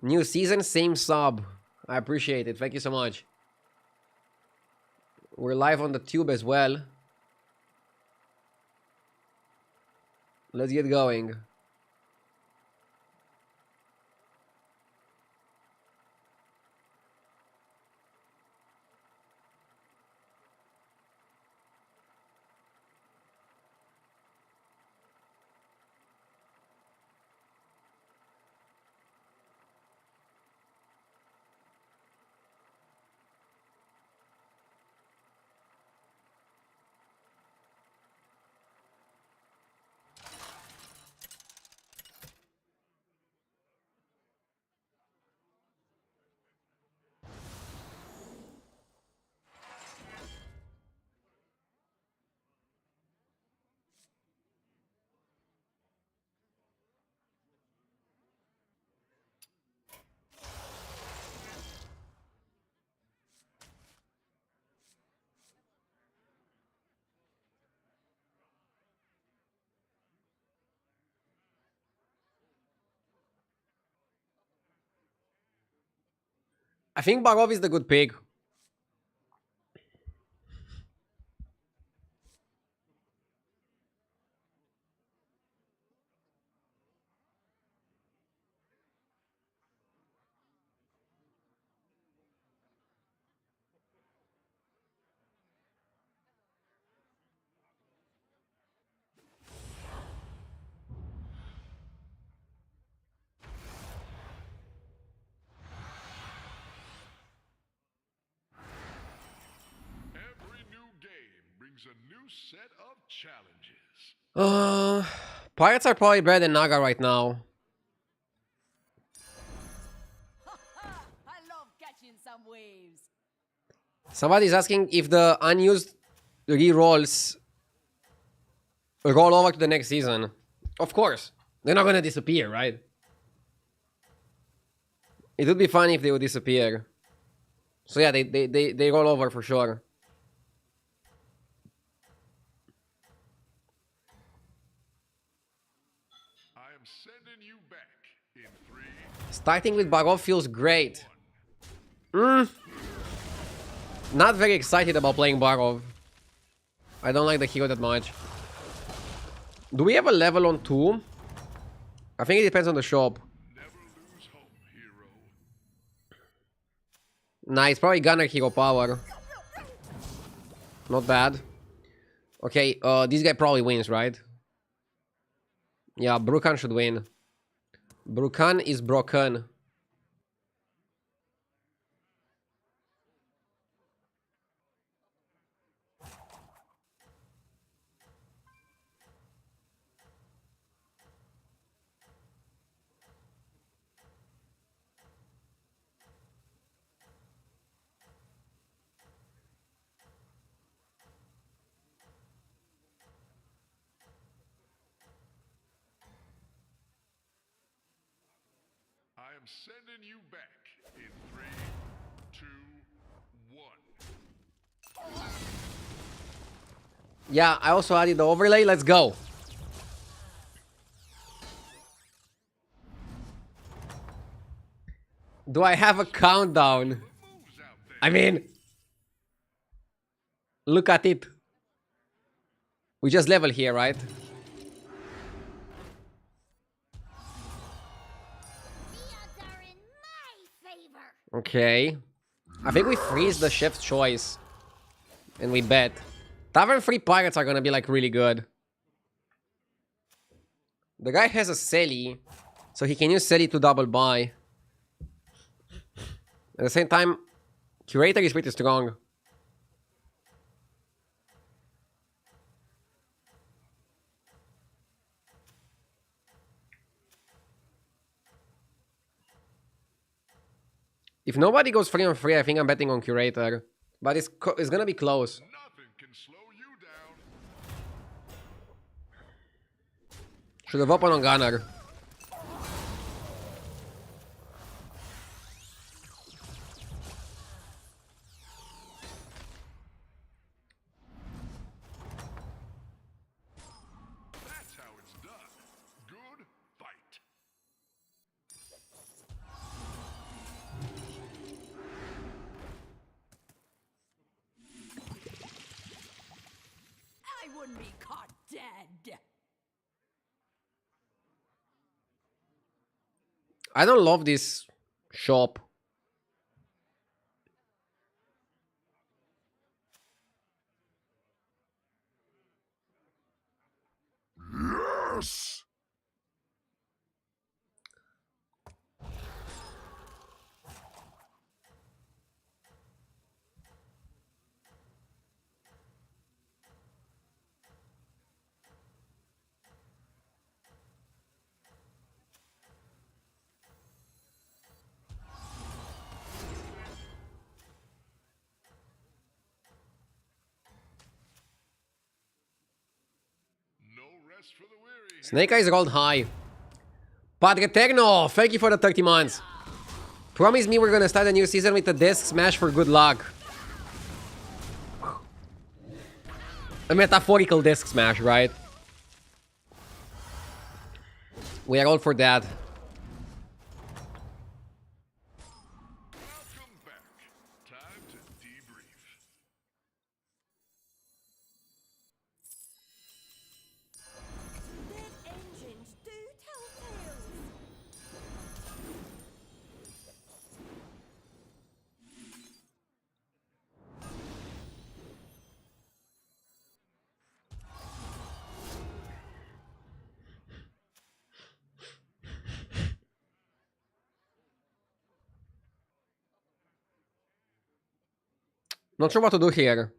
New season, same sub. I appreciate it. Thank you so much. We're live on the tube as well. Let's get going. I think Barov is the good pick. Every new game brings a new set of challenges. Pirates are probably better than Naga right now. I love catching some waves. Somebody's asking if the unused rerolls roll over to the next season. Of course. They're not gonna disappear, right? It would be funny if they would disappear. So yeah, they roll over for sure. I am sending you back in 3. Starting with Barov feels great. Not very excited about playing Barov. I don't like the hero that much. Do we have a level on 2? I think it depends on the shop. Never lose hope, hero. Nah, it's probably Gunner hero power. Not bad. Okay, this guy probably wins, right? Yeah, Brukan should win. Brukan is broken. I am sending you back in 3, 2, 1. Yeah, I also added the overlay. Let's go. Do I have a countdown? Moves out there. I mean, look at it. We just level here, right? The odds are in my favor. Okay. I think we freeze the chef's choice. And we bet. Tavern 3 pirates are gonna be like really good. The guy has a Selly, so he can use Selly to double buy. At the same time, Curator is pretty strong. If nobody goes 3 on 3, I think I'm betting on Curator. But it's gonna be close. Nothing can slow you down. Should have opened on Gunner. That's how it's done. Good fight. wouldn't be caught dead. I don't love this shop. Yes! No rest for the weary. Snake Eyes rolled high. Padre Techno, thank you for the 30 months. Promise me we're gonna start a new season with a disc smash for good luck. A metaphorical disc smash, right? We are all for that. Welcome back. Time to debrief. That engines do tell tales. Not sure what to do here.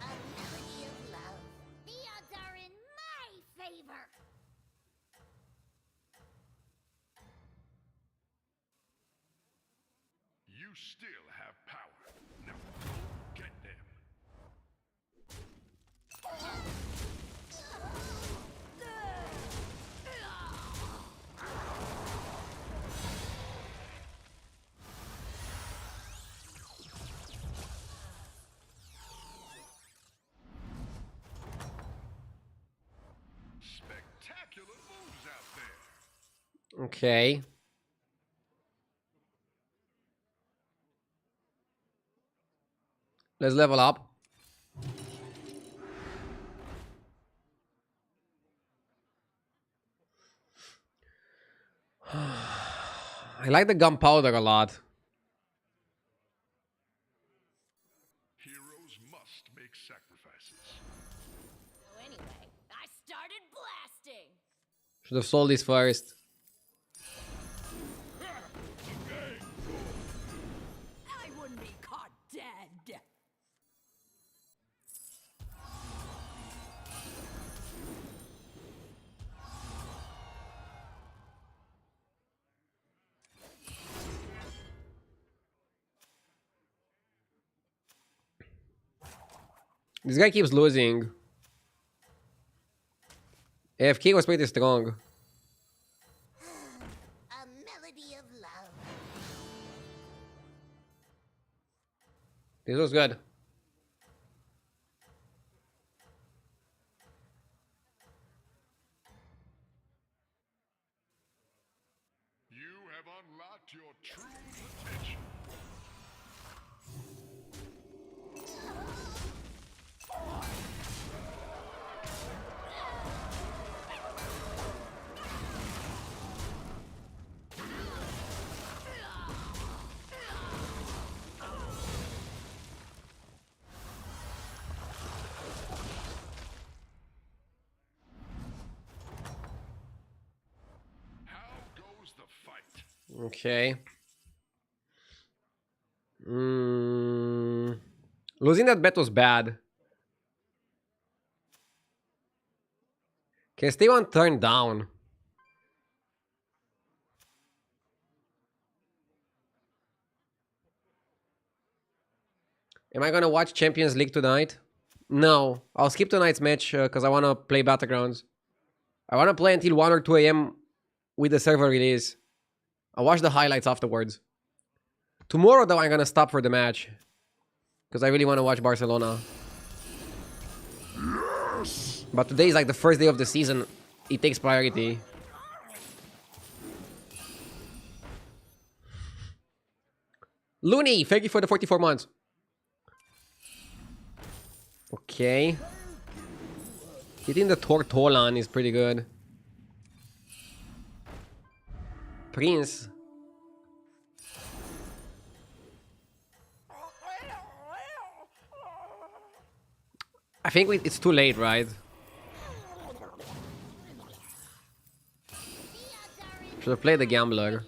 A melody of love. The odds are in my favor. You still have power. Now, get them. Spectacular moves out there. Okay. Let's level up. I like the gunpowder a lot. Heroes must make sacrifices. So anyway, I started blasting. Should have sold this first. I wouldn't be caught dead. This guy keeps losing. AFK was pretty strong. A melody of love. This was good. You have unlocked your true potential. How goes the fight? Okay. Losing that bet was bad. Can stay one turn down. Am I gonna watch Champions League tonight? No, I'll skip tonight's match because I want to play Battlegrounds. I want to play until 1 or 2 a.m. with the server release. I'll watch the highlights afterwards. Tomorrow, though, I'm gonna stop for the match. Because I really want to watch Barcelona. But today is like the first day of the season. It takes priority. Looney, thank you for the 44 months. Okay. Hitting the Tortolan is pretty good. Prince. I think it's too late, right? Should have played the Gambler.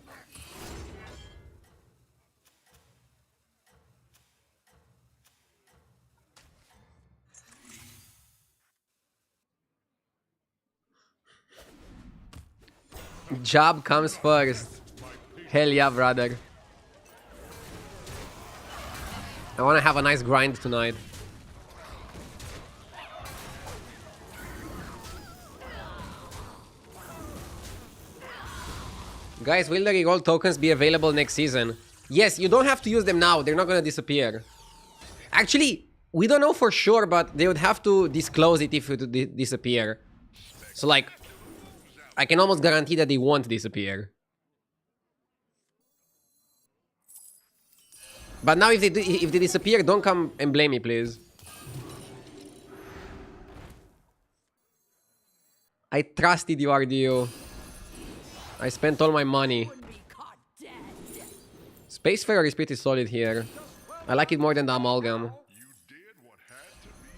Job comes first. Hell yeah, brother. I want to have a nice grind tonight. Guys, will the reroll tokens be available next season? Yes, you don't have to use them now. They're not going to disappear. Actually, we don't know for sure, but they would have to disclose it if it would disappear. So, like, I can almost guarantee that they won't disappear. But now if they disappear, don't come and blame me, please. I trusted you, RDU. I spent all my money. Wouldn't be caught dead. Spacefarer is pretty solid here. I like it more than the Amalgam. You did what had to be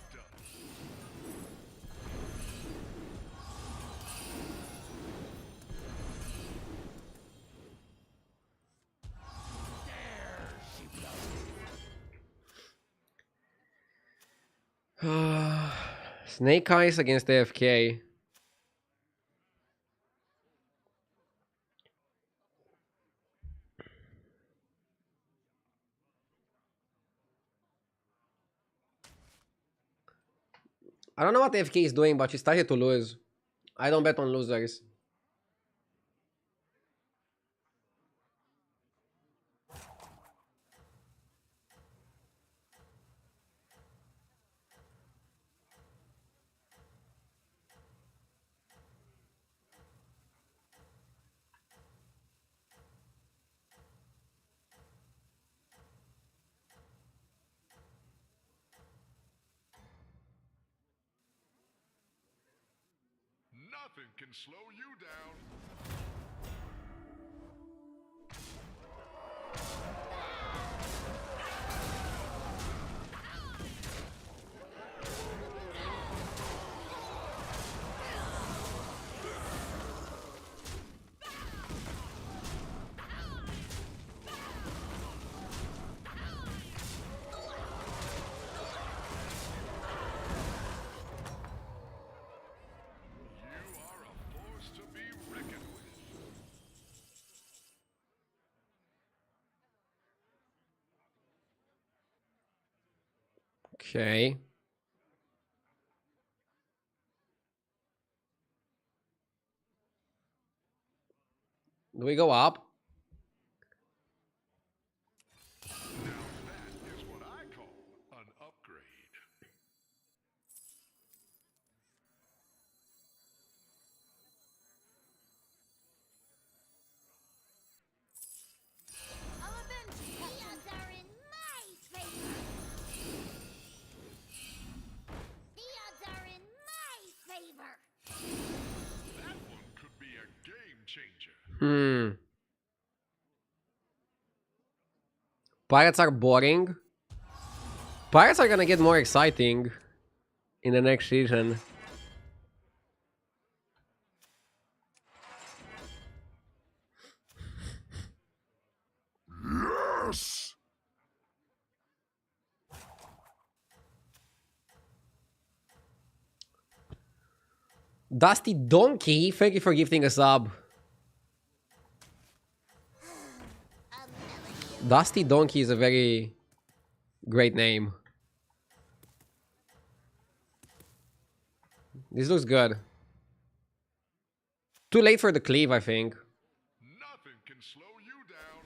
done. Snake Eyes against AFK. I don't know what AFK is doing, but she started to lose. I don't bet on losers. Nothing can slow you down. You are a force to be reckoned with. Okay. Do we go up? Now that is what I call an upgrade. I'll avenge you. The odds are in my favor. The odds are in my favor. That one could be a game changer. Pirates are boring. Pirates are gonna get more exciting in the next season. Yes! Dusty Donkey, thank you for gifting a sub. Dusty Donkey is a very great name. This looks good. Too late for the cleave, I think. Nothing can slow you down.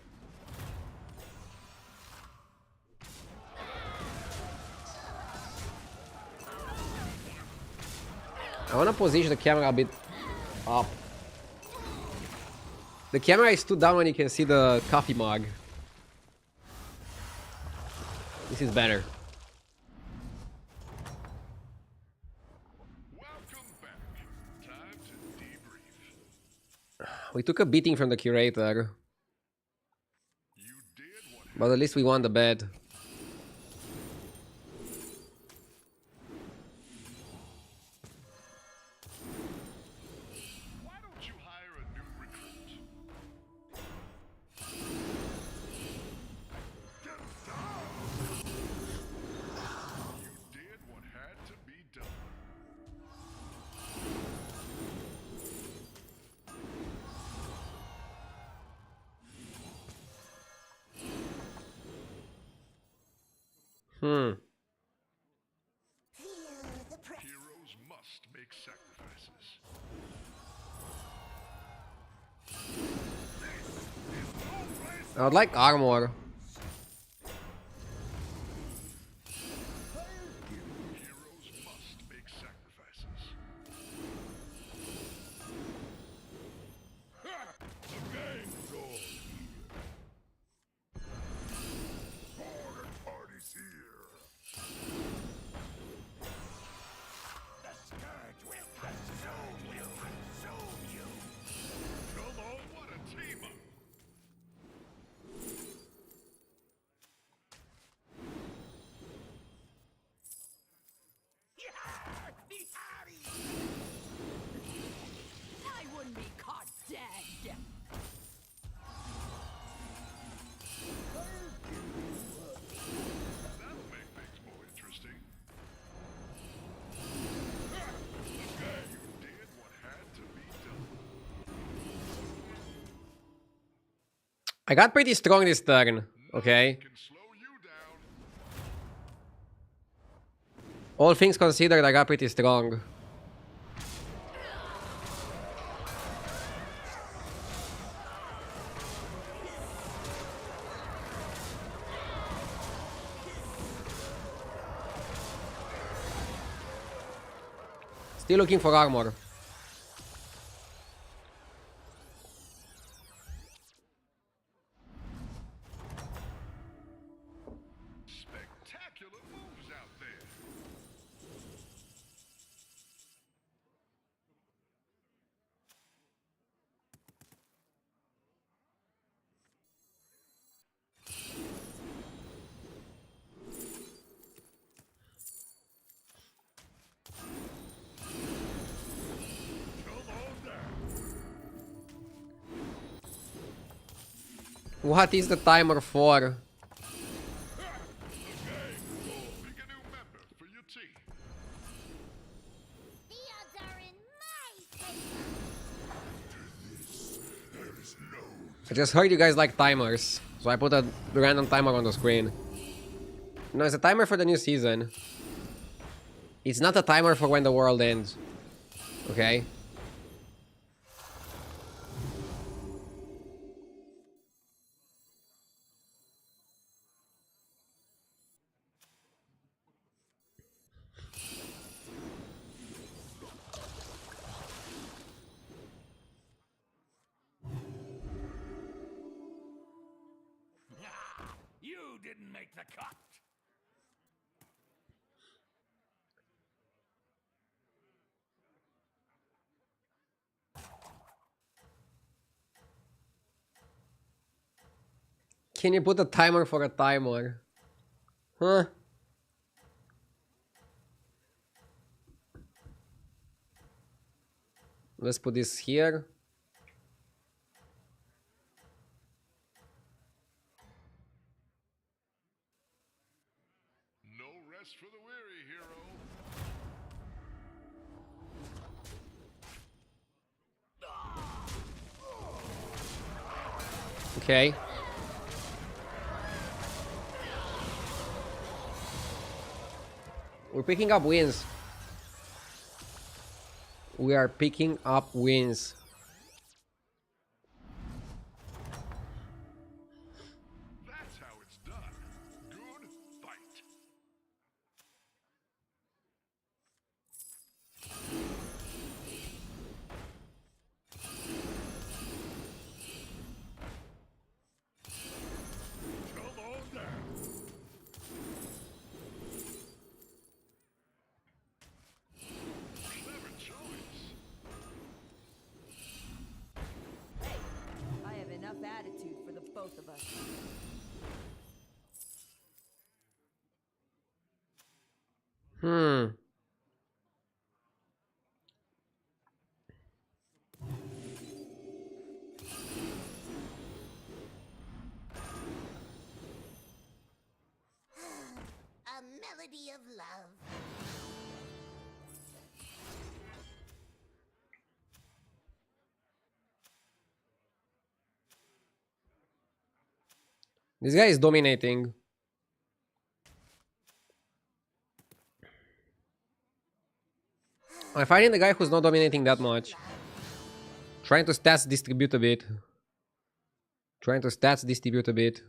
I wanna position the camera a bit up. The camera is too down when you can see the coffee mug. This is better. Welcome back. Time to debrief. We took a beating from the curator, You did what but at least we won the bet. Why don't you hire a new recruit? You did what had to be done. Hmm. Feel the pressure. Heroes must make sacrifices. I would like armor. Heroes must make sacrifices. The game's on here. Border party's here. The scourge will consume you. Come on, what a team up. I wouldn't be caught dead. That'll make things more interesting. You did what had to be done. I got pretty strong this turn, okay? Can slow you down. All things considered, I got pretty strong. Still looking for armor. Spectacular moves out there. Come on down. What is the timer for? Pick a new member for your team. The odds are in my favor. I just heard you guys like timers, so I put a random timer on the screen. No, it's a timer for the new season. It's not a timer for when the world ends. Okay? You didn't make the cut. Can you put a timer for a timer? Huh? Let's put this here. No rest for the weary, hero. Okay. We're picking up wins. We are picking up wins. That's how it's done. Good fight. of us. Hmm. A melody of love. This guy is dominating. I'm finding the guy who's not dominating that much. Trying to stats distribute a bit. Trying to stats distribute a bit.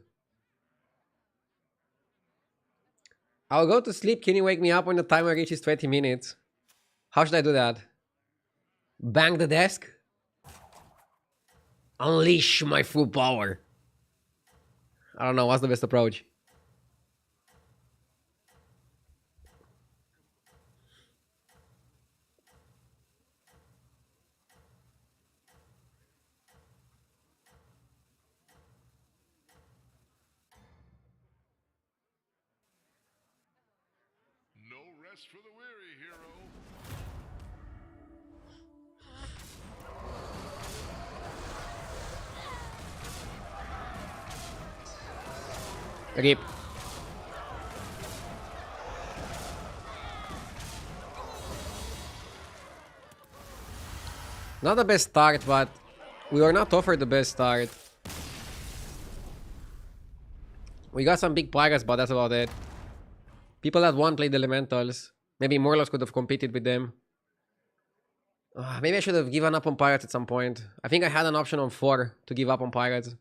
I'll go to sleep. Can you wake me up when the timer reaches 20 minutes? How should I do that? Bang the desk? Unleash my full power. I don't know. What's the best approach? No rest for the weary, hero. Rip. Not the best start, but we were not offered the best start. We got some big pirates, but that's about it. People that won played elementals. Maybe Morlos could have competed with them. Maybe I should have given up on pirates at some point. I think I had an option on 4 to give up on pirates.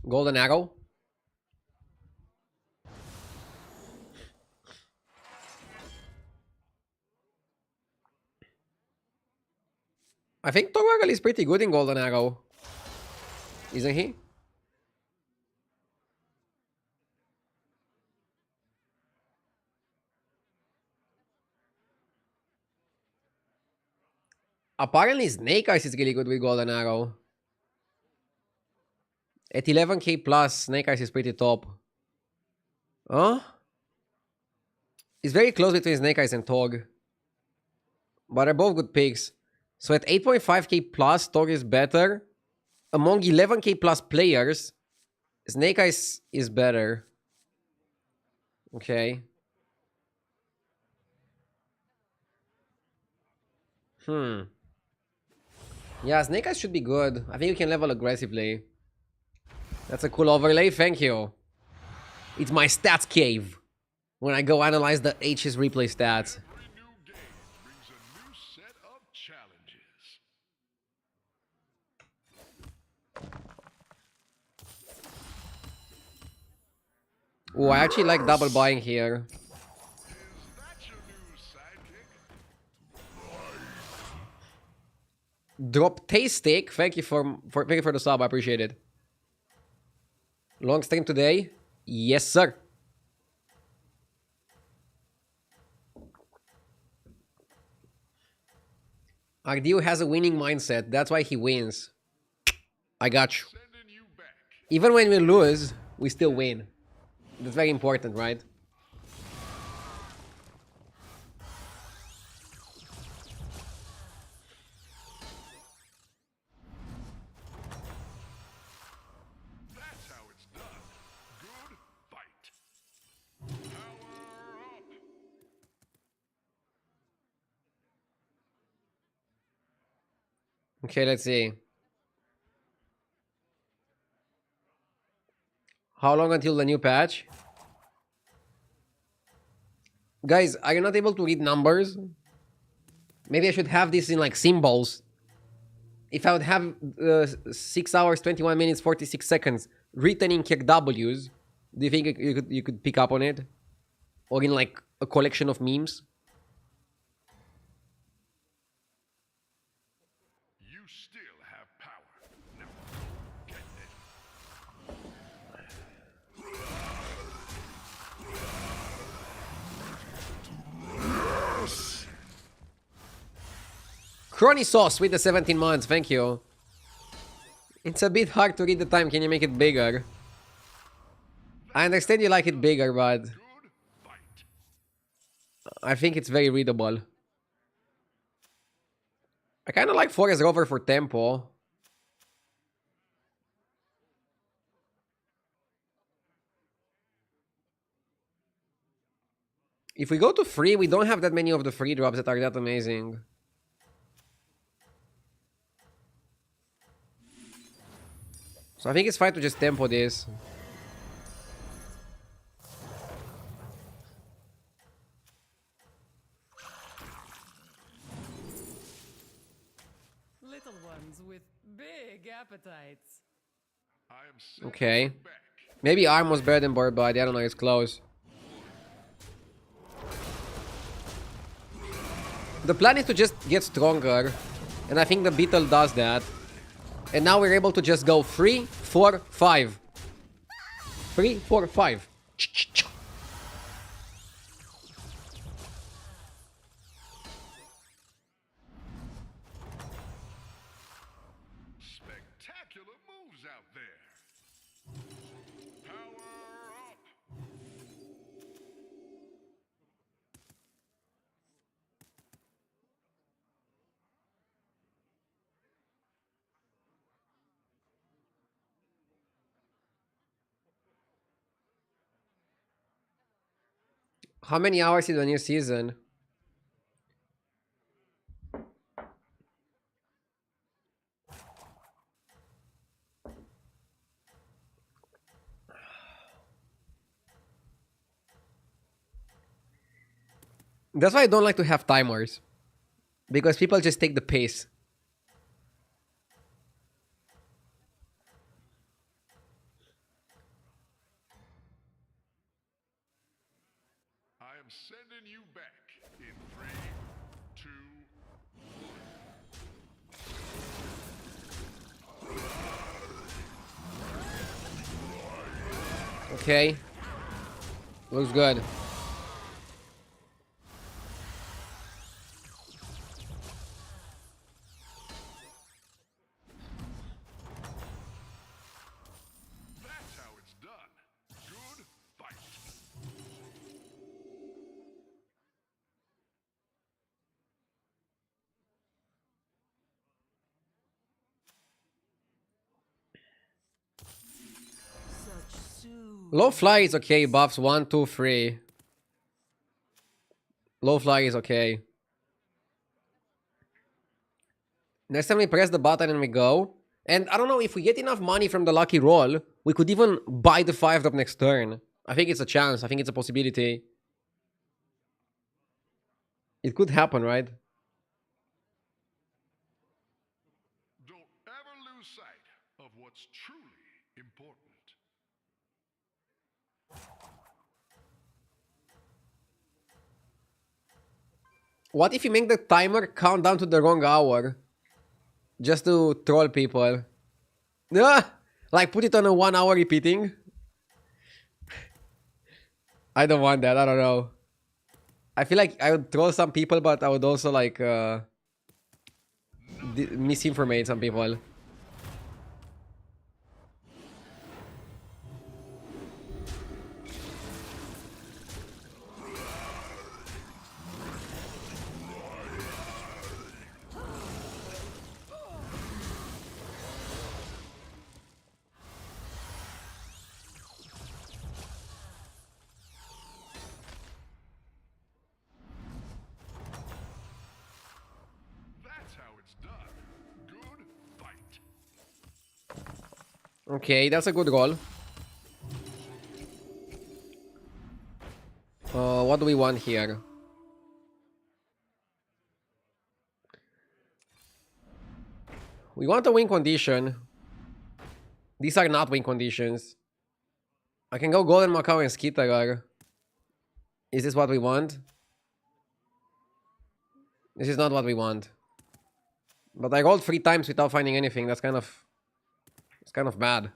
Golden arrow. I think Torwagal is pretty good in golden arrow. Isn't he? Apparently Snake Eyes is really good with golden arrow. At 11k plus, Snake Eyes is pretty top. Huh? It's very close between Snake Eyes and Tog. But they're both good picks. So at 8.5k plus, Tog is better. Among 11k plus players, Snake Eyes is better. Okay. Yeah, Snake Eyes should be good. I think you can level aggressively. That's a cool overlay, thank you. It's my stats cave. When I go analyze the HS replay stats. Every new game brings a new set of challenges. Oh, I actually like double buying here. Is that your new sidekick? Drop taste steak. Thank you for the sub. I appreciate it. Long stream today? Yes, sir. Ardio has a winning mindset. That's why he wins. I got you. Sending you back. Even when we lose, we still win. That's very important, right? That's how it's done. Good fight. Power up. Okay, let's see. How long until the new patch? Guys, are you not able to read numbers? Maybe I should have this in like symbols. If I would have 6 hours, 21 minutes, 46 seconds written in KWs, do you think you could pick up on it? Or in like a collection of memes? You still have power. Now, get it. Crony Sauce with the 17 months, thank you. It's a bit hard to read the time, can you make it bigger? I understand you like it bigger, but Good fight. I think it's very readable. I kind of like Forest Rover for tempo. If we go to free, we don't have that many of the free drops that are that amazing. So I think it's fine to just tempo this. Little ones with big appetites. I am sending Okay. you back. Maybe Arm was better than Bird Body, I don't know, it's close. The plan is to just get stronger, and I think the Beetle does that. And now we're able to just go 3, 4, 5. 3, 4, 5. Spectacular moves out there. Power up. How many hours is the new season? That's why I don't like to have timers. Because people just take the pace. I am sending you back in 3, 2, Okay. Looks good. That's how it's done. Good fight. Such soon. Low fly is okay. Buffs 1, 2, 3. Low fly is okay. Next time we press the button and we go. And I don't know, if we get enough money from the lucky roll, we could even buy the 5 drop next turn. I think it's a chance. I think it's a possibility. It could happen, right? Don't ever lose sight of what's truly important. What if you make the timer count down to the wrong hour? Just to troll people. Ah! Like put it on a 1 hour repeating? I don't want that, I don't know. I feel like I would troll some people, but I would also like misinformate some people. That's how it's done. Good fight. Okay, that's a good roll. What do we want here? We want a win condition. These are not win conditions. I can go Golden Macau and Skitagar. Is this what we want? This is not what we want. But I rolled 3 times without finding anything. That's kind of... It's kind of bad.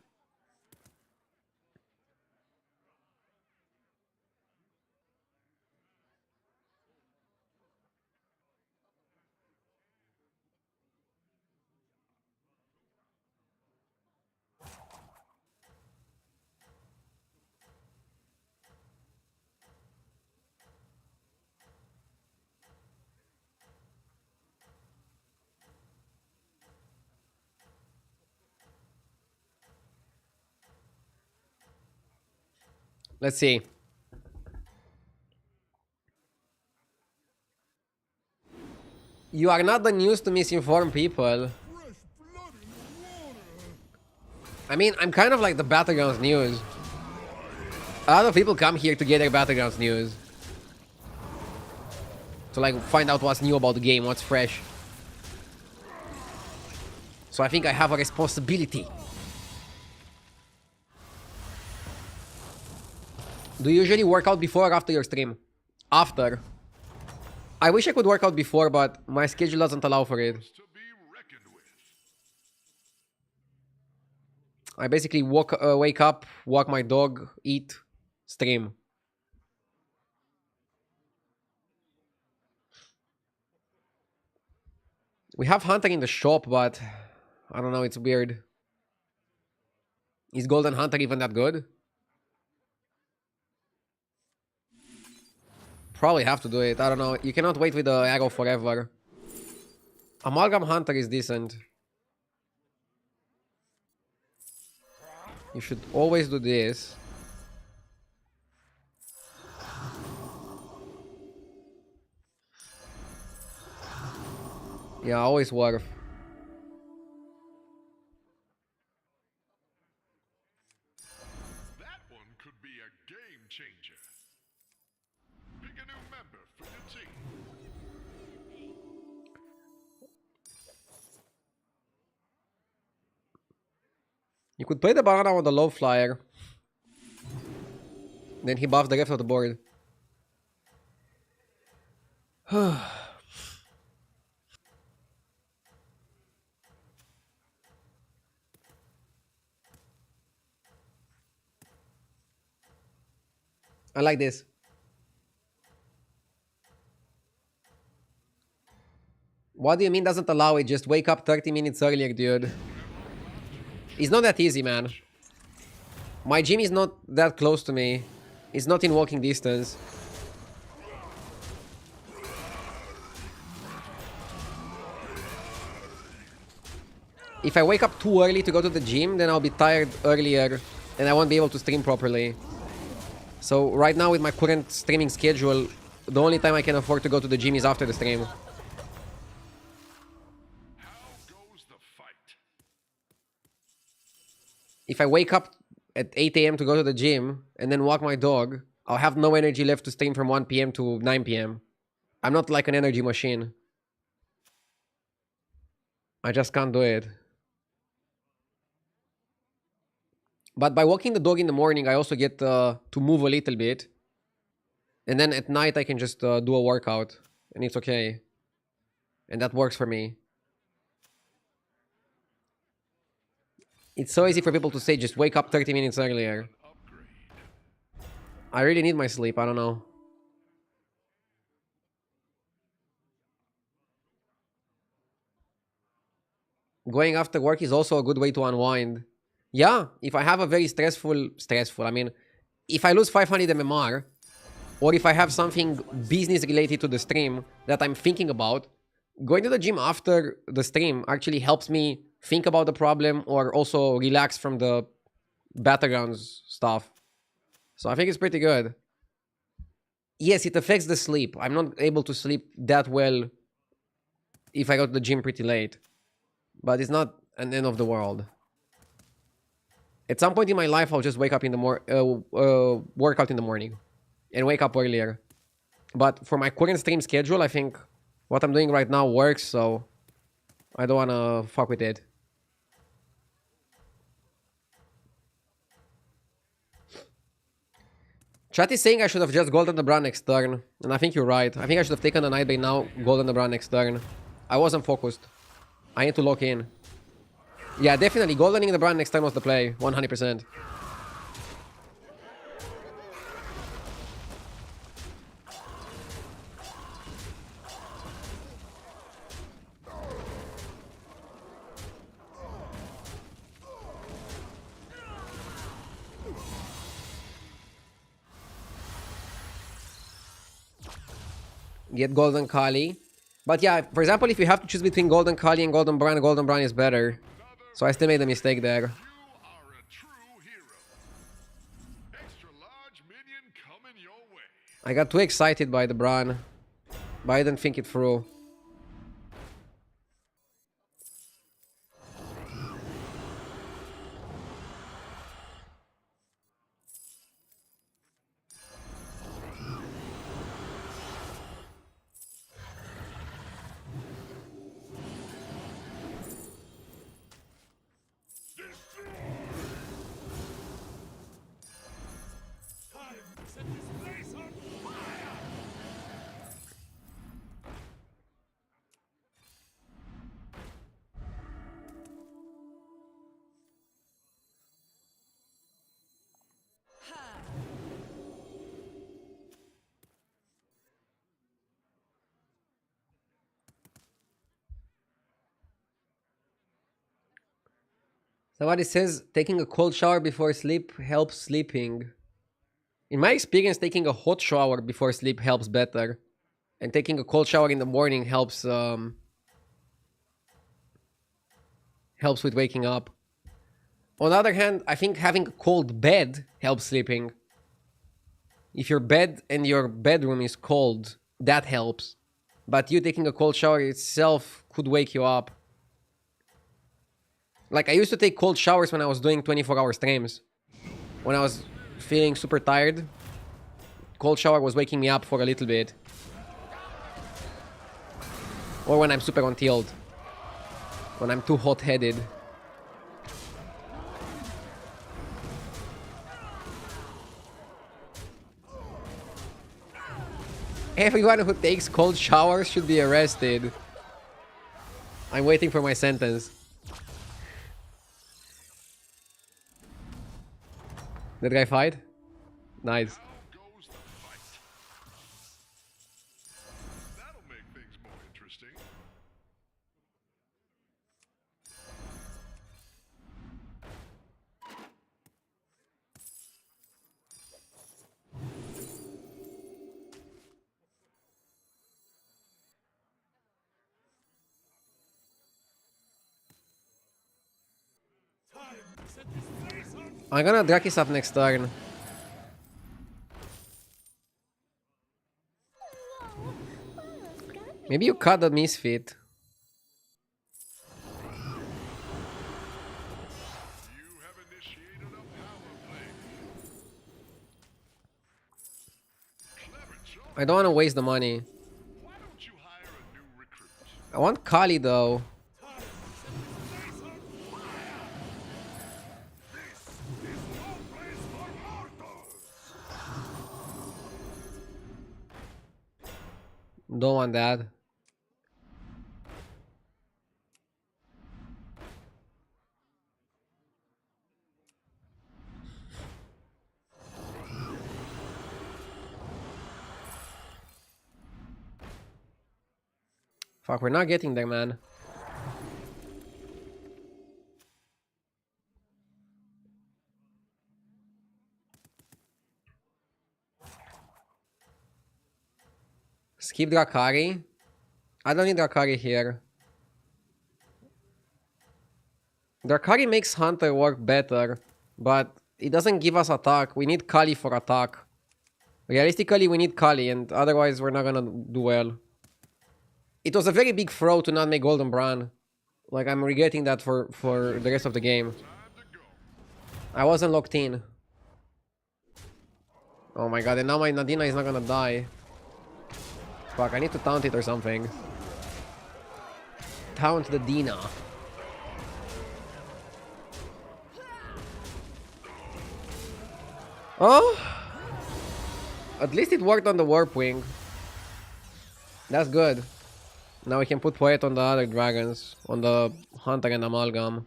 Let's see. You are not the news to misinform people. I mean, I'm kind of like the battlegrounds news. A lot of people come here to get their battlegrounds news. To like find out what's new about the game, what's fresh. So I think I have a responsibility. Do you usually work out before or after your stream? After. I wish I could work out before, but my schedule doesn't allow for it. To be reckoned with. I basically wake up, walk my dog, eat, stream. We have Hunter in the shop, but I don't know, it's weird. Is Golden Hunter even that good? Probably have to do it. I don't know. You cannot wait with the arrow forever. Amalgam Hunter is decent. You should always do this. Yeah, always worth. That one could be a game changer. Pick a new member for your team. You could play the banana on the low flyer. Then he buffs the rest of the board. I like this. What do you mean doesn't allow it? Just wake up 30 minutes earlier, dude. It's not that easy, man. My gym is not that close to me. It's not in walking distance. If I wake up too early to go to the gym, then I'll be tired earlier and I won't be able to stream properly. So right now with my current streaming schedule, the only time I can afford to go to the gym is after the stream. How goes the fight? If I wake up at 8 AM to go to the gym and then walk my dog, I'll have no energy left to stream from 1 PM to 9 PM. I'm not like an energy machine. I just can't do it. But by walking the dog in the morning, I also get to move a little bit. And then at night, I can just do a workout. And it's okay. And that works for me. It's so easy for people to say, just wake up 30 minutes earlier. Upgrade. I really need my sleep. I don't know. Going after work is also a good way to unwind. Yeah, if I have a very stressful, I mean, if I lose 500 MMR, or if I have something business related to the stream that I'm thinking about, going to the gym after the stream actually helps me think about the problem or also relax from the battlegrounds stuff. So I think it's pretty good. Yes, it affects the sleep. I'm not able to sleep that well if I go to the gym pretty late. But it's not an end of the world. At some point in my life, I'll just wake up in the work out in the morning. And wake up earlier. But for my current stream schedule, I think what I'm doing right now works, so I don't wanna fuck with it. Chat is saying I should have just golden the Bran next turn. And I think you're right. I think I should have taken the Nightbane now, golden the Bran next turn. I wasn't focused. I need to lock in. Yeah, definitely. Goldening the Bran next turn was the play. 100%. Get Golden Kali. But yeah, for example, if you have to choose between Golden Kali and Golden Bran is better. So I still made a mistake there. You are a true hero. Extra large minion coming your way. I got too excited by the Bran. But I didn't think it through. Somebody says taking a cold shower before sleep helps sleeping. In my experience, taking a hot shower before sleep helps better. And taking a cold shower in the morning helps helps with waking up. On the other hand, I think having a cold bed helps sleeping. If your bed and your bedroom is cold, that helps. But you taking a cold shower itself could wake you up. Like, I used to take cold showers when I was doing 24-hour streams. When I was feeling super tired, cold shower was waking me up for a little bit. Or when I'm super on tilt. When I'm too hot-headed. Everyone who takes cold showers should be arrested. I'm waiting for my sentence. That guy fight? Nice. How goes the fight? That'll make things more interesting. I'm gonna Drakis up next turn. Maybe you cut the misfit. You have initiated a power play. Clever choice. I don't want to waste the money. Why don't you hire a new recruit? I want Kali though. Don't want that. Fuck, we're not getting there, man. Skip Drakari. I don't need Drakari here. Drakari makes Hunter work better, but it doesn't give us attack. We need Kali for attack. Realistically, we need Kali, and otherwise we're not gonna do well. It was a very big throw to not make Golden Bran. Like, I'm regretting that for the rest of the game. I wasn't locked in. Oh my god, and now my Nadina is not gonna die. Fuck, I need to taunt it or something. Taunt the Dina. Oh! At least it worked on the Warp Wing. That's good. Now we can put Poet on the other dragons. On the Hunter and Amalgam.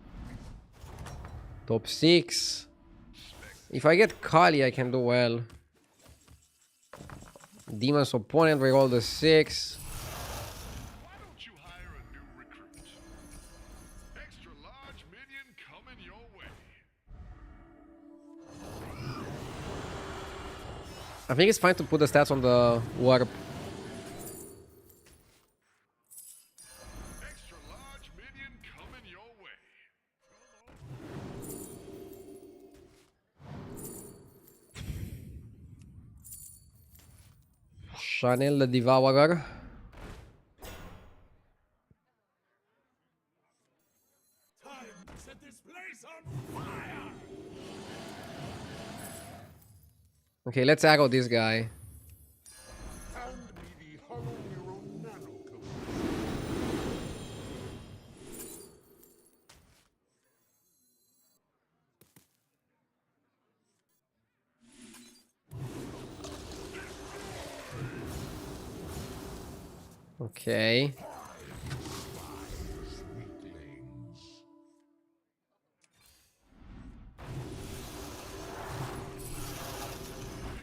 Top 6. If I get Kali, I can do well. Demon's opponent, we roll the 6. Why don't you hire a new recruit? Extra large minion coming your way. I think it's fine to put the stats on the Warp. Extra large minion coming your way. Chanel the Devourer. Okay, let's aggro this guy. Okay. Pick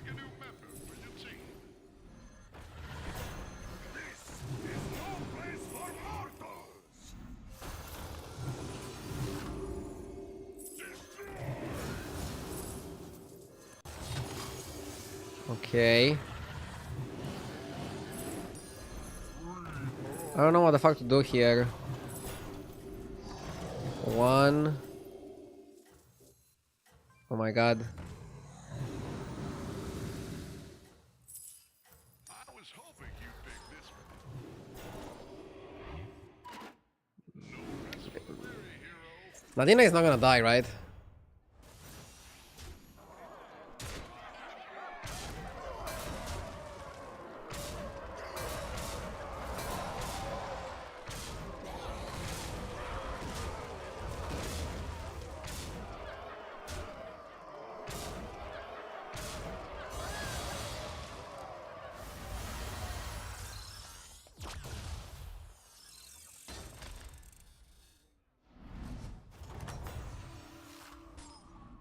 a new member for your team. Okay. I don't know what the fuck to do here. 1. Oh my god. I was hoping you'd pick this one. No rest for the weary, hero. Nadina is not gonna die, right?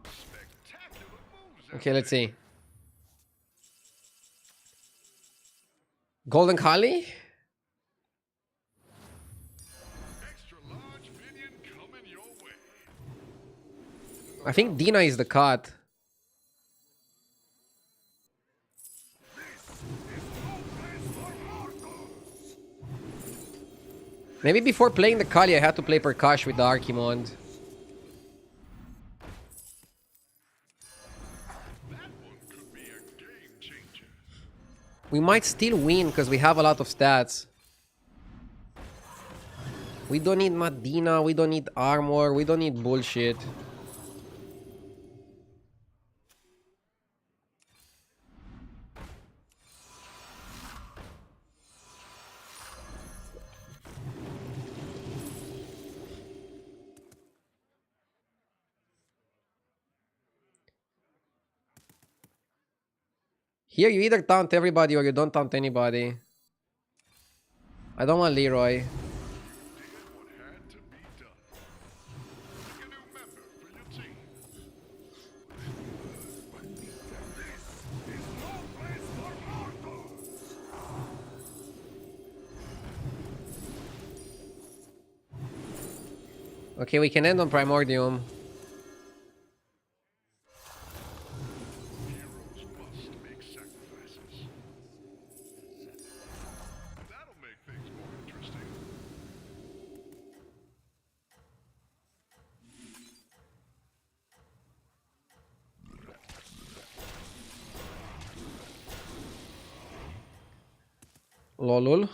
Spectacular moves. Okay, let's see. Golden Kali? Extra large minion coming your way. I think Dina is the cut. Maybe before playing the Kali, I had to play Perkash with the Archimond. That one could be a game changer. We might still win because we have a lot of stats. We don't need Madina, we don't need armor, we don't need bullshit. Here you either taunt everybody or you don't taunt anybody. I don't want Leroy. Did what had to be done. Pick a new member for your team. Okay, we can end on Primordium. Heroes must make sacrifices. Lolul.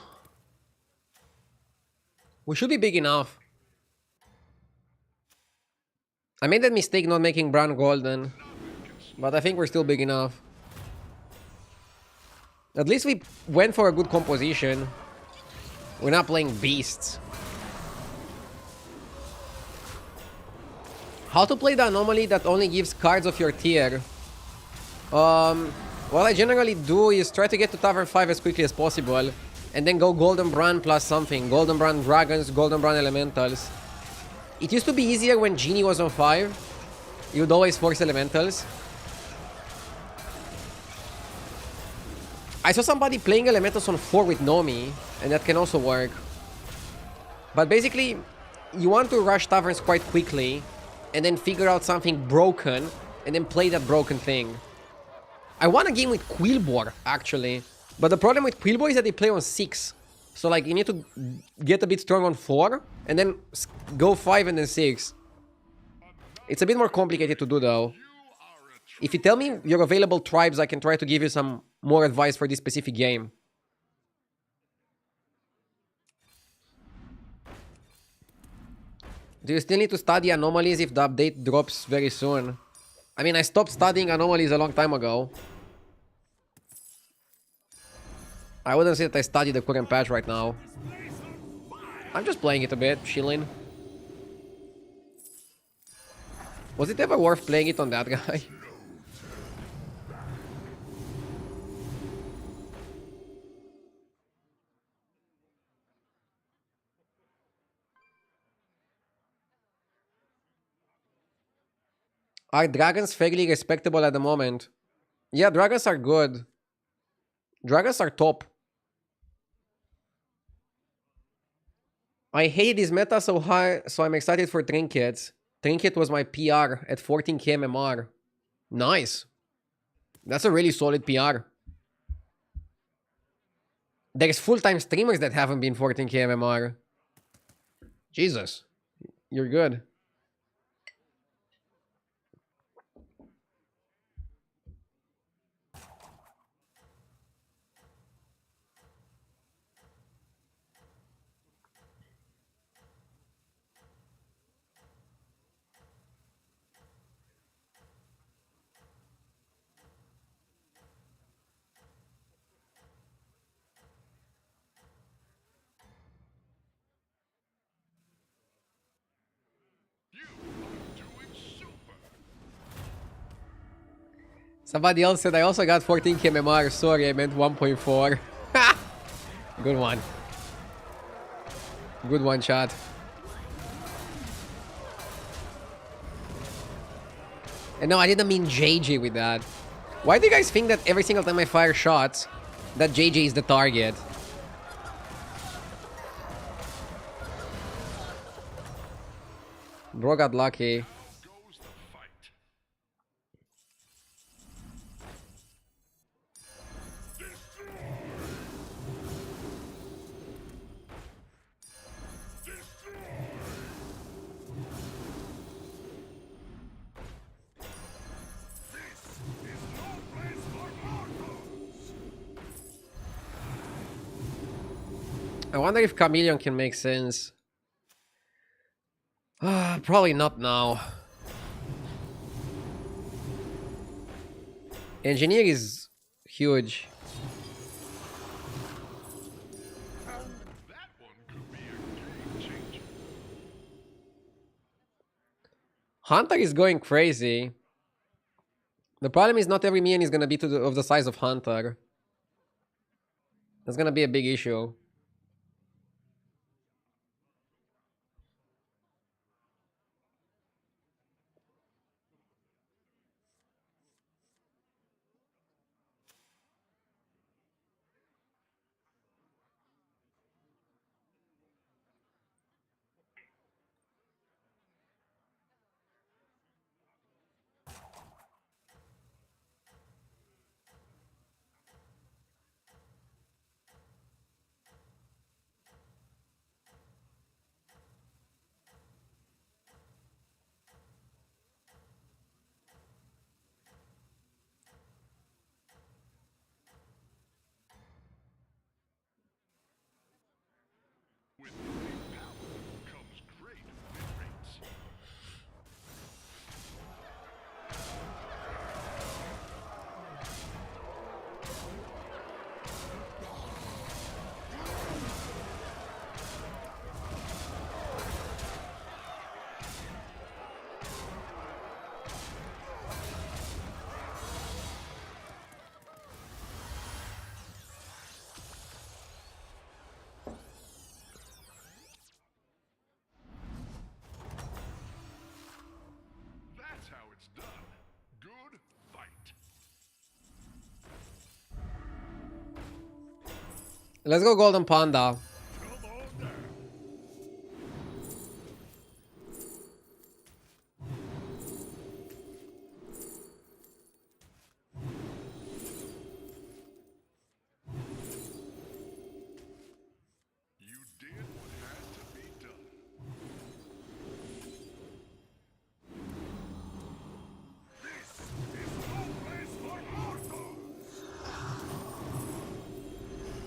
We should be big enough. I made that mistake not making brown golden. But I think we're still big enough. At least we went for a good composition. We're not playing beasts. How to play the anomaly that only gives cards of your tier? What I generally do is try to get to Tavern 5 as quickly as possible. And then go Golden Brand plus something. Golden Brand Dragons, Golden Brand Elementals. It used to be easier when Genie was on 5. You would always force Elementals. I saw somebody playing Elementals on 4 with Nomi, and that can also work. But basically, you want to rush Taverns quite quickly, and then figure out something broken, and then play that broken thing. I won a game with Quillbor, actually. But the problem with Quillbor is that they play on 6. So, like, you need to get a bit strong on 4, and then go 5 and then 6. It's a bit more complicated to do, though. If you tell me your available tribes, I can try to give you some more advice for this specific game. Do you still need to study anomalies if the update drops very soon? I mean, I stopped studying anomalies a long time ago. I wouldn't say that I study the current patch right now. I'm just playing it a bit, chilling. Was it ever worth playing it on that guy? Are dragons fairly respectable at the moment? Yeah, dragons are good. Dragons are top. I hate this meta so high, so I'm excited for Trinkets. Trinket was my PR at 14k MMR. Nice. That's a really solid PR. There's full-time streamers that haven't been 14k MMR. Jesus. You're good. Somebody else said I also got 14k MMR. Sorry, I meant 1.4. Good one. Good one, chat. And no, I didn't mean JJ with that. Why do you guys think that every single time I fire shots, that JJ is the target? Bro got lucky. Goes the fight. I wonder if Chameleon can make sense. Probably not now. Engineer is huge. That one could be a game changer. Hunter is going crazy. The problem is not every minion is gonna be of the size of Hunter. That's gonna be a big issue. Let's go Golden Panda. Come on down. You did what had to be done. This is no place for mortals.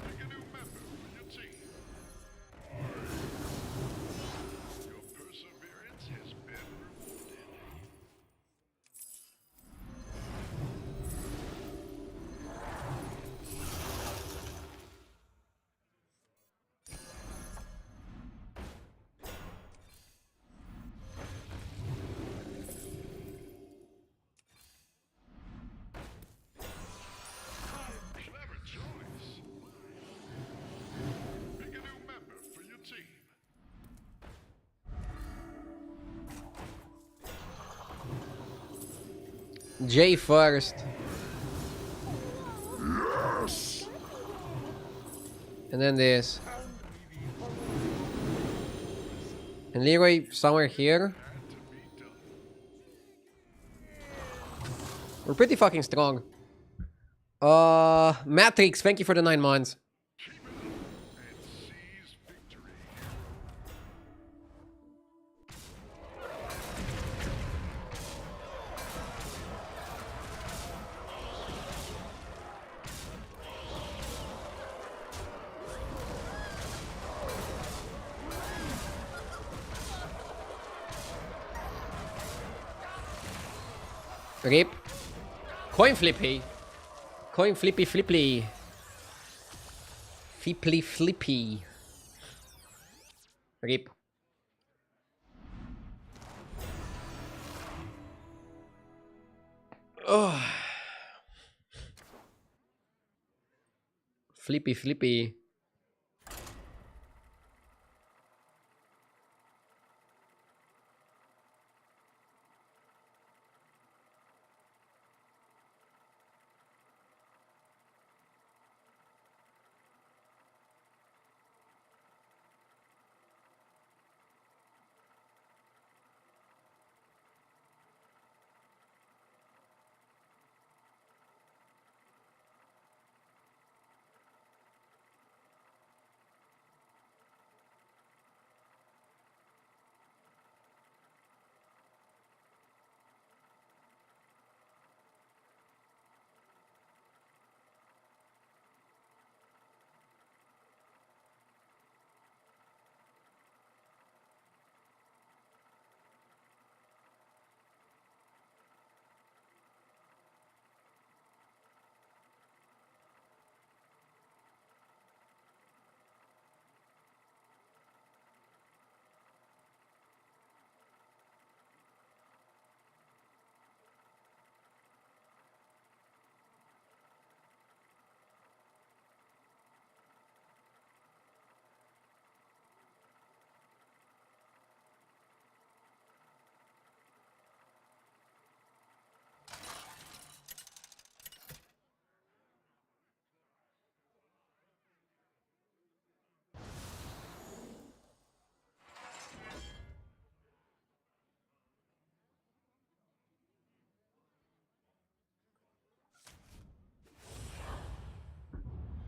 Pick a new member for your team. Your perseverance has been rewarded. Clever choice. Pick a new member for your team. Jay first. And then this. And Leroy somewhere here. Had to be done. We're pretty fucking strong. Matrix, thank you for the 9 months. Keep it up and seize victory. Rip. Coin flippy. Coin flippy flippy. Flippy flippy. Rip. Oh. Flippy flippy.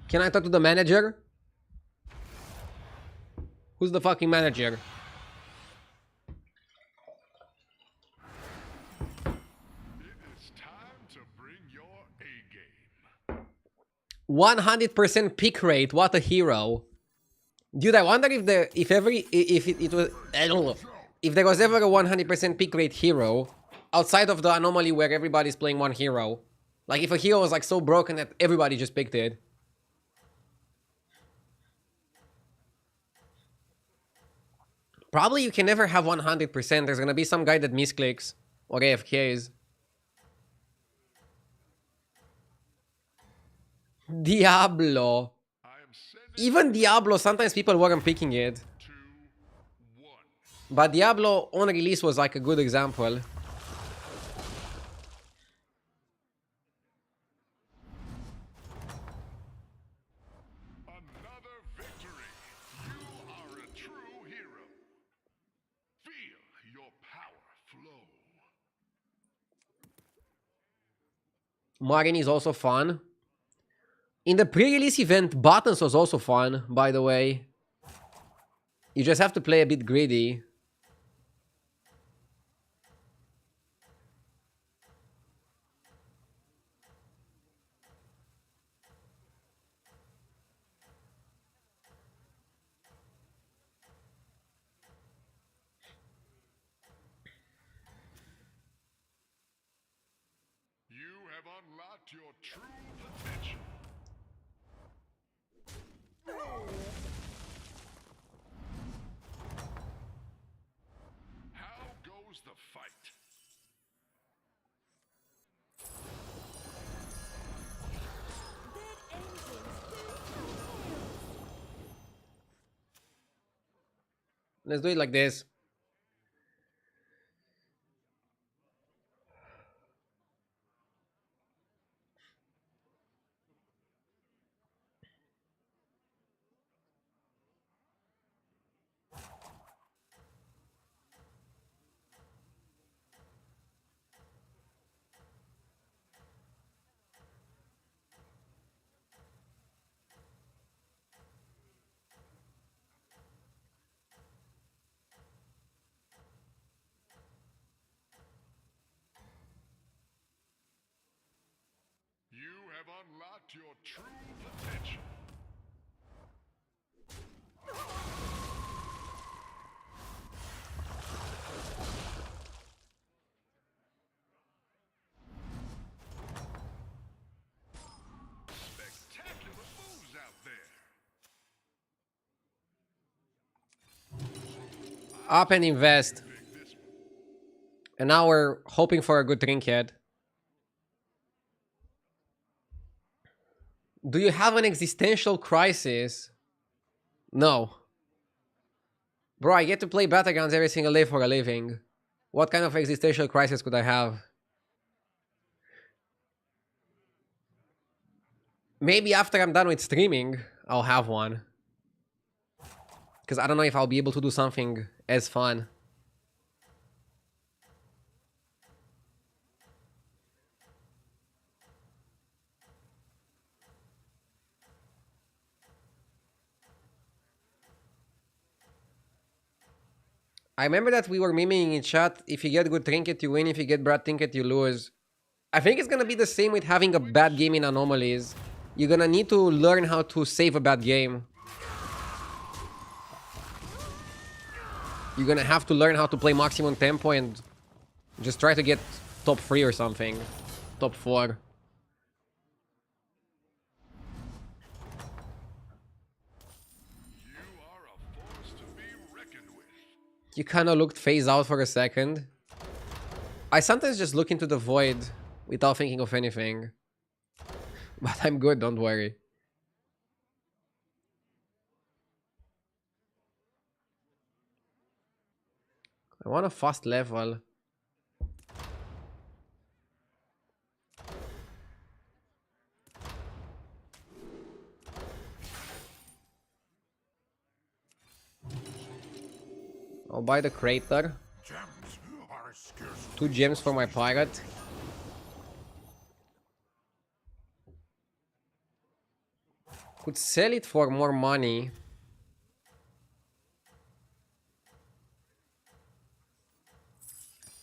Can I talk to the manager? Who's the fucking manager? It is time to bring your A game. 100% pick rate. What a hero. Dude, I wonder if it was, I don't know, if there was ever a 100% pick rate hero outside of the anomaly where everybody's playing one hero. Like if a hero was like so broken that everybody just picked it. Probably you can never have 100%. There's gonna be some guy that misclicks or AFKs. Diablo. I am sending Even Diablo, sometimes people weren't picking it. 2, 1. But Diablo on release was like a good example. Another Marin is also fun. In the pre-release event, Buttons was also fun, by the way. You just have to play a bit greedy. You have unlocked your true potential. How goes the fight? That engine's too Let's do it like this. You have unlocked your true potential. Spectacular moves out there. Up and invest. Pick this one. And now we're hoping for a good trinket. Do you have an existential crisis? No. Bro, I get to play battlegrounds every single day for a living. What kind of existential crisis could I have? Maybe after I'm done with streaming, I'll have one. Because I don't know if I'll be able to do something as fun. I remember that we were memeing in chat, if you get good trinket, you win. If you get bad trinket, you lose. I think it's gonna be the same with having a bad game in anomalies. You're gonna need to learn how to save a bad game. You're gonna have to learn how to play maximum tempo and just try to get top 3 or something. Top 4. You are a force to be reckoned with. You kinda looked phased out for a second. I sometimes just look into the void without thinking of anything. But I'm good, don't worry. I want a fast level. I'll buy the crater. Gems are a scarce 2 gems for my pirate. Could sell it for more money.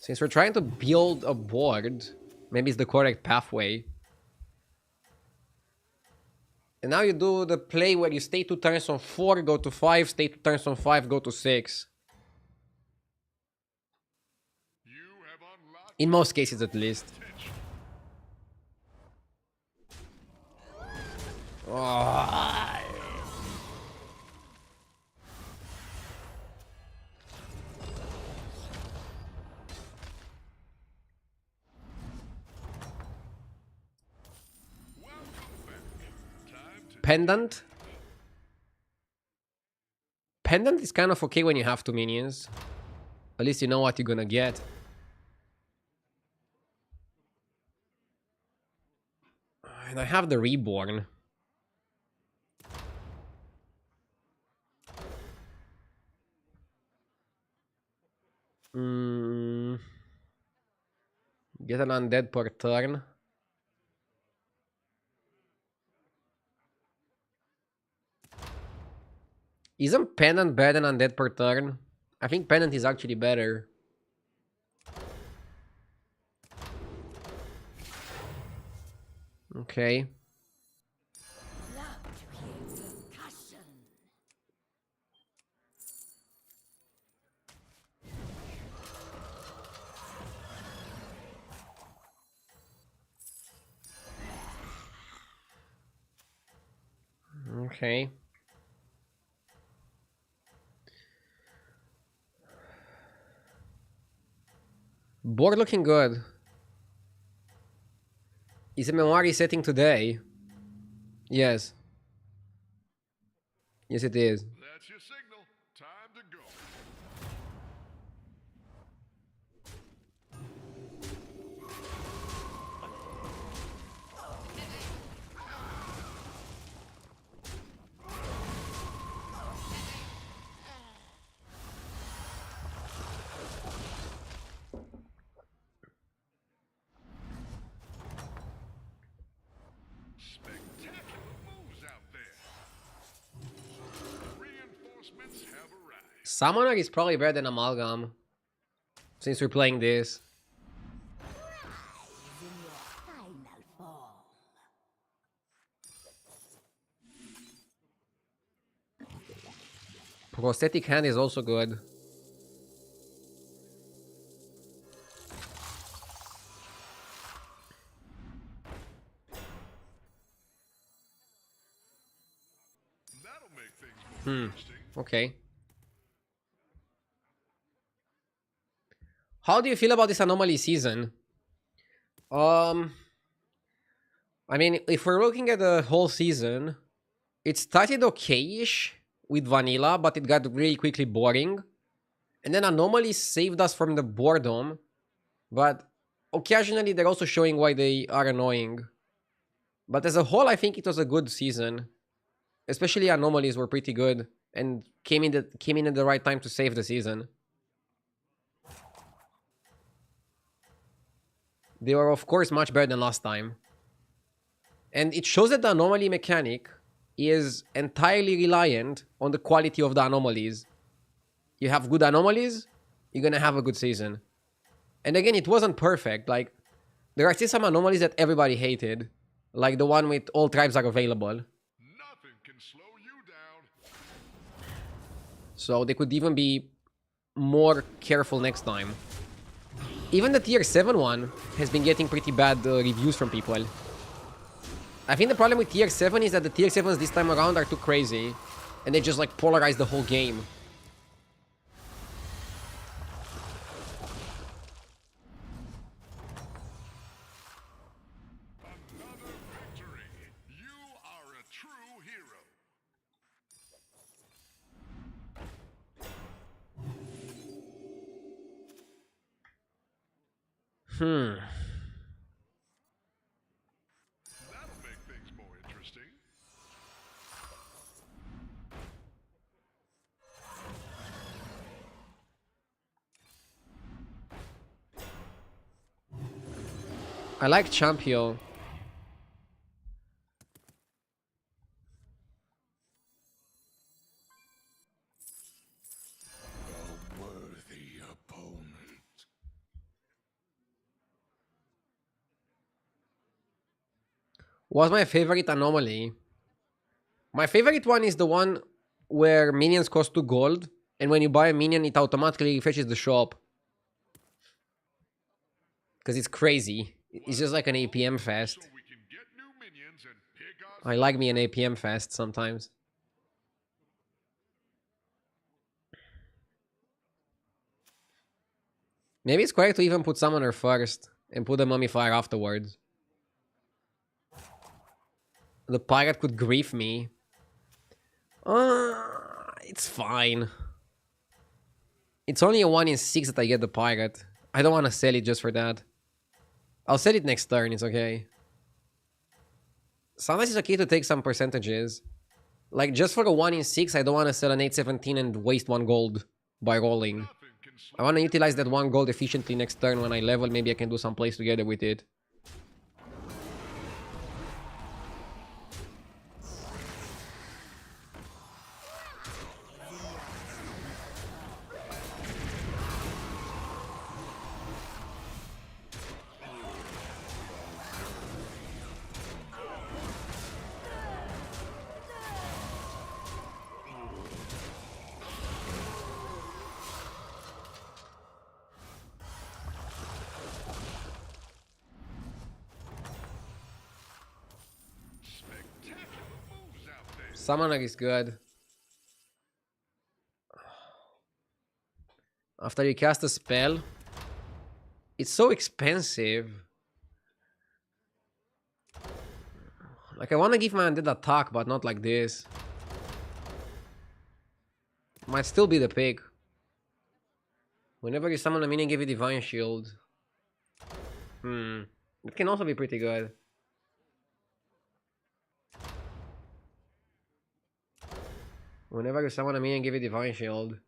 Since we're trying to build a board, maybe it's the correct pathway. And now you do the play where you stay 2 turns on 4, go to 5, stay 2 turns on 5, go to 6. You have unlocked In most cases, at least. potential. Oh. Welcome back. Time to Pendant? Pendant is kind of okay when you have 2 minions. At least you know what you're gonna get. And I have the Reborn. Get an undead per turn. Isn't Pendant better than Undead per turn? I think Pendant is actually better. Okay. Love to hear percussion. Okay. Board looking good. Is the memory setting today? Yes. Yes, it is. That's your signal. Time to go. Spectacular moves out there. Reinforcements have arrived. Summoner is probably better than Amalgam. Since we're playing this. Final form. Prosthetic hand is also good. That'll make things more interesting. Okay. How do you feel about this anomaly season? I mean, if we're looking at the whole season, it started okay-ish with vanilla, but it got really quickly boring. And then anomalies saved us from the boredom, but occasionally they're also showing why they are annoying. But as a whole, I think it was a good season. Especially anomalies were pretty good and came in at the right time to save the season. They were of course much better than last time. And it shows that the anomaly mechanic is entirely reliant on the quality of the anomalies. You have good anomalies, you're gonna have a good season. And again, it wasn't perfect. Like, there are still some anomalies that everybody hated. Like the one with all tribes are available. Nothing can slow you down. So they could even be more careful next time. Even the tier 7 one has been getting pretty bad reviews from people. I think the problem with tier 7 is that the tier 7s this time around are too crazy. And they just like polarize the whole game. Another victory. You are a true hero. That'll make things more interesting. I like Champion. A worthy opponent. Was my favorite anomaly. My favorite one is the one where minions cost 2 gold. And when you buy a minion, it automatically fetches the shop. Because it's crazy. It's just like an APM fest. So we can get new minions and pick our I like me an APM fest sometimes. Maybe it's correct to even put Summoner first and put the Mummifier afterwards. The Pirate could grief me. It's fine. It's only a 1 in 6 that I get the Pirate. I don't want to sell it just for that. I'll sell it next turn, it's okay. Sometimes it's okay to take some percentages. Like, just for a 1 in 6, I don't want to sell an 817 and waste 1 gold by rolling. nothing can slow I want to utilize that 1 gold efficiently next turn when I level. Maybe I can do some plays together with it. Summoner is good. After you cast a spell, it's so expensive. Like, I want to give my undead attack, but not like this. Might still be the pick. Whenever you summon a minion, give it Divine Shield. It can also be pretty good. Whenever you summon a minion, give it Divine Shield.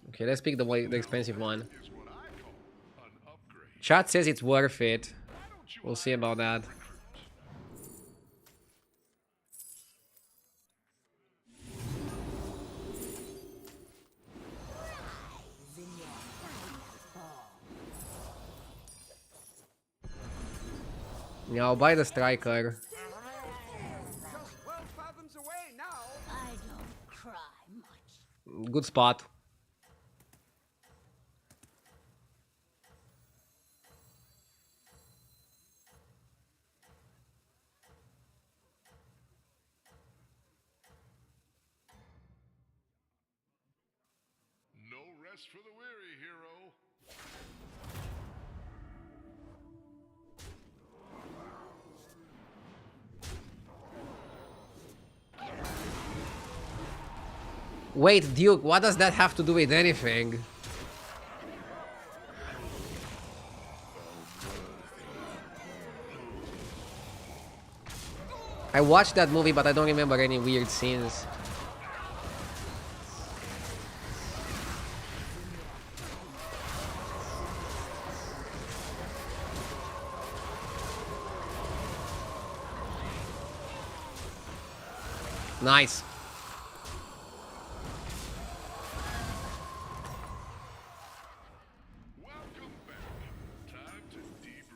Okay, let's pick the expensive one. Is what I call an upgrade. Chat says it's worth it. Why don't you We'll see hire about a that. recruit? Yeah, I'll buy the striker. Just 12 fathoms away now. I don't cry much. Good spot. No rest for the weary, hero. Wait, Duke, what does that have to do with anything? I watched that movie, but I don't remember any weird scenes. Nice. Welcome back. Time to debrief.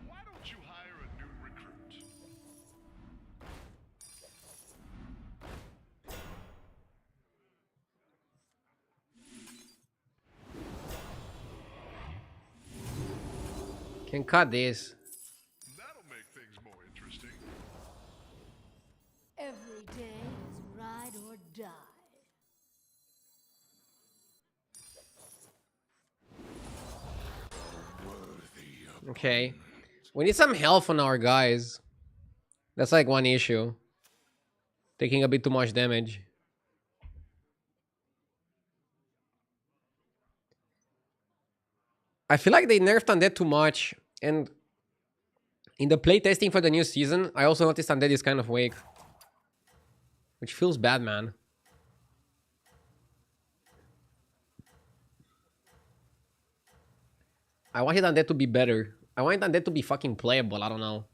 Why don't you hire a new recruit? Can cut this. That'll make things more interesting. Every day is ride or die. Okay. We need some health on our guys. That's like one issue. Taking a bit too much damage. I feel like they nerfed Undead too much. And in the playtesting for the new season, I also noticed Undead is kind of weak. Which feels bad, man. I wanted Undead to be better. I wanted Undead to be fucking playable, I don't know.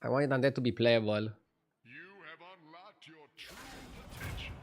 I wanted Undead to be playable. You have unlocked your true potential.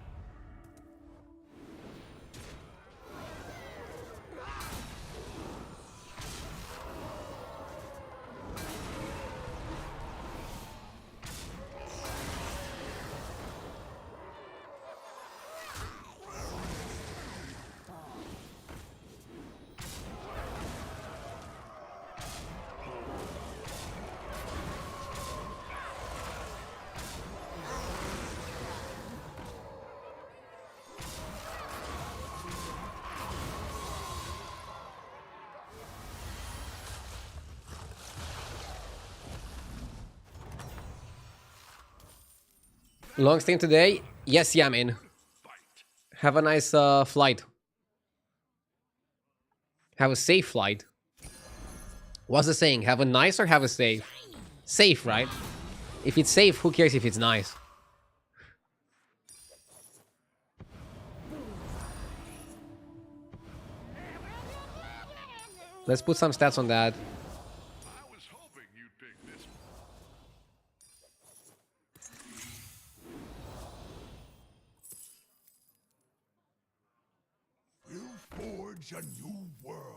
Long stream today? Yes, yeah, man. Have a nice flight. Have a safe flight. What's the saying? Have a nice or have a safe? Safe, right? If it's safe, who cares if it's nice? Let's put some stats on that. I was hoping you'd pick this one. We'll forge a new world.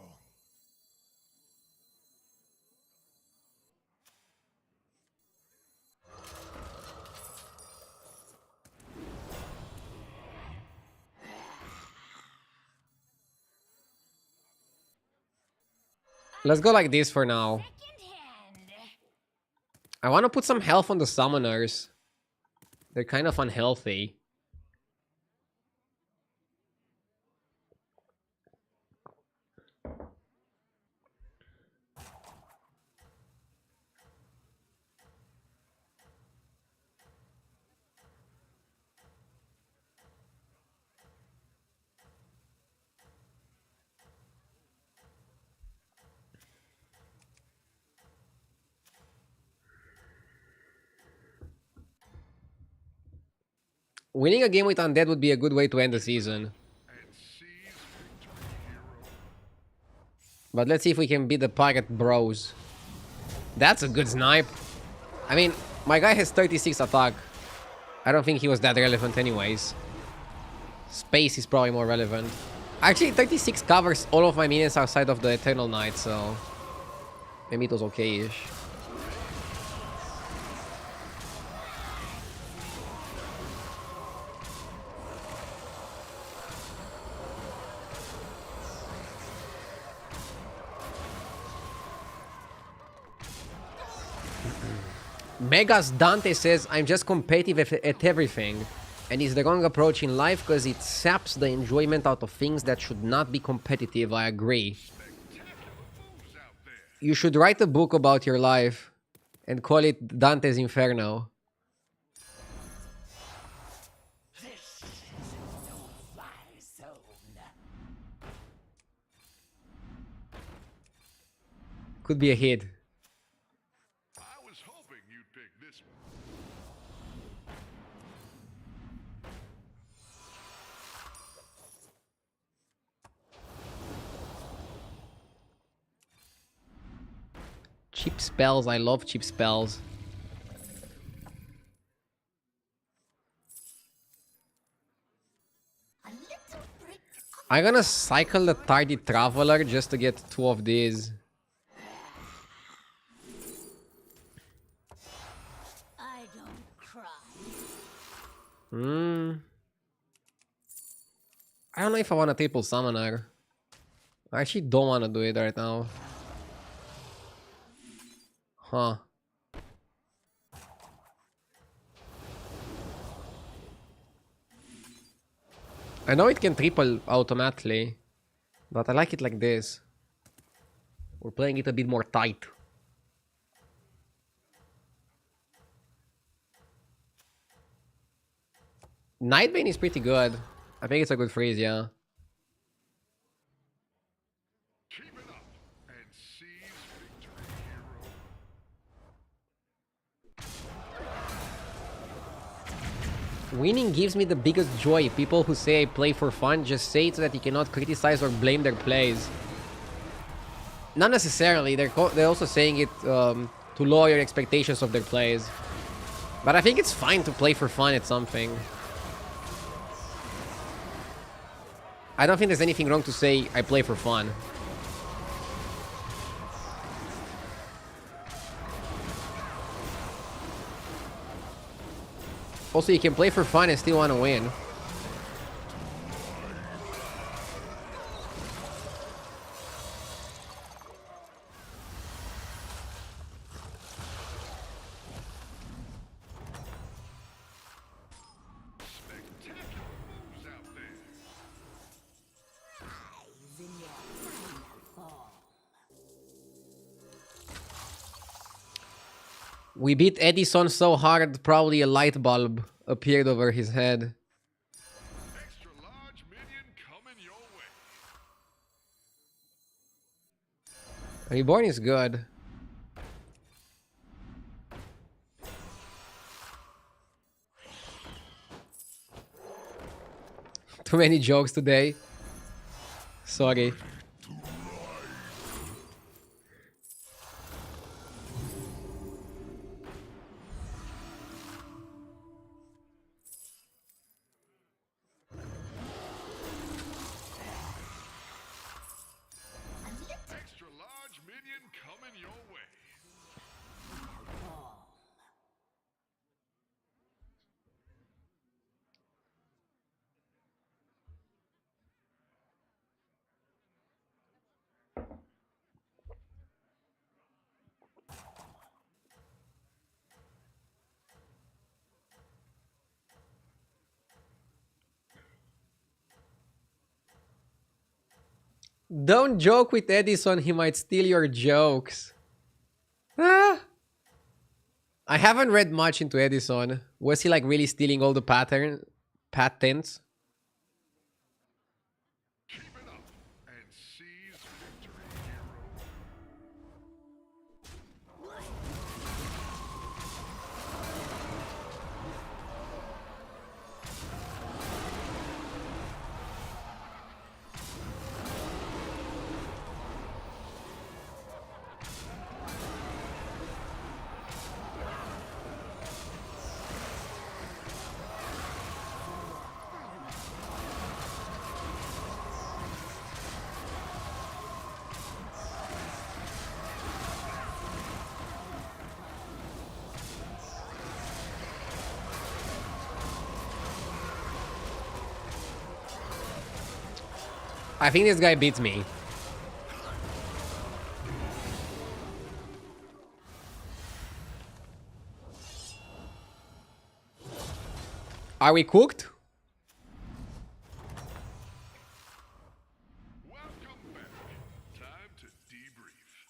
Let's go like this for now. Second hand. I want to put some health on the summoners. They're kind of unhealthy. Winning a game with Undead would be a good way to end the season. And seize victory, hero. But let's see if we can beat the Pirate Bros. That's a good snipe. I mean, my guy has 36 attack. I don't think he was that relevant anyways. Space is probably more relevant. Actually, 36 covers all of my minions outside of the Eternal Knight, so... maybe it was okay-ish. Megas Dante says, I'm just competitive at everything. And it's the wrong approach in life because it saps the enjoyment out of things that should not be competitive, I agree. Moves out there. You should write a book about your life and call it Dante's Inferno. Could be a hit. I was hoping you'd pick this one. Cheap spells, I love cheap spells. A little brick. I'm gonna cycle the Tardy Traveler just to get 2 of these. I don't cry. I don't know if I want a triple summoner. I actually don't want to do it right now. Huh. I know it can triple automatically, but I like it like this. We're playing it a bit more tight. Nightbane is pretty good. I think it's a good freeze, yeah. Keep it up and seize victory, hero. Winning gives me the biggest joy. People who say I play for fun just say it so that you cannot criticize or blame their plays. Not necessarily. They're also saying it to lower your expectations of their plays. But I think it's fine to play for fun at something. I don't think there's anything wrong to say I play for fun. Also, you can play for fun and still want to win. Spectacular moves out there. Eyes in your final form. We beat Edison so hard, probably a light bulb appeared over his head. Extra large minion coming your way. Reborn is good. Too many jokes today. Sorry. Don't joke with Edison, he might steal your jokes. Ah. I haven't read much into Edison. Was he like really stealing all the patents? Keep it up and seize victory, hero. I think this guy beats me. Are we cooked? Welcome back. Time to debrief.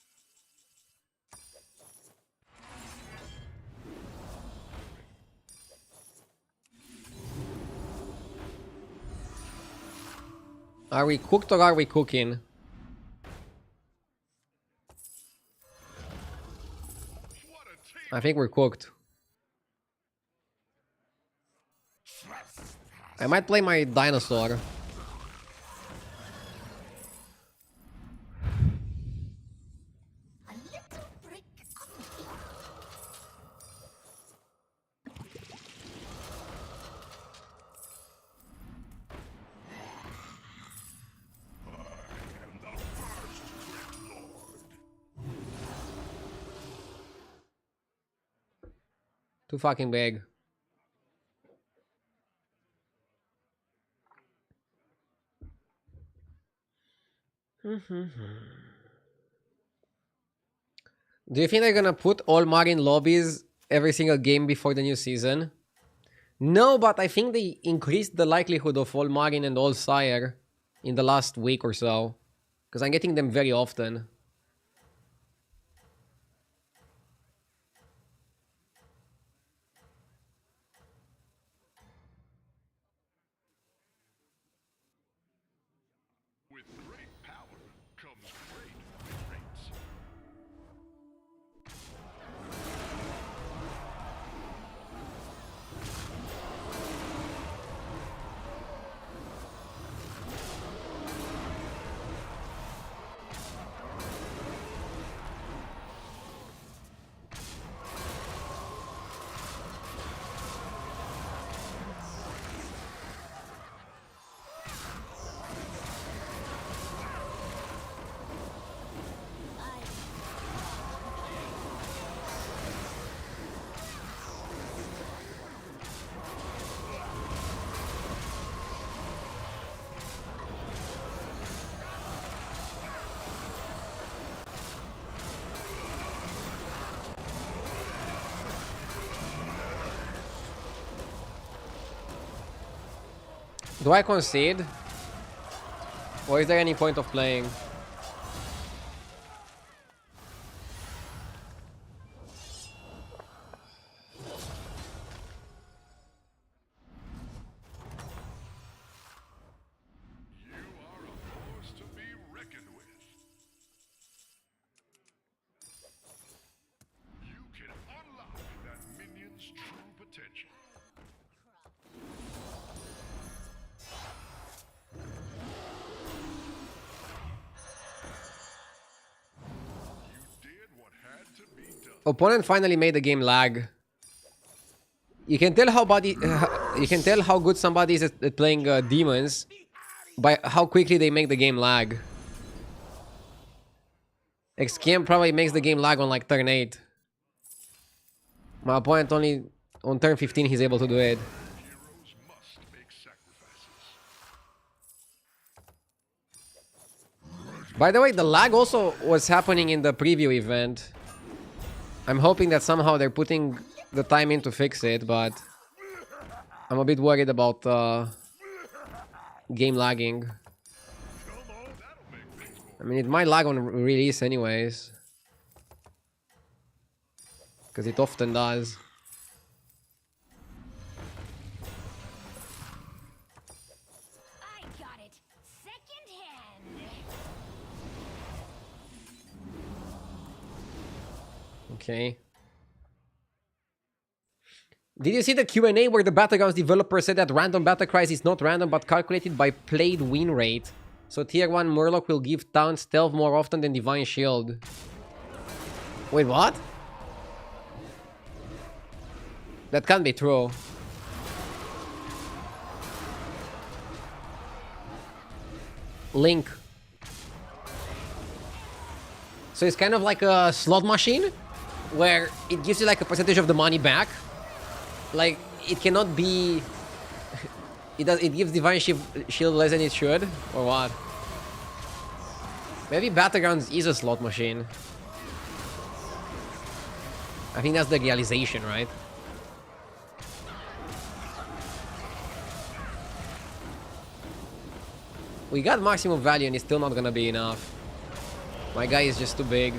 Are we cooked or are we cooking? What a team! I think we're cooked. I might play my dinosaur. A little brick of meat. Too fucking big. Do you think they're gonna put all Marine lobbies every single game before the new season? No, but I think they increased the likelihood of all Marine and all Sire in the last week or so. Because I'm getting them very often. With great power comes great rates. Do I concede? Or is there any point of playing? You are a force to be reckoned with. You can unlock that minion's true potential. You did what had to be done. Opponent finally made the game lag. You can tell you can tell how good somebody is at playing demons by how quickly they make the game lag. XKM probably makes the game lag on like turn 8. My opponent only on turn 15 he's able to do it. Heroes must make sacrifices. By the way, the lag also was happening in the preview event. I'm hoping that somehow they're putting the time in to fix it, but I'm a bit worried about game lagging. Come on, that'll make things I mean, it might lag on release anyways. Because it often does. I got it secondhand. Okay. Did you see the Q&A where the Battlegrounds developer said that random battle cries is not random but calculated by played win rate? So tier 1 Murloc will give town stealth more often than Divine Shield. Wait, what? That can't be true. Link. So it's kind of like a slot machine where it gives you like a percentage of the money back. Like it cannot be. It gives Divine Shield less than it should, or what? Maybe Battlegrounds is a slot machine. I think that's the realization, right? We got maximum value and it's still not gonna be enough. My guy is just too big.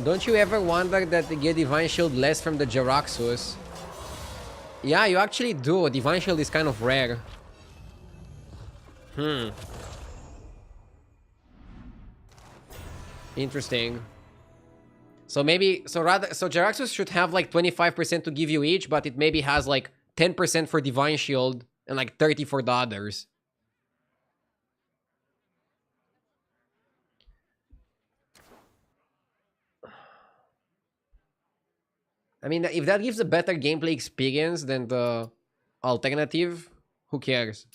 Don't you ever wonder that they get Divine Shield less from the Jaraxxus? Yeah, you actually do. Divine Shield is kind of rare. Interesting. So maybe, so Jaraxxus should have like 25% to give you each, but it maybe has like 10% for Divine Shield and like 30 for the others. I mean, if that gives a better gameplay experience than the alternative, who cares?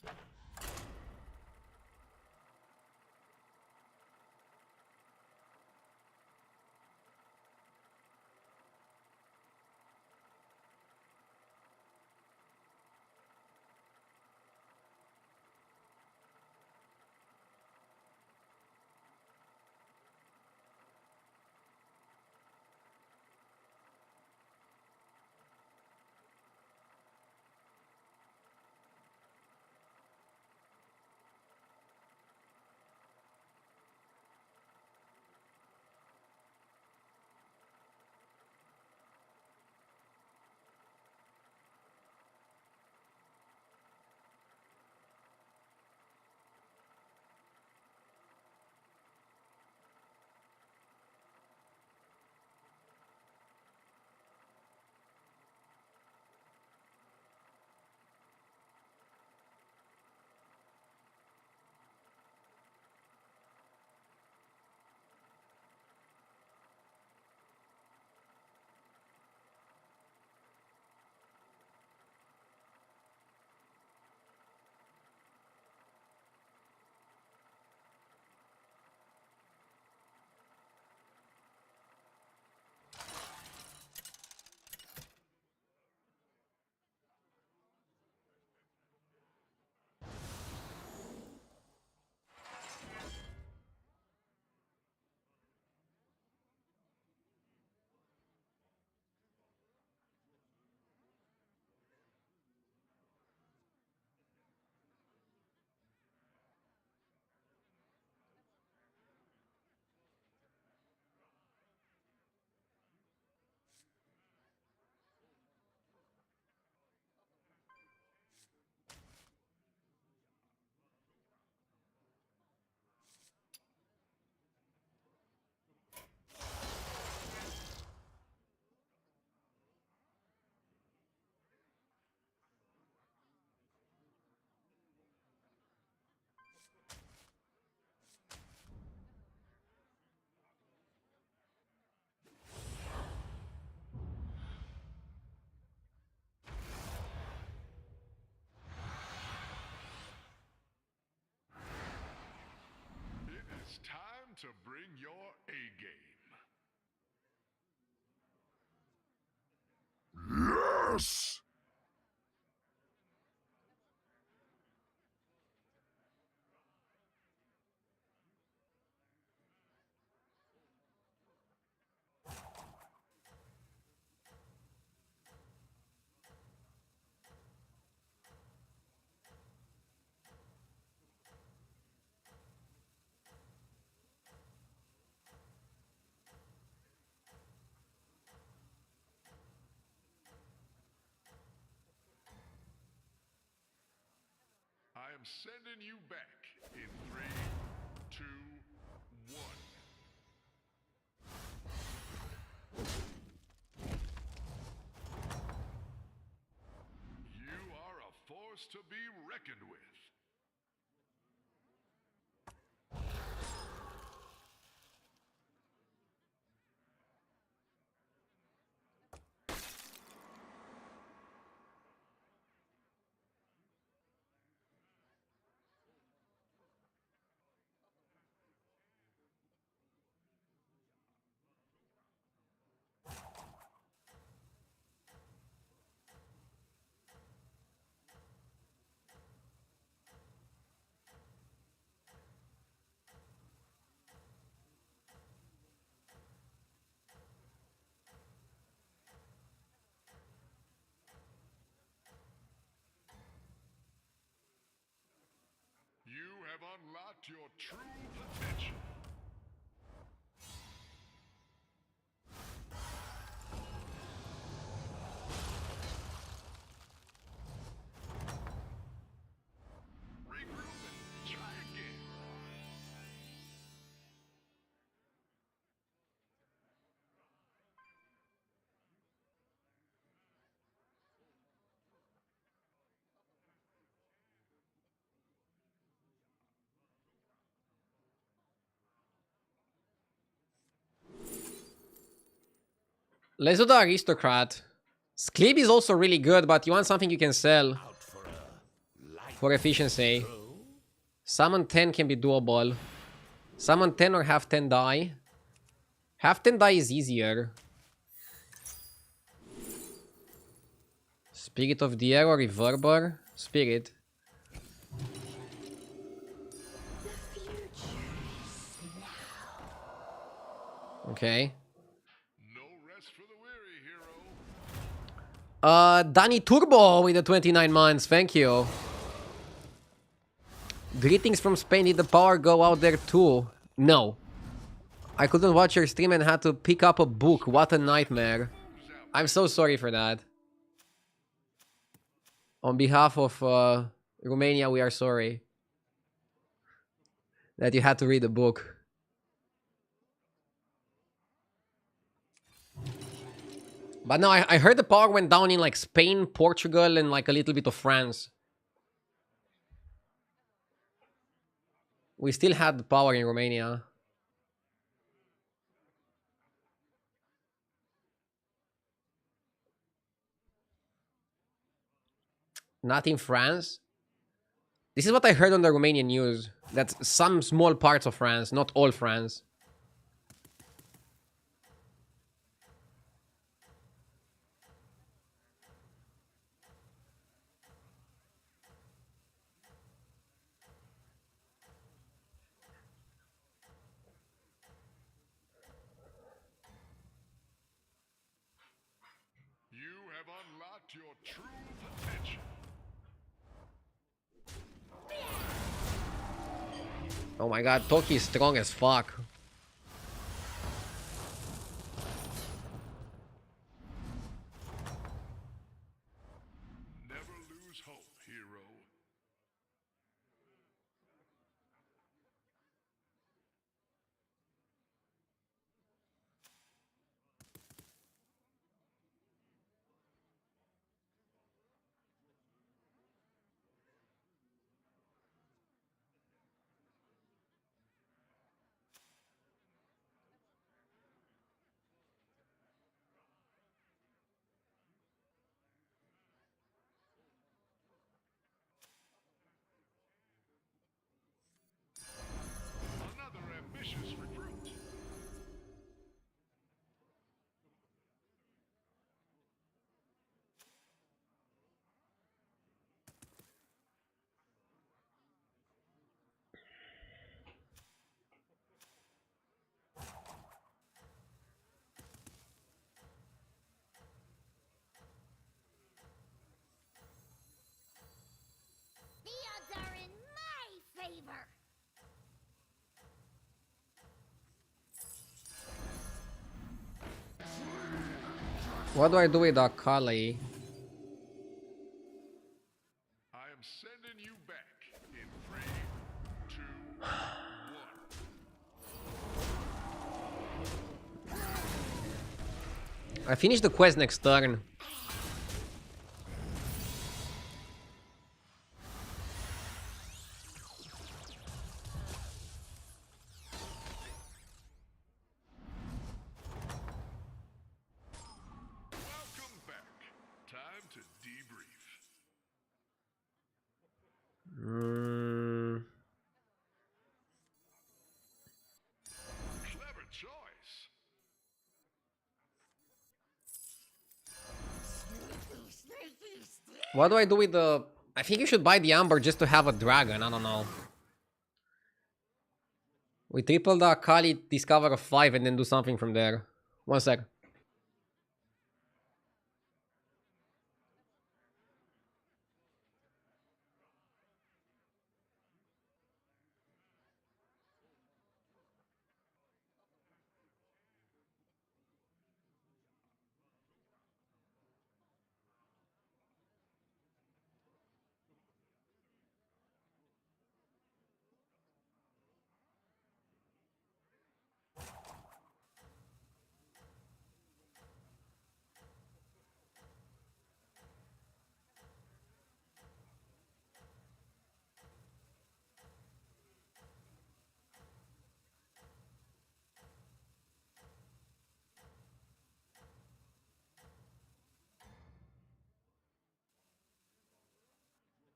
It is time to bring your A game. Yes! am sending you back in 3, 2, 1. You are a force to be reckoned with. You have unlocked your true potential. Regroup and try again. Let's do the aristocrat. Sclib is also really good, but you want something you can sell Out for a light for efficiency. stroll? Summon 10 can be doable. Summon 10 or have 10 die. Have 10 die is easier. Spirit of the Air or Reverber? Spirit. Okay. No rest for the weary, hero. Danny Turbo with the 29 months. Thank you. Greetings from Spain. Did the power go out there too? No. I couldn't watch your stream and had to pick up a book. What a nightmare. I'm so sorry for that. On behalf of Romania, we are sorry that you had to read a book. But no, I heard the power went down in like Spain, Portugal, and like a little bit of France. We still had the power in Romania. Not in France. This is what I heard on the Romanian news. That some small parts of France, not all France. You have unlocked your true potential. Oh my god, Toki is strong as fuck. Never lose hope, hero. Another ambitious recruit. The odds are in my favor. What do I do with Akali? I am sending you back in 3, 2, 1. I finish the quest next turn. Welcome back. Time to debrief. Clever choice. What do I do with the... I think you should buy the Amber just to have a dragon. I don't know. We triple the Akali, discover a 5, and then do something from there. 1 sec.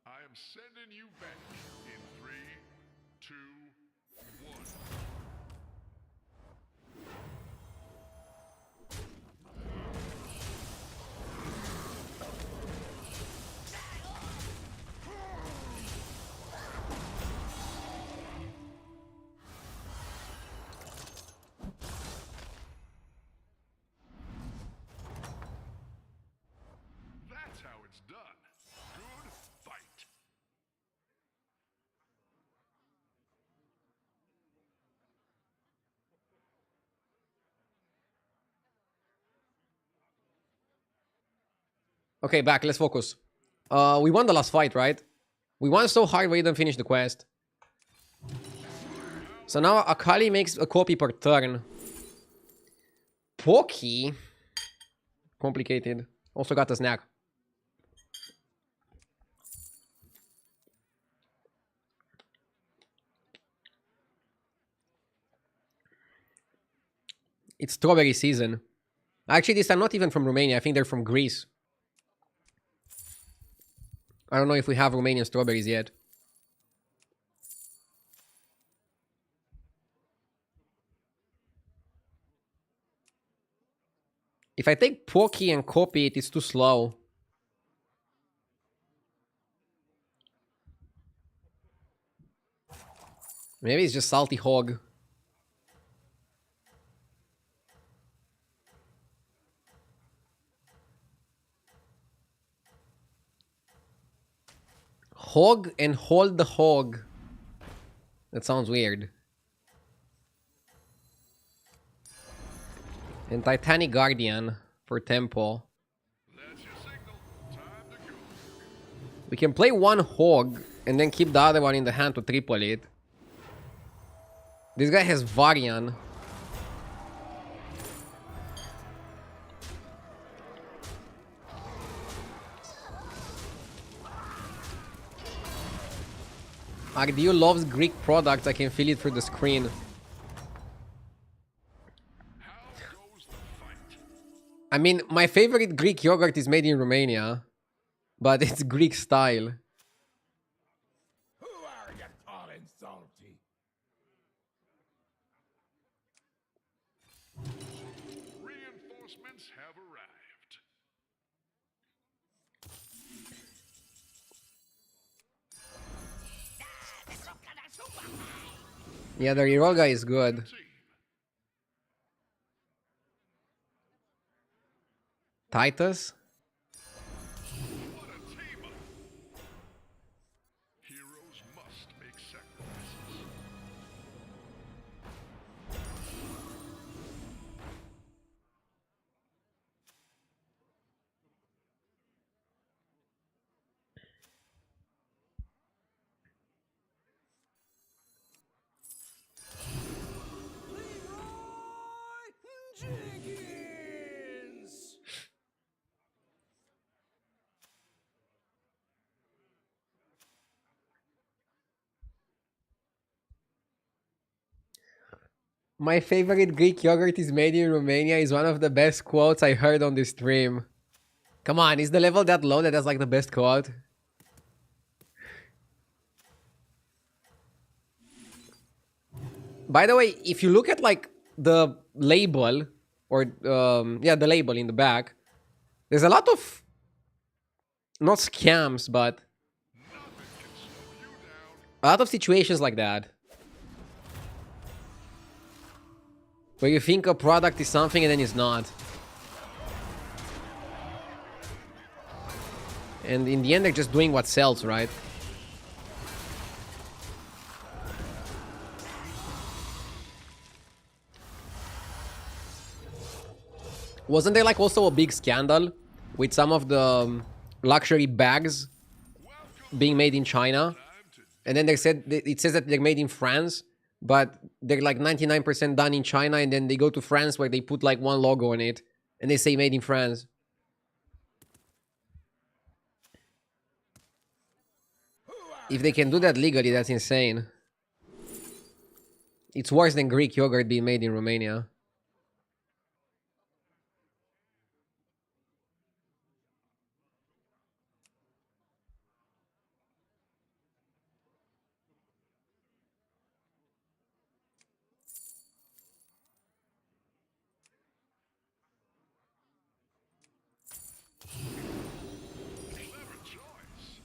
I am sending you back in 3, 2, 1. That's how it's done. Good fight. Okay, back. Let's focus. We won the last fight, right? We won so hard we didn't finish the quest. So now Akali makes a copy per turn. Poki. Complicated. Also got a snack. It's strawberry season. Actually, this time not even from Romania. I think they're from Greece. I don't know if we have Romanian strawberries yet. If I take Poki and copy it, it's too slow. Maybe it's just Salty Hog. Hog and hold the hog. That sounds weird. And Titanic Guardian for tempo. That's your signal. Time to go. We can play one hog and then keep the other one in the hand to triple it. This guy has Varian. Ardio loves Greek products. I can feel it through the screen. How goes the fight? I mean, my favorite Greek yogurt is made in Romania, but it's Greek style. Who are you calling salty? Reinforcements have arrived. Yeah, the reroll guy is good. Team. Titus? What a team up. Heroes must make sacrifices. My favorite Greek yogurt is made in Romania is one of the best quotes I heard on this stream. Come on, is the level that low that has like the best quote? By the way, if you look at like the label or yeah, the label in the back, there's a lot of not scams, but a lot of situations like that. Where you think a product is something and then it's not. And in the end, they're just doing what sells, right? Wasn't there like also a big scandal with some of the luxury bags being made in China? And then they said, it says that they're made in France, but they're like 99% done in China, and then they go to France where they put like one logo on it, and they say made in France. If they can do that legally, that's insane. It's worse than Greek yogurt being made in Romania. Clever choice.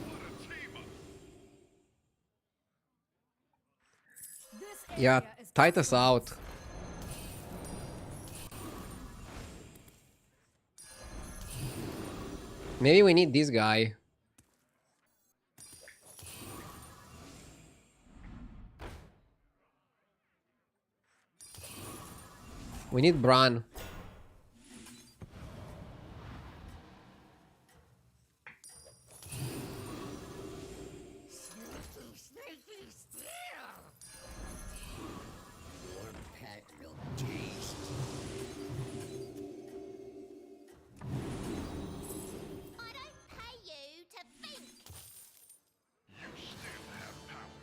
What a team up. This Yeah, area is tight us out. Maybe we need this guy. We need Bran. Sneaky, sneaky still. Your pet will taste. I don't pay you to think. You still have power.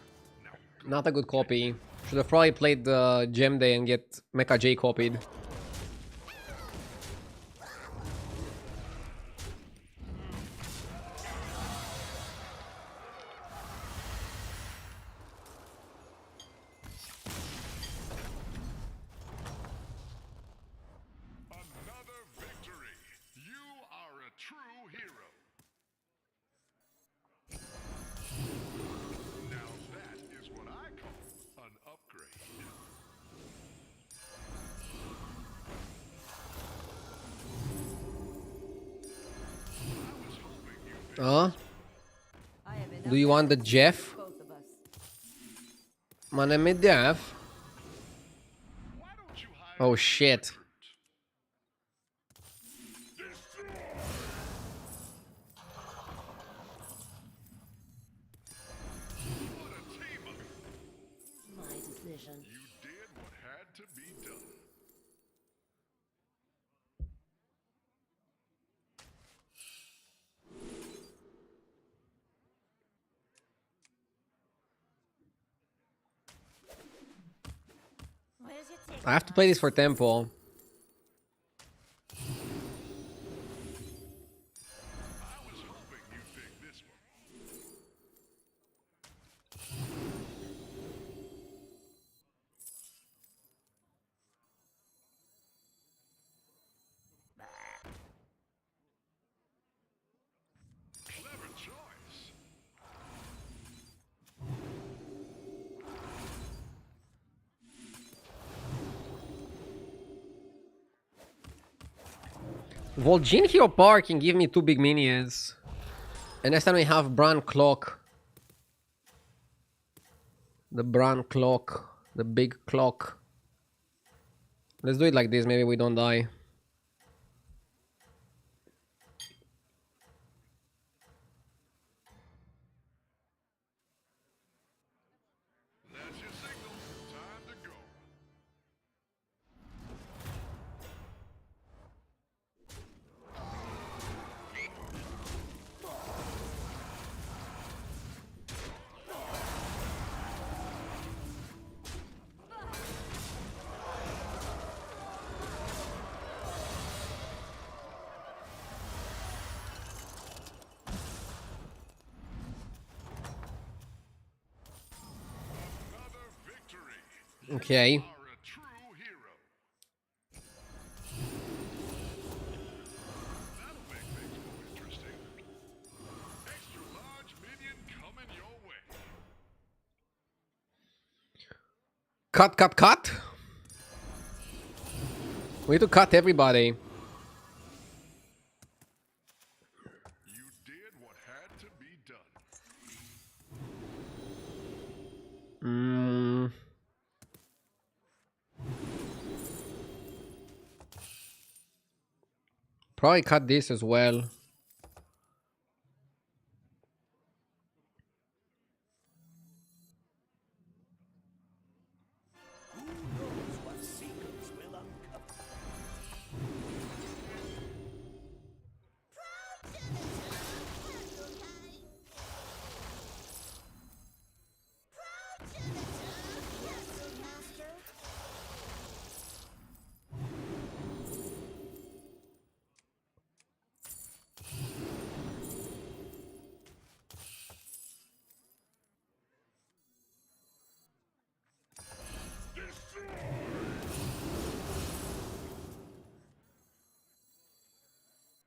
Now go. Not a good copy. Should have probably played the Gem Day and get Mecha J copied. Another victory. You are a true hero. Now that is what I call an upgrade. I was hoping you'd be Huh? I have enough Do you want the arrows Jeff? for both of us. My name is Jeff. Why don't you hire Oh a shit. recruit? What a team up. My decision. You did what had to be done. Where's your ticket? I have to play this for tempo. I was hoping you'd pick this one. Clever choice. Vol'jin Hero Power can give me 2 big minions. And next time we have Bran Clock. The Bran Clock. The big clock. Let's do it like this, maybe we don't die. That's your signal. Time to go. Okay. are a true hero. That'll make things more interesting. Extra large minion coming your way. Cut, cut, cut. We need to cut everybody. You did what had to be done. Probably cut this as well.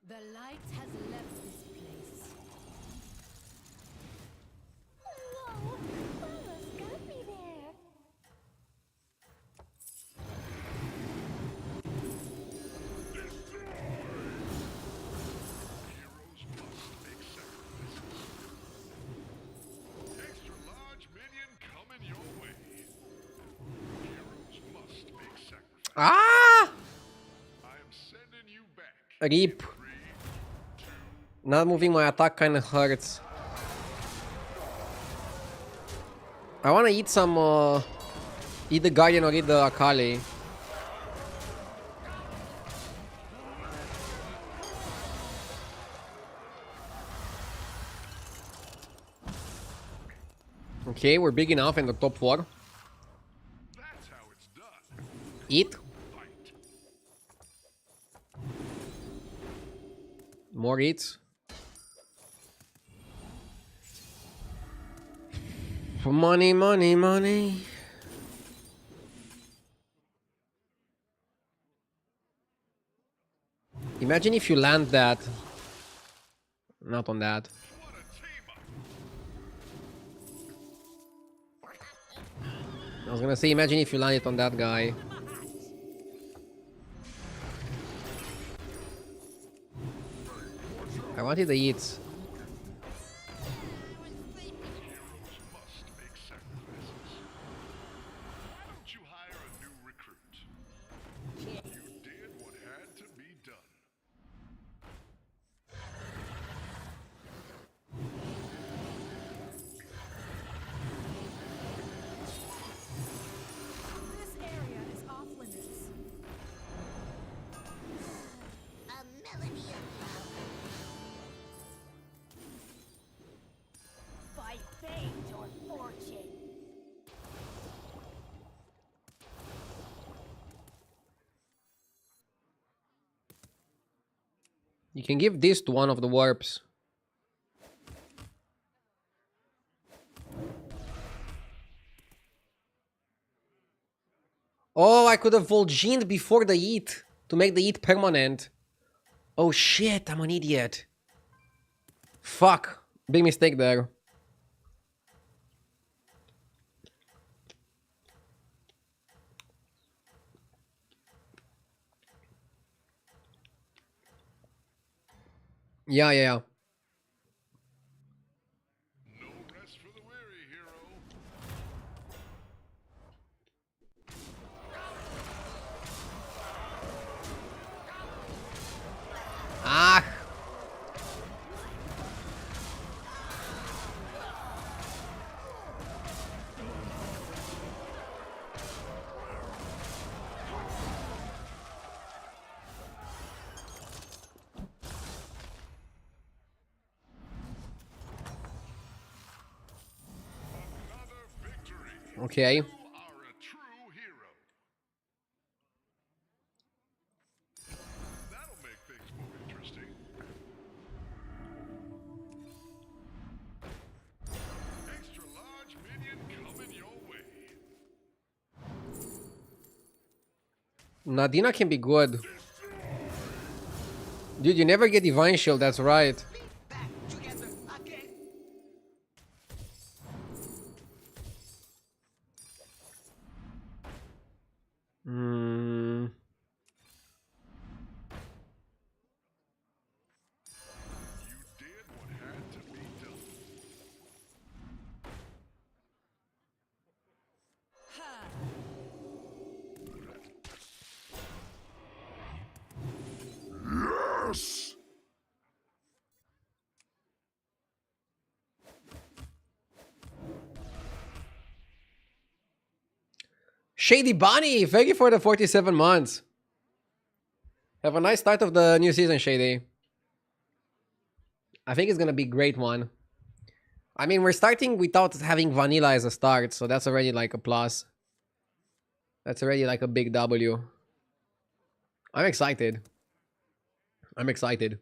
The light has left this place. Whoa! Almost got me there. Heroes must make sacrifices. Extra large minion coming your way. Heroes must make sacrifices. Ah! I am sending you back. Rip. 3, 2, Not moving my attack kind of hurts. I want to eat some, eat the Guardian or eat the Akali. Okay, we're big enough in the top 4. that's how it's done. Eat. Fight. More eats. Money, money, money. Imagine if you land that. Not on that. What a team up. I was gonna say, imagine if you land it on that guy. I wanted the eats. Heroes must make sacrifices. Why don't you hire a new recruit? You did what had to be done. This area is off limits. A melody of love. By fate or fortune. You can give this to one of the warps. Oh, I could have Vol'jined before the eat to make the eat permanent. Oh shit, I'm an idiot. Fuck. Big mistake there. Yeah. No rest for the weary, hero. Ah. Another victory. Okay. You are a true hero. That'll make things more interesting. Extra large minion coming your way. Nadina can be good. Dude, you never get Divine Shield, that's right. Hmm. You did what had to be done. Yes! Shady Bonnie, thank you for the 47 months. Have a nice start of the new season, Shady. I think it's gonna be a great one. I mean, we're starting without having vanilla as a start, so that's already like a plus. That's already like a big W. I'm excited. I'm excited.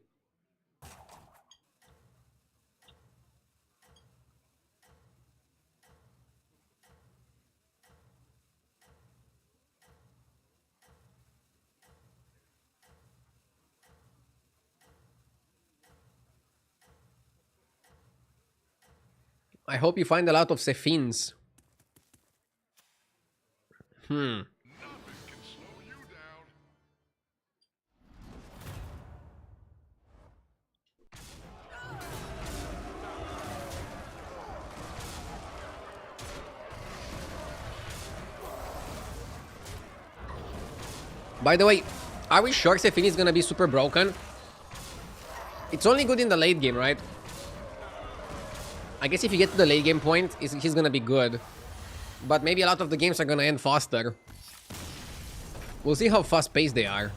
I hope you find a lot of Sephins. Nothing can slow you down. By the way, are we sure Sephine is gonna be super broken? It's only good in the late game, right? I guess if you get to the late game point, he's gonna be good. But maybe a lot of the games are gonna end faster. We'll see how fast-paced they are.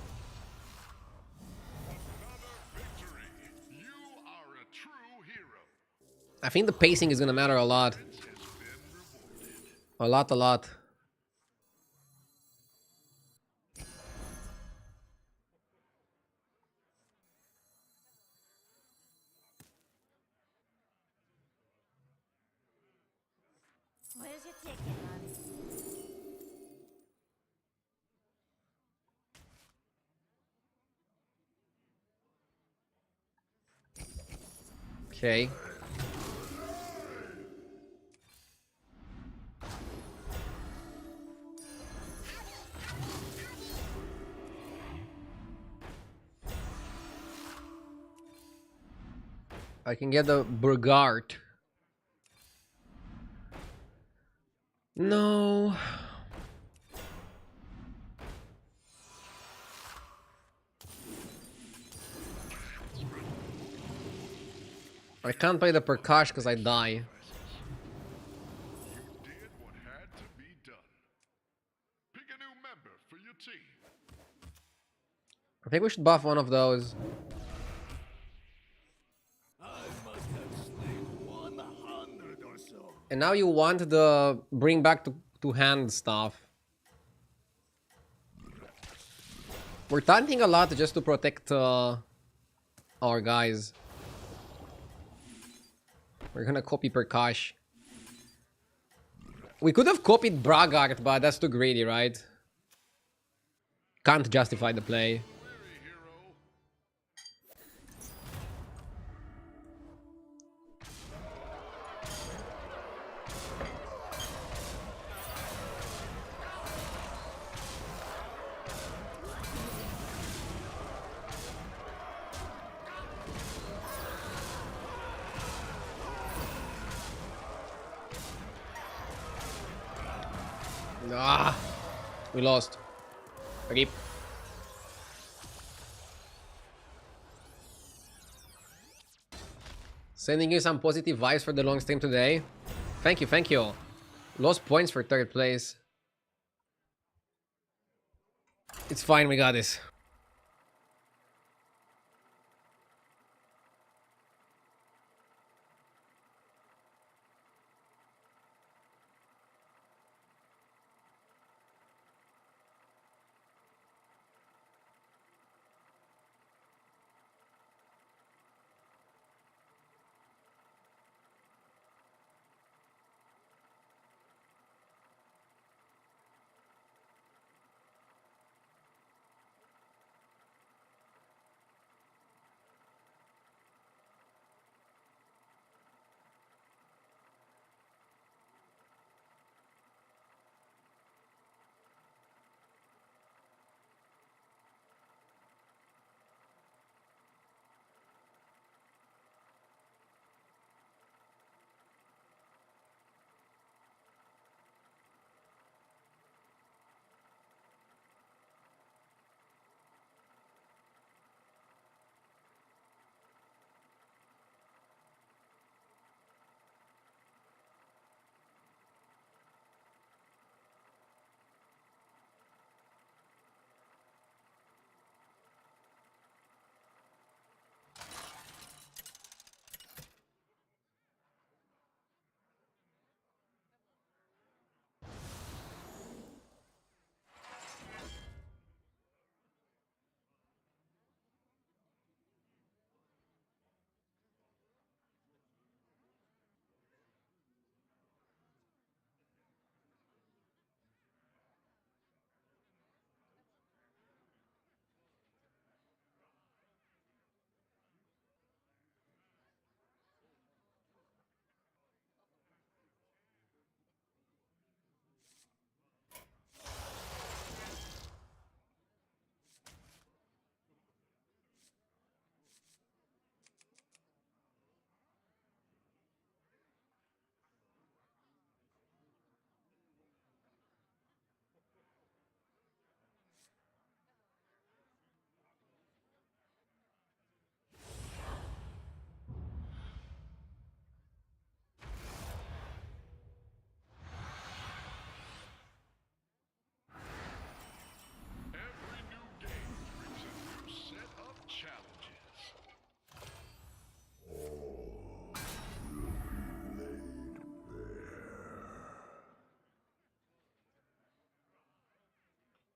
Victory! You are a true hero. I think the pacing is gonna matter a lot. Has been rewarded. A lot, a lot. Where's your ticket, honey? Okay. I can get the Burgart. No. I can't play the Perkash because I die. You did what had to be done. Pick a new member for your team. I think we should buff one of those. I must have slain 100 or so. And now you want the bring back to hand stuff. We're taunting a lot just to protect our guys. We're gonna copy Perkash. We could have copied Bragart, but that's too greedy, right? Can't justify the play. Weary hero. Ah, we lost. RIP. Sending you some positive vibes for the long stream today. Thank you, thank you. Lost points for third place. It's fine, we got this.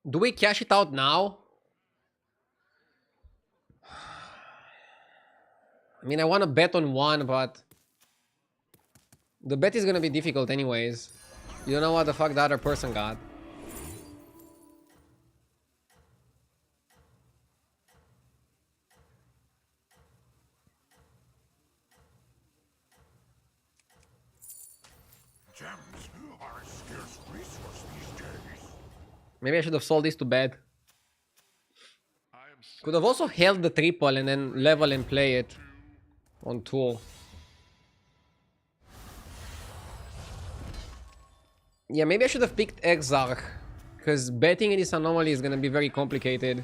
Do we cash it out now? I mean, I want to bet on one, but the bet is gonna be difficult anyways. You don't know what the fuck the other person got. Gems are a scarce resource these days. Maybe I should have sold this to bet. I am Could have also held the triple and then level and play it on tool. Yeah, maybe I should have picked Exarch, because betting in this anomaly is gonna be very complicated.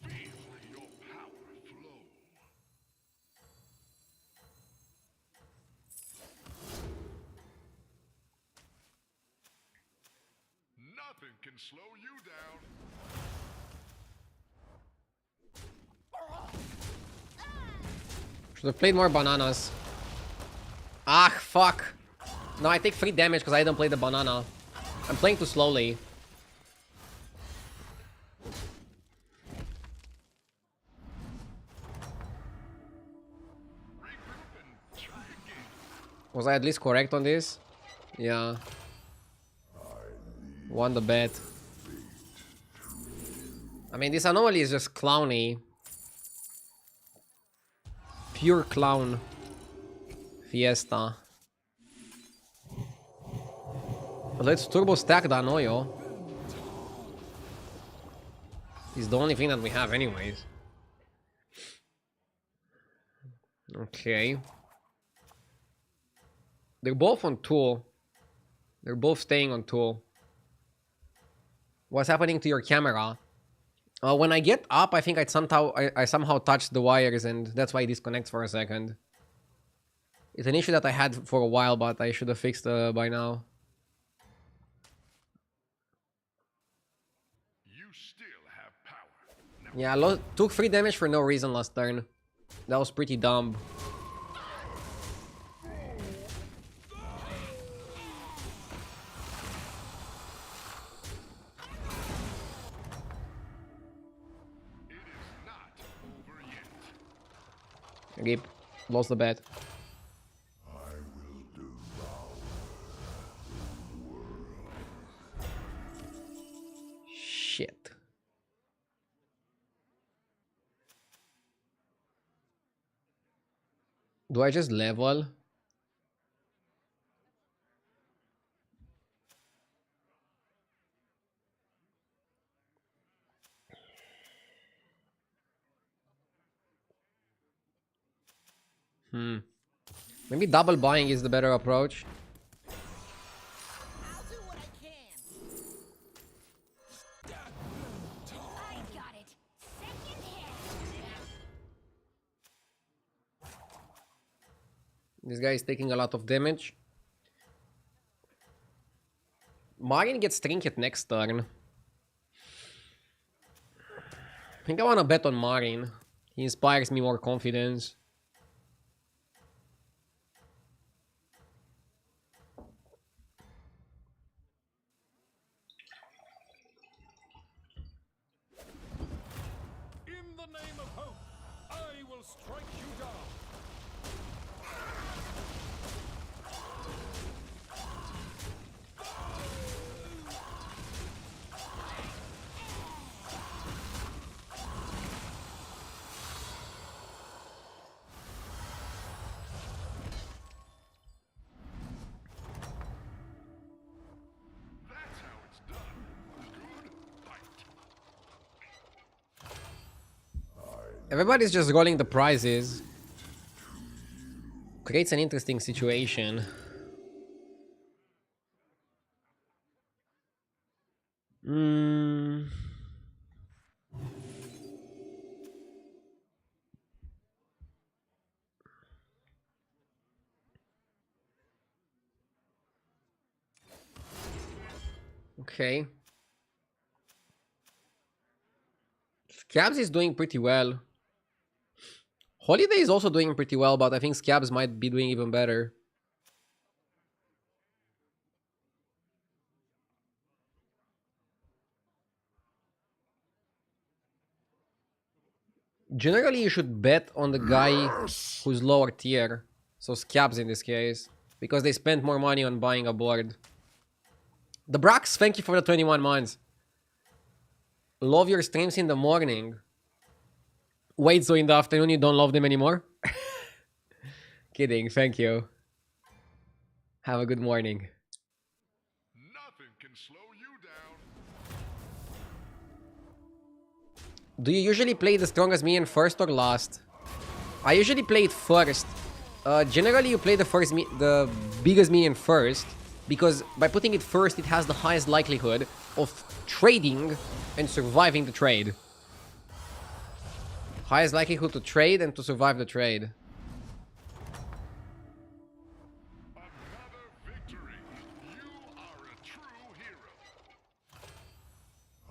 Feel your power flow. Nothing can slow you down. Should have played more bananas. Ah, fuck. No, I take 3 damage because I didn't play the banana. I'm playing too slowly. Regroup and try again. Was I at least correct on this? Yeah. Won the bet. I mean, this anomaly is just clowny. Pure clown. Fiesta. But let's turbo stack the Anoyo. It's the only thing that we have anyways. Okay. They're both on tool. They're both staying on tool. What's happening to your camera? When I get up, I think I somehow touched the wires and that's why it disconnects for a second. It's an issue that I had for a while, but I should have fixed by now. You still have power. Now Yeah, I took 3 damage for no reason last turn. That was pretty dumb. it is not over yet. Rip. Lost the bet. Shit. Do I just level? Maybe double buying is the better approach. I'll do what I can. I got it. Second hand. This guy is taking a lot of damage. Marin gets trinket next turn. I think I want to bet on Marin. He inspires me more confidence. In the name of hope, I will strike you down. That's how it's done. Good fight. Everybody's just rolling the prizes. Creates an interesting situation. Hmm. Okay. Scabs is doing pretty well. Holiday is also doing pretty well, but I think Scabs might be doing even better. Generally, you should bet on the guy who's lower tier. So Scabs in this case. Because they spent more money on buying a board. The Brax, thank you for the 21 months. Love your streams in the morning. Wait, so in the afternoon you don't love them anymore? Kidding, thank you. Have a good morning. Nothing can slow you down. Do you usually play the strongest minion first or last? I usually play it first. Generally, you play the biggest minion first, because by putting it first, it has the highest likelihood of trading and surviving the trade. Highest likelihood to trade and to survive the trade. Another victory. You are a true hero.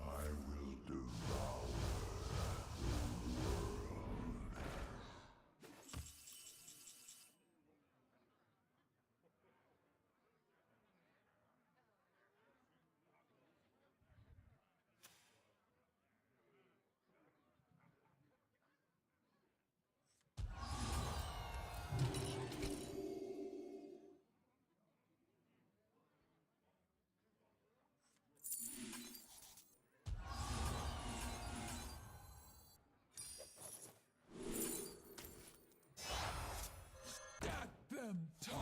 I will devour. Stack them tall.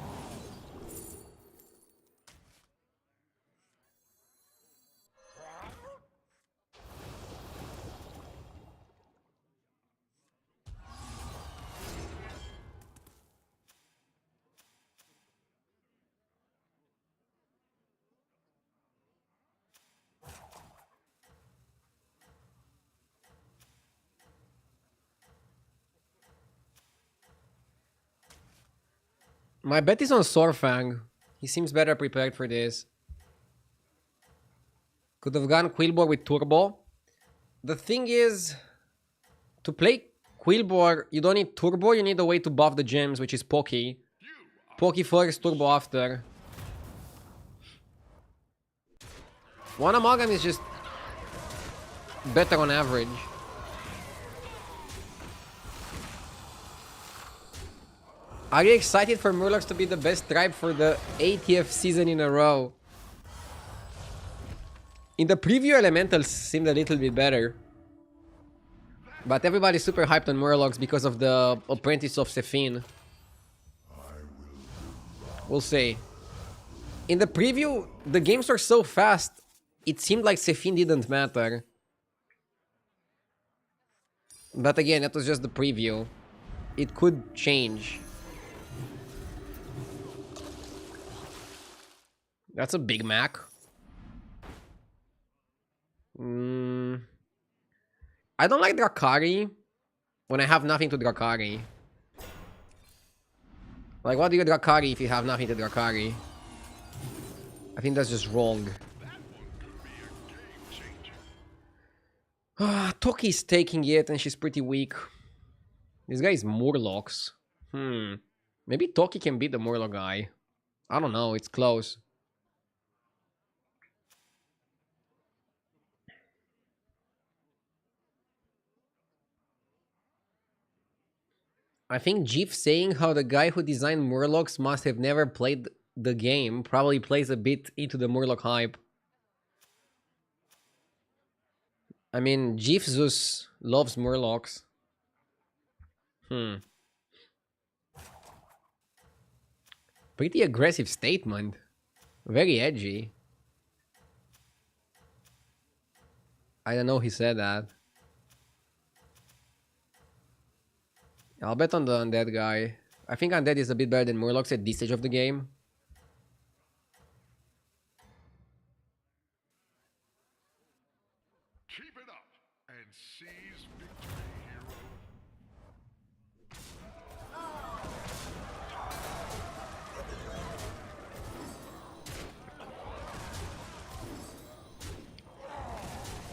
My bet is on Sorfang. He seems better prepared for this. Could have gone Quillbore with Turbo. The thing is, to play Quillbore, you don't need Turbo, you need a way to buff the gems, which is Poki. Poki first, Turbo after. One Amalgam is just better on average. Are you excited for Murlocs to be the best tribe for the 80th season in a row? In the preview, Elementals seemed a little bit better. But everybody's super hyped on Murlocs because of the Apprentice of Sephine. We'll see. In the preview, the games were so fast, it seemed like Sephine didn't matter. But again, that was just the preview. It could change. That's a Big Mac. I don't like Drakari when I have nothing to Drakari. Like, what do you Drakari if you have nothing to Drakari? I think that's just wrong. That one could be a game changer. Toki's taking it and she's pretty weak. This guy is Murlocs. Maybe Toki can beat the Murloc guy. I don't know, it's close. I think Jeef saying how the guy who designed Murlocs must have never played the game probably plays a bit into the Murloc hype. I mean, Jeef Zeus loves Murlocs. Pretty aggressive statement. Very edgy. I don't know he said that. I'll bet on the undead guy. I think undead is a bit better than Murlocs at this stage of the game. Keep it up and seize victory, hero.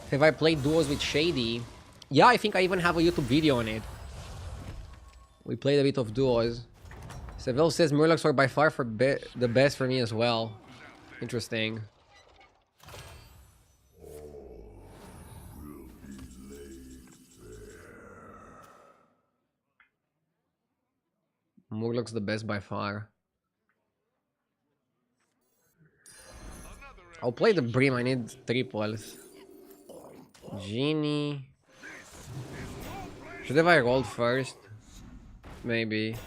Have I played duos with Shady? Yeah, I think I even have a YouTube video on it. We played a bit of duos. Seville says Murlocs were by far the best for me as well. Interesting. Murloc's the best by far. I'll play the Brim, I need triples. Genie. Should have I rolled first? Maybe.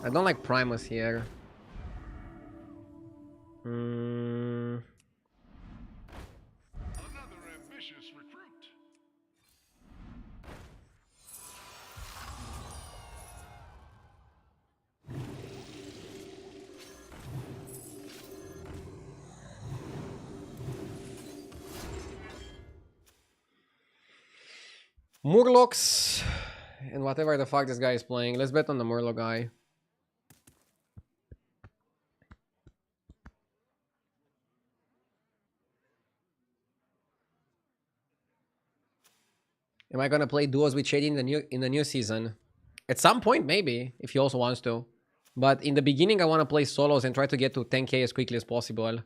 I don't like Primus here. Another ambitious recruit. Murlocs. And whatever the fuck this guy is playing. Let's bet on the Murloc guy. Am I gonna play duos with Shady in the new season? At some point, maybe, if he also wants to. But in the beginning, I want to play solos and try to get to 10k as quickly as possible.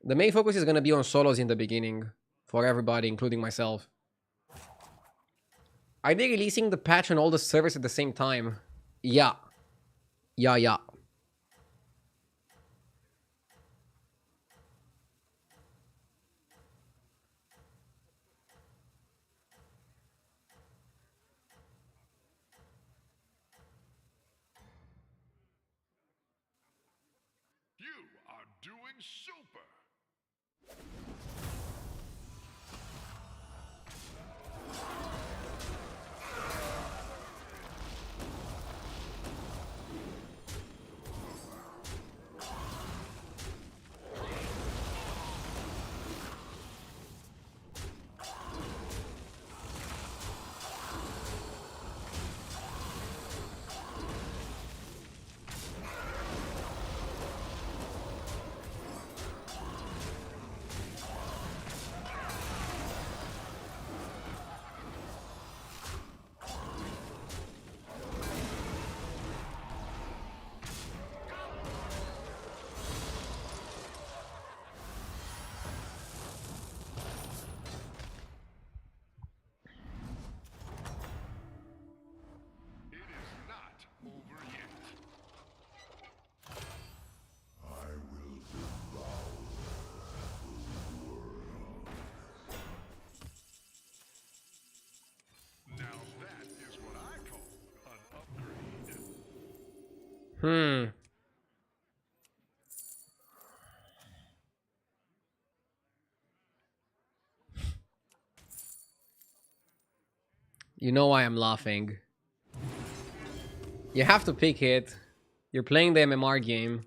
The main focus is gonna be on solos in the beginning. For everybody, including myself. Are they releasing the patch on all the servers at the same time? Yeah. Yeah. You are doing super. It is not over yet. I will devour the world. Now that is what I call an upgrade. You know why I'm laughing. You have to pick it. You're playing the MMR game.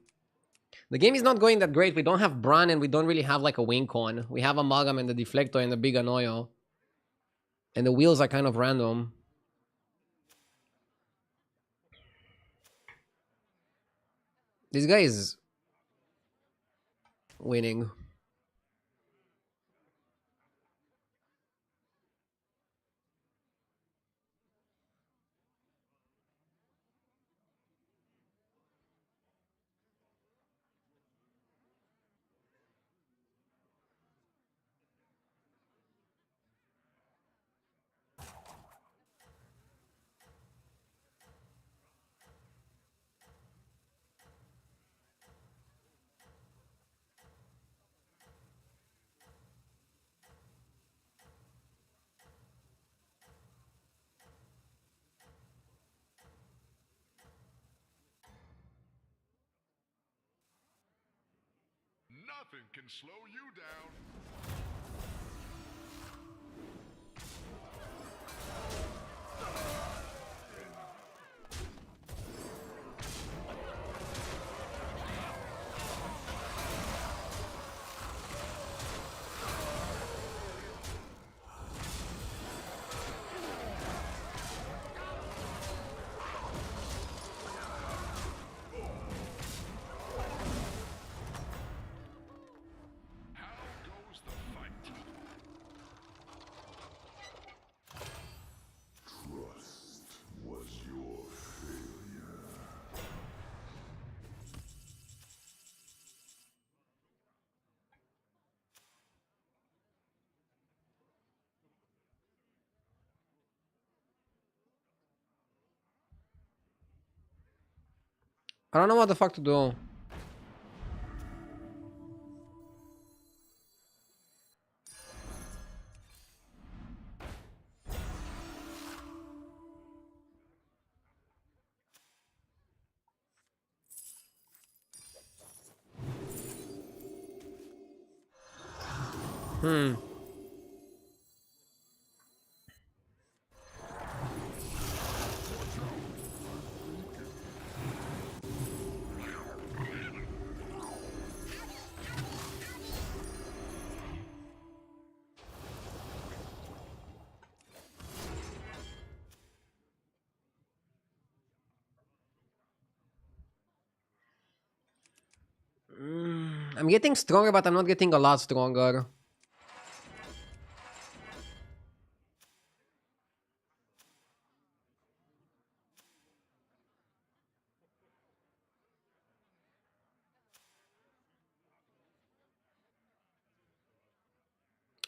The game is not going that great. We don't have Bran and we don't really have like a Wincon. We have Amalgam and the Deflector and the Big Anoyo. And the wheels are kind of random. This guy is winning. Nothing can slow you down. How goes the fight? Trust was your failure. I don't know what the fuck to do. I'm getting stronger, but I'm not getting a lot stronger.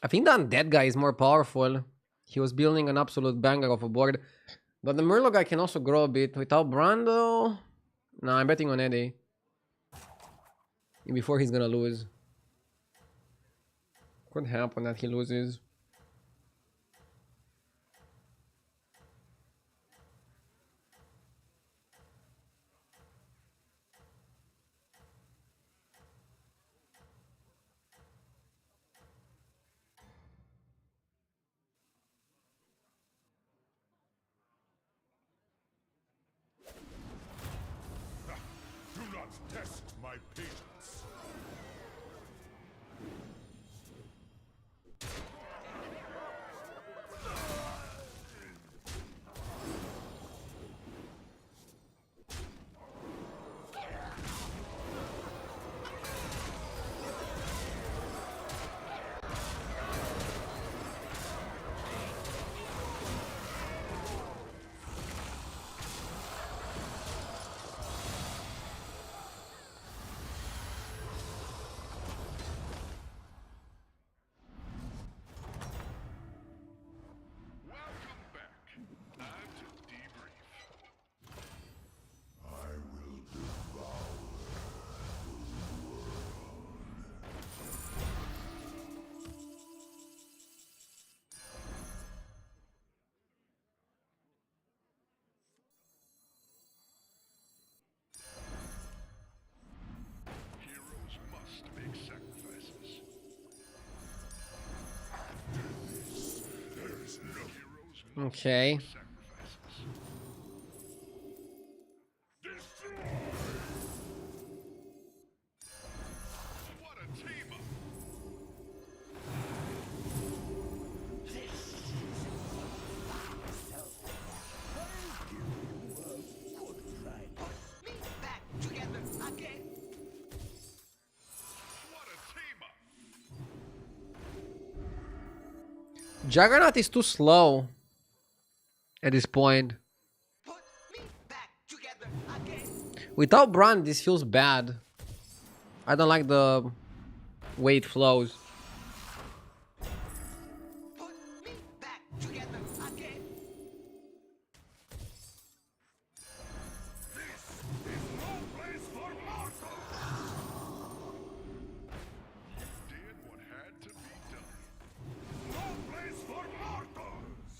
I think the undead guy is more powerful. He was building an absolute banger of a board. But the Murloc guy can also grow a bit. Without Brando... No, I'm betting on Eddie. Before he's gonna lose. Could happen that he loses. Do not test my patience. Welcome back. Time to debrief. I will devour the world. Heroes must make sacrifices. There is no Heroes must Okay. make sacrifices. destroy. What a team up! What a team up! Juggernaut is too slow. At this point. Without Brand, this feels bad. I don't like the way it flows. Did what had to be done. No place for mortals.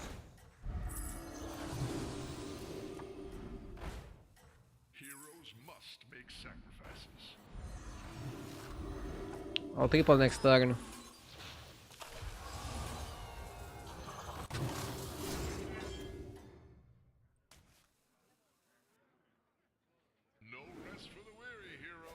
Heroes must make sacrifices. I'll triple next turn. No rest for the weary, hero.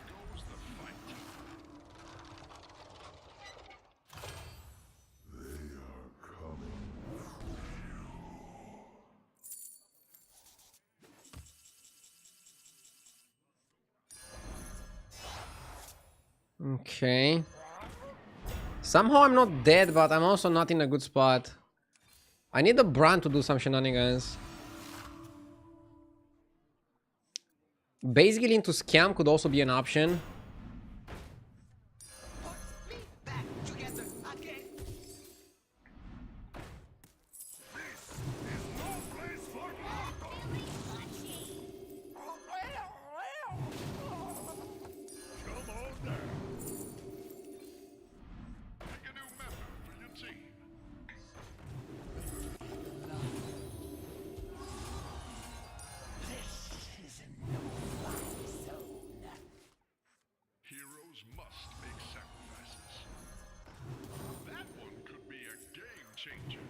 Goes the fight. They are coming for you. Okay. Somehow I'm not dead, but I'm also not in a good spot. I need the brand to do some shenanigans. Basically into scam could also be an option. Back together again. No place for mortals! Come on down. Pick a new member for your team. Heroes must make sacrifices. That one could be a game changer.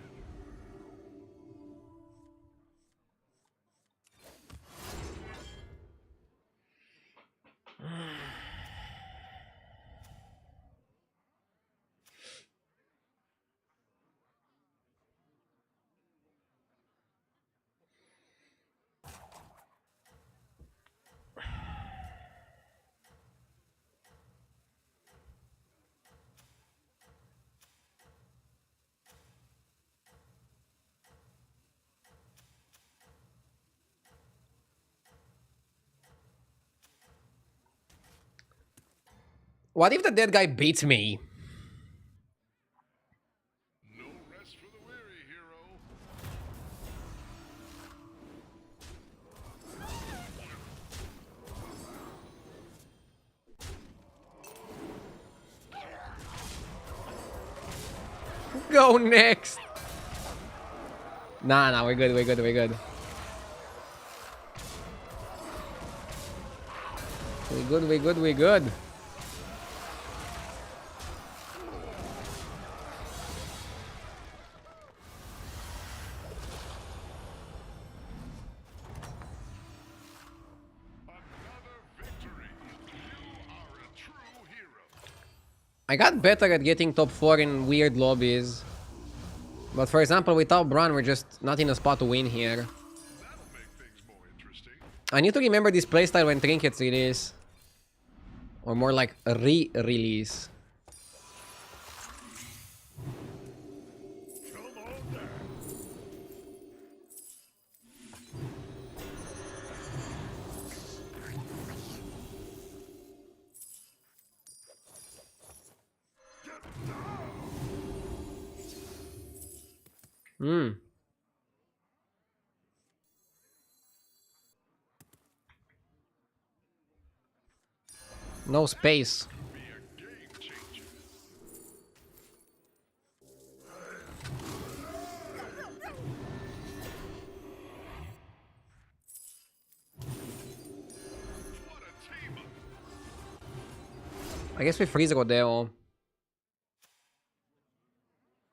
What if the dead guy beats me? No rest for the weary, hero. Go next. Nah, we're good, we're good, we're good. We good, we good, we good. Another victory. You are a true hero. I got better at getting top 4 in weird lobbies. But for example, without Bran, we're just not in a spot to win here. That'll make things more interesting. I need to remember this playstyle when Trinkets release. Or more like a re-release. Come on down. No space. Be a game changer. What a team up. I guess we freeze Rodeo.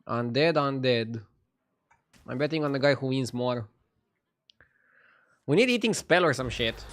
Undead, undead. I'm betting on the guy who wins more. We need eating spell or some shit.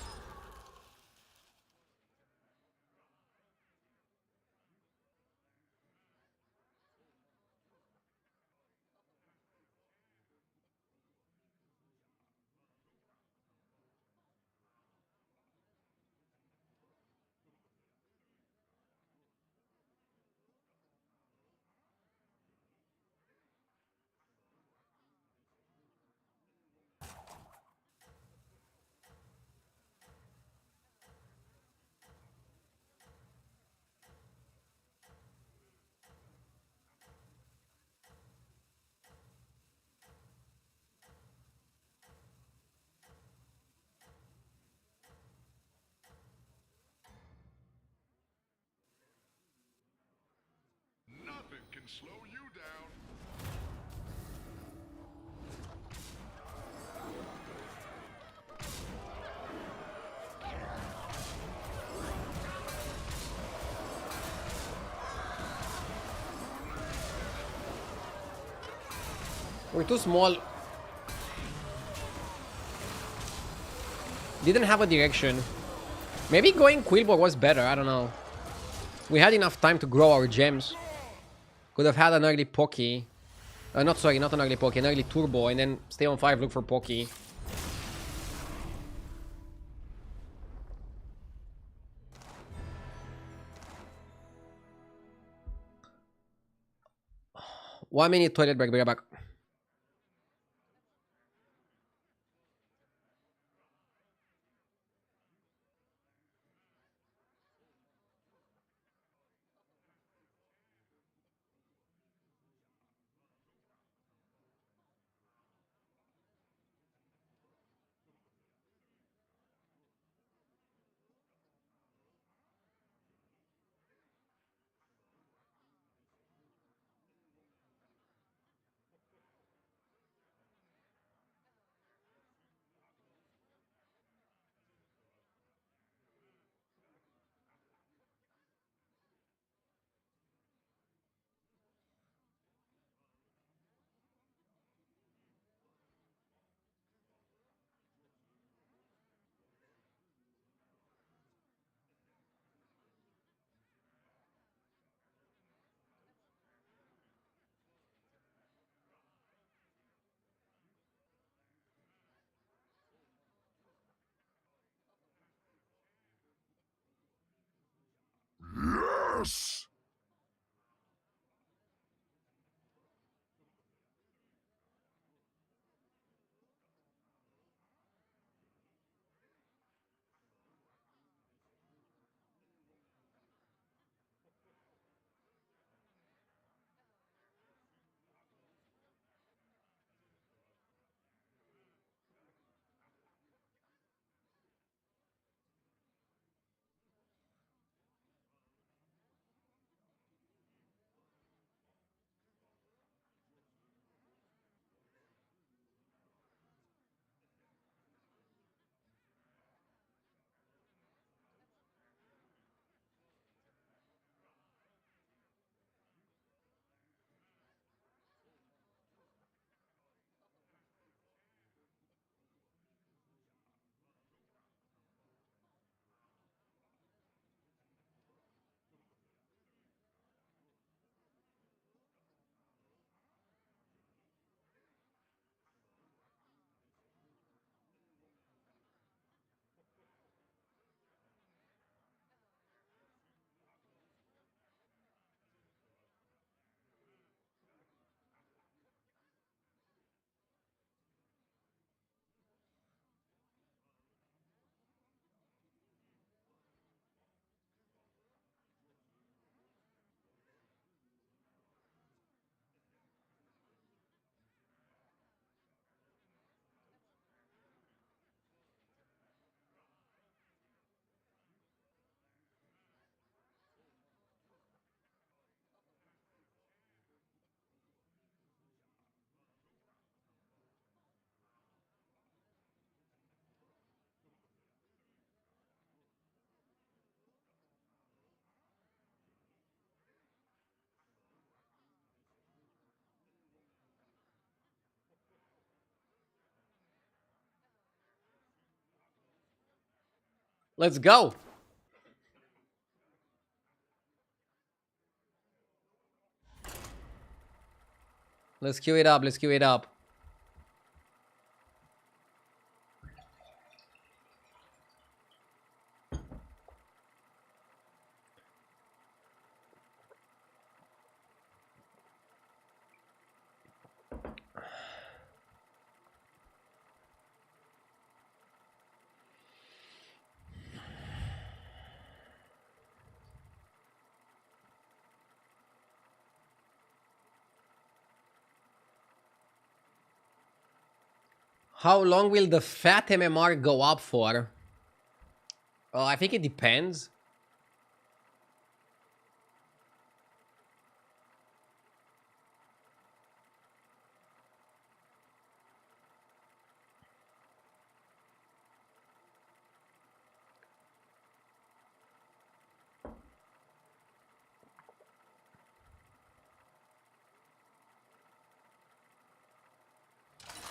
slow you down. We're too small. Didn't have a direction. Maybe going Quillbot was better, I don't know. We had enough time to grow our gems. Could have had an early Poke. Not an early Poke, an early Turbo, and then stay on 5, look for Poke. One minute toilet break, be right back. Yes! Let's go. Let's queue it up. Let's queue it up. How long will the fat MMR go up for? I think it depends.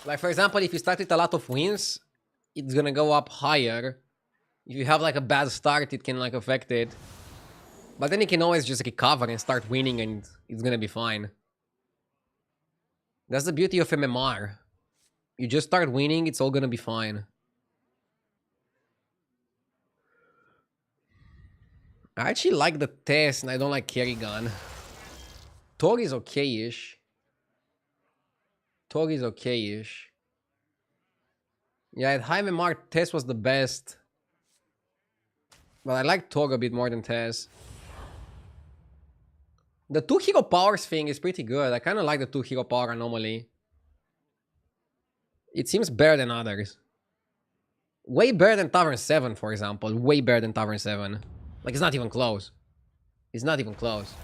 Like, for example, if you start with a lot of wins, it's gonna go up higher. If you have like a bad start, it can like affect it. But then you can always just recover and start winning and it's gonna be fine. That's the beauty of MMR. You just start winning, it's all gonna be fine. I actually like the test and I don't like Kerrigan. Tor is okay-ish. Tor is okay-ish. Yeah, at high MMR, Tess was the best. But I like Tor a bit more than Tess. The 2 hero powers thing is pretty good. I kind of like the 2 hero power anomaly. It seems better than others. Way better than Tavern 7, for example. Way better than Tavern 7. Like, it's not even close. It's not even close.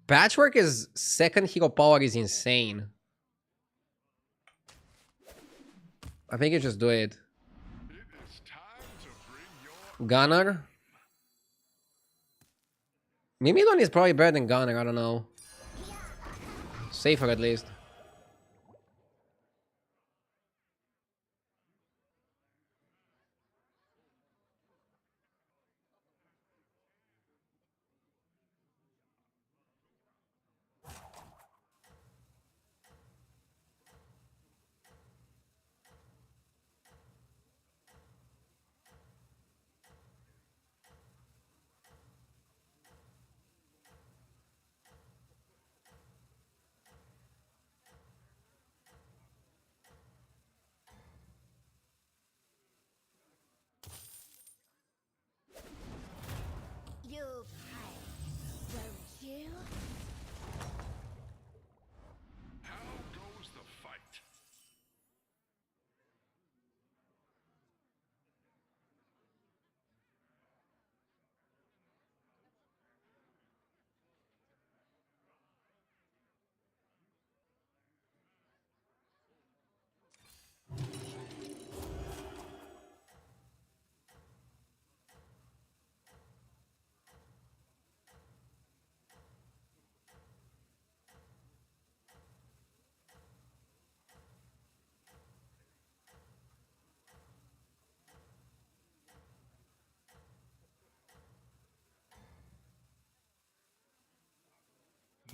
Patchwork's second hero power is insane. I think you just do it. It is time to bring your Gunner? Mimidon is probably better than Gunner, I don't know. Safer at least. You pray, won't you? How goes the fight?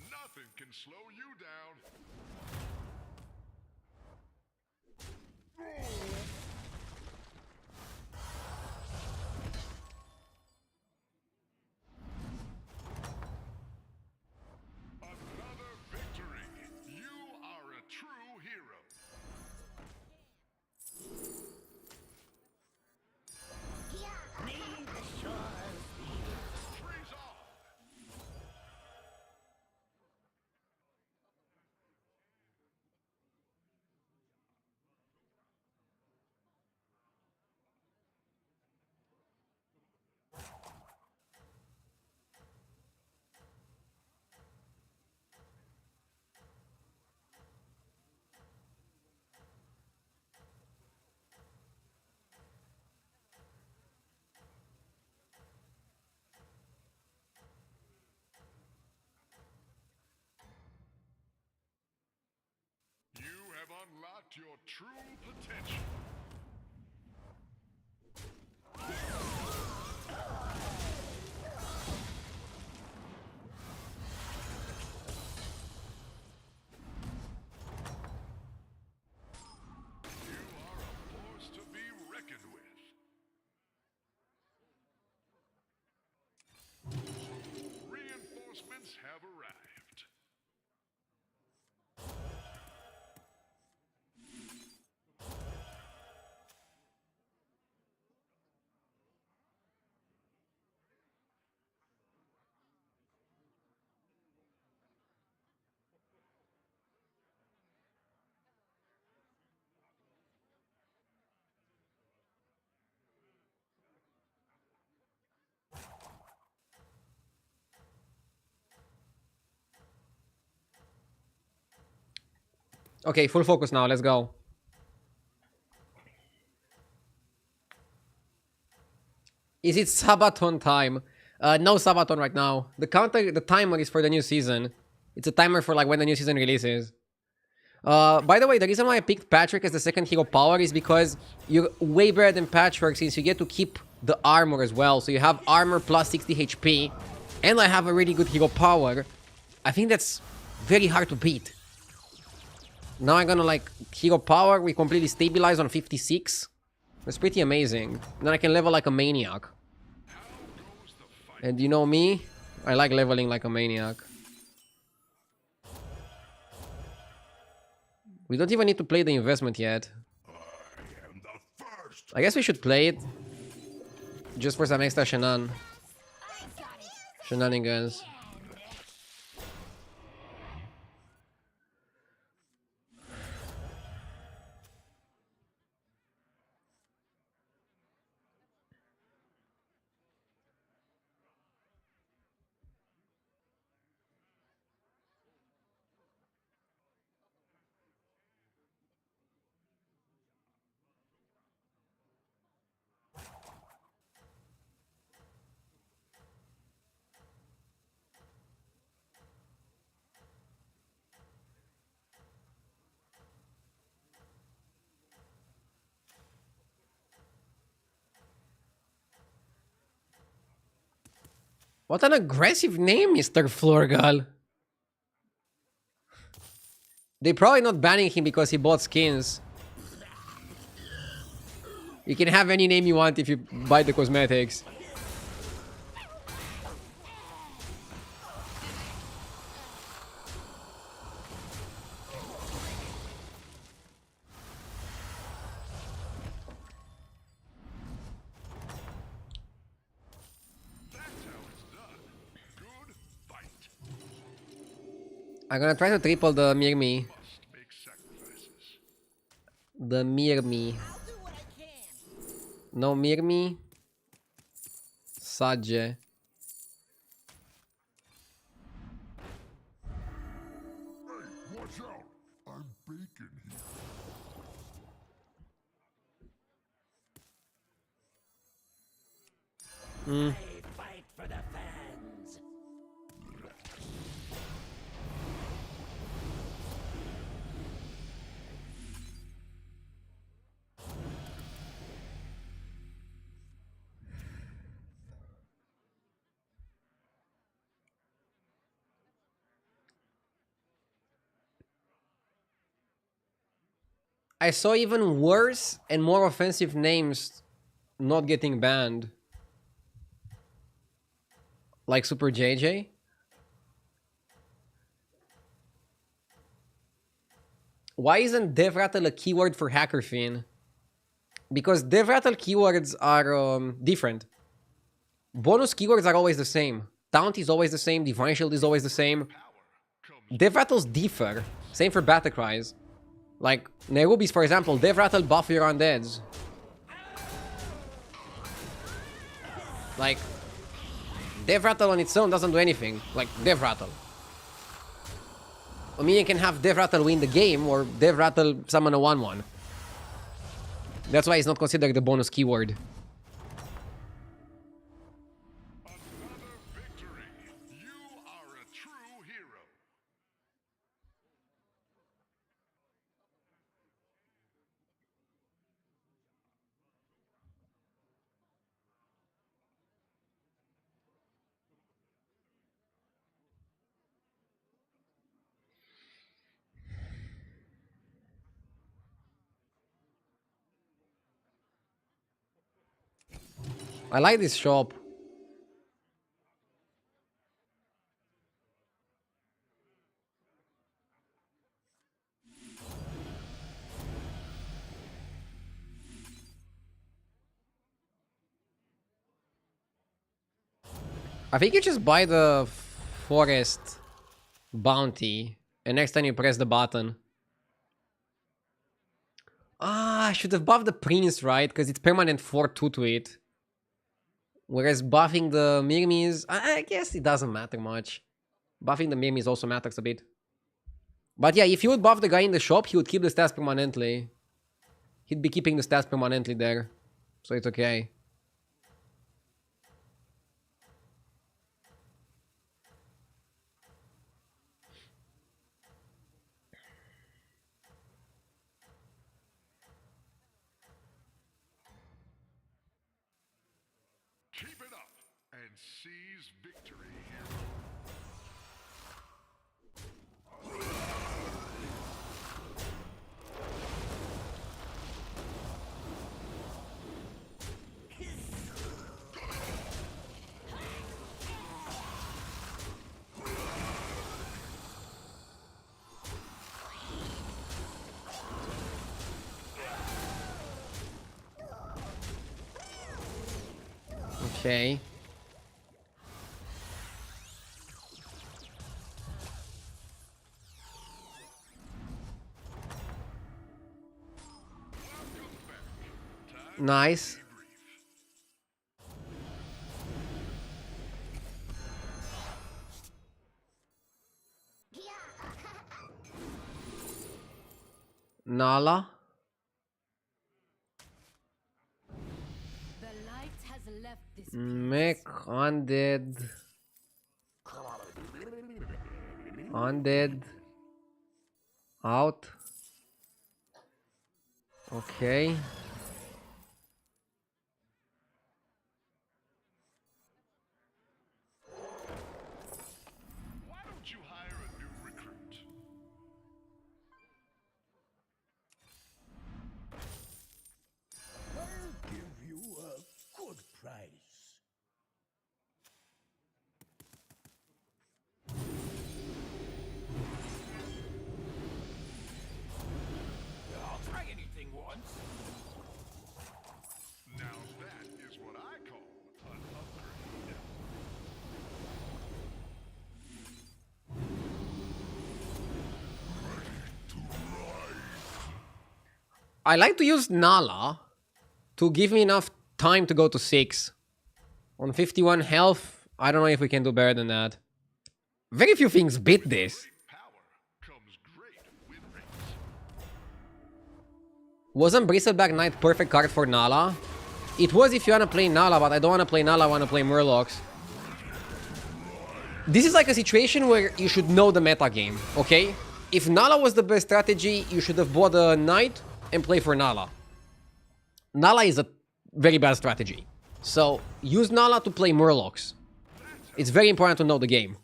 Nothing can slow you down. Another victory. You are a true hero. Need the shores. Freeze off. You have unlocked your true potential. You are a force to be reckoned with. Reinforcements have arrived. Okay, full focus now, let's go. Is it Sabaton time? No Sabaton right now. The timer is for the new season. It's a timer for like when the new season releases. By the way, the reason why I picked Patrick as the second hero power is because you're way better than Patchwork since you get to keep the armor as well. So you have armor plus 60 HP, and I have a really good hero power. I think that's very hard to beat. Now I'm gonna like hero power, we completely stabilize on 56. That's pretty amazing. Then I can level like a maniac. And you know me, I like leveling like a maniac. We don't even need to play the investment yet. am the first. I guess we should play it. Just for some extra shenanigans. What an aggressive name, Mr. Florgal. They're probably not banning him because he bought skins. You can have any name you want if you buy the cosmetics. I'm gonna try to triple the Mirmi. The Mirmi. No Mirmi. Sadje. Hey, watch out! I'm baking here. Fight for the fans. I saw even worse and more offensive names not getting banned. Like Super JJ. Why isn't DevRattle a keyword for HackerFin? Because DevRattle keywords are different. Bonus keywords are always the same. Taunt is always the same. Divine Shield is always the same. DevRattles differ. Same for Battlecries. Like, Nerubis, for example, DevRattle buff your undeads. Like, DevRattle on its own doesn't do anything. Like, DevRattle. I mean, you can have DevRattle win the game, or DevRattle summon a 1-1. That's why it's not considered the bonus keyword. Another victory. You are a true hero. I like this shop. I think you just buy the forest bounty, and next time you press the button. Ah, I should have buffed the prince, right? Because it's permanent 4-2 to it. Whereas buffing the Mirmis, I guess it doesn't matter much. Buffing the Mirmis also matters a bit. But yeah, if you would buff the guy in the shop, he would keep the stats permanently. He'd be keeping the stats permanently there. So it's okay. Keep it up and seize victory here. Okay. Nice. Nala. The light has left this place. Mech undead. Undead. Out. Okay. Why don't you hire a new recruit? I'll give you a good price. I'll try anything once. Now that is what I call an upgrade. I like to use Nala to give me enough time to go to 6. On 51 health, I don't know if we can do better than that. Very few things beat this. Power comes great with race. Wasn't Bristleback Knight perfect card for Nala? It was if you wanna play Nala, but I don't wanna play Nala, I wanna play Murlocs. This is like a situation where you should know the meta game, okay? If Nala was the best strategy, you should have bought a Knight and play for Nala. Nala is a very bad strategy. So, use Nala to play Murlocs. It's very important to know the game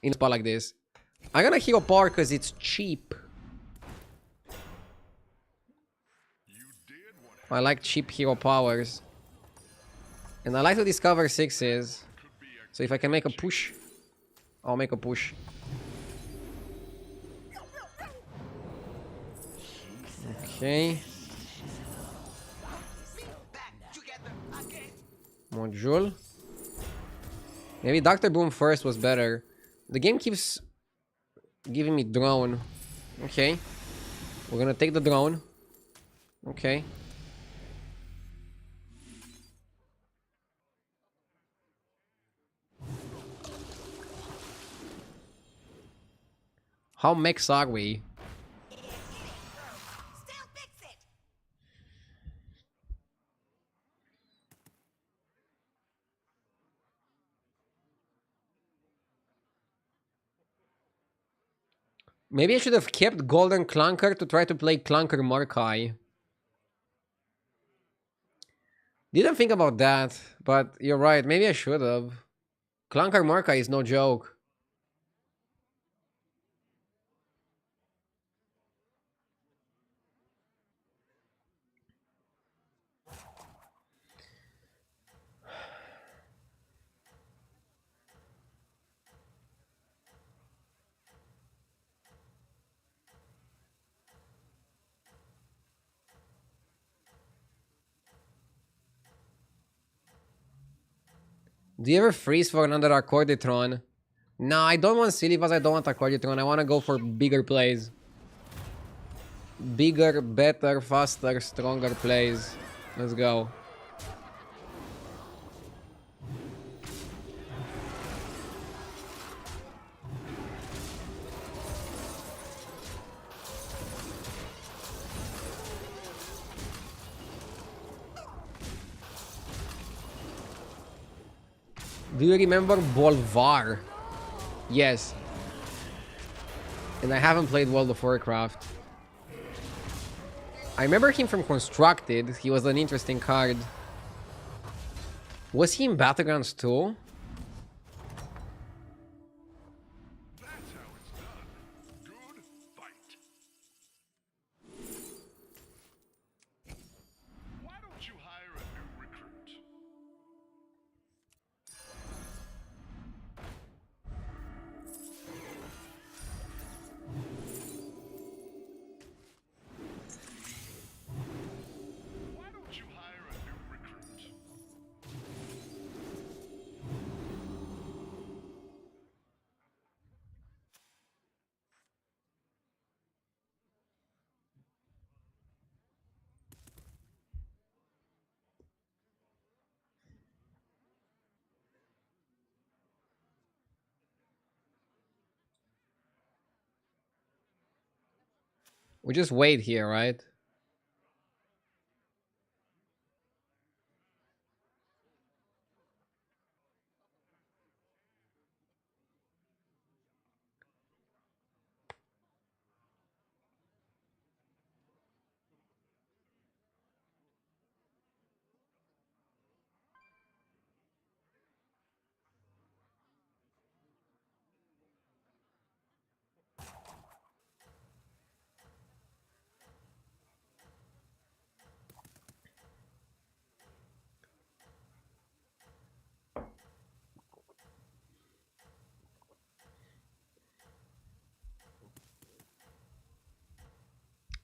in a spot like this. I'm gonna hero power because it's cheap. I like cheap hero powers. And I like to discover 6s. So if I can make a push, I'll make a push. Okay. Module. Maybe Dr. Boom first was better. The game keeps giving me drone. Okay. We're gonna take the drone. Okay. How mechs are we? Still fix it. Maybe I should have kept Golden Clunker to try to play Clunker Murkai. Didn't think about that, but you're right. Maybe I should have. Clunker Murkai is no joke. Do you ever freeze for another Accorditron? No, I don't want Silivas, I don't want Accorditron. I want to go for bigger plays. Bigger, better, faster, stronger plays. Let's go. Do you remember Bolvar? Yes. And I haven't played World of Warcraft. I remember him from Constructed. He was an interesting card. Was he in Battlegrounds too? That's how it's done. Good fight. Why don't you hire a new recruit? Why don't you hire a new recruit? We just wait here, right?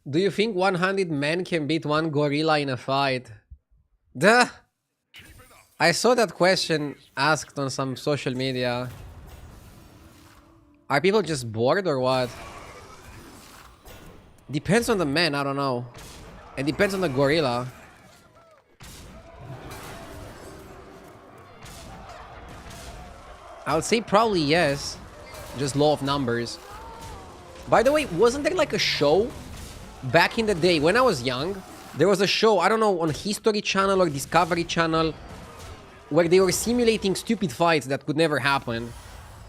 Do you think 100 men can beat one gorilla in a fight? Duh! I saw that question asked on some social media. Are people just bored or what? Depends on the man, I don't know. It depends on the gorilla. I would say probably yes. Just law of numbers. By the way, wasn't there like a show back in the day when I was young? There was a show, I don't know, on History Channel or Discovery Channel, where they were simulating stupid fights that could never happen.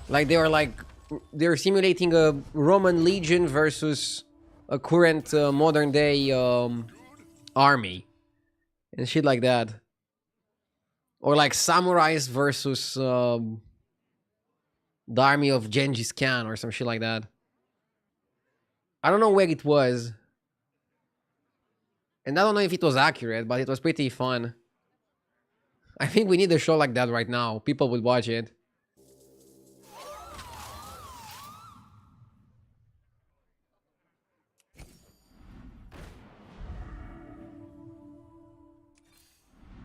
Like they were simulating a Roman legion versus a current modern day army and shit like that, or like samurais versus the army of Genghis Khan or some shit like that. I don't know where it was, and I don't know if it was accurate, but it was pretty fun. I think we need a show like that right now. People would watch it.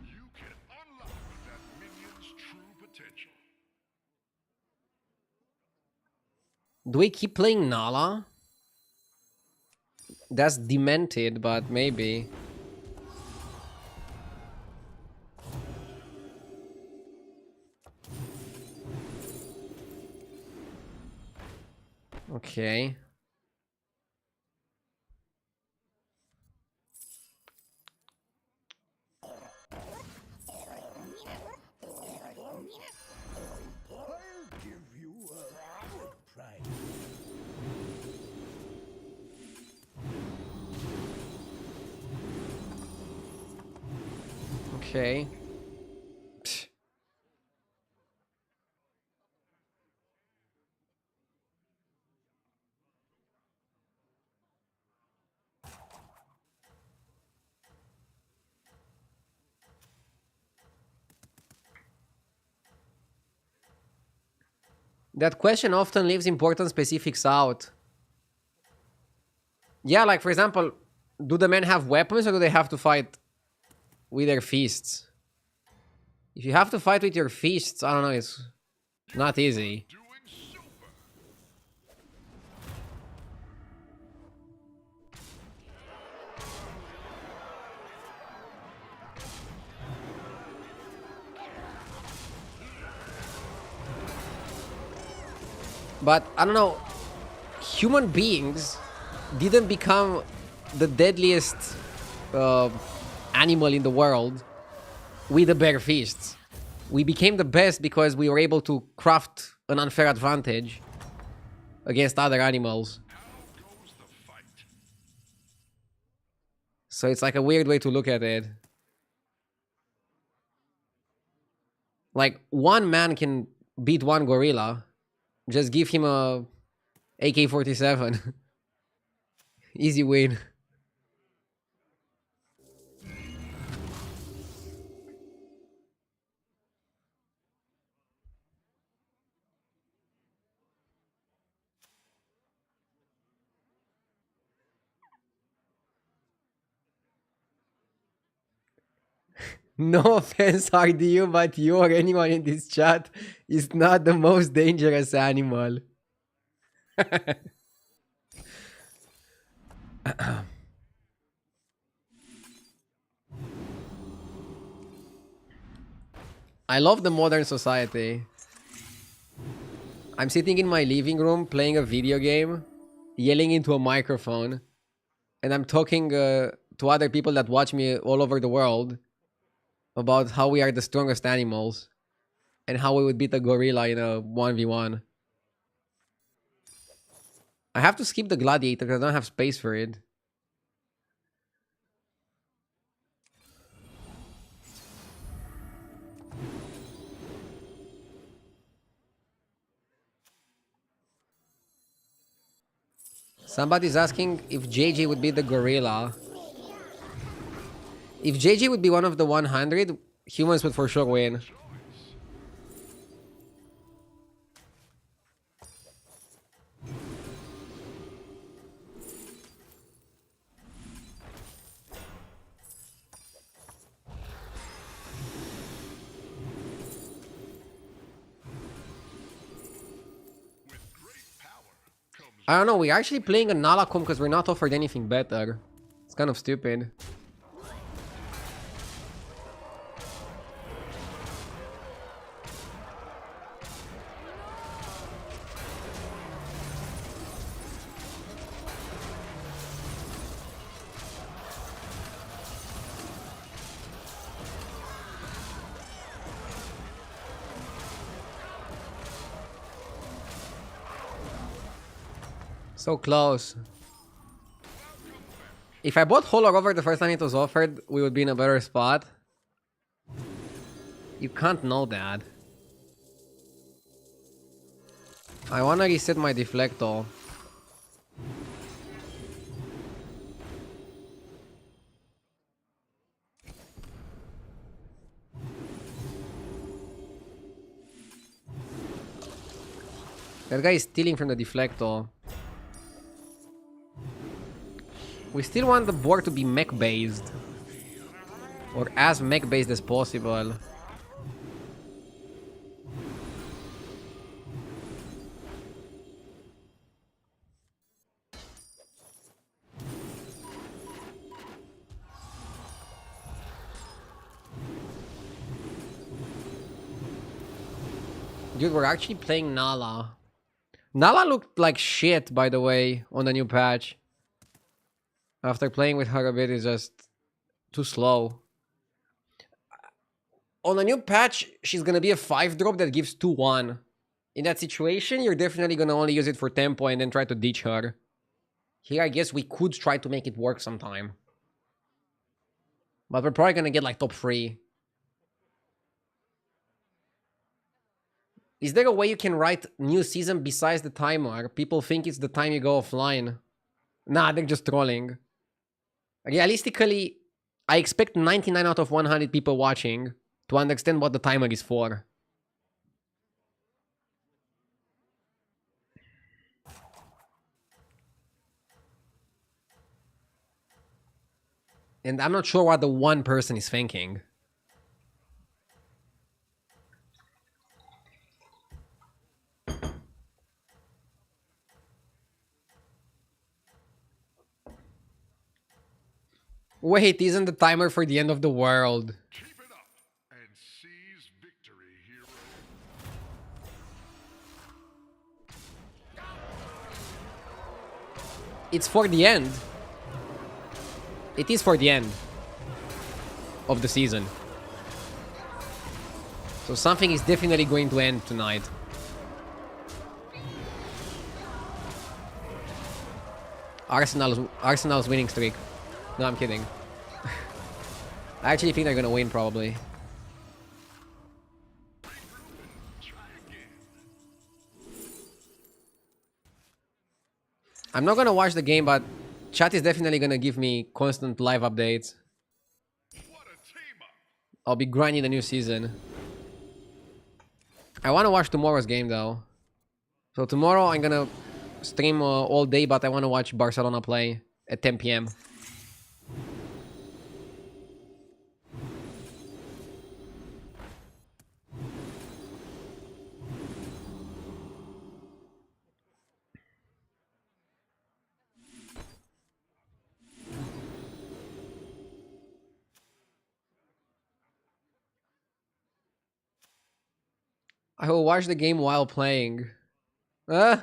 You can unlock that minion's true potential. Do we keep playing Nala? That's demented, but maybe. Okay. I'll give you a good price. Okay. Psh. That question often leaves important specifics out. Yeah, like for example, do the men have weapons or do they have to fight with their fists? If you have to fight with your fists, I don't know, it's not easy. Doing super. But I don't know, human beings didn't become the deadliest animal in the world with the bare fists. We became the best because we were able to craft an unfair advantage against other animals. How goes the fight? So it's like a weird way to look at it. Like, one man can beat one gorilla. Just give him a AK-47. Easy win. No offense, RDU, but you or anyone in this chat is not the most dangerous animal. I love the modern society. I'm sitting in my living room playing a video game, yelling into a microphone, and I'm talking to other people that watch me all over the world about how we are the strongest animals and how we would beat a gorilla in a 1v1. I have to skip the gladiator because I don't have space for it. Somebody's asking if JJ would be the gorilla. If JJ would be one of the 100, humans would for sure win. I don't know, we're actually playing a Nalakum because we're not offered anything better. It's kind of stupid. So close. If I bought Holo Rover the first time it was offered, we would be in a better spot. You can't know that. I wanna reset my deflector. That guy is stealing from the deflector. We still want the board to be mech based. Or as mech based as possible. Dude, we're actually playing Nala. Nala looked like shit, by the way, on the new patch. After playing with her a bit, it's just too slow. On the new patch, she's gonna be a 5-drop that gives 2-1. In that situation, you're definitely gonna only use it for tempo and then try to ditch her. Here, I guess we could try to make it work sometime. But we're probably gonna get like top 3. Is there a way you can write new season besides the timer? People think it's the time you go offline. Nah, they're just trolling. Realistically, I expect 99 out of 100 people watching to understand what the timer is for. And I'm not sure what the one person is thinking. Wait, isn't the timer for the end of the world? Keep it up and seize victory, hero. It's for the end. It is for the end of the season. So something is definitely going to end tonight. Arsenal's winning streak. No, I'm kidding. I actually think they're gonna win, probably. I'm not gonna watch the game, but chat is definitely gonna give me constant live updates. What a team up! I'll be grinding the new season. I want to watch tomorrow's game though. So tomorrow I'm gonna stream all day, but I want to watch Barcelona play at 10 p.m. I will watch the game while playing. Uh,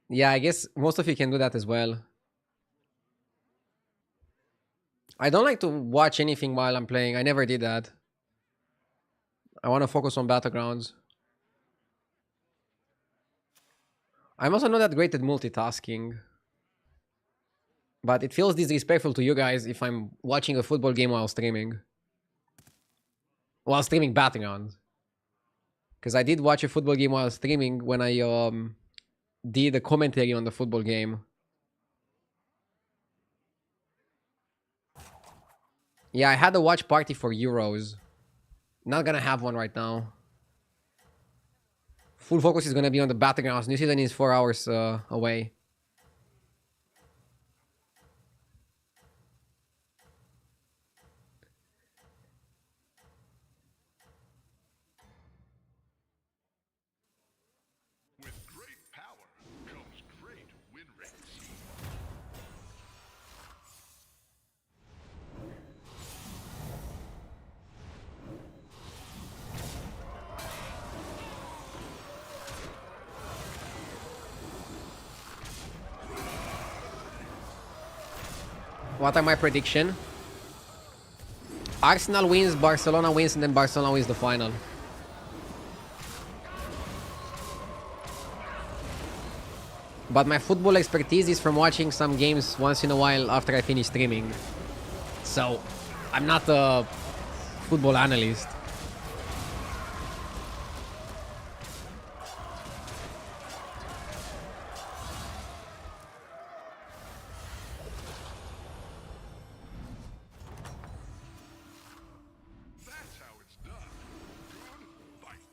yeah, I guess most of you can do that as well. I don't like to watch anything while I'm playing. I never did that. I want to focus on battlegrounds. I'm also not that great at multitasking. But it feels disrespectful to you guys if I'm watching a football game while streaming. While streaming battlegrounds. Because I did watch a football game while streaming when I did a commentary on the football game. Yeah, I had a watch party for Euros. Not gonna have one right now. Full focus is gonna be on the battlegrounds. New season is 4 hours away. With great power comes great win rates. What are my prediction? Arsenal wins, Barcelona wins, and then Barcelona wins the final. But my football expertise is from watching some games once in a while after I finish streaming. So, I'm not a football analyst. That's how it's done. Good fight.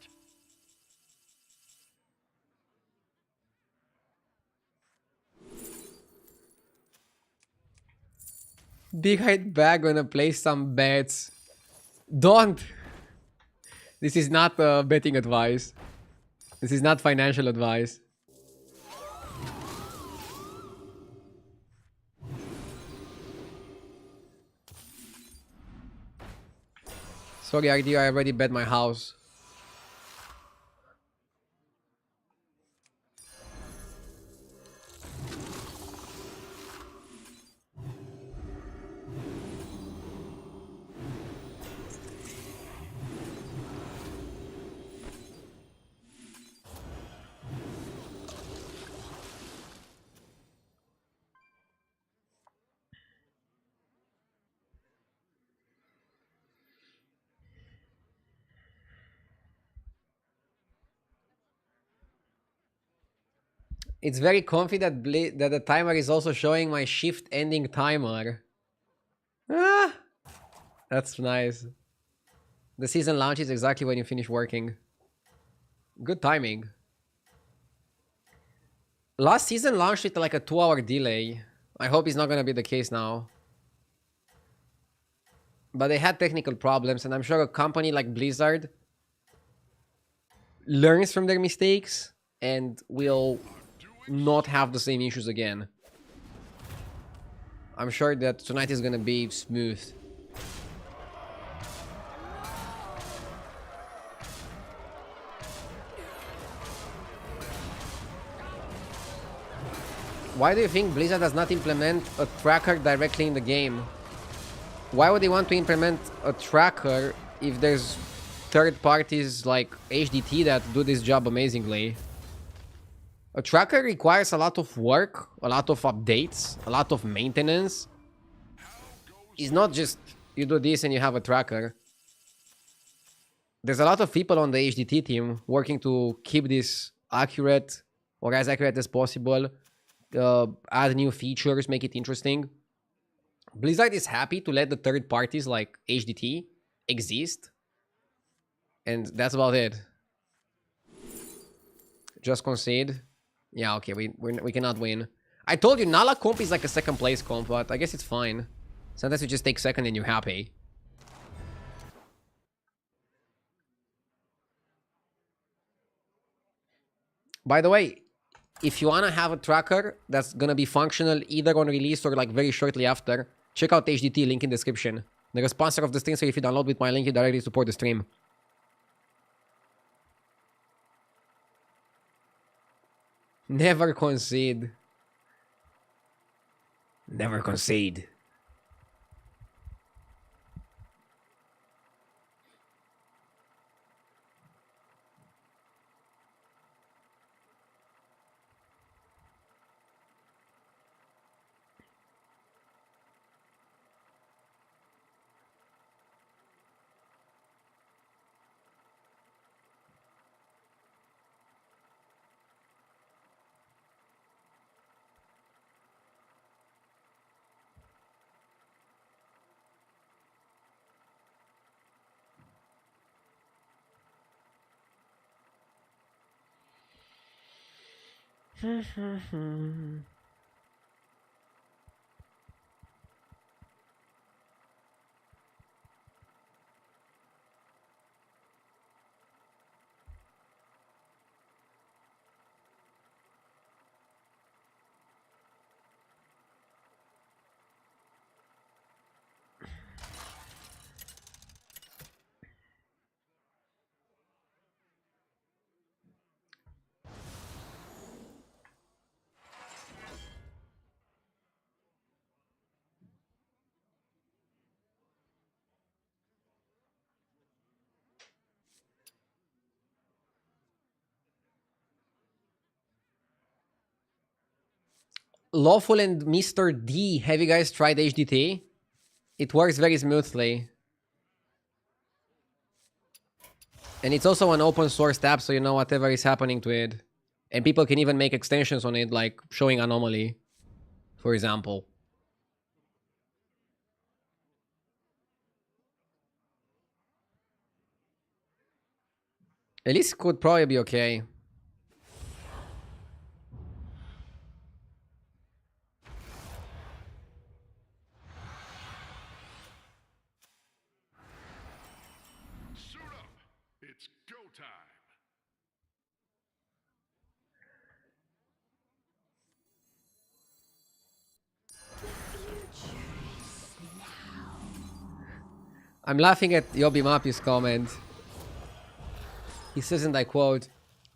Big Height Bag gonna play some bets. Don't! This is not betting advice. This is not financial advice. Sorry, RD, I already bet my house. It's very comfy that that the timer is also showing my shift ending timer. Ah, that's nice. The season launches exactly when you finish working. Good timing. Last season launched with like a 2-hour delay. I hope it's not gonna be the case now. But they had technical problems, and I'm sure a company like Blizzard learns from their mistakes and will not have the same issues again. I'm sure that tonight is gonna be smooth. Why do you think Blizzard does not implement a tracker directly in the game? Why would they want to implement a tracker if there's third parties like HDT that do this job amazingly? A tracker requires a lot of work, a lot of updates, a lot of maintenance. It's not just you do this and you have a tracker. There's a lot of people on the HDT team working to keep this accurate or as accurate as possible. add new features, make it interesting. Blizzard is happy to let the third parties like HDT exist, and that's about it. Just concede. Yeah, okay, we cannot win. I told you, Nala comp is like a second place comp, but I guess it's fine. Sometimes you just take second and you're happy. By the way, if you wanna have a tracker that's gonna be functional either on release or like very shortly after, check out HDT, link in description. They're a sponsor of the stream, so if you download with my link, you directly support the stream. Never concede. Never concede. Lawful and Mr. D, have you guys tried HDT? It works very smoothly. And it's also an open source tab, so you know whatever is happening to it. And people can even make extensions on it, like showing anomaly, for example. At least could probably be okay. Suit up. It's go time. I'm laughing at Yobi Mapi's comment. He says, and I quote,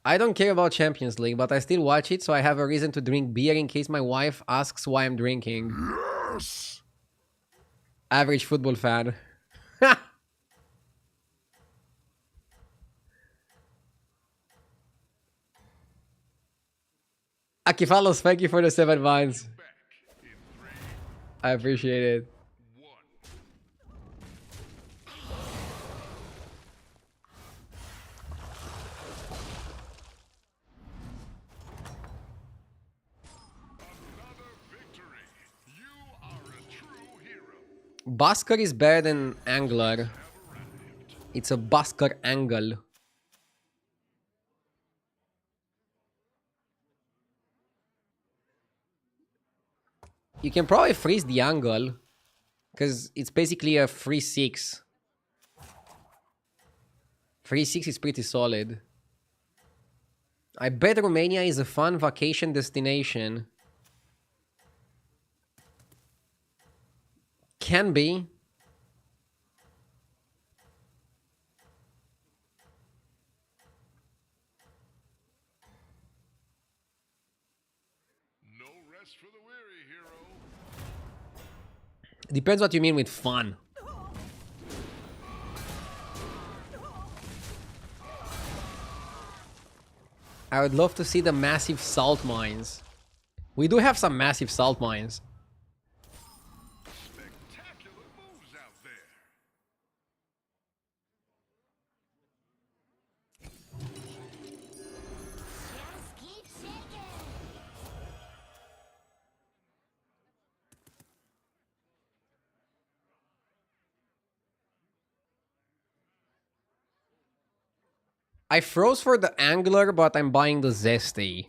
I don't care about Champions League, but I still watch it, so I have a reason to drink beer in case my wife asks why I'm drinking. Yes! Average football fan. Akifalos, thank you for the 7 vines. Back in 3, I appreciate it. 1. Another victory. You are a true hero. Busker is better than Angler. Have arrived. It's a Busker angle. You can probably freeze the angle, because it's basically a free 6. Free 6 is pretty solid. I bet Romania is a fun vacation destination. Can be. No rest for the weary, hero. Depends what you mean with fun. I would love to see the massive salt mines. We do have some massive salt mines. Spectacular moves out there. Just keep shaking. I froze for the Angler, but I'm buying the Zesty.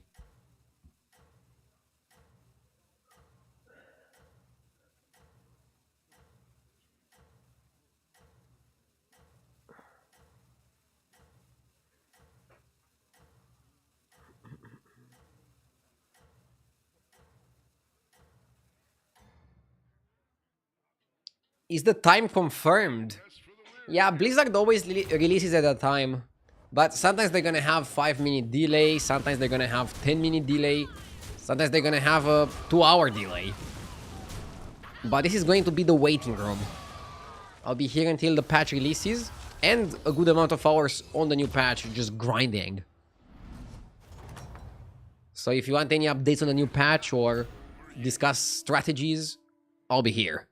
Is the time confirmed? Yeah, Blizzard always releases at a time. But sometimes they're gonna have 5-minute delay, sometimes they're gonna have 10-minute delay, sometimes they're gonna have a 2-hour delay. But this is going to be the waiting room. I'll be here until the patch releases, and a good amount of hours on the new patch just grinding. So if you want any updates on the new patch or discuss strategies, I'll be here.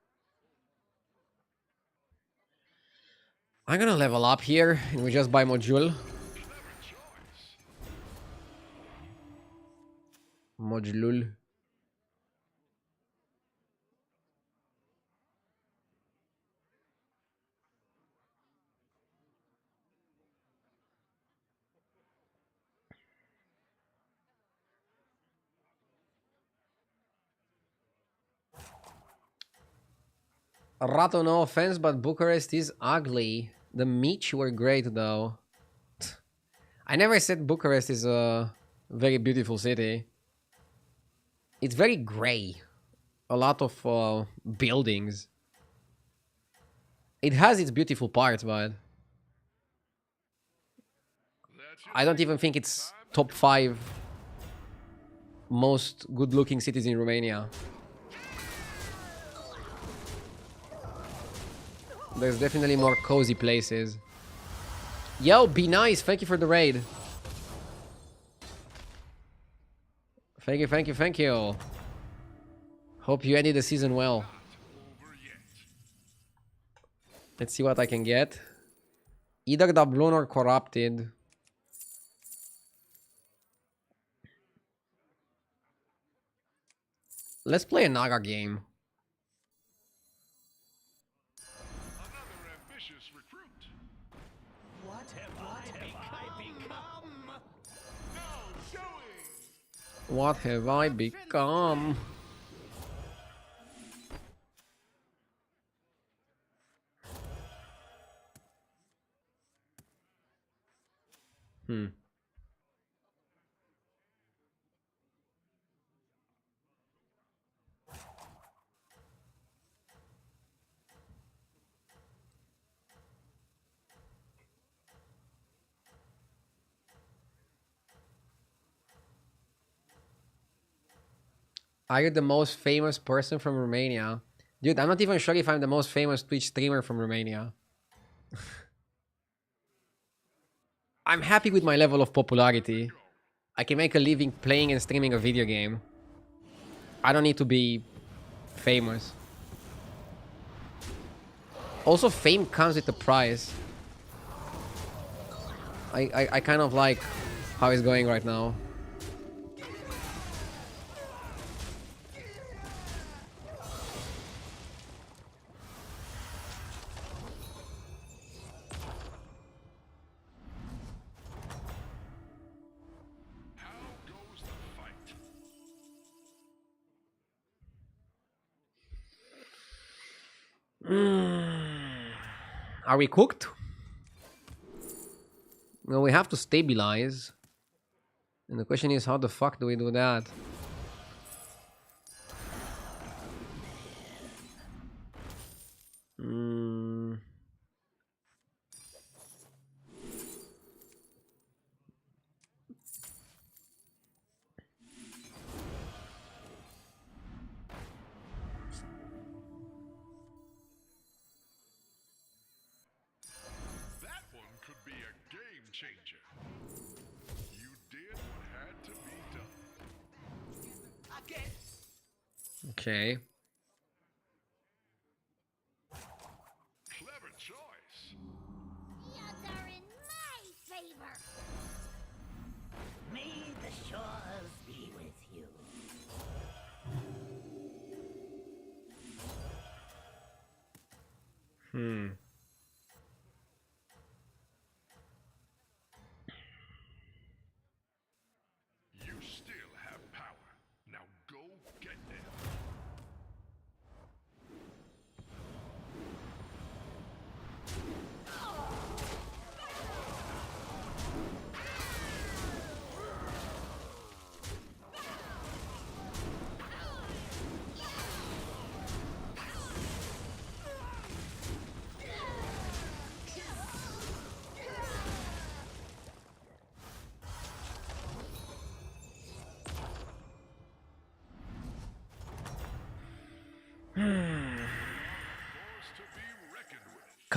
I'm gonna level up here, and we just buy module. Module. Rato, no offense, but Bucharest is ugly. The Meech were great, though. I never said Bucharest is a very beautiful city. It's very gray. A lot of buildings. It has its beautiful parts, but I don't even think it's top 5 most good-looking cities in Romania. There's definitely more cozy places. Yo, be nice. Thank you for the raid. Thank you, thank you, thank you. Hope you ended the season well. Let's see what I can get. Either Doubloon or Corrupted. Let's play a Naga game. Another ambitious recruit. What have I become? Now showing. What have I become? Are you the most famous person from Romania? Dude, I'm not even sure if I'm the most famous Twitch streamer from Romania. I'm happy with my level of popularity. I can make a living playing and streaming a video game. I don't need to be famous. Also, fame comes with a price. I kind of like how it's going right now. How goes the fight? Are we cooked? No, we have to stabilize. And the question is, how the fuck do we do that? That one could be a game changer. You did what had to be done. Again. Okay. Clever choice. The odds are in my favor. May the shores be with you.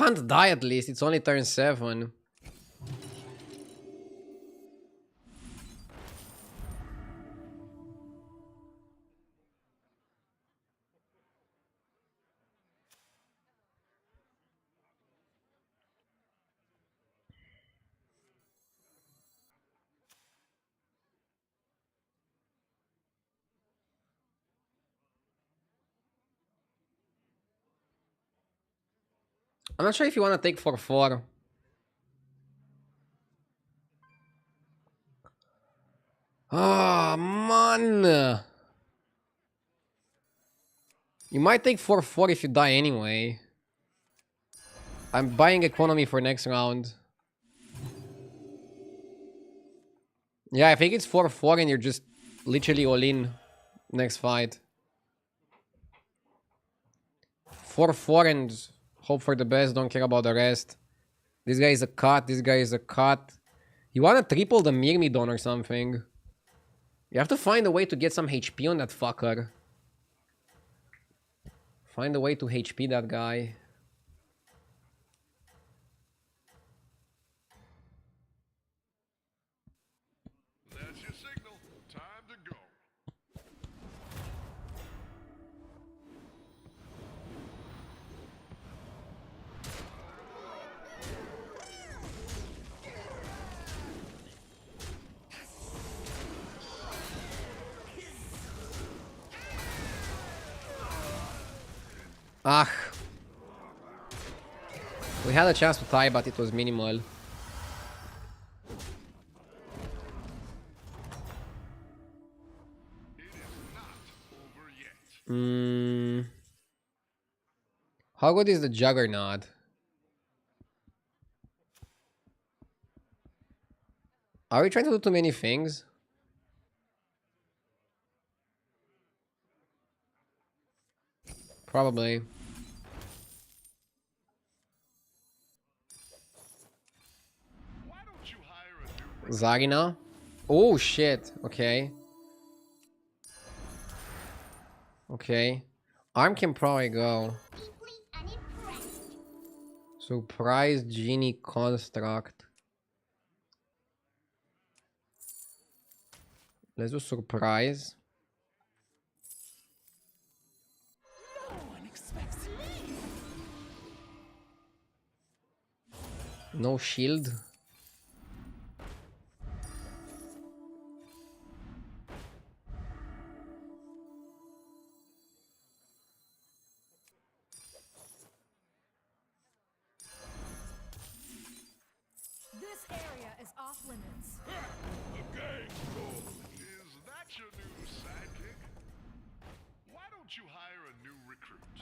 can't die at least. It's only turn 7. I'm not sure if you want to take 4-4. Ah, man. You might take 4-4 if you die anyway. I'm buying economy for next round. Yeah, I think it's 4-4 and you're just literally all in next fight. 4-4 and hope for the best, don't care about the rest. This guy is a cut, this guy is a cut. You wanna triple the Myrmidon or something. You have to find a way to get some HP on that fucker. Find a way to HP that guy. That's your signal. Time to go. Ah. We had a chance to tie, but it was minimal. It is not over yet. How good is the Juggernaut? Are we trying to do too many things? Probably. Why don't you hire a new Zarina? Oh shit. Okay. Okay. Arm can probably go. Deeply unimpressed. Surprise Genie Construct. Let's do surprise. No shield. This area is off limits. Is that your new sidekick? Why don't you hire a new recruit?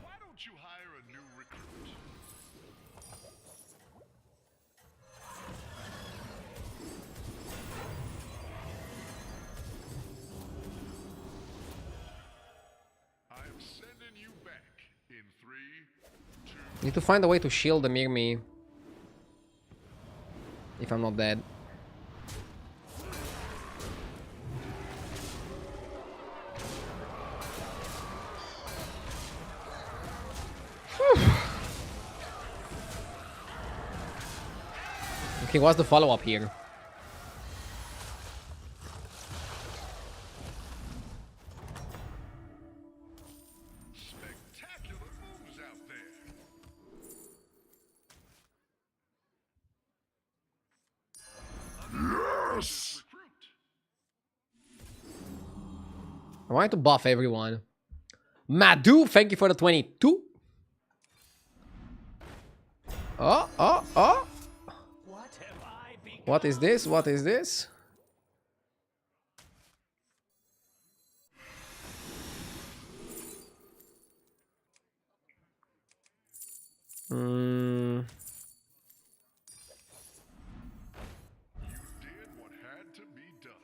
Why don't you hire a new recruit? I'm sending you back in 3, 2. Need to find a way to shield the Myrmi. If I'm not dead. Okay, what's the follow-up here? Spectacular moves out there. Yes! Recruit. I wanted to buff everyone. Madu, thank you for the 22. Oh. What have I become? What is this? What is this? You did what had to be done.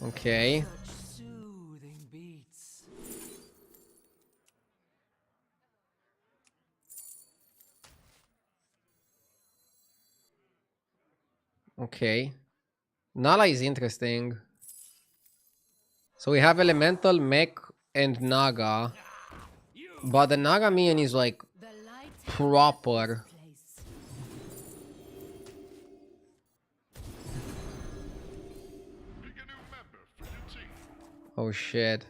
Okay. Such soothing beats. Okay. Nala is interesting. So we have Elemental, Mech, and Naga. But the Naga minion is like The light has proper. left this place. Pick a new member for your team. Oh shit.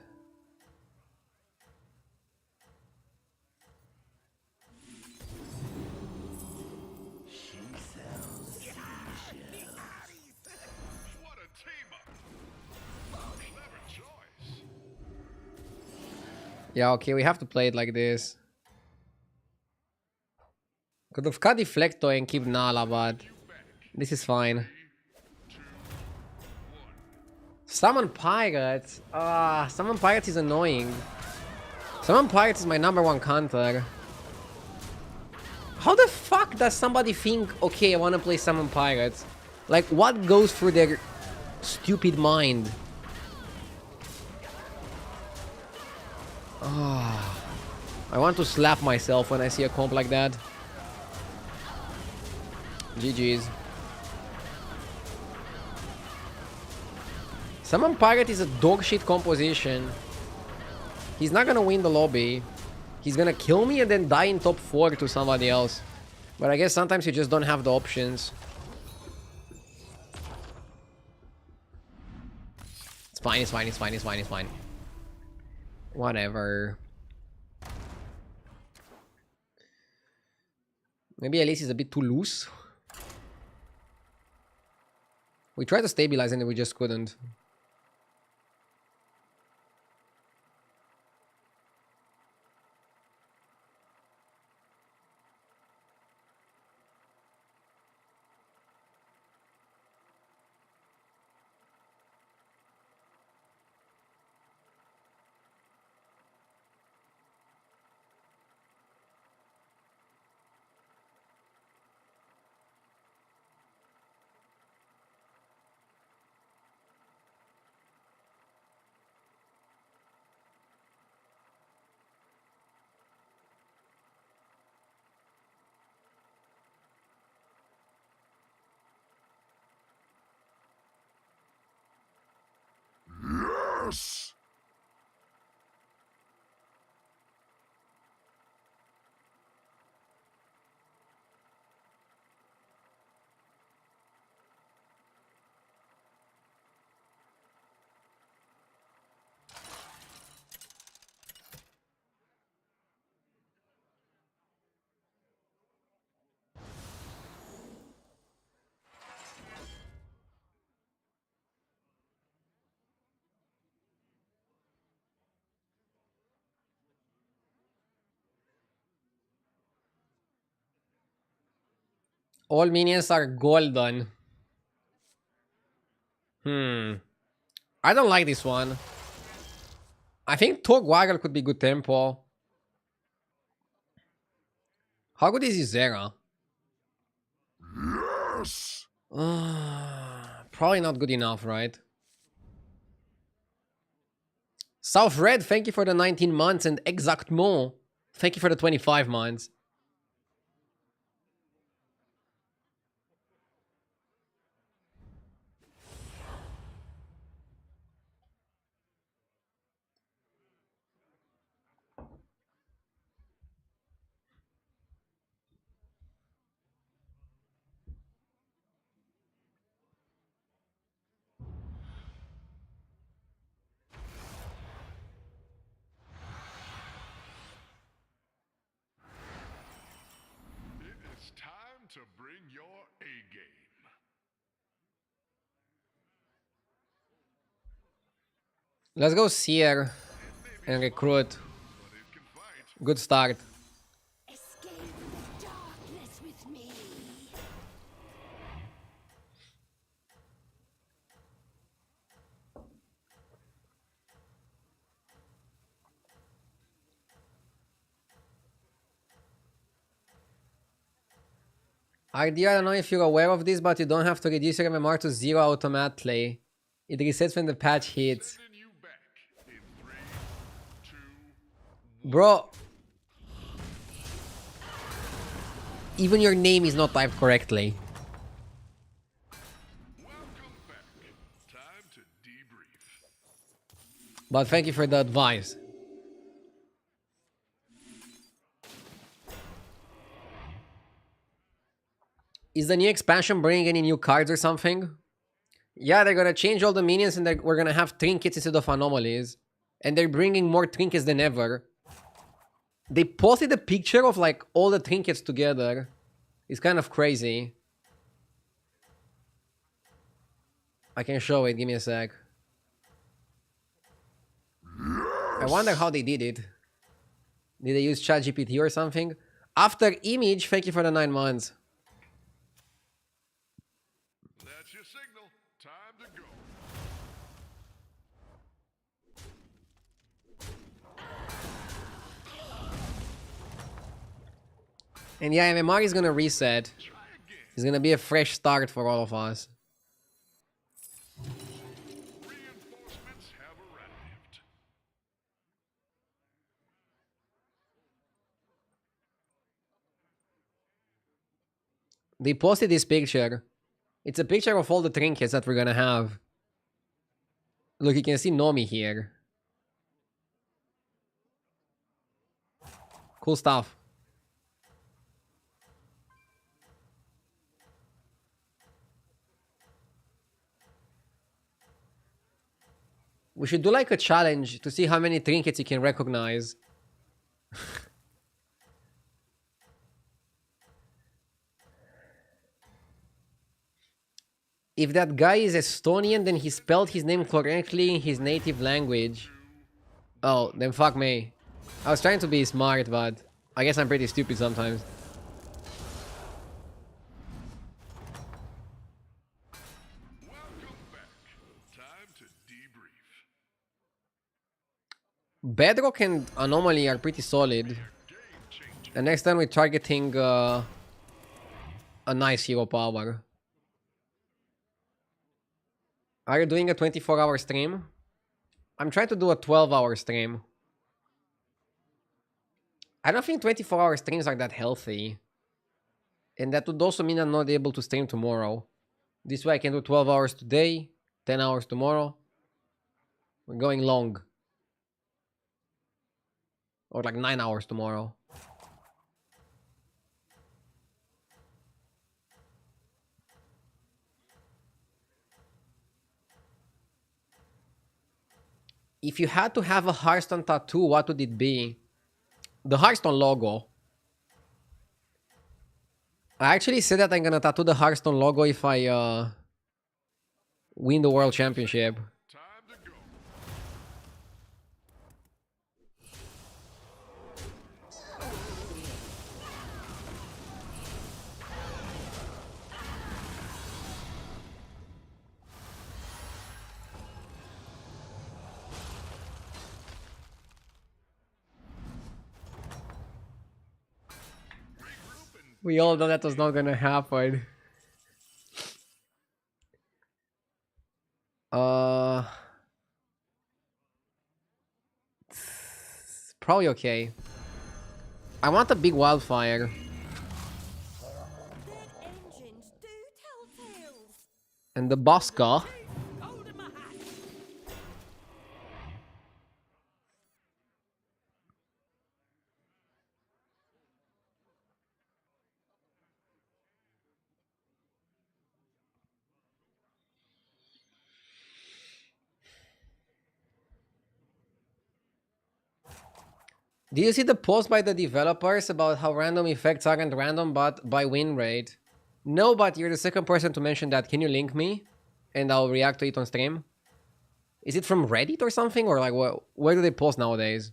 What a team up! Clever choice. Yeah, okay, we have to play it like this. Could have cut Deflector and keep Nala, but this is fine. Summon Pirates. Summon Pirates is annoying. Summon Pirates is my #1 counter. How the fuck does somebody think, okay, I want to play Summon Pirates? Like, what goes through their stupid mind? I want to slap myself when I see a comp like that. GG's. Summon Pirate is a dog shit composition. He's not gonna win the lobby. He's gonna kill me and then die in top 4 to somebody else. But I guess sometimes you just don't have the options. It's fine, it's fine, it's fine, it's fine, it's fine. Whatever. Maybe Elise is a bit too loose. We tried to stabilize and we just couldn't. Yes! All minions are golden. I don't like this one. I think Tog Waggle could be good tempo. How good is Zera? Yes! Probably not good enough, right? South Red, thank you for the 19 months, and Exactement, thank you for the 25 months. It is time to bring your A game. Let's go Seer and recruit. But it can fight. Good start. Escape the darkness with me. Idea, I don't know if you're aware of this, but you don't have to reduce your MMR to 0 automatically. It resets when the patch hits. Sending you back in 3, 2, Bro. Even your name is not typed correctly. welcome back. Time to debrief. But thank you for the advice. Is the new expansion bringing any new cards or something? Yeah, they're gonna change all the minions and we're gonna have trinkets instead of anomalies. And they're bringing more trinkets than ever. They posted a picture of like all the trinkets together. It's kind of crazy. I can show it, give me a sec. I wonder how they did it. Did they use ChatGPT or something? After image, thank you for the 9 months. That's your signal. Time to go. And yeah, MMR is gonna reset. Try again. It's gonna be a fresh start for all of us. Reinforcements have arrived. They posted this picture. It's a picture of all the trinkets that we're gonna have. Look, you can see Nomi here. Cool stuff. We should do like a challenge to see how many trinkets you can recognize. If that guy is Estonian, then he spelled his name correctly in his native language. Oh, then fuck me. I was trying to be smart, but I guess I'm pretty stupid sometimes. Welcome back. Time to debrief. Bedrock and Anomaly are pretty solid. Game changing. And next time we're targeting a nice hero power. Are you doing a 24-hour stream? I'm trying to do a 12-hour stream. I don't think 24-hour streams are that healthy. And that would also mean I'm not able to stream tomorrow. This way I can do 12 hours today, 10 hours tomorrow. We're going long. Or like 9 hours tomorrow. If you had to have a Hearthstone tattoo, what would it be? The Hearthstone logo. I actually said that I'm gonna tattoo the Hearthstone logo if I win the World Championship. Time to go. We all know that was not gonna happen. Probably okay. I want a big wildfire. Engines do tell tales. And the Bosca. Do you see the post by the developers about how random effects aren't random but by win rate? No, but you're the second person to mention that. Can you link me? And I'll react to it on stream. Is it from Reddit or something? Or like, where do they post nowadays?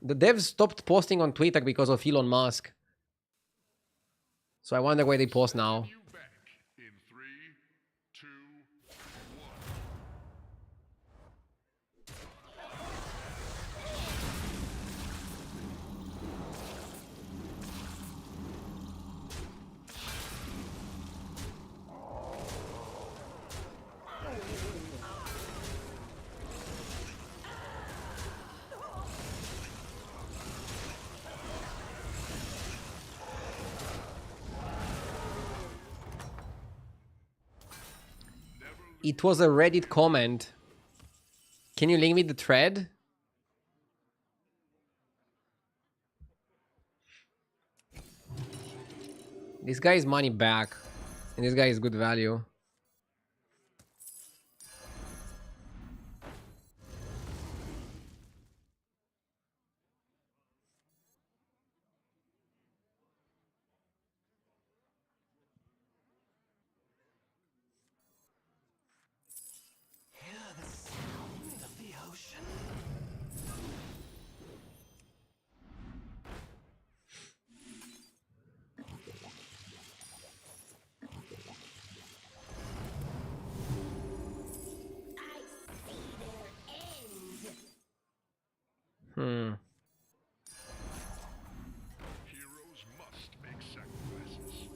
The devs stopped posting on Twitter because of Elon Musk. So I wonder where they post now. You back in 3, 2, 1. It was a Reddit comment. Can you link me the thread? This guy is money back. And this guy is good value. Hear the sound of the ocean. I see their end. Hmm. Heroes must make sacrifices.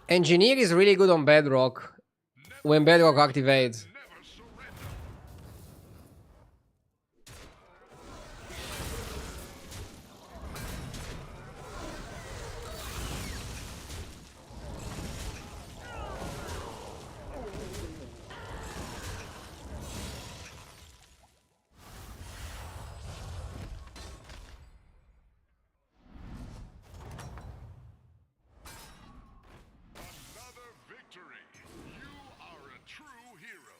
Engineer is really good on Bedrock. When Bedrock activates. Never surrender. Another victory. You are a true hero.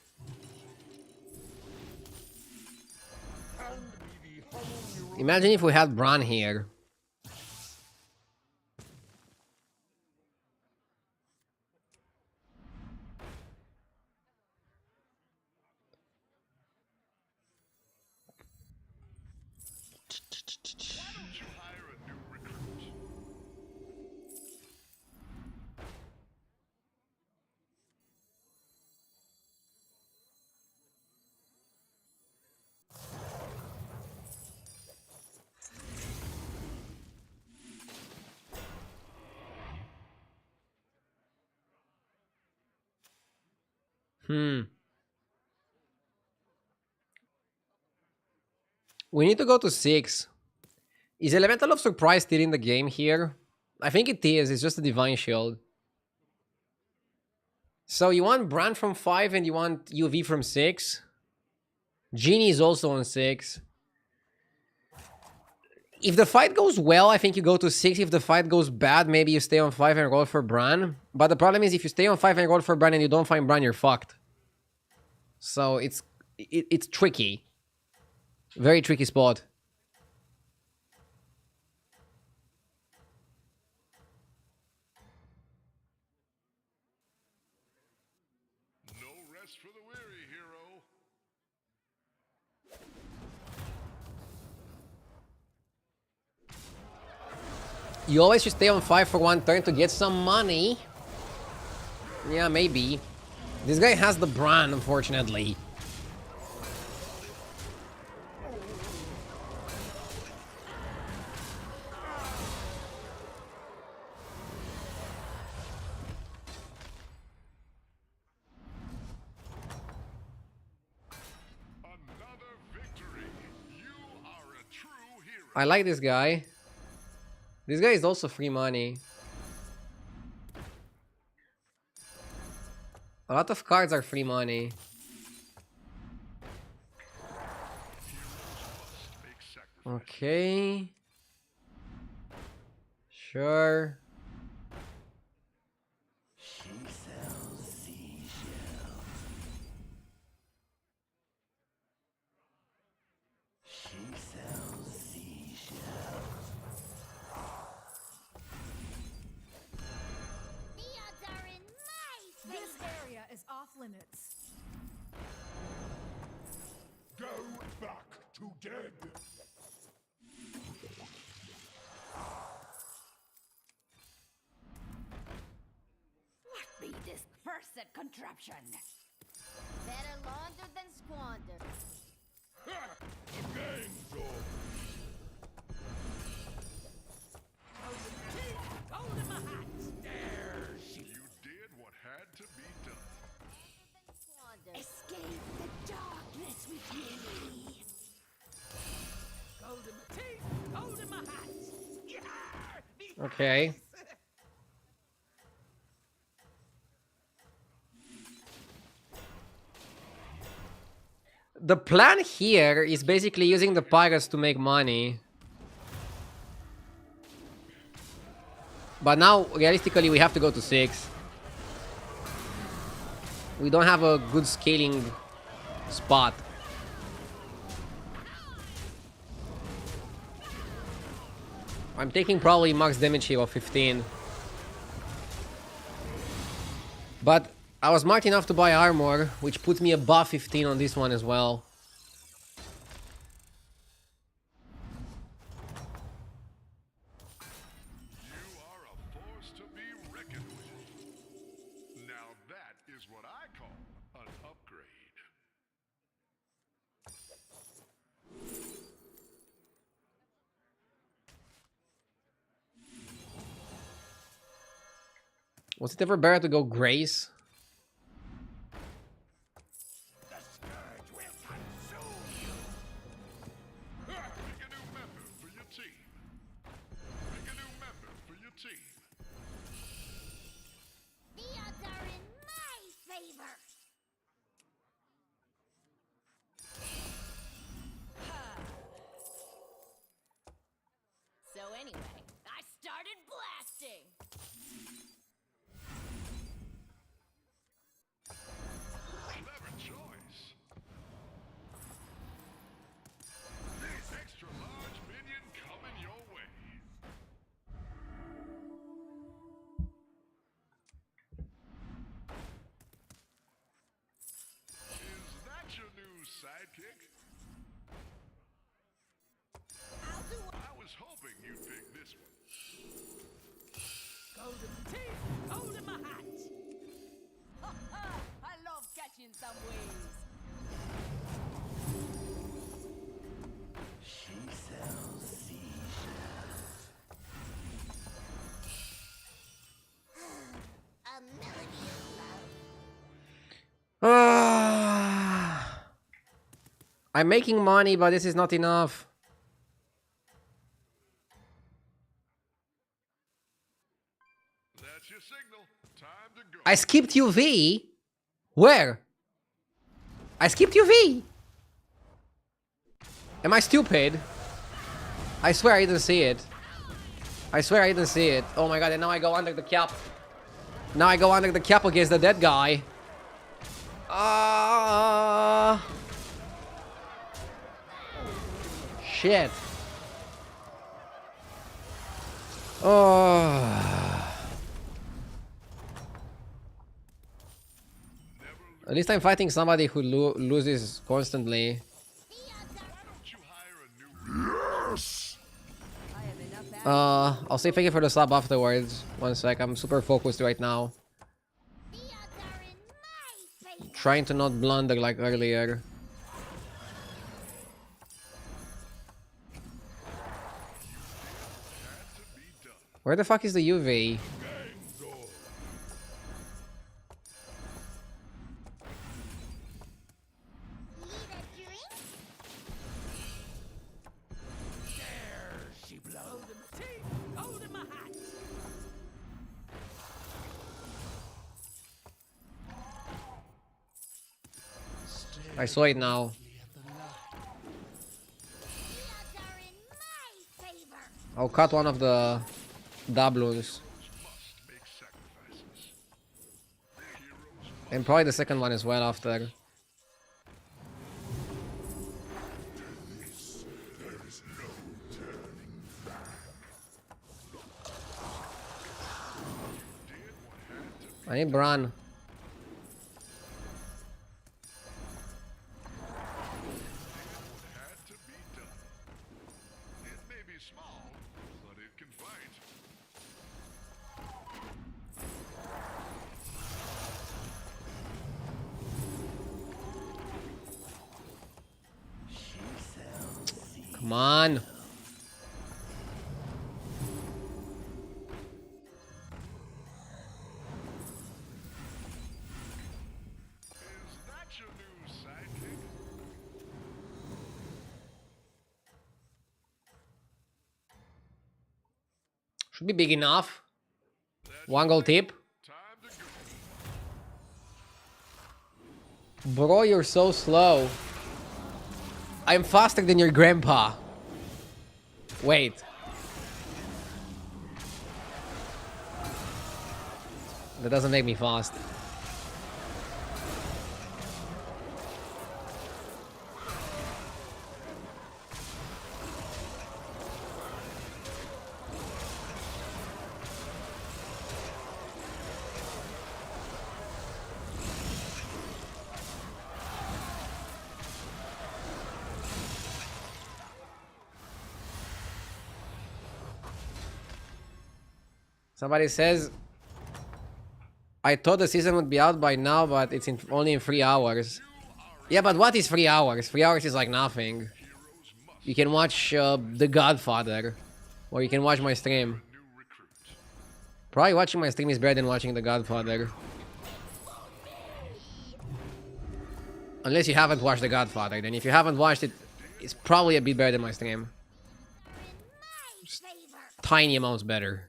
Imagine if we had Bran here. Why don't you hire a new recruit? Hmm. We need to go to 6. Is Elemental of Surprise still in the game here? I think it is. It's just a Divine Shield. So you want Bran from 5 and you want UV from 6? Genie is also on 6. If the fight goes well, I think you go to 6. If the fight goes bad, maybe you stay on 5 and roll for Bran. But the problem is if you stay on 5 and roll for Bran and you don't find Bran, you're fucked. So it's tricky. Very tricky spot. No rest for the weary, hero. You always should stay on 5 for 1 turn to get some money. Yeah, maybe. This guy has the Bran, unfortunately. Another victory. You are a true hero. I like this guy. This guy is also free money. A lot of cards are free money. Make sacrifices. Okay. Sure. She sells seashells. She sells seashells. The odds are in my This favor. area is off limits. Go back to dead. What be this cursed contraption? Better launder than squander. The game's over. You did what had to be done. Okay. The plan here is basically using the pirates to make money. But now, realistically, we have to go to 6. We don't have a good scaling spot. I'm taking probably max damage here of 15. But I was smart enough to buy armor, which puts me above 15 on this one as well. You are a force to be reckoned with. Now that is what I call an upgrade. Was it ever better to go Grace? The scourge will consume you. Pick a new member for your team. Pick a new member for your team. The odds are in my favor. So anyway, I started blasting. Clever choice. Extra large minion coming your way. Is that your new sidekick? I was hoping you'd pick this one. Golden teeth, golden my hat. I love catching some waves. She sells seashells. A melody of love. I'm making money, but this is not enough. That's your signal. Time to go. I skipped UV? Where? I skipped UV! Am I stupid? I swear I didn't see it. I swear I didn't see it. Oh my god, and now I go under the cap. Now I go under the cap against the dead guy. Shit. Oh. At least I'm fighting somebody who loses constantly. Don't you hire a new Yes! I have enough I'll say thank you for the sub afterwards. One sec, I'm super focused right now. The odds are in my favor. Trying to not blunder like earlier. Where the fuck is the UV? Need a drink? She blows. golden teeth, golden my hat. I saw it now. The odds are in my favor. I'll cut one of the doubloons. must make sacrifices. And probably the second one as well after. I need Bran. Had to be done. It may be small, but it can fight. She sells seashells. Come on. Is that your new sidekick? Should be big enough. One gold tip. Time to go. Bro, you're so slow. I'm faster than your grandpa. Wait. That doesn't make me fast. Somebody says, I thought the season would be out by now, but it's only in 3 hours. Yeah, but what is 3 hours? 3 hours is like nothing. You can watch The Godfather, or you can watch my stream. Probably watching my stream is better than watching The Godfather. Unless you haven't watched The Godfather, then if you haven't watched it, it's probably a bit better than my stream. Just tiny amounts better.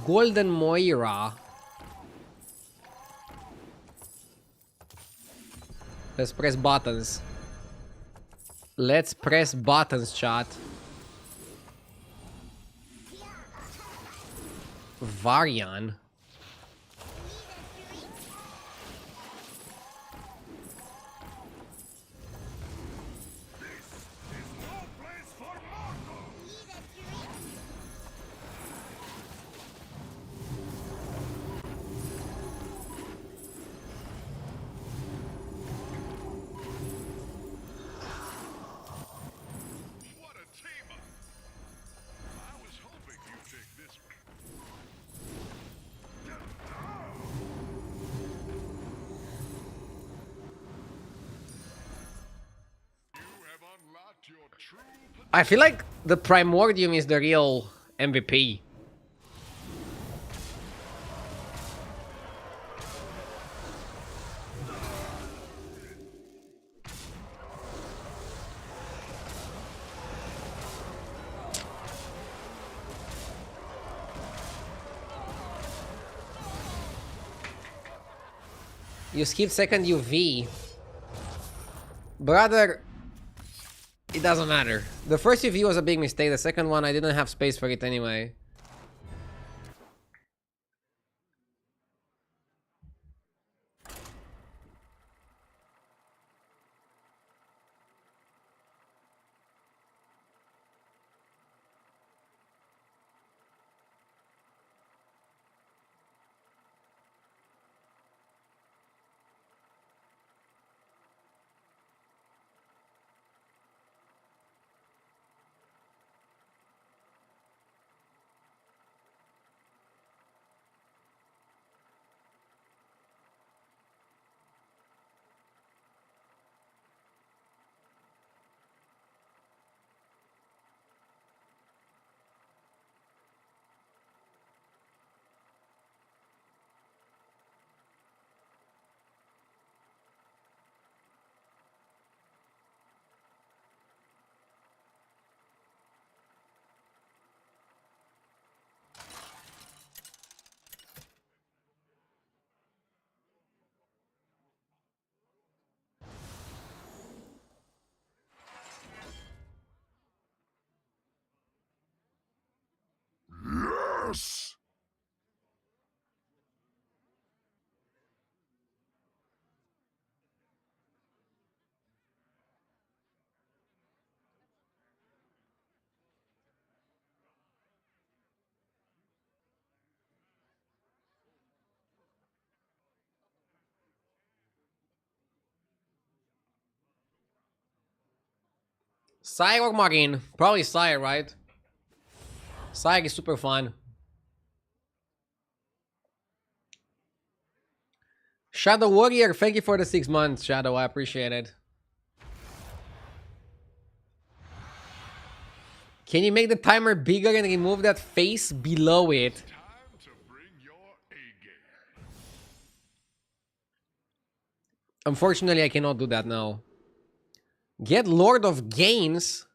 Golden Moira. Let's press buttons. Let's press buttons, chat. Varian. I feel like the Primordium is the real MVP. You skip second UV. Brother, it doesn't matter. The first UV was a big mistake. The second one, I didn't have space for it anyway. Yes! Sire or Marine? Probably Sire, right? Sire is super fun. Shadow Warrior, thank you for the 6 months, Shadow. I appreciate it. Can you make the timer bigger and remove that face below it? Time to bring your A game. Unfortunately, I cannot do that now. Get Lord of Gains.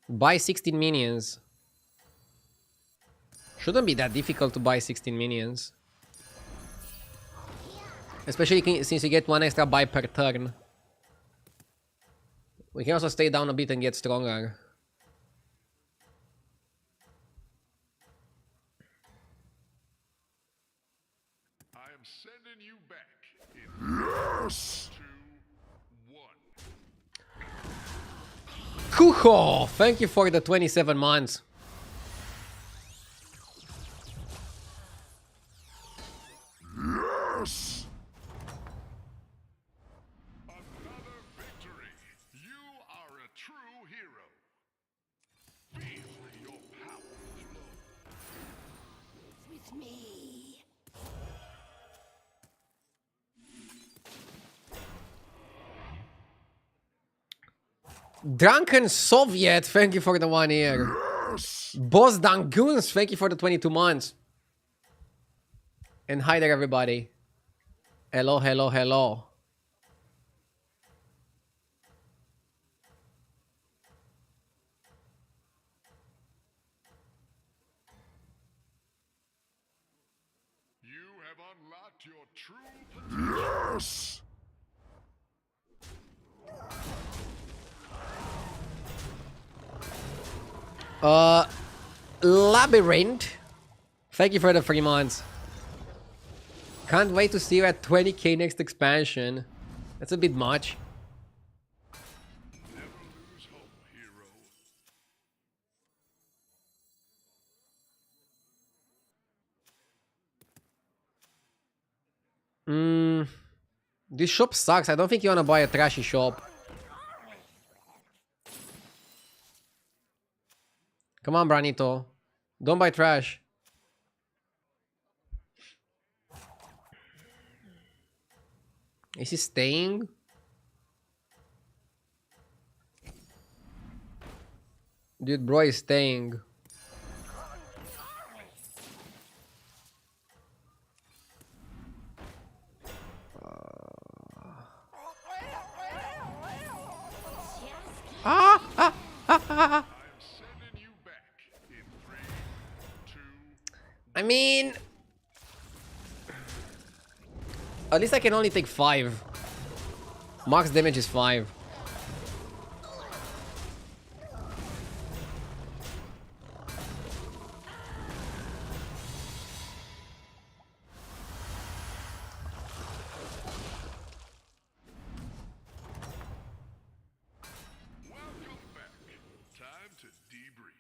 Buy 16 minions. Shouldn't be that difficult to buy 16 minions. Especially since you get one extra buy per turn. We can also stay down a bit and get stronger. I am sending you back in Yes! 2, 1. Kuho! Thank you for the 27 months. Yes! Another victory. You are a true hero. Feel your power flow. With me. Drunken Soviet, thank you for the 1 year. Yes! Boss Dangoons, thank you for the 22 months. And hi there, everybody. Hello, hello, hello. You have unlocked your true potential. Yes! Labyrinth, thank you for the 3 months. Can't wait to see you at 20k next expansion. That's a bit much. Never lose hope, hero. This shop sucks. I don't think you want to buy a trashy shop. Come on, Branito. Don't buy trash. Is he staying? Dude, bro is staying. I am sending you back in 3, 2. I mean... At least I can only take 5. Max damage is 5. Welcome back. Time to debrief.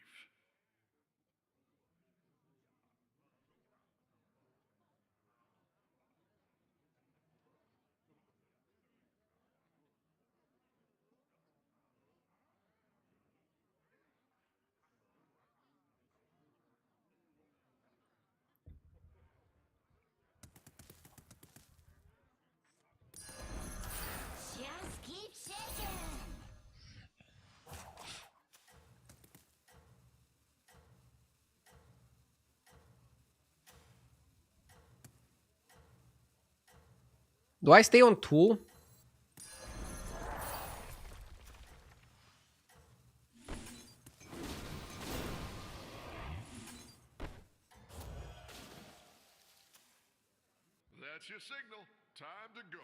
Just keep shaking. Do I stay on 2? That's your signal. Time to go.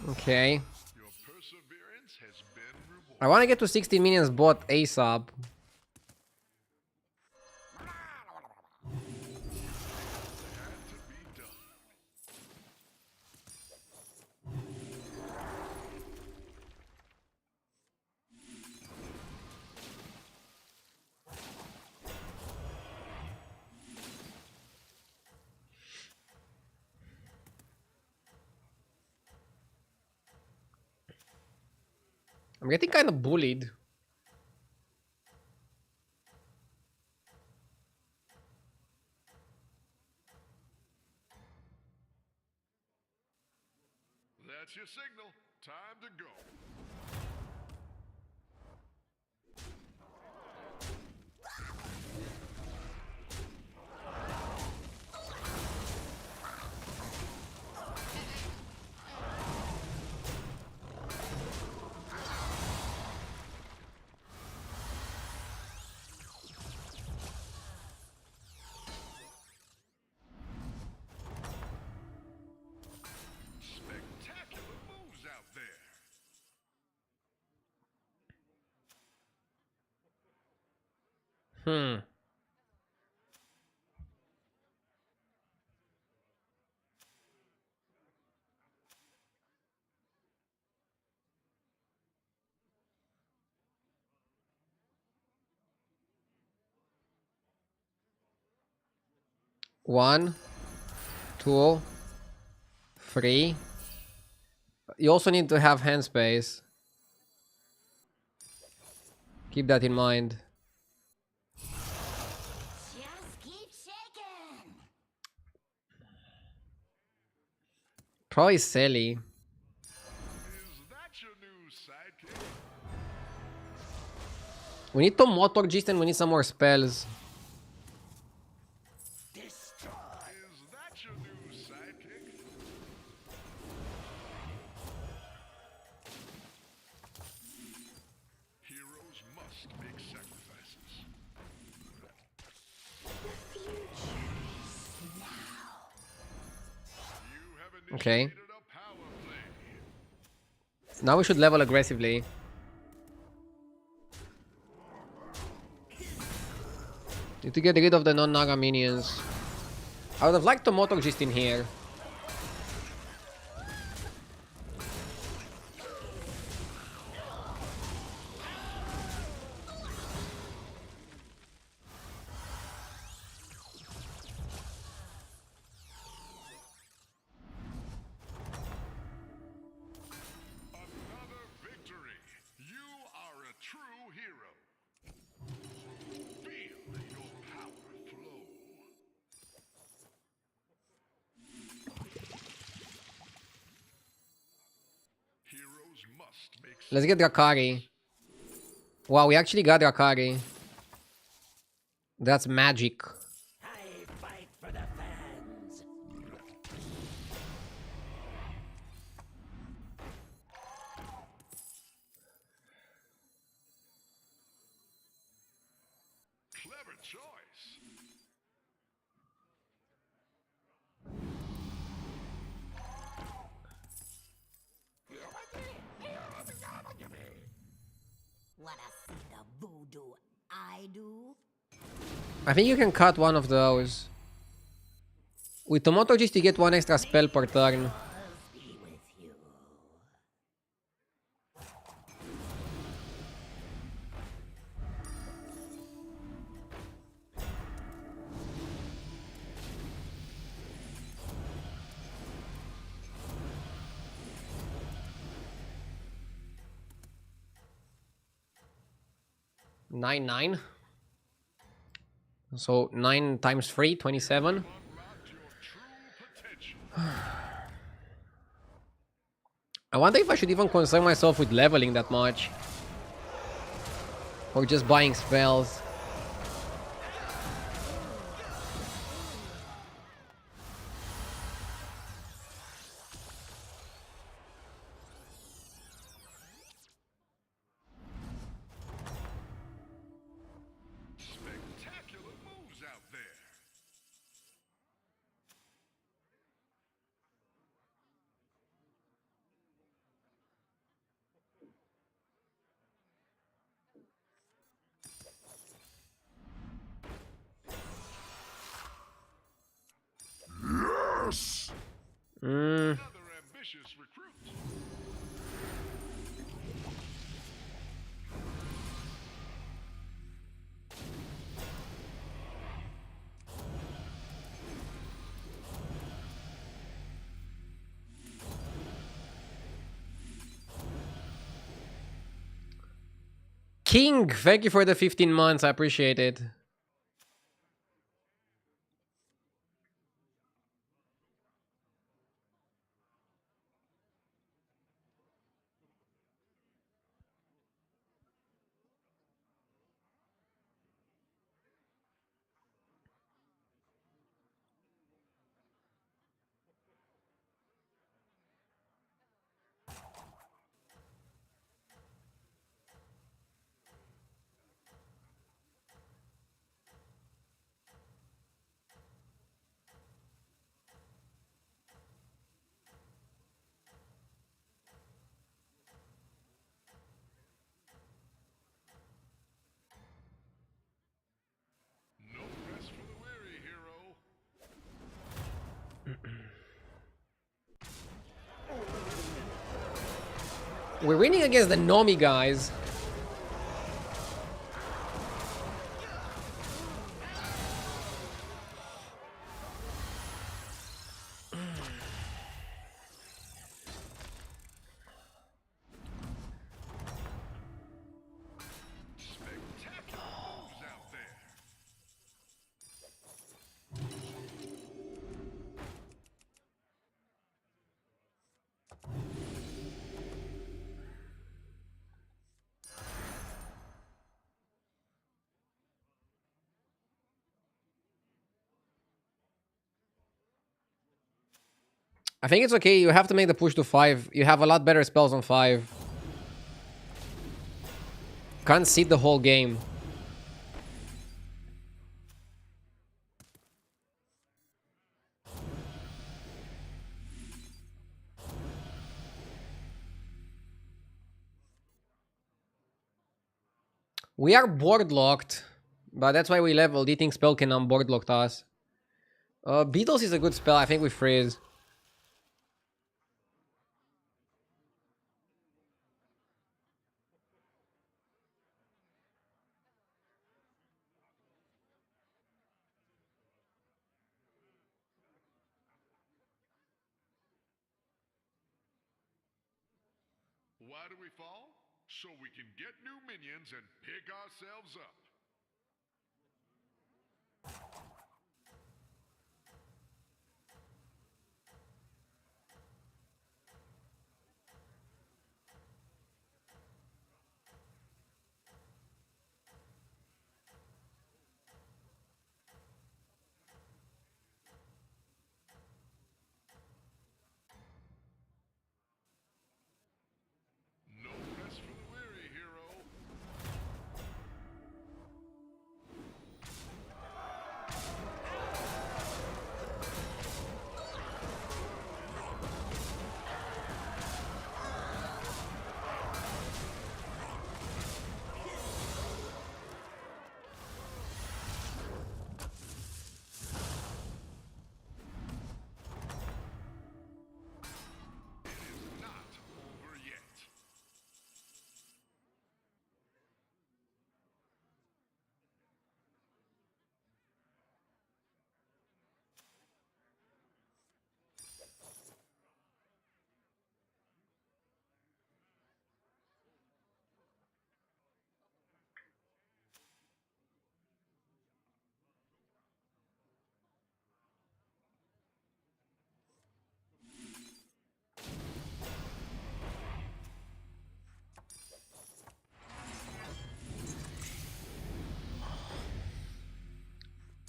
Okay. Your perseverance has been rewarded. I want to get to 16 minions bot ASAP. Had to be done. I'm getting kind of bullied. That's your signal. Time to go. Spectacular moves out there. Hmm. One, two, three. You also need to have hand space. Keep that in mind. Just keep shaking. Probably Sally. Is that your new sidekick? We need to motor gist and we need some more spells. Is that your new sidekick? Heroes must make sacrifices. You have Okay. initiated a power play. Now we should level aggressively. Need to get rid of the non-Naga minions. I would have liked to motor gist in here. Another victory. You are a true hero. Feel your power flow. Heroes must make Let's get Drakari. Wow, we actually got Drakari. That's magic. I fight for the fans. clever choice. Wanna see the voodoo I do? I think you can cut one of those. With Tomoto Gist you get one extra spell per turn. Be with you. 9, 9. So 9 times 3, 27. Unlocked your true potential. I wonder if I should even concern myself with leveling that much. Or just buying spells. Spectacular moves out there. Yes! Another ambitious recruit. King, thank you for the 15 months. I appreciate it. No rest for the weary, hero. We're winning against the Nomi guys. Spectacular moves out there. I think it's okay. You have to make the push to 5. You have a lot better spells on 5. Can't see the whole game. We are board locked, but that's why we leveled. Eating spell can unboard locked us. Beatles is a good spell. I think we freeze. Why do we fall? So we can get new minions and pick ourselves up. No rest for the weary, hero. It is not over yet.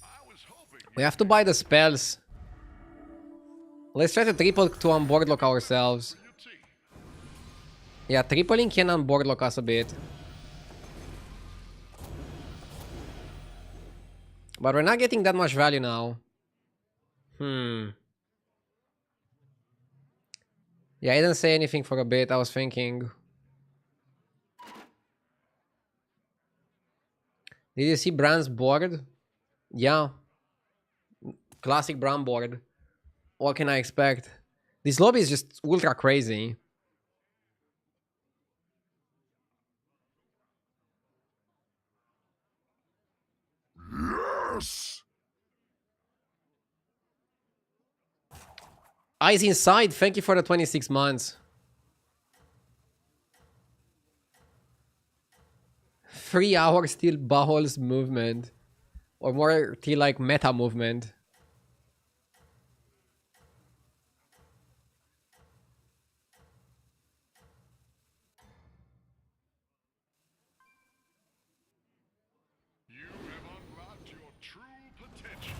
I was hoping We have to buy the spells. Let's try to triple to unboard lock ourselves. your team. Yeah, tripling can unboard lock us a bit. But we're not getting that much value now. Yeah, I didn't say anything for a bit. I was thinking. Did you see Brand's board? Yeah. Classic Brand board. What can I expect? This lobby is just ultra crazy. Yes! Eyes inside. Thank you for the 26 months. 3 hours till Bahol's movement. Or more till like meta movement. You have unlocked your true potential.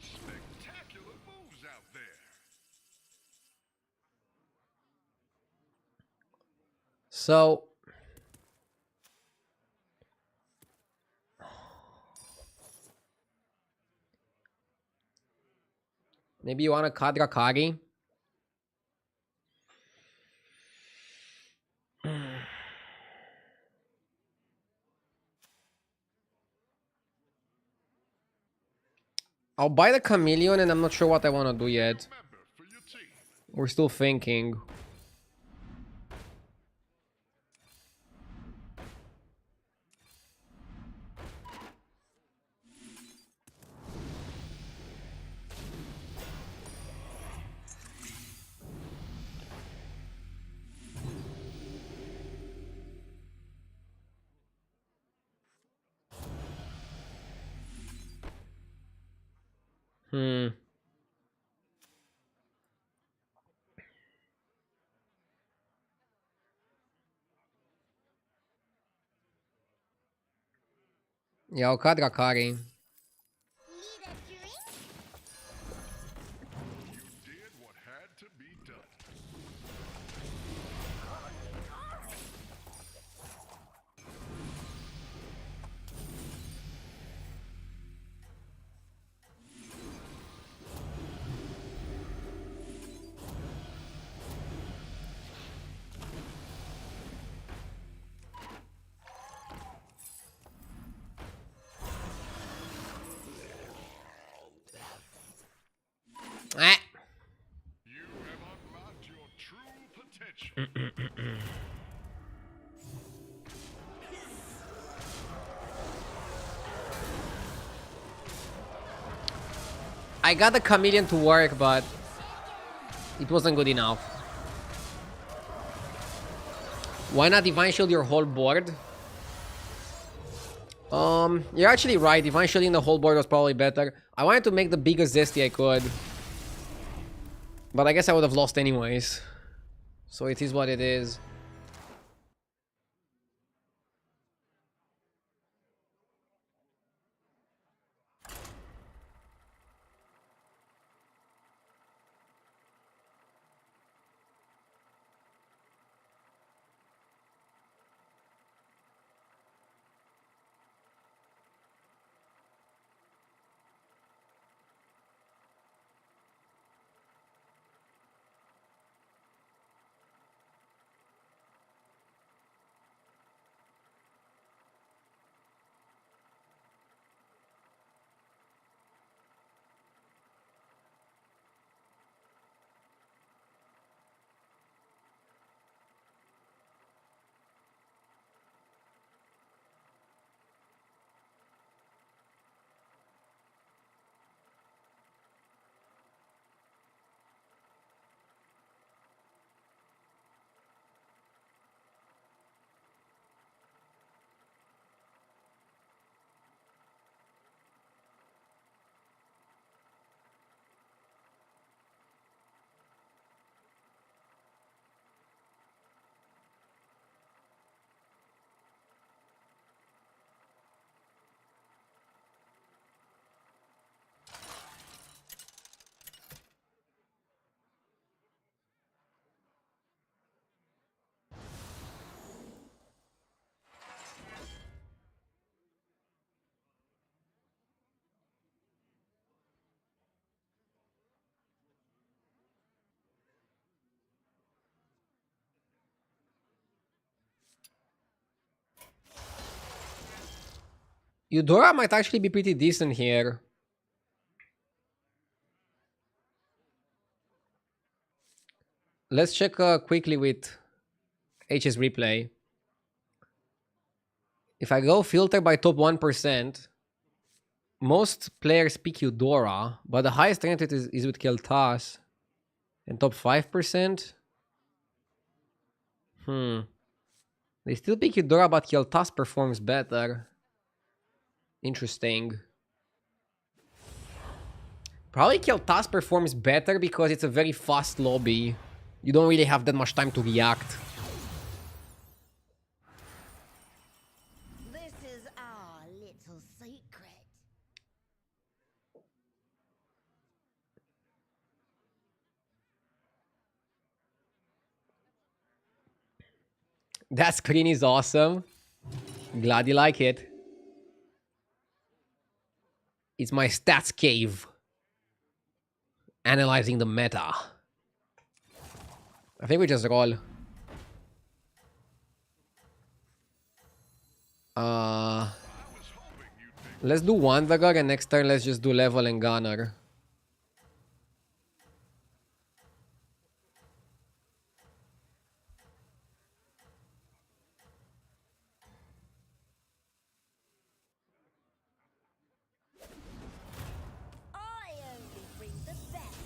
Spectacular moves out there. So maybe you want to Kadra Kagi? I'll buy the Chameleon and I'm not sure what I want to do yet. Member for your team. We're still thinking. Yeah, I'll Kadra Kagi. Need a drink? You did what had to be done. Ah. You have unlocked your true potential. I got the Chameleon to work, but it wasn't good enough. Why not Divine Shield your whole board? You're actually right. Divine Shielding the whole board was probably better. I wanted to make the biggest Zesty I could. But I guess I would have lost anyways. So it is what it is. Eudora might actually be pretty decent here. Let's check quickly with HS replay. If I go filter by top 1%, most players pick Eudora, but the highest ranked is with Kel'Thas. And top 5%? They still pick Eudora, but Kel'Thas performs better. Interesting. Probably Kel'Thas performs better because it's a very fast lobby. You don't really have that much time to react. This is our little secret. That screen is awesome. Glad you like it. It's my stats cave. Analyzing the meta. I think we just roll. Let's do Wandagar and next turn let's just do level and gunner. I only bring the best.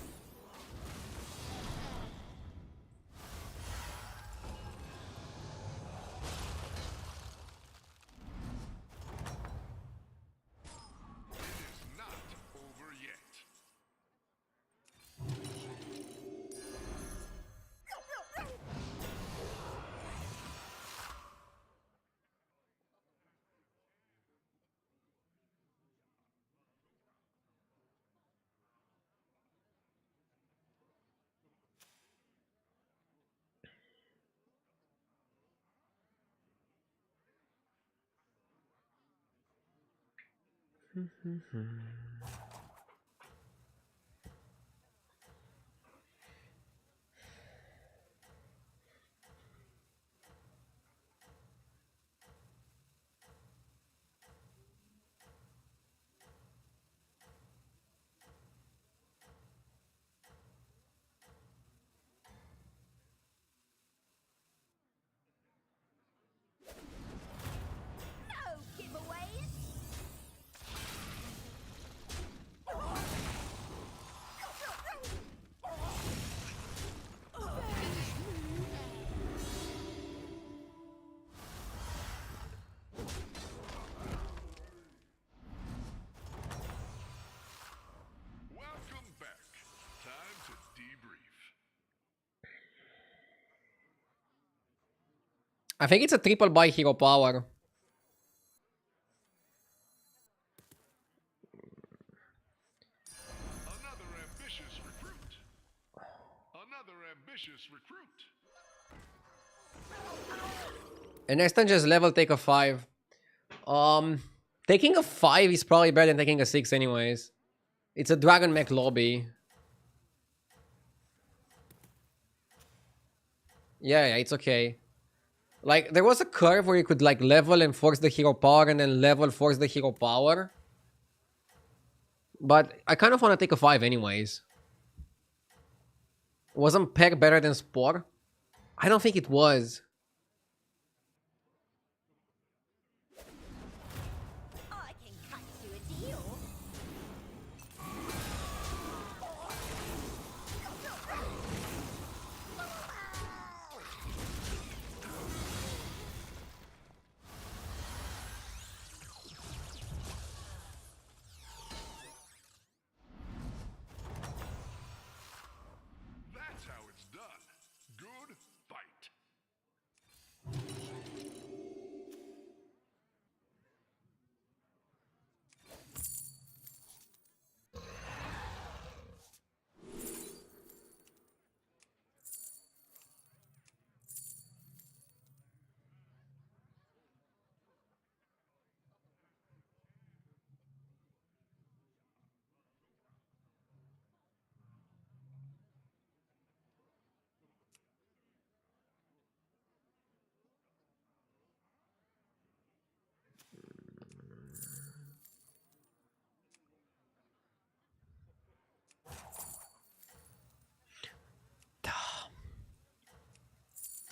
It is not over yet. No giveaways. Welcome back. Time to debrief. I think it's a triple buy hero power. Another ambitious recruit. Another ambitious recruit. And next turn just level take a 5. Taking a 5 is probably better than taking a 6 anyways. It's a Dragon Mech lobby. Yeah, it's okay. Like, there was a curve where you could, like, level and force the hero power and then level, force the hero power. But I kind of want to take a 5 anyways. Wasn't Peg better than Spore? I don't think it was. I can cut you a deal. That's how it's done. Good fight.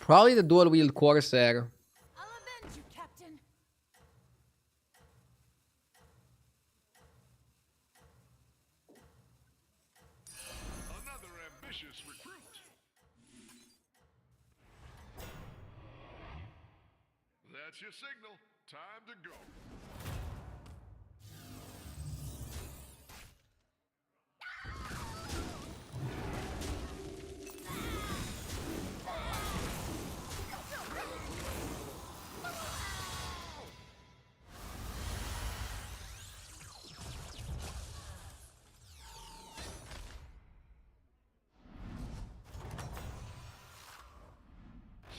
Probably the dual wield Corsair. I'll avenge you, Captain. Another ambitious recruit. That's your signal. Time to go.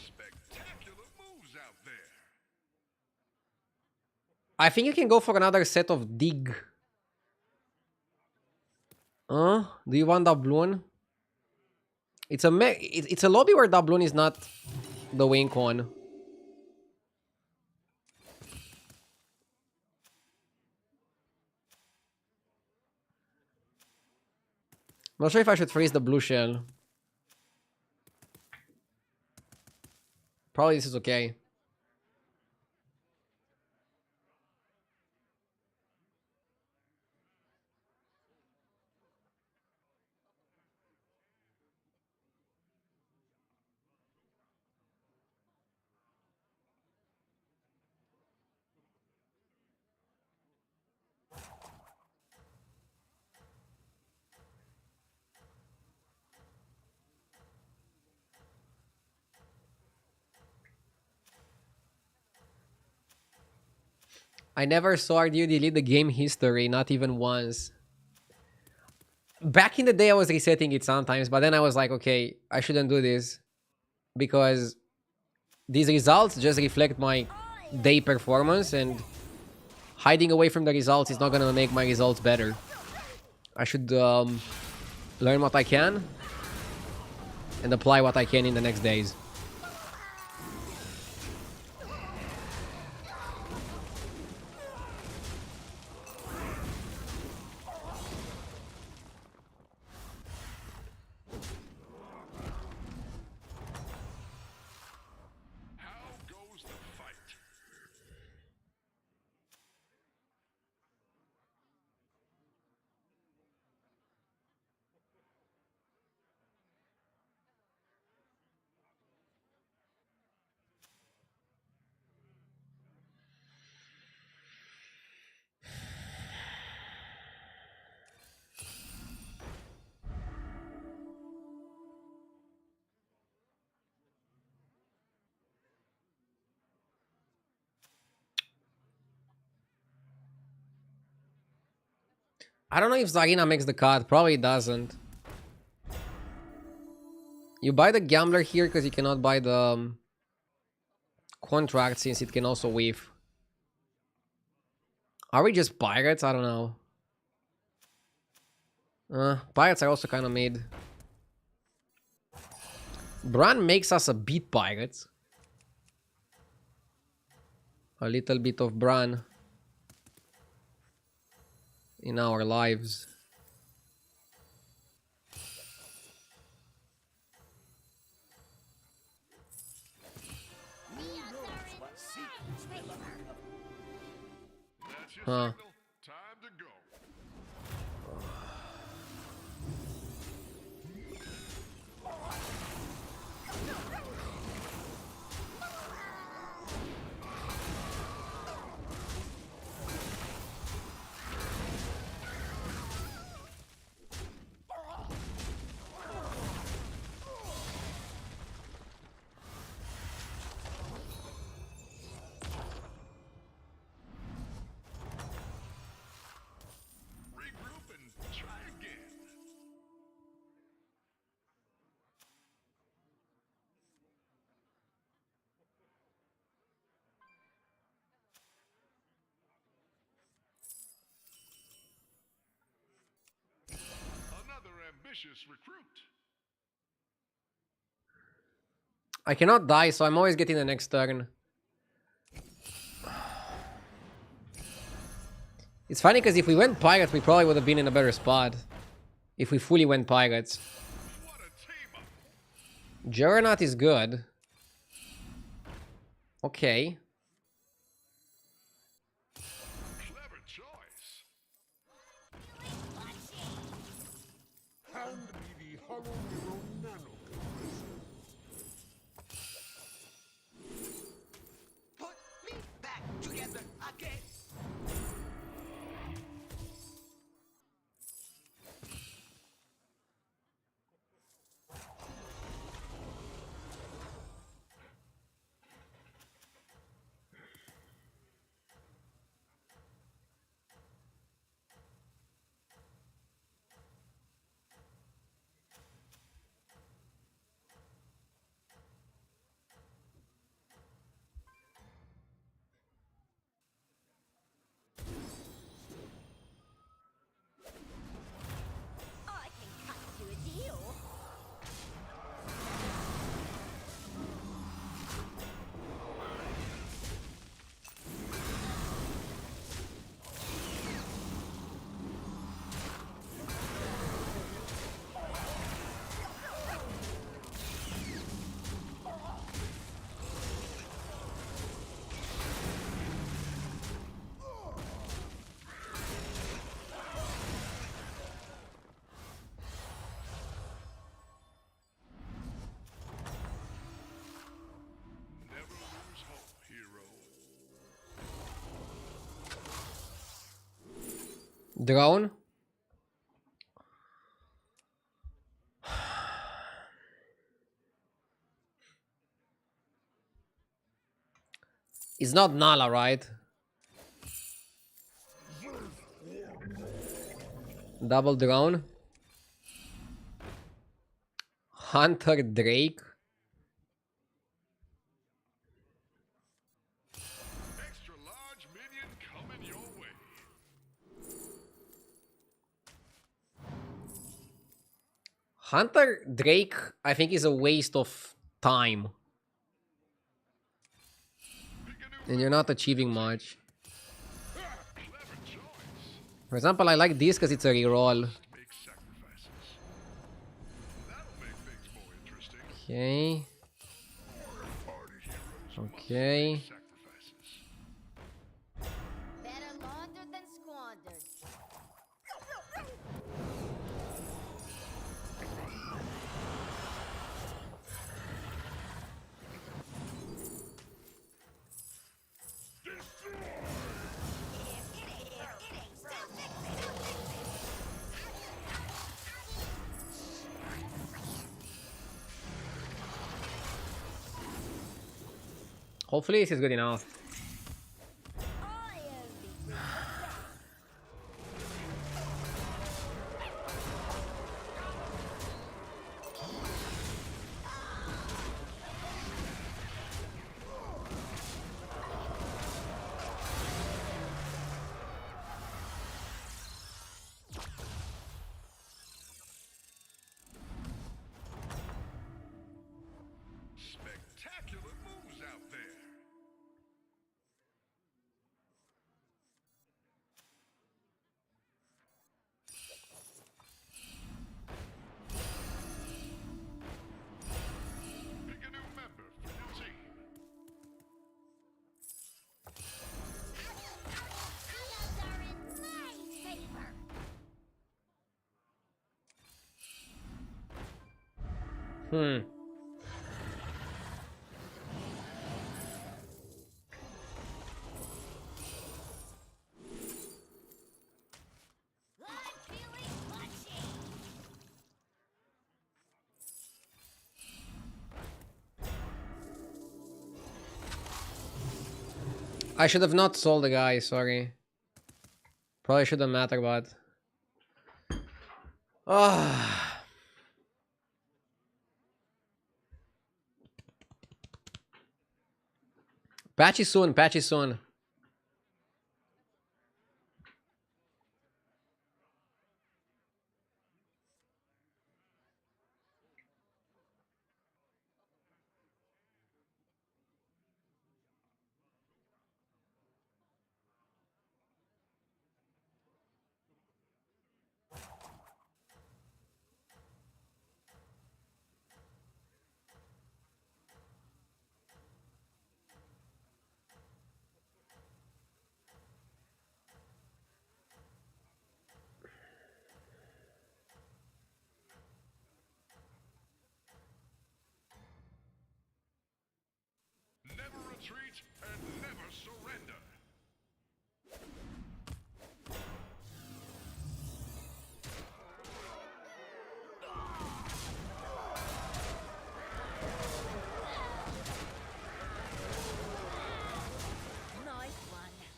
Spectacular moves out there. I think you can go for another set of dig. Do you want doubloon? It's a it's a lobby where doubloon is not the win con. Not sure if I should freeze the blue shell. Probably this is okay. I never saw you delete the game history, not even once. Back in the day, I was resetting it sometimes, but then I was like, okay, I shouldn't do this because these results just reflect my day performance, and hiding away from the results is not gonna make my results better. I should learn what I can and apply what I can in the next days. How goes the fight? I don't know if Zarina makes the cut. Probably doesn't. You buy the Gambler here because you cannot buy the contract since it can also weave. Are we just pirates? I don't know. Pirates are also kind of mid. Bran makes us a beat pirates. A little bit of Bran in our lives. That's your Huh. signal. Time to go. Regroup and try again. Another ambitious recruit. I cannot die, so I'm always getting the next turn. It's funny because if we went pirates, we probably would have been in a better spot. If we fully went pirates. What a team up. Juggernaut is good. Okay. Clever choice. Hand me the hollow mirror nano. Put me back together again. I can cut you a deal. Never lose hope, hero. Drone. It's not Nala, right? Double drone. Hunter Drake. Extra large minion coming your way. Hunter Drake, I think, is a waste of time. Pick a new And you're not achieving much. clever choice. For example, I like this because it's a reroll. Make sacrifices. That'll make things more interesting. Okay. Okay. Sacrifices. Better laundered than squandered. Hopefully this is good enough. I only Spectacular moves out there. Pick a new member for your team. odds are in my favor. I'm feeling punchy. I should have not sold the guy, sorry. Probably shouldn't matter, but... Ah. Patchy soon, patchy soon.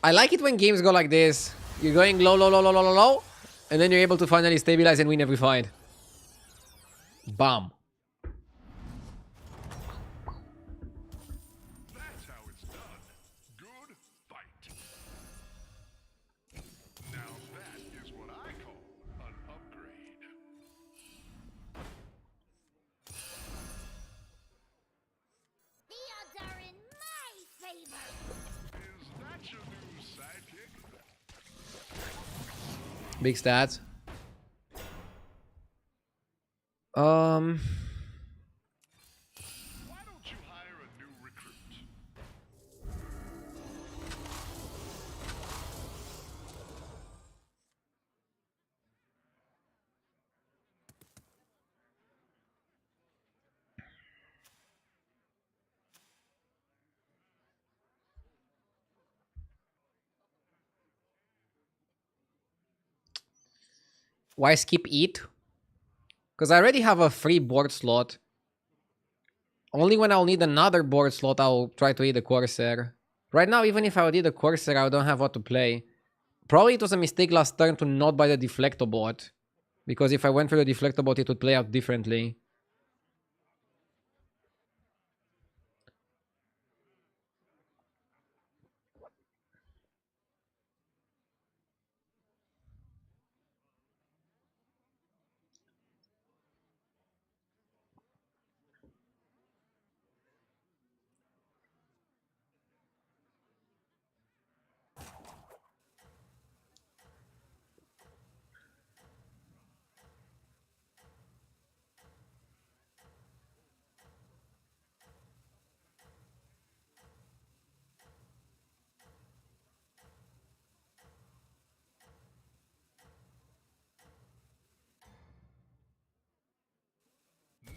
I like it when games go like this. You're going low, low, low, low, low, low, low, and then you're able to finally stabilize and win every fight. Bam. That's how it's done. Good fight. Now that is what I call an upgrade. The odds are in my favor. Is that your new sidekick? Big stats. Why don't you hire a new recruit? Why skip eat? Because I already have a free board slot. Only when I'll need another board slot, I'll try to eat the Corsair. Right now, even if I would eat the Corsair, I don't have what to play. Probably it was a mistake last turn to not buy the Deflectobot. Because if I went for the Deflectobot, it would play out differently.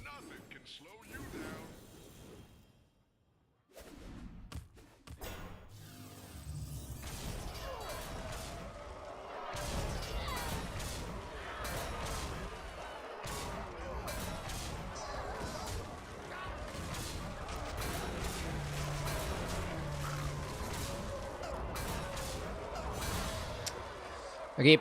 Nothing can slow you down. Okay.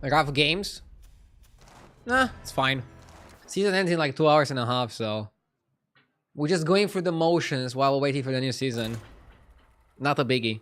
Rough games? Nah, it's fine. Season ends in like 2.5 hours, so... We're just going through the motions while waiting for the new season. Not a biggie.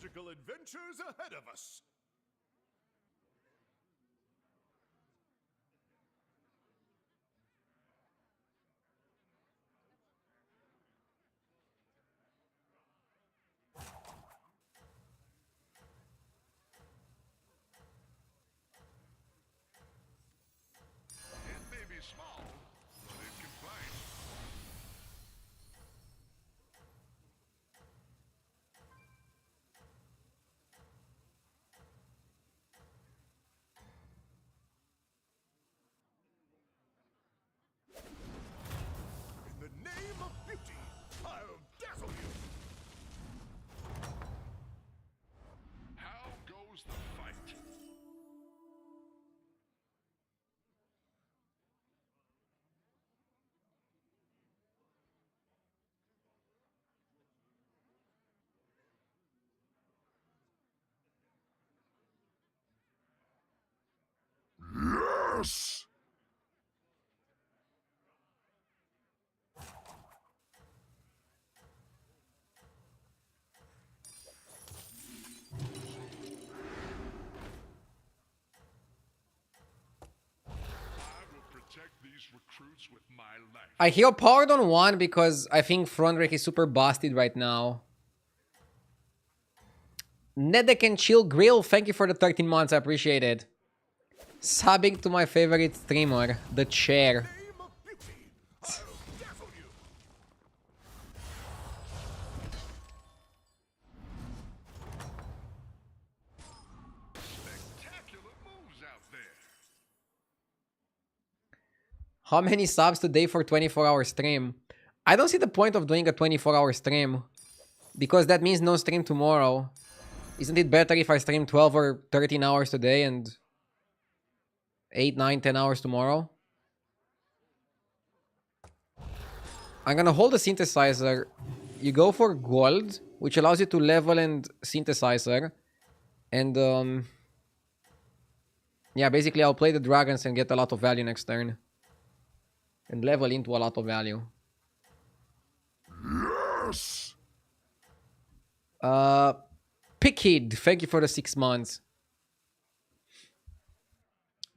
magical adventures ahead of us. It may be small, but it can fight. In the name of beauty, I'll dazzle you! How goes the fight? Yes! I will protect these recruits with my life. I heal powered on 1 because I think front rank is super busted right now. Nedek and Chill Grill, thank you for the 13 months, I appreciate it. Subbing to my favorite streamer, The Chair. Name of beauty, I'll dazzle you! Spectacular moves out there. How many subs today for 24-hour stream? I don't see the point of doing a 24-hour stream. Because that means no stream tomorrow. Isn't it better if I stream 12 or 13 hours today and 8, 9, 10 hours tomorrow? I'm gonna hold the synthesizer. You go for gold, which allows you to level and synthesizer. And yeah, basically I'll play the dragons and get a lot of value next turn. And level into a lot of value. Yes! Pickid, thank you for the 6 months.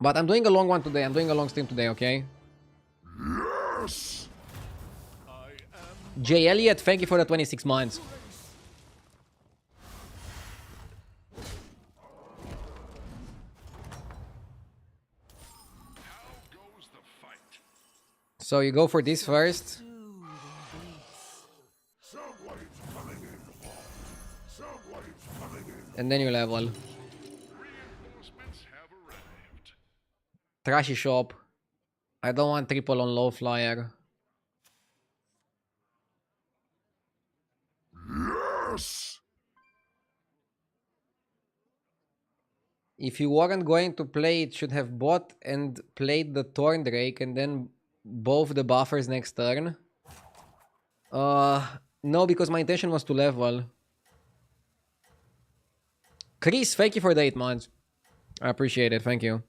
But I'm doing a long one today. I'm doing a long stream today, okay? Yes! I am J. Elliott, thank you for the 26 months. How goes the fight? So you go for this first. Soundwaves coming in hot. Soundwaves coming in. And then you level. Reinforcements have arrived. Trashy shop. I don't want triple on low flyer. Yes! If you weren't going to play it, should have bought and played the Thorn Drake and then both the buffers next turn. No, because my intention was to level. Chris, thank you for the 8 months. I appreciate it, thank you.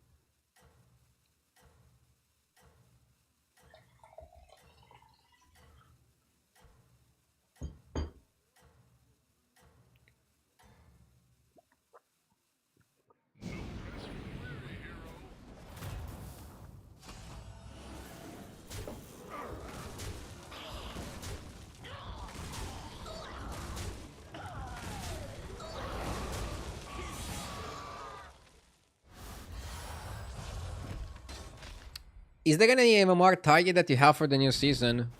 Is there any MMR target that you have for the new season?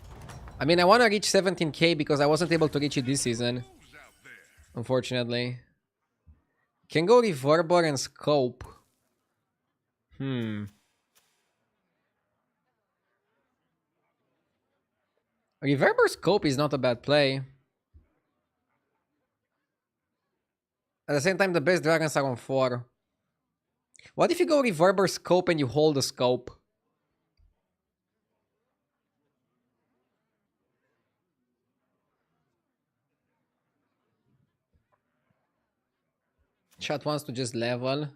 I mean, I want to reach 17k because I wasn't able to reach it this season. Moves out there. Unfortunately. Can go Reverber and Scope. Reverber Scope is not a bad play. At the same time, the best dragons are on 4. What if you go Reverber Scope and you hold the Scope? Chat wants to just level.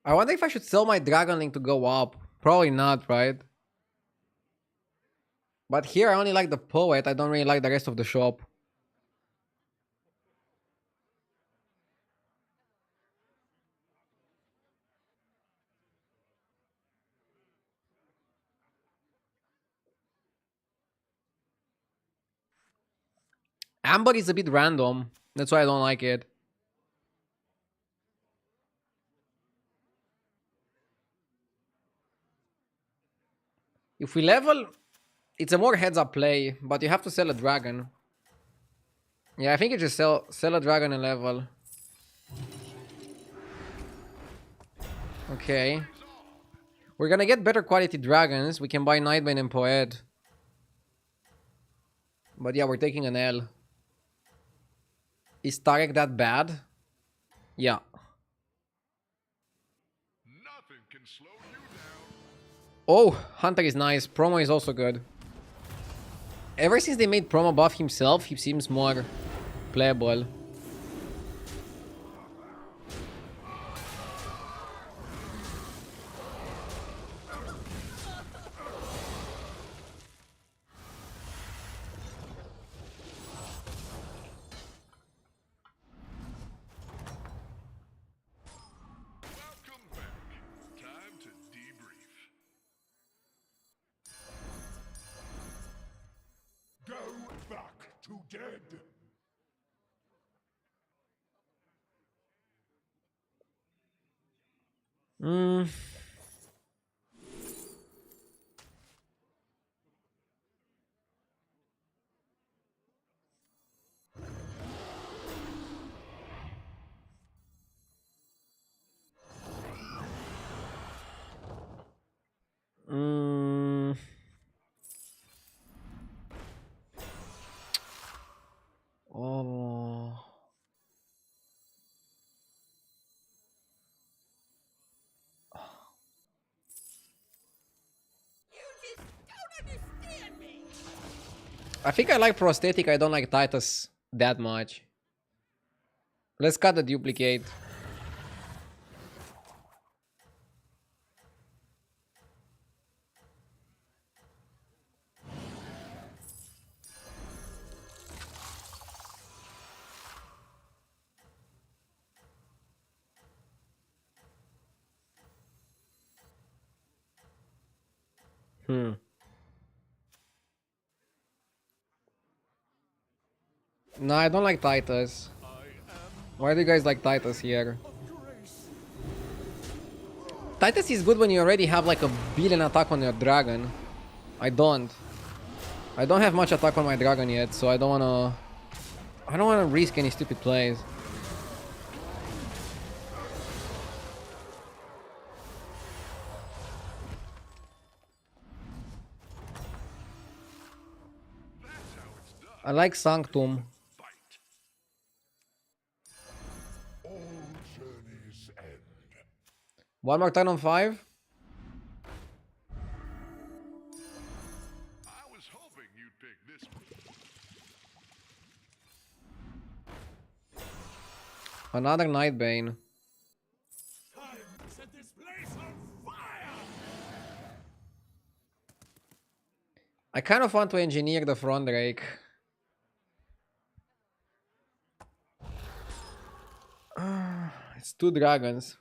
I wonder if I should sell my Dragon Link to go up. Probably not, right? But here I only like the Poet. I don't really like the rest of the shop. Amber is a bit random. That's why I don't like it. If we level, it's a more heads-up play, but you have to sell a dragon. Yeah, I think you just sell a dragon and level. Okay. We're gonna get better quality dragons. We can buy Nightbane and Poet. But yeah, we're taking an L. Is Tarek that bad? Yeah. Nothing can slow you down. Oh, Hunter is nice. Promo is also good. Ever since they made Promo buff himself, he seems more playable. Welcome back. Time to debrief. Go back to dead. Hmm. Mm. Oh. I think I like prosthetic. I don't like Titus that much. Let's cut the duplicate. Hmm. No, I don't like Titus. Why do you guys like Titus here? Titus is good when you already have like a billion attack on your dragon. I don't. I don't have much attack on my dragon yet, so I don't wanna risk any stupid plays. That's how it's done. I like Sanctum. Fight. All journeys end. One more turn on 5. I was hoping you'd pick this one. Another Nightbane. Time to set this place on fire! I kind of want to engineer the front rake. It's 2 dragons.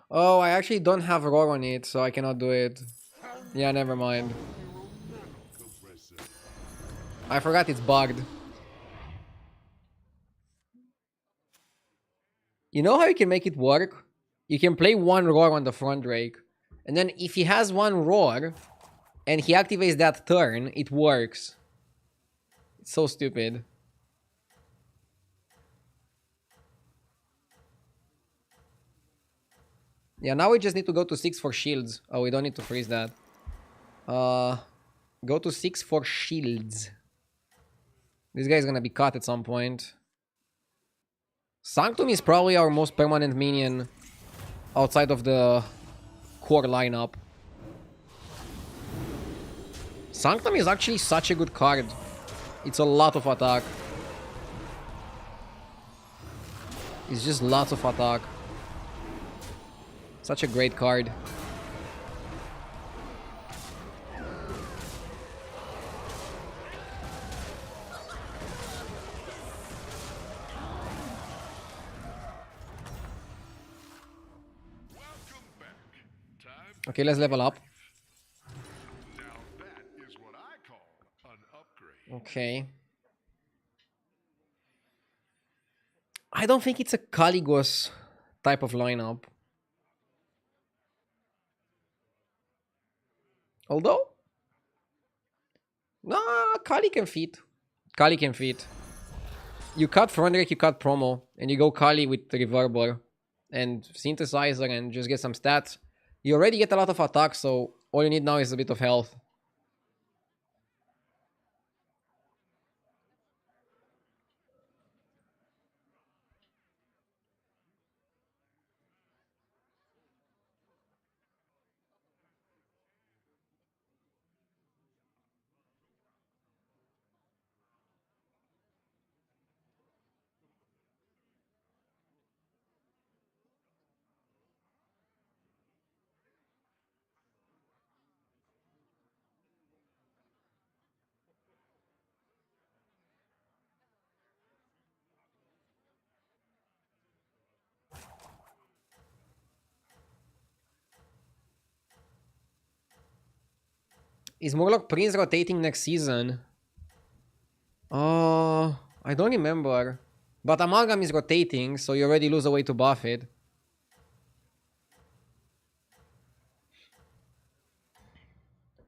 Oh, I actually don't have roar on it, so I cannot do it. Yeah, never mind. I forgot it's bugged. You know how you can make it work? You can play 1 roar on the front rake. And then if he has 1 roar, and he activates that turn, it works. It's so stupid. Yeah, now we just need to go to 6 for shields. Oh, we don't need to freeze that. Go to 6 for shields. This guy's gonna be cut at some point. Sanctum is probably our most permanent minion outside of the core lineup. Sanctum is actually such a good card. It's a lot of attack. It's just lots of attack. Such a great card. Welcome back. Time. Okay, let's level up. Now that is what I call an upgrade. Okay. I don't think it's a Caligos type of lineup. Although, nah, Kali can fit. Kali can fit. You cut Froneric, you cut Promo, and you go Kali with Reverber and Synthesizer and just get some stats. You already get a lot of attack, so all you need now is a bit of health. Is Murloc Prince rotating next season? I don't remember. But Amalgam is rotating, so you already lose a way to buff it.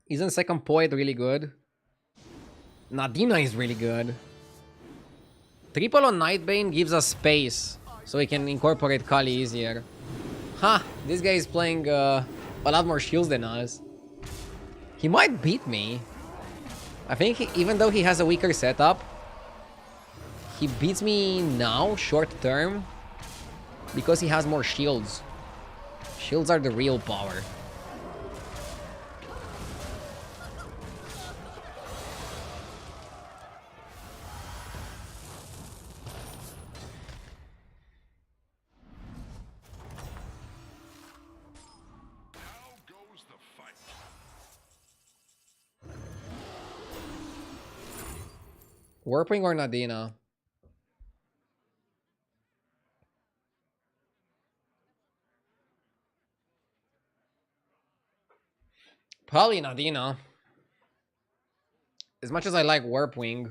Isn't Second Poet really good? Nadina is really good. Triple on Nightbane gives us space, so we can incorporate Kali easier. Ha! This guy is playing a lot more shields than us. He might beat me. I think even though he has a weaker setup, he beats me now, short term, because he has more shields. Shields are the real power. How goes the fight? Warping or Nadina? Probably Nadina. As much as I like Warpwing.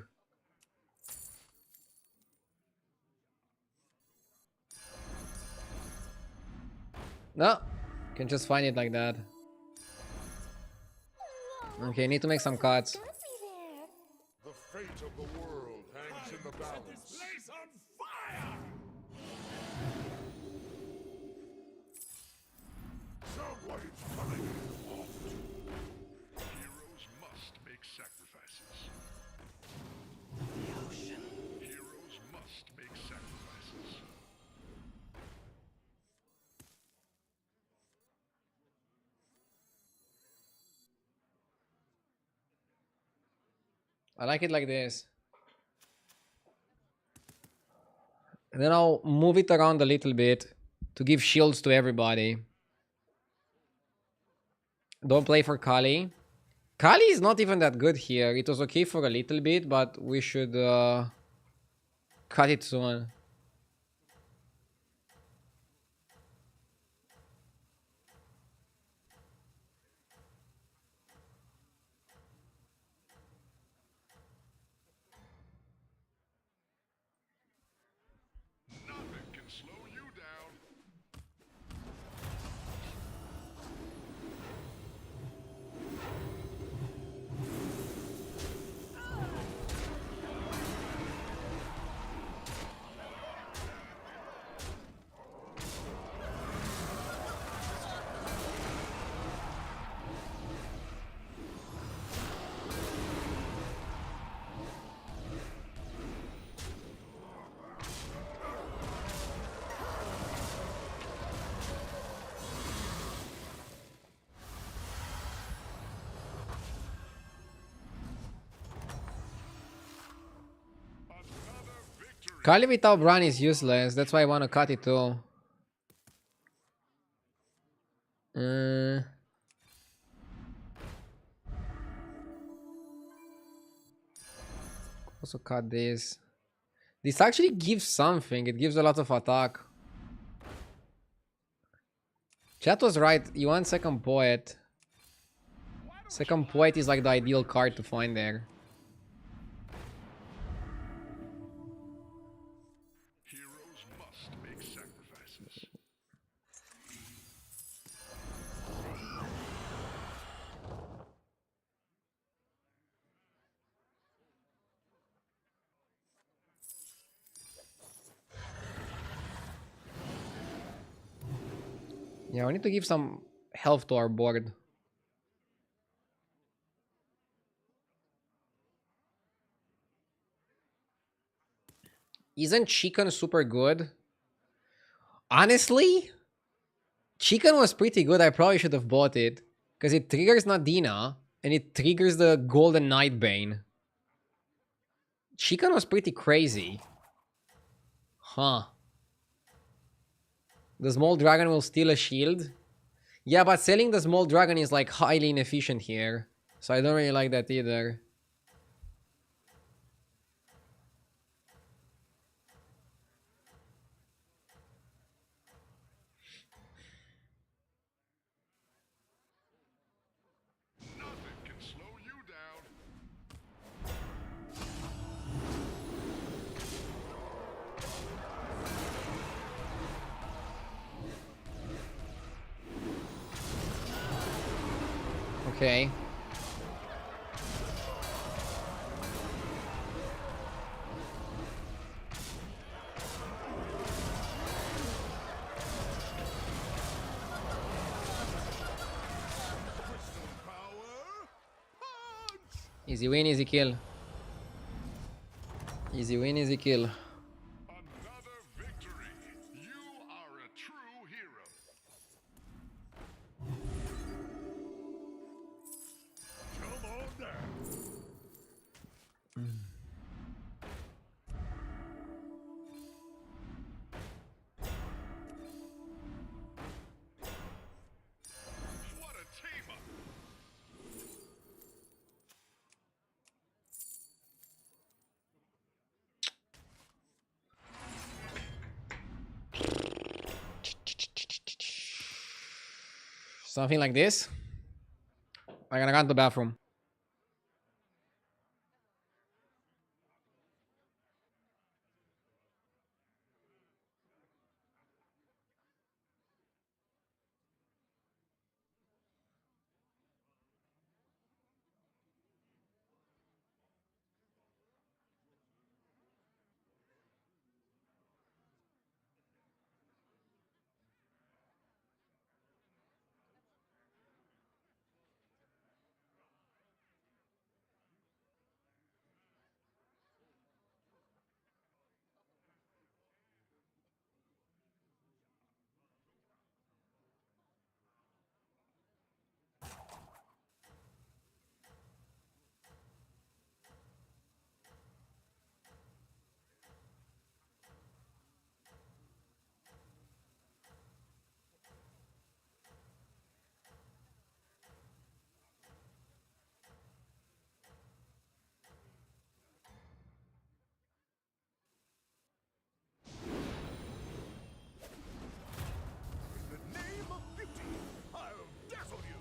No, can just find it like that. Okay, need to make some cuts. Don't be there. The fate of the world hangs in the balance. Place on fire! Soundwaves coming in hot. Heroes must make sacrifices. The ocean. Heroes must make sacrifices. I like it like this. And then I'll move it around a little bit to give shields to everybody. Don't play for Kali. Kali is not even that good here. It was okay for a little bit, but we should cut it soon. Nothing can slow you down. Kali without Bran is useless. That's why I want to cut it too. Also cut this. This actually gives something. It gives a lot of attack. Chat was right. You want second poet. Second poet is like the ideal card to find there. Heroes must make sacrifices. Yeah, we need to give some health to our board. Isn't Chicken super good? Honestly, Chicken was pretty good. I probably should have bought it. Because it triggers Nadina. And it triggers the Golden Nightbane. Chicken was pretty crazy. Huh. The small dragon will steal a shield. Yeah, but selling the small dragon is like highly inefficient here. So I don't really like that either. Nothing can slow you down. Okay. Easy win, easy kill. Easy win, easy kill. Another victory. You are a true hero. Come on down. What a team up. Something like this. I'm gonna go to the bathroom. In the name of beauty, I'll dazzle you.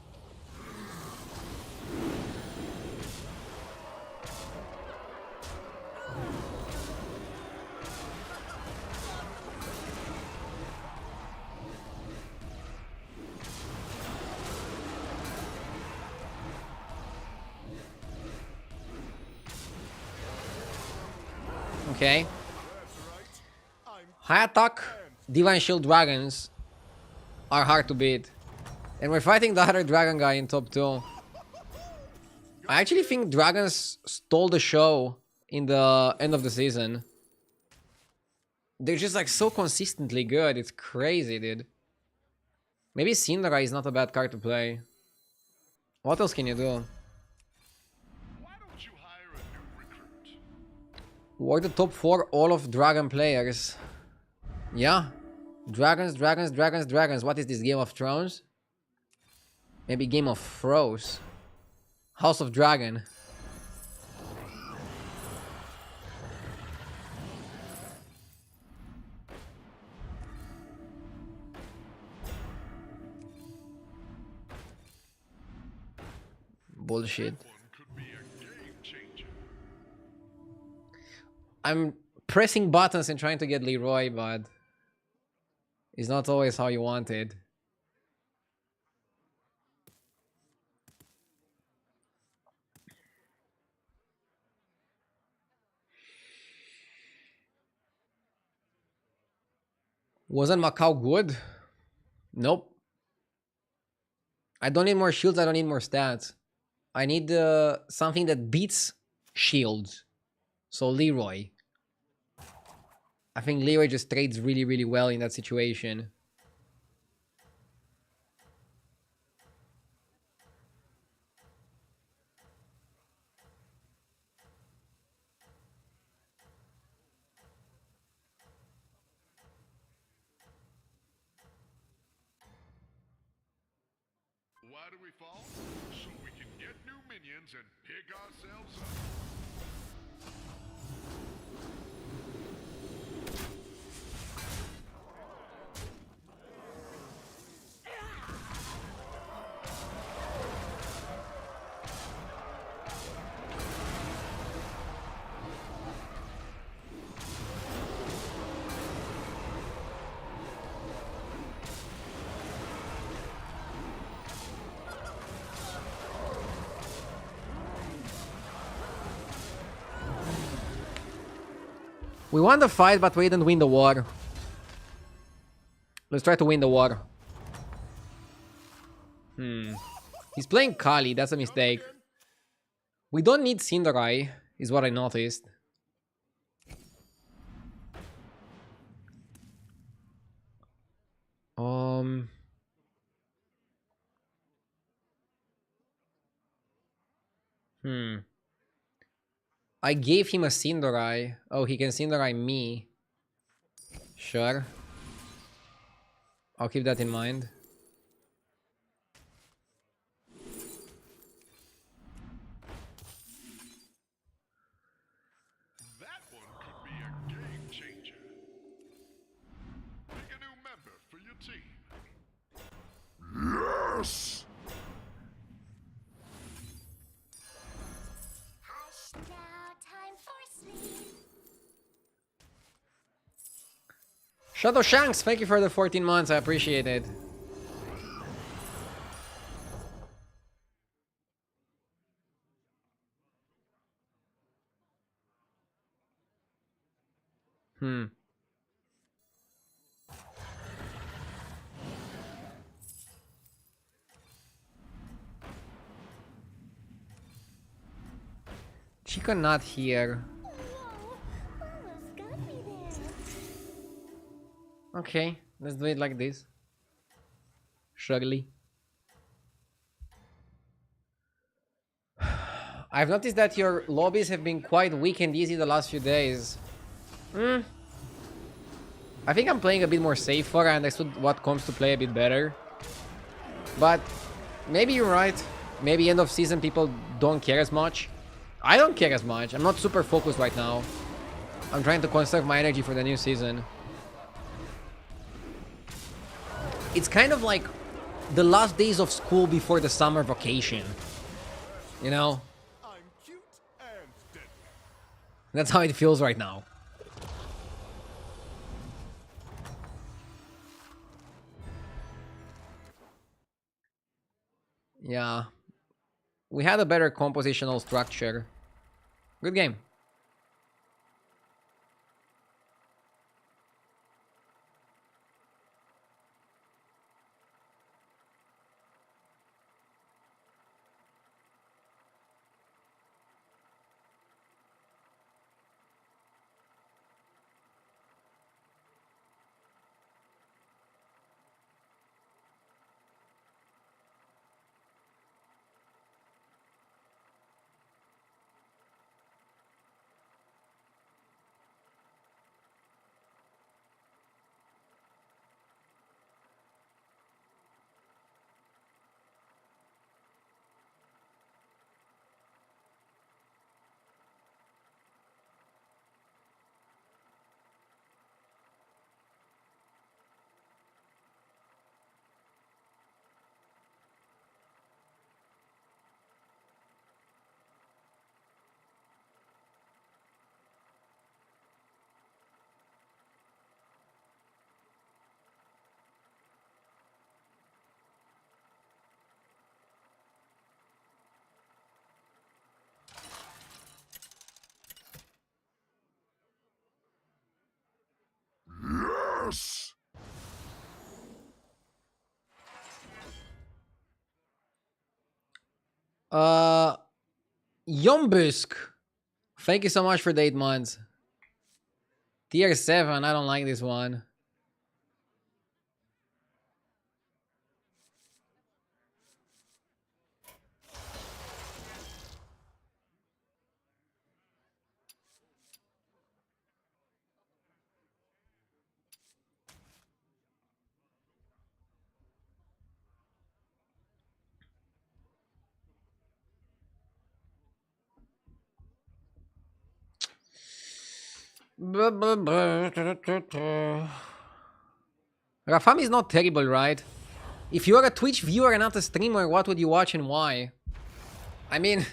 Okay. That's right. I'm High attack Divine Shield dragons are hard to beat. And we're fighting the other dragon guy in top 2. I actually think dragons stole the show in the end of the season. They're just like so consistently good. It's crazy, dude. Maybe Syndra is not a bad card to play. What else can you do? Why don't you hire a new recruit? We're the top 4 all of Dragon players. Yeah. Dragons, dragons, dragons, dragons. What is this, Game of Thrones? Maybe Game of Thrones. House of Dragon. Bullshit. One could be a game changer. I'm pressing buttons and trying to get Leroy, but it's not always how you want it. Wasn't Macau good? Nope. I don't need more shields, I don't need more stats. I need something that beats shields. So Leroy. I think Leroy just trades really, really well in that situation. Why do we fall? So we can get new minions and pick ourselves up. We won the fight, but we didn't win the war. Let's try to win the war. He's playing Kali, that's a mistake. We don't need Cinderai, is what I noticed. I gave him a Cinderai. Oh, he can Cinderai me. Sure. I'll keep that in mind. That one could be a game changer. Pick a new member for your team. Yes! Hush now, time for sleep. Shadow Shanks, thank you for the 14 months. I appreciate it. Chica not here. Whoa, almost got me there. Okay, let's do it like this. Surely. I've noticed that your lobbies have been quite weak and easy the last few days. I think I'm playing a bit more safer and I understood what comes to play a bit better. But maybe you're right. Maybe end of season people don't care as much. I don't care as much. I'm not super focused right now. I'm trying to conserve my energy for the new season. It's kind of like the last days of school before the summer vacation. You know? I'm cute and deadly. That's how it feels right now. Yeah. We had a better compositional structure. Good game. Yes! Yombusk. Thank you so much for the 8 months. Tier 7, I don't like this one. Rafam is not terrible, right? If you are a Twitch viewer and not a streamer, what would you watch and why? I mean,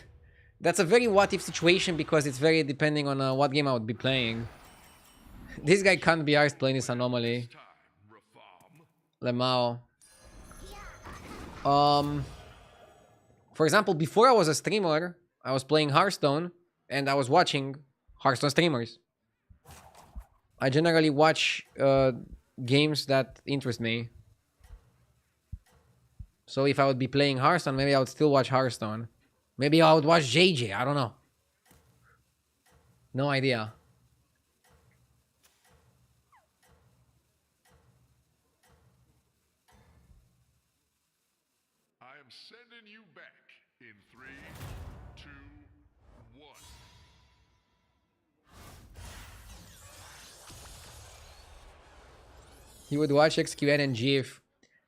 that's a very what-if situation because it's very depending on what game I would be playing. This guy can't be arsed playing this anomaly. Lemao. For example, before I was a streamer, I was playing Hearthstone and I was watching Hearthstone streamers. I generally watch games that interest me. So if I would be playing Hearthstone, maybe I would still watch Hearthstone. Maybe I would watch JJ, I don't know. No idea. I am sending you back in 3, 2, 1. He would watch XQN and GIF.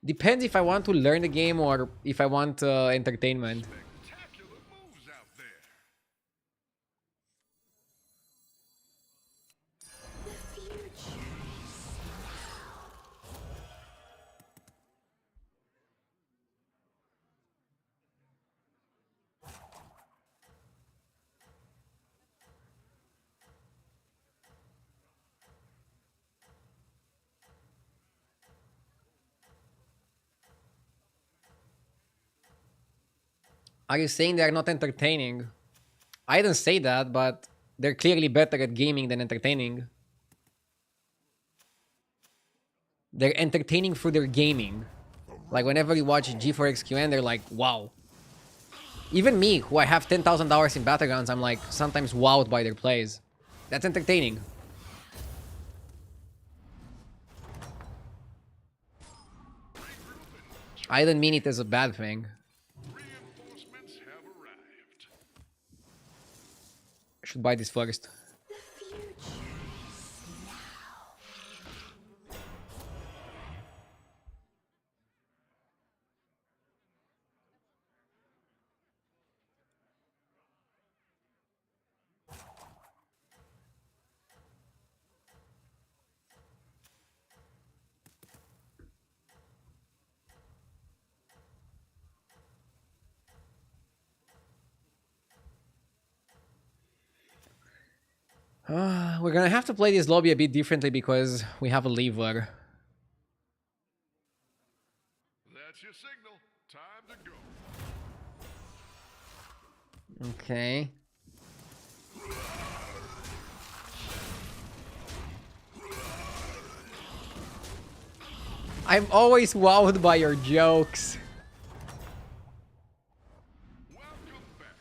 Depends if I want to learn the game or if I want entertainment. Spectacular moves out there. Are you saying they're not entertaining? I didn't say that, but they're clearly better at gaming than entertaining. They're entertaining through their gaming. Like whenever you watch G4XQN, they're like, wow. Even me, who I have $10,000 in battlegrounds, I'm like sometimes wowed by their plays. That's entertaining. I didn't mean it as a bad thing. Reinforcements have arrived. I should buy this first. We're gonna have to play this lobby a bit differently because we have a lever. That's your signal. Time to go. Okay. I'm always wowed by your jokes. Welcome back.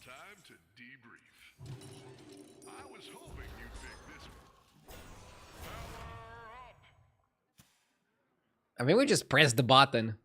Time to debrief. I was hoping you'd pick this one. Power up. I mean, we just press the button.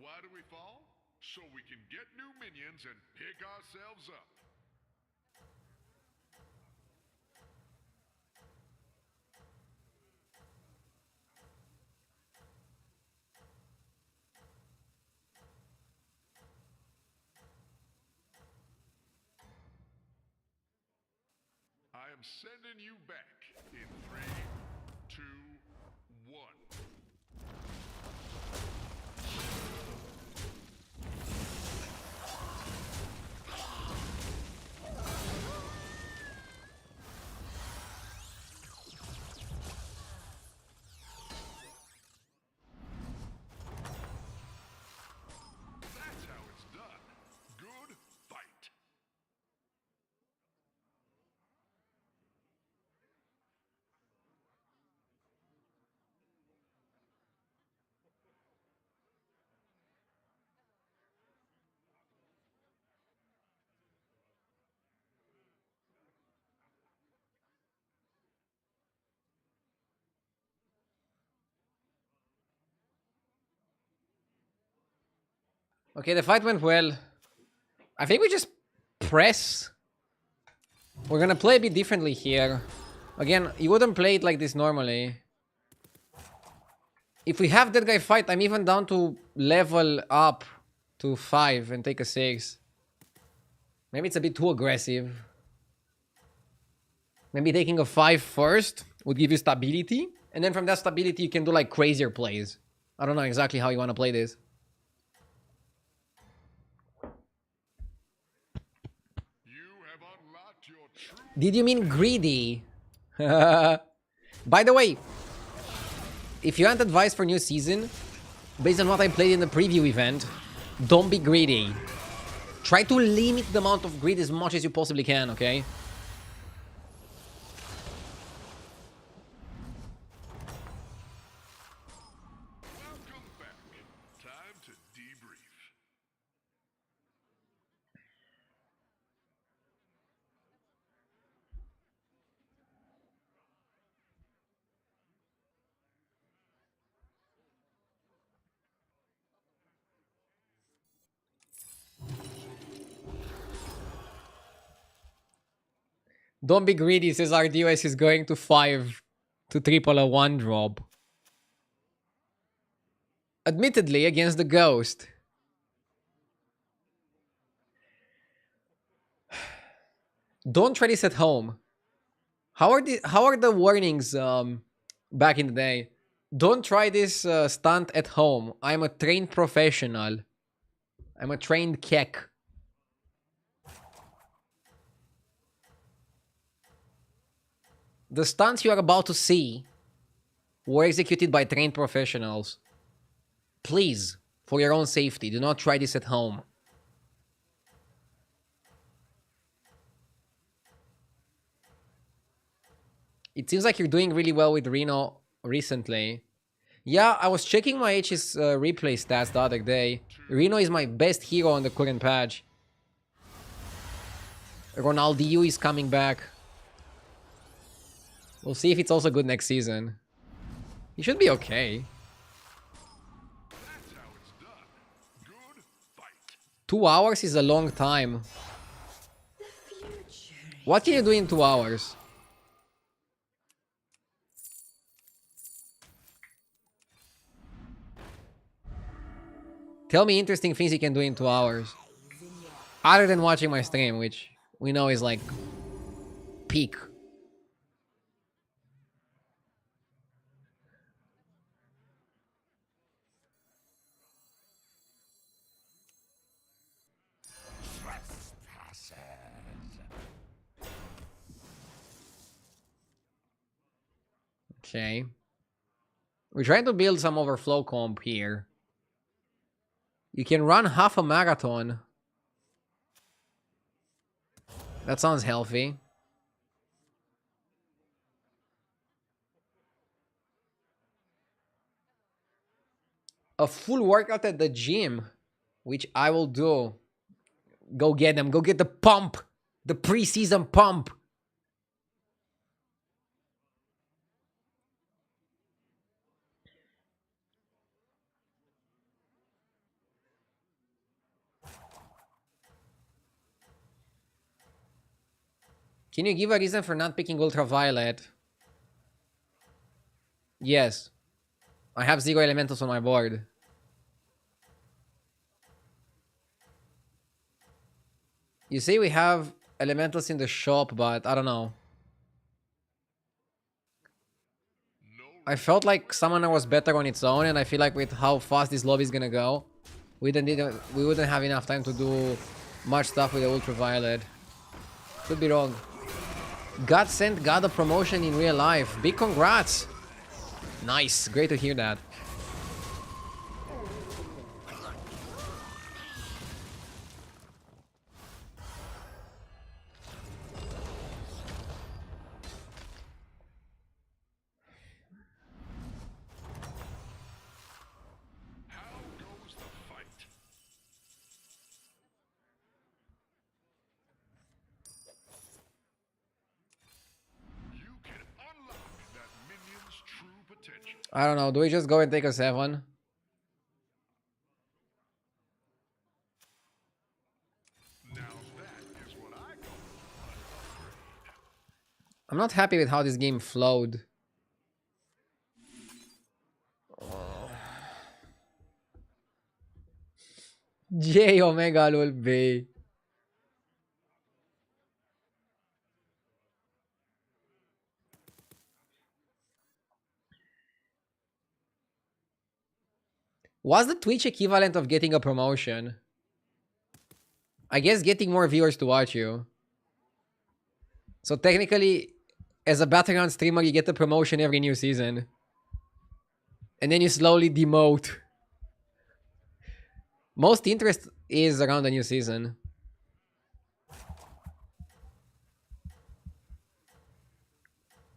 Why do we fall? So we can get new minions and pick ourselves up. I am sending you back in 3, 2, 1. Okay, the fight went well. I think we just press. We're gonna play a bit differently here. Again, you wouldn't play it like this normally. If we have that guy fight, I'm even down to level up to 5 and take a 6. Maybe it's a bit too aggressive. Maybe taking a 5 first would give you stability. And then from that stability, you can do like crazier plays. I don't know exactly how you want to play this. You have unlocked your true Did you mean greedy? By the way, if you want advice for new season, based on what I played in the preview event, don't be greedy. Try to limit the amount of greed as much as you possibly can, okay? welcome back. Time to debrief. Don't be greedy, says RDOS is going to 5 to triple a 1 drop. Admittedly, against the ghost. Don't try this at home. How are the warnings back in the day? Don't try this stunt at home. I'm a trained professional. I'm a trained kek. The stunts you are about to see were executed by trained professionals. Please, for your own safety, do not try this at home. It seems like you're doing really well with Reno recently. Yeah, I was checking my H's replay stats the other day. Reno is my best hero on the current patch. Ronaldinho is coming back. We'll see if it's also good next season. He should be okay. That's how it's done. Good fight. 2 hours is a long time. What can you do in 2 hours? Tell me interesting things you can do in 2 hours. Other than watching my stream, which we know is like peak. Okay. We're trying to build some overflow comp here. You can run half a marathon. That sounds healthy. A full workout at the gym, which I will do. Go get them. Go get the pump. The preseason pump. Can you give a reason for not picking ultraviolet? Yes. I have 0 elementals on my board. You say we have elementals in the shop, but I don't know. I felt like Summoner was better on its own, and I feel like with how fast this lobby is gonna go, we wouldn't have enough time to do much stuff with the ultraviolet. Could be wrong. God sent God a promotion in real life. Big congrats. Nice. Great to hear that. How goes the fight? You can unlock that minion's true potential. I don't know. Do we just go and take a 7? I'm not happy with how this game flowed. J Omega lol B. What's the Twitch equivalent of getting a promotion? I guess getting more viewers to watch you. So technically, as a battleground streamer, you get the promotion every new season. And then you slowly demote. Most interest is around the new season.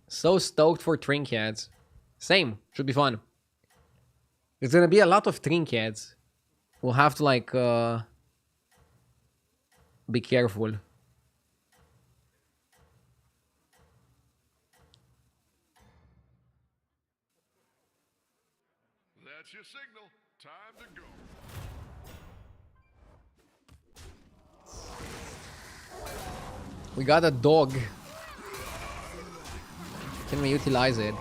So stoked for trinkets. Same. Should be fun. There's gonna be a lot of trinkets. We'll have to like be careful. That's your signal. Time to go. We got a dog. Can we utilize it?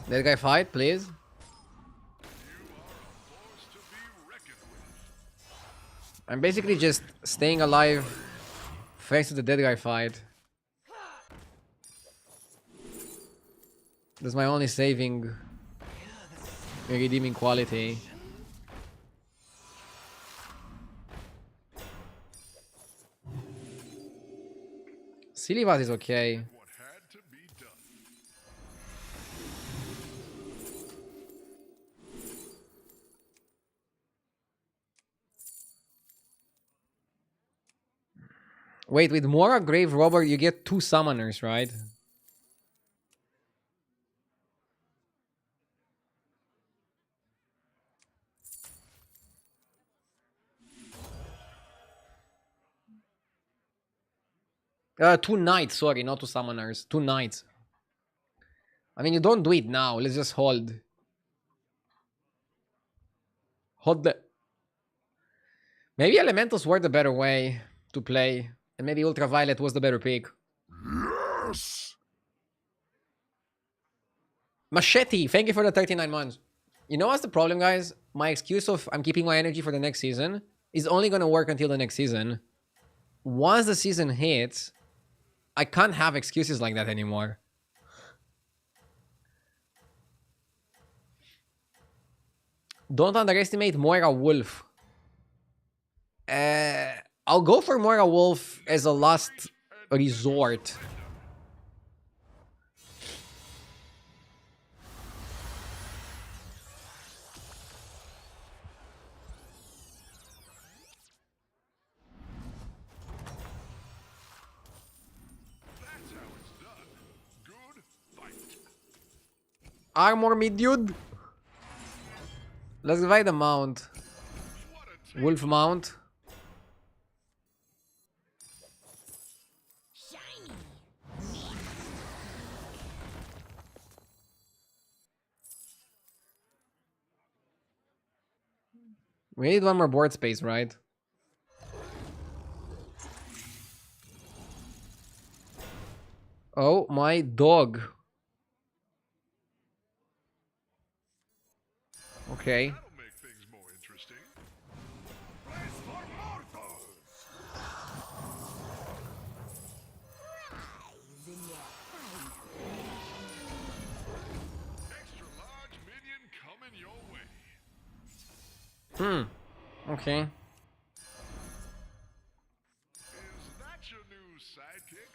That guy fight, please. I'm basically just staying alive thanks to the dead guy fight. That's my only saving and redeeming quality. Silivas is okay. What had to be done. Wait, with Mora Grave Robber, you get 2 summoners, right? Two knights, sorry, not 2 summoners. 2 knights. I mean, you don't do it now. Let's just hold. Hold the... Maybe Elementals were the better way to play. And maybe Ultraviolet was the better pick. Yes! Machete, thank you for the 39 months. You know what's the problem, guys? My excuse of I'm keeping my energy for the next season is only going to work until the next season. Once the season hits, I can't have excuses like that anymore. Don't underestimate Moira Wolf. I'll go for Moira Wolf as a last resort. That's how it's done. Good fight. Armor me, dude. Let's divide the mount. What a team. Wolf mount. Shiny. We need one more board space, right? Oh, my dog. Okay. That'll make things more interesting. Place for mortals! Extra large minion coming your way. Okay. Is that your new sidekick?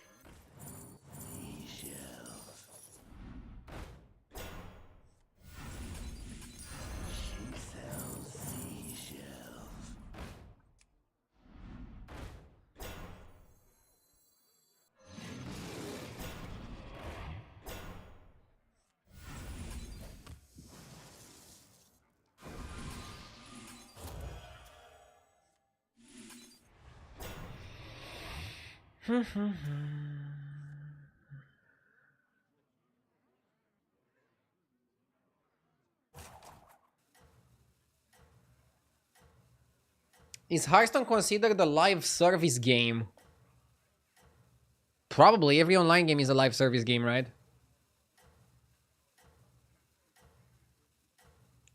Is Hearthstone considered a live service game? Probably. Every online game is a live service game, right?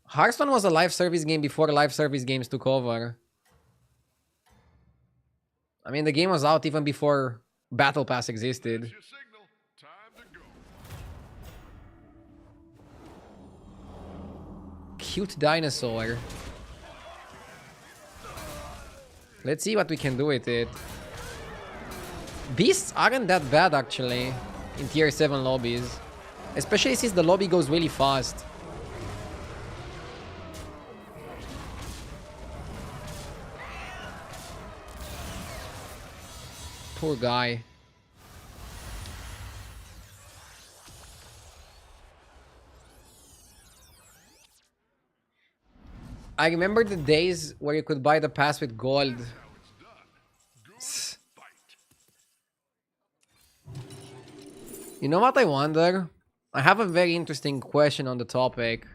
Hearthstone was a live service game before live service games took over. I mean, the game was out even before Battle Pass existed. That's your signal. Time to go. Cute dinosaur. Let's see what we can do with it. Beasts aren't that bad, actually, in tier 7 lobbies. Especially since the lobby goes really fast. Poor guy. I remember the days where you could buy the pass with gold. You know what I wonder? I have a very interesting question on the topic.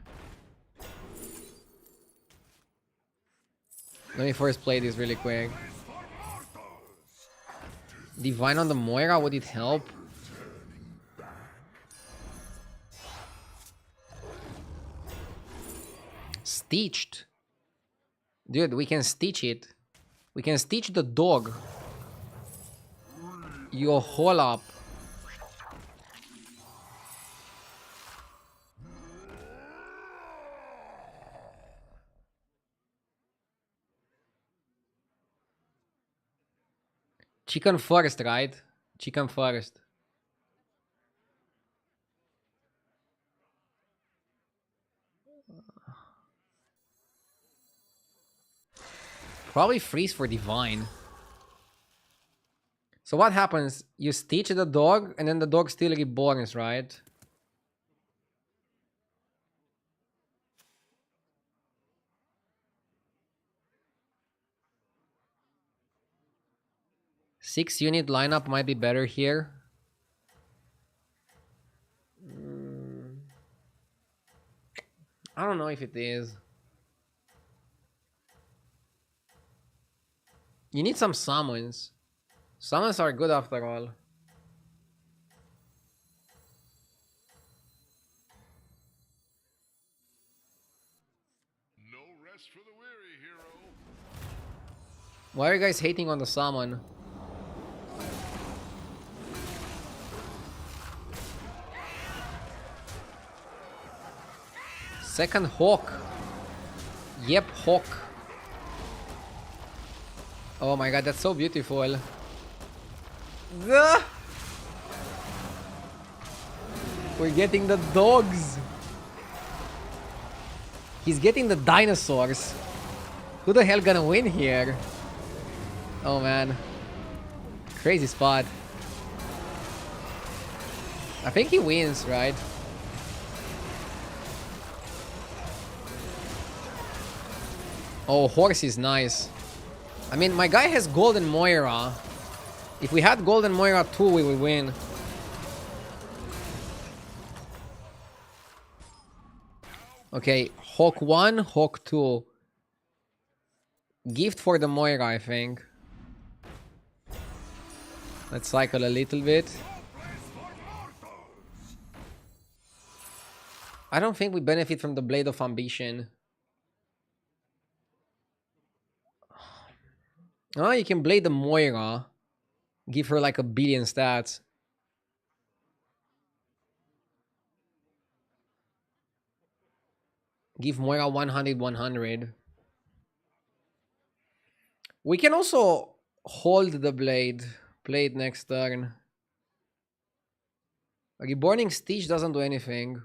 Let me first play this really quick. Divine on the Moira, would it help? Stitched. Dude, we can stitch it. We can stitch the dog. Yo, hold up. Chicken first, right? Chicken first. Probably freeze for Divine. So what happens? You stitch the dog and then the dog still reborns, right? Six-unit lineup might be better here. I don't know if it is. You need some summons. Summons are good after all. No rest for the weary, hero. Why are you guys hating on the summon? Second Hawk. Yep, Hawk. Oh my god, that's so beautiful. Gah! We're getting the dogs. He's getting the dinosaurs. Who the hell gonna win here? Oh man. Crazy spot. I think he wins, right? Oh, horse is nice. I mean, my guy has Golden Moira. If we had Golden Moira 2, we would win. Okay, Hawk 1, Hawk 2. Gift for the Moira, I think. Let's cycle a little bit. I don't think we benefit from the Blade of Ambition. Oh, you can Blade the Moira. Give her like 1 billion stats. Give Moira 100, 100. We can also hold the blade. Play it next turn. Reborning Stitch doesn't do anything.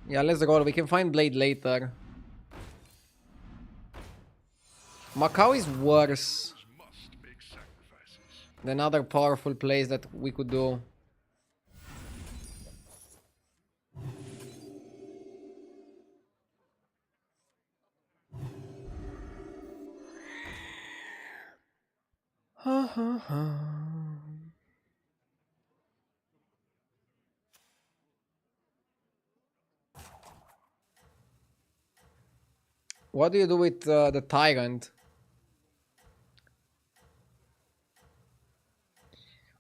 Yeah, let's roll. We can find blade later. Macau is worse Must make sacrifices. than other powerful plays that we could do. What do you do with the Tyrant?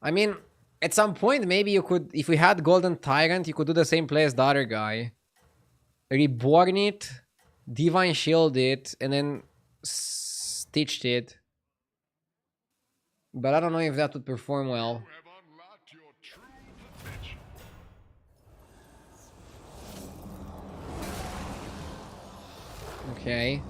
I mean, at some point, maybe you could, if we had Golden Tyrant, you could do the same play as the other guy. Reborn it, Divine Shield it, and then stitched it. But I don't know if that would perform well. You have unlocked your true potential. Okay.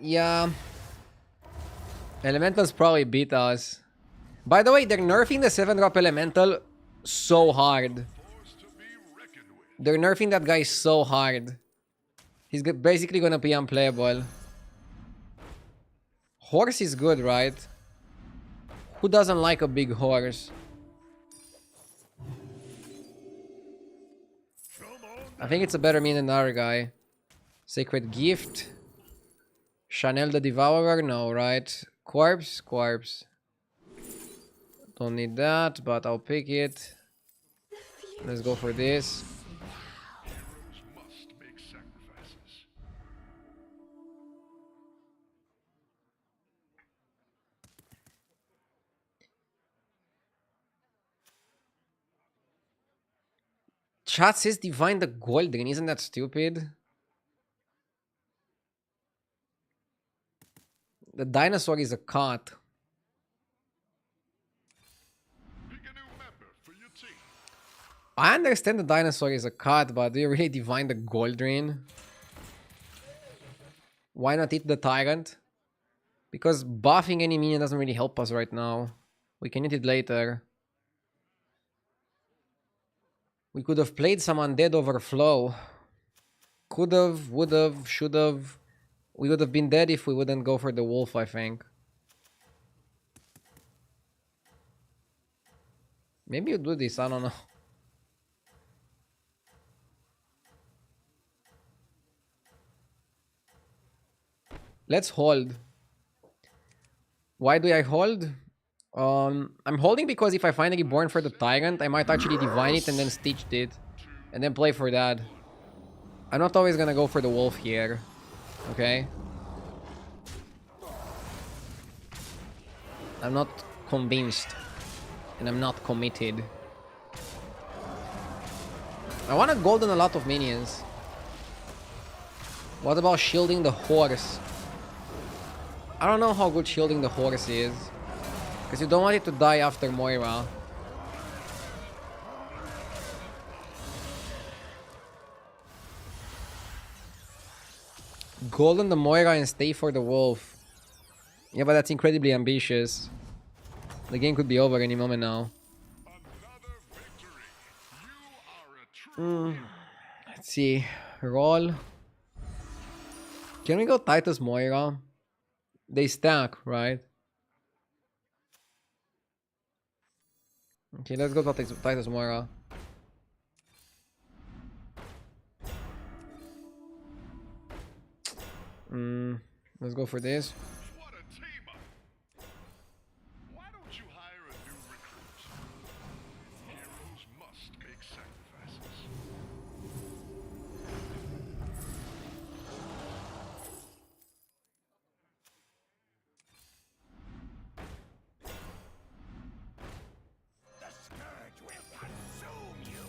Yeah. Elementals probably beat us. By the way, they're nerfing the 7-drop Elemental so hard. Force to be reckoned with. They're nerfing that guy so hard. He's basically gonna be unplayable. Horse is good, right? Who doesn't like a big horse? I think it's a better minion than our guy. Sacred Gift. Chanel the Devourer? No, right? Corpse? Corpse. Don't need that, but I'll pick it. Let's go for this. Heroes must make sacrifices. Chat says Divine the Golden. Isn't that stupid? The dinosaur is a cat. Pick a new member for your team. I understand the dinosaur is a cat, but do you really Divine the Goldrin? Why not eat the Tyrant? Because buffing any minion doesn't really help us right now. We can eat it later. We could have played some Undead Overflow. Could have, would have, should have. We would have been dead if we wouldn't go for the wolf, I think. Maybe you do this, I don't know. Let's hold. Why do I hold? I'm holding because if I find a reborn for the Tyrant, I might actually divine it and then stitched it. And then play for that. I'm not always gonna go for the wolf here. Okay? I'm not convinced. And I'm not committed. I want a gold and a lot of minions. What about shielding the horse? I don't know how good shielding the horse is. Because you don't want it to die after Moira. Gold on the Moira and stay for the wolf. Yeah, but that's incredibly ambitious. The game could be over any moment now. Another victory. You are a true hero. Let's see. Roll. Can we go Titus Moira? They stack, right? Okay, let's go Titus Moira. Let's go for this. What a team up. Why don't you hire a new recruit? Heroes must make sacrifices. The scourge will consume you.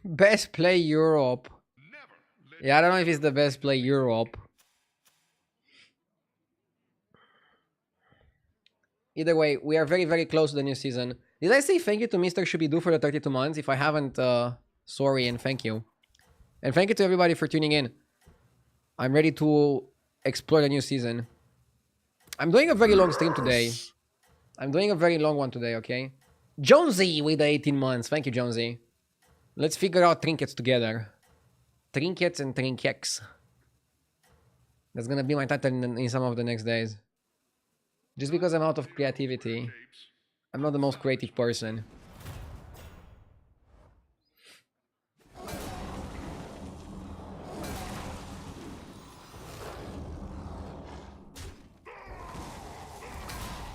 Best play Europe. Never let Yeah, I don't know if it's the best play Europe. Either way, we are very, very close to the new season. Did I say thank you to Mr. Shooby-Doo for the 32 months? If I haven't, sorry and thank you. And thank you to everybody for tuning in. I'm ready to explore the new season. I'm doing a very long stream today. I'm doing a very long one today, okay? Jonesy with the 18 months. Thank you, Jonesy. Let's figure out trinkets together. Trinkets and trinkets. That's gonna be my title in some of the next days. Just because I'm out of creativity. I'm not the most creative person.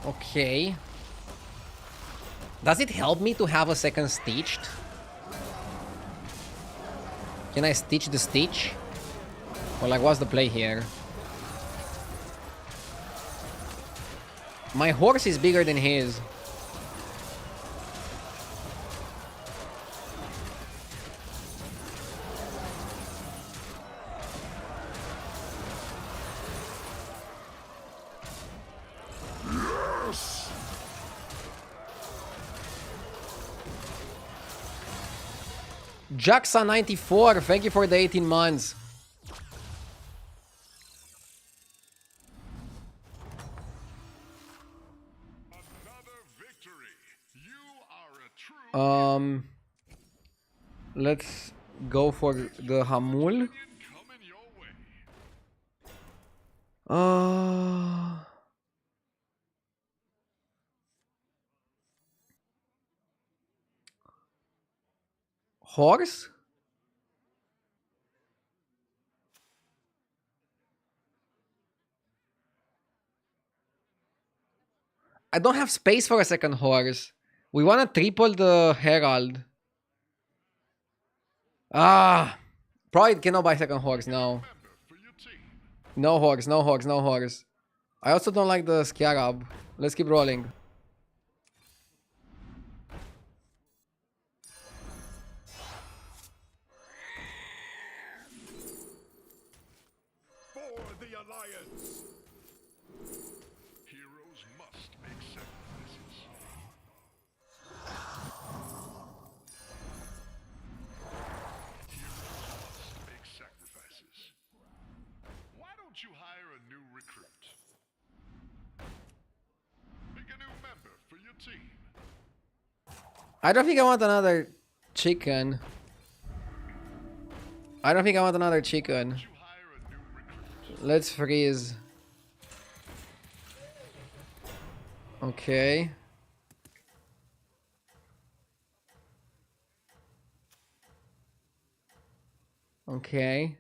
Okay. Does it help me to have a second stitched? Can I stitch the stitch? Or like, what's the play here? My horse is bigger than his. Jaxa94, thank you for the 18 months. another victory. You are a true Let's go for the Hamul. coming your way. Horse? I don't have space for a second horse. We want to triple the Herald. Ah, probably cannot buy second horse now. For your team. No horse, no horse, no horse. I also don't like the Scarab. Let's keep rolling. For the Alliance. Heroes must make sacrifices. Must make sacrifices. Why don't you hire a new recruit? Pick a new member for your team. I don't think I want another chicken. I don't think I want another chicken. You hire a new recruit. Let's freeze. Okay. Okay.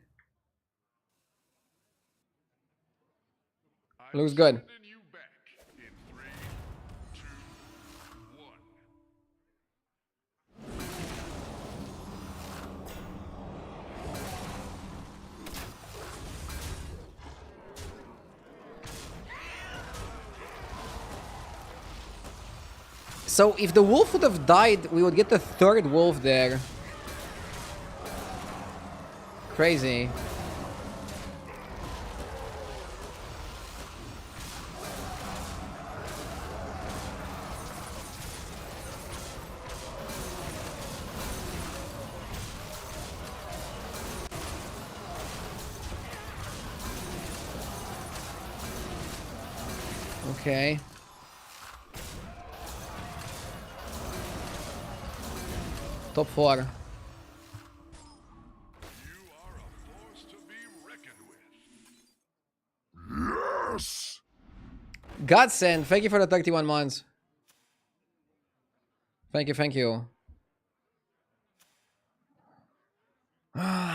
Looks good. Sending you back in 3, 2, 1. So if the wolf would have died, we would get the third wolf there. Crazy. Okay. Top 4. You are a force to be reckoned with. Yes. Godsend, thank you for the 31 months. Thank you, thank you.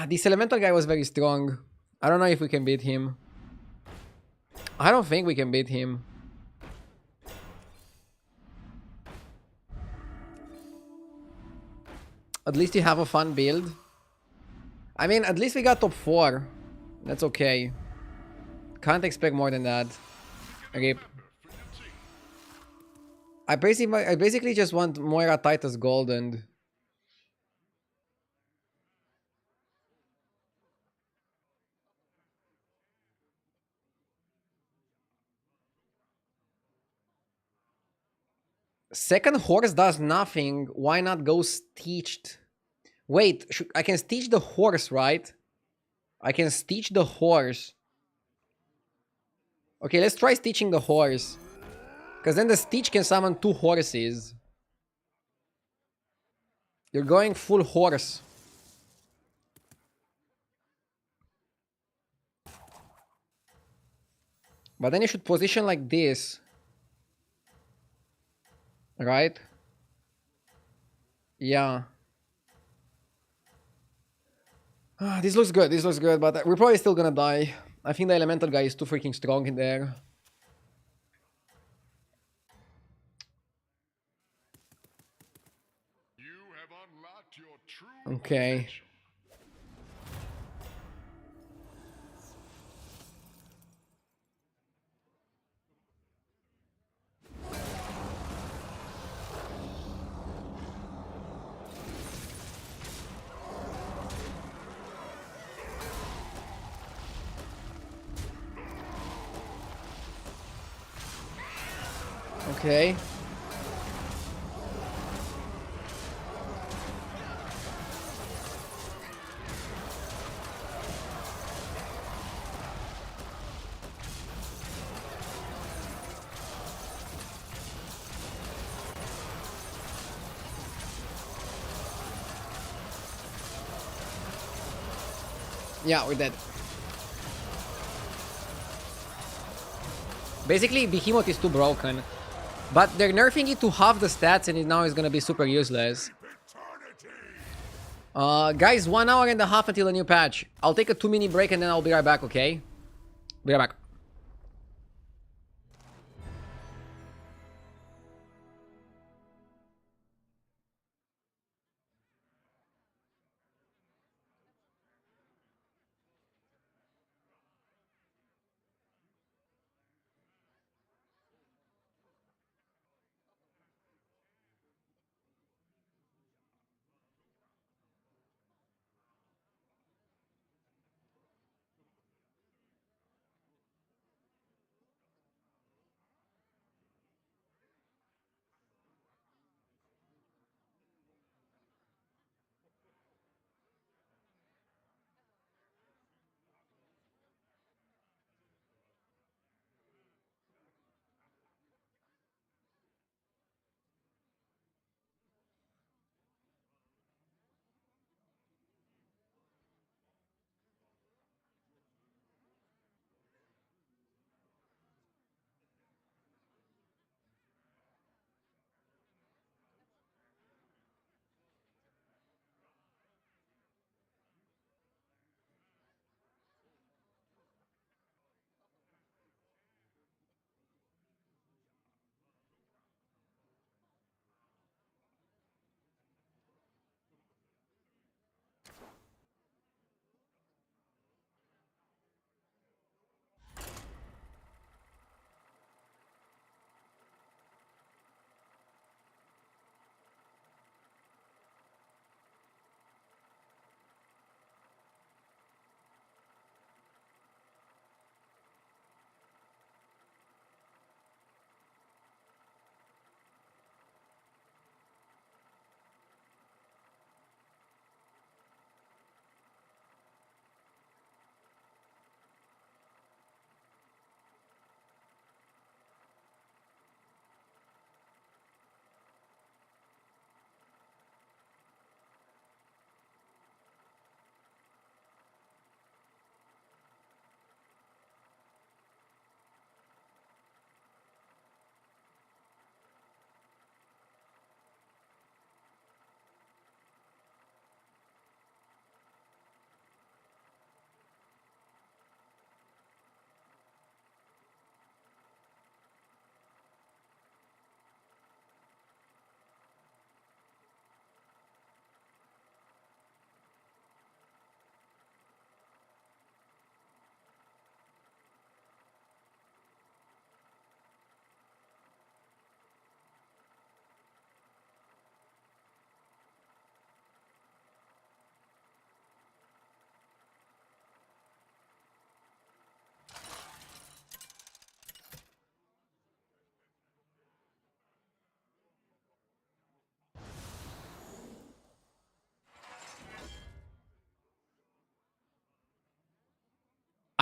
This elemental guy was very strong. I don't know if we can beat him. I don't think we can beat him. At least you have a fun build. I mean, at least we got top 4. That's okay. Can't expect more than that. RIP. I basically just want Moira Titus Gold and... Second horse does nothing. Why not go stitched? Wait, I can stitch the horse, right? I can stitch the horse. Okay, let's try stitching the horse. Because then the stitch can summon 2 horses. You're going full horse. But then you should position like this. Right? Yeah. This looks good, but we're probably still gonna die. I think the elemental guy is too freaking strong in there. You have unlocked your true Okay. potential. Okay. Yeah, we're dead. Basically, Behemoth is too broken. But they're nerfing it to half the stats and it now is gonna be super useless. Guys, 1 hour and a half until a new patch. I'll take a 2-minute break and then I'll be right back, okay? Be right back.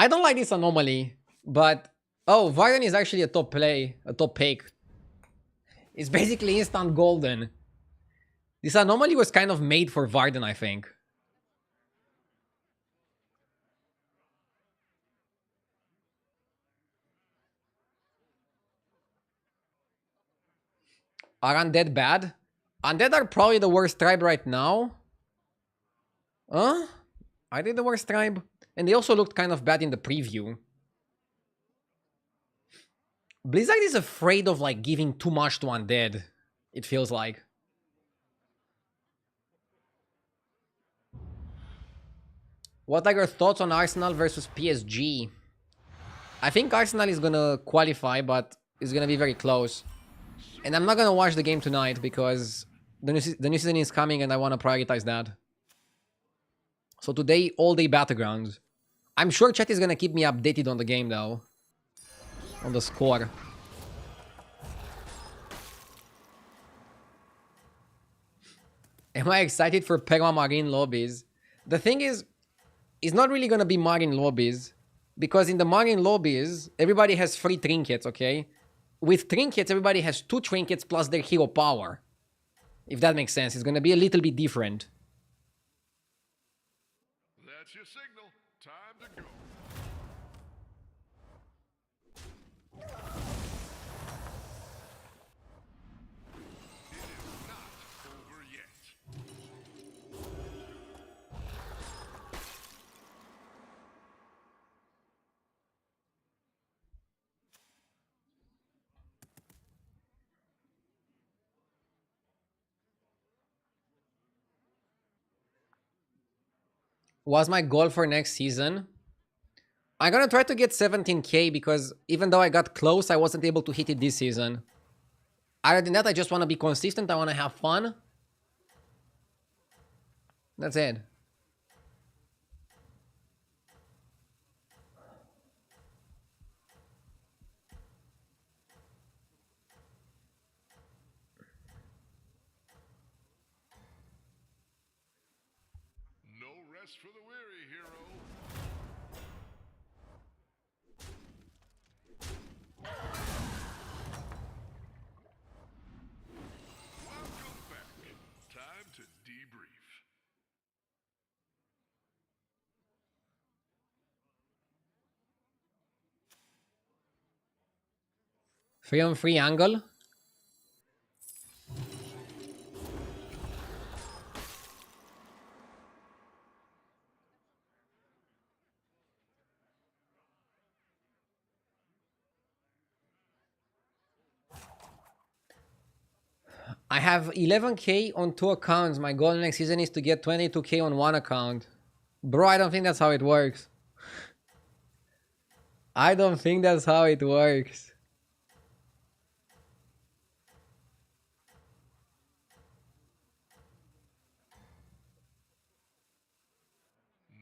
I don't like this anomaly, but oh, Varden is actually a top play, a top pick. It's basically instant golden. This anomaly was kind of made for Varden, I think. Are undead bad? Undead are probably the worst tribe right now. Huh? Are they the worst tribe? And they also looked kind of bad in the preview. Blizzard is afraid of like giving too much to undead, it feels like. What are your thoughts on Arsenal versus PSG? I think Arsenal is gonna qualify, but it's gonna be very close. And I'm not gonna watch the game tonight because the new season is coming and I wanna prioritize that. So today, all day battlegrounds. I'm sure chat is gonna keep me updated on the game though. On the score. Am I excited for Perma Marine lobbies? The thing is, it's not really gonna be Marine lobbies. Because in the Marine lobbies, everybody has 3 trinkets, okay? With trinkets, everybody has 2 trinkets plus their hero power. If that makes sense, it's gonna be a little bit different. That's your signal. Time to go. It is not over yet. What's my goal for next season? I'm gonna try to get 17k because even though I got close, I wasn't able to hit it this season. Other than that, I just want to be consistent. I want to have fun. That's it. No rest for the weary, hero. Welcome back. Time to debrief. Free on free angle. I have 11k on 2 accounts. My goal next season is to get 22k on 1 account. Bro, I don't think that's how it works. I don't think that's how it works.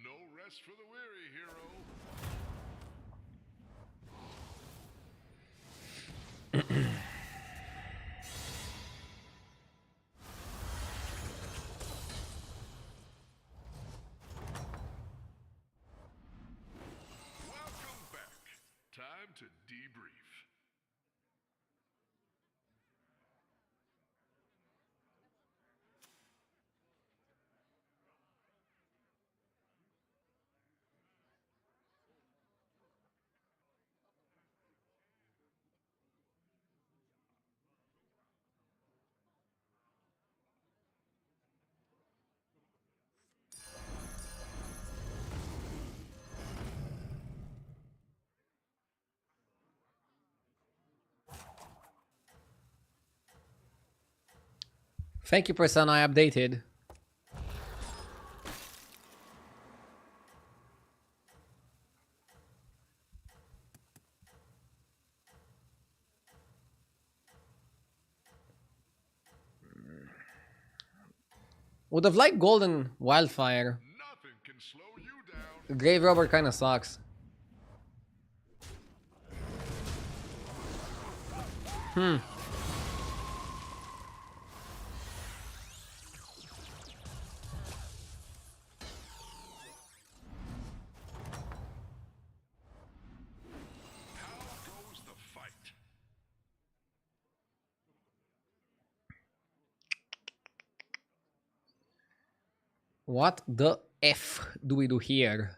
No rest for the weary, hero. Welcome back. Time to debrief. Thank you, person. I updated. Would have liked Golden Wildfire. Nothing can slow you down. Grave Robber kind of sucks. What the F do we do here?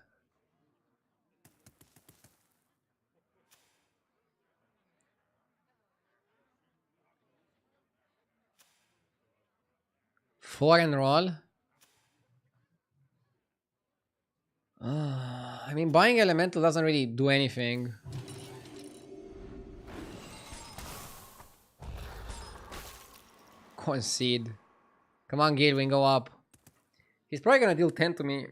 Four and roll. I mean, buying elemental doesn't really do anything. Concede. Come on, Gilwing, go up. He's probably gonna deal 10 to me.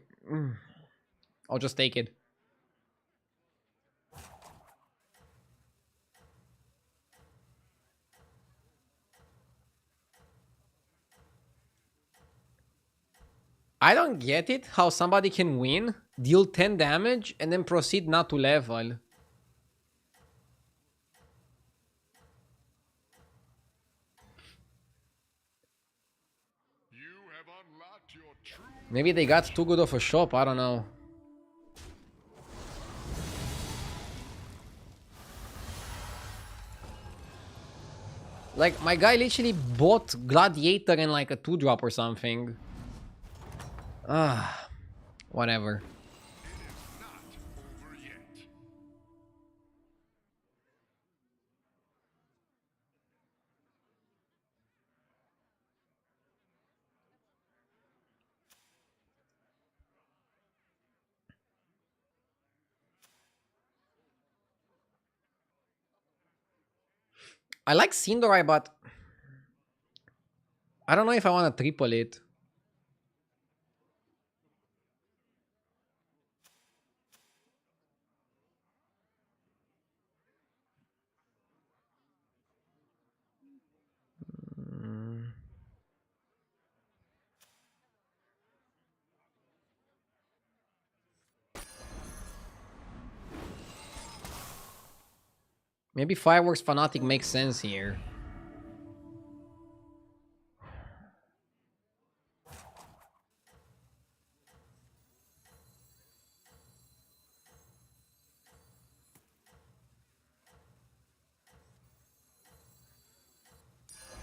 I'll just take it. I don't get it how somebody can win, deal 10 damage, and then proceed not to level. You have unlocked your true. Maybe they got too good of a shop, I don't know. Like, my guy literally bought Gladiator and like a 2-drop or something. Whatever. Not over yet. I like Sindorai, but I don't know if I want to triple it. Maybe Fireworks Fanatic makes sense here.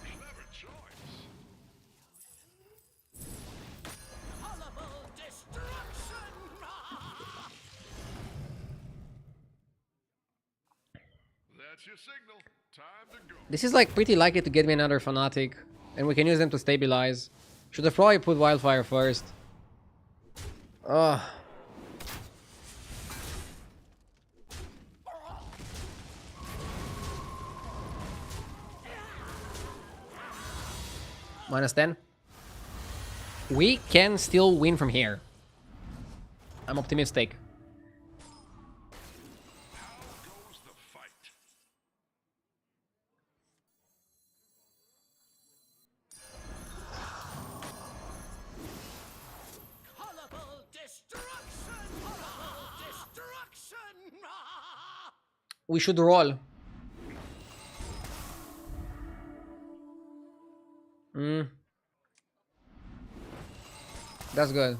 Clever choice. Horrible destruction! That's your signal. Time to go. This is like pretty likely to get me another Fanatic. And we can use them to stabilize. Should have probably put Wildfire first. Ugh. -10. We can still win from here. I'm optimistic. How goes the fight? Horrible destruction! Horrible destruction! We should roll. That's good.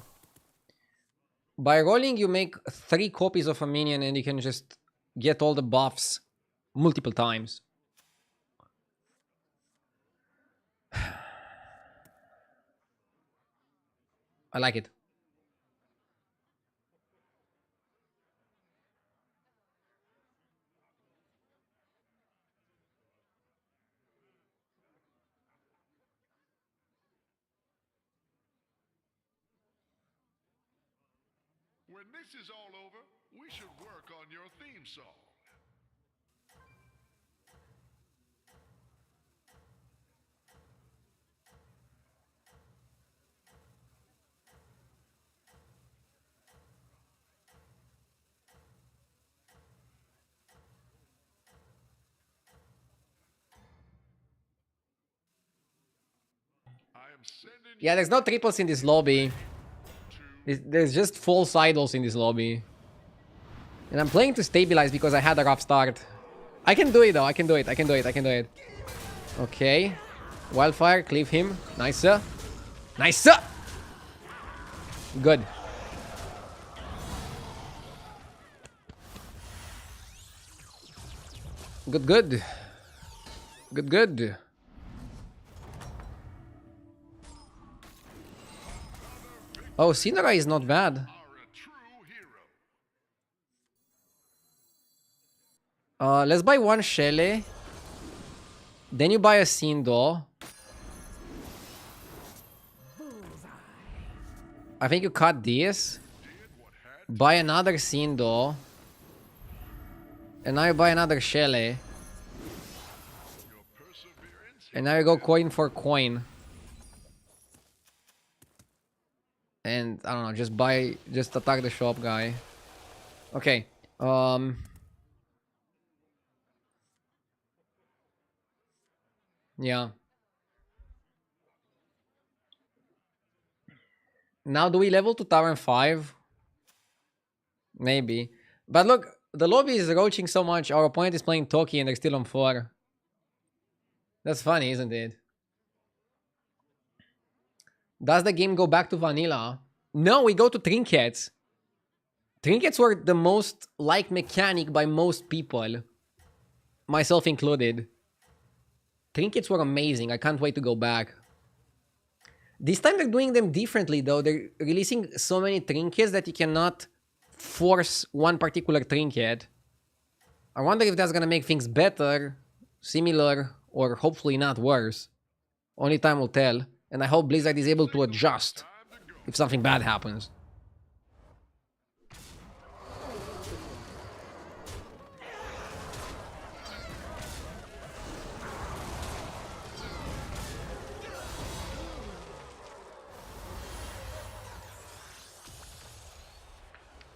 By rolling, you make 3 copies of a minion and you can just get all the buffs multiple times. I like it. When this is all over, we should work on your theme song. I am sending Yeah, there's no triples in this lobby. There's just false idols in this lobby. And I'm playing to stabilize because I had a rough start. I can do it though, I can do it, I can do it, I can do it. Okay. Wildfire, cleave him. Nicer. Nicer! Good. Good, good. Good, good. Oh, Syndra is not bad. Are a true hero. Let's buy one Shelley. Then you buy a Syndo. I think you cut this. Buy another Syndo. And now you buy another Shelley. Your perseverance And now you go coin for coin. And I don't know, just attack the shop guy. Okay. Yeah. Now do we level to Tavern 5? Maybe. But look, the lobby is roaching so much. Our opponent is playing Toki and they're still on 4. That's funny, isn't it? Does the game go back to vanilla? No, we go to trinkets. Trinkets were the most liked mechanic by most people. Myself included. Trinkets were amazing. I can't wait to go back. This time they're doing them differently though. They're releasing so many trinkets that you cannot force one particular trinket. I wonder if that's gonna make things better, similar, or hopefully not worse. Only time will tell. And I hope Blizzard is able to adjust if something bad happens.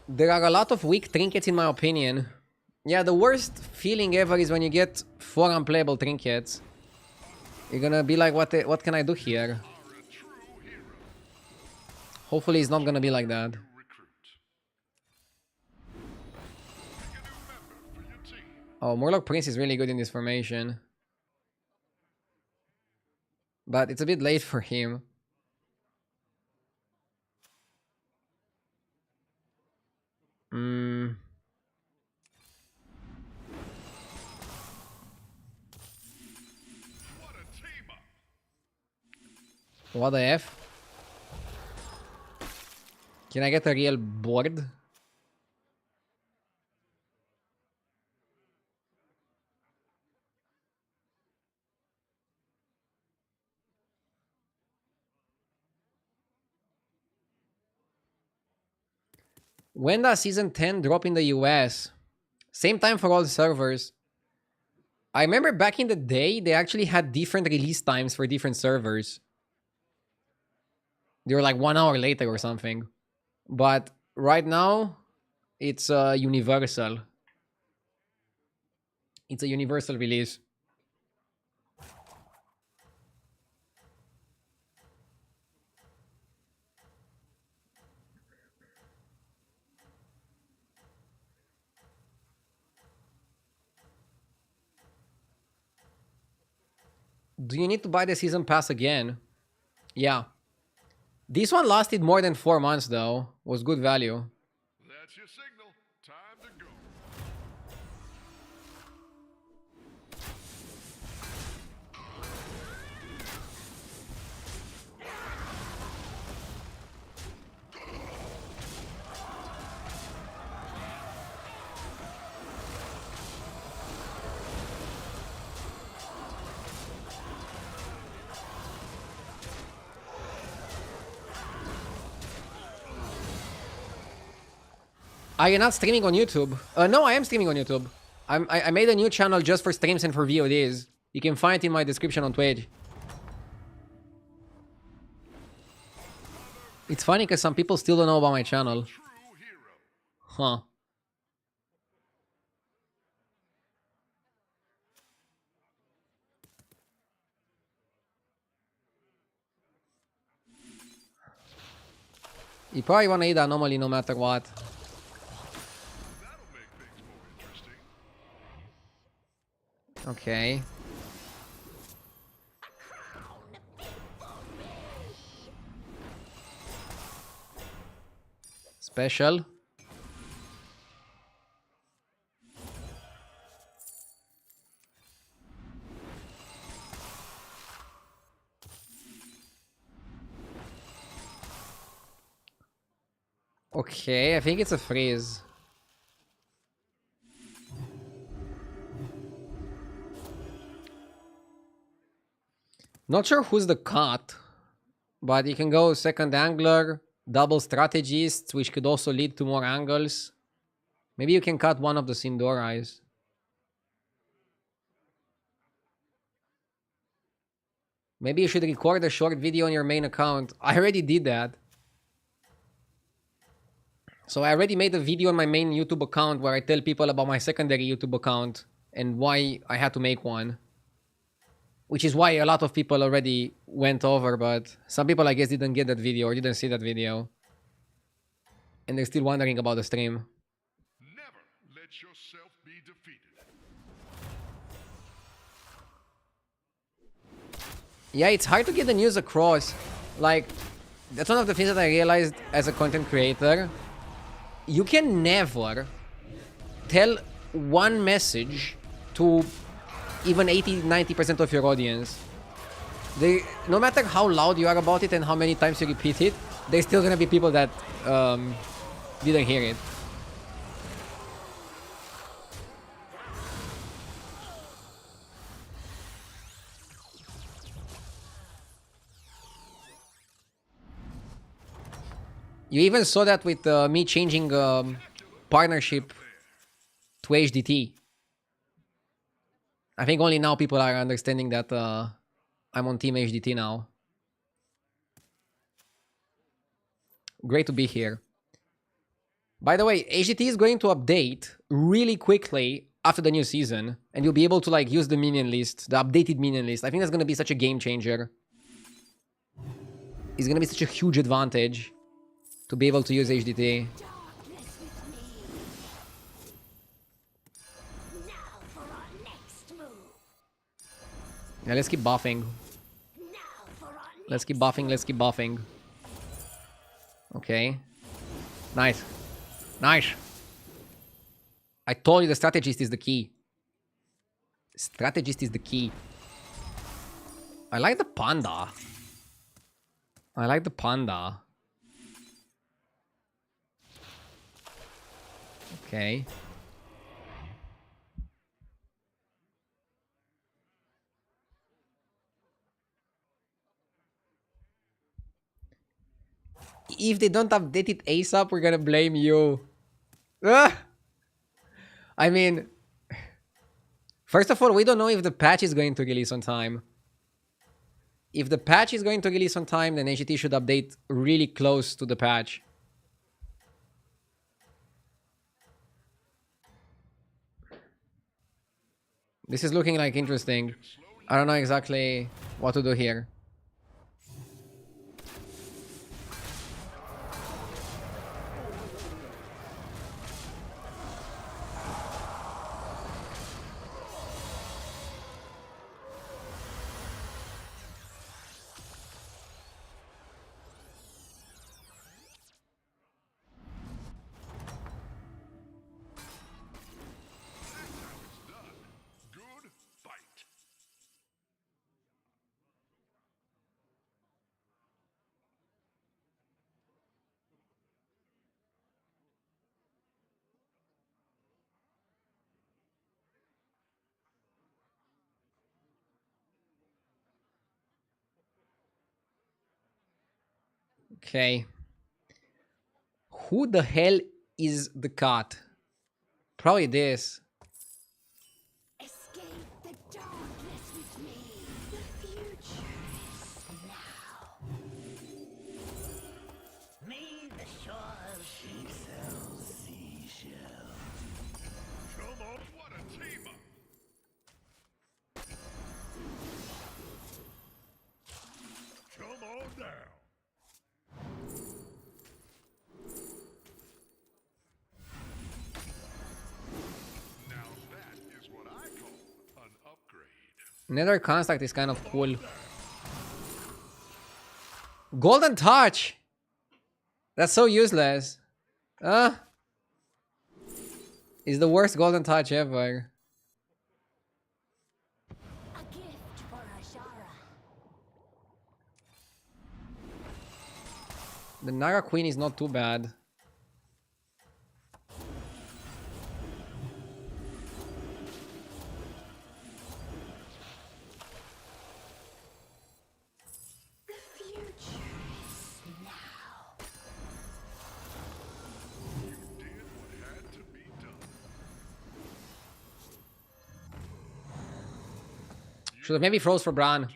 There are a lot of weak trinkets in my opinion. Yeah, the worst feeling ever is when you get 4 unplayable trinkets. You're gonna be like, what can I do here? Hopefully it's not gonna be like that. Oh, Murloc Prince is really good in this formation. But it's a bit late for him. What the F? Can I get a real board? When does Season 10 drop in the US? Same time for all servers. I remember back in the day, they actually had different release times for different servers. They were like 1 hour later or something. But right now, it's universal. It's a universal release. Do you need to buy the season pass again? Yeah. This one lasted more than 4 months though. Was good value. That's your signal. Time to go. Are you not streaming on YouTube? No, I am streaming on YouTube. I made a new channel just for streams and for VODs. You can find it in my description on Twitch. It's funny because some people still don't know about my channel. Huh. You probably want to eat anomaly no matter what. That'll make things more interesting. Okay. Special. Okay, I think it's a freeze. Not sure who's the cut, but you can go second angler, double strategist, which could also lead to more angles. Maybe you can cut one of the Sindorais. Maybe you should record a short video on your main account. I already did that. So I already made a video on my main YouTube account where I tell people about my secondary YouTube account and why I had to make one. Which is why a lot of people already went over, but some people I guess didn't get that video or didn't see that video. And they're still wondering about the stream. Never let yourself be defeated. Yeah, it's hard to get the news across. Like, that's one of the things that I realized as a content creator. You can never tell one message to even 80-90% of your audience. No matter how loud you are about it and how many times you repeat it, there's still gonna be people that didn't hear it. You even saw that with me changing partnership to HDT. I think only now people are understanding that I'm on Team HDT now. Great to be here. By the way, HDT is going to update really quickly after the new season, and you'll be able to like use the minion list, the updated minion list. I think that's going to be such a game changer. It's going to be such a huge advantage to be able to use HDT. Darkness with me. Now for our next move. Yeah, let's keep buffing. Now for our Let's keep buffing, let's keep buffing. Okay. Nice. Nice. I told you the strategist is the key. Strategist is the key. I like the panda. I like the panda. Okay. If they don't update it ASAP, we're gonna blame you. Ah! I mean, first of all, we don't know if the patch is going to release on time. If the patch is going to release on time, then HT should update really close to the patch. This is looking like interesting. I don't know exactly what to do here. Good fight. Okay. Who the hell is the cat? Probably this. escape the darkness with me. The future is now. Me, the shore, she sells seashells. Come on, what a team up. Come on down. Now that is what I call an upgrade. Nether construct is kind of cool. Golden touch! That's so useless. Is the worst golden touch ever. A gift for Ashara. The Nara Queen is not too bad. Should have maybe froze for Bran.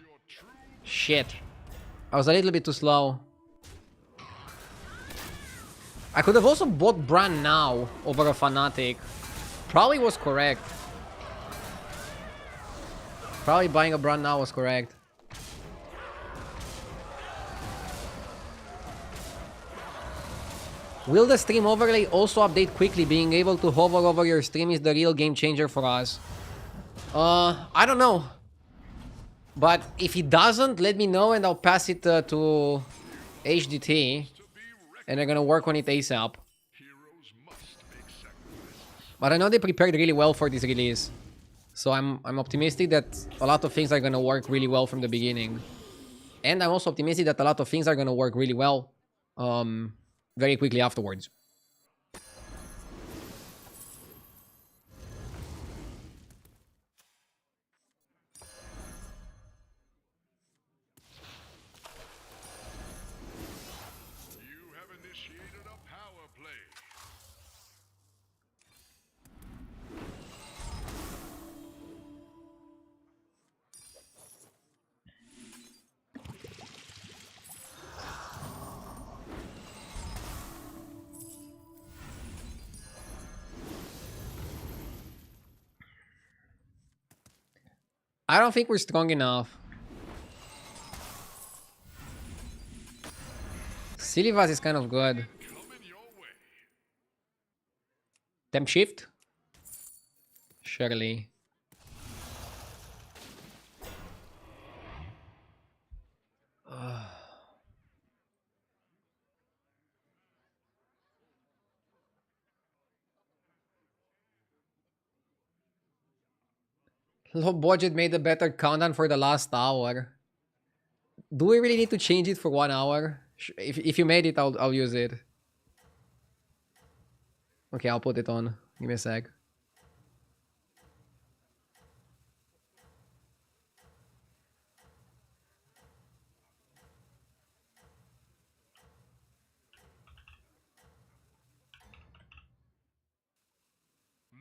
Shit. I was a little bit too slow. I could have also bought Bran now over a Fanatic. Probably was correct. Probably buying a Bran now was correct. Will the stream overlay also update quickly? Being able to hover over your stream is the real game changer for us. I don't know. But if it doesn't, let me know and I'll pass it to HDT. And they're gonna work on it ASAP. Heroes must make sacrifices. But I know they prepared really well for this release. So I'm optimistic that a lot of things are gonna work really well from the beginning. And I'm also optimistic that a lot of things are gonna work really well very quickly afterwards. You have initiated a power play. I don't think we're strong enough. Silivas is kind of good. Coming your way. Temp shift? Surely. Low budget made a better countdown for the last hour. Do we really need to change it for 1 hour? If you made it, I'll use it. Okay, I'll put it on. Give me a sec.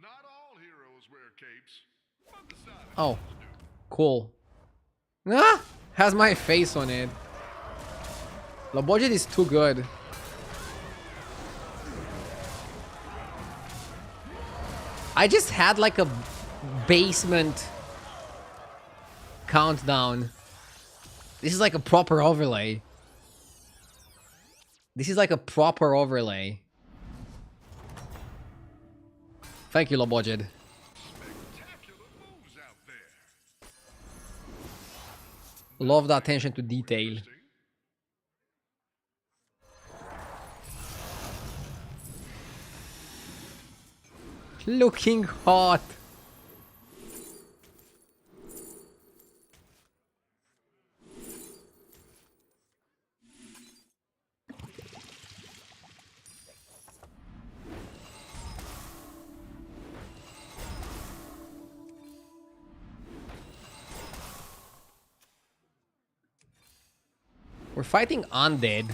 Not all heroes wear capes, but the stylish Oh, ones do. cool. Ah, has my face on it. Low budget is too good. I just had like a basement countdown. This is like a proper overlay. This is like a proper overlay. Thank you, low budget. Spectacular moves out there. Love the attention to detail. Interesting. Looking hot. We're fighting undead.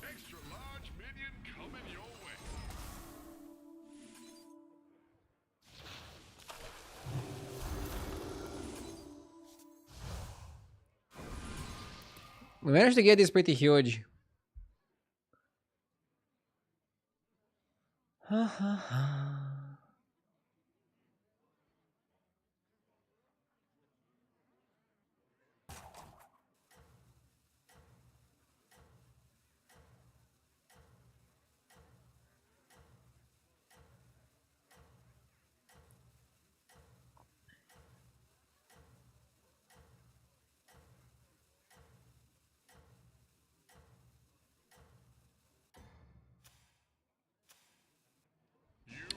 Extra large minion coming your way. We managed to get this pretty huge.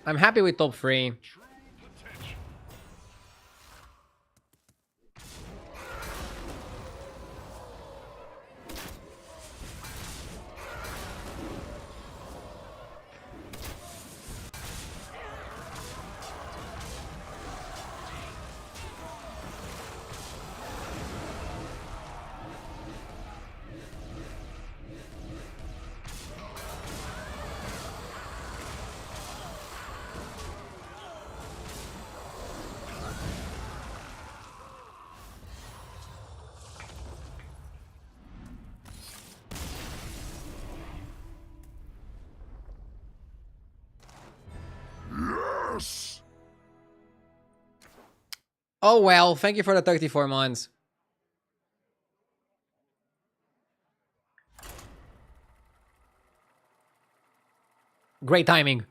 I'm happy with top 3. True potential. Yes! Oh well, thank you for the 34 months. Great timing.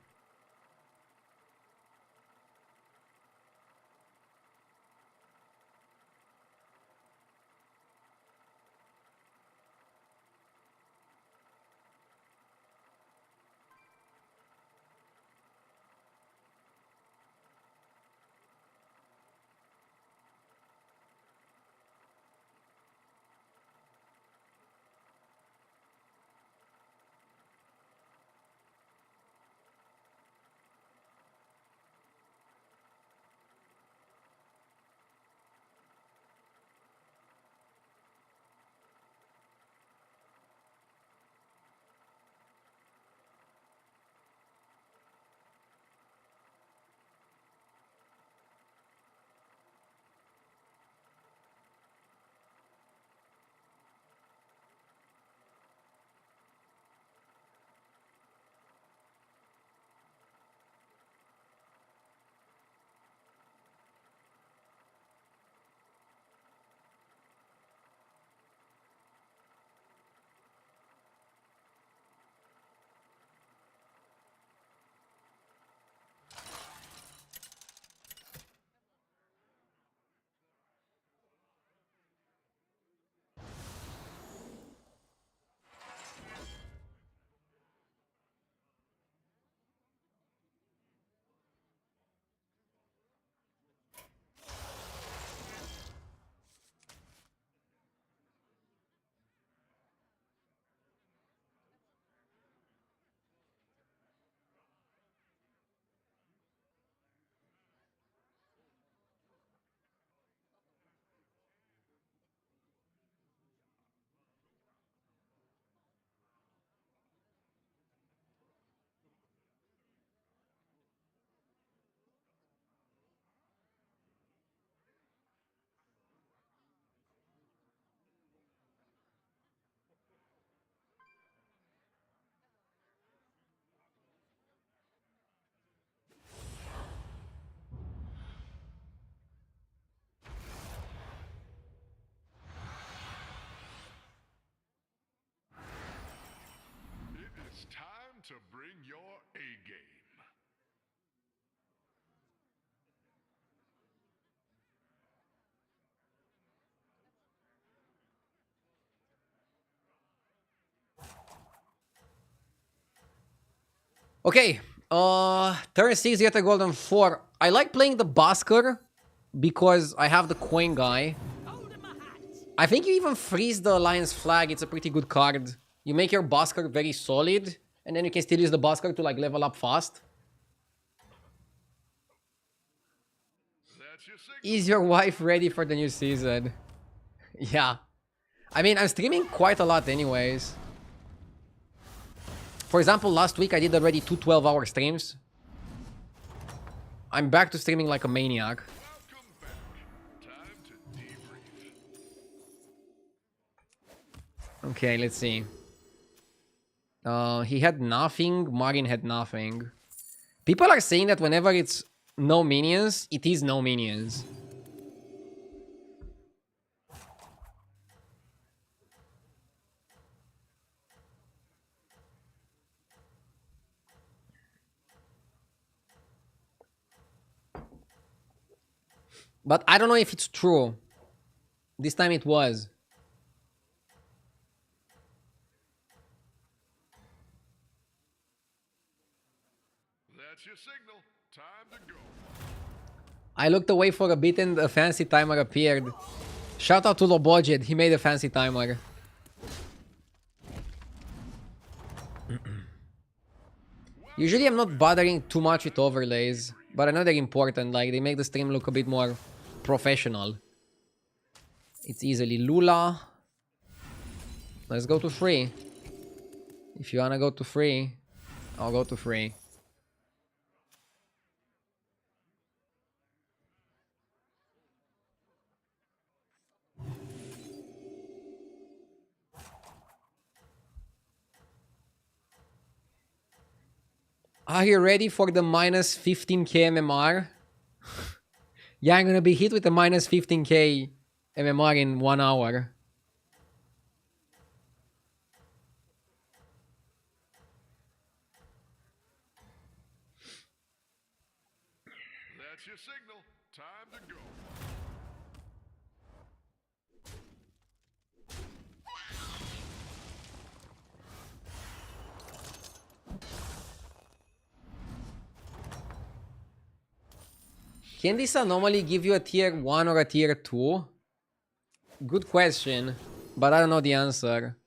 It is time to bring your A game. Okay, turn 6, get a golden 4. I like playing the Basker because I have the coin guy. I think you even freeze the Alliance flag, it's a pretty good card. You make your Basker very solid, and then you can still use the Basker to like level up fast. That's your signal. Is your wife ready for the new season? Yeah. I mean, I'm streaming quite a lot anyways. For example, last week I did already 2 12-hour streams. I'm back to streaming like a maniac. Welcome back. Time to debrief. Okay, let's see. He had nothing. Marin had nothing. People are saying that whenever it's no minions, it is no minions. But I don't know if it's true. This time it was. That's your signal. Time to go. I looked away for a bit and a fancy timer appeared. Shout out to Lobodget, he made a fancy timer. Usually I'm not bothering too much with overlays, but I know they're important, like they make the stream look a bit more professional. It's easily Lula. Let's go to free. If you wanna go to free, I'll go to free. Are you ready for the minus 15k MMR? Yeah, I'm gonna be hit with the minus 15k MMR in 1 hour. That's your signal. Time to go. Can this anomaly give you a tier 1 or a tier 2? Good question, but I don't know the answer.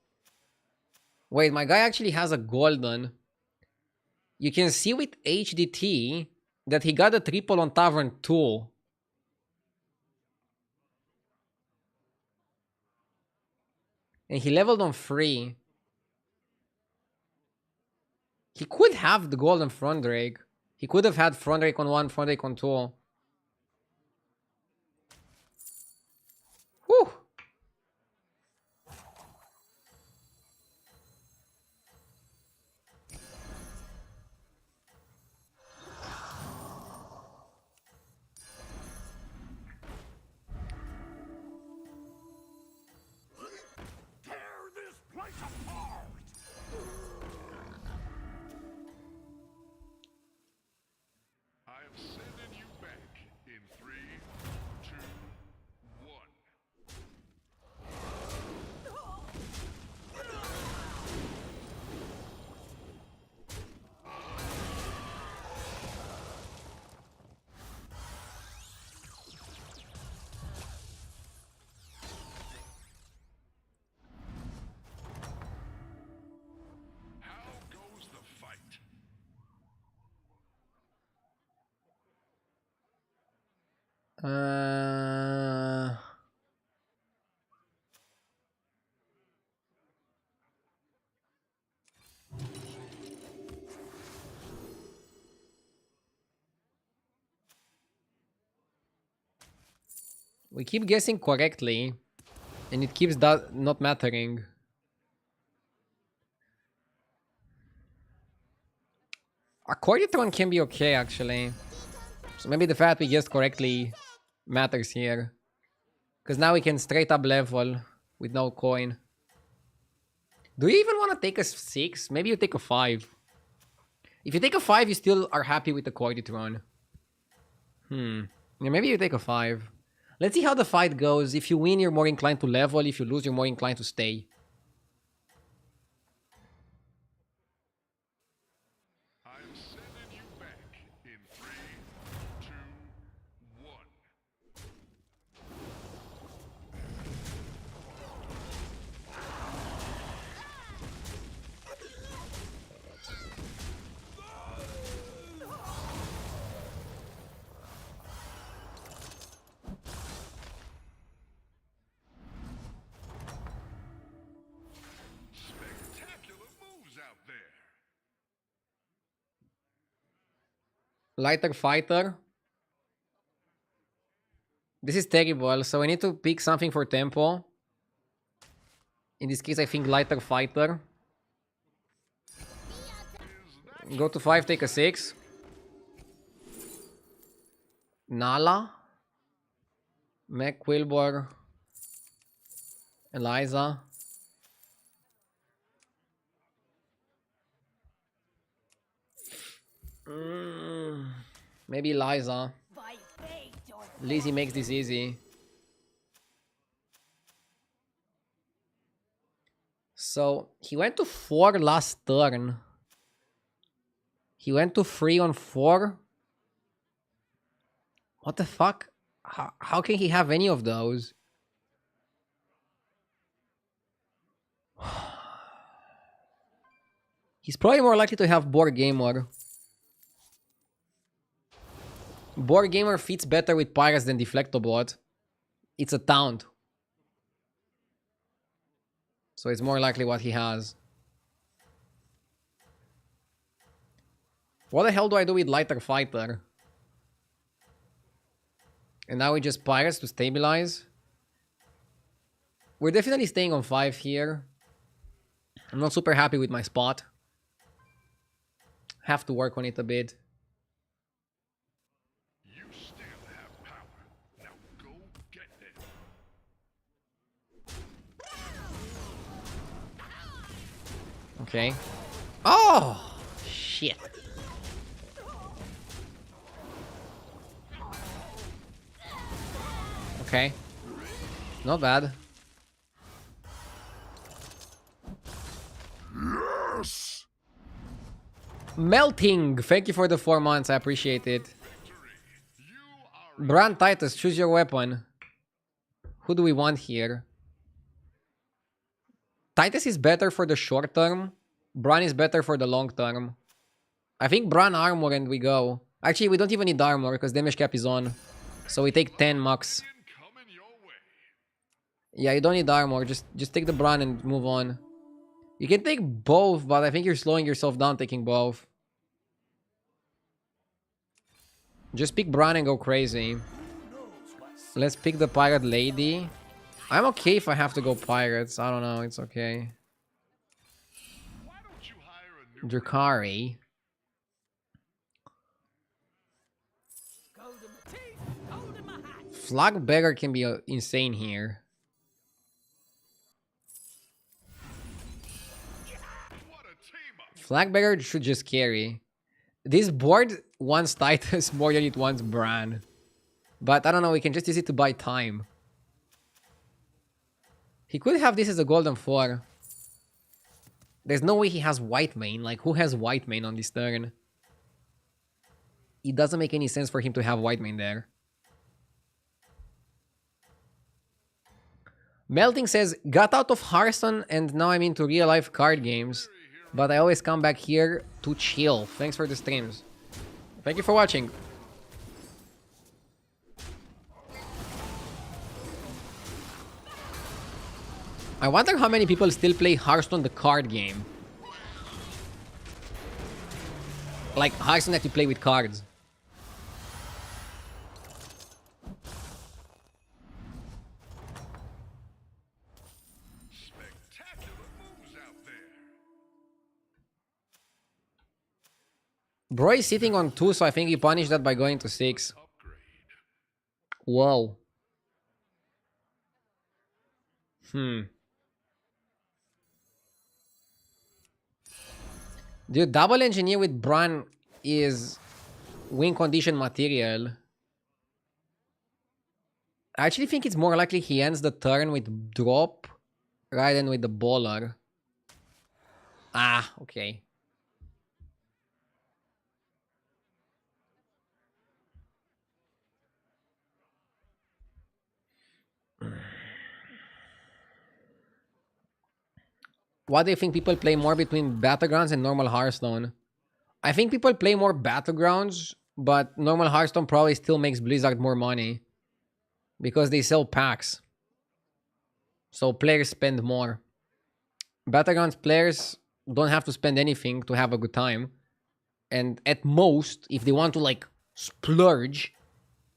Wait, my guy actually has a golden. You can see with HDT that he got a triple on Tavern 2. And he leveled on 3. He could have the golden front drake. He could have had front drake on 1, front drake on 2. Whew. Tear this place apart! I am sending you back in 3, 2, 1. How goes the fight? We keep guessing correctly, and it keeps not mattering. A Cordytron can be okay, actually. So maybe the fact we guessed correctly matters here. Because now we can straight up level with no coin. Do you even want to take a 6? Maybe you take a 5. If you take a 5, you still are happy with the Cordytron. Yeah, maybe you take a 5. Let's see how the fight goes. If you win, you're more inclined to level. If you lose, you're more inclined to stay. I am sending you back in 3, 2, 1. Spectacular moves out there. Lighter fighter. This is terrible, so I need to pick something for tempo. In this case, I think lighter fighter. Go to 5, take a 6. Nala. Mac, Wilbur. Eliza. Maybe Eliza. Lizzie makes this easy. So, he went to 4 last turn. He went to 3 on 4. What the fuck? How can he have any of those? He's probably more likely to have Board Gamer. Board Gamer fits better with Pirates than Deflectobot. It's a taunt. So it's more likely what he has. What the hell do I do with Lighter Fighter? And now we just Pirates to stabilize. We're definitely staying on 5 here. I'm not super happy with my spot. have to work on it a bit. You still have power. Now go get it. Okay. Oh! Shit. Okay. Not bad. Yes! Melting! Thank you for the 4 months. I appreciate it. Brand Titus, choose your weapon. Who do we want here? Titus is better for the short term. Bran is better for the long term. I think Bran armor and we go. Actually, we don't even need armor because damage cap is on. So we take 10 max. Coming your way. Yeah, you don't need armor. Just take the Bran and move on. You can take both, but I think you're slowing yourself down taking both. Just pick Bran and go crazy. Let's pick the Pirate Lady. I'm okay if I have to go Pirates. I don't know. It's okay. Why don't you hire a new Drakari. Flag Beggar can be insane here. what a team up? Flag Beggar should just carry. This board wants Titus more than it wants Bran. But I don't know, we can just use it to buy time. He could have this as a golden 4. There's no way he has white main. Like, who has white main on this turn? It doesn't make any sense for him to have white main there. Melting says, got out of Hearthstone and now I'm into real life card games. But I always come back here to chill. Thanks for the streams. Thank you for watching. I wonder how many people still play Hearthstone the card game. Like Hearthstone that you play with cards. Spectacular moves out there. Bro is sitting on 2, so I think he punished that by going to 6. Upgrade. Whoa. Dude, double engineer with Bran is win condition material. I actually think it's more likely he ends the turn with drop rather than with the bowler. Ah, okay. What do you think people play more between Battlegrounds and normal Hearthstone? I think people play more Battlegrounds, but normal Hearthstone probably still makes Blizzard more money. Because they sell packs. So players spend more. Battlegrounds players don't have to spend anything to have a good time. And at most, if they want to like splurge,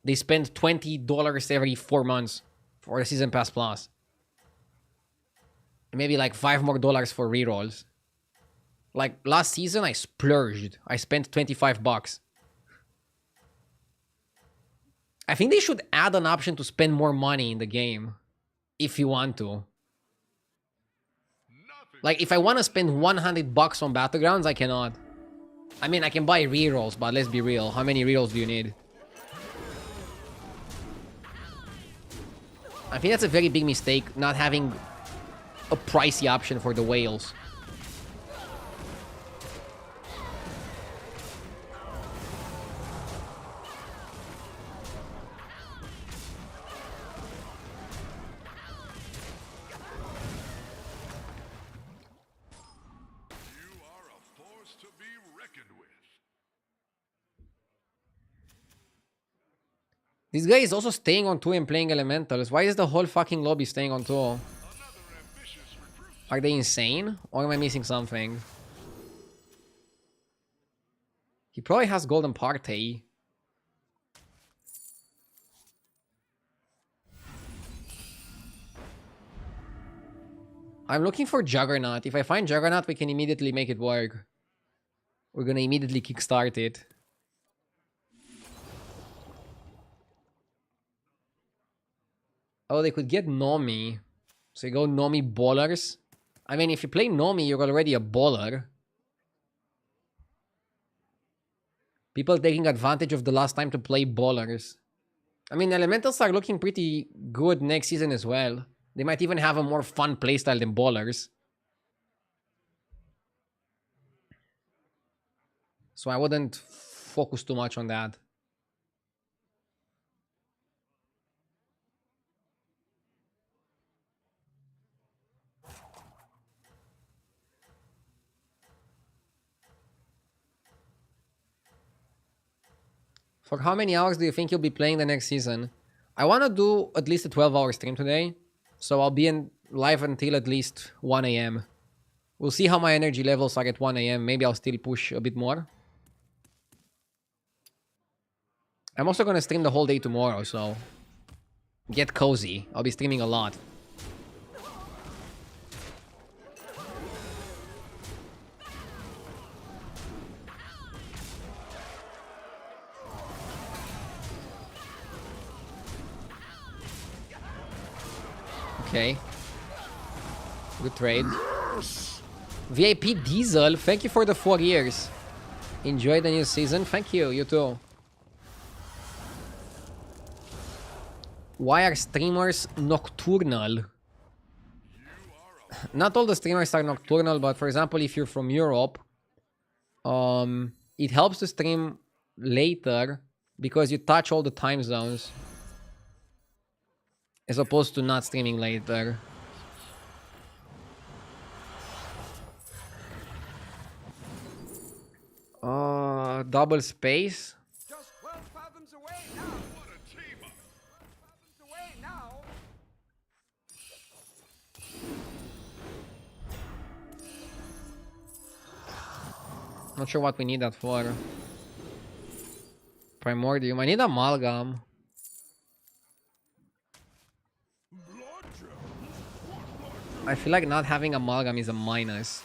they spend $20 every 4 months for the Season Pass Plus. Maybe like $5 more for rerolls. Like last season, I splurged. I spent $25. I think they should add an option to spend more money in the game. If you want to. Like, if I want to spend $100 on Battlegrounds, I cannot. I mean, I can buy rerolls, but let's be real. How many rerolls do you need? I think that's a very big mistake, not having a pricey option for the whales. You are a force to be reckoned with. This guy is also staying on 2 and playing elementals. Why is the whole fucking lobby staying on 2? Another ambitious recruit. Are they insane? Or am I missing something? He probably has Golden Party. I'm looking for Juggernaut. If I find Juggernaut, we can immediately make it work. We're gonna immediately kickstart it. Oh, they could get Nomi. So you go Nomi ballers. I mean, if you play Nomi, you're already a baller. People taking advantage of the last time to play ballers. I mean, elementals are looking pretty good next season as well. They might even have a more fun playstyle than ballers. So I wouldn't focus too much on that. For how many hours do you think you'll be playing the next season? I want to do at least a 12-hour stream today. So I'll be in live until at least 1 a.m. We'll see how my energy levels are at 1 a.m. Maybe I'll still push a bit more. I'm also going to stream the whole day tomorrow, so get cozy. I'll be streaming a lot. Okay. Good trade. VIP Diesel, thank you for the 4 years. Enjoy the new season. Thank you, you too. Why are streamers nocturnal? Not all the streamers are nocturnal, but for example, if you're from Europe, it helps to stream later because you touch all the time zones as opposed to not streaming later. Double space. Just 12 fathoms away now. What a team up! 12 fathoms away now. Not sure what we need that for. Primordium. I need amalgam. I feel like not having amalgam is a minus.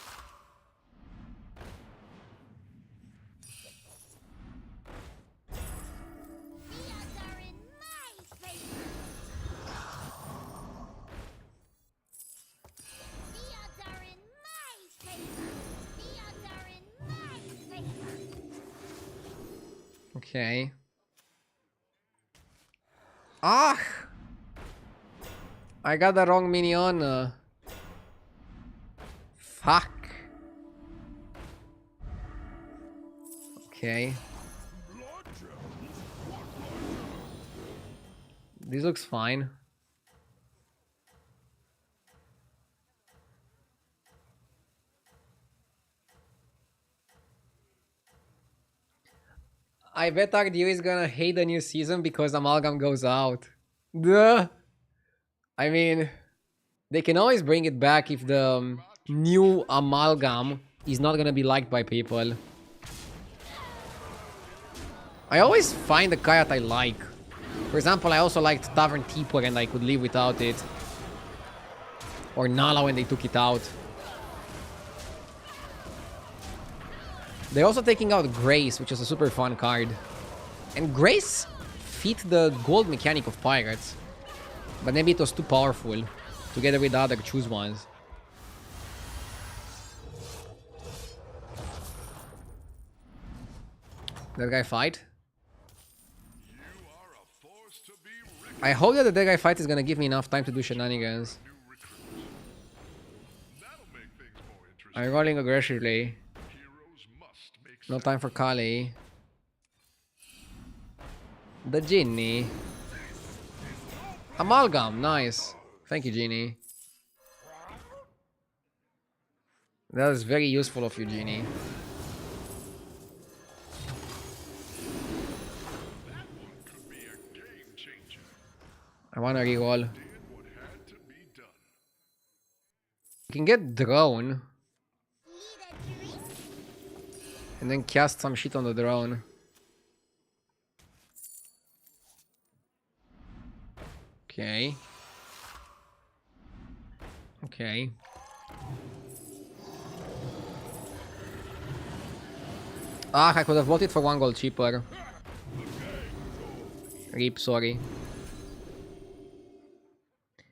The odds are in my favor. The odds are in my favor. The odds are in my favor. Okay. Ah! I got the wrong minion. Fuck. Okay. This looks fine. I bet RDU is gonna hate the new season because Amalgam goes out. Duh. I mean, they can always bring it back if the new Amalgam is not gonna be liked by people. I always find the Kayat I like. For example, I also liked Tavern Tipor and I could live without it. Or Nala when they took it out. They're also taking out Grace, which is a super fun card. And Grace fit the gold mechanic of Pirates. But maybe it was too powerful, together with the other choose ones. That guy fight? You are a force to be reckoned I hope that the dead guy fight is gonna give me enough time to do shenanigans. new recruit. That'll make things more interesting. I'm rolling aggressively. Heroes must make No time for Kali. The Genie. Amalgam, nice. Thank you, Genie. That was very useful of you, Genie. That one could be a game changer. I wanna reroll. Did what had to be done. You can get drone Need a drink? and then cast some shit on the drone. Okay. Okay. Ah, I could have bought it for 1 gold cheaper. Rip, sorry.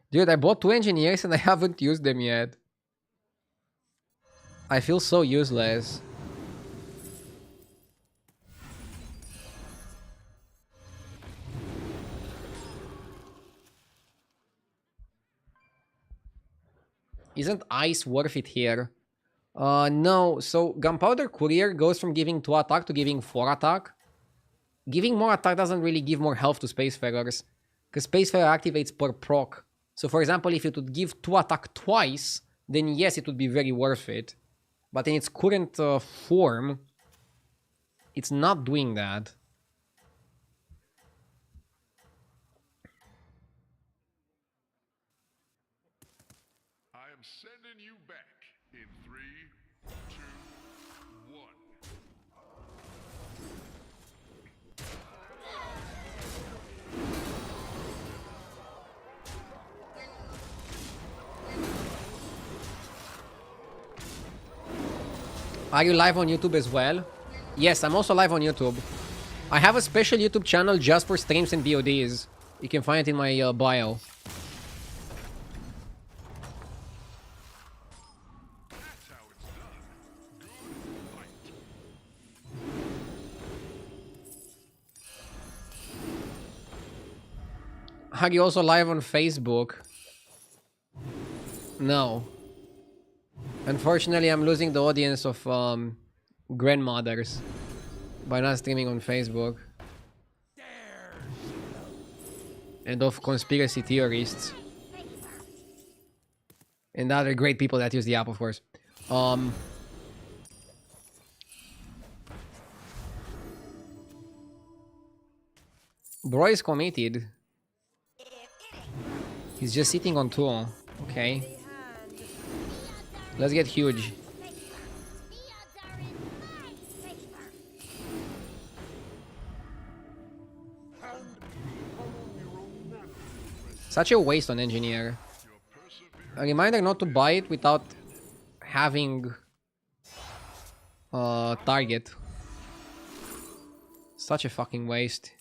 Dude, I bought 2 engineers and I haven't used them yet. I feel so useless. Isn't ice worth it here? No. So Gunpowder Courier goes from giving 2 attack to giving 4 attack. Giving more attack doesn't really give more health to Spacefarers, because Spacefarer activates per proc. So for example, if it would give 2 attack twice, then yes, it would be very worth it. But in its current form, it's not doing that. I am sending you back in 3, 2, 1. Are you live on YouTube as well? Yes, I'm also live on YouTube. I have a special YouTube channel just for streams and VODs. You can find it in my bio. That's how it's done. Good fight. Are you also live on Facebook? No. Unfortunately, I'm losing the audience of grandmothers by not streaming on Facebook. And of conspiracy theorists. And other great people that use the app, of course. Bro is committed. He's just sitting on 2. Okay. Let's get huge. The odds are in my favor. Such a waste on engineer. A reminder not to buy it without having target. Such a fucking waste.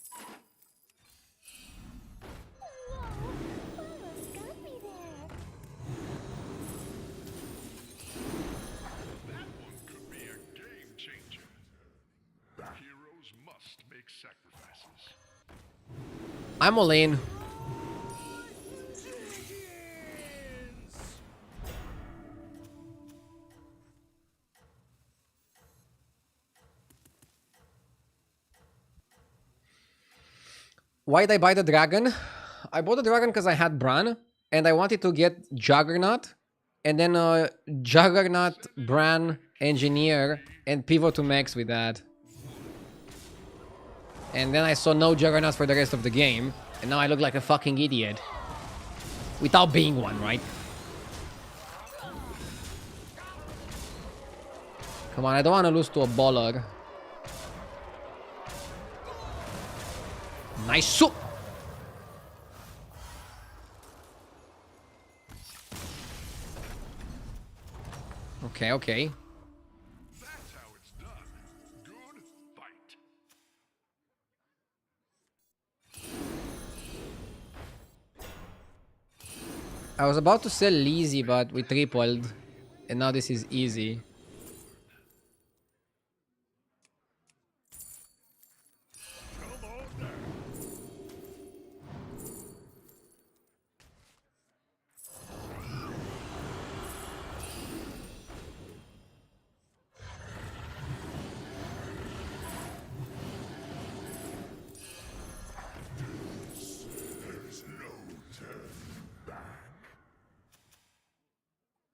Almost got me there. That one could be a game changer. Heroes must make sacrifices. I'm all in. Why did I buy the dragon? I bought the dragon because I had Bran, and I wanted to get Juggernaut, and then Juggernaut, Bran, Engineer, and pivot to Max with that. And then I saw no Juggernauts for the rest of the game, and now I look like a fucking idiot. Without being one, right? Come on, I don't want to lose to a baller. Nice soup! Okay, okay. That's how it's done. Good fight. I was about to sell Lizzie, but we tripled. And now this is easy.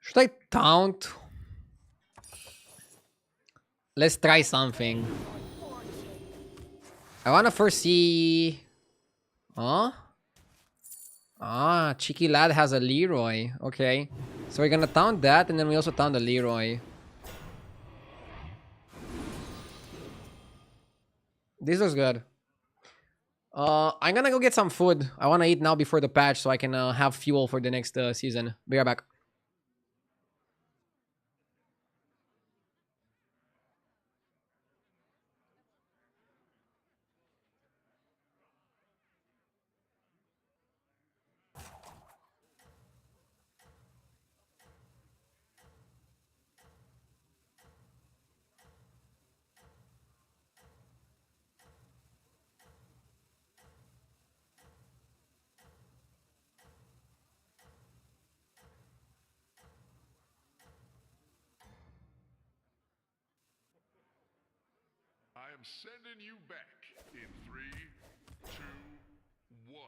Should I taunt? Let's try something. I wanna first see... Huh? Ah, Cheeky Lad has a Leroy. Okay. So we're gonna taunt that, and then we also taunt the Leroy. This looks good. I'm gonna go get some food. I wanna eat now before the patch so I can have fuel for the next season. Be right back. am sending you back in 3, 2, 1.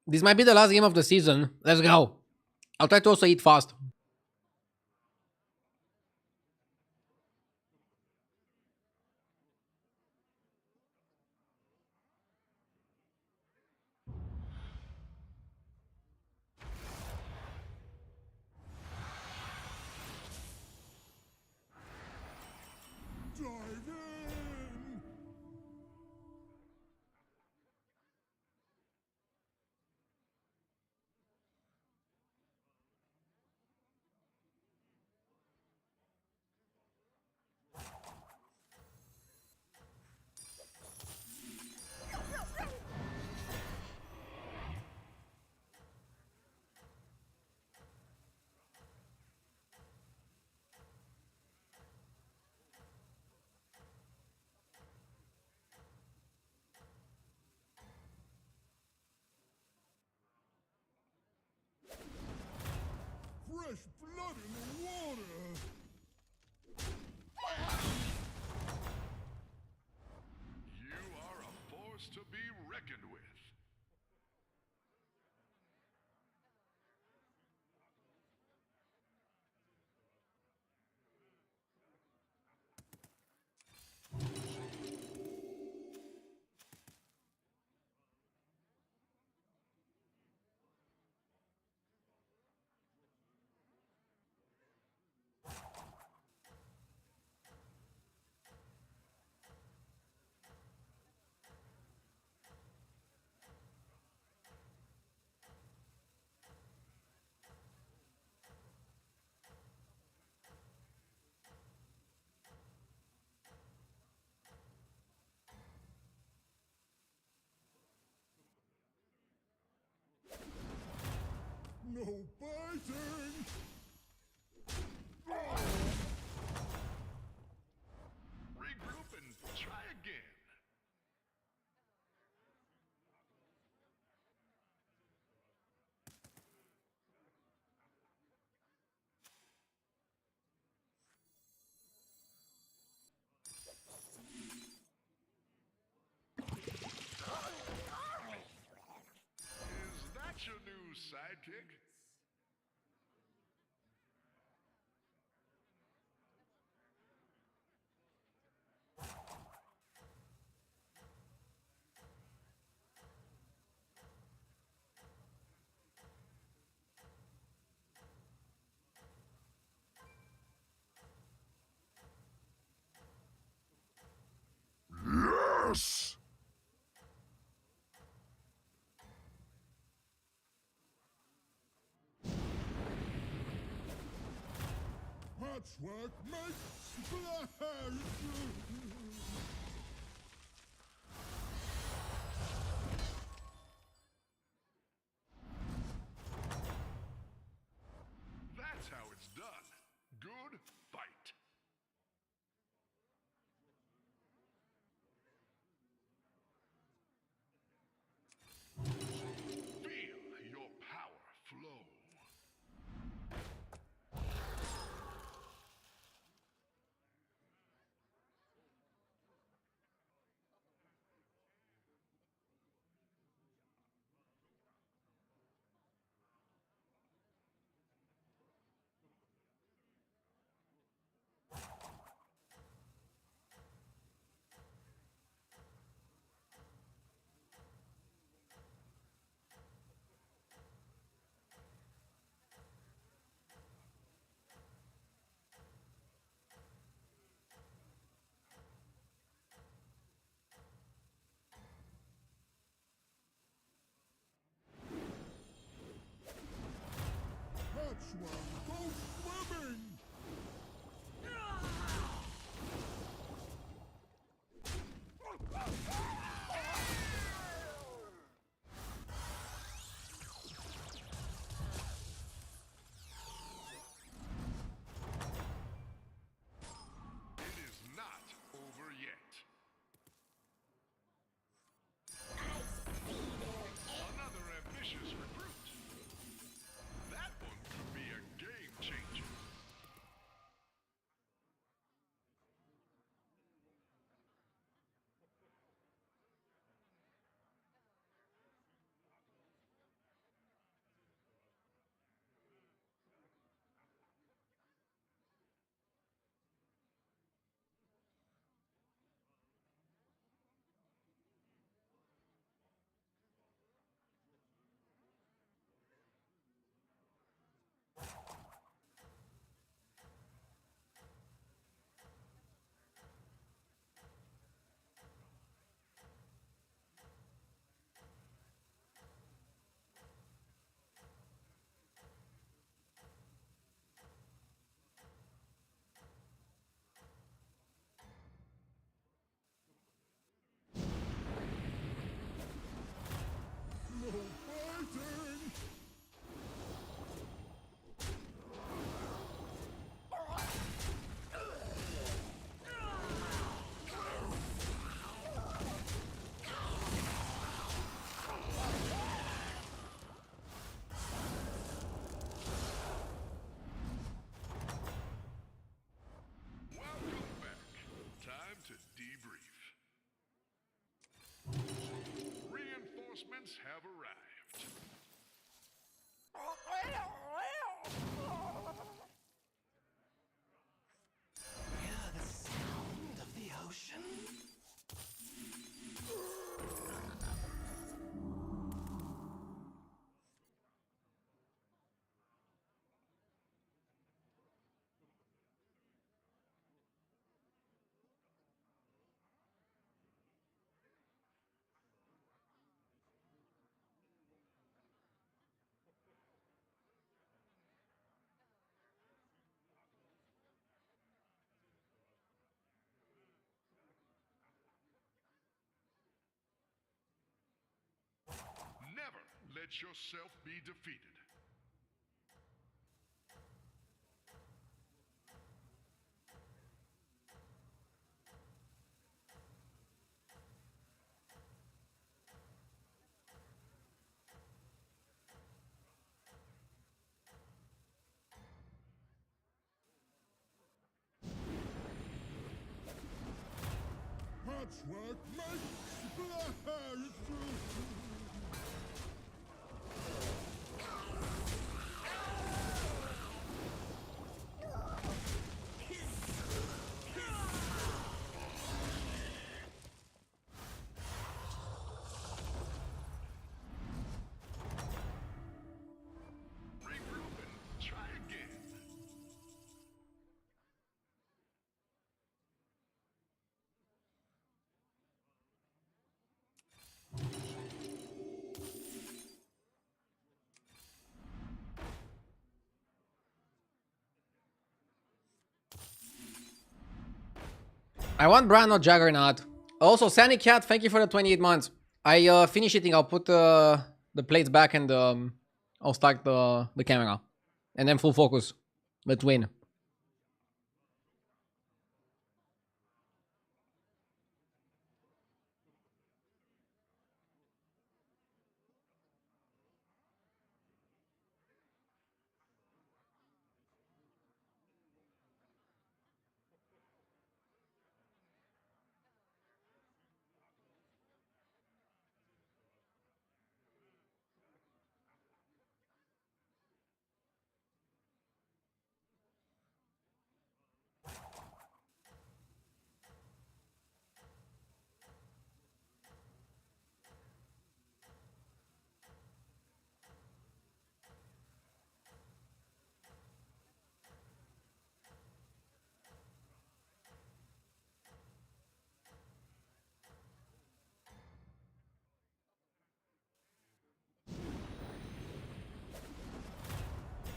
This might be the last game of the season. Let's go. I'll try to also eat fast. Dive in! Fresh blood in the water! You are a force to be reckoned with. No biting! Regroup and try again. that your new sidekick? Yes! Patchwork makes splash! That's how it's done. Good fight. Feel your power flow. Patchwork, go swimming! It is not over yet. Another ambitious recruit. That one could be a game changer. No fighting! Welcome back. Time to debrief. Reinforcements have arrived. Hear the sound of the ocean? Never let yourself be defeated. Patchwork makes splash! I want Bran, not Juggernaut. Also, Sandy Cat, thank you for the 28 months. I finish eating. I'll put the plates back and I'll start the camera. And then full focus. Let's win.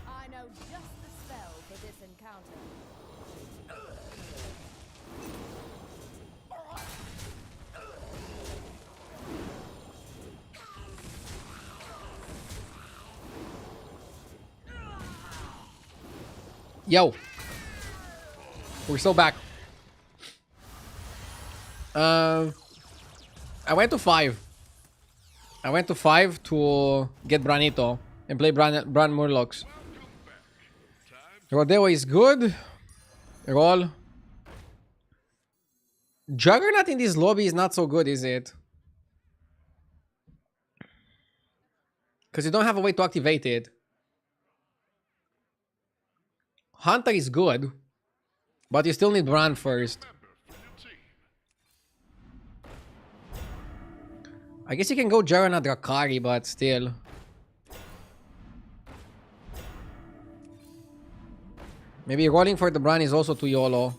I know just the spell for this encounter. Yo. We're still back. I went to 5. I went to 5 to get Branito and play Bran Murlocs. Rodeo is good. Roll. Juggernaut in this lobby is not so good, is it? Because you don't have a way to activate it. Hunter is good, but you still need Bran first. I guess you can go Juggernaut Drakari, but still. Maybe rolling for the Bran is also too YOLO.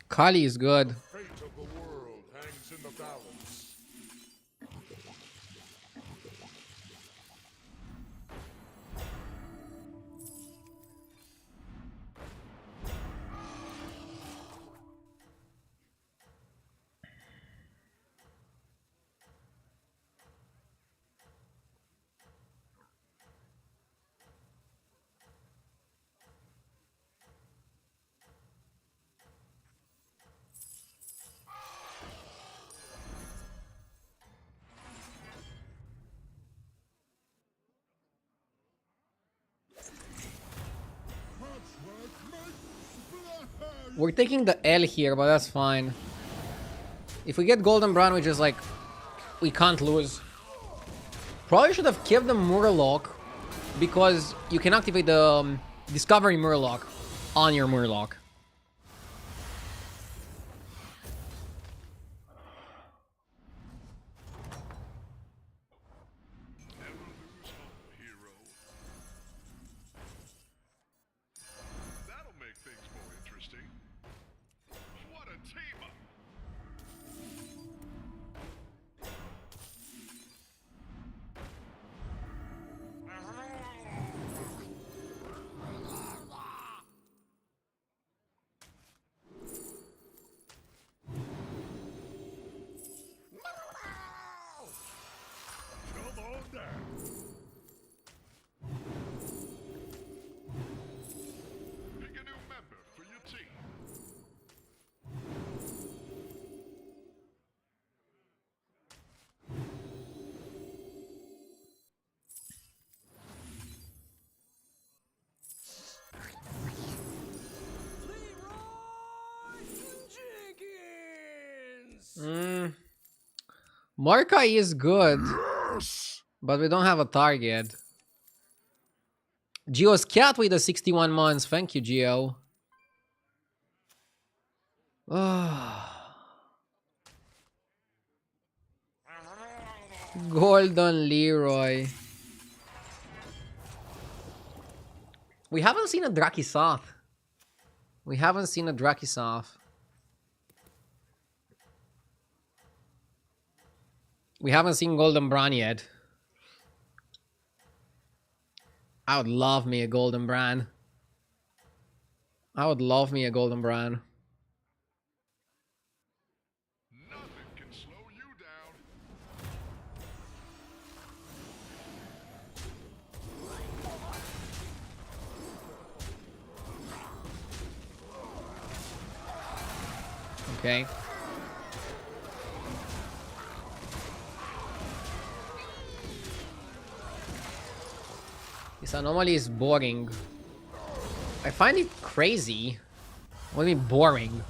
Kali is good. Fate of the world hangs in the balance. We're taking the L here, but that's fine. If we get Golden Bran, which is like, we can't lose. Probably should have kept the Murloc, because you can activate the Discovery Murloc on your Murloc. Markai is good, but we don't have a target. Geo's cat with the 61 months. Thank you, Geo. Golden Leroy. We haven't seen a Drakisoth. We haven't seen a Drakisoth. We haven't seen Golden Bran yet. I would love me a Golden Bran. I would love me a Golden Bran. Nothing can slow you down. Okay. This anomaly is boring. I find it crazy. What do you mean boring?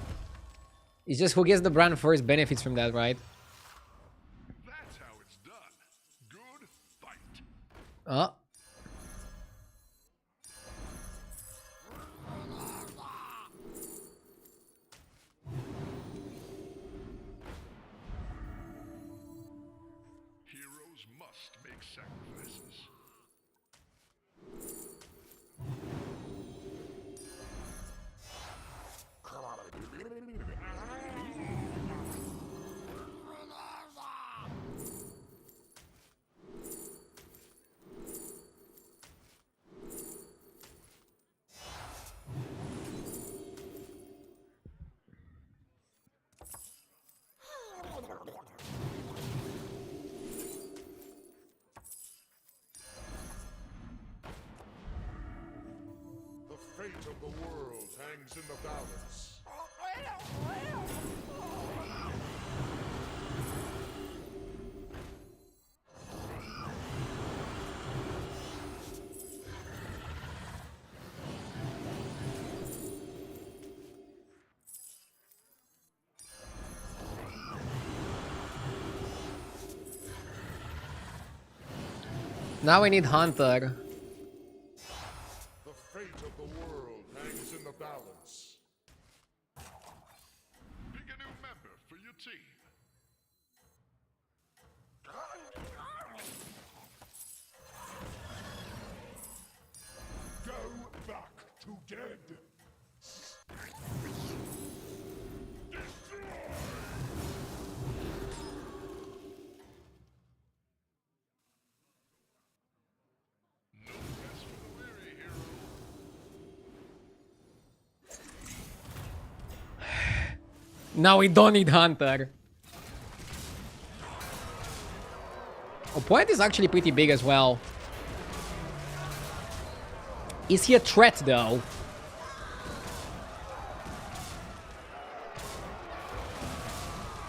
It's just who gets the brand first benefits from that, right? That's how it's done. Good fight. Oh. Heroes must make sacrifices. The fate of the world hangs in the balance. Now we need Hunter. The fate of the world hangs in the balance. Pick a new member for your team. Go back to dead. No rest for the weary, hero. Now we don't need Hunter. Opponent is actually pretty big as well. Is he a threat though?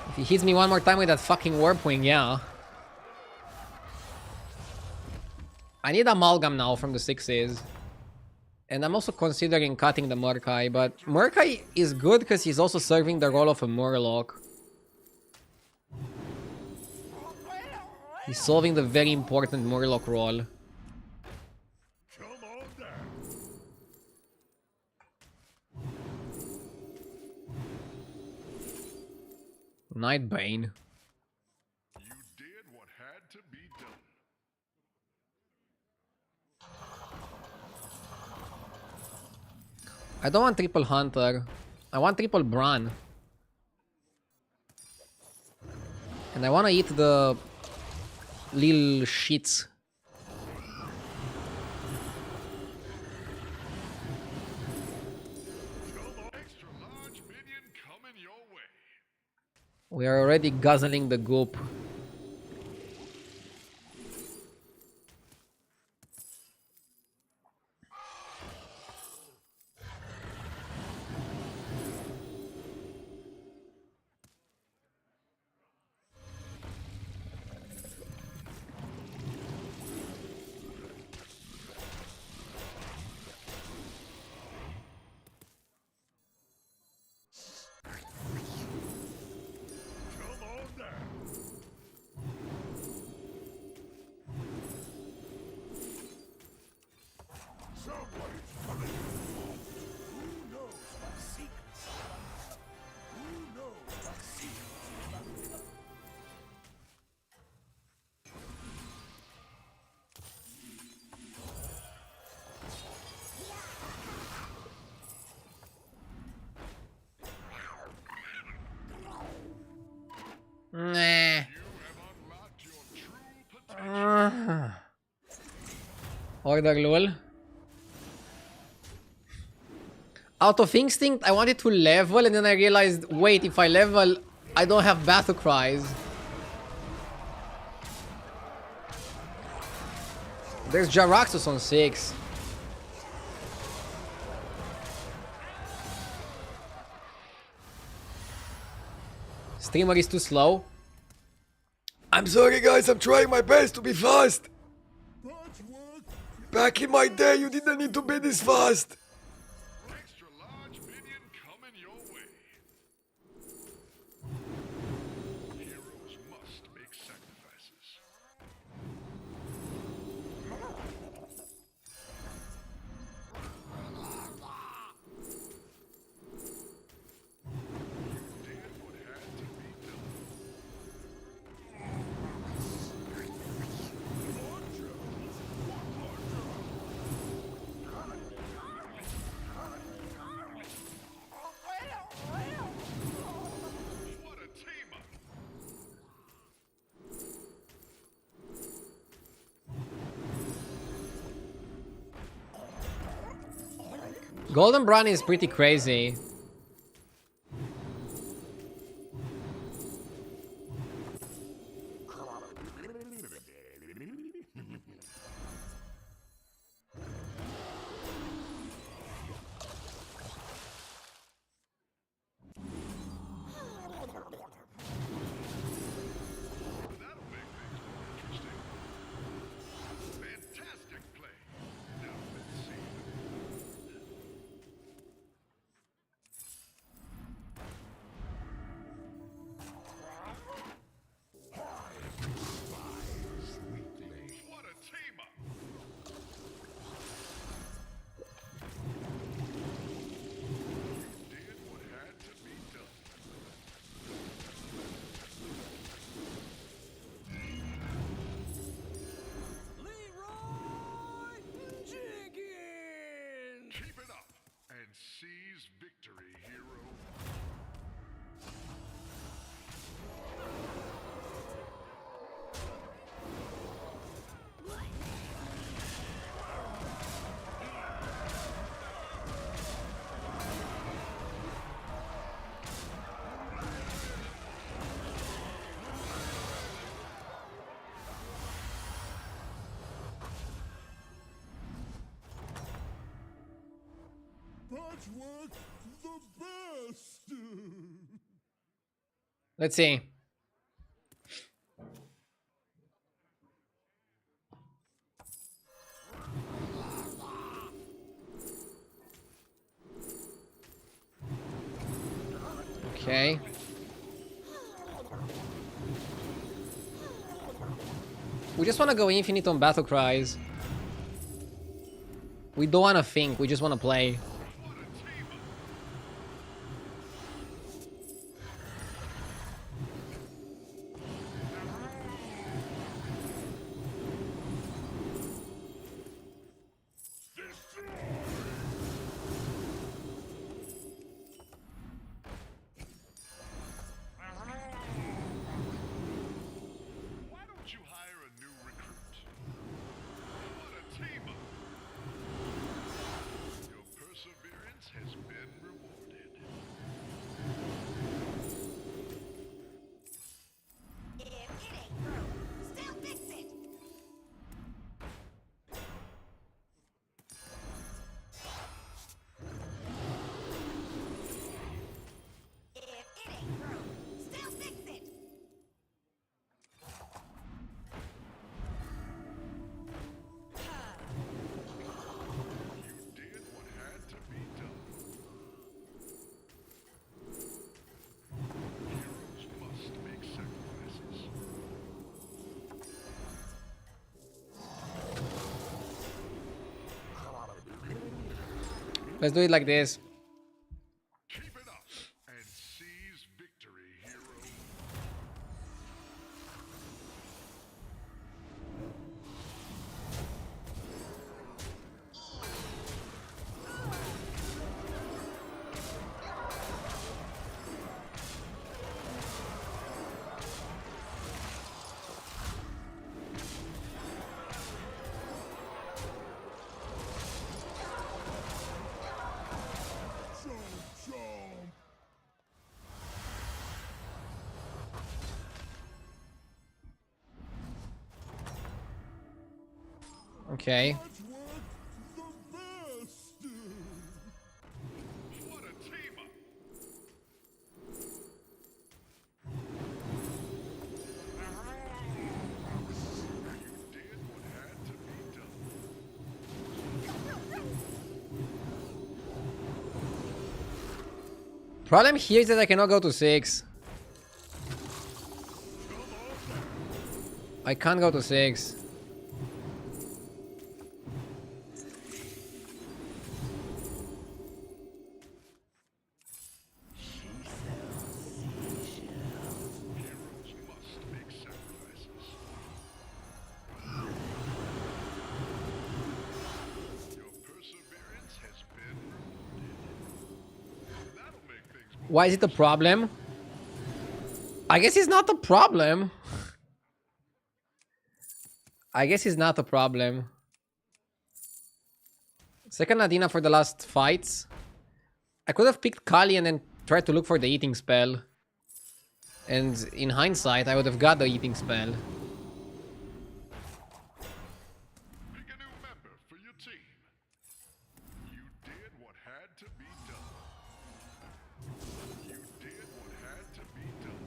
If he hits me one more time with that fucking warp wing, yeah. I need Amalgam now from the 6s. And I'm also considering cutting the Murkai, but Murkai is good because he's also serving the role of a Murloc. He's solving the very important Murloc role. Come on down. Nightbane. You did what had to be done. I don't want triple Hunter. I want triple Bran. And I want to eat the little shits. Extra large minion coming your way. We are already guzzling the goop. Come on down. Order lol. Out of instinct, I wanted to level, and then I realized, wait, if I level, I don't have battle cries. There's Jaraxxus on 6. Streamer is too slow. I'm sorry guys, I'm trying my best to be fast. Back in my day, you didn't need to be this fast. Extra large minion coming your way. Heroes must make sacrifices. You did what had to be done. What a team up! Golden Brownie is pretty crazy. That'll make things more interesting. Fantastic play. Now let's see. What a team up! You did what had to be done. Keep it up and seize victory, hero. Patchwork the best! Let's see. Okay. We just want to go infinite on battle cries. We don't want to think, we just want to play. Why don't you hire a new recruit? What a team up! Your perseverance has been rewarded. If it ain't broke, still fix it. If it ain't broke, still fix it. You did what had to be done. Heroes must make sacrifices. Let's do it like this. Keep it up and seize victory, hero. Okay. What a team up! You did what had to be done. Problem here is that I cannot go to 6. I can't go to 6. Heroes must make sacrifices. Your perseverance has been rewarded. That'll make things more. Why is it a problem? I guess it's not a problem. I guess it's not a problem. Second Nadina for the last fights. I could have picked Kali and then tried to look for the eating spell. And in hindsight, I would have got the eating spell. Pick a new member for your team. You did what had to be done. You did what had to be done.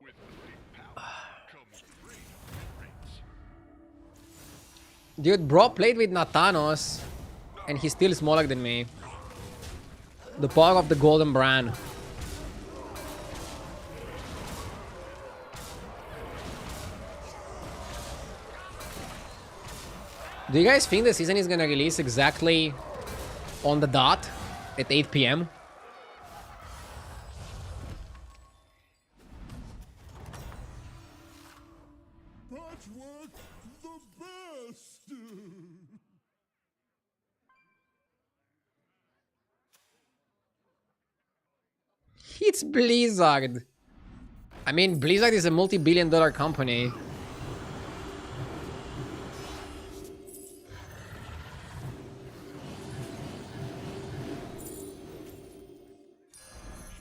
With great power comes great rates. Dude, bro played with Nathanos. And he's still smaller than me. The power of the golden brand. Do you guys think the season is gonna release exactly on the dot at 8 p.m.? Patchwork the best! It's Blizzard. I mean, Blizzard is a multi-billion-dollar company.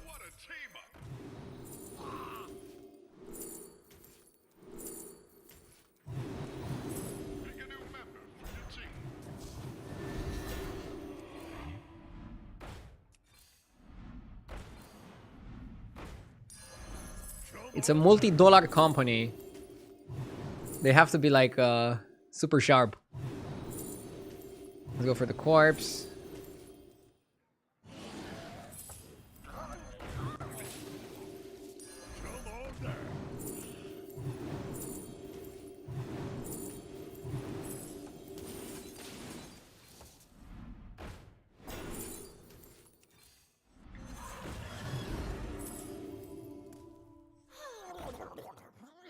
What a team up! Pick a new member for your team. It's a multi-dollar company. They have to be like super sharp. Let's go for the corpse.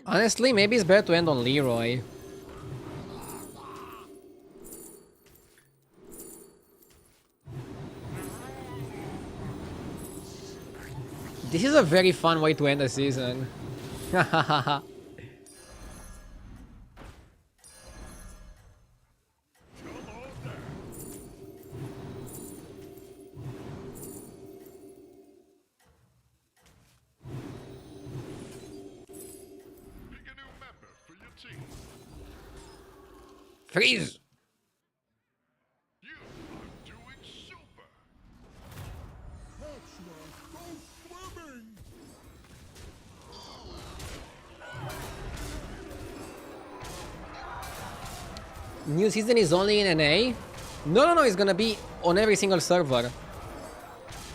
Honestly, maybe it's better to end on Leroy. This is a very fun way to end the season. Pick a new member for your team. Freeze! You are doing super. Patchwork go swimming! New season is only in NA? No, it's gonna be on every single server.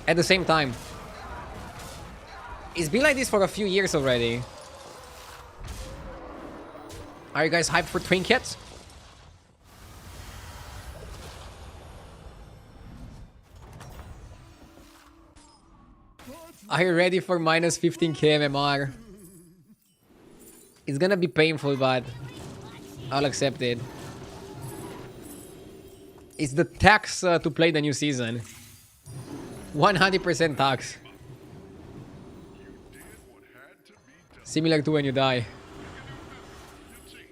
At the same time. It's been like this for a few years already. Are you guys hyped for trinkets? Are you ready for minus 15k MMR? It's gonna be painful, but I'll accept it. It's the tax to play the new season. 100% tax. Did what had to be done. Similar to when you die. Your team.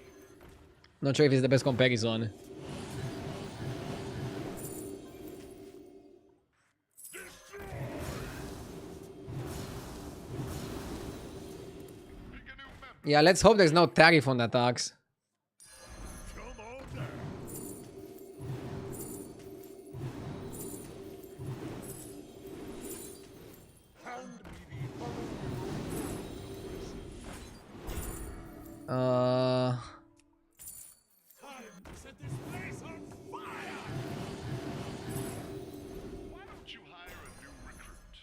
Not sure if it's the best comparison. Yeah, let's hope there's no tariff on the attacks. Come on down. Hand me the time to set this place on fire. Why don't you hire a new recruit?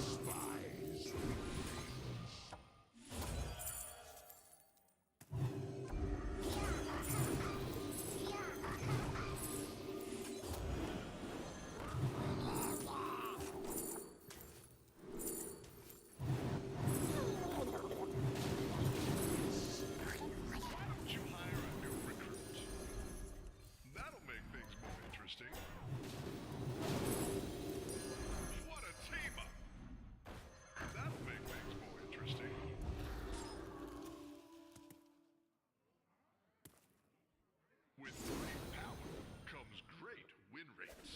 Spies. Why don't you hire a new recruit? That'll make things more interesting. What a team up! That'll make things more interesting. With great power comes great win rates.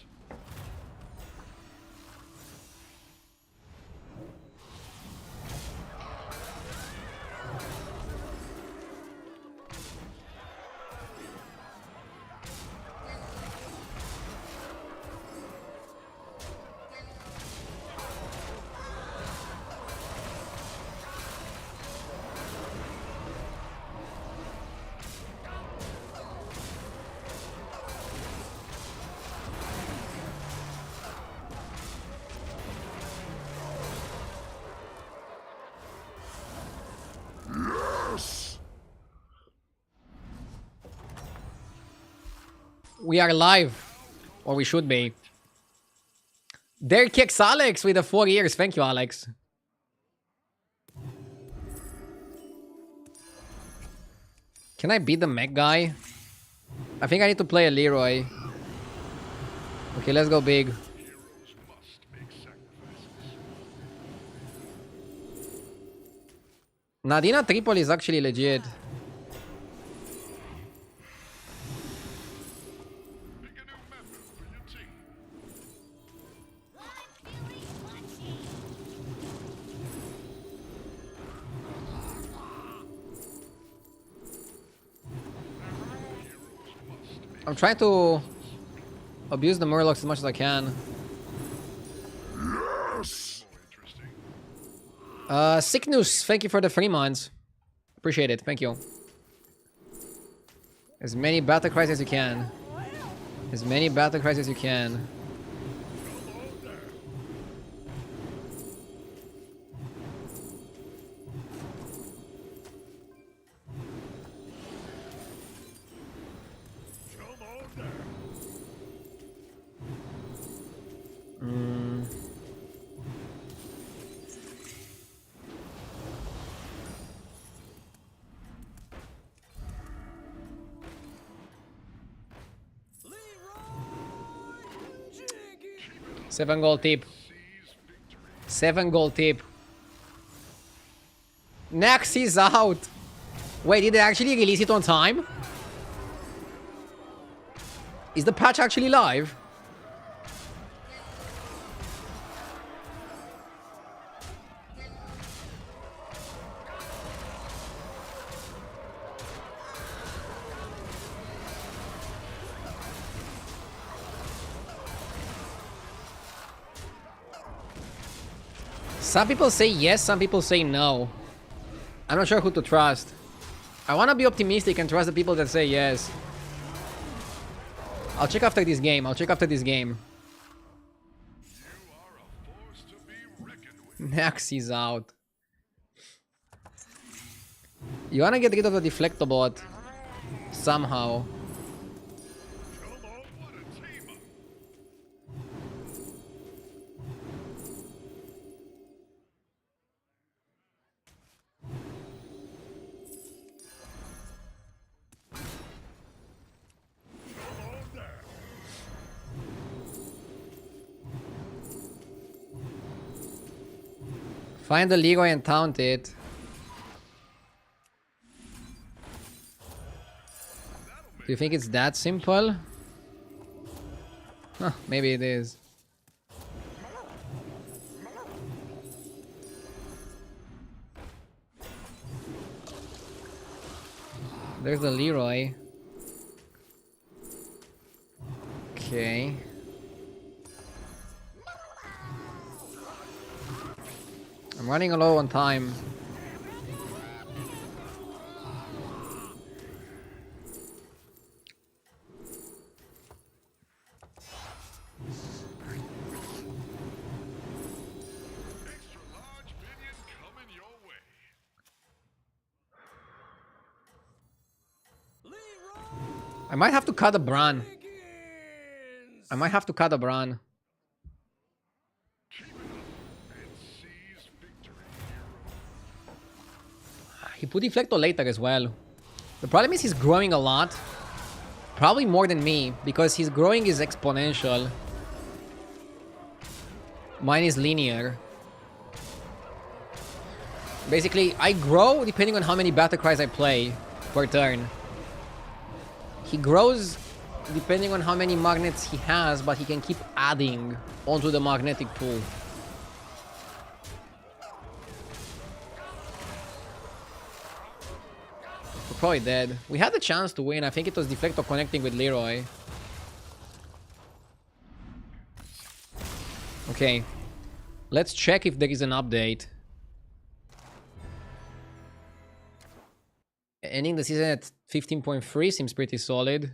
Yes. We are live. Or we should be. There kicks Alex with the 4 years. Thank you, Alex. Can I beat the mech guy? I think I need to play a Leroy. Okay, let's go big. Heroes must make sacrifices. Nadina Tripoli is actually legit. Pick a new member for your team. I'm feeling punchy. I'm trying to abuse the Murlocs as much as I can. Yes. More interesting. Sickness, thank you for the 3 months. Appreciate it, thank you. As many battle cries as you can. As many battle cries as you can. Come on down. Jiggy. 7 gold tip. 7 gold tip. Next is out. Wait, did they actually release it on time? Is the patch actually live? Some people say yes, some people say no. I'm not sure who to trust. I want to be optimistic and trust the people that say yes. I'll check after this game. I'll check after this game. You are a force to be reckoned with. Nax is out. You want to get rid of the Deflectobot somehow. Come on, what a team up! Come on down. Find the Leroy and taunt it. Do you think it's that simple? Huh, maybe it is. There's the Leroy. Okay. I'm running low on time. Extra large minion coming your way. I might have to cut a Bran. I might have to cut a Bran. Keep it up and seize victory. He put Deflector later as well. The problem is he's growing a lot. Probably more than me, because his growing is exponential. Mine is linear. Basically, I grow depending on how many battle cries I play per turn. He grows depending on how many magnets he has, but he can keep adding onto the magnetic pool. We're probably dead. We had the chance to win. I think it was Deflector connecting with Leroy. Okay. Let's check if there is an update. Ending the season at 15.3 seems pretty solid.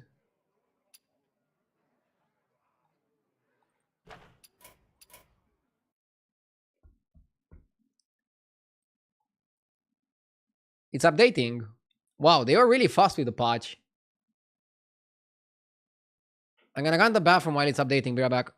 It's updating. Wow, they were really fast with the patch. I'm gonna run the bathroom while it's updating. Be right back.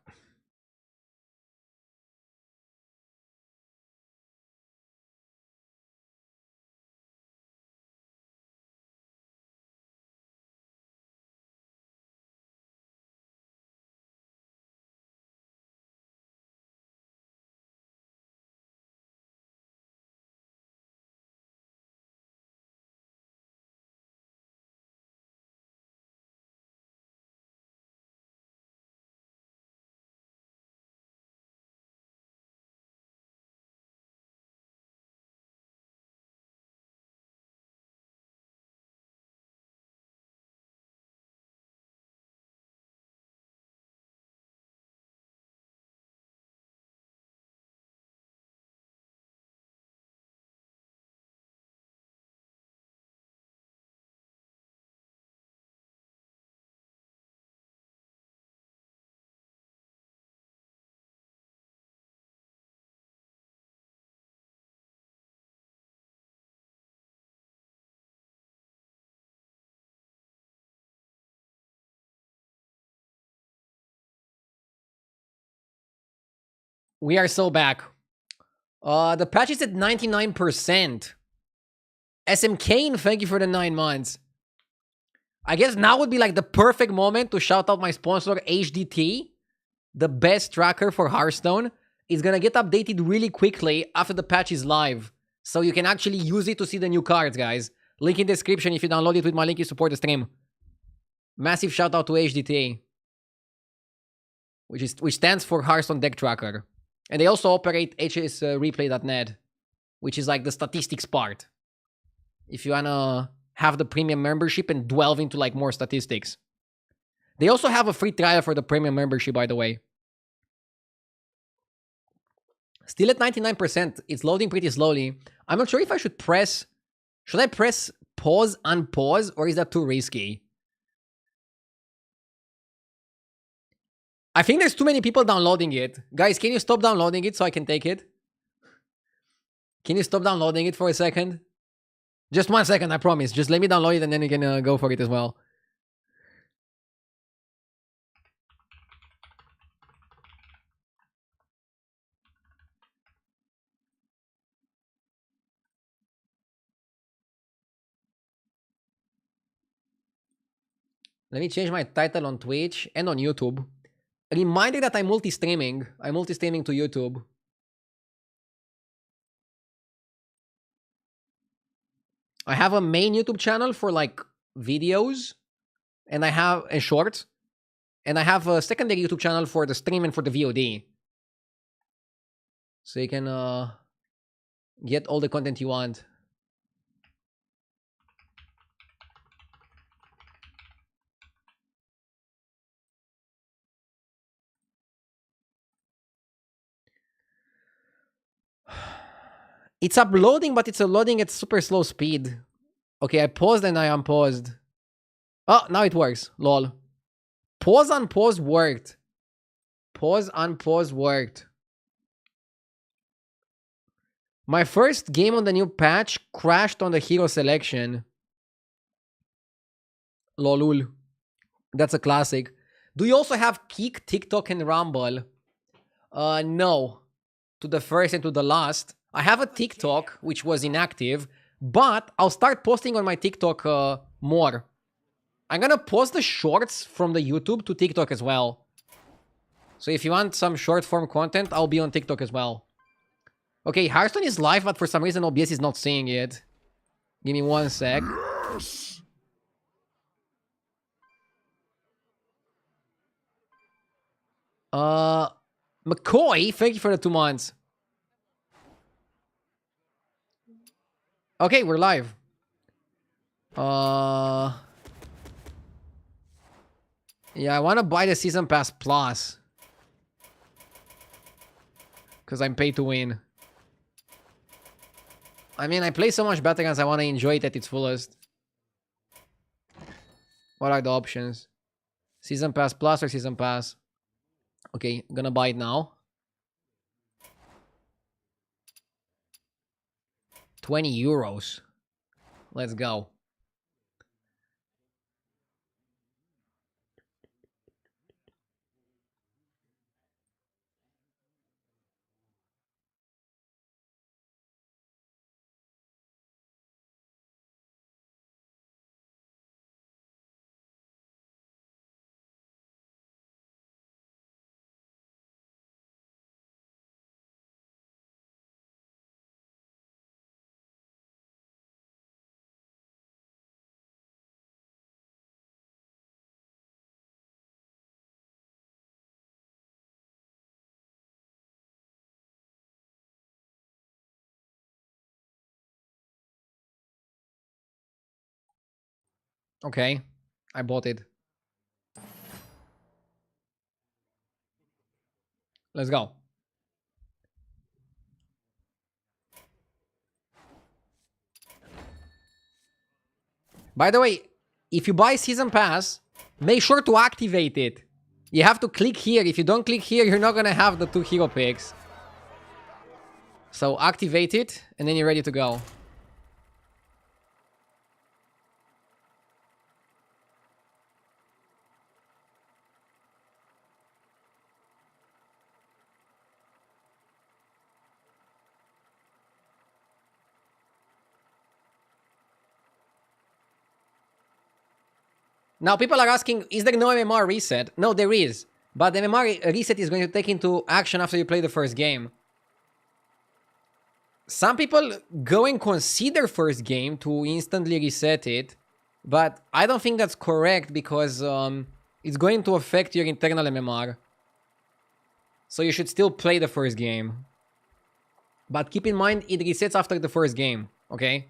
We are so back. The patch is at 99%. SM Kane, thank you for the 9 months. I guess now would be like the perfect moment to shout out my sponsor, HDT, the best tracker for Hearthstone. It's gonna get updated really quickly after the patch is live. So you can actually use it to see the new cards, guys. Link in description. If you download it with my link, you support the stream. Massive shout out to HDT, which stands for Hearthstone Deck Tracker. And they also operate hsreplay.net, which is like the statistics part. If you wanna have the premium membership and delve into like more statistics. They also have a free trial for the premium membership, by the way. Still at 99%. It's loading pretty slowly. I'm not sure if I should press... Should I press pause, unpause, or is that too risky? I think there's too many people downloading it. Guys, can you stop downloading it so I can take it? Can you stop downloading it for a second? Just 1 second, I promise. Just let me download it and then you can go for it as well. Let me change my title on Twitch and on YouTube. A reminder that I'm multi-streaming. I'm multi-streaming to YouTube. I have a main YouTube channel for like videos, and I have a short, and I have a secondary YouTube channel for the stream and for the VOD. So you can get all the content you want. It's uploading, but it's uploading at super slow speed. Okay, I paused and I unpaused. Oh, now it works. Lol. Pause, unpause worked. Pause, unpause worked. My first game on the new patch crashed on the hero selection. Lolul. That's a classic. Do you also have Kik, TikTok, and Rumble? No. To the first and to the last. I have a TikTok, which was inactive, but I'll start posting on my TikTok more. I'm gonna post the shorts from the YouTube to TikTok as well. So if you want some short form content, I'll be on TikTok as well. Okay, Hearthstone is live, but for some reason OBS is not seeing it. Give me 1 sec. Yes! McCoy, thank you for the 2 months. Okay, we're live. Yeah, I want to buy the Season Pass Plus. Because I'm paid to win. I mean, I play so much Battlegrounds, I want to enjoy it at its fullest. What are the options? Season Pass Plus or Season Pass? Okay, I'm gonna buy it now. 20 euros. Let's go. Okay, I bought it. Let's go. By the way, if you buy Season Pass, make sure to activate it. You have to click here. If you don't click here, you're not gonna have the 2 hero picks. So activate it, and then you're ready to go. Now, people are asking, is there no MMR reset? No, there is. But the MMR reset is going to take into action after you play the first game. Some people go and consider first game to instantly reset it. But I don't think that's correct because it's going to affect your internal MMR. So you should still play the first game. But keep in mind, it resets after the first game, okay?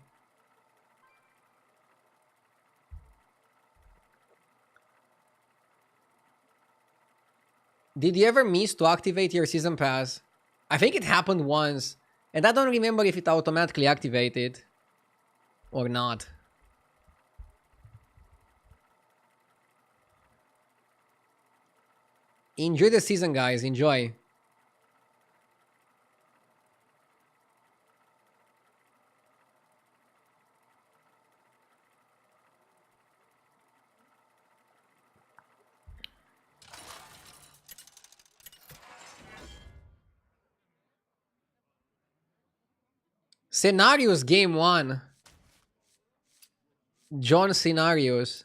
Did you ever miss to activate your Season Pass? I think it happened once. And I don't remember if it automatically activated or not. Enjoy the season, guys. Enjoy. Scenarios game 1. John Scenarios.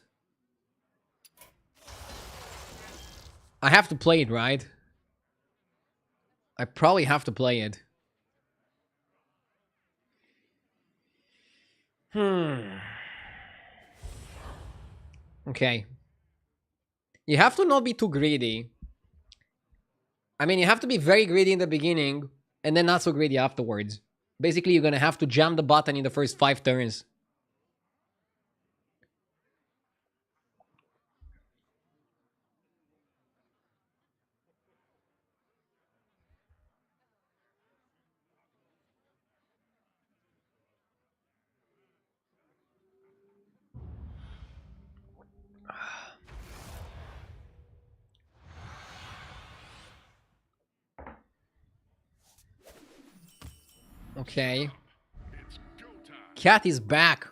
I have to play it, right? I probably have to play it. Okay. You have to not be too greedy. I mean, you have to be very greedy in the beginning and then not so greedy afterwards. Basically, you're gonna have to jam the button in the first 5 turns. Okay. It's go time. Cat is back.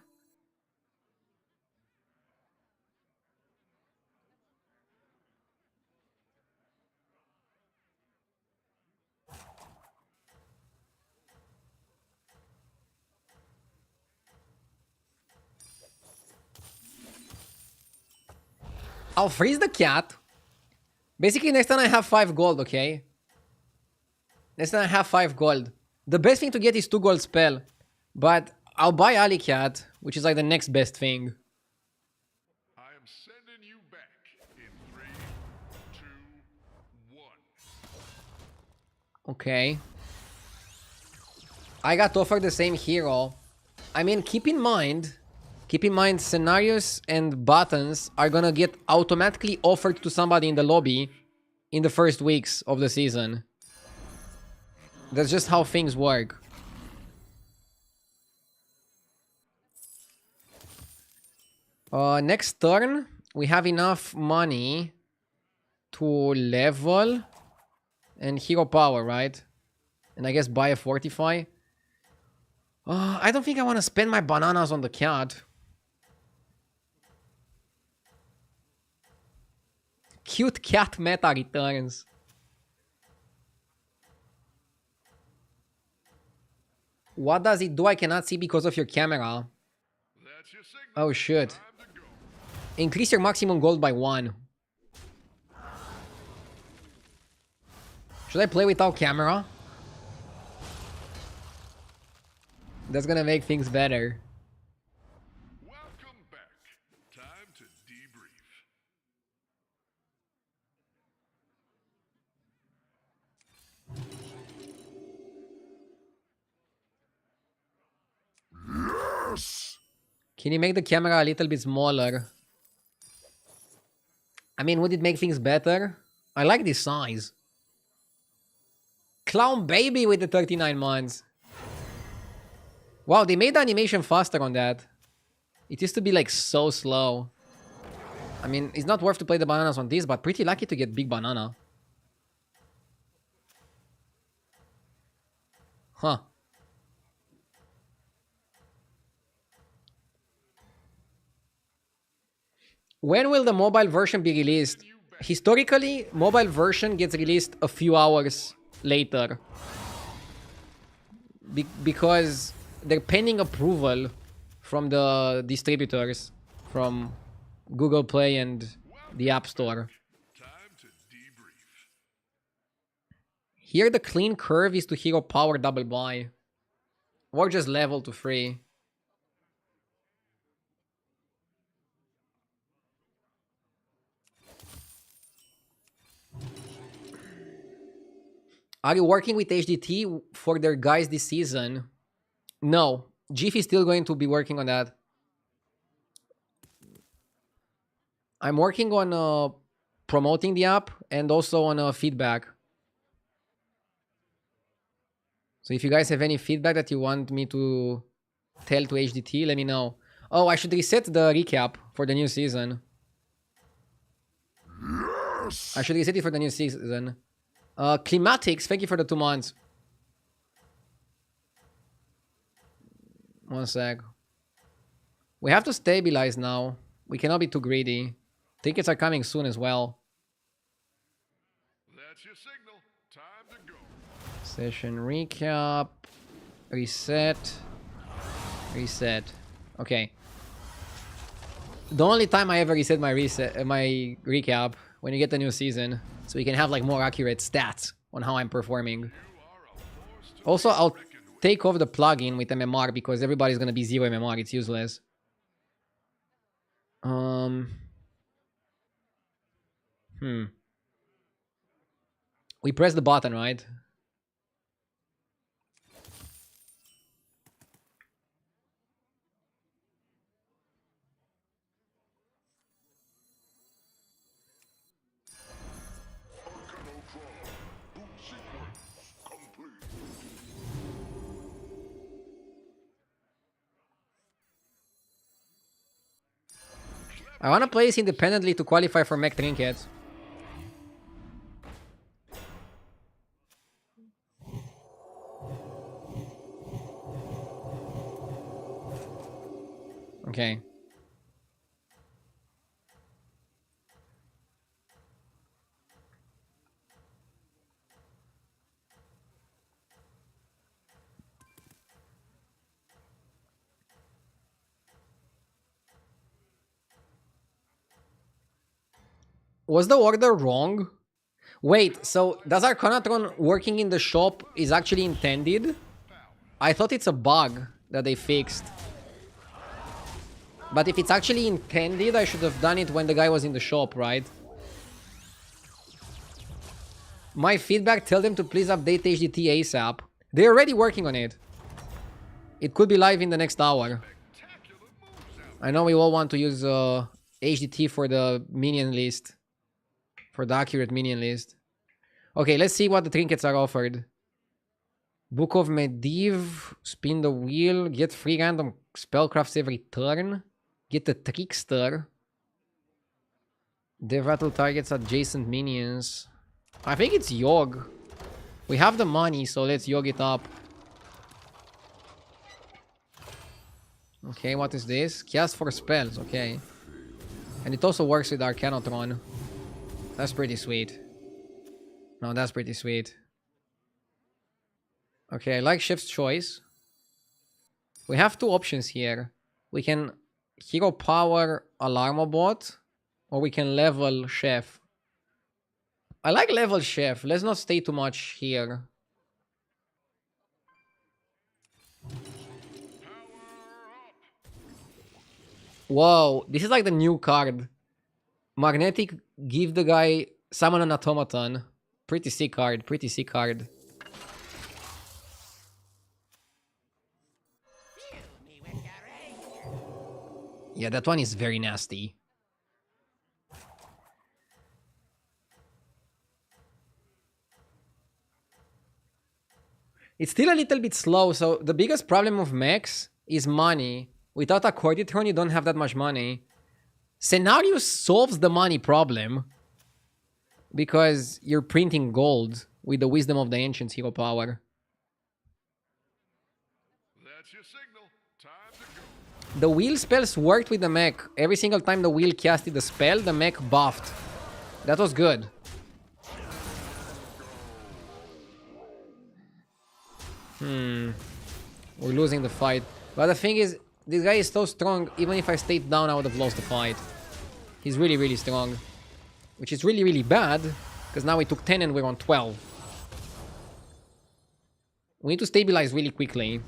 I'll freeze the cat. Basically, next time I have 5 gold, okay? Next time I have 5 gold. The best thing to get is 2 gold spell. But I'll buy Ali Cat, which is like the next best thing. I am sending you back in 3, 2, 1. Okay. I got offered the same hero. I mean, keep in mind, scenarios and buttons are gonna get automatically offered to somebody in the lobby in the first weeks of the season. That's just how things work. Next turn, we have enough money to level and hero power, right? And I guess buy a fortify. I don't think I want to spend my bananas on the cat. Cute cat meta returns. What does it do? I cannot see because of your camera. That's your signal. Oh shit. Time to go. Increase your maximum gold by 1. Should I play without camera? That's gonna make things better. Welcome back. Time to debrief. Yes! Can you make the camera a little bit smaller? I mean, would it make things better? I like this size. Clown baby with the 39 months. Wow, they made the animation faster on that. It used to be like so slow. I mean, it's not worth to play the bananas on this, but pretty lucky to get big banana. Huh. When will the mobile version be released? Historically, mobile version gets released a few hours later. Because they're pending approval from the distributors, from Google Play and the App Store. Time to debrief. Here the clean curve is to hero power double buy. Or just level to 3. Are you working with HDT for their guys this season? No. GIF is still going to be working on that. I'm working on promoting the app and also on feedback. So if you guys have any feedback that you want me to tell to HDT, let me know. Oh, I should reset the recap for the new season. Yes! I should reset it for the new season. Climatics, thank you for the 2 months. 1 sec. We have to stabilize now. We cannot be too greedy. Tickets are coming soon as well. That's your signal. Time to go. Session recap. Reset. Reset. Okay. The only time I ever reset my recap when you get the new season, so we can have like more accurate stats on how I'm performing. You are a force to Also, be I'll reckoned with. take off the plugin with MMR because everybody's gonna be 0 MMR. It's useless. We press the button, right? Boot sequence complete. I wanna play this independently to qualify for mech trinkets. Okay. Was the order wrong? Wait, so does Arcanatron working in the shop is actually intended? I thought it's a bug that they fixed. But if it's actually intended, I should have done it when the guy was in the shop, right? My feedback, tell them to please update HDT ASAP. They're already working on it. It could be live in the next hour. I know we all want to use HDT for the minion list. For the accurate minion list. Okay, let's see what the trinkets are offered. Book of Mediv, spin the wheel, get 3 random spellcrafts every turn. Get the Trickster. Dev-rattle targets adjacent minions. I think it's Yogg. We have the money, so let's Yogg it up. Okay, what is this? Cast for spells, okay. And it also works with Arcanotron. That's pretty sweet. No, that's pretty sweet. Okay, I like Chef's Choice. We have 2 options here. We can hero power Alarmobot, or we can level Chef. I like level Chef. Let's not stay too much here. Whoa, this is like the new card. Magnetic, give the guy summon an automaton. Pretty sick card, pretty sick card. Yeah, that one is very nasty. It's still a little bit slow, so the biggest problem of mechs is money. Without a Corditron, you don't have that much money. Scenario solves the money problem because you're printing gold with the Wisdom of the Ancients hero power. That's your signal. Time to go. The wheel spells worked with the mech. Every single time the wheel casted the spell, the mech buffed. That was good. We're losing the fight. But the thing is, this guy is so strong, even if I stayed down, I would have lost the fight. He's really, really strong. Which is really, really bad, because now we took 10 and we're on 12. We need to stabilize really quickly.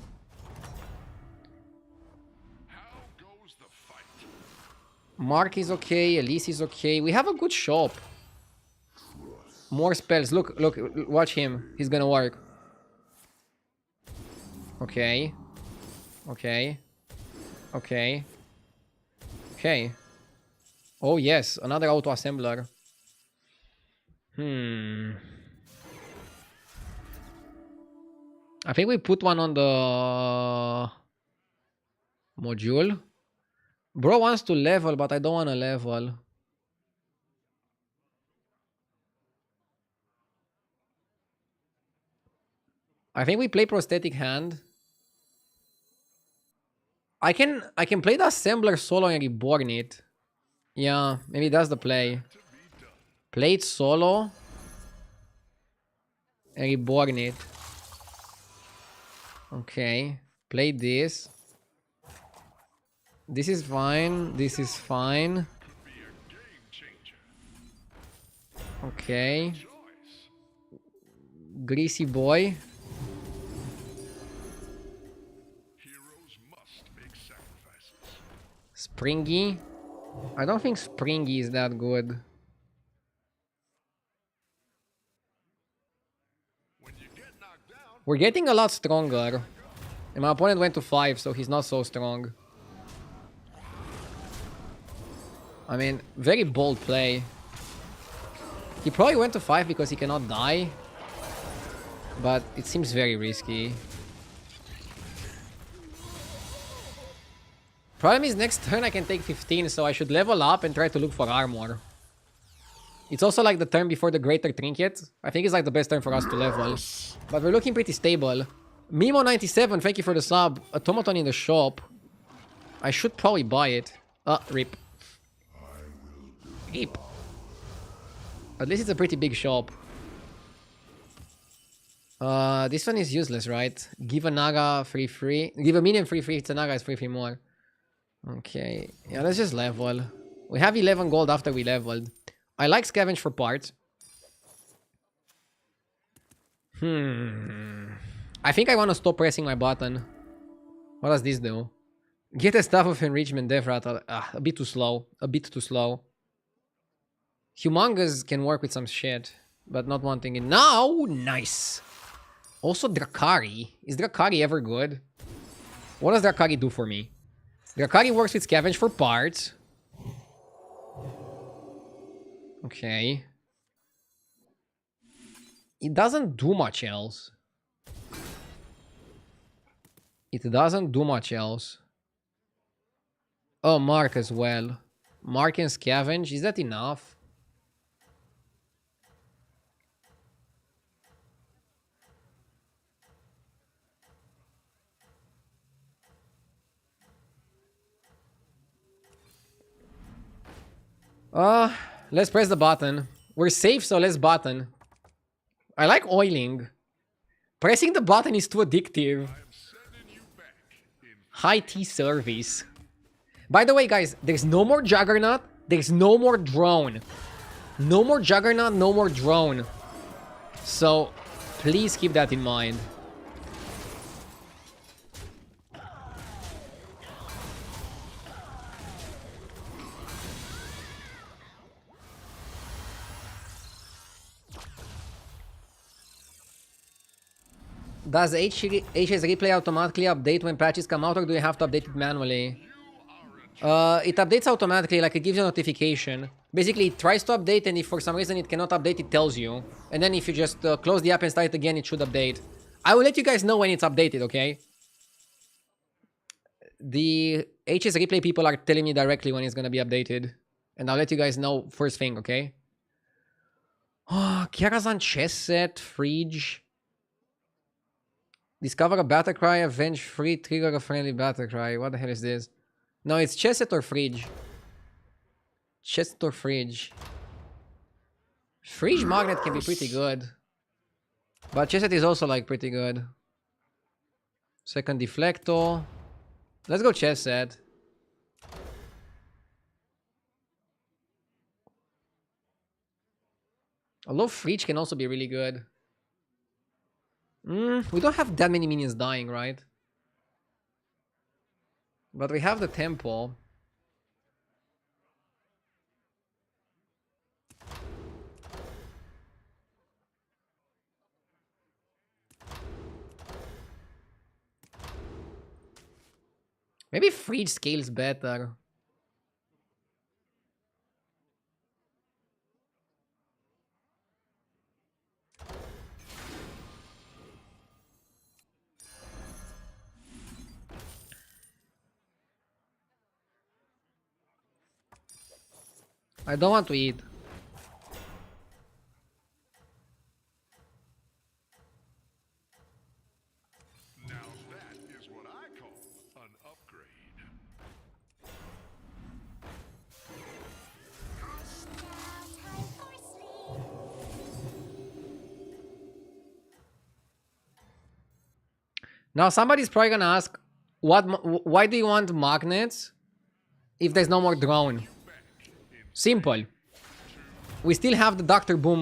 How goes the fight? Mark is okay, Elise is okay. We have a good shop. More spells. Look, look, watch him. He's gonna work. Okay. Okay. Okay. Okay. Oh yes, another auto-assembler. I think we put one on the module. Bro wants to level, but I don't want to level. I think we play prosthetic hand. I can play the assembler solo and reborn it. Yeah, maybe that's the play. Play it solo and reborn it. Okay, play this. This is fine. This is fine. Okay. Greasy boy. Springy. I don't think Springy is that good. We're getting a lot stronger. And my opponent went to 5, so he's not so strong. I mean, very bold play. He probably went to 5 because he cannot die. But it seems very risky. Problem is, next turn I can take 15, so I should level up and try to look for armor. It's also like the turn before the Greater Trinket. I think it's like the best turn for us to level. But we're looking pretty stable. Mimo97, thank you for the sub. Automaton in the shop. I should probably buy it. Rip. Rip. At least it's a pretty big shop. This one is useless, right? Give a Naga free. Give a minion free. It's a Naga is free more. Okay. Yeah, let's just level. We have 11 gold after we leveled. I like scavenge for parts. I think I want to stop pressing my button. What does this do? Get a staff of enrichment, death rattle. A bit too slow. A bit too slow. Humongous can work with some shit, but not wanting it now. Nice. Also, Drakari. Is Drakari ever good? What does Drakari do for me? Drakari works with scavenge for parts. Okay. It doesn't do much else. It doesn't do much else. Oh, Mark as well. Mark and scavenge. Is that enough? Let's press the button. We're safe, so let's button. I like oiling. Pressing the button is too addictive. High tea service. By the way, guys, there's no more Juggernaut. There's no more drone. No more Juggernaut, no more drone. So, please keep that in mind. Does HS replay automatically update when patches come out, or do you have to update it manually? It updates automatically, like it gives you a notification. Basically, it tries to update, and if for some reason it cannot update, it tells you. And then if you just close the app and start it again, it should update. I will let you guys know when it's updated, okay? The HS replay people are telling me directly when it's gonna be updated. And I'll let you guys know first thing, okay? Oh, Kiarazan chess set, fridge. Discover a battle cry, avenge free, trigger a friendly battle cry. What the hell is this? No, it's chesset or fridge. Chesset or fridge. Fridge magnet can be pretty good. But chesset is also like pretty good. Second deflector. Let's go chesset. Although fridge can also be really good. We don't have that many minions dying, right? But we have the temple. Maybe fridge scales better. I don't want to eat. Now that is what I call an upgrade. Time for sleep. Now somebody's probably gonna ask, why do you want magnets if there's no more drone? Simple. We still have the Dr. Boom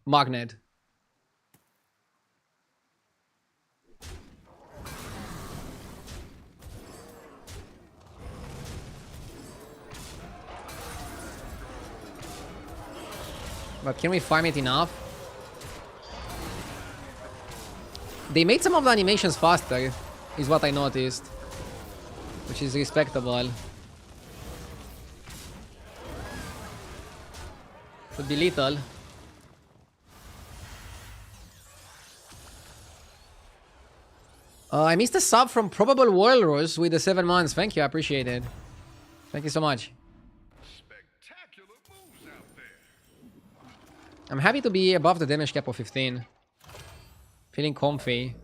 magnet. But can we farm it enough? They made some of the animations faster, is what I noticed. Which is respectable. Should be lethal. I missed a sub from Probable Walrus with the 7 months. Thank you, I appreciate it. Thank you so much. Spectacular moves out there. I'm happy to be above the damage cap of 15. Feeling comfy.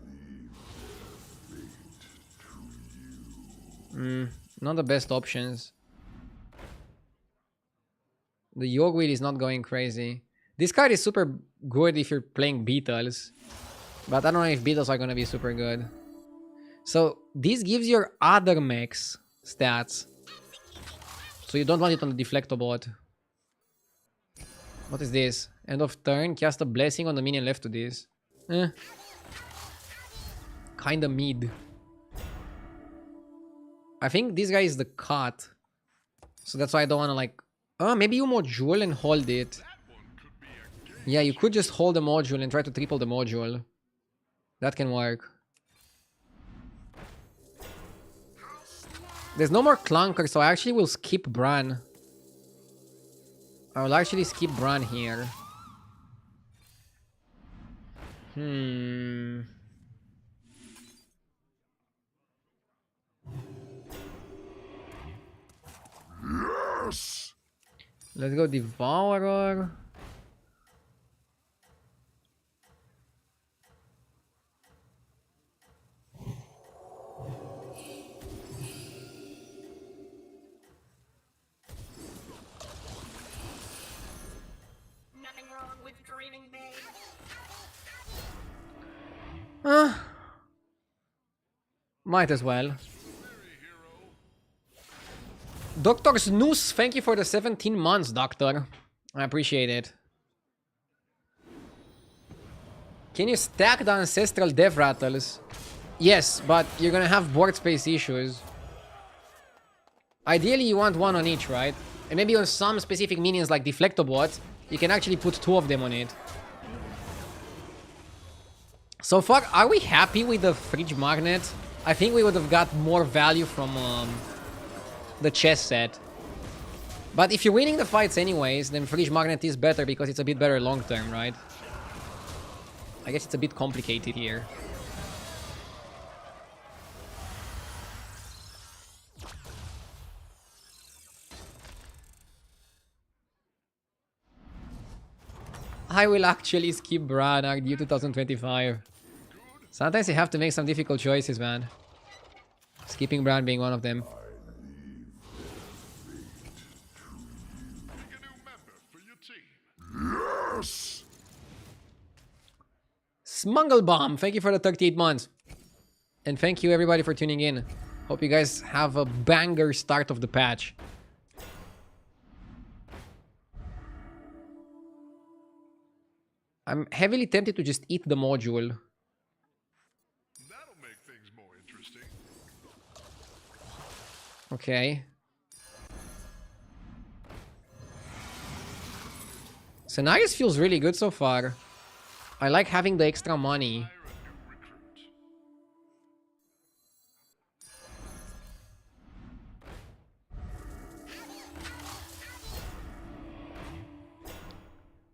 Not the best options. The Yogg wheel is not going crazy. This card is super good if you're playing Beetles. But I don't know if Beetles are gonna be super good. So this gives your other mechs stats. So you don't want it on the Deflectobot. What is this? End of turn, cast a blessing on the minion left to this. Kinda mid. I think this guy is the cut. So that's why I don't wanna like... Oh, maybe you module and hold it. Yeah, you could just hold the module and try to triple the module. That can work. There's no more clunker, so I actually will skip Bran. I will actually skip Bran here. Yes! Let's go Devourer. Nothing wrong with dreaming big. Might as well. Dr. Snoose, thank you for the 17 months, Doctor. I appreciate it. Can you stack the Ancestral Death Rattles? Yes, but you're gonna have board space issues. Ideally, you want one on each, right? And maybe on some specific minions like Deflectobot, you can actually put 2 of them on it. So far, are we happy with the Fridge Magnet? I think we would have got more value from the chess set. But if you're winning the fights anyways, then Fridge Magnet is better because it's a bit better long term, right? I guess it's a bit complicated here. I will actually skip Bran due 2025. Sometimes you have to make some difficult choices, man. Skipping Bran being one of them. Pick a new member for your team. Yes! Smugglebomb, thank you for the 38 months. And thank you everybody for tuning in. Hope you guys have a banger start of the patch. I'm heavily tempted to just eat the module. That'll make things more interesting. Okay. Scenarios feels really good so far. I like having the extra money. Hire a new recruit.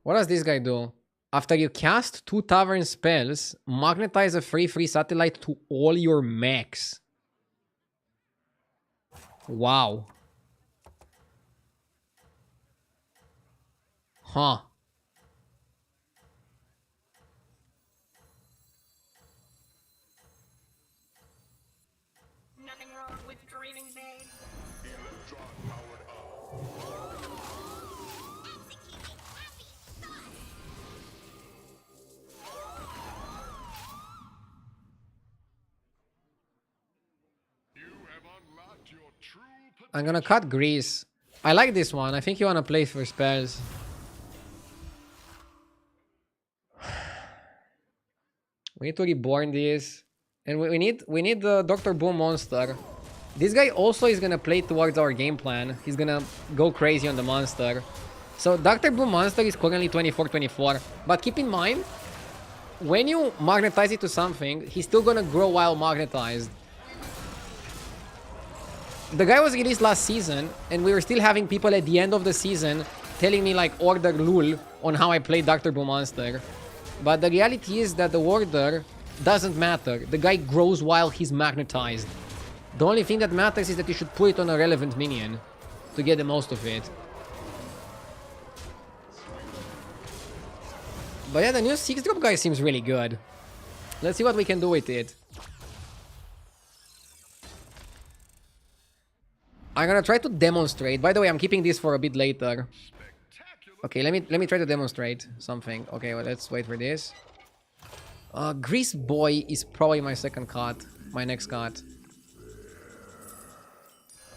What does this guy do? After you cast 2 Tavern spells, magnetize a free satellite to all your mechs. Wow. Huh. Nothing wrong with dreaming big. Electron powered up. You have unlocked your true potential. I'm gonna cut Grease. I like this one. I think you wanna play for spells. We need to reborn this. And we need the Dr. Boom monster. This guy also is gonna play towards our game plan. He's gonna go crazy on the monster. So Dr. Boom monster is currently 24-24. But keep in mind, when you magnetize it to something, he's still gonna grow while magnetized. The guy was released last season, and we were still having people at the end of the season telling me like order lul on how I play Dr. Boom monster. But the reality is that the order doesn't matter. The guy grows while he's magnetized. The only thing that matters is that you should put it on a relevant minion to get the most of it. But yeah, the new 6-drop guy seems really good. Let's see what we can do with it. I'm gonna try to demonstrate. By the way, I'm keeping this for a bit later. Okay, let me try to demonstrate something. Okay, well, let's wait for this. Grease Boy is probably my second card. My next card.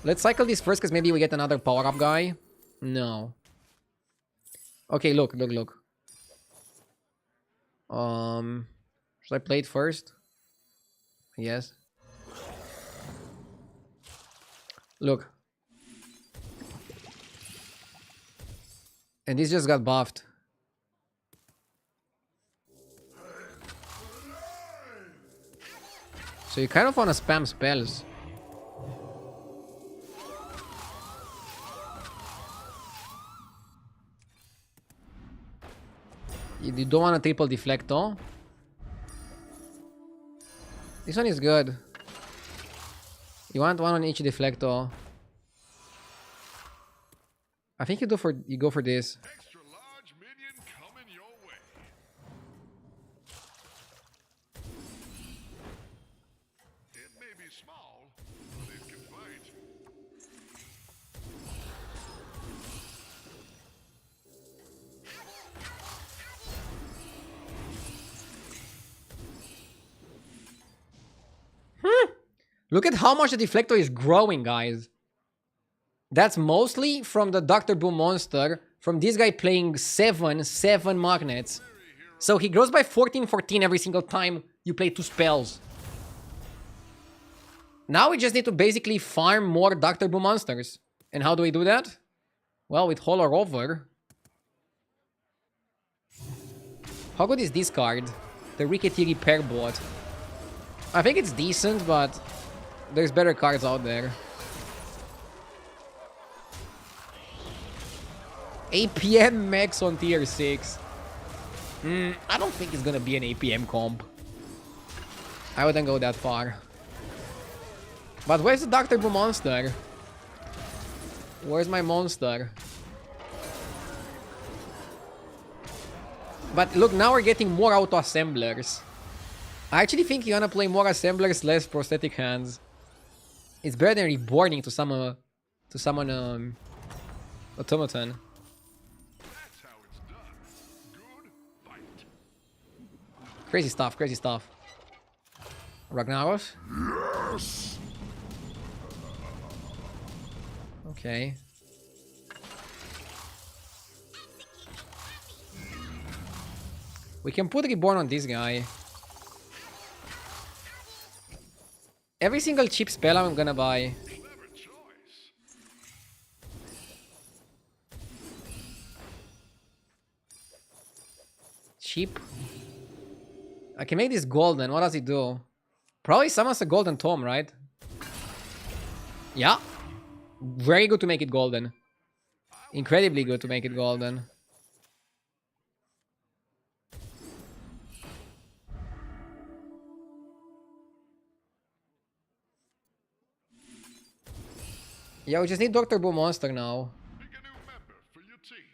Let's cycle this first, because maybe we get another power-up guy. No. Okay, look. Should I play it first? Yes. Look. And this just got buffed. So you kind of want to spam spells. You don't want a triple deflector. This one is good. You want one on each deflector. I think you go for this. Extra large minion coming your way. It may be small, but it can fight. Look at how much the deflector is growing, guys. That's mostly from the Dr. Boom monster, from this guy playing 7 magnets. So he grows by 14 every single time you play 2 spells. Now we just need to basically farm more Dr. Boom monsters. And how do we do that? Well, with Hollow Rover. How good is this card? The Rickety Repair Bot. I think it's decent, but there's better cards out there. APM max on tier 6. I don't think it's gonna be an APM comp. I wouldn't go that far. But where's the Dr. Boom monster? Where's my monster? But look, now we're getting more auto-assemblers. I actually think you wanna play more assemblers, less prosthetic hands. It's better than reborning to summon automaton. That's how it's done. Good fight. Crazy stuff. Ragnaros? Yes! Okay. We can put Reborn on this guy. Every single cheap spell I'm gonna buy. Clever choice. Cheap. I can make this golden. What does it do? Probably summons a golden tome, right? Yeah. Very good to make it golden. Incredibly good to make it golden. Yeah, we just need Dr. Boom monster now. Pick a new member for your team.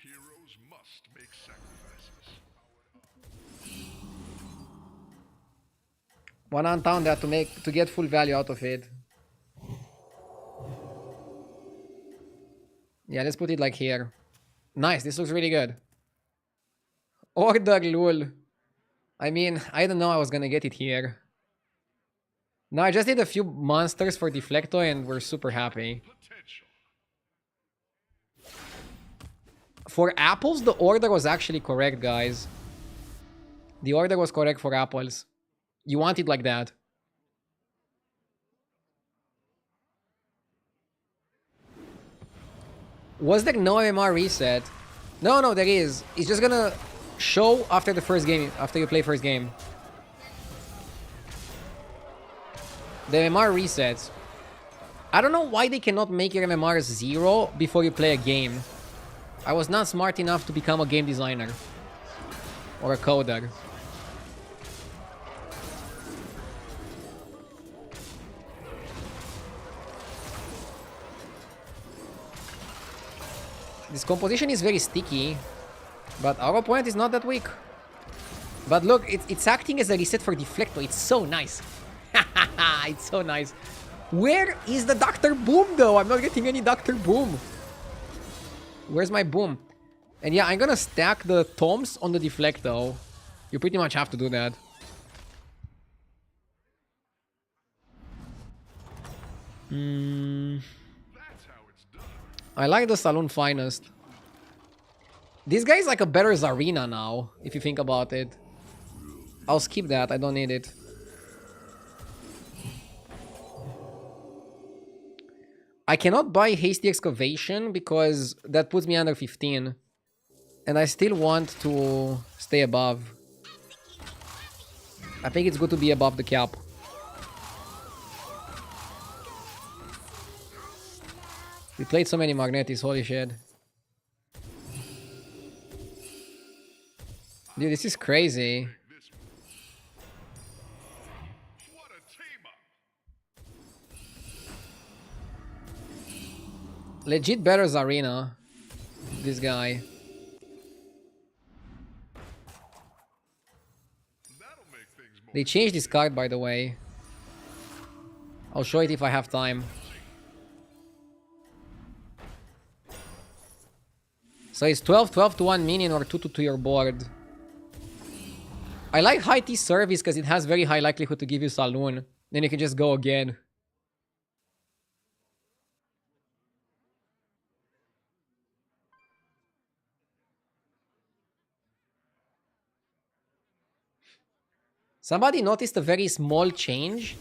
Heroes must make sacrifices. One on town there to get full value out of it. Yeah, let's put it like here. Nice, this looks really good. Order lul. I mean, I don't know I was gonna get it here. No, I just did a few monsters for Deflecto and we're super happy. Potential. For apples, the order was actually correct, guys. The order was correct for apples. You want it like that. Was there no MMR reset? No, there is. It's just gonna show after the first game, after you play first game. The MMR resets. I don't know why they cannot make your MMR 0 before you play a game. I was not smart enough to become a game designer. Or a coder. This composition is very sticky, but our opponent is not that weak. But look, it's acting as a reset for Deflecto. It's so nice. It's so nice. Where is the Dr. Boom though? I'm not getting any Dr. Boom. Where's my boom? And yeah, I'm gonna stack the tomes on the Deflecto. You pretty much have to do that. I like the Saloon Finest. This guy is like a better Zarina now, if you think about it. I'll skip that, I don't need it. I cannot buy Hasty Excavation because that puts me under 15. And I still want to stay above. I think it's good to be above the cap. We played so many Magnetis, holy shit. Dude, this is crazy. What a team up! Legit better Zarina. This guy. That'll make things more. They changed this card, by the way. I'll show it if I have time. So it's 12 to 1 minion or 2 to your board. I like high T service because it has very high likelihood to give you Saloon. Then you can just go again. Somebody noticed a very small change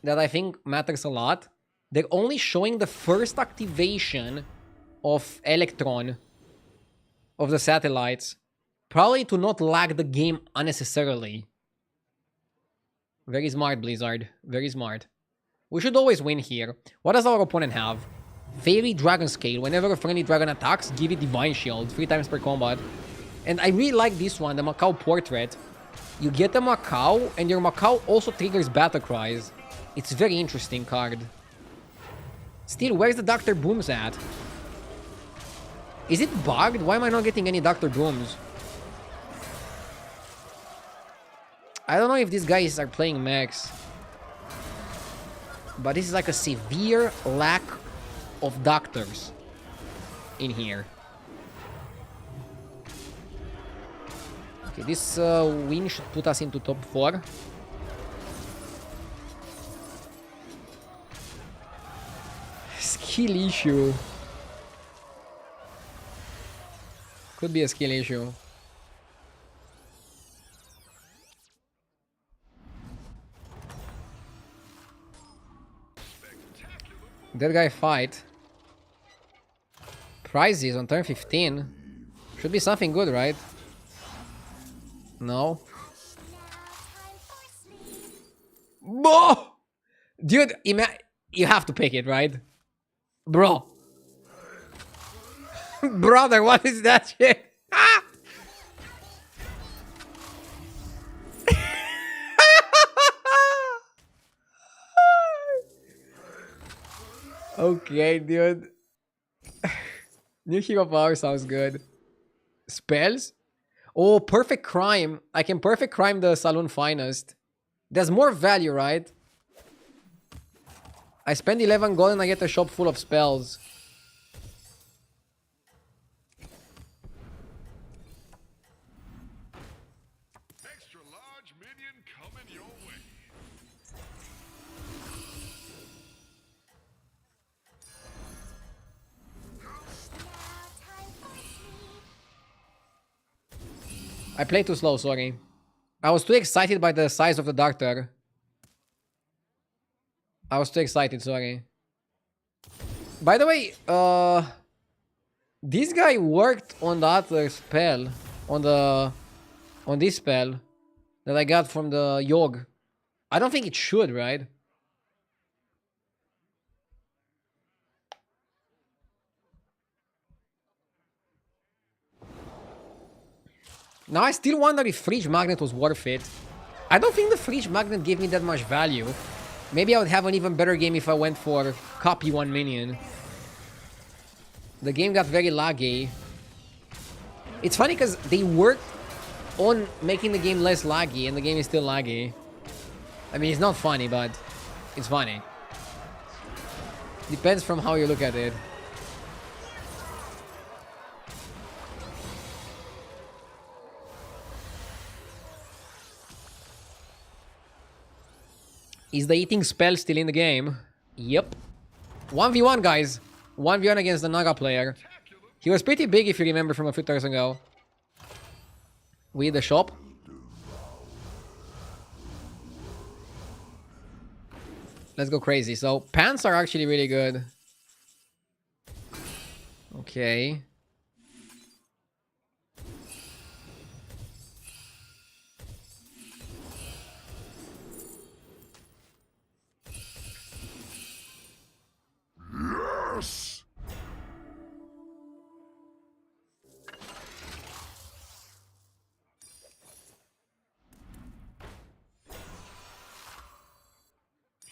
that I think matters a lot. They're only showing the first activation of Electron of the satellites, probably to not lag the game unnecessarily. Very smart, Blizzard. Very smart. We should always win here. What does our opponent have? Fairy Dragon Scale. Whenever a friendly dragon attacks, give it Divine Shield 3 times per combat. And I really like this one, the Macau Portrait. You get the Macau, and your Macau also triggers Battle Cries. It's a very interesting card. Still, where's the Dr. Booms at? Is it bugged? Why am I not getting any Dr. Booms? I don't know if these guys are playing mechs. But this is like a severe lack of doctors in here. Okay, this win should put us into top 4. Skill issue. Could be a skill issue. That guy fight. Prizes on turn 15. Should be something good, right? No. Whoa! Dude, you have to pick it, right? Bro. Brother, what is that shit? Ah! Okay, dude. New Hero Power sounds good. Spells? Oh, Perfect Crime. I can Perfect Crime the Saloon Finest. There's more value, right? I spend 11 gold and I get a shop full of spells. Extra large minion coming your way. I played too slow, sorry. I was too excited by the size of the Doctor. I was too excited, sorry. By the way, this guy worked on the other spell, on this spell that I got from the Yogg. I don't think it should, right? Now I still wonder if Fridge Magnet was worth it. I don't think the Fridge Magnet gave me that much value. Maybe I would have an even better game if I went for copy 1 minion. The game got very laggy. It's funny because they worked on making the game less laggy, and the game is still laggy. I mean, it's not funny, but it's funny. Depends from how you look at it. Is the eating spell still in the game? Yep. 1v1, guys. 1v1 against the Naga player. He was pretty big, if you remember, from a few turns ago. We the shop. Let's go crazy. So, pants are actually really good. Okay. Yes!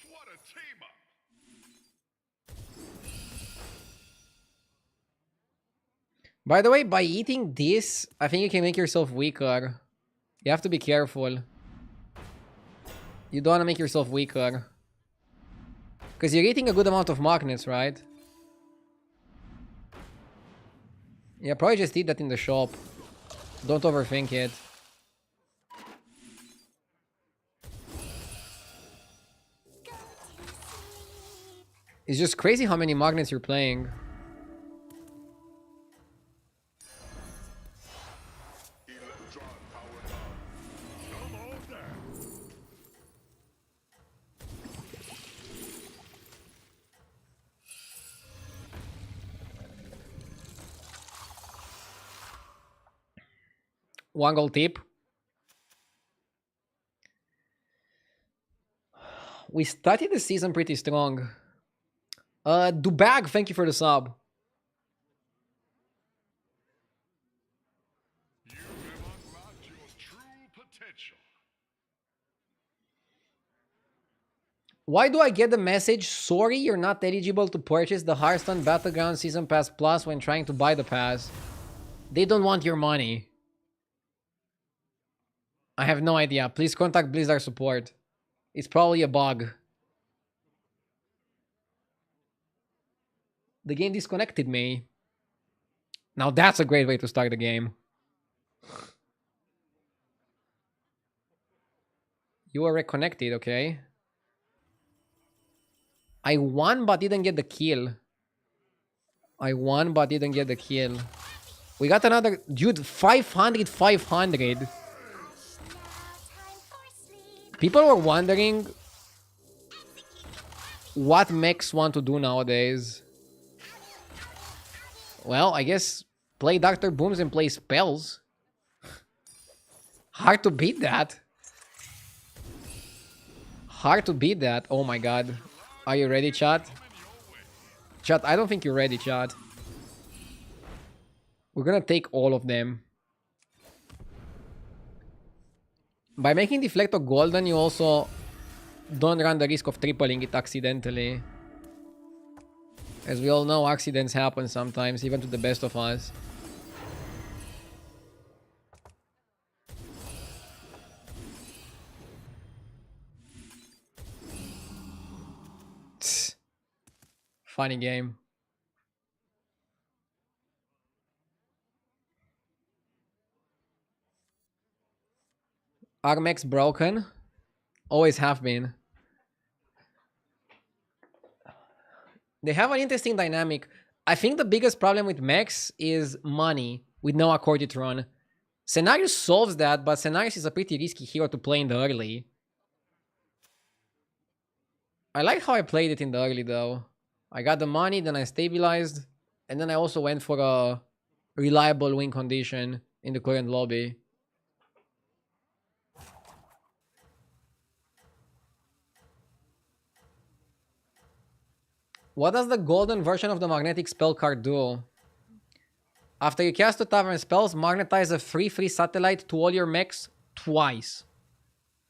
What a team up! By the way, by eating this, I think you can make yourself weaker. You have to be careful. You don't want to make yourself weaker. Because you're eating a good amount of magnets, right? Yeah, probably just eat that in the shop. Don't overthink it. It's just crazy how many magnets you're playing. Electron powered up. Come on down. One gold tip. We started the season pretty strong. Dubag, thank you for the sub. You have unlocked your true potential. Why do I get the message, sorry, you're not eligible to purchase the Hearthstone Battlegrounds Season Pass Plus when trying to buy the pass? They don't want your money. I have no idea. Please contact Blizzard support. It's probably a bug. The game disconnected me. Now that's a great way to start the game. You are reconnected, okay? I won but didn't get the kill. I won but didn't get the kill. We got another... Dude, 500, 500. People were wondering what mechs want to do nowadays. Well, I guess play Dr. Booms and play spells. Hard to beat that. Hard to beat that. Oh my god. Are you ready, chat? Chat, I don't think you're ready, chat. We're gonna take all of them. By making Deflector golden, you also don't run the risk of tripling it accidentally. As we all know, accidents happen sometimes, even to the best of us. Tss. Funny game. Are mechs broken? Always have been. They have an interesting dynamic. I think the biggest problem with mechs is money with no Accorditron. Scenarios solves that, but Scenarios is a pretty risky hero to play in the early. I like how I played it in the early though. I got the money, then I stabilized, and then I also went for a reliable win condition in the current lobby. What does the golden version of the magnetic spell card do? After you cast 2 tavern spells, magnetize a 3/3 satellite to all your mechs twice.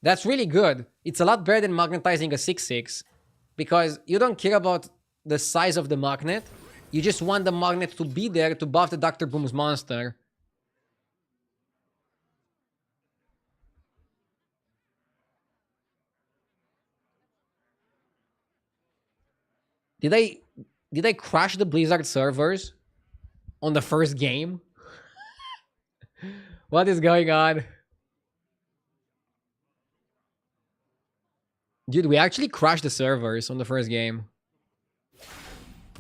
That's really good. It's a lot better than magnetizing a 6/6 because you don't care about the size of the magnet. You just want the magnet to be there to buff the Dr. Boom's monster. Did I crash the Blizzard servers on the first game? What is going on? Dude, we actually crashed the servers on the first game.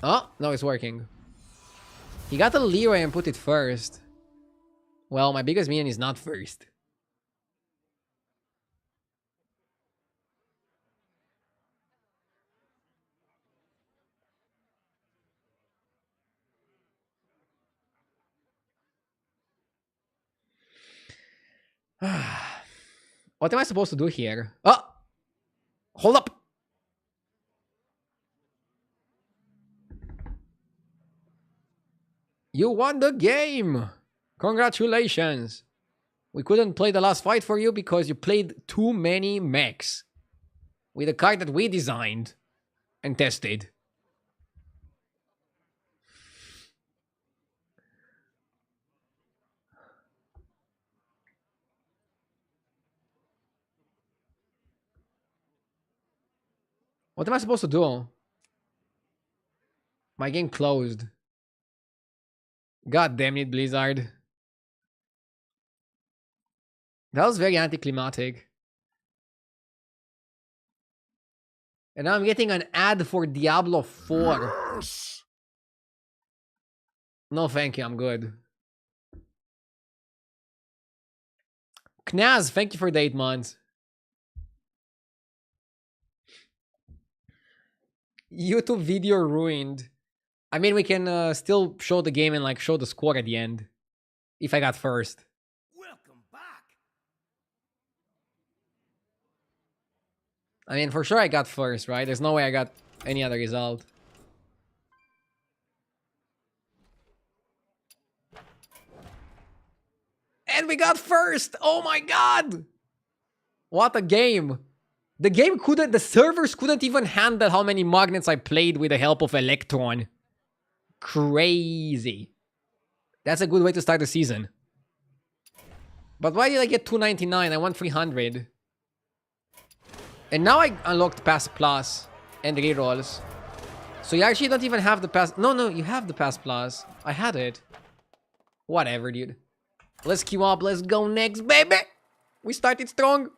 Oh, no, it's working. He got a Leroy and put it first. Well, my biggest minion is not first. What am I supposed to do here? Oh! Hold up! You won the game! Congratulations! We couldn't play the last fight for you because you played too many mechs. With a card that we designed and tested. What am I supposed to do? My game closed. God damn it, Blizzard. That was very anticlimactic. And now I'm getting an ad for Diablo 4. Yes! No, thank you. I'm good. Knaz, thank you for the 8 months. YouTube video ruined. I mean, we can still show the game and like show the score at the end. If I got first. Welcome back. I mean, for sure I got first, right? There's no way I got any other result. And we got first! Oh my god! What a game! The game couldn't, the servers couldn't even handle how many magnets I played with the help of Electron. Crazy. That's a good way to start the season. But why did I get 299? I want 300. And now I unlocked Pass Plus and rerolls. So you actually don't even have the Pass... No, you have the Pass Plus. I had it. Whatever, dude. Let's queue up. Let's go next, baby. We started strong.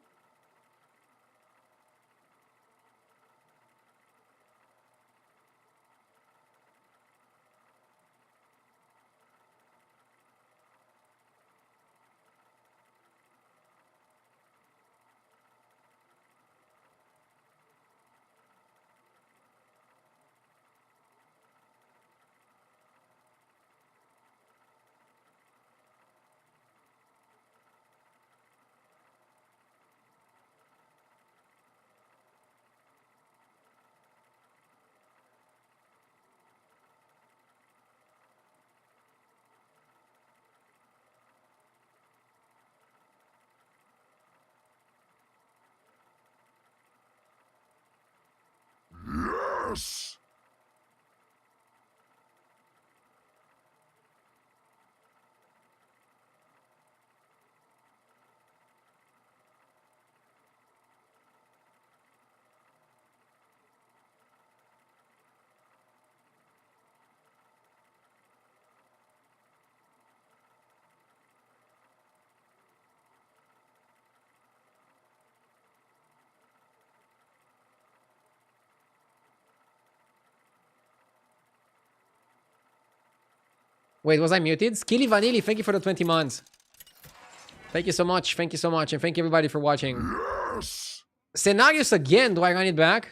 Yes! Wait, was I muted? Skilly Vanilli, thank you for the 20 months. Thank you so much. Thank you so much. And thank you everybody for watching. Yes! Scenarios again. Do I run it back?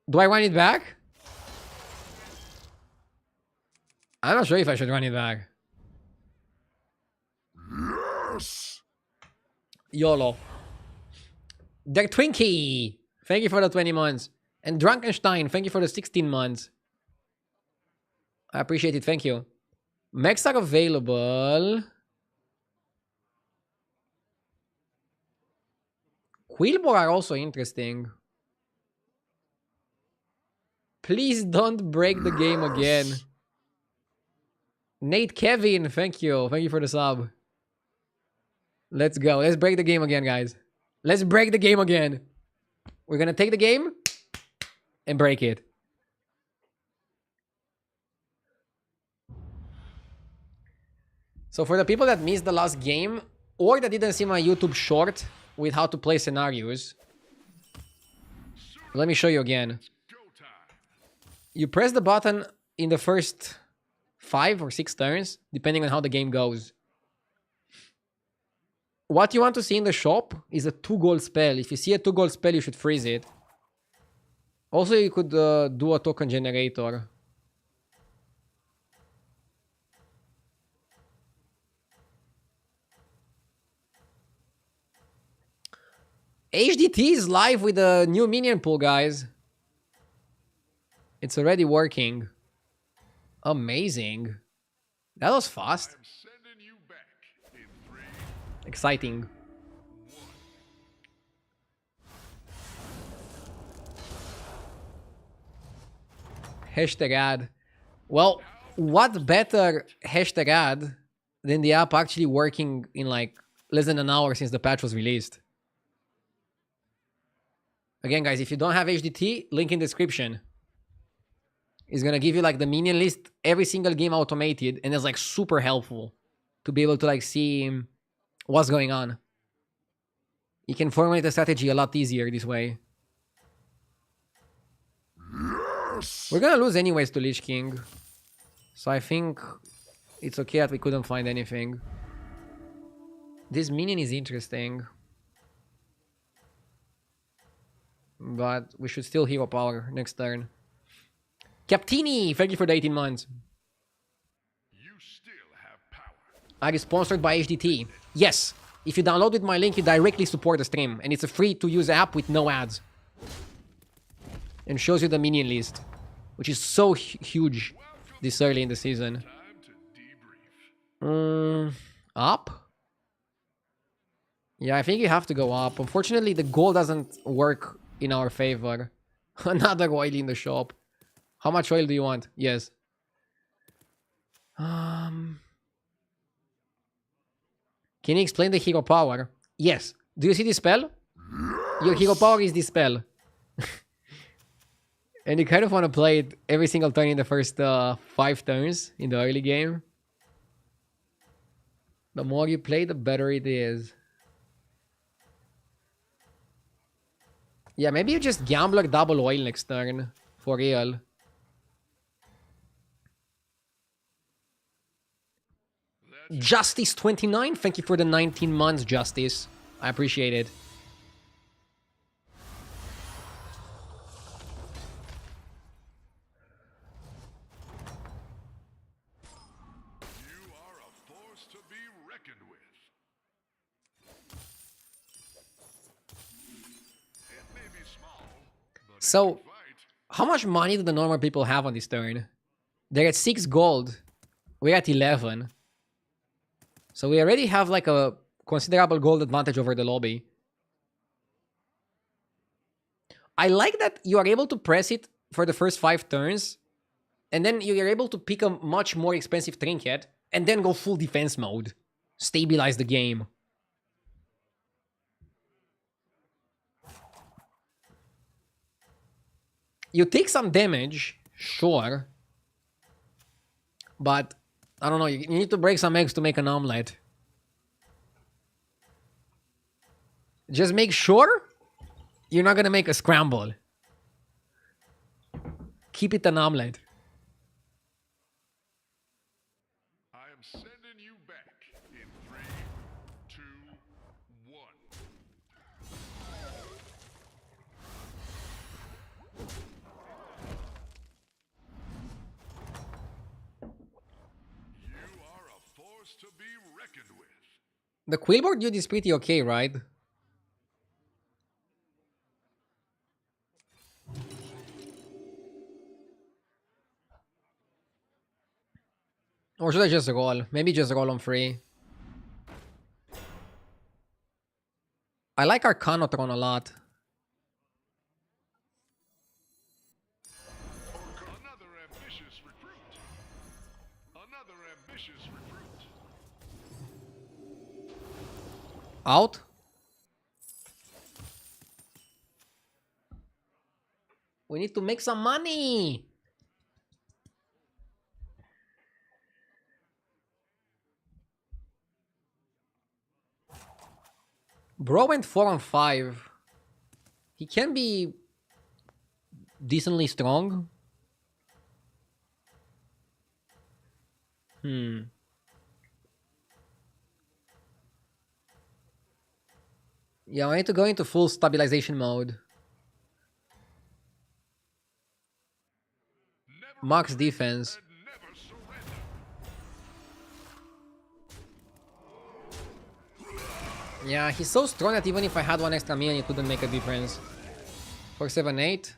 Do I run it back? I'm not sure if I should run it back. Yes! YOLO. Der Twinkie, thank you for the 20 months. And Drunkenstein, thank you for the 16 months. I appreciate it. Thank you. Mechs are available. Quillbor are also interesting. Please don't break the game again. Nate Kevin, thank you. Thank you for the sub. Let's go. Let's break the game again, guys. Let's break the game again. We're gonna take the game and break it. So for the people that missed the last game, or that didn't see my YouTube short with how to play scenarios, let me show you again. You press the button in the first 5 or 6 turns, depending on how the game goes. What you want to see in the shop is a 2 gold spell. If you see a 2 gold spell, you should freeze it. Also, you could do a token generator. HDT is live with a new minion pool, guys. It's already working. Amazing. That was fast. I'm sending you back in 3, Exciting. Hashtag ad. Well, what better hashtag ad than the app actually working in like less than an hour since the patch was released? Again, guys, if you don't have HDT, link in description. It's gonna give you like the minion list, every single game automated, and it's like super helpful to be able to like see what's going on. You can formulate a strategy a lot easier this way. We're gonna lose anyways to Lich King, so I think it's okay that we couldn't find anything. This minion is interesting, but we should still hero power next turn. Captini, thank you for the 18 months. you still have power. I is sponsored by HDT. Yes, if you download with my link, you directly support the stream, and it's a free-to-use app with no ads. And shows you the minion list, which is so huge this early in the season. Time to debrief. Up? Yeah, I think you have to go up. Unfortunately, the goal doesn't work in our favor. Another oil in the shop. How much oil do you want? Yes. Can you explain the hero power? Yes. Do you see this spell? Your hero power is this spell. And you kind of want to play it every single turn in the first 5 turns in the early game. The more you play, the better it is. Yeah, maybe you just gambler double oil next turn. For real. Justice29, thank you for the 19 months, Justice. I appreciate it. You are a force to be reckoned with. It may be small, but So, it can fight. how much money do the normal people have on this turn? They're at 6 gold. We're at 11. So we already have like a considerable gold advantage over the lobby. I like that you are able to press it for the first 5 turns, and then you're able to pick a much more expensive trinket, and then go full defense mode. Stabilize the game. You take some damage, sure. But, I don't know, you need to break some eggs to make an omelet. Just make sure you're not gonna make a scramble. Keep it an omelet. I am sending you back in 3, 2, 1. You are a force to be reckoned with. The Quillboard dude is pretty okay, right? Or should I just roll? Maybe just roll on free. I like Arcanotron a lot. Out? We need to make some money. Bro went 4 on 5. He can be decently strong. Yeah, I need to go into full stabilization mode. Max defense. Never surrender. Yeah, he's so strong that even if I had 1 extra million, it wouldn't make a difference. 478.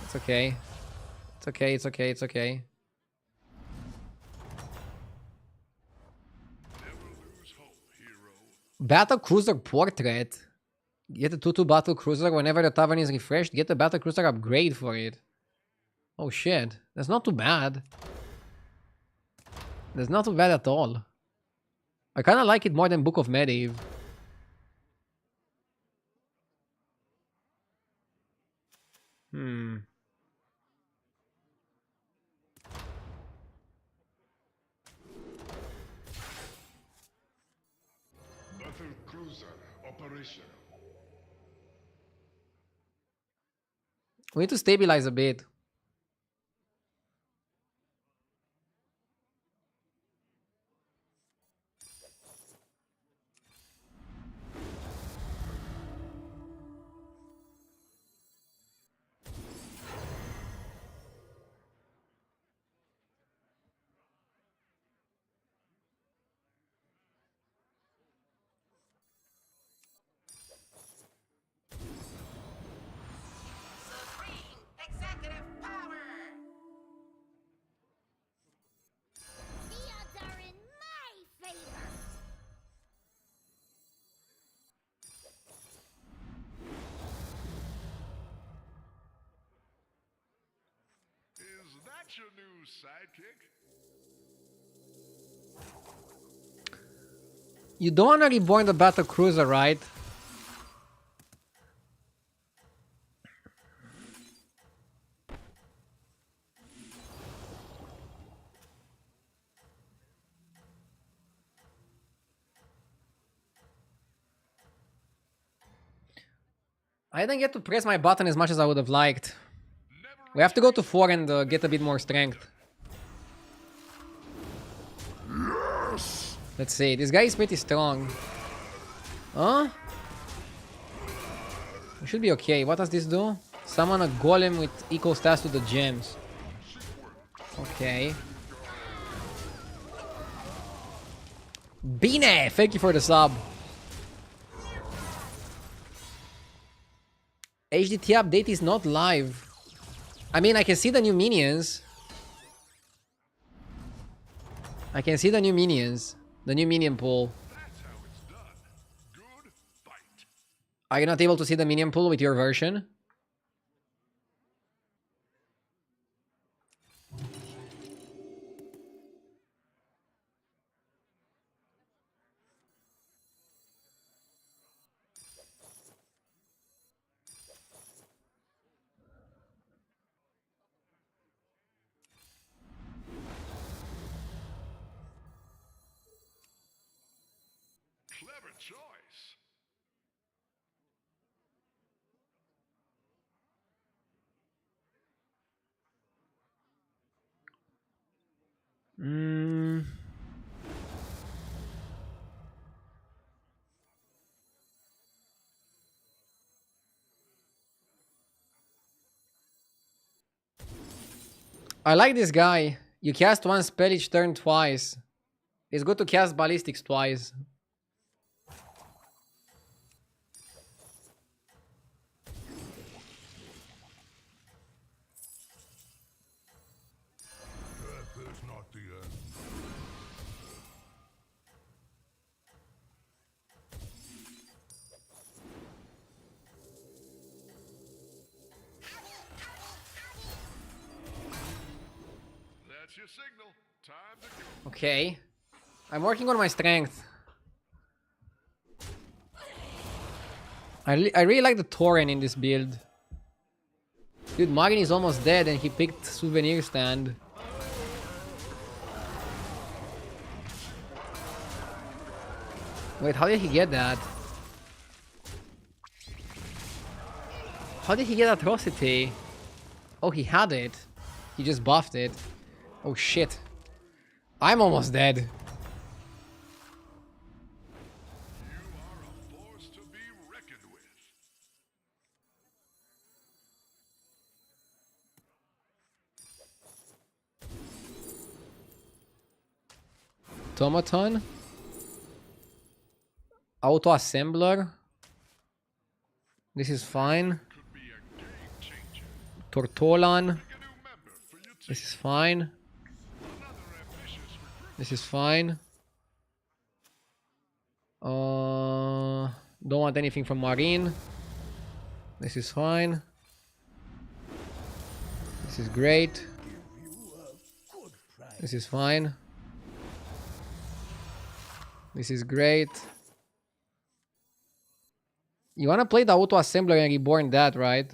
It's okay. It's okay, it's okay, it's okay. Never lose hope, hero. Battle Cruiser Portrait. Get a 2-2 Battle Cruiser whenever the tavern is refreshed. Get a Battle Cruiser upgrade for it. Oh shit. That's not too bad. That's not too bad at all. I kinda like it more than Book of Medivh. Battle cruiser operational. We need to stabilize a bit. Supreme executive power. The odds are in my favor. Is that your new sidekick? You don't wanna reborn the Battle Cruiser, right? I didn't get to press my button as much as I would have liked. We have to go to 4 and get a bit more strength. Let's see. This guy is pretty strong. Huh? We should be okay. What does this do? Summon a golem with equal stats to the gems. Okay. Bine! Thank you for the sub. HDT update is not live. I mean, I can see the new minions. I can see the new minions. The new minion pool. That's how it's done. Good fight. Are you not able to see the minion pool with your version? Clever choice. I like this guy. You cast one spell each turn twice. It's good to cast ballistics twice. Death is not the end. That's your signal. Time to go. Okay. I'm working on my strength. I really like the Tauren in this build. Dude, Marin is almost dead and he picked Souvenir Stand. Wait, how did he get that? How did he get Atrocity? Oh, he had it. He just buffed it. Oh shit. I'm almost dead. You are a force to be reckoned with. Automaton. Auto Assembler. This is fine. Could be a game changer. Tortolan. Pick a new member for your team. This is fine. Another ambitious recruit. This is fine. Don't want anything from Marine. This is fine. This is great. This is fine. This is great. You wanna play the auto assembler and reborn that, right?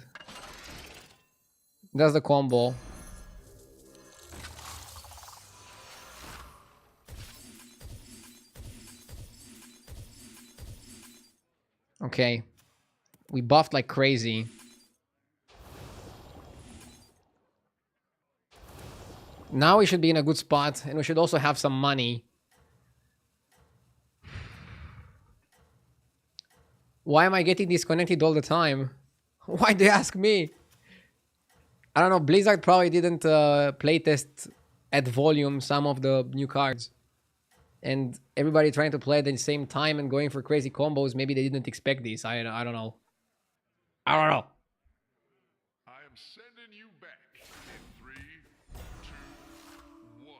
That's the combo. Okay. We buffed like crazy. Now we should be in a good spot, and we should also have some money. Why am I getting disconnected all the time? Why do you ask me? I don't know, Blizzard probably didn't playtest at volume some of the new cards. And everybody trying to play at the same time and going for crazy combos, maybe they didn't expect this. I don't know. I don't know. I am sending you back in 3, 2, 1.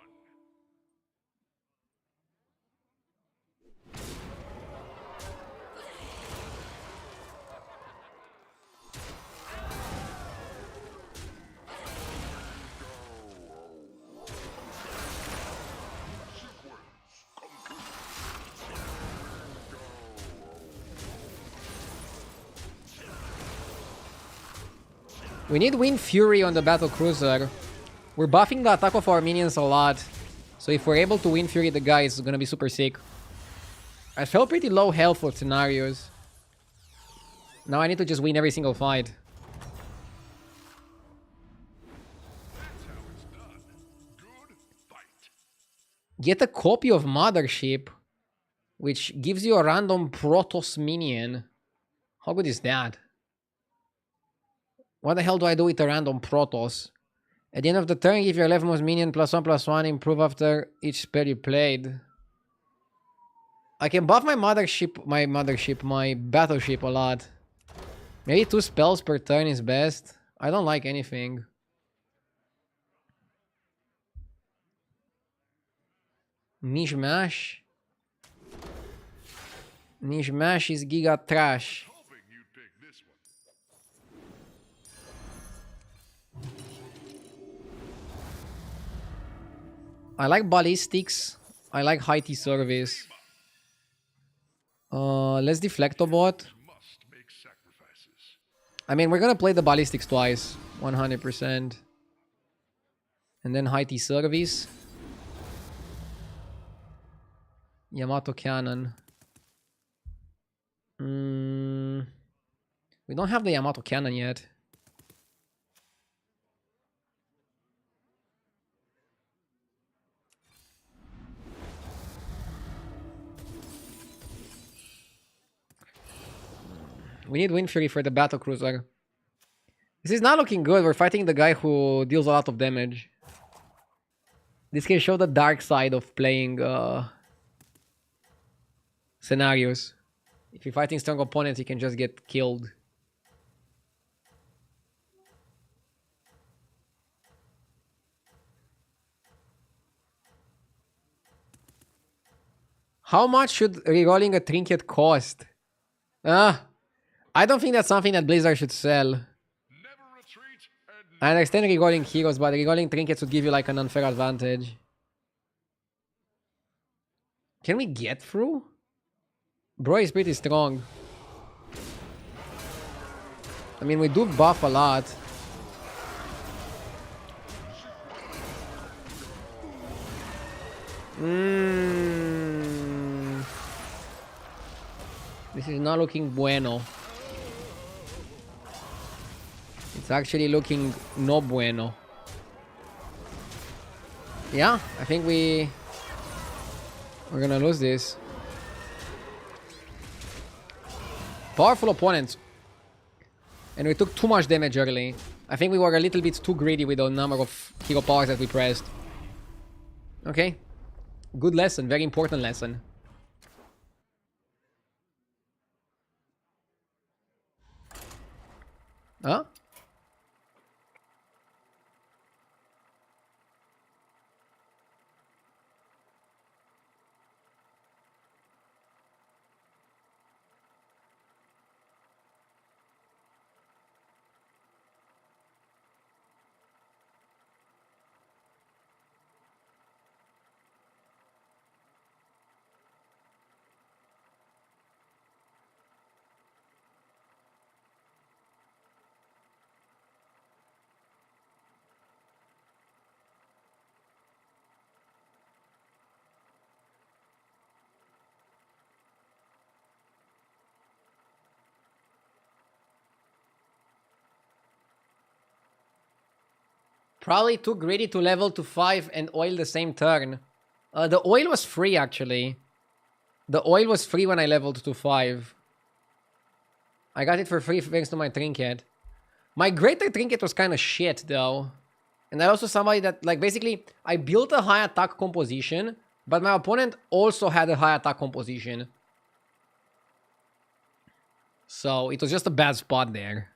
We need Wind Fury on the Battle Cruiser. We're buffing the attack of our minions a lot. So if we're able to Wind Fury the guy, it's gonna be super sick. I felt pretty low health for scenarios. Now I need to just win every single fight. That's how it's done. Good fight. Get a copy of Mothership, which gives you a random Protoss minion. How good is that? What the hell do I do with a random Protoss? At the end of the turn, give your leftmost minion +1/+1, improve after each spell you played. I can buff my battleship a lot. Maybe 2 spells per turn is best. I don't like anything. Mishmash. Mishmash is giga trash. Hoping you pick this one. I like ballistics. I like high T service. Let's Deflectobot. Must make sacrifices. I mean, we're gonna play the ballistics twice. 100%. And then high T service. Yamato Cannon. We don't have the Yamato Cannon yet. We need Wind Fury for the Battle Cruiser. This is not looking good. We're fighting the guy who deals a lot of damage. This can show the dark side of playing scenarios. If you're fighting strong opponents, you can just get killed. How much should rerolling a trinket cost? I don't think that's something that Blizzard should sell. Never retreat and I understand rerolling heroes, but rerolling trinkets would give you like an unfair advantage. Can we get through? Bro is pretty strong. I mean, we do buff a lot. This is not looking bueno. It's actually looking no bueno. Yeah, I think we're gonna lose this. Powerful opponent. And we took too much damage early. I think we were a little bit too greedy with the number of hero powers that we pressed. Okay. Good lesson, very important lesson. Huh? Probably too greedy to level to 5 and oil the same turn. The oil was free, actually. The oil was free when I leveled to 5. I got it for free thanks to my trinket. My greater trinket was kind of shit, though. And I also somebody that, like, basically, I built a high attack composition, but my opponent also had a high attack composition. So, it was just a bad spot there.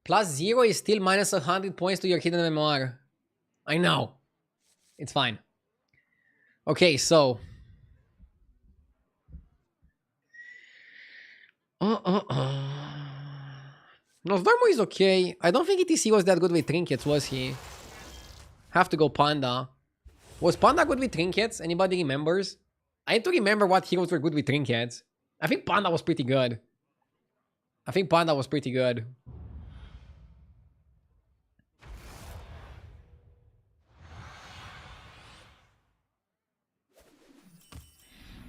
+0 is still minus 100 points to your hidden MMR. I know. It's fine. Okay, so... Nosdormu is okay. I don't think ETC was that good with trinkets, was he? Have to go Panda. Was Panda good with trinkets? Anybody remembers? I need to remember what heroes were good with trinkets. I think Panda was pretty good.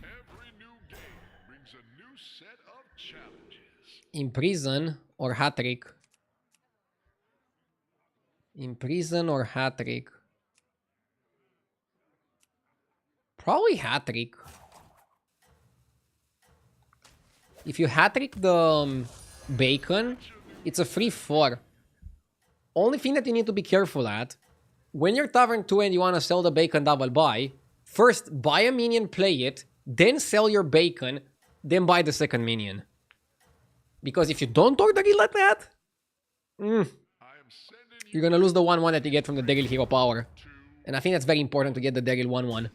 Every new game brings a new set of challenges. Imprison or hat-trick? Imprison or hat-trick? Probably hat-trick. If you hat-trick the bacon, it's a free 4. Only thing that you need to be careful at, when you're Tavern 2 and you want to sell the bacon double buy, first buy a minion, play it, then sell your bacon, then buy the second minion. Because if you don't order it like that, you're gonna lose the 1-1 that you get from the Daryl hero power. And I think that's very important to get the Daryl 1-1.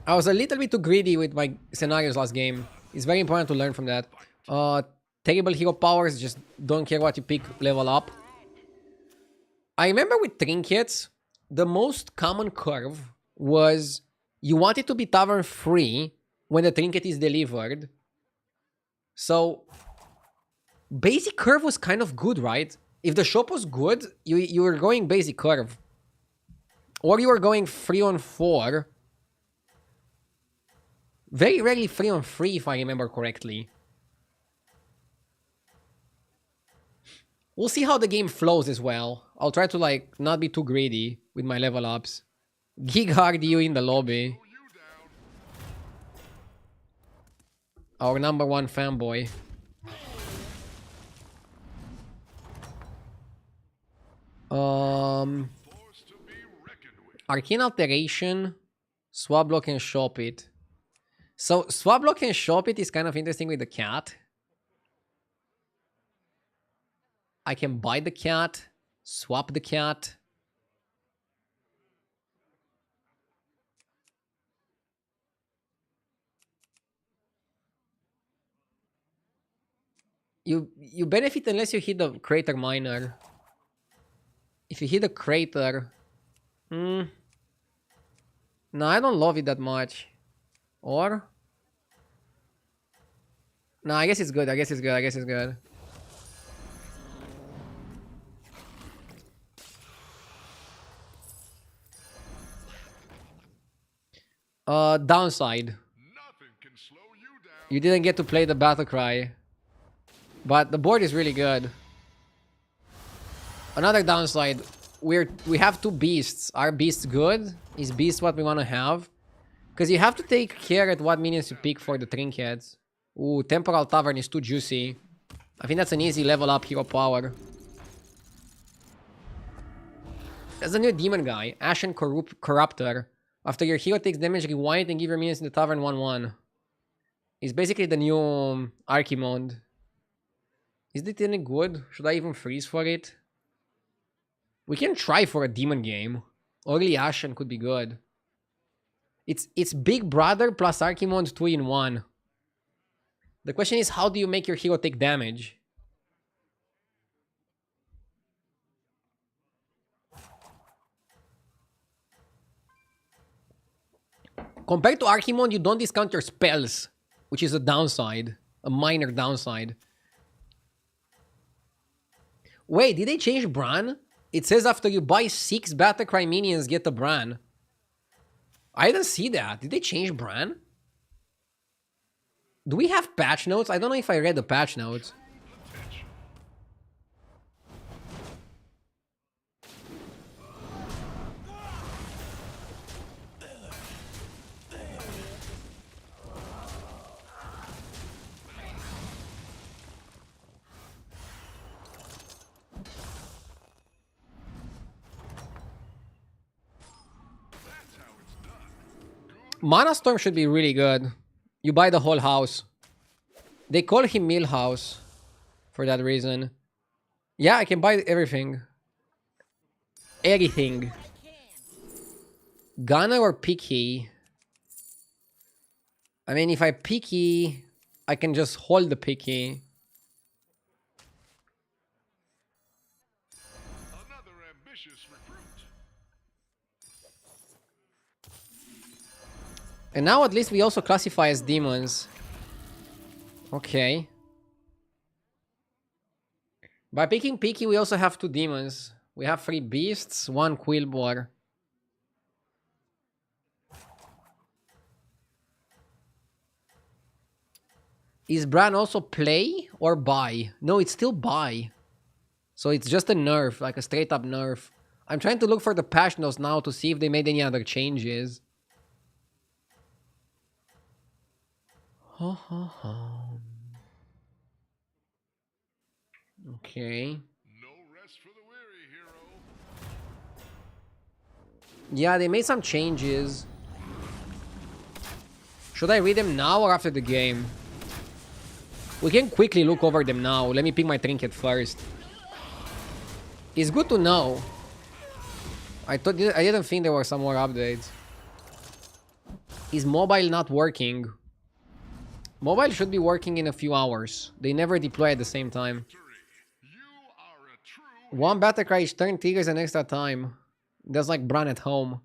I was a little bit too greedy with my scenarios last game. It's very important to learn from that. Terrible hero powers, just don't care what you pick, level up. I remember with trinkets, the most common curve was you want it to be tavern free when the trinket is delivered. So, basic curve was kind of good, right? If the shop was good, you were going basic curve. Or you were going 3 on 4. Very rarely 3 on 3, if I remember correctly. We'll see how the game flows as well. I'll try to, like, not be too greedy with my level ups. Gig hard you in the lobby. Our number 1 fanboy. Arcane Alteration, Swap Block and Shop It. So, Swap Block and Shop It is kind of interesting with the cat. I can buy the cat, swap the cat. You benefit unless you hit the Crater Miner. If you hit a crater... No, I don't love it that much. Or... No, I guess it's good. I guess it's good. I guess it's good. Downside. Nothing can slow you down. You didn't get to play the battle cry. But the board is really good. Another downside. We have two beasts. Are beasts good? Is beast what we want to have? Because you have to take care at what minions you pick for the trinkets. Ooh, Temporal Tavern is too juicy. I think that's an easy level up hero power. There's a new demon guy. Ashen Corruptor. After your hero takes damage, rewind and give your minions in the tavern 1/1. It's basically the new Archimond. Is it any good? Should I even freeze for it? We can try for a demon game. Early Ashen could be good. It's Big Brother plus Archimond 2-in-1. The question is, how do you make your hero take damage? Compared to Archimond, you don't discount your spells, which is a downside. A minor downside. Wait, did they change Bran? It says after you buy 6 Battlecry minions, get the Bran. I didn't see that. Did they change Bran? Do we have patch notes? I don't know if I read the patch notes. Mana Storm should be really good. You buy the whole house. They call him Millhouse for that reason. Yeah, I can buy everything. Everything. Gunner or Picky? I mean, if I Picky, I can just hold the Picky. Another ambitious recruit. And now at least we also classify as demons. Okay. By picking Picky, we also have 2 demons. We have 3 beasts, 1 Quillboar. Is Bran also play or buy? No, it's still buy. So it's just a nerf, like a straight up nerf. I'm trying to look for the patch notes now to see if they made any other changes. Okay. No rest for the weary, hero. Yeah, they made some changes. Should I read them now or after the game? We can quickly look over them now. Let me pick my trinket first. It's good to know. I didn't think there were some more updates. Is mobile not working? Mobile should be working in a few hours. They never deploy at the same time. You are a true 1 Battlecry each turn triggers an extra time. That's like Bran at home.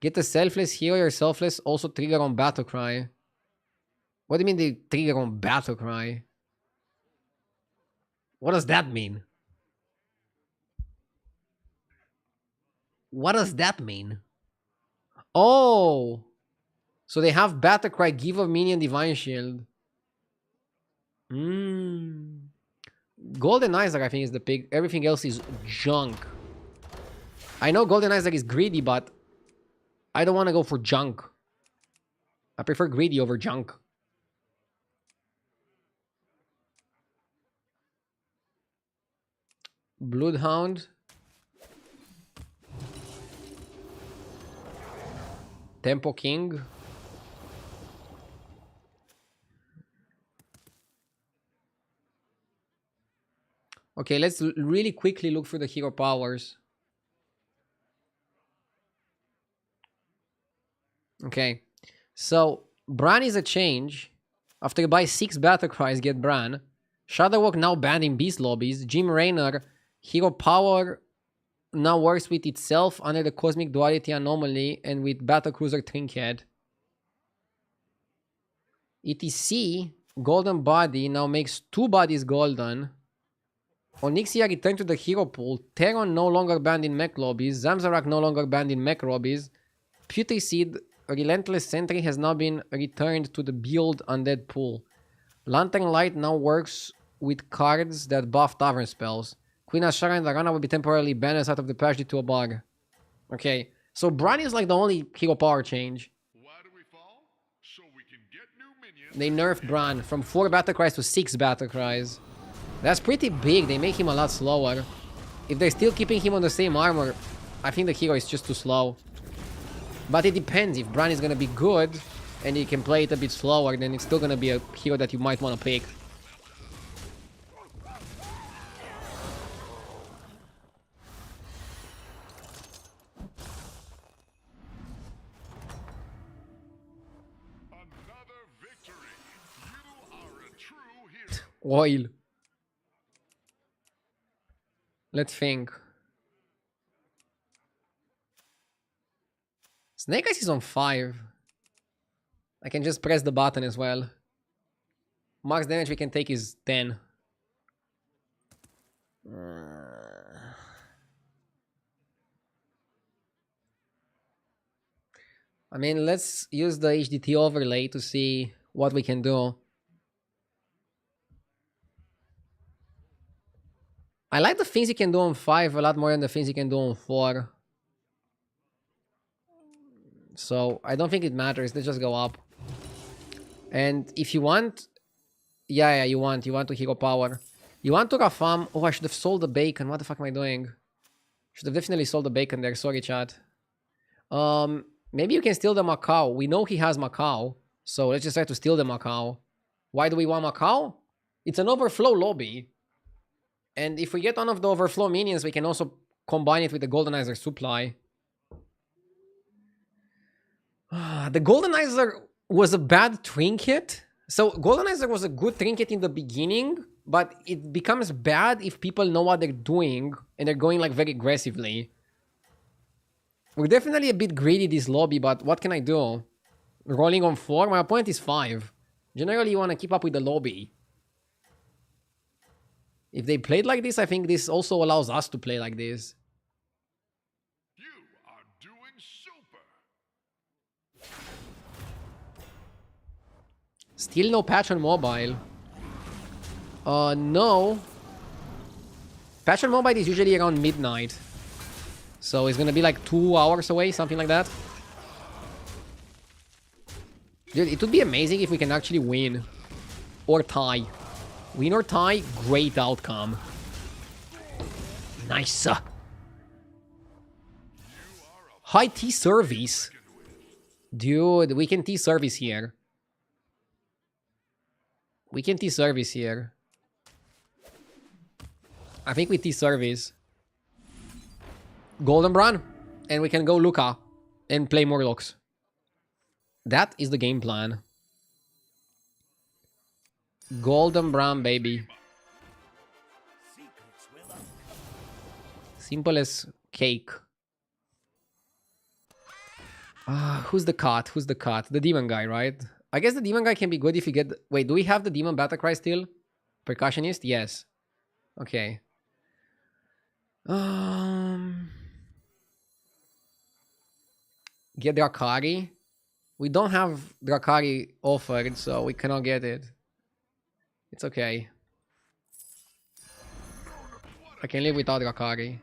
Get a selfless hero. Your selfless also trigger on Battlecry. What do you mean they trigger on Battlecry? What does that mean? What does that mean? Oh! So they have Battlecry, give a minion Divine Shield. Golden Isaac, I think, is the pick. Everything else is junk. I know Golden Isaac is greedy, but I don't want to go for junk. I prefer greedy over junk. Bloodhound. Tempo King. Okay, let's really quickly look through the hero powers. Okay, so Bran is a change. After you buy 6 Battlecries, get Bran. Shadowwalk now banned in Beast lobbies. Jim Raynor, hero power now works with itself under the Cosmic Duality Anomaly and with Battlecruiser Trinket. ETC, Golden Body, now makes 2 bodies golden. Onyxia returned to the hero pool. Terron no longer banned in mech lobbies. Zamzarak no longer banned in mech lobbies. Putricid, Relentless Sentry has now been returned to the build undead pool. Lantern Light now works with cards that buff tavern spells. Queen Ashara and Arana will be temporarily banned out of the patch due to a bug. Okay, so Bran is like the only hero power change. Why do we fall? So we can get new minions. They nerfed Bran from 4 battle cries to 6 battle cries. That's pretty big. They make him a lot slower. If they're still keeping him on the same armor, I think the hero is just too slow. But it depends. If Bran is gonna be good and you can play it a bit slower, then it's still gonna be a hero that you might want to pick. Another victory. You are a true hero. Oil. Let's think. Snake Eyes is on 5. I can just press the button as well. Max damage we can take is 10. I mean, let's use the HDT overlay to see what we can do. I like the things you can do on 5 a lot more than the things you can do on 4. So I don't think it matters. Let's just go up. And if you want... Yeah, you want to hero power. You want to Rafam... Oh, I should have sold the bacon. What the fuck am I doing? Should have definitely sold the bacon there. Sorry, chat. Maybe you can steal the Macau. We know he has Macau. So let's just try to steal the Macau. Why do we want Macau? It's an overflow lobby. And if we get one of the overflow minions, we can also combine it with the Goldenizer supply. The Goldenizer was a bad trinket. So Goldenizer was a good trinket in the beginning, but it becomes bad if people know what they're doing and they're going like very aggressively. We're definitely a bit greedy this lobby, but what can I do? Rolling on 4? My opponent is 5. Generally, you want to keep up with the lobby. If they played like this, I think this also allows us to play like this. You are doing super. Still no patch on mobile. No. Patch on mobile is usually around midnight. So it's gonna be like 2 hours away, something like that. Dude, it would be amazing if we can actually win. Or tie. Win or tie, great outcome. Nice. High T service. Dude, we can T service here. We can T service here. I think we T service. Golden Bran. And we can go Luca. And play Murlocs. That is the game plan. Golden Bran, baby. Simple as cake. Who's the cut? Who's the cut? The demon guy, right? I guess the demon guy can be good if you get... Wait, do we have the demon battlecry still? Percussionist? Yes. Okay. Get Drakari. We don't have Drakari offered, so we cannot get it. It's okay. I can live without Drakari.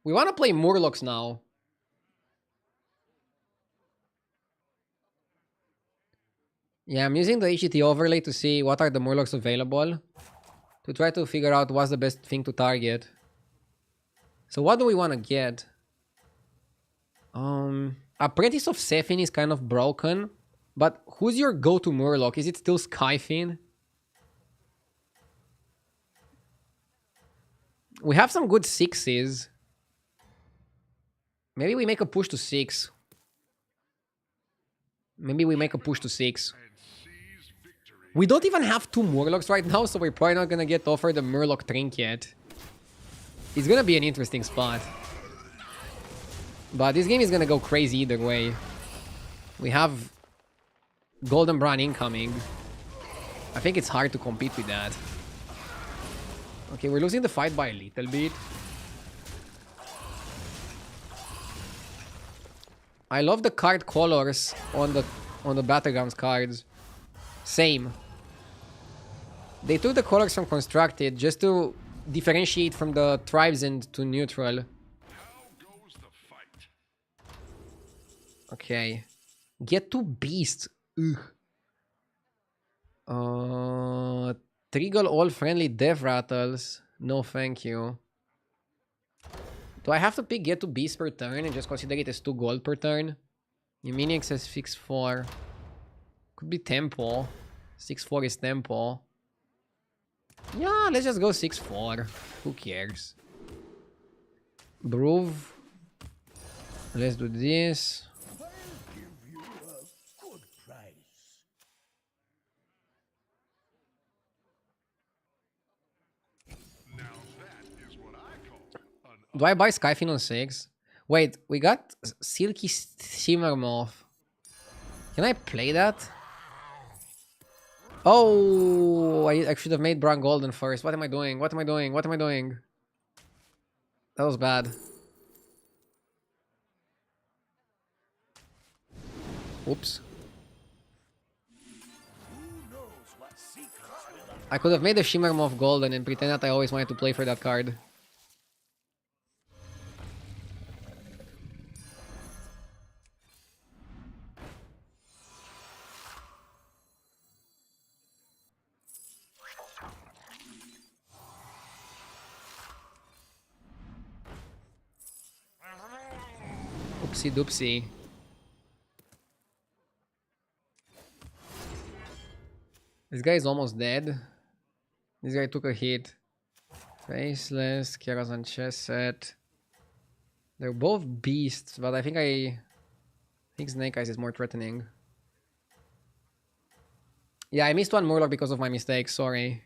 We want to play Murlocs now. Yeah, I'm using the HGT overlay to see what are the Murlocs available. To try to figure out what's the best thing to target. So what do we want to get? Apprentice of Sephin is kind of broken. But who's your go-to Murloc? Is it still Skyfin? We have some good 6s. Maybe we make a push to 6. Maybe we make a push to 6. and seize victory. We don't even have 2 Murlocs right now, so we're probably not gonna get offered the Murloc Trinket. It's gonna be an interesting spot. But this game is gonna go crazy either way. We have Golden Brand incoming. I think it's hard to compete with that. Okay, we're losing the fight by a little bit. I love the card colors on the battlegrounds cards. Same. They took the colors from Constructed just to differentiate from the tribes and to neutral. How goes the fight? Okay. Get 2 beasts. Ugh. Trigger all friendly death rattles. No, thank you. Do I have to pick get 2 beasts per turn and just consider it as 2 gold per turn? Your says 6-4. Could be tempo. 6-4 is tempo. Yeah, let's just go 6-4. Who cares? Broove. Let's do this. I'll give you a good price. Now that is what I call an Do I buy Skyfin on 6? Wait, we got Silky Shimmermoth. Can I play that? Oh, I should have made Brown Golden first. What am I doing? What am I doing? What am I doing? That was bad. Oops. I could have made the Shimmermoth Golden and pretend that I always wanted to play for that card. Oopsie doopsie. This guy is almost dead. This guy took a hit. Faceless, Kirazan chess set. They're both beasts, but I think Snake Eyes is more threatening. Yeah, I missed one Murloc because of my mistake, sorry.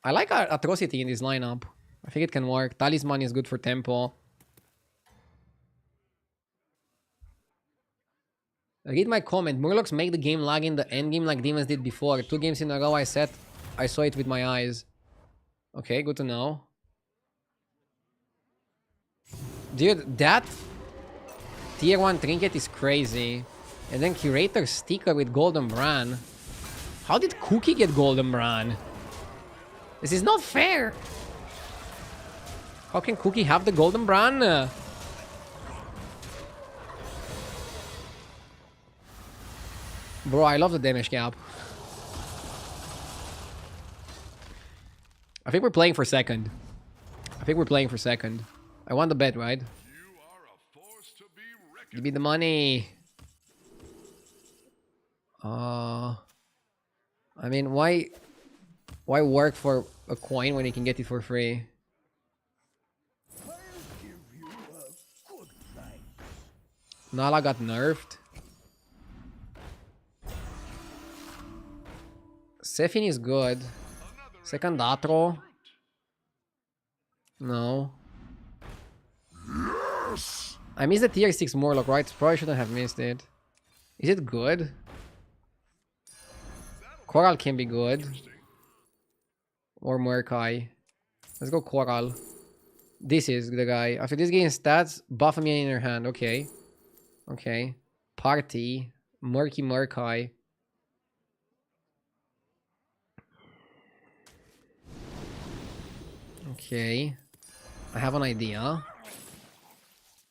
I like Atrocity in this lineup. I think it can work. Talisman is good for tempo. Read my comment. Murlocs make the game lag in the endgame like demons did before. 2 games in a row I saw it with my eyes. Okay, good to know. Dude, that tier 1 trinket is crazy. And then Curator sticker with Golden Bran. How did Cookie get Golden Bran? This is not fair. How can Cookie have the Golden Bran? Bro, I love the damage gap. I think we're playing for second. I want the bet, right? You are a force to be reckoned. Give me the money. I mean, why work for a coin when you can get it for free? I'll give you a good price. Nala got nerfed. Sephine is good. Second Atro. No. I missed the tier 6 Murloc, right? Probably shouldn't have missed it. Is it good? Coral can be good. Or Murkai. Let's go Coral. This is the guy. After this game stats, buff a minion in your hand. Okay. Okay. Party. Murky Murkai. Okay. I have an idea.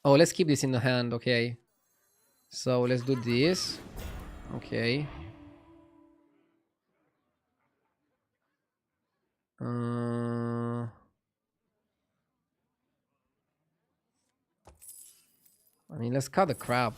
Oh, let's keep this in the hand. Okay. So let's do this. Okay. I mean, let's cut the crap.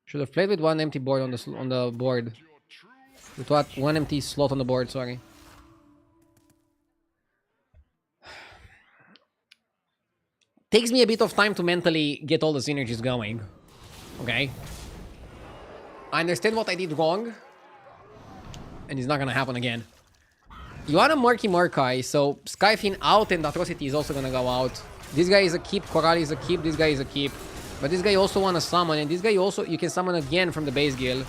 Should have played with one empty board on the board. With what? One empty slot on the board, sorry. Takes me a bit of time to mentally get all the synergies going. Okay. I understand what I did wrong. And it's not gonna happen again. You want a Murky Murkai, so Skyfin out and Atrocity is also gonna go out. This guy is a keep, Coral is a keep, this guy is a keep. But this guy also wanna summon, and this guy also, you can summon again from the base guild.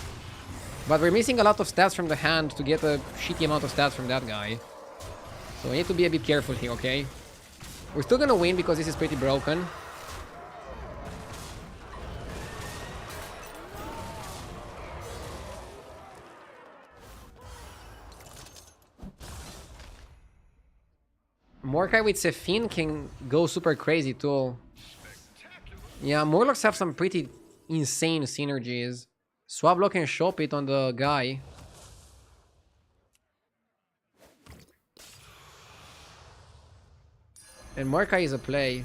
But we're missing a lot of stats from the hand to get a shitty amount of stats from that guy. So we need to be a bit careful here, okay? We're still gonna win because this is pretty broken. Mordecai with Sephine can go super crazy too. Yeah, Morlocks have some pretty insane synergies. Swablo can shop it on the guy. And Mordecai is a play.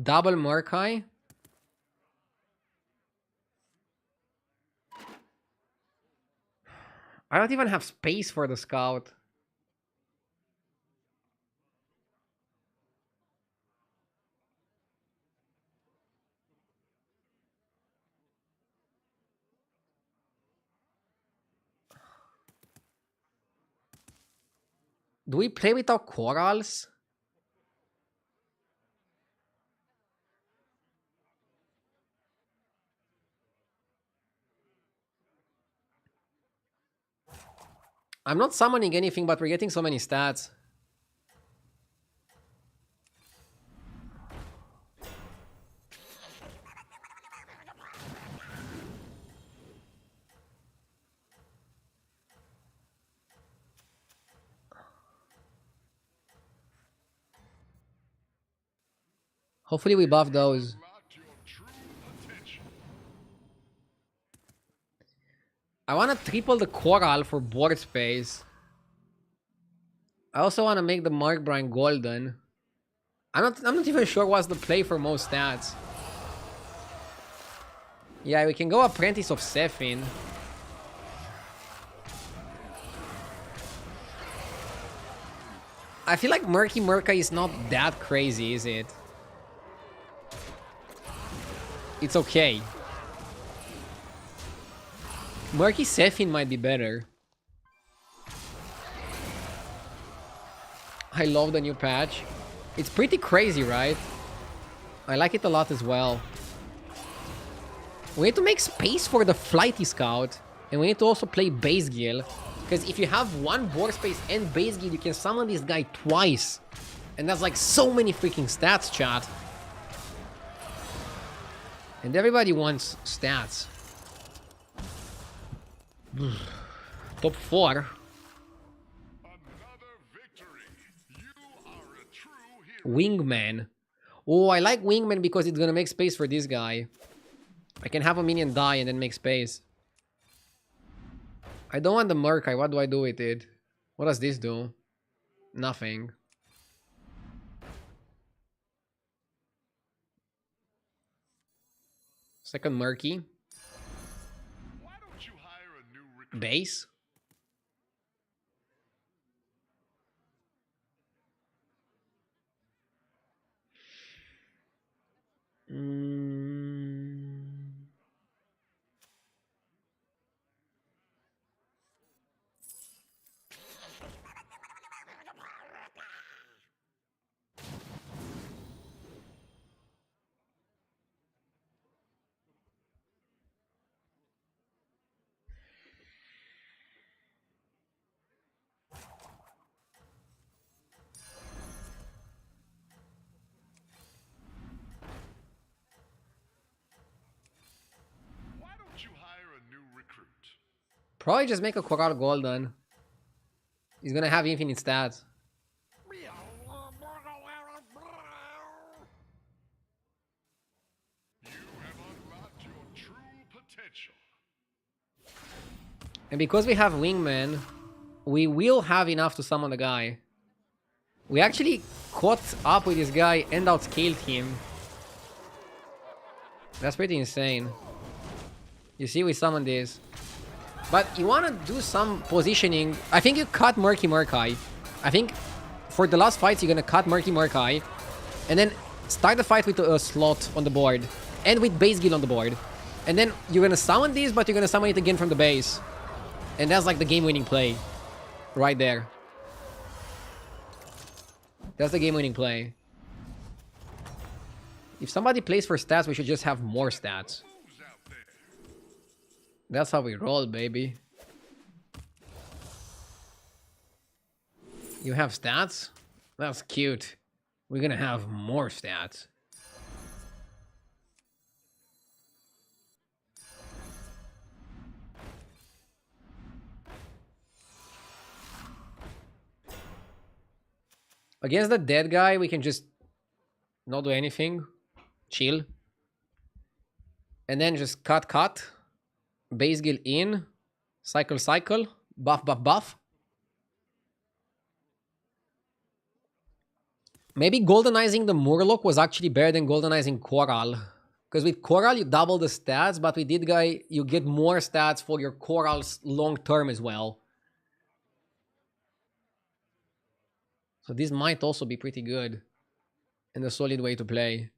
Double Murkai. I don't even have space for the scout. Do we play without corals? I'm not summoning anything, but we're getting so many stats. Hopefully we buff those. I want to triple the coral for board space. I also want to make the Mark Brine golden. I'm not even sure what's the play for most stats. Yeah, we can go Apprentice of Sephin. I feel like Murky Murka is not that crazy, is it? It's okay. Murky Sephin might be better. I love the new patch. It's pretty crazy, right? I like it a lot as well. We need to make space for the Flighty Scout. And we need to also play Base Guild. Because if you have one board space and Base Guild, you can summon this guy twice. And that's like so many freaking stats, chat. And everybody wants stats. Top 4. Wingman. Oh, I like Wingman because it's gonna make space for this guy. I can have a minion die and then make space. I don't want the Murkai. What do I do with it? What does this do? Nothing. Second Murky. Base. Probably just make a Coral Golden. He's gonna have infinite stats. potential. And because we have wingman, we will have enough to summon the guy. We actually caught up with this guy and outscaled him. That's pretty insane. You see, we summoned this. But you want to do some positioning. I think you cut Murky Murkai. I think for the last fights, you're going to cut Murky Murkai. And then start the fight with a slot on the board. And with base guild on the board. And then you're going to summon this, but you're going to summon it again from the base. And that's like the game-winning play. Right there. That's the game-winning play. If somebody plays for stats, we should just have more stats. That's how we roll, baby. You have stats? That's cute. We're gonna have more stats. Against the dead guy, we can just not do anything. Chill. And then just cut. Base guild in. Cycle. Buff. Maybe goldenizing the Murloc was actually better than goldenizing Coral. Because with Coral, you double the stats, but with this guy, you get more stats for your Corals long term as well. So this might also be pretty good. And a solid way to play.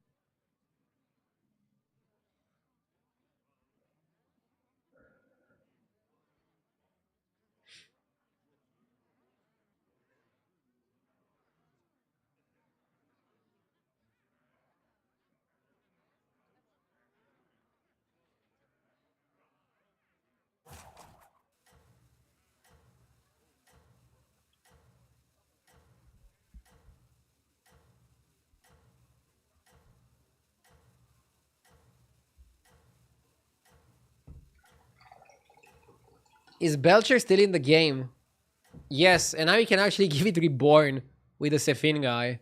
Is Belcher still in the game? Yes, and now we can actually give it reborn with the Sefin guy.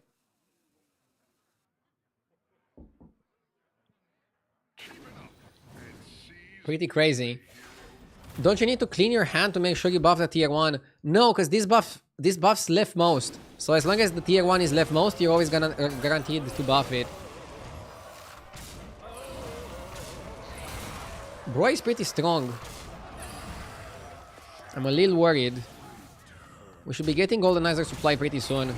Pretty crazy. Don't you need to clean your hand to make sure you buff the tier 1? No, because this buff's leftmost. So as long as the tier 1 is leftmost, you're always gonna guaranteed to buff it. Bro is pretty strong. I'm a little worried. We should be getting Goldenizer supply pretty soon.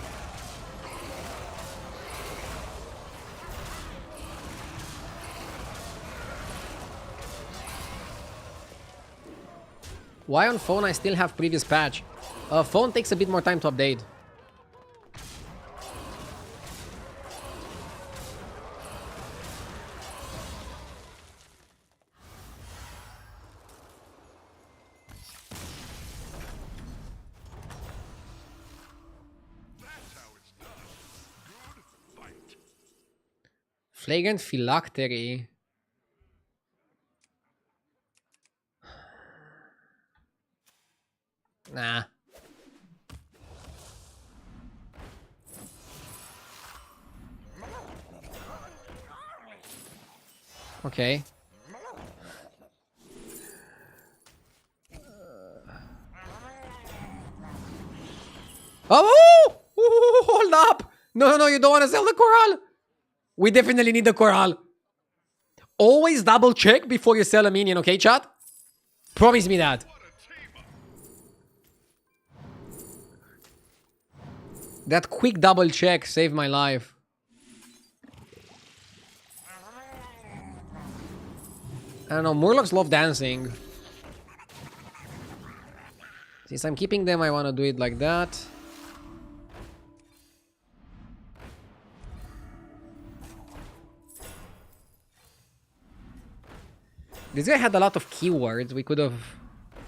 Why on phone I still have previous patch? Phone takes a bit more time to update. Flagrant Phylactery. Nah. Okay. Oh! Hold up! No, you don't want to sell the Coral! We definitely need the Coral. Always double check before you sell a minion, okay, chat? Promise me that. That quick double check saved my life. I don't know, Murlocs love dancing. Since I'm keeping them, I want to do it like that. This guy had a lot of keywords. We could have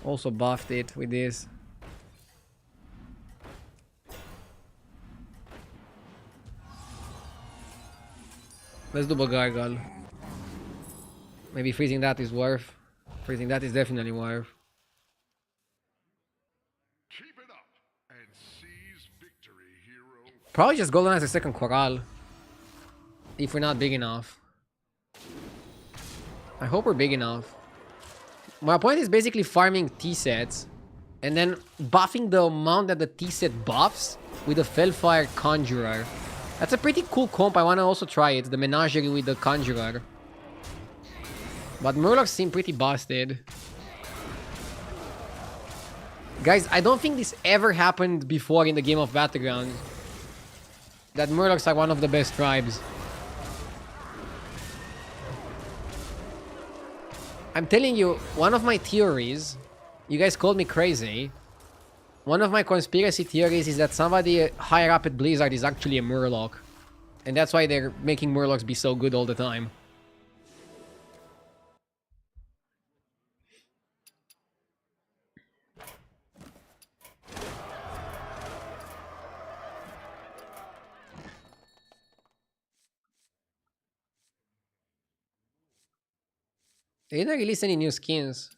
also buffed it with this. Let's do Gargle. Maybe freezing that is worth. Freezing that is definitely worth. Keep it up and seize victory, hero. Probably just Goldenize the second Coral. If we're not big enough. I hope we're big enough. My point is basically farming T-sets and then buffing the amount that the T-set buffs with the Felfire Conjurer. That's a pretty cool comp. I want to also try it. The Menagerie with the Conjurer. But Murlocs seem pretty busted. Guys, I don't think this ever happened before in the game of Battlegrounds. That Murlocs are one of the best tribes. I'm telling you, one of my theories, you guys called me crazy. One of my conspiracy theories is that somebody higher up at Blizzard is actually a Murloc. And that's why they're making Murlocs be so good all the time. They didn't release any new skins.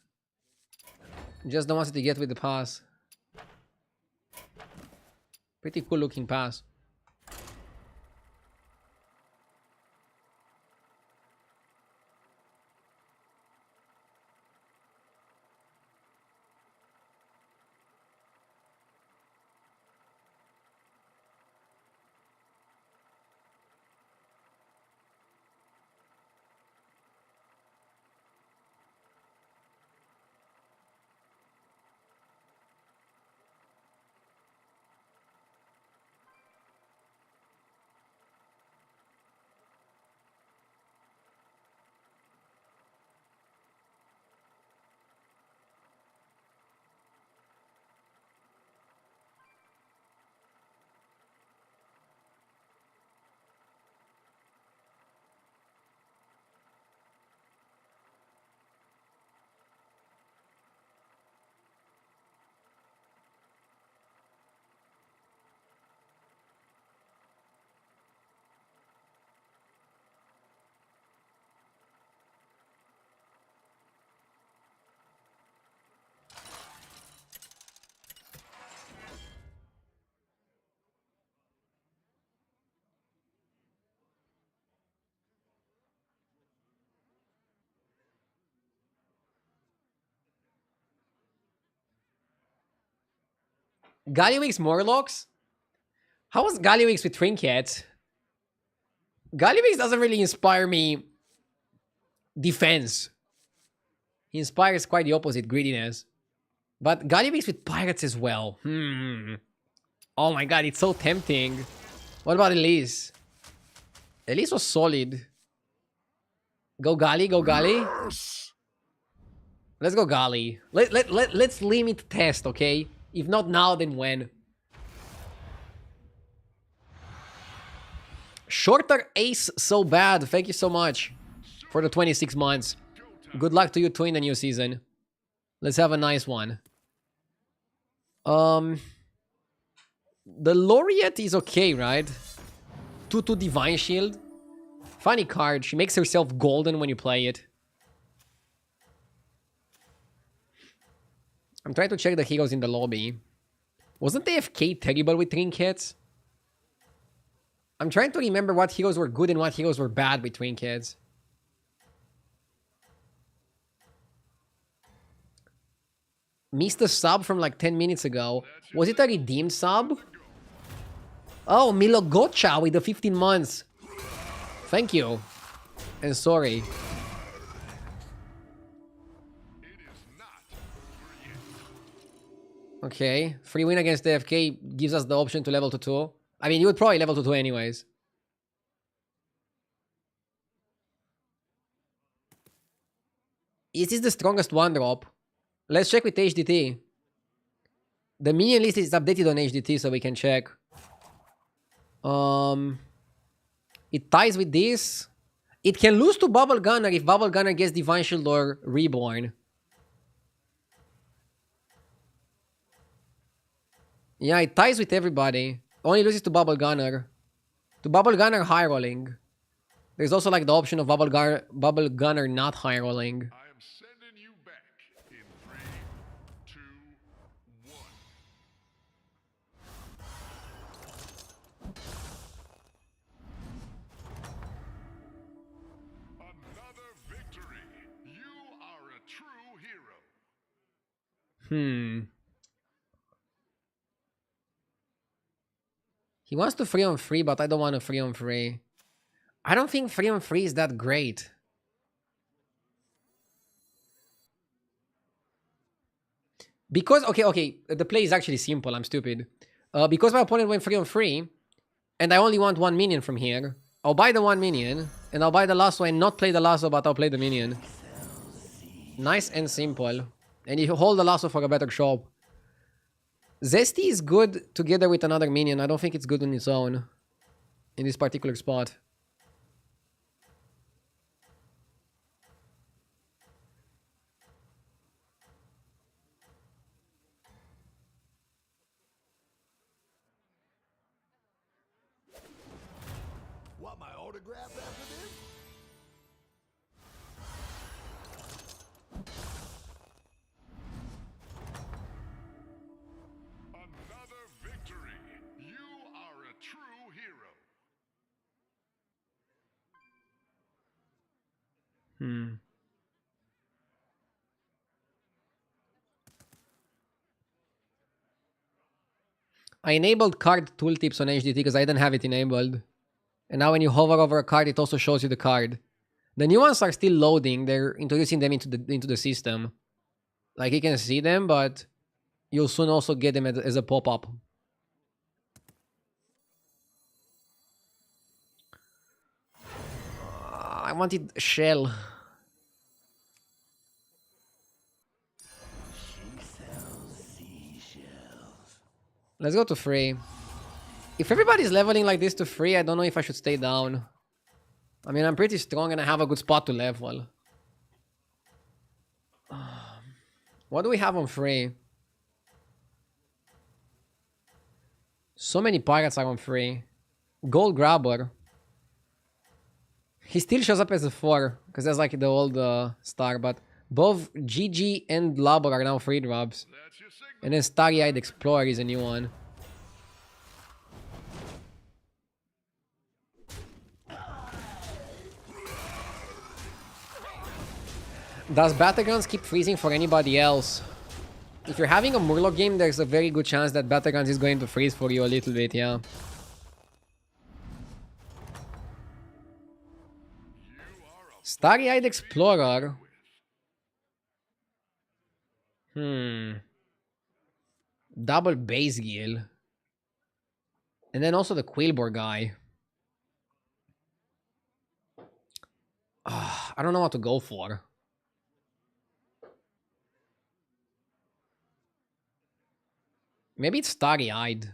Just the ones that you get with the pass. Pretty cool looking pass. Gallywix Morlocks? How was Gallywix with Trinkets? Gallywix doesn't really inspire me defense. He inspires quite the opposite, greediness. But Gallywix with pirates as well. Oh my god, it's so tempting. What about Elise? Elise was solid. Go Gali, go Gali. Let's go Gali. Let's limit test, okay? If not now, then when? Shorter ace so bad. Thank you so much for the 26 months. Good luck to you too in the new season. Let's have a nice one. The Laureate is okay, right? 2/2 Divine Shield. Funny card. She makes herself golden when you play it. I'm trying to check the heroes in the lobby. Wasn't AFK terrible with trinkets? I'm trying to remember what heroes were good and what heroes were bad with trinkets. Missed a sub from like 10 minutes ago. Was it a redeemed sub? Oh, Milo Gotcha with the 15 months. Thank you. And sorry. Okay. Free win against the AFK gives us the option to level to 2. I mean, you would probably level to 2 anyways. Is this the strongest one drop? Let's check with HDT. The minion list is updated on HDT, so we can check. It ties with this. It can lose to Bubble Gunner if Bubble Gunner gets Divine Shield or Reborn. Yeah, it ties with everybody. Only loses to Bubble Gunner. To Bubble Gunner high rolling. There's also like the option of Bubble Gunner not high rolling. I am sending you back in 3, 2, 1. Another victory. You are a true hero. Hmm. He wants to 3-on-3, but I don't want to 3-on-3. I don't think 3-on-3 is that great. Because, okay, the play is actually simple. I'm stupid. Because my opponent went 3-on-3, and I only want 1 minion from here, I'll buy the 1 minion, and I'll buy the last one and not play the lasso, but I'll play the minion. Nice and simple. And you hold the lasso for a better shop. Zesty is good together with another minion. I don't think it's good on its own in this particular spot. Want my autograph after this? Another victory. You are a true hero. I enabled card tooltips on HDT because I didn't have it enabled. And now when you hover over a card, it also shows you the card. The new ones are still loading. They're introducing them into the system. Like you can see them, but you'll soon also get them as a pop-up. I wanted shell. Let's go to 3. If everybody's leveling like this to 3, I don't know if I should stay down. I mean, I'm pretty strong and I have a good spot to level. What do we have on 3? So many pirates are on 3. Gold grabber. He still shows up as a 4, because that's like the old star, but both GG and Labor are now 3 drops. That's your signal. And then Starry-Eyed Explorer is a new one. Does battlegrounds keep freezing for anybody else? If you're having a Murloc game, there's a very good chance that battlegrounds is going to freeze for you a little bit, yeah. Starry-Eyed Explorer. Double base gill. And then also the Quillbor guy. I don't know what to go for. Maybe it's Starry-Eyed.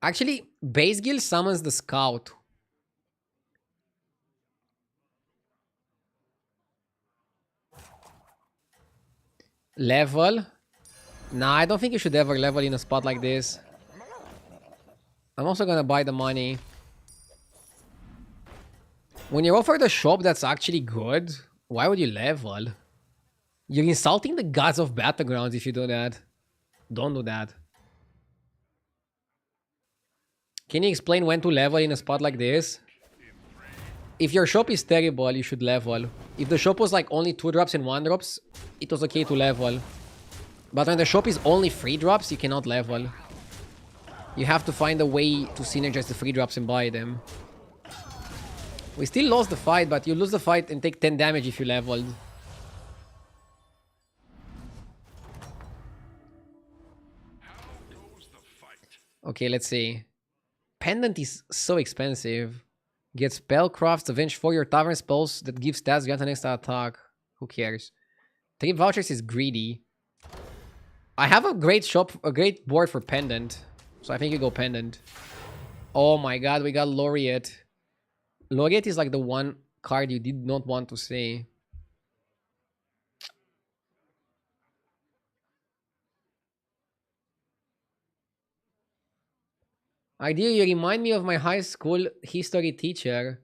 Actually, base gill summons the scout. Level? Nah, I don't think you should ever level in a spot like this. I'm also gonna buy the money. When you're offered a shop that's actually good, why would you level? You're insulting the gods of battlegrounds if you do that. Don't do that. Can you explain when to level in a spot like this? If your shop is terrible, you should level. If the shop was like only 2 drops and 1 drops, it was okay to level. But when the shop is only 3 drops, you cannot level. You have to find a way to synergize the 3 drops and buy them. We still lost the fight, but you lose the fight and take 10 damage if you leveled. How goes the fight? Okay, let's see. Pendant is so expensive. Get Spellcraft's Avenge for your tavern spells that give stats grant an extra attack. Who cares? 3 vouchers is greedy. I have a great shop, a great board for Pendant. So I think you go Pendant. Oh my god, we got Laureate. Laureate is like the one card you did not want to see. Idea, you remind me of my high school history teacher.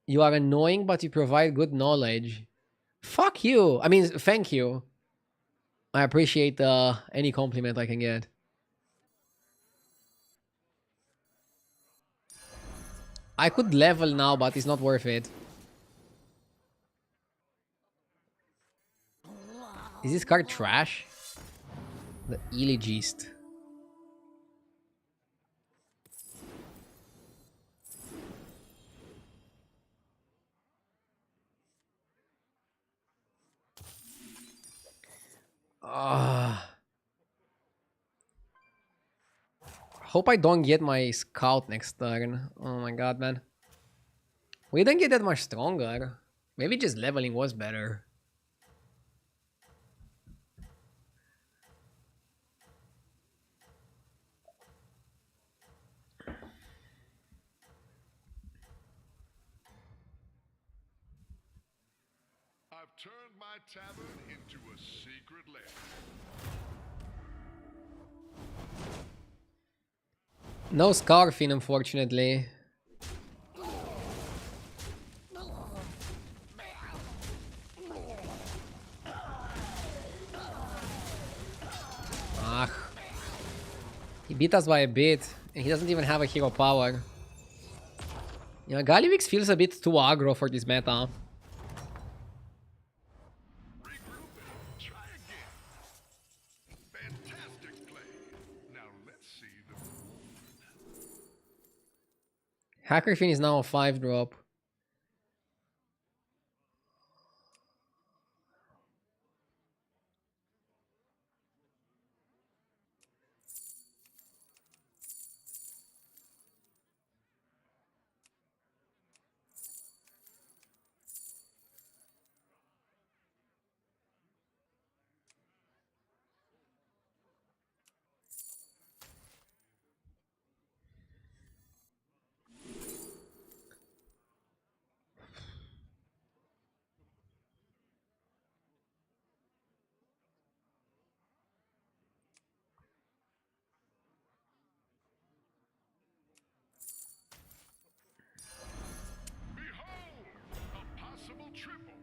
You are annoying, but you provide good knowledge. Fuck you. I mean, thank you. I appreciate any compliment I can get. I could level now, but it's not worth it. Is this card trash? The Elegist. Hope I don't get my scout next turn. Oh my god, man. We didn't get that much stronger. Maybe just leveling was better. I've turned my tavern into a secret lair. No Scarfin, unfortunately. Ah. He beat us by a bit, and he doesn't even have a hero power. Yeah, Galivix feels a bit too aggro for this meta. Try again. Fantastic play. Now let's see the Hackerfin is now a 5-drop. behold, a possible triple.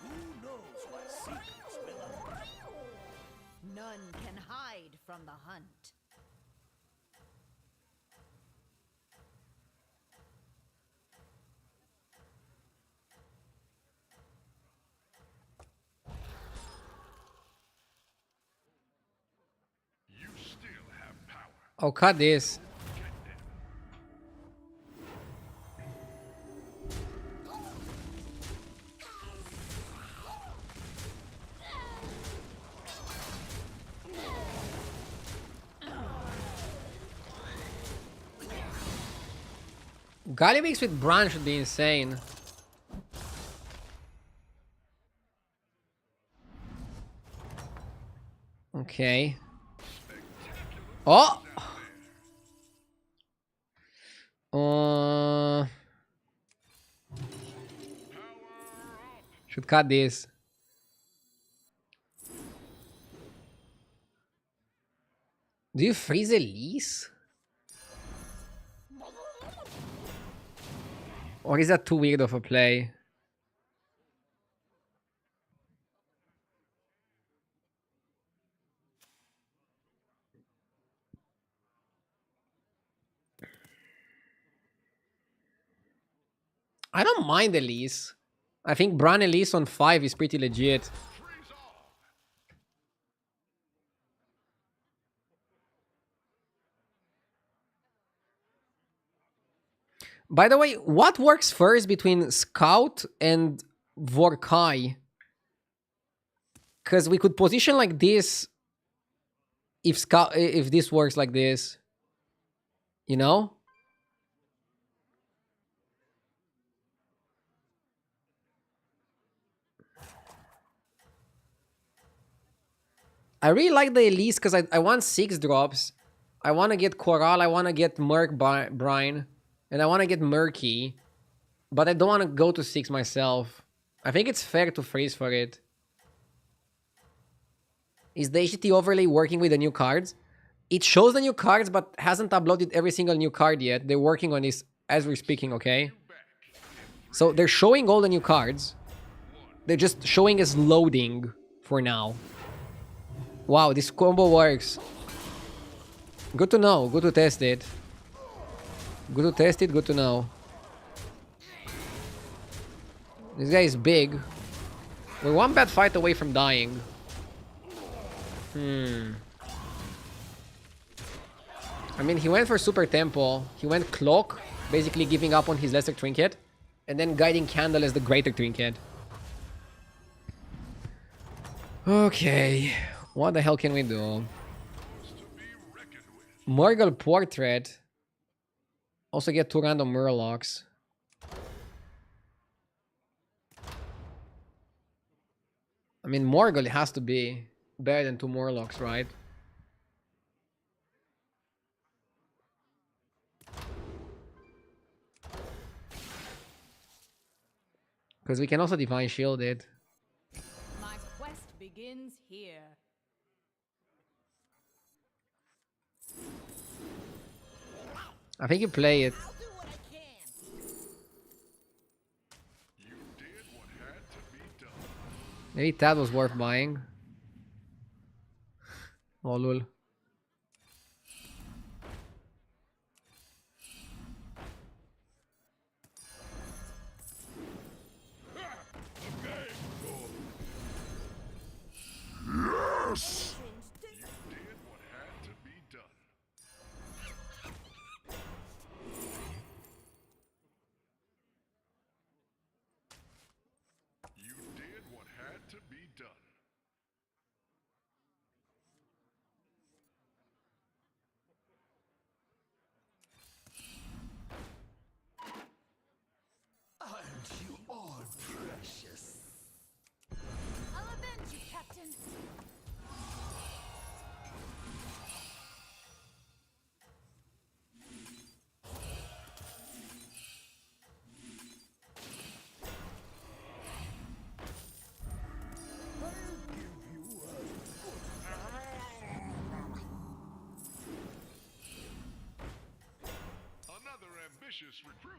Who knows what secrets will unravel? None can hide from the hunt. You still have power. Oh, cut this. Galivix with Bran should be insane. Okay. Oh! Should cut this. Do you freeze Elise? Or is that too weird of a play? I don't mind Elise. I think Bran Elise on 5 is pretty legit. By the way, what works first between Scout and Vorkai? Because we could position like this if this works like this. You know? I really like the Elise because I want 6 drops. I want to get Coral, I want to get Brine, and I want to get Murky. But I don't want to go to 6 myself. I think it's fair to freeze for it. Is the HTT overlay working with the new cards? It shows the new cards, but hasn't uploaded every single new card yet. They're working on this as we're speaking, okay? So they're showing all the new cards. They're just showing us loading for now. Wow, this combo works. Good to know. Good to test it. Good to test it. Good to know. This guy is big. We're one bad fight away from dying. I mean, he went for Super Tempo. He went Cloak, basically giving up on his lesser trinket. And then Guiding Candle as the greater trinket. Okay. What the hell can we do? Morgul Portrait. Also get 2 random Murlocs. I mean, Morgul has to be better than 2 Murlocs, right? Because we can also Divine Shield it. My quest begins here. I think you play it. I'll do what I can. You did what had to be done. Maybe that was worth buying. Oh, lol. Yes! Did what had to be done. You did what had to be done. Aren't you all precious? I'll avenge you, Captain. Another ambitious recruit.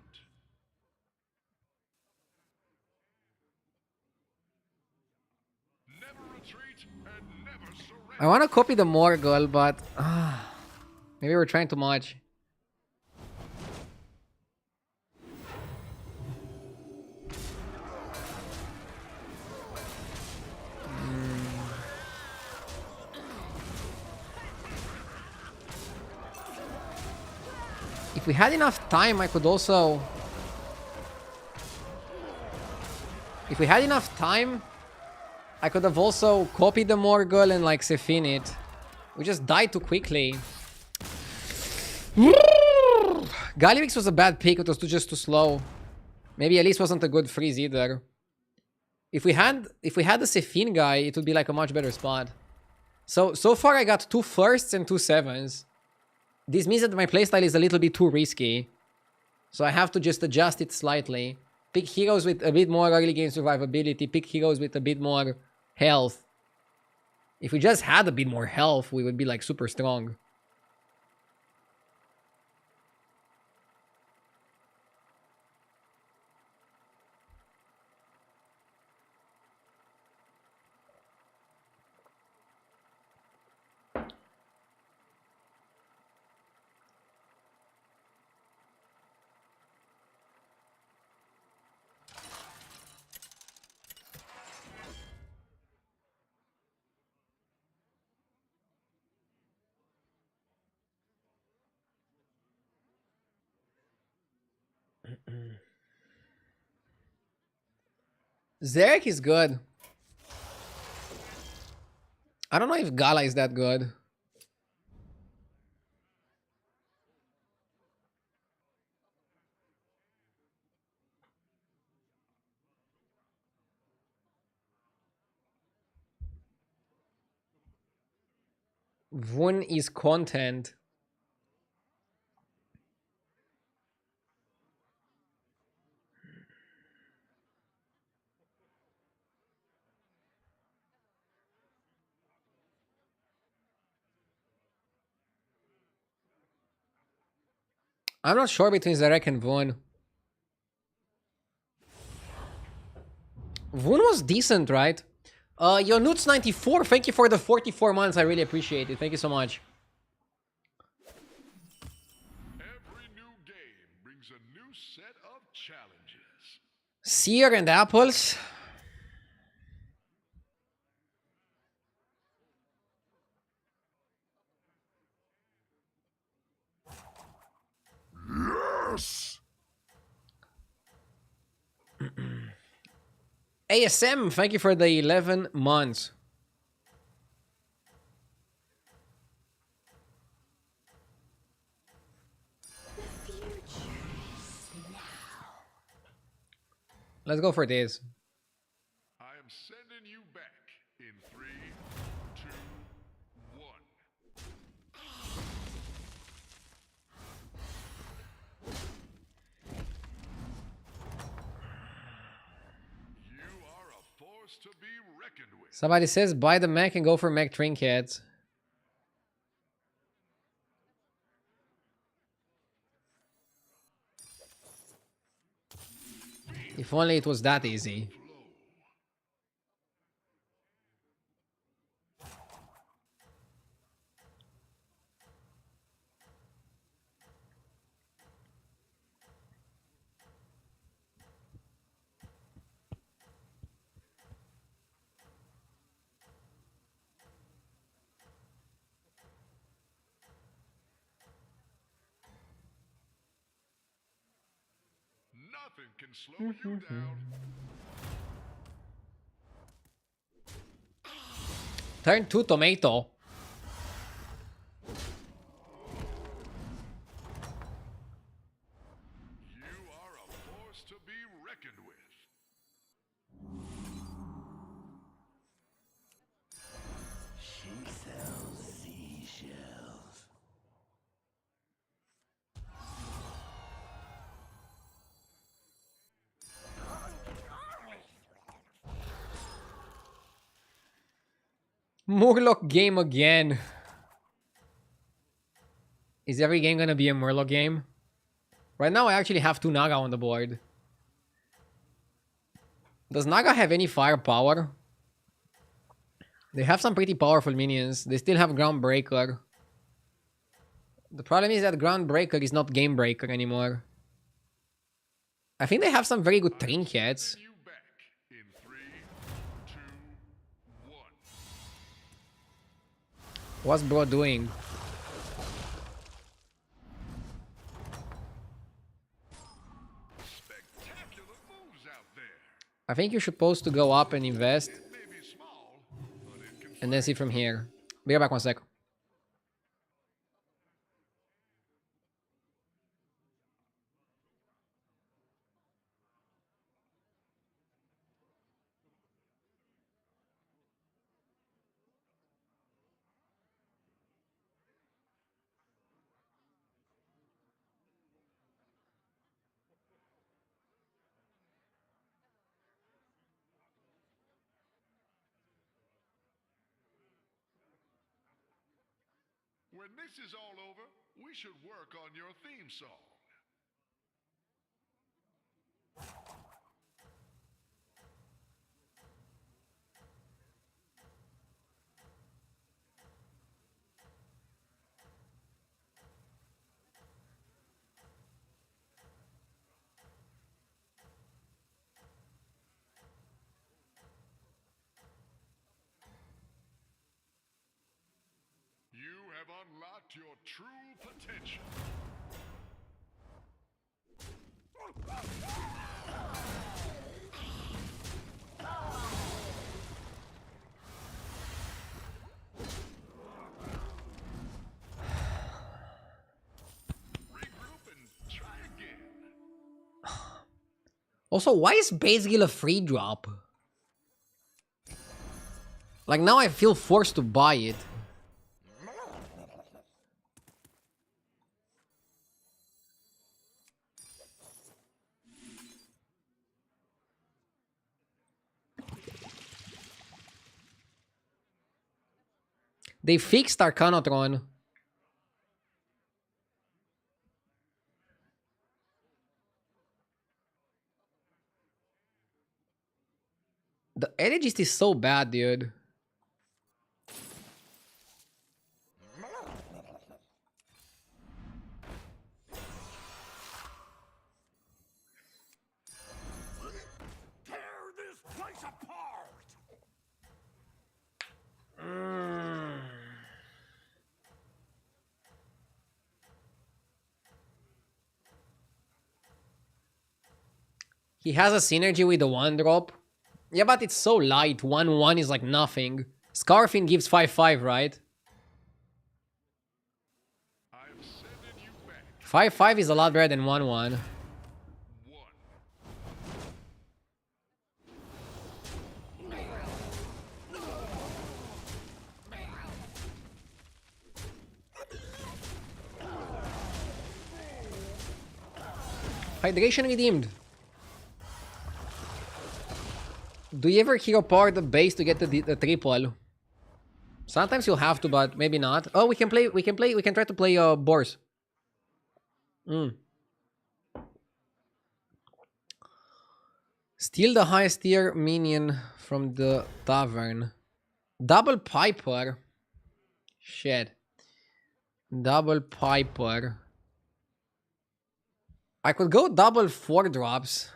Never retreat and never surrender. I want to copy the Morgul, but maybe we're trying too much. If we had enough time, I could also... If we had enough time, I could have also copied the Morgul and like Sephine it. We just died too quickly. Galivix was a bad pick, it was just too slow. Maybe Elise wasn't a good freeze either. If we had the Sephine guy, it would be like a much better spot. So far I got 2 firsts and 2 7s. This means that my playstyle is a little bit too risky. So I have to just adjust it slightly. Pick heroes with a bit more early game survivability. Pick heroes with a bit more health. If we just had a bit more health, we would be like super strong. Zarek is good. I don't know if Gala is that good. Vun is content. I'm not sure between Zarek and Vun. Voon was decent, right? Yonuts94, thank you for the 44 months. I really appreciate it. Thank you so much. Every new game brings a new set of challenges. Sear and apples. Yes! ASM, thank you for the 11 months. Let's go for this. I am sending you back in 3, 2, 1. You are a force to be reckoned with. Somebody says buy the mech and go for mech trinkets. If only it was that easy. Nothing can slow you down. Turn 2 tomato. You are a force to be reckoned with. She sells seashells. Murloc game again. Is every game gonna be a Murloc game? Right now I actually have 2 Naga on the board. Does Naga have any firepower? They have some pretty powerful minions. They still have Groundbreaker. The problem is that Groundbreaker is not Game Breaker anymore. I think they have some very good trinkets. Sending you back in 3, 2, 1. What's bro doing? Spectacular moves out there. I think you're supposed to go up and invest, It may be small, but it can and then see from here. Be right back 1 sec. When this is all over, we should work on your theme song. You have unlocked your true potential. Regroup and try again. Also, why is Base Gill a free drop? Like, now I feel forced to buy it. They fixed Arcanotron. The Elegist is so bad, dude. Tear this place apart! He has a synergy with the 1-drop. Yeah, but it's so light. 1-1 is like nothing. Scarfin gives 5-5, right? I'm sending you back. 5-5 is a lot better than 1-1. One. Hydration redeemed. Do you ever hero power the base to get the triple? Sometimes you'll have to, but maybe not. Oh, we can try to play Boars. Steal the highest tier minion from the tavern. Double Piper. Shit. Double Piper. I could go double 4-drops.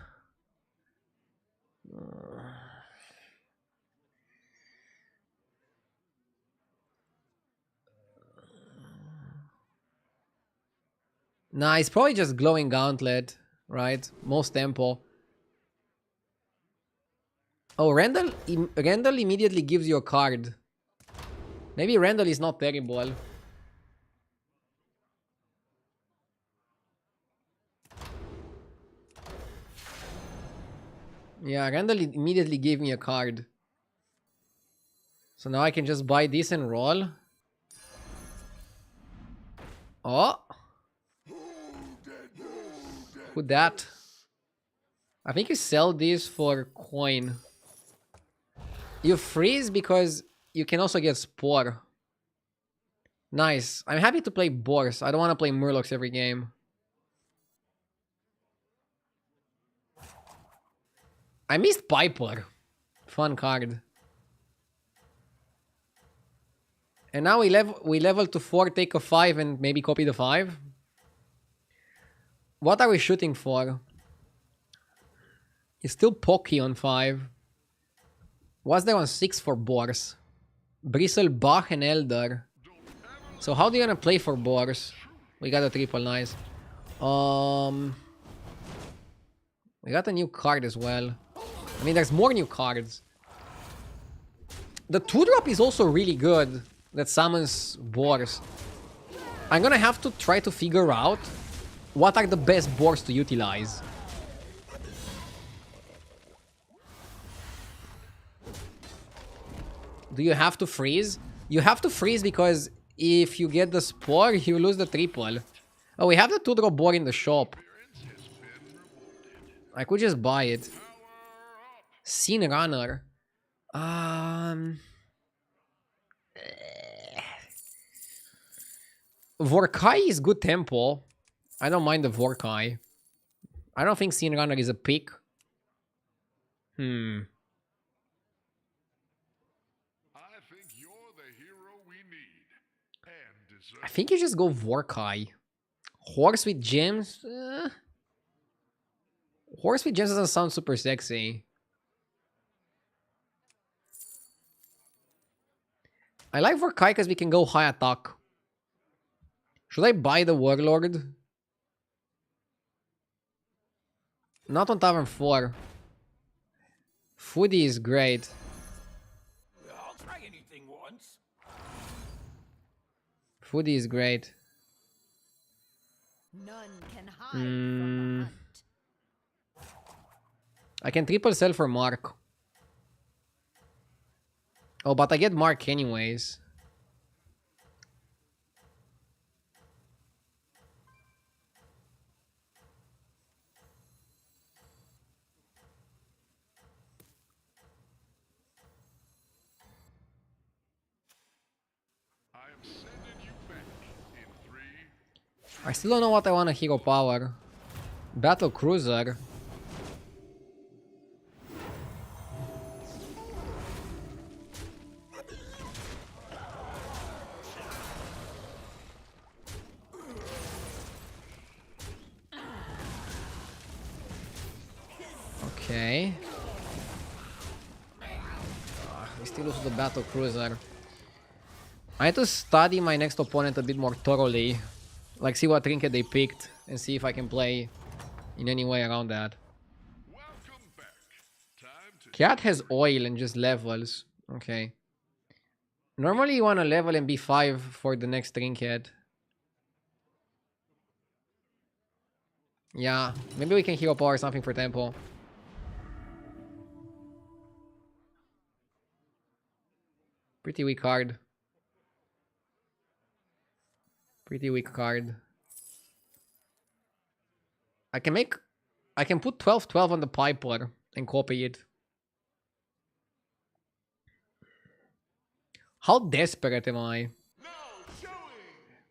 Nah, it's probably just Glowing Gauntlet, right? Most tempo. Oh, Randall immediately gives you a card. Maybe Randall is not terrible. Yeah, Randall immediately gave me a card. So now I can just buy this and roll. Oh. Who that? I think you sell this for coin. You freeze because you can also get Spore. Nice. I'm happy to play Boars. I don't want to play Murlocs every game. I missed Piper. Fun card. And now we level to 4, take a 5, and maybe copy the 5. What are we shooting for? It's still Pocky on 5. What's there on 6 for Boars? Bristle, Bach, and Elder. So how do you wanna play for Boars? We got a triple, nice. We got a new card as well. I mean, there's more new cards. The 2-drop is also really good. That summons Boars. I'm gonna have to try to figure out what are the best Boars to utilize. Do you have to freeze? You have to freeze because if you get the Spore, you lose the triple. Oh, we have the 2-drop Boar in the shop. I could just buy it. Scene Runner. Vorkai is good tempo. I don't mind the Vorkai. I don't think Scene Runner is a pick. I think you're the hero we need and deserve. I think you just go Vorkai. Horse with gems? Horse with gems doesn't sound super sexy. I like Vorkai because we can go high attack. Should I buy the Warlord? Not on Tavern 4. Foodie is great. I'll try anything once. Foodie is great. None can hide from the hunt. I can triple sell for Mark. Oh, but I get Mark anyways. I am sending you back in 3. I still don't know what I want to hero power. Battle Cruiser. Okay. We still lose to the battle cruiser. I need to study my next opponent a bit more thoroughly. Like, see what trinket they picked and see if I can play in any way around that. Welcome back. Time to Cat has oil and just levels. Okay. Normally you want to level and be 5 for the next trinket. Yeah, maybe we can hero power something for tempo. Pretty weak card. Pretty weak card. I can put 12-12 on the Piper and copy it. How desperate am I?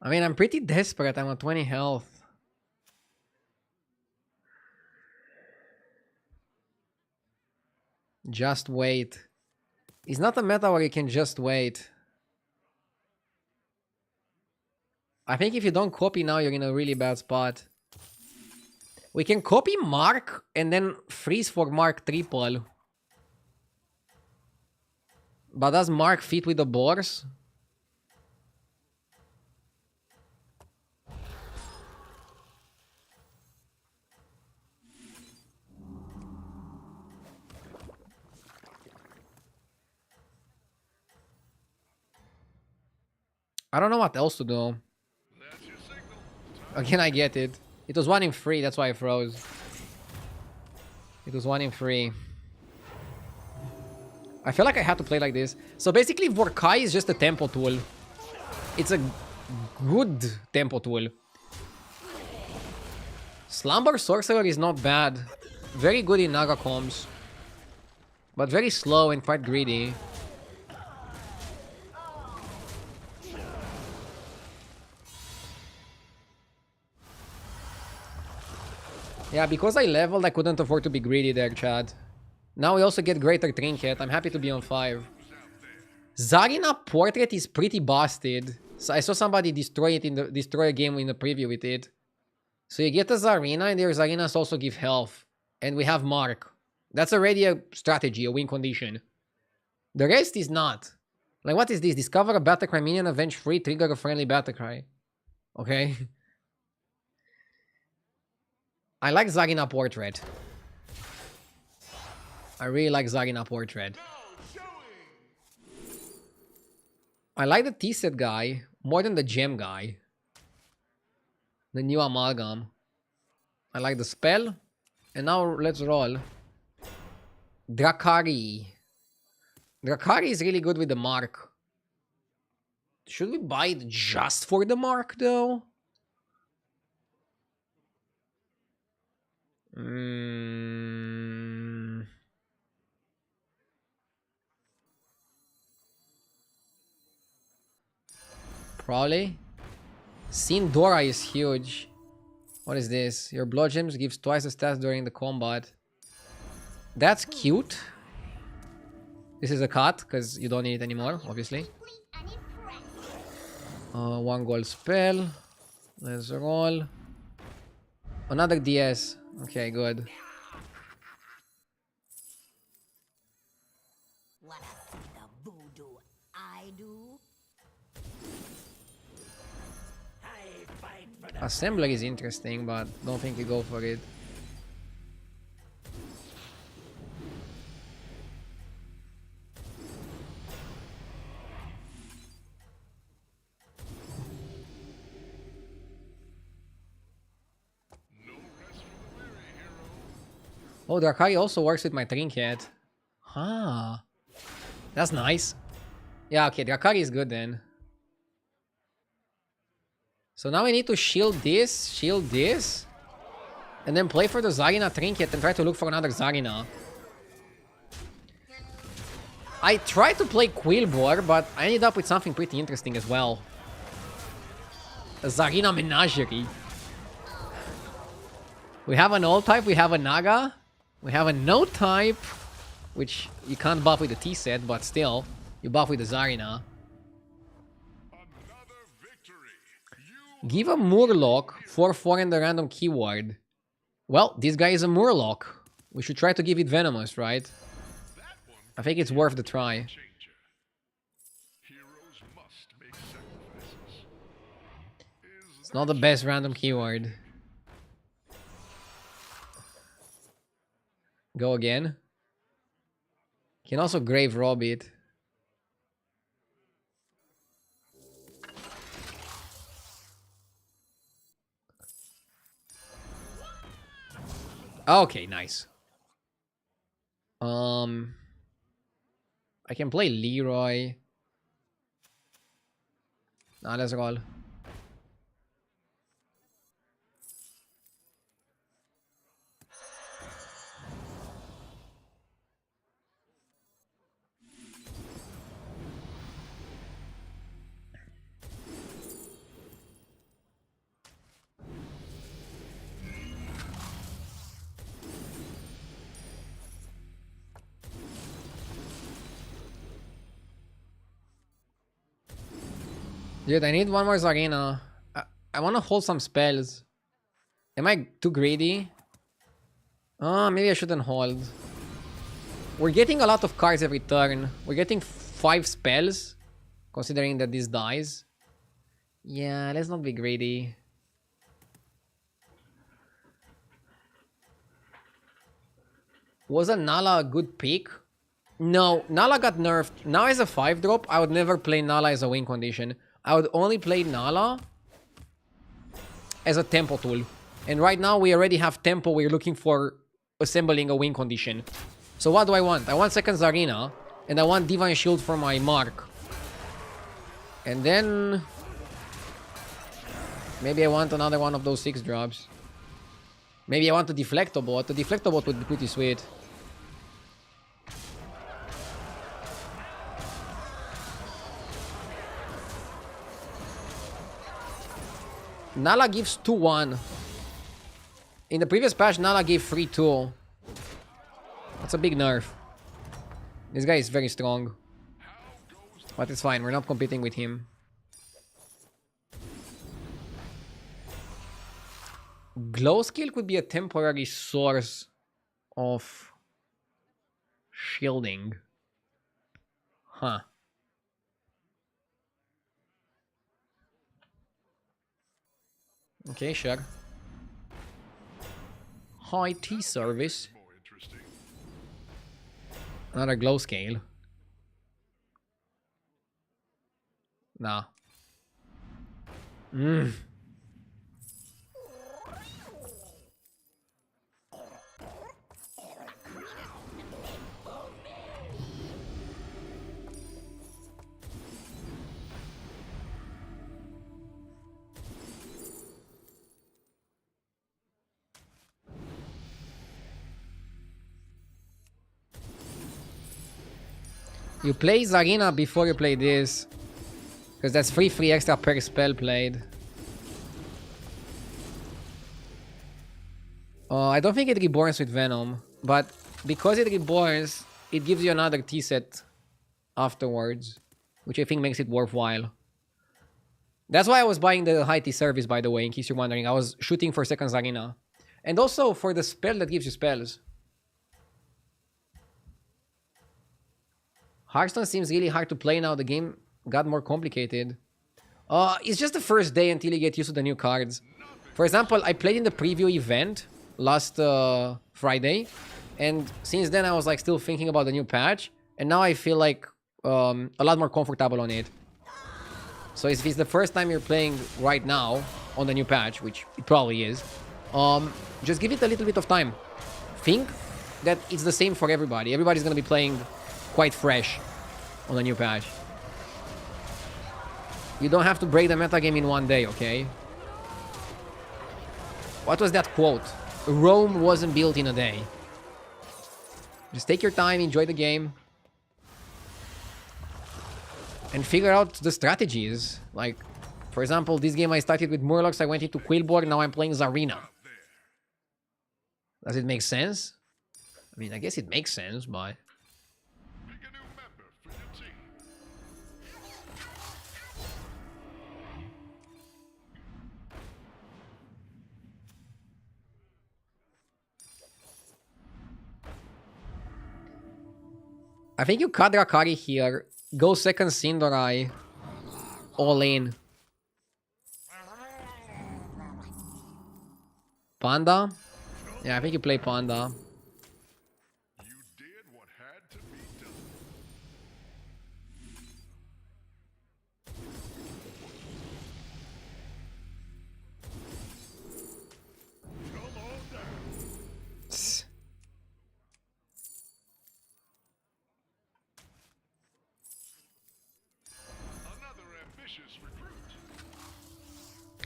I mean, I'm pretty desperate. I'm at 20 health. Just wait. It's not a meta where you can just wait. I think if you don't copy now, you're in a really bad spot. We can copy Mark and then freeze for Mark triple. But does Mark fit with the boars? I don't know what else to do. That's your signal. Again, I get it. It was 1 in 3, that's why I froze. It was 1 in 3. I feel like I had to play like this. So basically, Vorkai is just a tempo tool. It's a good tempo tool. Slumber Sorcerer is not bad. Very good in Naga comms. But very slow and quite greedy. Yeah, because I leveled, I couldn't afford to be greedy there, Chad. Now we also get Greater Trinket. I'm happy to be on 5. Zarina Portrait is pretty busted. So I saw somebody destroy a game in the preview with it. So you get a Zarina, and their Zarinas also give health. And we have Mark. That's already a strategy, a win condition. The rest is not. Like, what is this? Discover a Battlecry minion, avenge free, trigger a friendly Battlecry. Okay. I like Zarina Portrait. I really like Zarina Portrait. I like the T-set guy more than the gem guy. The new amalgam. I like the spell. And now let's roll. Drakari. Drakari is really good with the mark. Should we buy it just for the mark though? Probably. Sindora is huge. What is this? Your blood gems gives twice the stats during the combat. That's cute. This is a cut because you don't need it anymore, obviously. 1 gold spell. Let's roll. Another DS. Okay, good. Wanna see the voodoo I do? Assembler is interesting, but don't think you go for it. Oh, Drakari also works with my trinket. Huh. That's nice. Yeah, okay, Drakari is good then. So now we need to shield this, and then play for the Zarina trinket and try to look for another Zarina. I tried to play Quillbor, but I ended up with something pretty interesting as well. A Zarina Menagerie. We have an old type, we have a Naga. We have a no type, which you can't buff with the T-set, but still, you buff with the Zarina. Give a Murloc 4/4 and the random keyword. Well, this guy is a Murloc. We should try to give it Venomous, right? That one I think it's worth the try. changer. Heroes must make sacrifices. It's not the best random keyword. Go again. Can also grave rob it. Okay, nice. I can play Leroy. Nah, let's roll. Dude, I need one more Zarina. I want to hold some spells. Am I too greedy? Maybe I shouldn't hold. We're getting a lot of cards every turn. We're getting 5 spells, considering that this dies. Yeah, let's not be greedy. Was a Nala a good pick? No, Nala got nerfed. Now as a 5-drop, I would never play Nala as a win condition. I would only play Nala as a tempo tool. And right now we already have tempo. We're looking for assembling a win condition. So what do I want? I want second Zarina. And I want Divine Shield for my mark. And then maybe I want another one of those 6 drops. Maybe I want a Deflectobot. The Deflectobot would be pretty sweet. Nala gives 2-1. In the previous patch, Nala gave 3-2. That's a big nerf. This guy is very strong. But it's fine, we're not competing with him. Glow skill could be a temporary source of shielding. Huh. Okay, sure. High T service. more interesting. Another glow scale. Nah. You play Zarina before you play this. Because that's free extra per spell played. I don't think it reborns with Venom. But because it reborns, it gives you another T-set afterwards. Which I think makes it worthwhile. That's why I was buying the high T service, by the way, in case you're wondering. I was shooting for second Zarina. And also for the spell that gives you spells. Hearthstone seems really hard to play now. The game got more complicated. It's just the first day until you get used to the new cards. For example, I played in the preview event last Friday. And since then I was like still thinking about the new patch. And now I feel like a lot more comfortable on it. So if it's the first time you're playing right now on the new patch, which it probably is, just give it a little bit of time. Think that it's the same for everybody. Everybody's going to be playing quite fresh on the new patch. You don't have to break the metagame in one day, okay? What was that quote? Rome wasn't built in a day. Just take your time, enjoy the game. And figure out the strategies. Like, for example, this game I started with Murlocs, I went into Quillborg, now I'm playing Zarina. Does it make sense? I mean, I guess it makes sense, but... Pick a new member for your team. I think you cut Rakari here. Go second Sindorai. All in. Panda? Yeah, I think you play Panda. You did what had to be done. Come on down. Tss. Another ambitious recruit.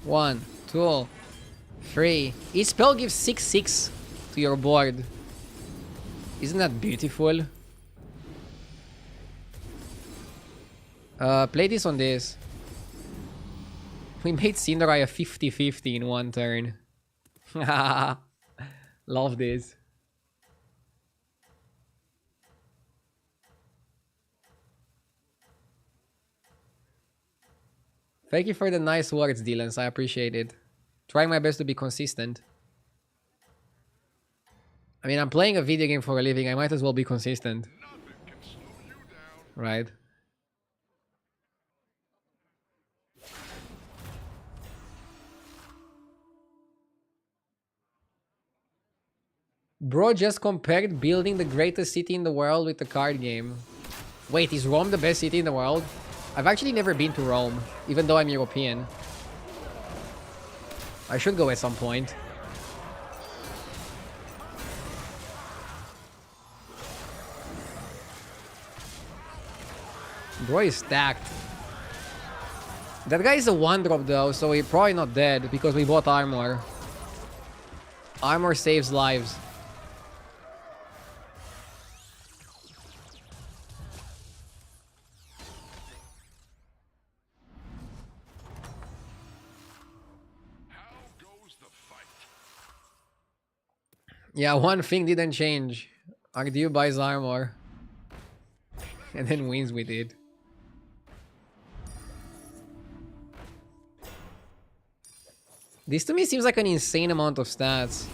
1, 2, 3. Each spell gives 6/6 to your board. Isn't that beautiful? Play this on this. We made Sindarai a 50-50 in one turn. Love this. Thank you for the nice words, Dylan. I appreciate it. Trying my best to be consistent. I mean, I'm playing a video game for a living. I might as well be consistent. Nothing can slow you down. Right? Bro just compared building the greatest city in the world with the card game. Wait, is Rome the best city in the world? I've actually never been to Rome, even though I'm European. I should go at some point. Bro is stacked. That guy is a 1-drop though, so he's probably not dead because we bought armor. Armor saves lives. How goes the fight? Yeah, one thing didn't change. Ardu buys armor. And then wins with it. This to me seems like an insane amount of stats.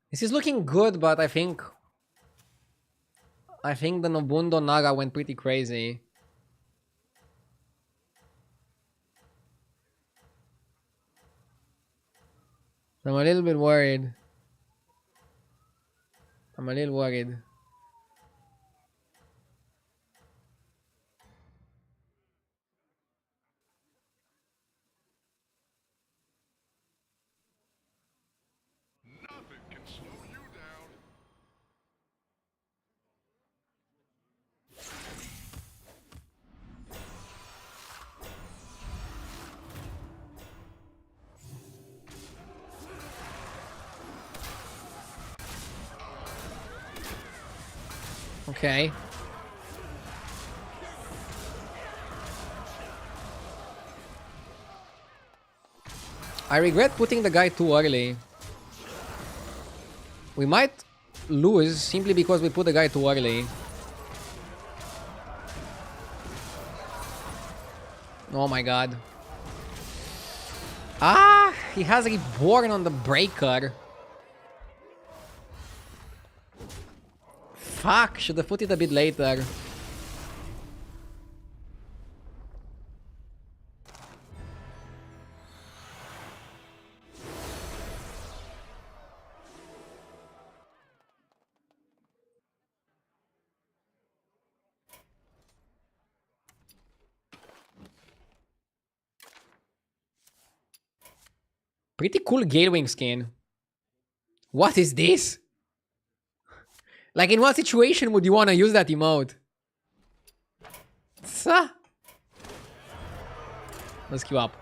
This is looking good, but I think the Nobundo Naga went pretty crazy. I'm a little bit worried. I'm a little worried. Nothing can slow you down. Okay. I regret putting the guy too early. We might lose simply because we put the guy too early. Oh my god. Ah, he has Reborn on the breaker. Fuck, should have put it a bit later. Pretty cool Galewing skin. What is this? Like, in what situation would you want to use that emote? Let's queue up.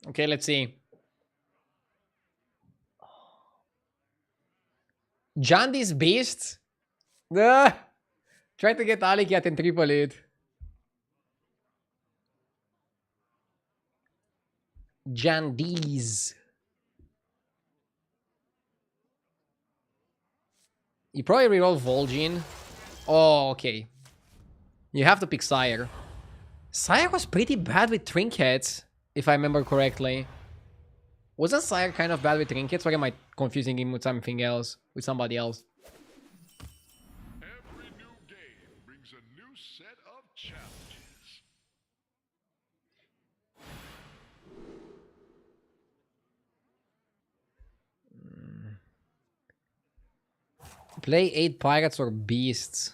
Okay, let's see. Jandy's Beasts? Try to get Alicat and triple it. Jandy's. You probably reroll Vol'jin. Oh, okay. You have to pick Sire. Sire was pretty bad with trinkets, if I remember correctly. Wasn't Sire kind of bad with trinkets, or am I confusing him with something else? With somebody else? Every new game brings a new set of challenges. Play 8 pirates or beasts.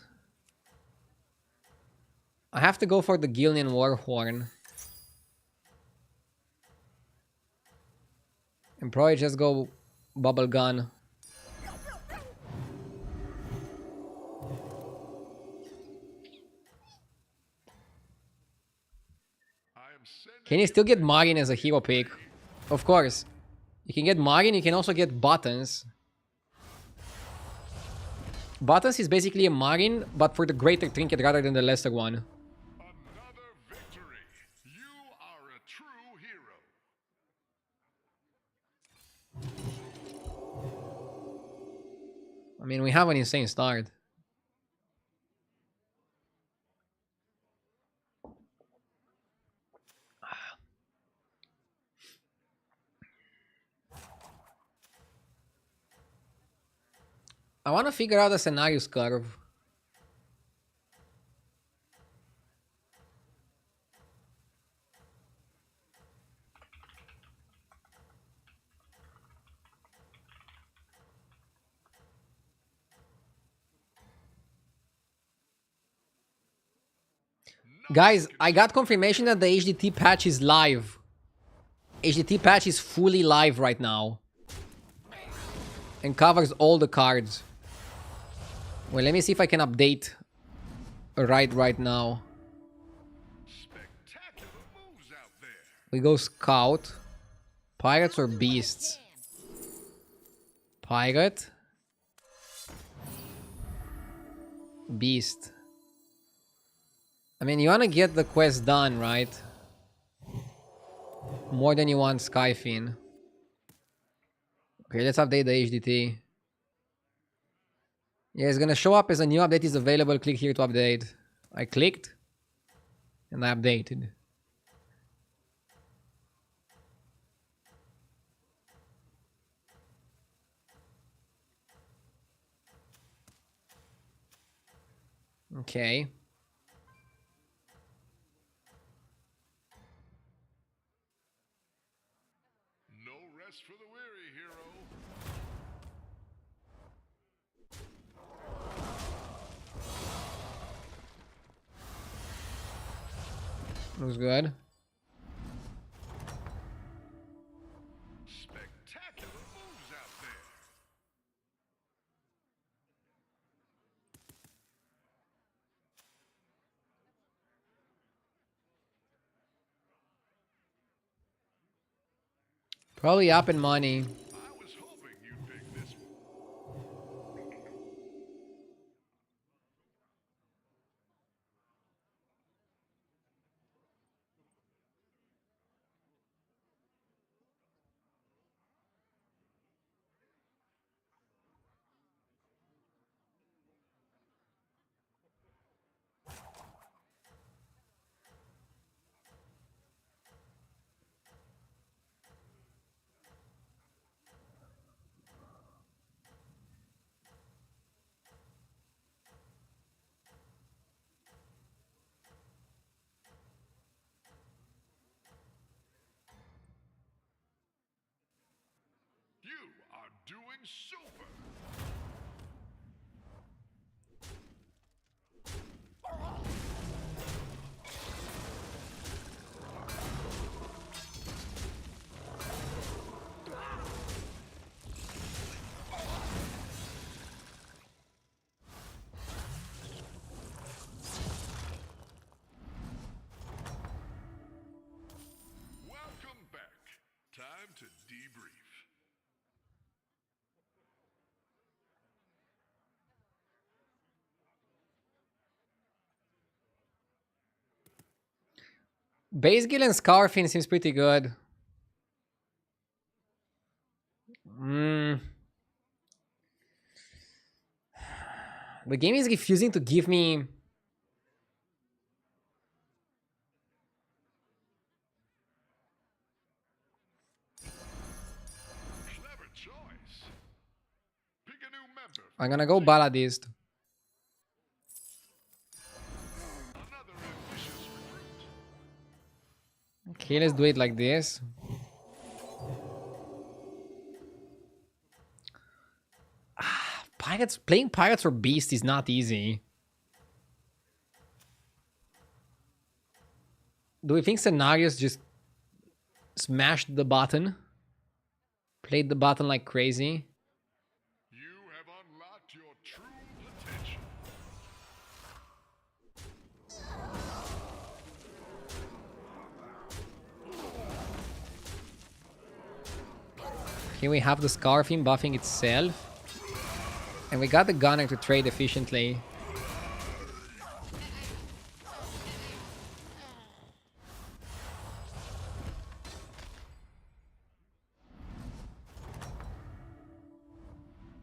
I have to go for the Gillian Warhorn. And probably just go Bubble Gun. Can you still get Marin as a hero pick? Of course. You can get Marin, you can also get Buttons. Buttons is basically a Marin, but for the greater trinket rather than the lesser one. Another victory. You are a true hero. I mean, we have an insane start. I want to figure out the scenarios curve. Guys, I got confirmation that the HDT patch is live. HDT patch is fully live right now. And covers all the cards. Well, let me see if I can update right now. Spectacular moves out there. We go Scout. Pirates or Beasts? Pirate. Beast. I mean, you want to get the quest done, right? More than you want Skyfin. Okay, let's update the HDT. Yeah, it's gonna show up as a new update is available. Click here to update. I clicked. And I updated. Okay. No rest for the weary, hero. Looks good. Spectacular moves out there. Probably up in money. I was hoping you'd pick this one. super. Welcome back. Time to debrief. Base Gill and Scarfin seems pretty good. The game is refusing to give me... Clever choice. Pick a new member. I'm gonna go Balladist. Another ambitious recruit. Okay, let's do it like this. Pirates, playing Pirates or Beast is not easy. Do we think Scenarios just smashed the button? Played the button like crazy? You have unlocked your true potential. Here we have the Scarfin buffing itself. And we got the Gunner to trade efficiently.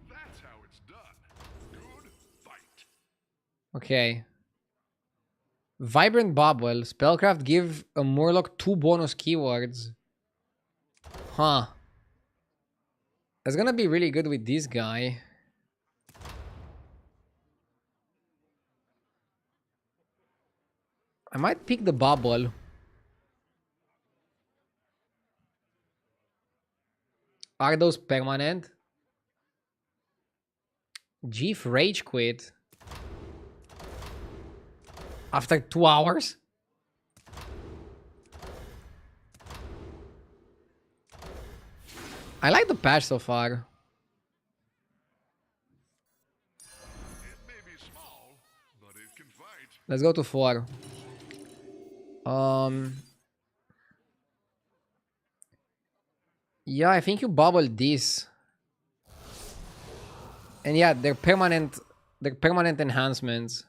That's how it's done. Good fight. Okay. Vibrant Bubble. Spellcraft give a Murloc 2 bonus keywords. Huh. That's gonna be really good with this guy. I might pick the Bubble. Are those permanent? Jeef Rage Quit. After 2 hours? I like the patch so far. It may be small, but it can fight. Let's go to 4. Yeah, I think you bubble this. And yeah, they're permanent enhancements.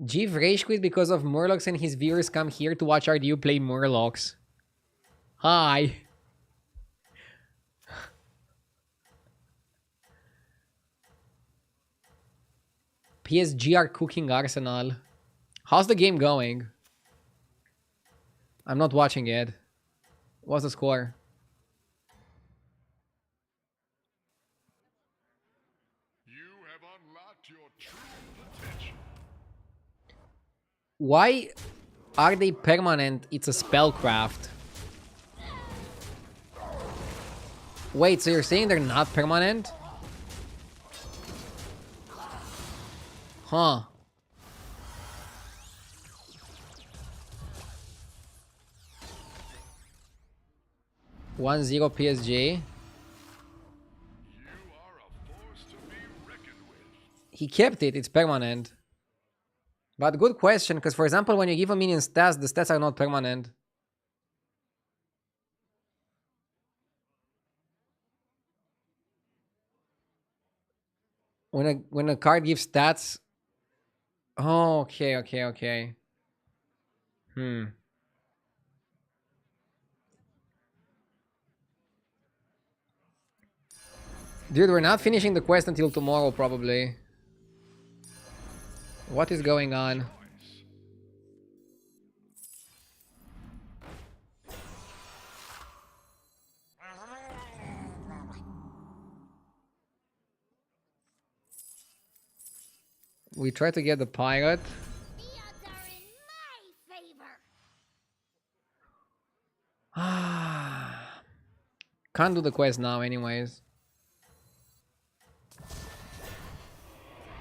Jeeve rage quit because of Murlocs and his viewers come here to watch RDU play Murlocs. Hi. PSG are cooking Arsenal. How's the game going? I'm not watching it. What's the score? You have unlocked your true potential. Why are they permanent? It's a spellcraft. Wait, so you're saying they're not permanent? Huh. One zero PSG. You are a force to be reckoned with. He kept it. It's permanent. But good question, because for example, when you give a minion stats, the stats are not permanent. When a card gives stats. Oh, okay. Dude, we're not finishing the quest until tomorrow, probably. What is going on? We try to get the pirate. The odds are in my favor. Can't do the quest now anyways.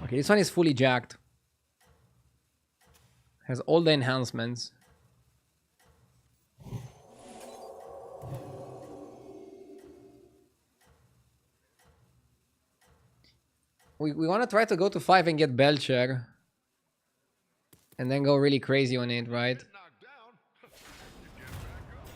Okay, this one is fully jacked. Has all the enhancements. We want to try to go to 5 and get Belcher. And then go really crazy on it, right? Knocked down. You get back up.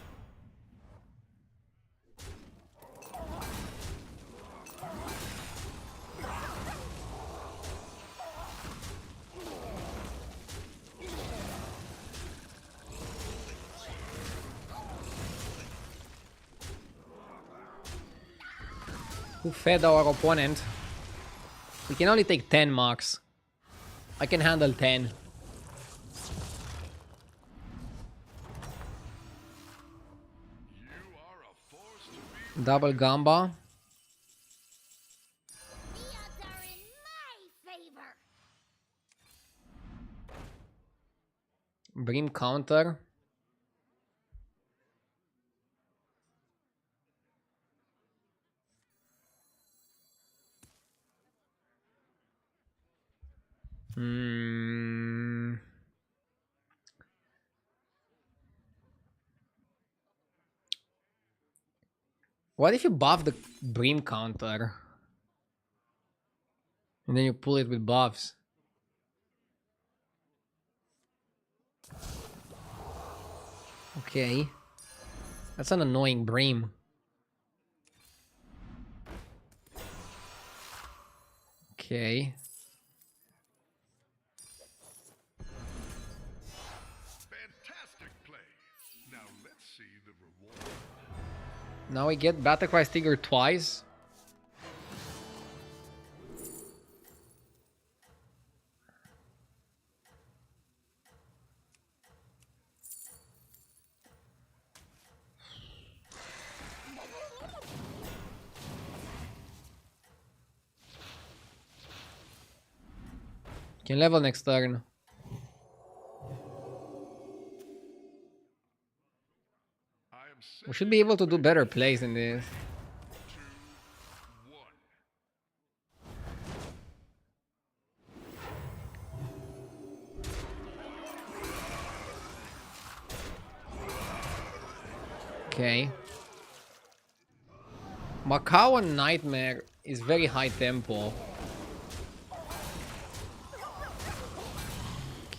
Who fed our opponent? We can only take 10 marks. I can handle 10. You are a force to be. Double Gamba. The odds are in my favor. Brim counter. Hmm. What if you buff the Brim counter? And then you pull it with buffs. Okay. That's an annoying Brim. Okay. Fantastic play. Now let's see the reward. Now we get Battlecry Stinger twice. Can level next turn. I am We should be able to do better plays than this. 2, 1. Okay. Macau and Nightmare is very high tempo.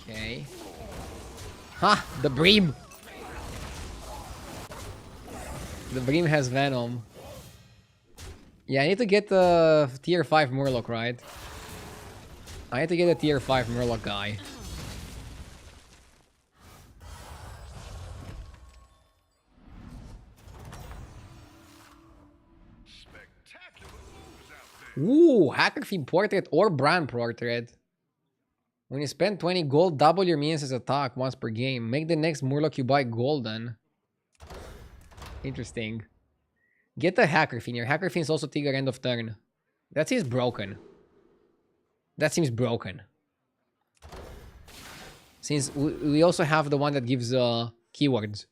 Okay. Ha! The Bream! The Bream has Venom. Yeah, I need to get the tier 5 Murloc, right? I need to get a tier 5 Murloc guy. Spectacular moves out there. Ooh, Hacker Fiend Portrait or Brand Portrait. When you spend 20 gold, double your minions' attack once per game. Make the next Murloc you buy golden. Interesting. Get the Hacker Fiend. Your Hacker Fiend is also trigger end of turn. That seems broken. That seems broken. Since we also have the one that gives keywords.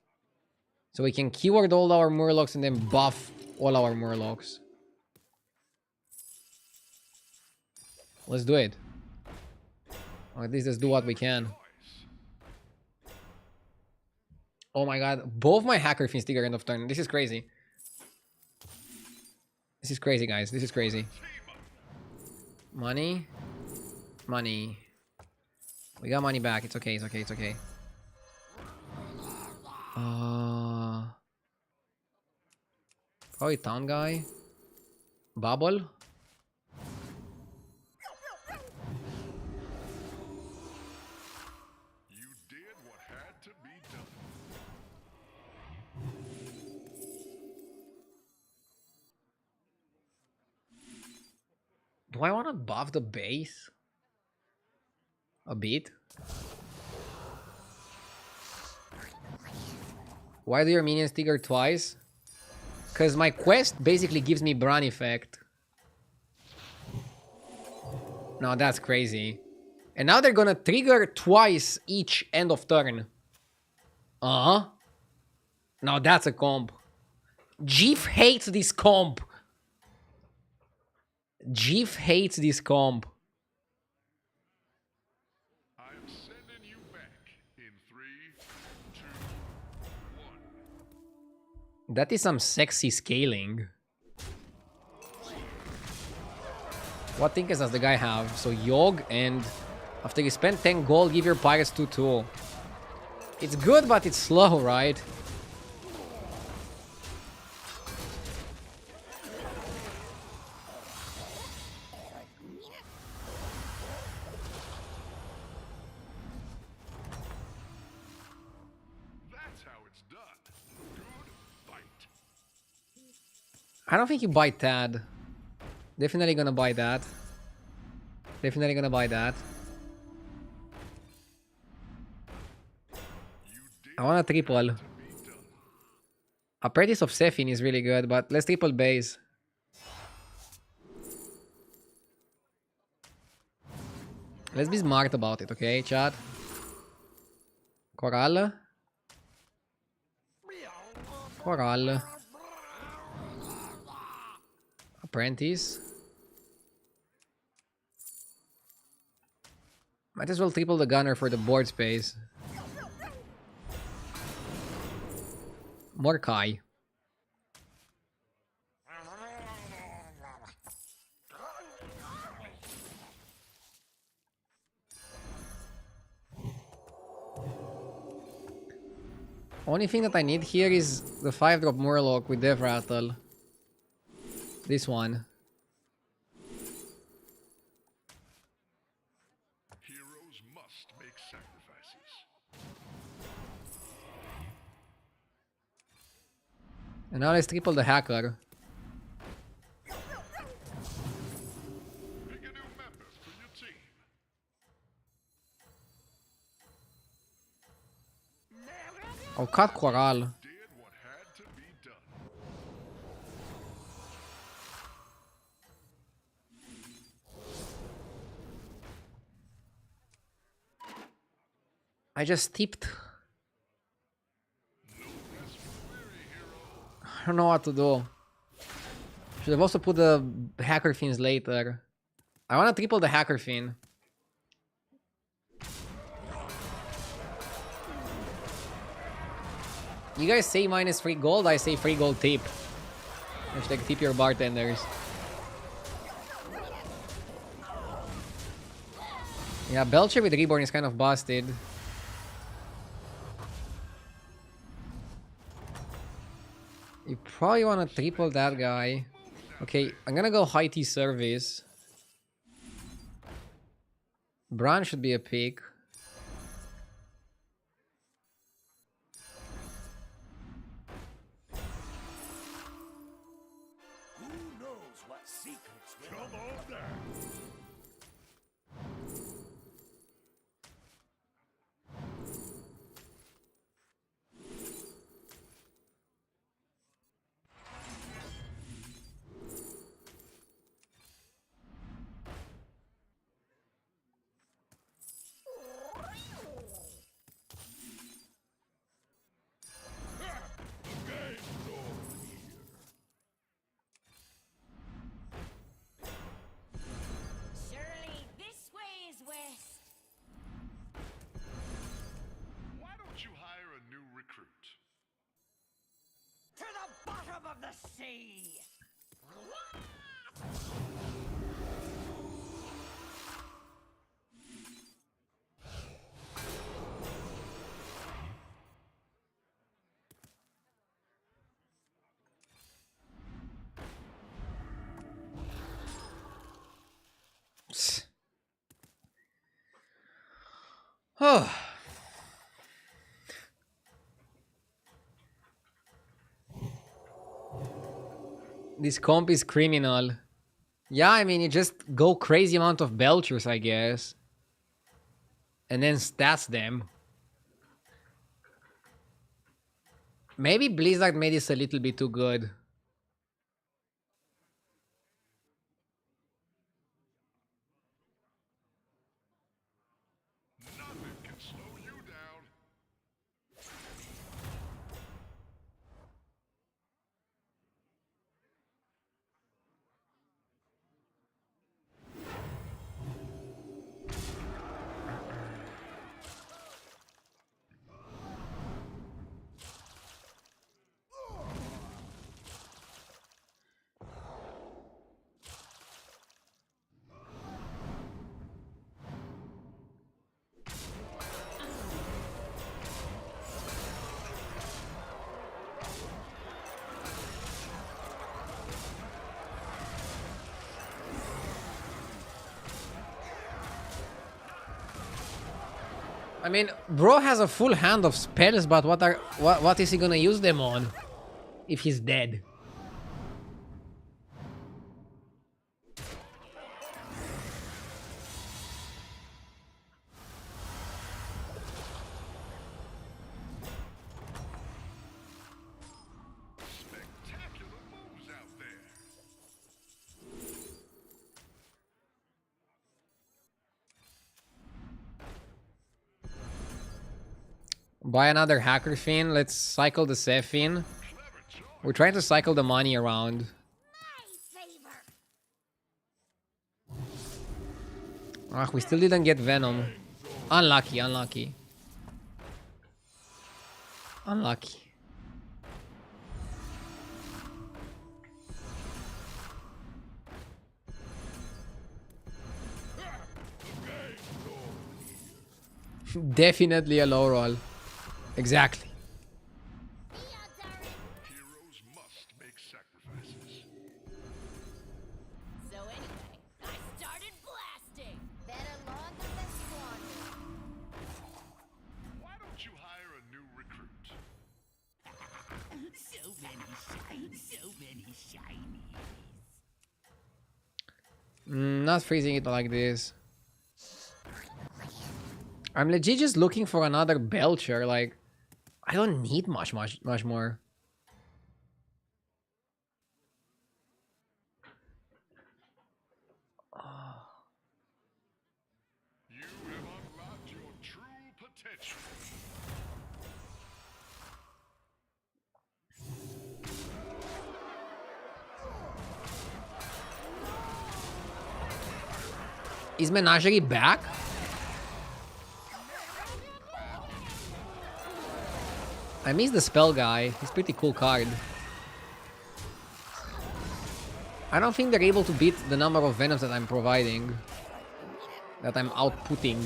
So we can keyword all our Murlocs and then buff all our Murlocs. Let's do it. Or at least let's do what we can. Oh my god. Both my Hacker Fiends trigger end of turn. This is crazy. This is crazy, guys. This is crazy. Money. Money. We got money back. It's okay. It's okay. It's okay. Probably town guy. Bubble. You did what had to be done. Do I want to buff the base? A bit? Why do your minions trigger twice? Because my quest basically gives me Bran effect. No, that's crazy. And now they're gonna trigger twice each end of turn. Uh-huh. Now that's a comp. Jeef hates this comp. Jeef hates this comp. I am sending you back in 3, 2, 1. That is some sexy scaling. What tinkers does the guy have? So Yogg, and after you spend 10 gold, give your pirates 2-2. It's good, but it's slow, right? That's how it's done. Good fight. I don't think you buy Tad. Definitely gonna buy that. Definitely gonna buy that. I want a triple. Apprentice of Sephin is really good, but let's triple base. Let's be smart about it, okay, chat? Coral. Coral. Apprentice. Might as well triple the gunner for the board space. Mordecai. Only thing that I need here is the 5-drop Murloc with Death Rattle. This one. Heroes must make sacrifices. And now let's triple the hacker. Pick a new member for your team. I'll cut Coral. Did what had to be done. I just tipped. I don't know what to do. Should have also put the hacker fins later. I want to triple the hacker fin. You guys say minus 3 gold, I say free gold tip. Hashtag tip your bartenders. Yeah, Belcher with Reborn is kind of busted. You probably want to triple that guy. Okay, I'm gonna go high T service. Bran should be a pick. Who knows what secrets will come on there? Surely this way is west. Why don't you hire a new recruit? To the bottom of the sea! Oh. This comp is criminal. Yeah, I mean, you just go crazy amount of Belchers, I guess. And then stats them. Maybe Blizzard made this a little bit too good. I mean, bro has a full hand of spells, but what is he gonna use them on if he's dead? Spectacular moves out there. Buy another hacker fin. Let's cycle the Sephine. We're trying to cycle the money around. My favor. Ah, we still didn't get Venom. Unlucky, unlucky. Unlucky. Definitely a low roll. Exactly. The odds are in. Heroes must make sacrifices. So anyway, I started blasting. Better launder than squander. Why don't you hire a new recruit? So many shinies. Not freezing it like this. I'm legit just looking for another Belcher. Like, I don't need much more. You have unlocked your true potential. Is Menagerie back? I miss the spell guy. He's a pretty cool card. I don't think they're able to beat the number of Venoms that I'm providing. That I'm outputting.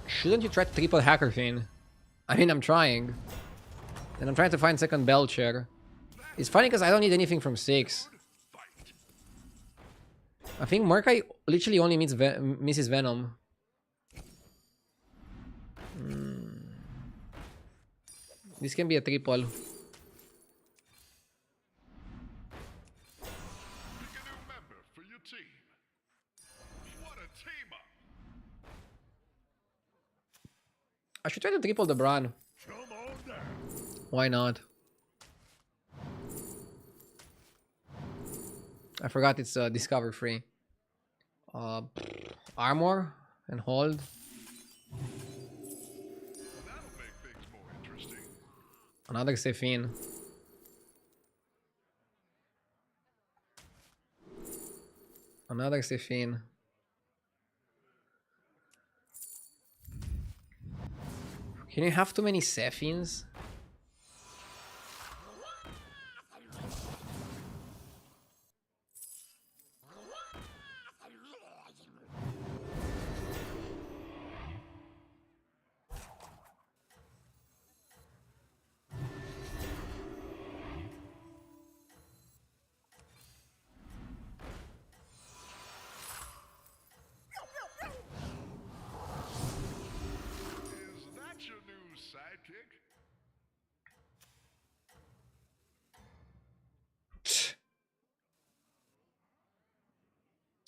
Shouldn't you try triple Hacker Fin? I mean, I'm trying. And I'm trying to find second Belcher. It's funny because I don't need anything from 6. I think Murkai literally only misses Venom. This can be a triple. Pick a new member for your team. What a team up! I should try to triple the Bran. Come on down. Why not? I forgot it's discover free. Armor and hold. That'll make things more interesting. Another Sephine. Another Sephine. Can you have too many Sephines? Is that your new sidekick?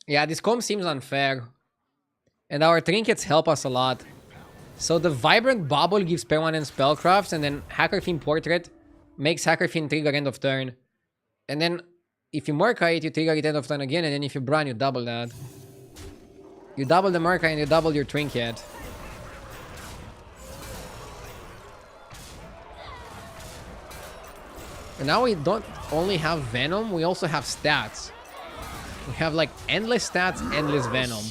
Yeah, this comp seems unfair. And our trinkets help us a lot. So the Vibrant Bubble gives permanent spellcrafts, and then Hacker Fiend Portrait makes Hacker Fiend trigger end of turn. And then if you Murkai it, you trigger it end of turn again, and then if you Bran, you double that. You double the Murkai and you double your trinket. And now we don't only have Venom, we also have stats. We have like endless stats, endless Venom.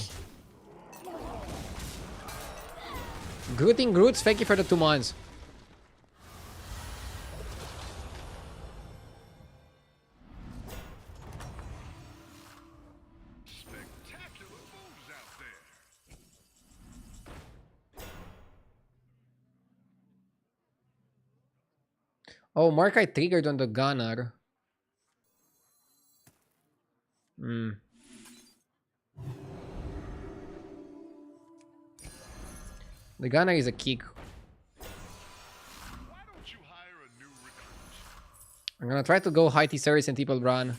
Grooting Groots, thank you for the 2 months. Spectacular moves out there. Oh, Murkai triggered on the Gunner. The gunner is a kick. Why don't you hire a new recruit? I'm gonna try to go high T series and people run.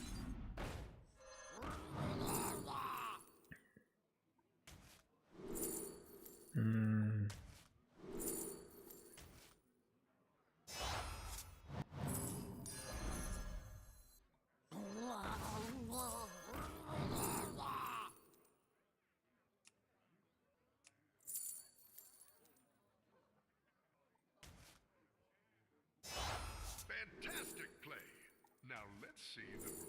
Fantastic play. Now let's see the reward.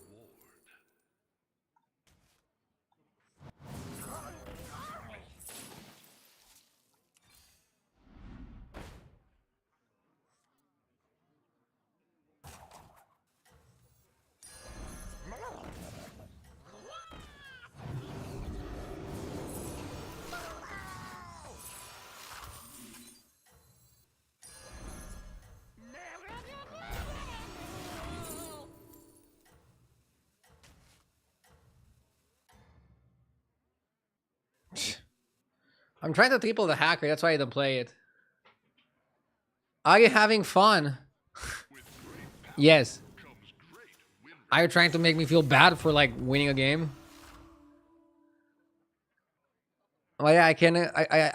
I'm trying to triple the hacker, that's why I don't play it. Are you having fun? Yes. Comes great win rate. Are you trying to make me feel bad for like winning a game? Well, yeah, I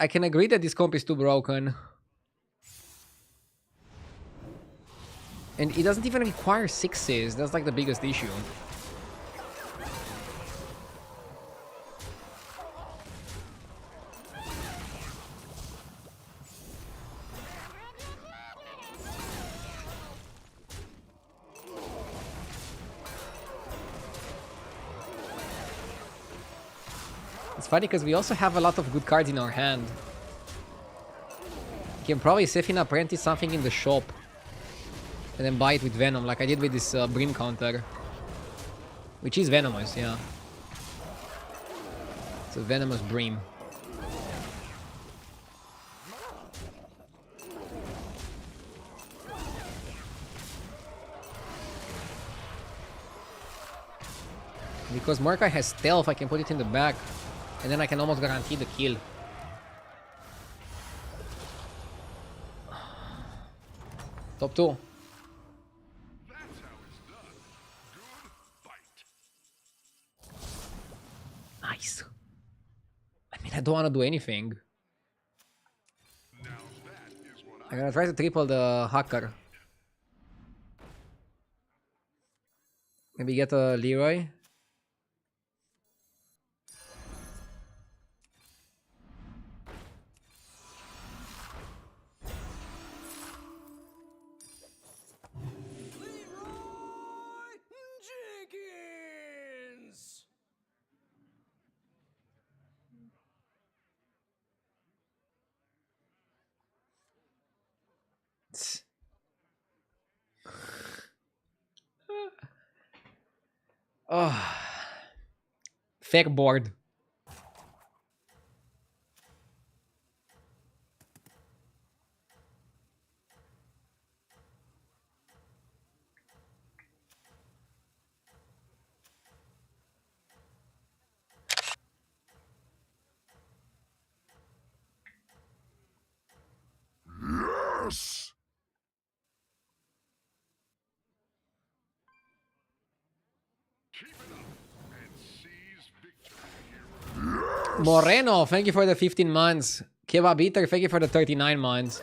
can agree that this comp is too broken. And it doesn't even require sixes. That's like the biggest issue. It's funny because we also have a lot of good cards in our hand. You can probably save in Apprentice something in the shop. And then buy it with Venom, like I did with this Brim counter. Which is venomous, yeah. It's a venomous Brim. Because Mordecai has stealth, I can put it in the back. And then I can almost guarantee the kill. Top 2. That's how it's done. Good fight. Nice. I mean, I don't want to do anything. Now that is what I'm gonna try to triple the hacker. Maybe get a Leroy. Leroy Jenkins! Oh. Fake board. Yes! keep it up and seize victory, hero. Moreno, thank you for the 15 months. Kebab Eater, thank you for the 39 months.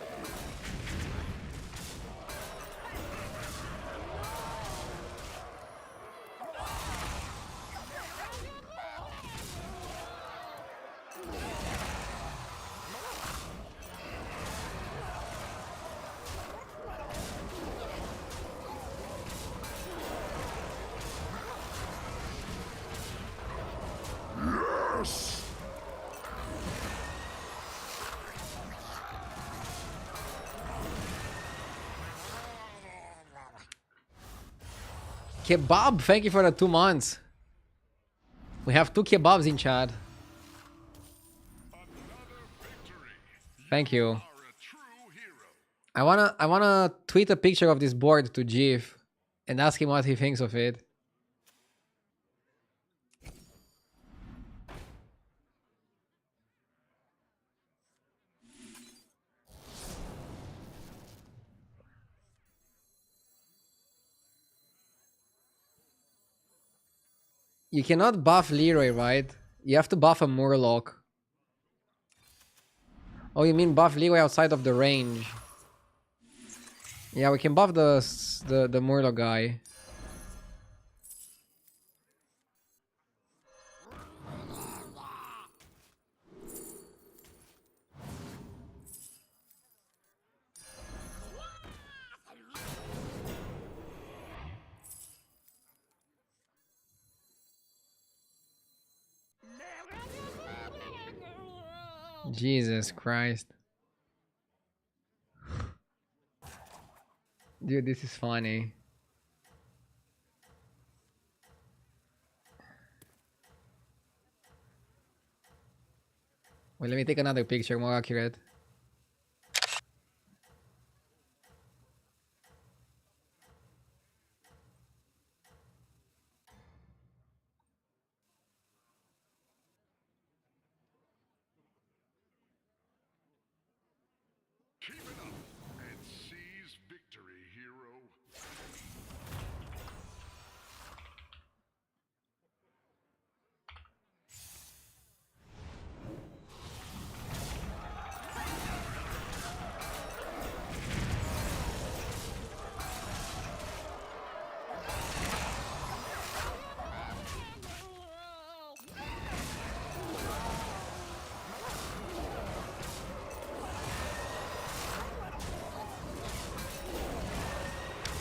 Yes! Kebab, thank you for the 2 months. We have 2 kebabs in chat. Another victory. Thank you. Are a true hero. I wanna tweet a picture of this board to Jeff and ask him what he thinks of it. You cannot buff Leroy, right? You have to buff a Murloc. Oh, you mean buff Leroy outside of the range? Yeah, we can buff the Murloc guy. Jesus Christ. Dude, this is funny. Wait, let me take another picture, more accurate. Keep it up and seize victory, hero.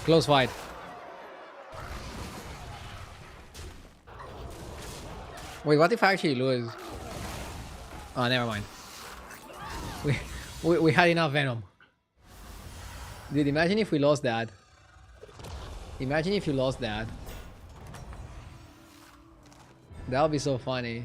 Close fight. Wait, what if I actually lose? Oh, never mind. We had enough Venom. Dude, imagine if we lost that. Imagine if you lost that. That would be so funny.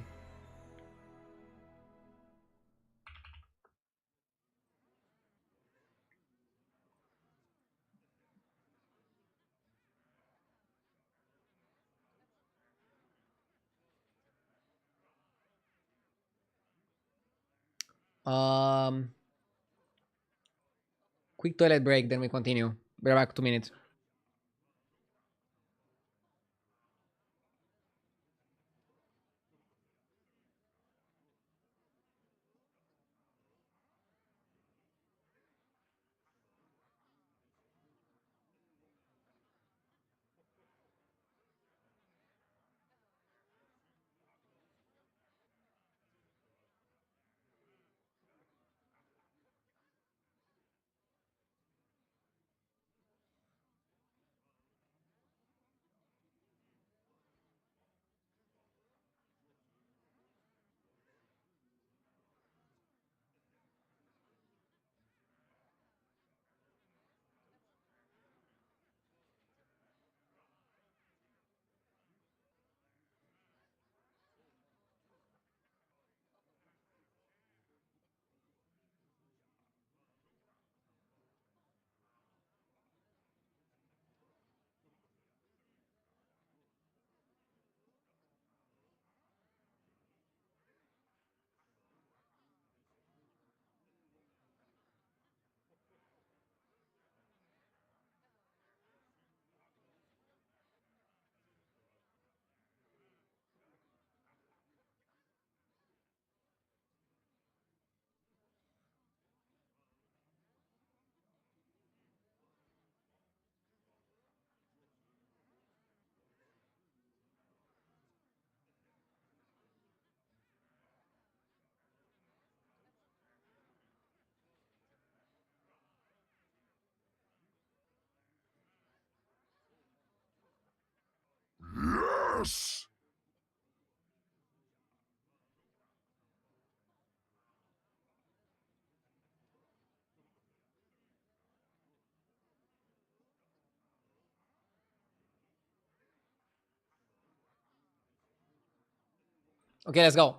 Um, Quick toilet break, then we continue. Be back 2 minutes. Yes! Okay, let's go.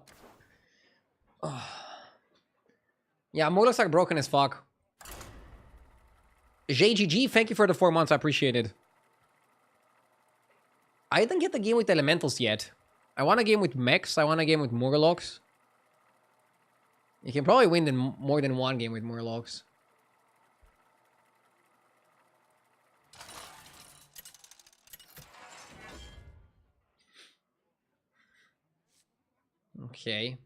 Yeah, Murlocs are broken as fuck. JGG, thank you for the 4 months. I appreciate it. I didn't get the game with elementals yet. I want a game with mechs. I want a game with Murlocs. You can probably win more than one game with Murlocs. Okay.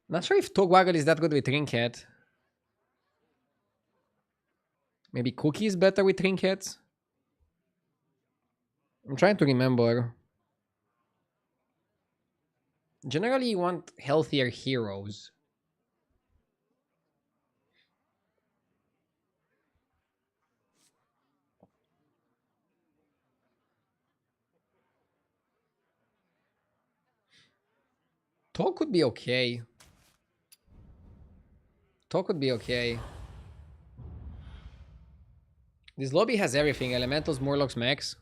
Not sure if Togwaggle is that good with Trinket. Maybe Cookie is better with Trinkets? I'm trying to remember. Generally, you want healthier heroes. Tog could be okay. Tog could be okay. This lobby has everything. Elementals, Murlocs, Mechs.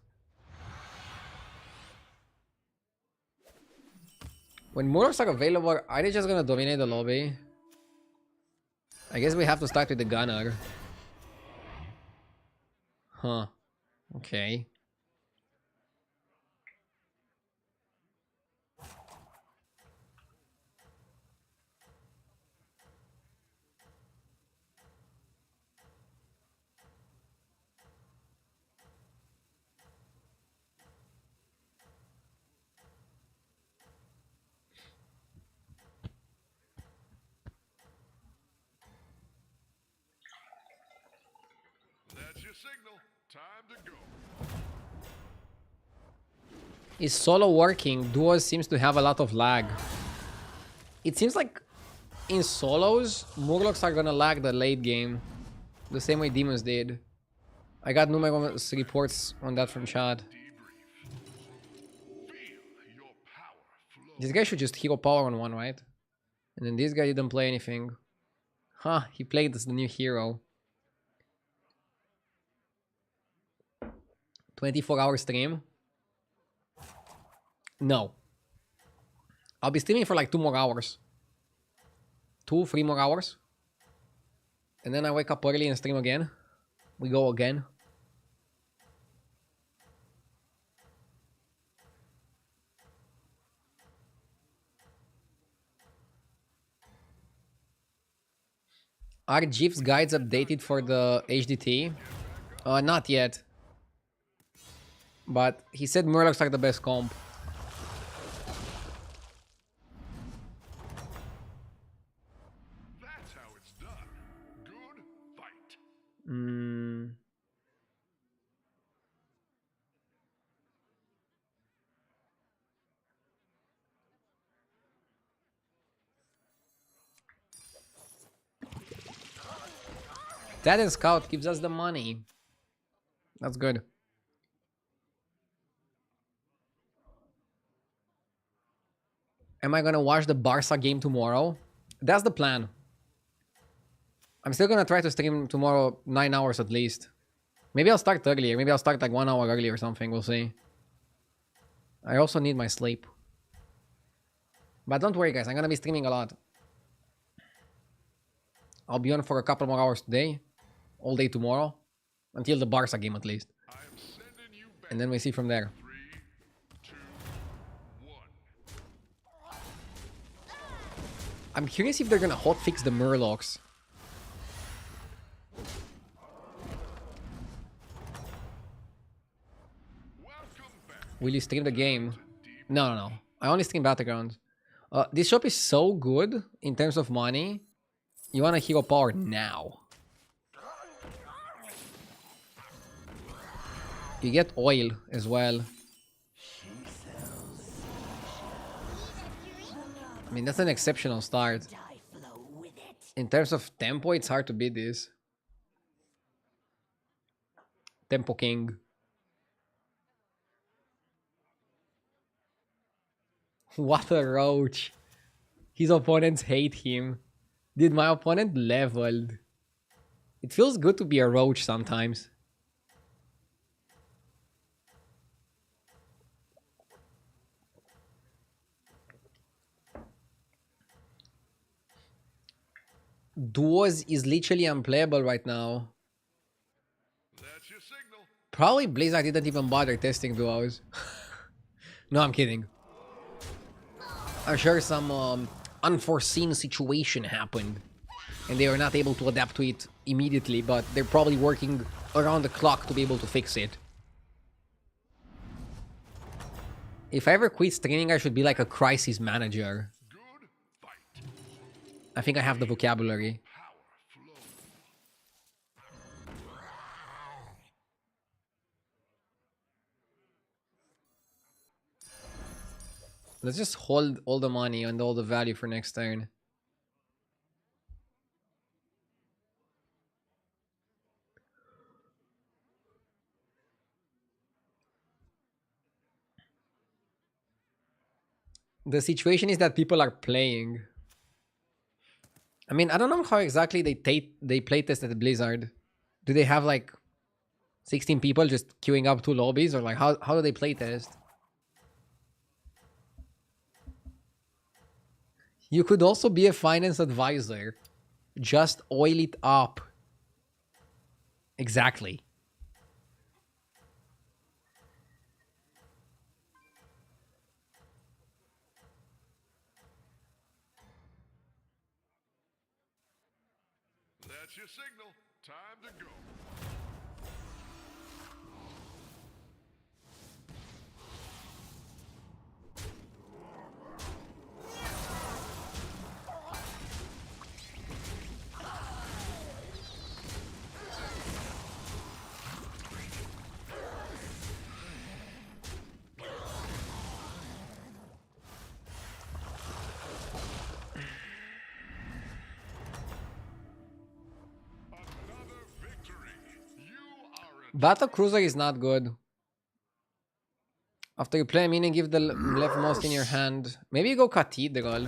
When Murlocs are available, are they just gonna dominate the lobby? I guess we have to start with the Gunner. Huh. Okay. That's your signal. Time to go. Is solo working? Duos seems to have a lot of lag. It seems like in solos, Murlocs are gonna lag the late game. The same way Demons did. I got numerous reports on that from chat. Feel your power flow. This guy should just hero power on one, right? And then this guy didn't play anything. Huh, he played as the new hero. 24-hour stream? No. I'll be streaming for like 2 more hours. 2, 3 more hours. And then I wake up early and stream again. We go again. Are GIF's guides updated for the HDT? Not yet. But he said Murlocs are the best comp. That's how it's done. Good fight. That and Scout gives us the money. That's good. Am I gonna watch the Barca game tomorrow? That's the plan. I'm still gonna try to stream tomorrow 9 hours at least. Maybe I'll start earlier. Maybe I'll start like 1 hour early or something. We'll see. I also need my sleep. But don't worry, guys. I'm gonna be streaming a lot. I'll be on for a couple more hours today. All day tomorrow. Until the Barca game at least. I am sending you back. And then we see from there. 3, 2, 1. I'm curious if they're gonna hotfix the Murlocs. Welcome back. Will you stream the game? No. I only stream battlegrounds. This shop is so good in terms of money. You want a hero power now. You get oil as well. I mean, that's an exceptional start. In terms of tempo, it's hard to beat this. Tempo King. What a roach. His opponents hate him. Did my opponent leveled? It feels good to be a roach sometimes. Duos is literally unplayable right now. That's your signal. Probably Blizzard didn't even bother testing duos. No, I'm kidding. I'm sure some unforeseen situation happened and they are not able to adapt to it immediately, but they're probably working around the clock to be able to fix it. If I ever quit streaming, I should be like a crisis manager. Good fight. I think I have the vocabulary. Power flow. Let's just hold all the money and all the value for next turn. The situation is that people are playing. I mean, I don't know how exactly they playtest at Blizzard. Do they have like 16 people just queuing up 2 lobbies, or like how do they playtest? You could also be a finance advisor. Just oil it up. Exactly. That's your signal. Time to go. Another victory. You are a Battle Cruiser is not good. After you play a minion, give the leftmost in your hand. Maybe you go Cathedral.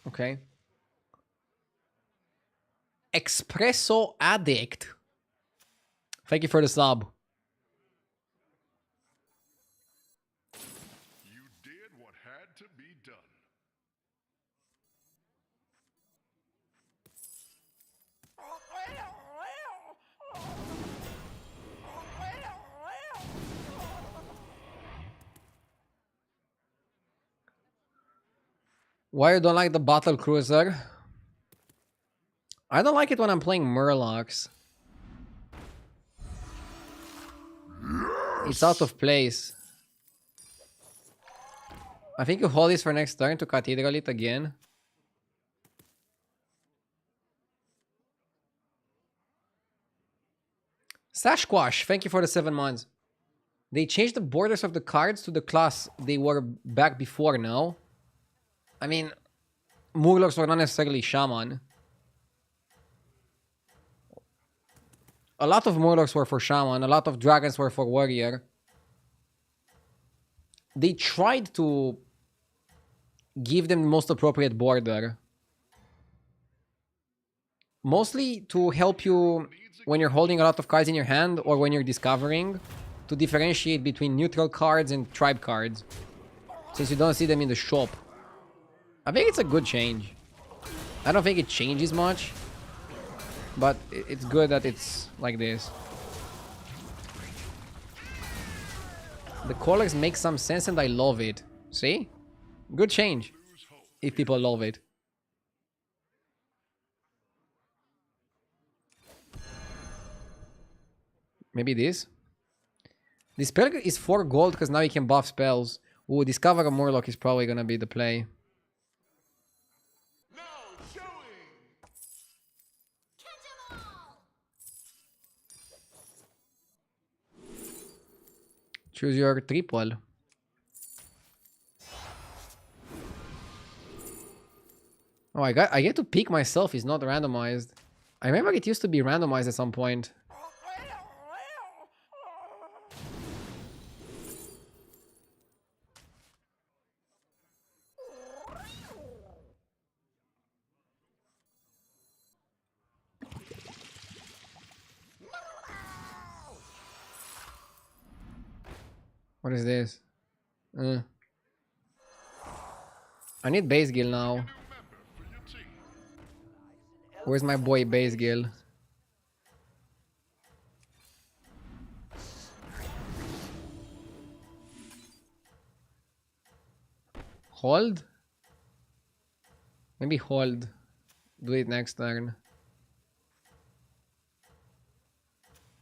Okay. Espresso Addict. Thank you for the sub. You did what had to be done. Why you don't like the Battle Cruiser? I don't like it when I'm playing Murlocs. It's out of place. I think you hold this for next turn to Cathedral it again. Sashquash, thank you for the 7 months. They changed the borders of the cards to the class they were back before now. I mean, Murlocs were not necessarily Shaman. A lot of Murlocs were for Shaman, a lot of Dragons were for Warrior. They tried to give them the most appropriate border. Mostly to help you when you're holding a lot of cards in your hand or when you're discovering, to differentiate between neutral cards and tribe cards, since you don't see them in the shop. I think it's a good change. I don't think it changes much, but it's good that it's like this. The colors make some sense and I love it. See? Good change. If people love it. Maybe this? This spell is 4 gold because now you can buff spells. Ooh, Discover a Murloc is probably gonna be the play. Now showing. Catch 'em all! Choose your triple. Oh, I get to pick myself. It's not randomized. I remember it used to be randomized at some point. What is this? I need base gill now. Where's my boy base gill? Hold? Maybe hold. Do it next turn.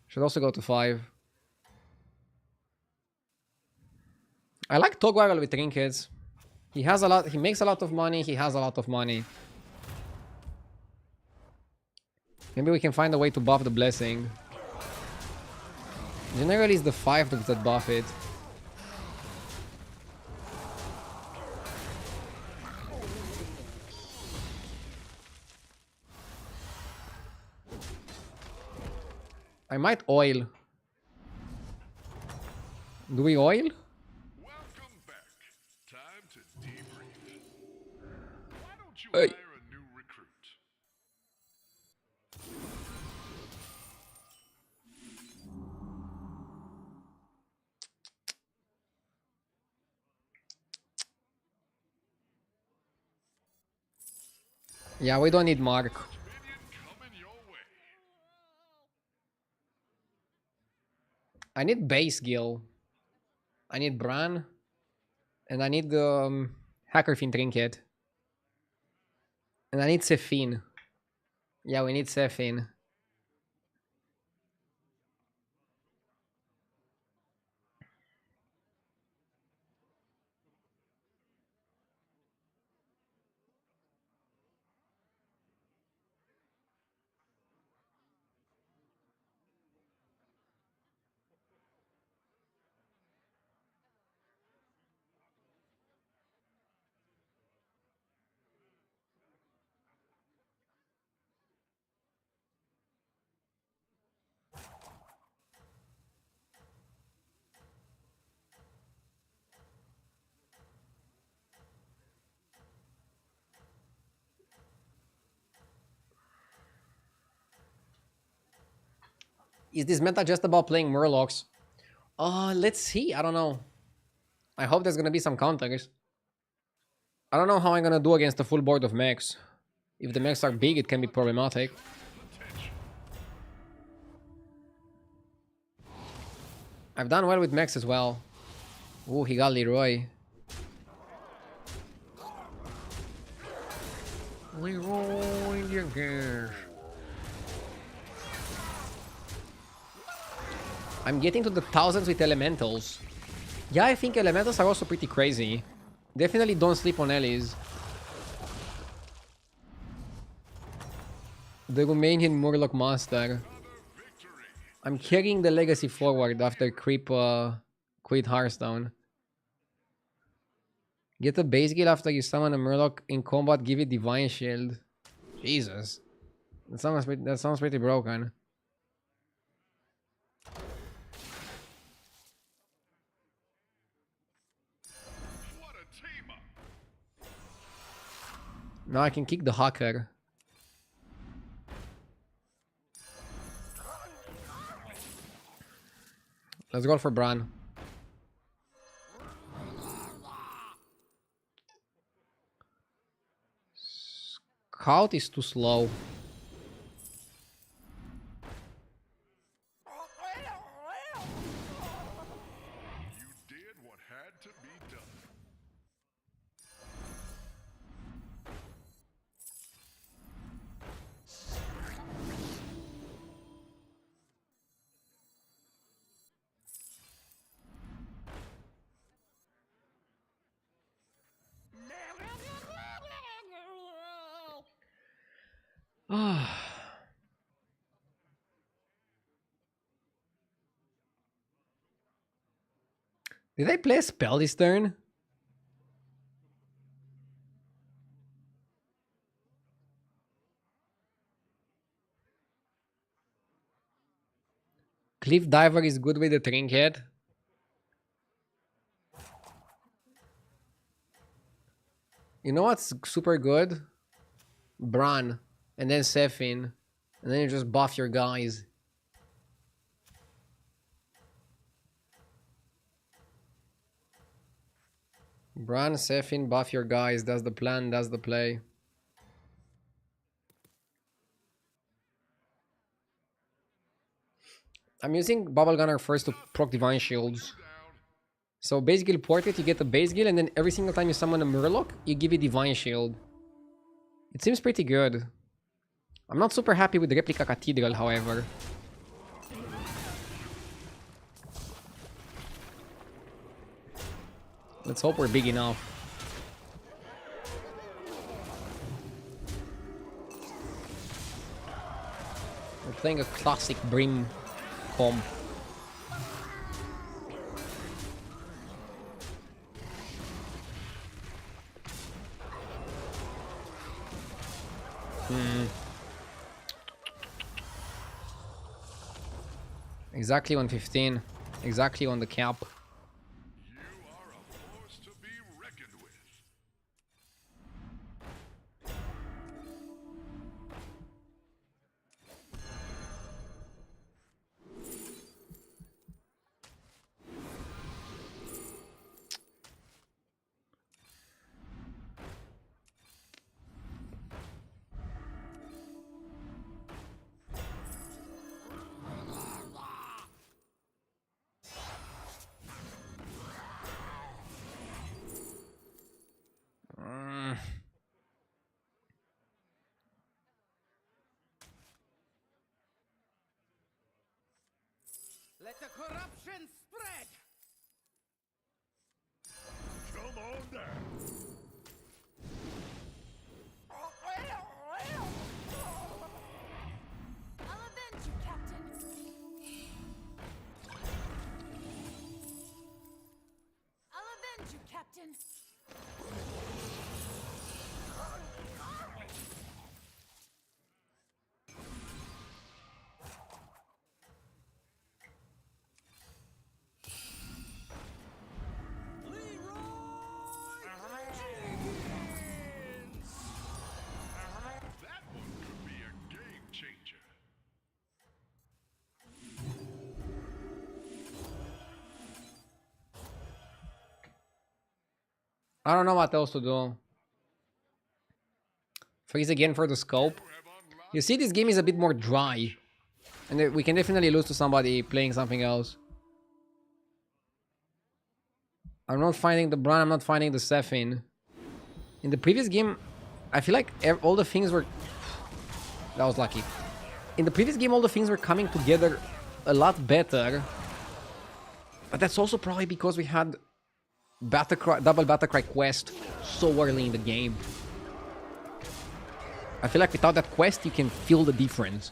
Should also go to 5. I like Togwaggle with trinkets. He has a lot. He makes a lot of money. He has a lot of money. Maybe we can find a way to buff the blessing. Generally, it's the 5 that buff it. I might oil. Do we oil? Welcome back. Time to debrief. Why don't you Hey. hire a new recruit? Yeah, we don't need Mark. Minion coming your way. I need base Gil. I need Bran. And I need the Hackerfin trinket. And I need Sephine. Yeah, we need Sephine. Is this meta just about playing Murlocs? Let's see. I don't know. I hope there's gonna be some counters. I don't know how I'm gonna do against a full board of mechs. If the mechs are big, it can be problematic. I've done well with mechs as well. Ooh, he got Leroy. Leroy Jenkins. I'm getting to the thousands with elementals. Yeah, I think elementals are also pretty crazy. Definitely don't sleep on Ellis. The Romanian Murloc Master. I'm carrying the legacy forward after Creep quit Hearthstone. Get a base skill after you summon a Murloc in combat, give it Divine Shield. Jesus. That sounds pretty broken. What a team up. Now I can kick the Hacker. Let's go for Bran. Scout is too slow. You did what had to be done. Did I play a spell this turn? Cliff Diver is good with the trinket. You know what's super good? Bran. And then Sephine. And then you just buff your guys. Bran, Sephine, buff your guys. That's the plan. That's the play. I'm using Bubble Gunner first to proc Divine Shields. So basically portrait, you get the base skill, and then every single time you summon a Murloc, you give it Divine Shield. It seems pretty good. I'm not super happy with the Replica Cathedral, however. Let's hope we're big enough. We're playing a classic Brim comp. Exactly on 15. Exactly on the cap. You are a force to be reckoned with. Let the corruption spread! Come on down. I'll avenge you, Captain. I'll avenge you, Captain. That one could be a game changer. I don't know what else to do. Freeze again for the scope. You see, this game is a bit more dry. And we can definitely lose to somebody playing something else. I'm not finding the Bran, I'm not finding the Sephin. In the previous game, I feel like all the things were... That was lucky. In the previous game, all the things were coming together a lot better. But that's also probably because we had double Battlecry quest so early in the game. I feel like without that quest, you can feel the difference.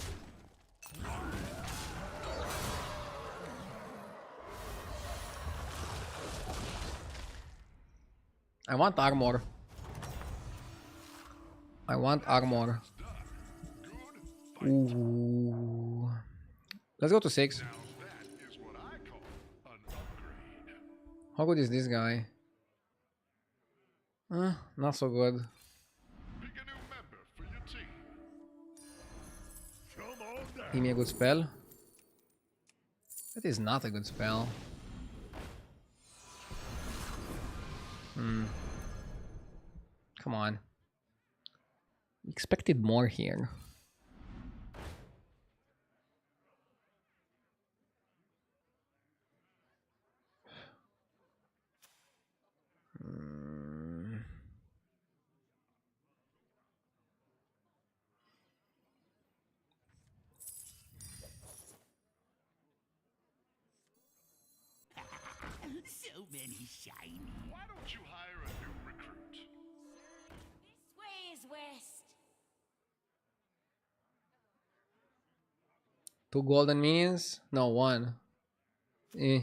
I want armor. I want armor. Ooh. Let's go to 6. Now that is what I call an upgrade. How good is this guy? Not so good. Pick a new member for your team. Come on down. Give me a good spell. That is not a good spell. Come on. Expected more here. So many shiny. Why don't you hire a new recruit? This way is west. 2 golden minions? No, 1. Eh.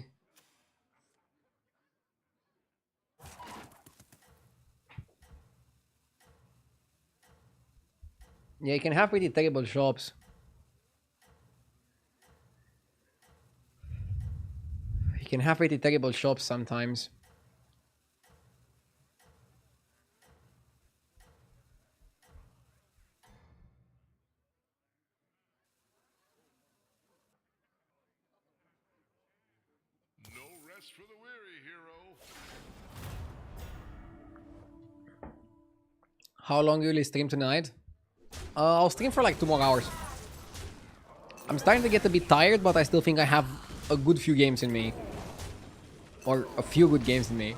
Yeah, you can have pretty terrible shops. You can have pretty terrible shops sometimes. No rest for the weary, hero. How long will you stream tonight? I'll stream for like 2 more hours. I'm starting to get a bit tired, but I still think I have a good few games in me. or a few good games in me.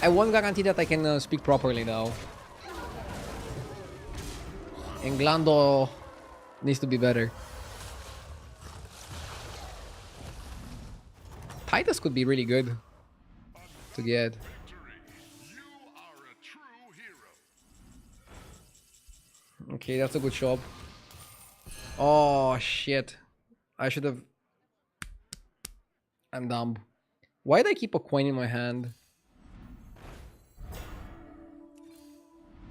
I won't guarantee that I can speak properly though. And Glando needs to be better. Titus could be really good to get. Victory. You are a true hero. Okay, that's a good job. Oh shit. I should have... I'm dumb. Why did I keep a coin in my hand?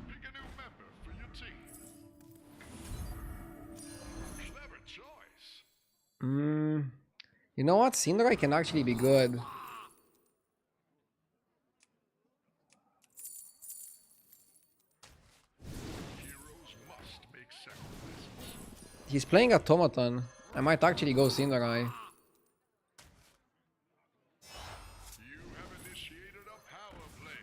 Pick a new member for your team. Clever choice. You know what? Syndra can actually be good. Heroes must make sacrifices. He's playing Automaton. I might actually go Syndra. You have initiated a power play.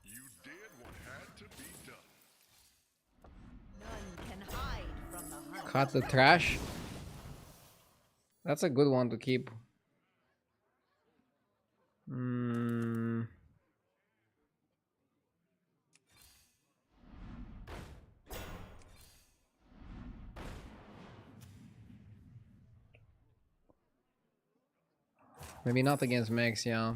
You did what had to be done. None can hide from the hunt. Cut the trash. That's a good one to keep. Maybe not against Max, yeah.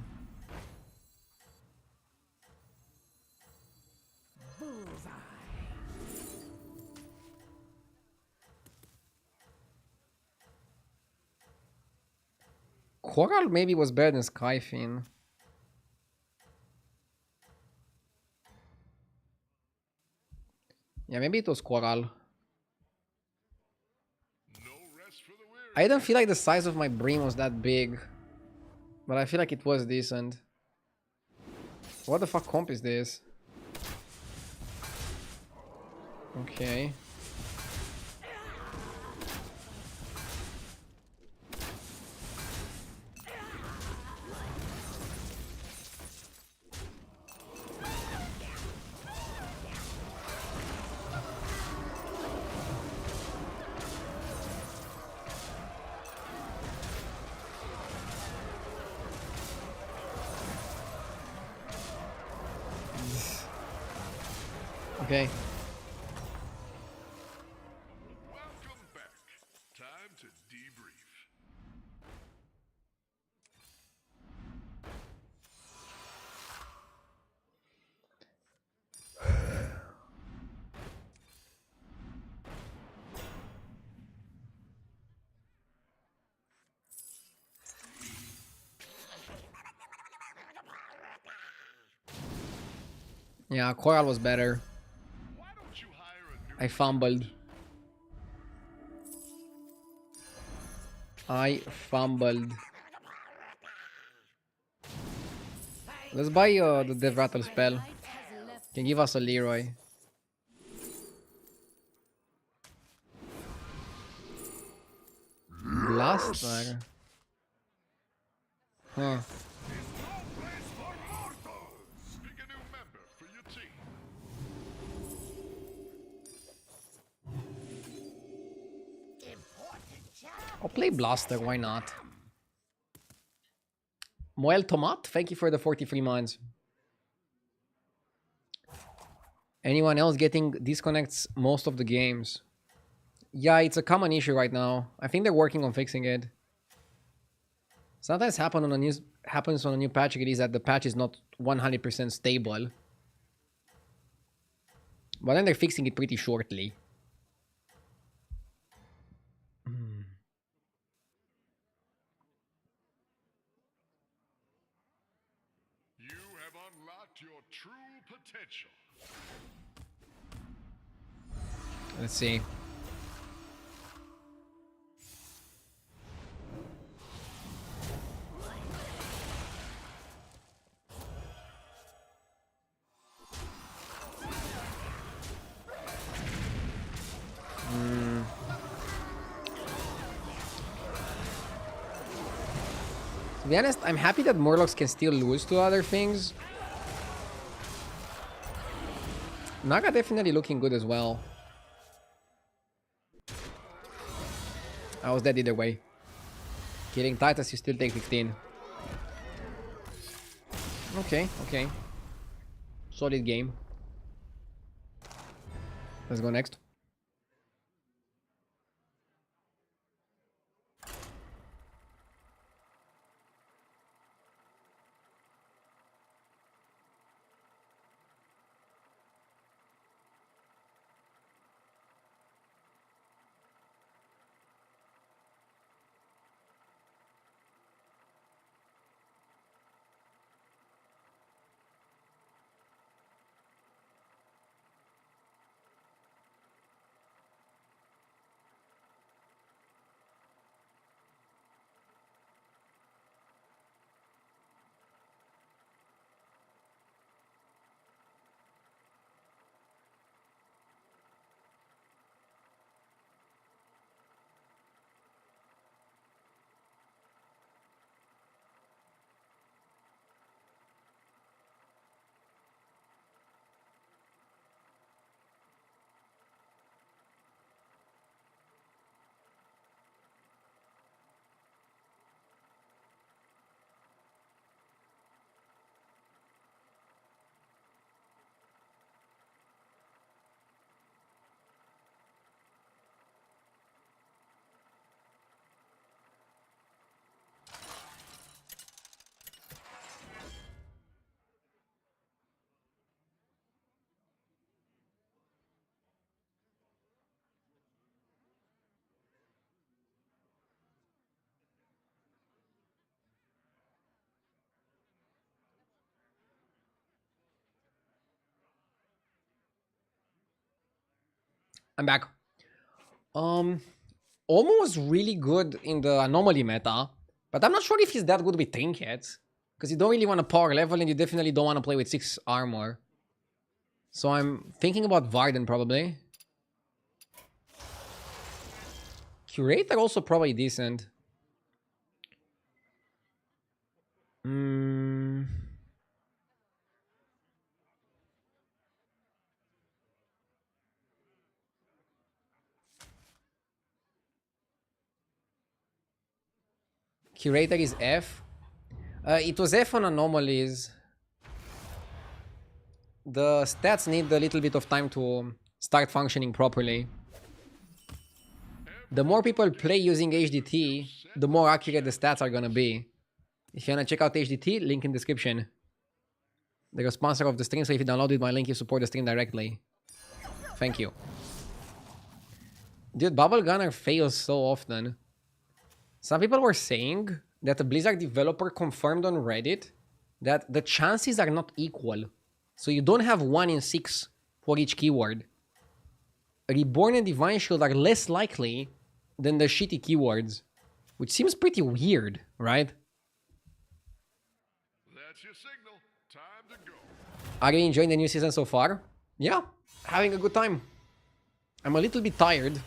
Coral maybe was better than Skyfin. Yeah, maybe it was Coral. No rest for the weary. I don't feel like the size of my brain was that big. But I feel like it was decent. What the fuck comp is this? Okay. Okay. Welcome back. Time to debrief. Yeah, Coral was better. Why don't you hire a new I fumbled. Let's buy the Death Rattle spell. Light has left. Can give us a Leroy. Blaster. Huh. Pick a new member for your team. I'll play Blaster, why not? Moel Tomat, thank you for the 43 months. Anyone else getting disconnects most of the games? Yeah, it's a common issue right now. I think they're working on fixing it. Sometimes happens on a new patch release that the patch is not 100% stable. But then they're fixing it pretty shortly. You have unlocked your true potential. Let's see. To be honest, I'm happy that Murlocs can still lose to other things. Naga definitely looking good as well. I was dead either way. Killing Titus, you still take 15. Okay, okay. Solid game. Let's go next. I'm back. Omo was really good in the anomaly meta, but I'm not sure if he's that good with trinkets. Because you don't really want to power level and you definitely don't want to play with 6 armor. So I'm thinking about Varden probably. Curator also probably decent. Curator is F. It was F on anomalies. The stats need a little bit of time to start functioning properly. The more people play using HDT, the more accurate the stats are gonna be. If you wanna check out HDT, link in description. They're a sponsor of the stream, so if you downloaded my link, you support the stream directly. Thank you. Dude, Bubble Gunner fails so often. Some people were saying that a Blizzard developer confirmed on Reddit that the chances are not equal. So you don't have 1 in 6 for each keyword. Reborn and Divine Shield are less likely than the shitty keywords. Which seems pretty weird, right? That's your signal. Time to go. Are you enjoying the new season so far? Yeah, having a good time. I'm a little bit tired.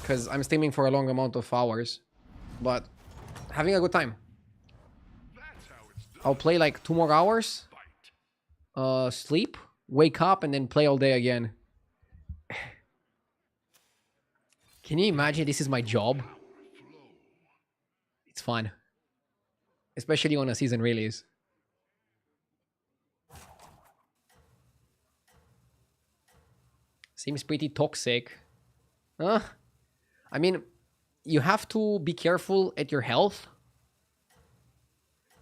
Because I'm streaming for a long amount of hours. But having a good time. That's how it's done. I'll play like 2 more hours. Fight. Sleep, wake up, and then play all day again. Can you imagine this is my job? It's fun. Especially on a season release. Seems pretty toxic. I mean, you have to be careful at your health.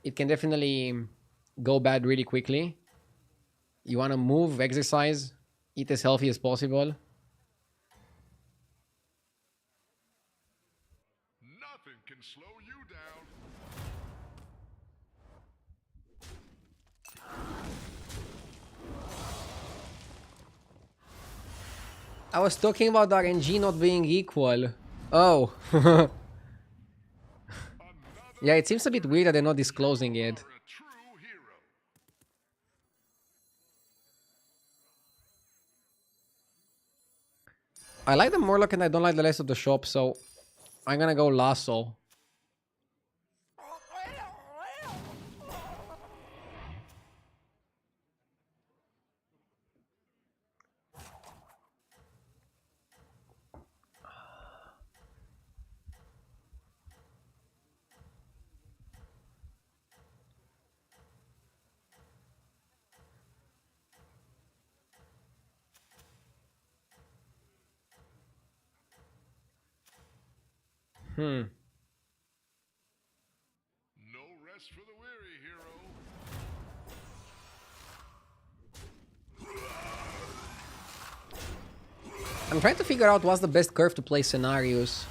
It can definitely go bad really quickly. You want to move, exercise, eat as healthy as possible. Nothing can slow you down. I was talking about RNG not being equal. Oh. Yeah, it seems a bit weird that they're not disclosing it. You're a true hero. I like the Morlock and I don't like the rest of the shop, so I'm gonna go Lasso. Hmm. No rest for the weary, hero. I'm trying to figure out what's the best curve to play scenarios.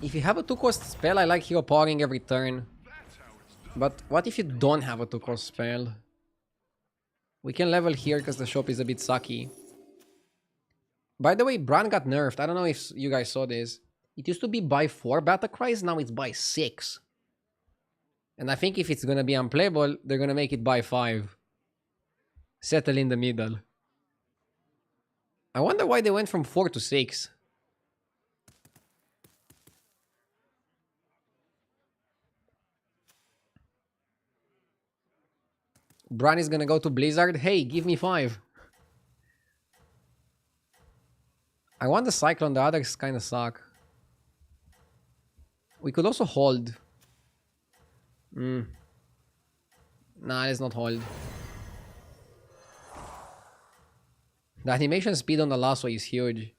If you have a 2-cost spell, I like hero powering every turn. That's how it's done. But what if you don't have a 2-cost spell? We can level here because the shop is a bit sucky. By the way, Bran got nerfed. I don't know if you guys saw this. It used to be by 4 battle cries, now it's by 6. And I think if it's gonna be unplayable, they're gonna make it by 5. Settle in the middle. I wonder why they went from 4 to 6. Bran is gonna go to Blizzard. Hey, give me 5. I want the Cyclone, the others kinda suck. We could also hold. Nah, let's not hold. The animation speed on the lasso is huge.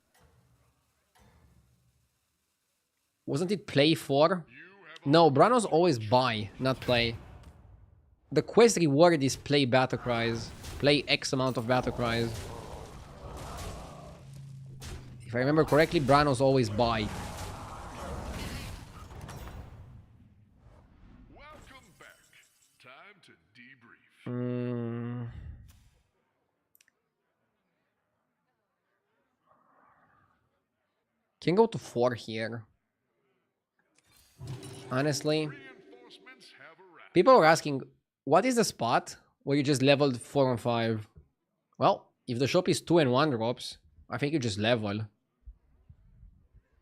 Wasn't it play 4? No, Bran was always buy, not play. The quest reward is play battle cries. Play X amount of battle cries. If I remember correctly, Bran was always buy. Welcome back. Time to debrief. Can go to 4 here. Honestly. Reinforcements have arrived. People are asking, what is the spot where you just leveled 4 and 5? Well, if the shop is 2 and 1 drops, I think you just level.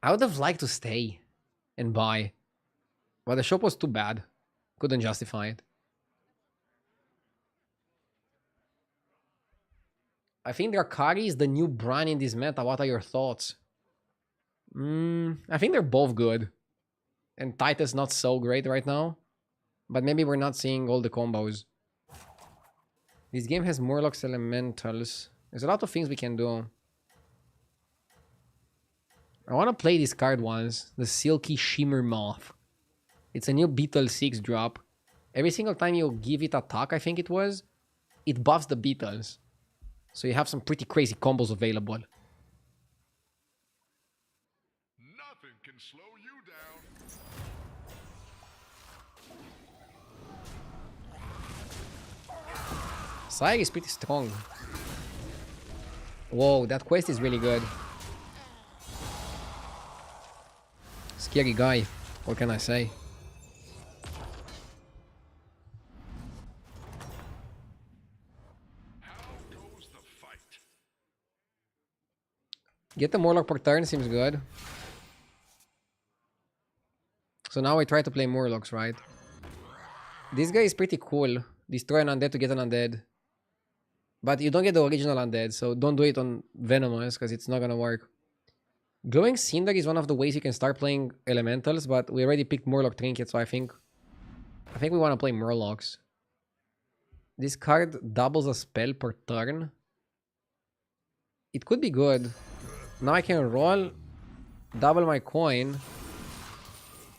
I would have liked to stay and buy. But the shop was too bad. Couldn't justify it. I think Drakari is the new Bran in this meta. What are your thoughts? I think they're both good. And Titus not so great right now. But maybe we're not seeing all the combos. This game has Murlocs Elementals. There's a lot of things we can do. I want to play this card once. The Silky Shimmer Moth. It's a new Beetle 6 drop. Every single time you give it attack, I think it was, it buffs the Beetles. So you have some pretty crazy combos available. Nothing can slow you down. Sire is pretty strong. Whoa, that quest is really good. Scary guy. What can I say? How goes the fight? Get the Murloc per turn seems good. So now I try to play Murlocs, right? This guy is pretty cool. Destroy an undead to get an undead. But you don't get the original undead, so don't do it on Venomous, because it's not gonna work. Glowing Cinder is one of the ways you can start playing Elementals, but we already picked Murloc Trinket, so I think we want to play Murlocs. This card doubles a spell per turn. It could be good. Now I can roll, double my coin,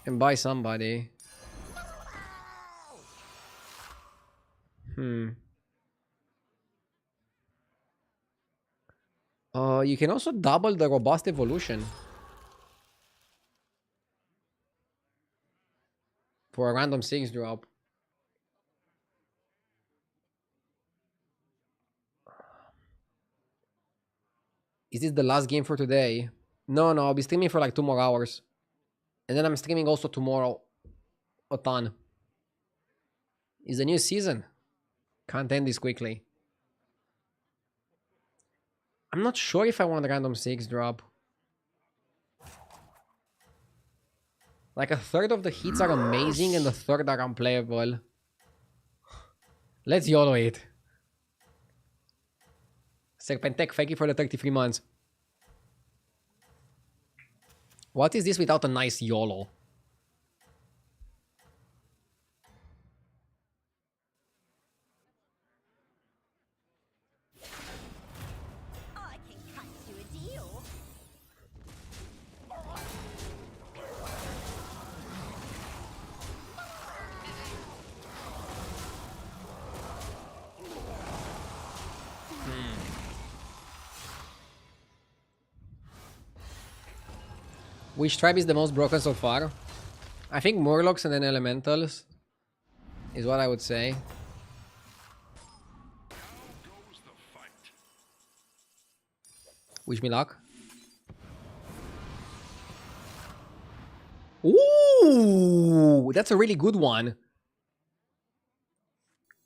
and buy somebody. You can also double the Robust Evolution. For a random 6 drop. Is this the last game for today? No, I'll be streaming for like 2 more hours. And then I'm streaming also tomorrow. A ton. It's a new season. Can't end this quickly. I'm not sure if I want a random 6 drop. Like a third of the hits are amazing and a third are unplayable. Let's YOLO it. Serpentech, thank you for the 33 months. What is this without a nice YOLO? I can cut you a deal. Which tribe is the most broken so far? I think Murlocs and then Elementals is what I would say. Now goes the fight. Wish me luck. Ooh, that's a really good one.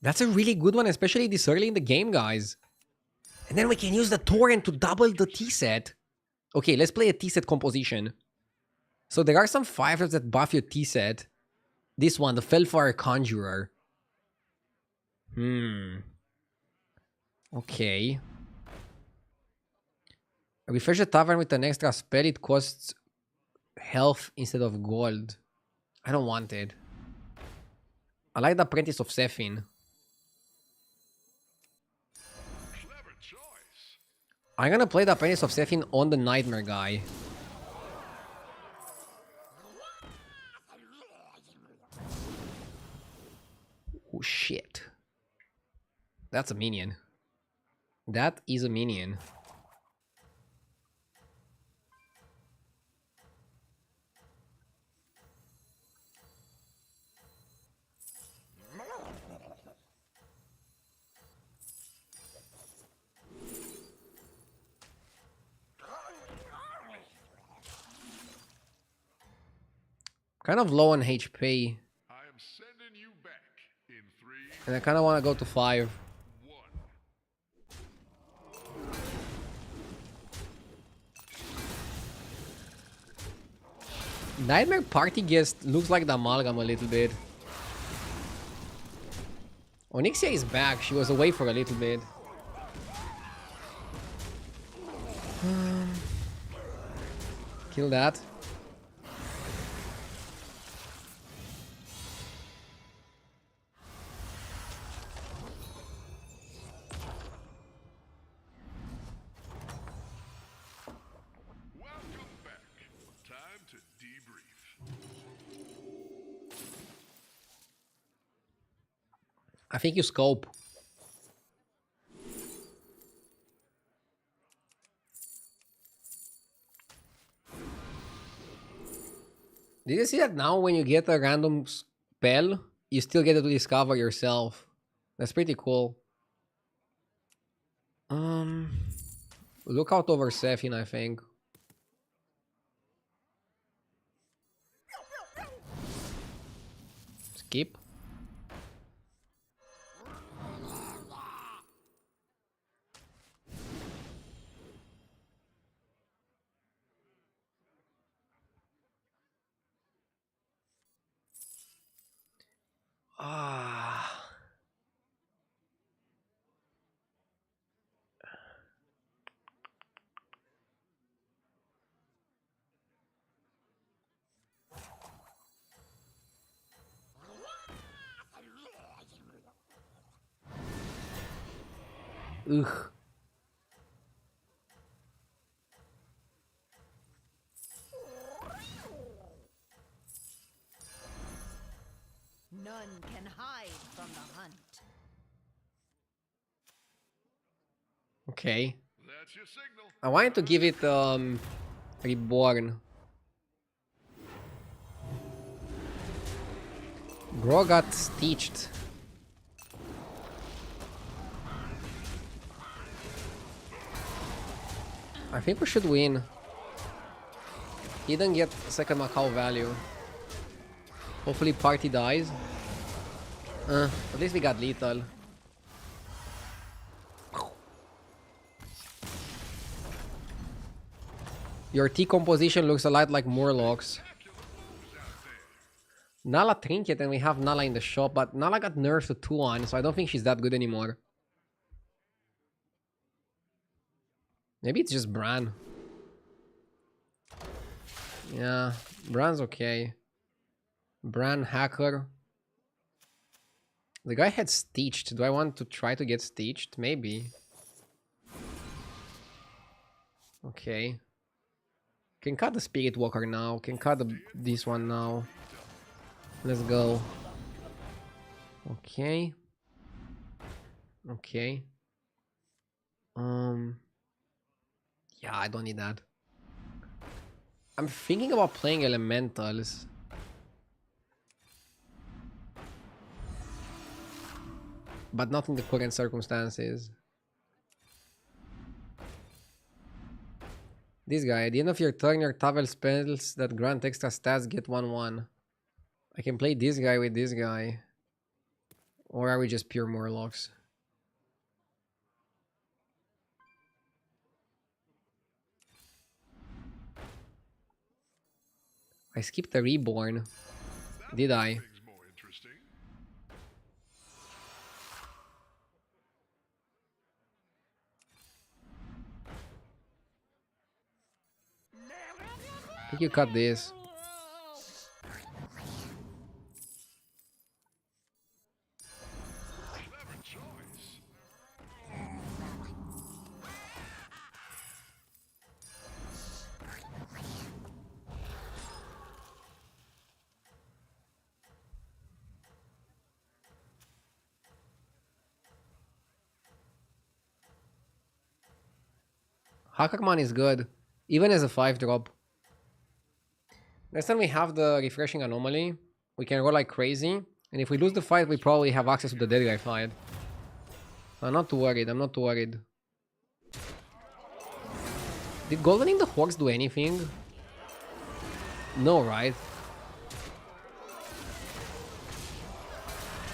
That's a really good one, especially this early in the game, guys. And then we can use the torrent to double the T-set. Okay, let's play a T-set composition. So there are some 5s that buff your T-set. This one, the Felfire Conjurer. Okay. Refresh the tavern with an extra spell. It costs health instead of gold. I don't want it. I like the Apprentice of Sephin. Clever choice. I'm gonna play the Apprentice of Sephin on the Nightmare guy. Oh shit. That's a minion. That is a minion. Kind of low on HP. I am sending you back in 3, And I kind of want to go to 5. 1. Nightmare Party Guest looks like the Amalgam a little bit. Onyxia is back. She was away for a little bit. Kill that. Welcome back. Time to debrief. I think you scope. Did you see that now when you get a random spell, you still get to discover yourself? That's pretty cool. Look out over Sephin, I think. Skip. Ah. Ugh. None can hide from the hunt. Okay. That's your signal. I wanted to give it Reborn. Bro got stitched. I think we should win. He didn't get second Macau value. Hopefully party dies. At least we got lethal. Your T composition looks a lot like Murlocs. Nala Trinket and we have Nala in the shop, but Nala got nerfed to 2-1, so I don't think she's that good anymore. Maybe it's just Bran. Yeah, Bran's okay. Bran Hacker. The guy had Stitched. Do I want to try to get Stitched? Maybe. Okay. Can cut the Spirit Walker now. Can cut this one now. Let's go. Okay. Okay. Yeah, I don't need that. I'm thinking about playing elementals. But not in the current circumstances. This guy, at the end of your turn, your travel spells that grant extra stats get 1/1. I can play this guy with this guy. Or are we just pure Morlocks? I skipped the reborn. Did I? Things more interesting. I think you cut this. Clever choice. Hackerman is good. Even as a 5-drop. Next time we have the refreshing anomaly, we can roll like crazy. And if we lose the fight, we probably have access to the dead guy fight. So I'm not too worried. I'm not too worried. Did goldening the horse do anything? No, right?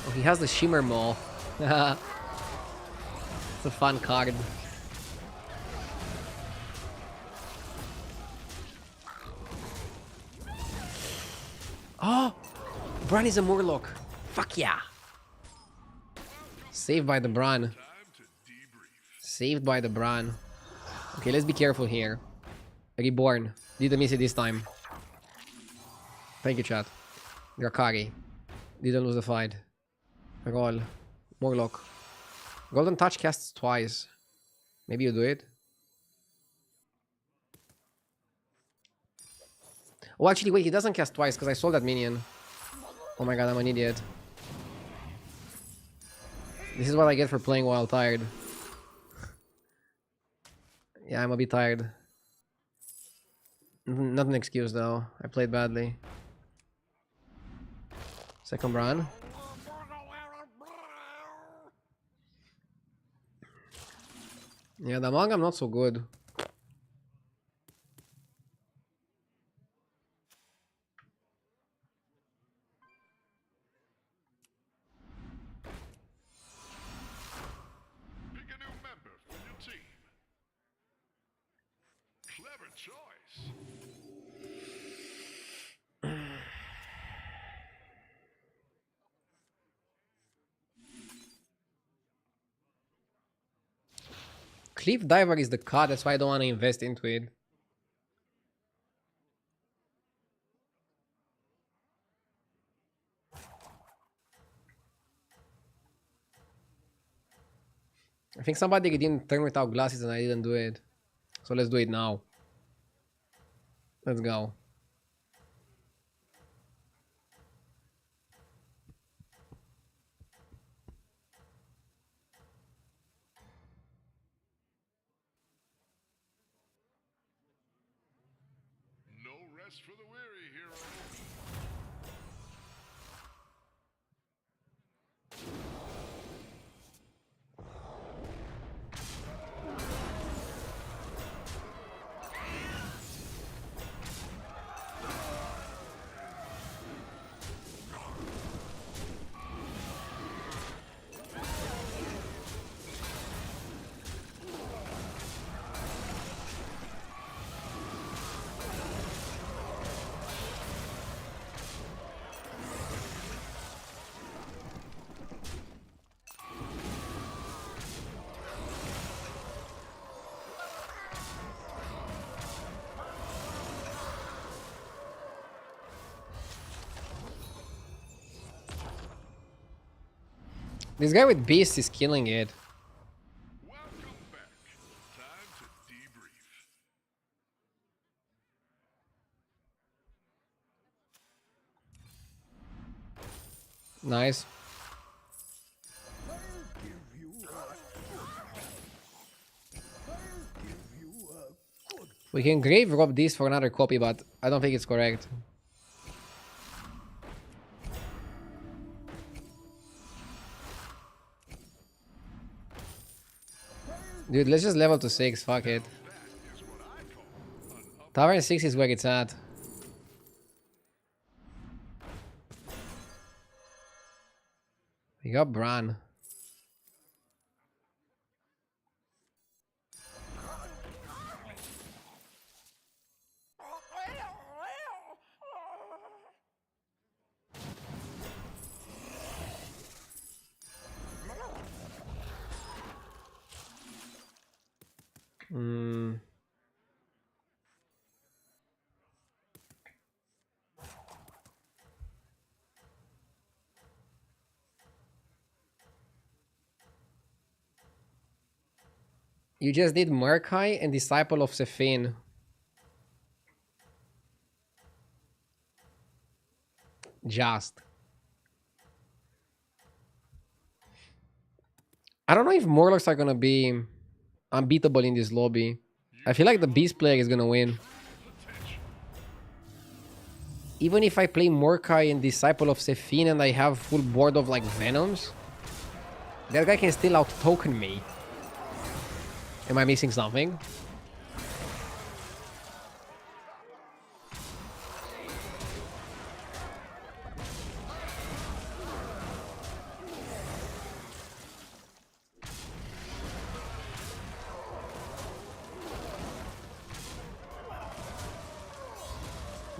Oh, he has the Shimmer Maw. It's a fun card. Oh! Bran is a Murloc. Fuck yeah! Saved by the Bran. Time to debrief. Saved by the Bran. Okay, let's be careful here. Reborn. Didn't miss it this time. Thank you, chat. Drakari. Didn't lose the fight. Roll. Morlock. Golden Touch casts twice. Maybe you do it. Oh, actually, wait, he doesn't cast twice because I saw that minion. Oh my god, I'm an idiot. This is what I get for playing while tired. Yeah, I'm a bit tired. Not an excuse though. I played badly. Second Bran. Yeah, the manga I'm not so good. Pick a new member for your team. Clever choice. Cliff Diver is the card, that's why I don't want to invest into it. I think somebody didn't turn without glasses and I didn't do it. So let's do it now. Let's go. No rest for the weary, hero. This guy with Beast is killing it. Welcome back. Time to debrief. Nice. I'll give you a good We can grave rob this for another copy, but I don't think it's correct. Dude, let's just level to 6, fuck it. Tavern 6 is where it's at. We got Bran. You just did Murkai and Disciple of Sephin. Just. I don't know if Morlocks are gonna be unbeatable in this lobby. I feel like the Beast player is gonna win. Even if I play Murkai and Disciple of Sephin and I have full board of like Venoms, that guy can still out-token me. Am I missing something?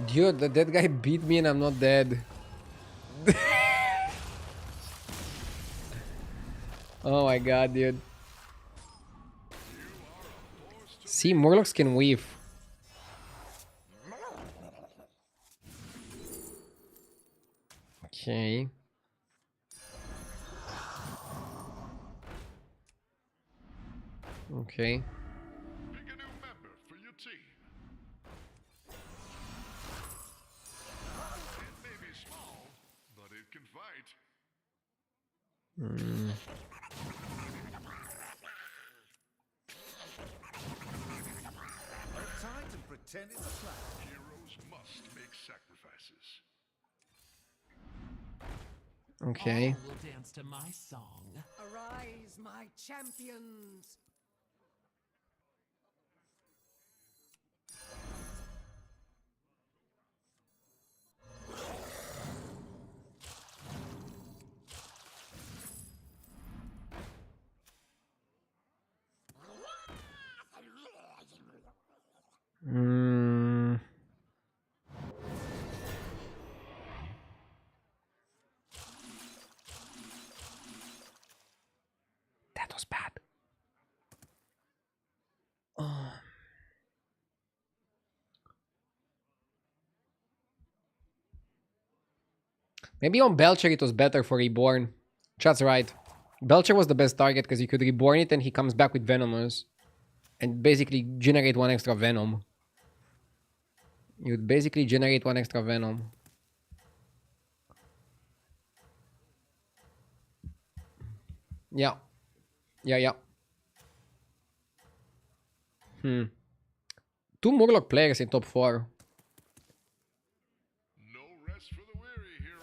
Dude, that guy beat me and I'm not dead. Oh my god, dude. See, Morlocks can weave. Okay. Okay. Pick a new member for your team. It may be small, but it can fight. Outside and pretend it's a trap. Heroes must make sacrifices. Okay. All will dance to my song. Arise, my champions! That was bad. Maybe on Belcher it was better for Reborn. Chat's right. Belcher was the best target because you could Reborn it and he comes back with Venomous. And basically generate one extra Venom. You would basically generate one extra Venom. Yeah. Yeah. Two Murloc players in top 4. No rest for the weary, hero.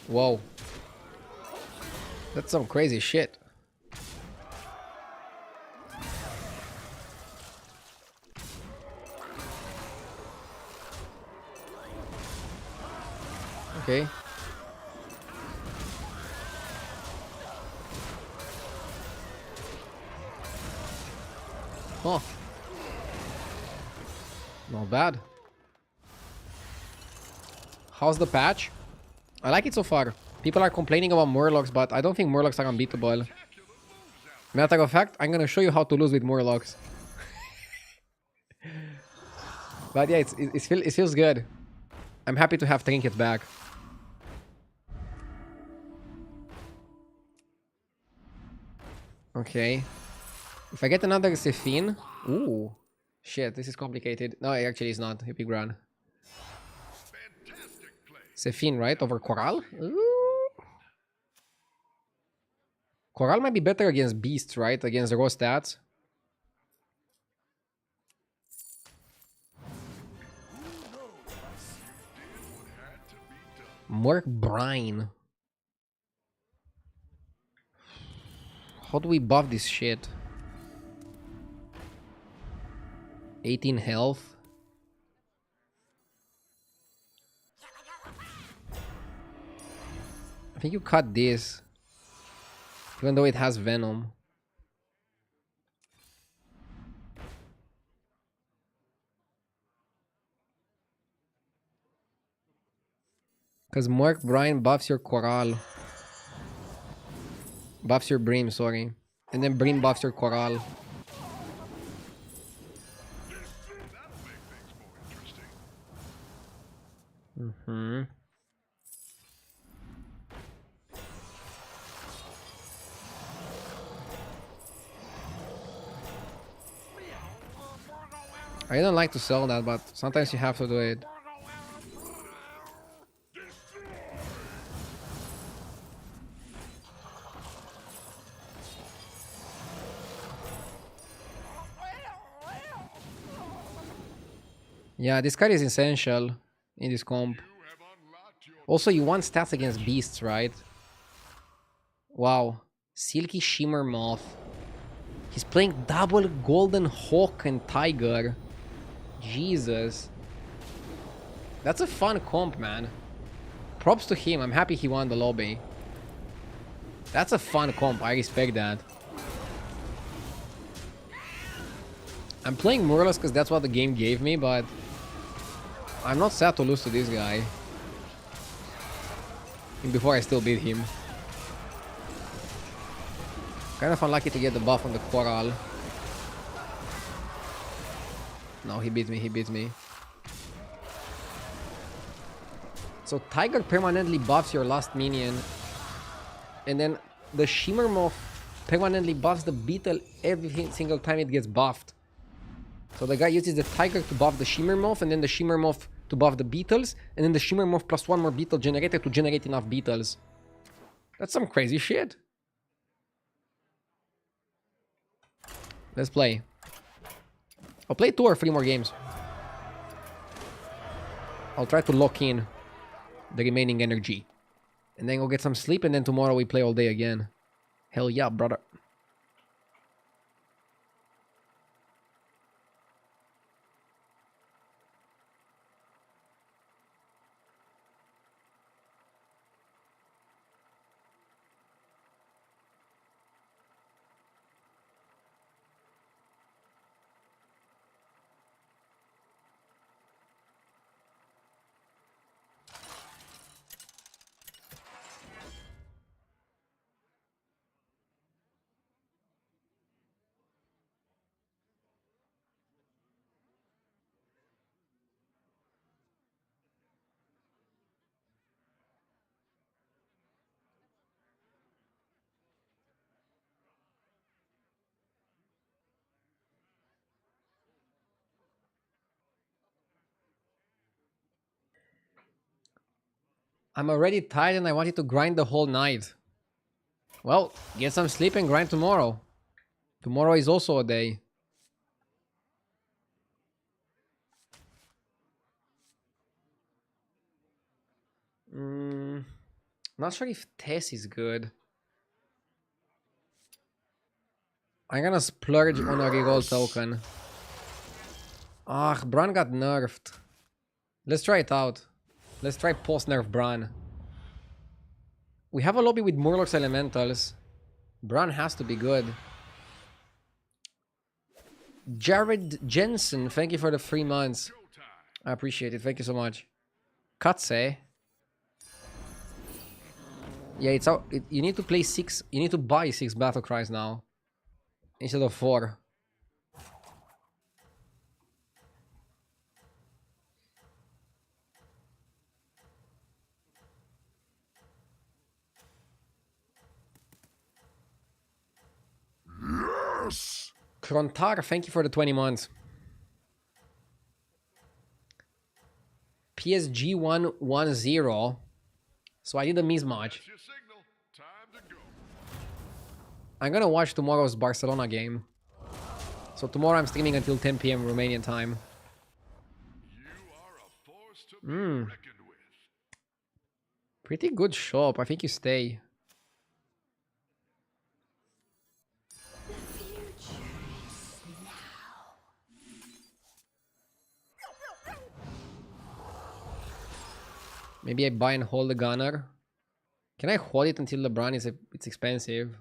Whoa. That's some crazy shit. Okay. Huh. Not bad. How's the patch? I like it so far. People are complaining about Murlocs, but I don't think Murlocs are unbeatable. Matter of fact, I'm gonna show you how to lose with Murlocs. But yeah, it feels good. I'm happy to have Trinket back. Okay. If I get another Sephin... Ooh. Shit, this is complicated. No, it actually is not. A big run. Sephin, right? Over Coral? Ooh. Coral might be better against beasts, right? Against raw stats. Merc Brine. How do we buff this shit? 18 health. I think you cut this. Even though it has venom. Because Merc Brine buffs your Coral. Buffs your Brim, sorry. And then Brim buffs your Coral. Mm-hmm. I don't like to sell that, but sometimes you have to do it. Yeah, this card is essential in this comp. Also, you want stats against beasts, right? Wow. Silky Shimmer Moth. He's playing double Golden Hawk and Tiger. Jesus. That's a fun comp, man. Props to him. I'm happy he won the lobby. That's a fun comp. I respect that. I'm playing Murlocs because that's what the game gave me, but I'm not sad to lose to this guy. And before I still beat him. Kind of unlucky to get the buff on the Coral. No, he beats me, he beats me. So Tiger permanently buffs your last minion. And then the Shimmer Moth permanently buffs the Beetle every single time it gets buffed. So the guy uses the Tiger to buff the Shimmer Moth, and then the Shimmer Moth to buff the Beetles, and then the Shimmer Moth plus one more Beetle generated to generate enough Beetles. That's some crazy shit. Let's play. I'll play 2 or 3 more games. I'll try to lock in the remaining energy. And then go get some sleep, and then tomorrow we play all day again. Hell yeah, brother. I'm already tired and I wanted to grind the whole night. Well, get some sleep and grind tomorrow. Tomorrow is also a day. Not sure if Tess is good. I'm gonna splurge on a reroll token. Ah, Bran got nerfed. Let's try it out. Let's try post-nerf Bran. We have a lobby with Murlocs Elementals. Bran has to be good. Jared Jensen, thank you for the 3 months. I appreciate it. Thank you so much. Katse. Yeah, it's out. You need to play 6. You need to buy 6 battle cries now instead of 4. Yes! Krontar, thank you for the 20 months. PSG 110. So I did a mismatch. Your signal. Time to go. I'm gonna watch tomorrow's Barcelona game. So tomorrow I'm streaming until 10 p.m. Romanian time. You are a force to be reckoned with. Pretty good shop. I think you stay. Maybe I buy and hold the gunner. Can I hold it until LeBron is it's expensive?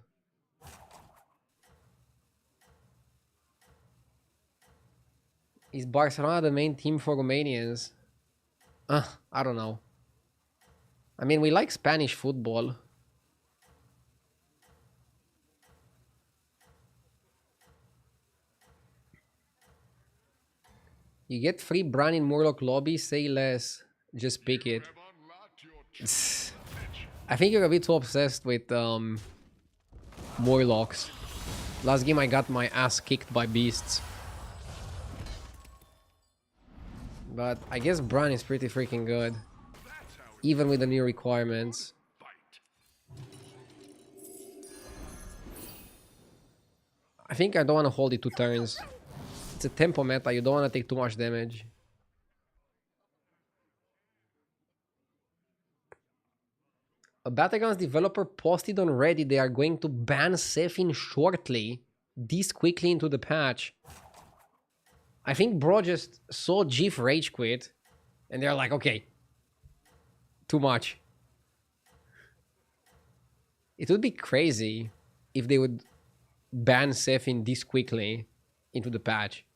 Is Barcelona the main team for Romanians? I don't know. I mean, we like Spanish football. You get free Bran in Murloc lobby, say less. Just pick it. Have unlocked your true potential. I think you're a bit too obsessed with Murlocs. Last game I got my ass kicked by beasts. But I guess Bran is pretty freaking good. That's how it Even with the new requirements. fight. I think I don't want to hold it 2 turns. It's a tempo meta, you don't want to take too much damage. A battlegrounds developer posted on Reddit they are going to ban Sephin shortly, this quickly into the patch. I think bro just saw GIF rage quit, and they're like, okay, too much. It would be crazy if they would ban Sephin this quickly into the patch.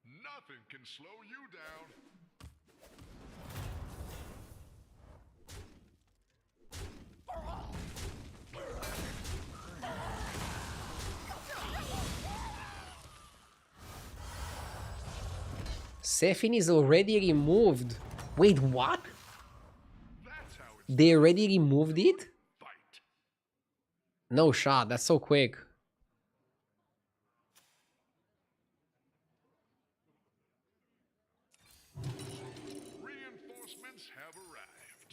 Nothing can slow you down. Sephin is already removed. Wait, what? That's how it's They already removed it? fight. No shot, that's so quick. Reinforcements have arrived.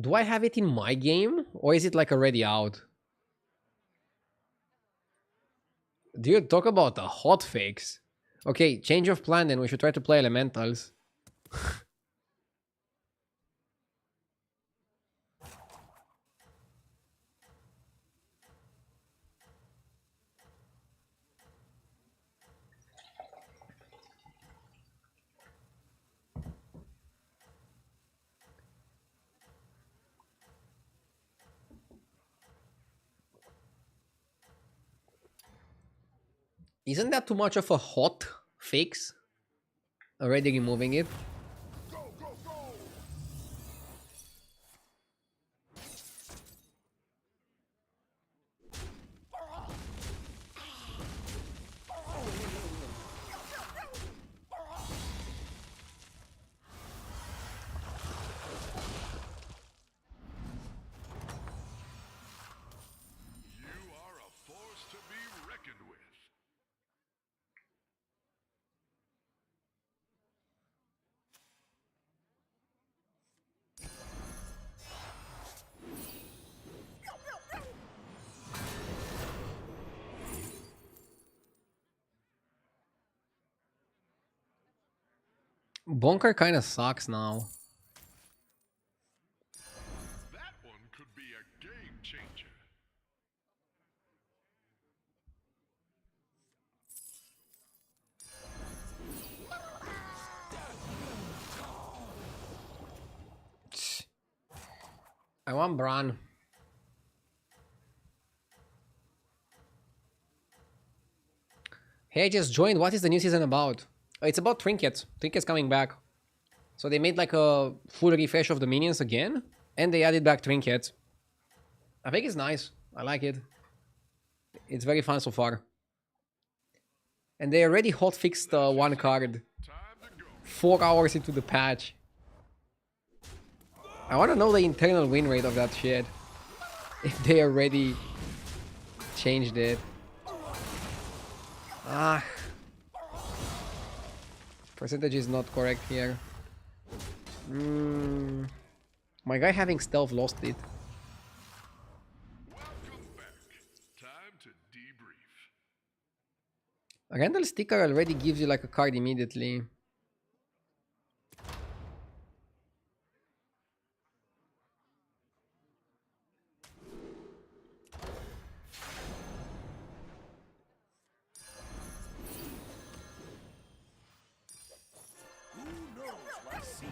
Do I have it in my game? Or is it like already out? Dude, talk about a hotfix. Okay, change of plan then. We should try to play elementals. Isn't that too much of a hot fix? Already removing it? Go, go, go! You are a force to be reckoned with. Bonker kind of sucks now. That one could be a game changer. I want Bran. Hey, I just joined. What is the new season about? It's about trinkets. Trinkets coming back. So they made like a full refresh of the minions again. And they added back trinkets. I think it's nice. I like it. It's very fun so far. And they already hotfixed one card. Time to go. 4 hours into the patch. I want to know the internal win rate of that shit. If they already changed it. Ah. Percentage is not correct here. My guy having stealth lost it. Welcome back. Time to debrief. A Randall sticker already gives you like a card immediately. Who knows what secrets?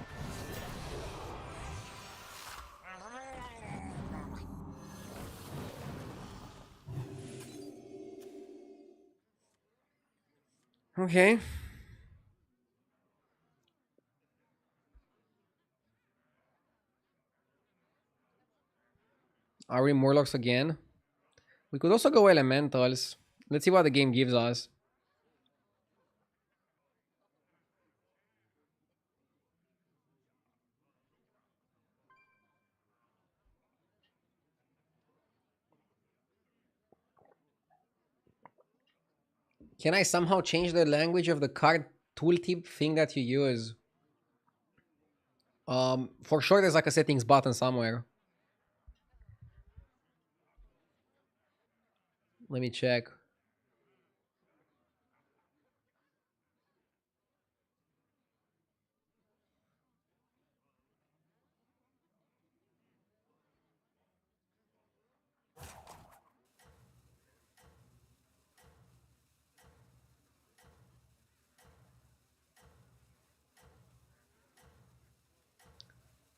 Okay. Are we Morlocks again? We could also go Elementals. Let's see what the game gives us. Can I somehow change the language of the card tooltip thing that you use? For sure there's like a settings button somewhere. Let me check.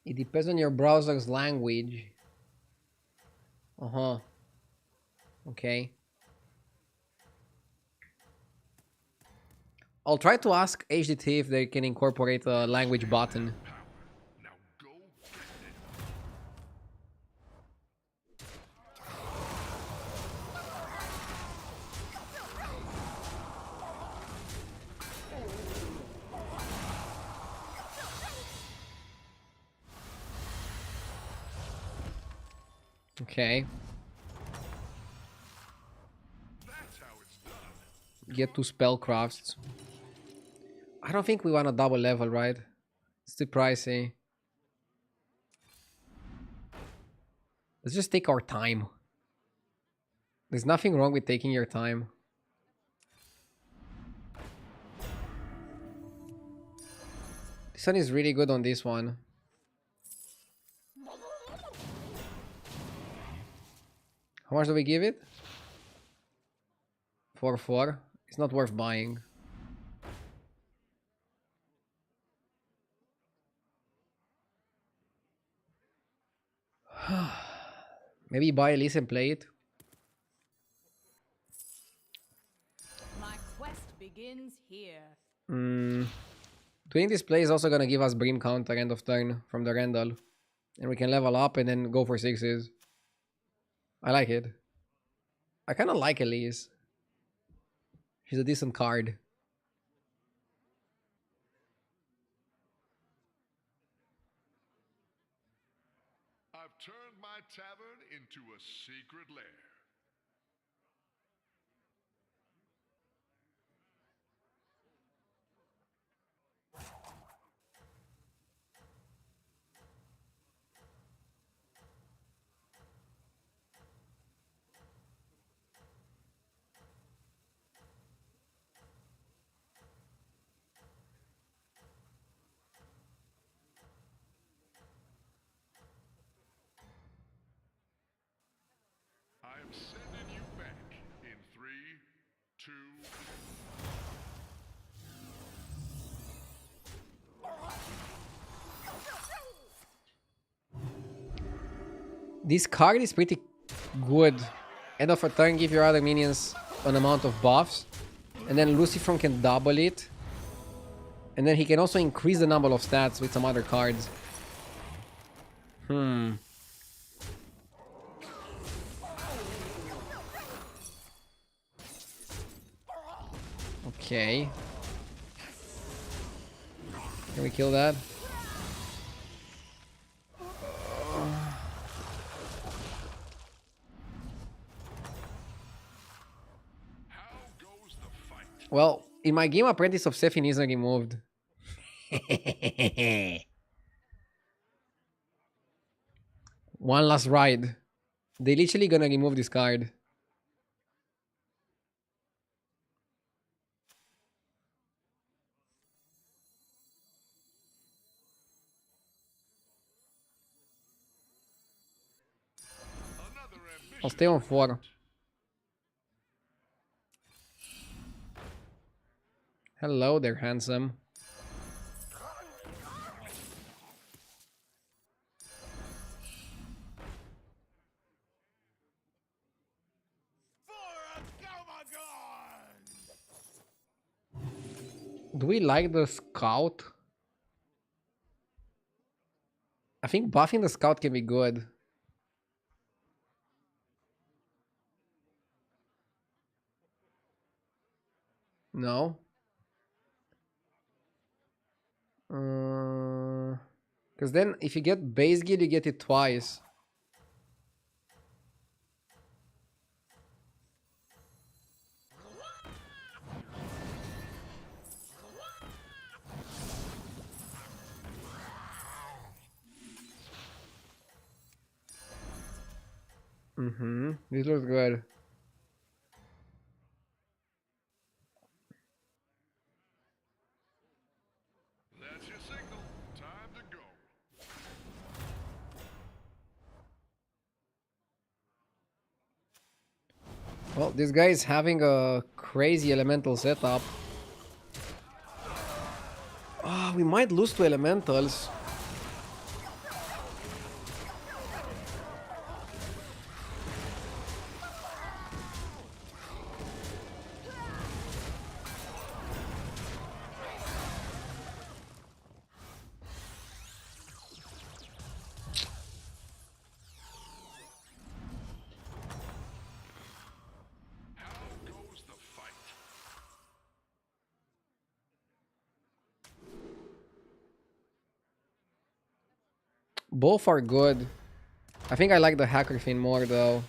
It depends on your browser's language. Uh-huh. Okay. I'll try to ask HDT if they can incorporate a language button. Now go get it. Okay. That's how it's done. Get 2 spellcrafts. I don't think we want a double level, right? It's too pricey. Let's just take our time. There's nothing wrong with taking your time. This one is really good on this one. How much do we give it? 4-4. It's not worth buying. Maybe buy Elise and play it. My quest begins here. Doing this play is also gonna give us Brim counter end of turn from the Randall. And we can level up and then go for 6s. I like it. I kinda like Elise. She's a decent card. I've turned my tavern into a secret lair. I am sending you back in 3, 2. This card is pretty good. End of a turn, give your other minions an amount of buffs. And then Lucifron can double it. And then he can also increase the number of stats with some other cards. Okay. Can we kill that? How goes the fight? Well, in my game, Apprentice of Sephin isn't removed. One last ride. They literally gonna remove this card. Another I'll ambitious stay on 4. Hello there, handsome. Do we like the scout? I think buffing the scout can be good. No? Because then if you get base gear, you get it twice. This looks good. That's your signal. Time to go. Well, this guy is having a crazy elemental setup. Ah, we might lose to elementals. How goes the fight? Both are good. I think I like the hacker thing more though.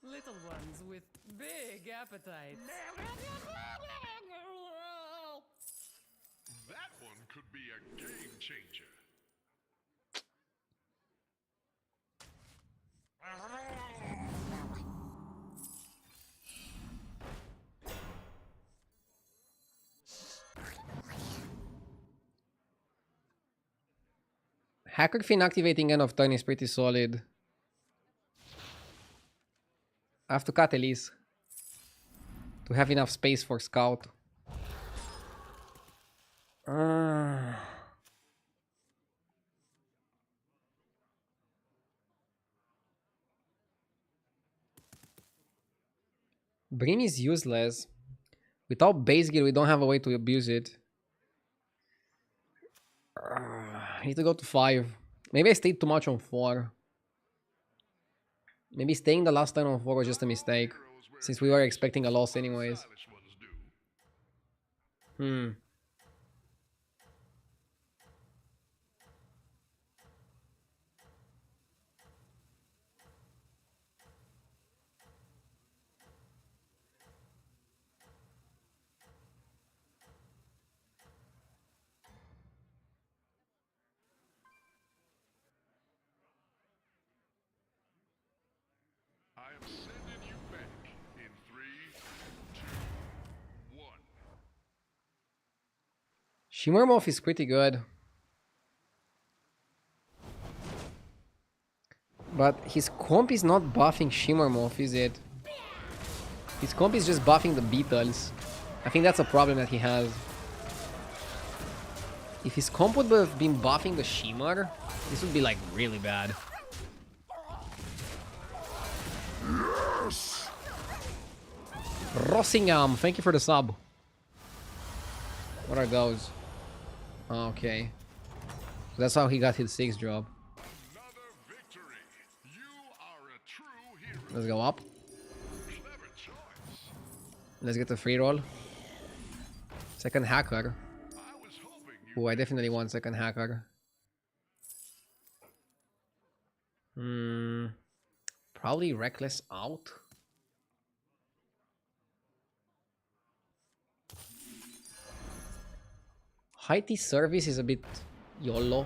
Little ones with big appetites. That one could be a game changer. Hacker fin activating end of turn is pretty solid. I have to cut Elise to have enough space for scout. Brim is useless. Without base gear, we don't have a way to abuse it. I need to go to 5. Maybe I stayed too much on 4. Maybe staying the last turn on 4 was just a mistake, since we were expecting a loss anyways. Stylish ones do. I am sending you back in 3, 2, 1. Shimmermoth is pretty good. But his comp is not buffing Shimmermoth, is it? His comp is just buffing the Beetles. I think that's a problem that he has. If his comp would have been buffing the Shimmer, this would be like really bad. Rossingham, thank you for the sub. What are those? Oh, okay. So that's how he got his 6 drop. Another victory. You are a true hero. Let's go up. Let's get a free roll. Second hacker. I was hoping you Oh, I definitely want second hacker. Probably reckless out. High T service is a bit YOLO.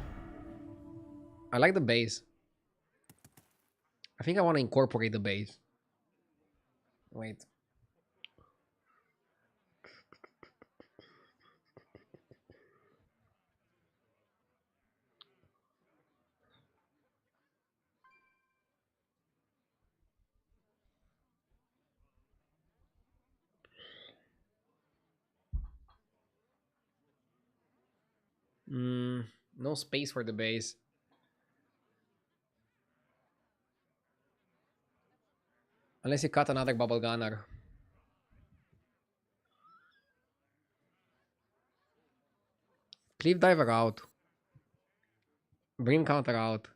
I like the base. I think I want to incorporate the base. Wait. No space for the base. Unless you cut another bubble gunner. Cliff diver out. Brim counter out.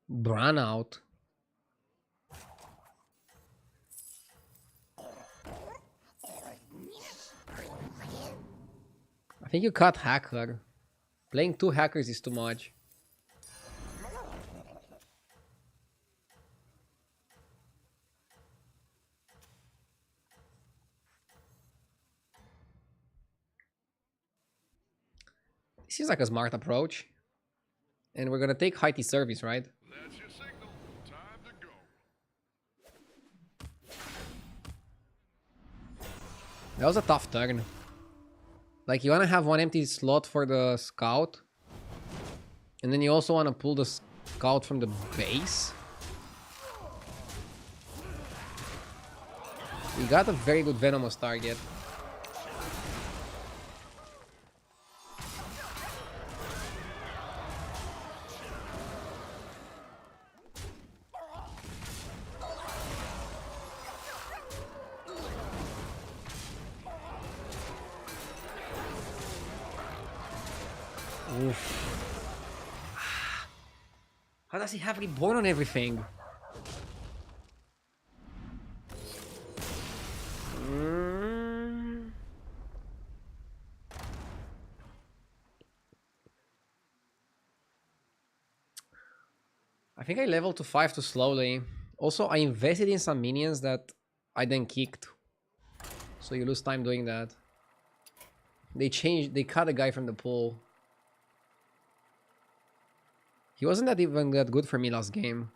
Bran out. I think you cut hacker. Playing 2 hackers is too much. This seems like a smart approach. And we're gonna take high T service, right? That's your signal. Time to go. That was a tough turn. Like, you wanna have one empty slot for the scout. And then you also wanna pull the scout from the base. We got a very good venomous target. Oof. How does he have reborn on everything? I think I leveled to 5 too slowly. Also, I invested in some minions that I then kicked. So you lose time doing that. They cut a guy from the pool. He wasn't that even that good for me last game.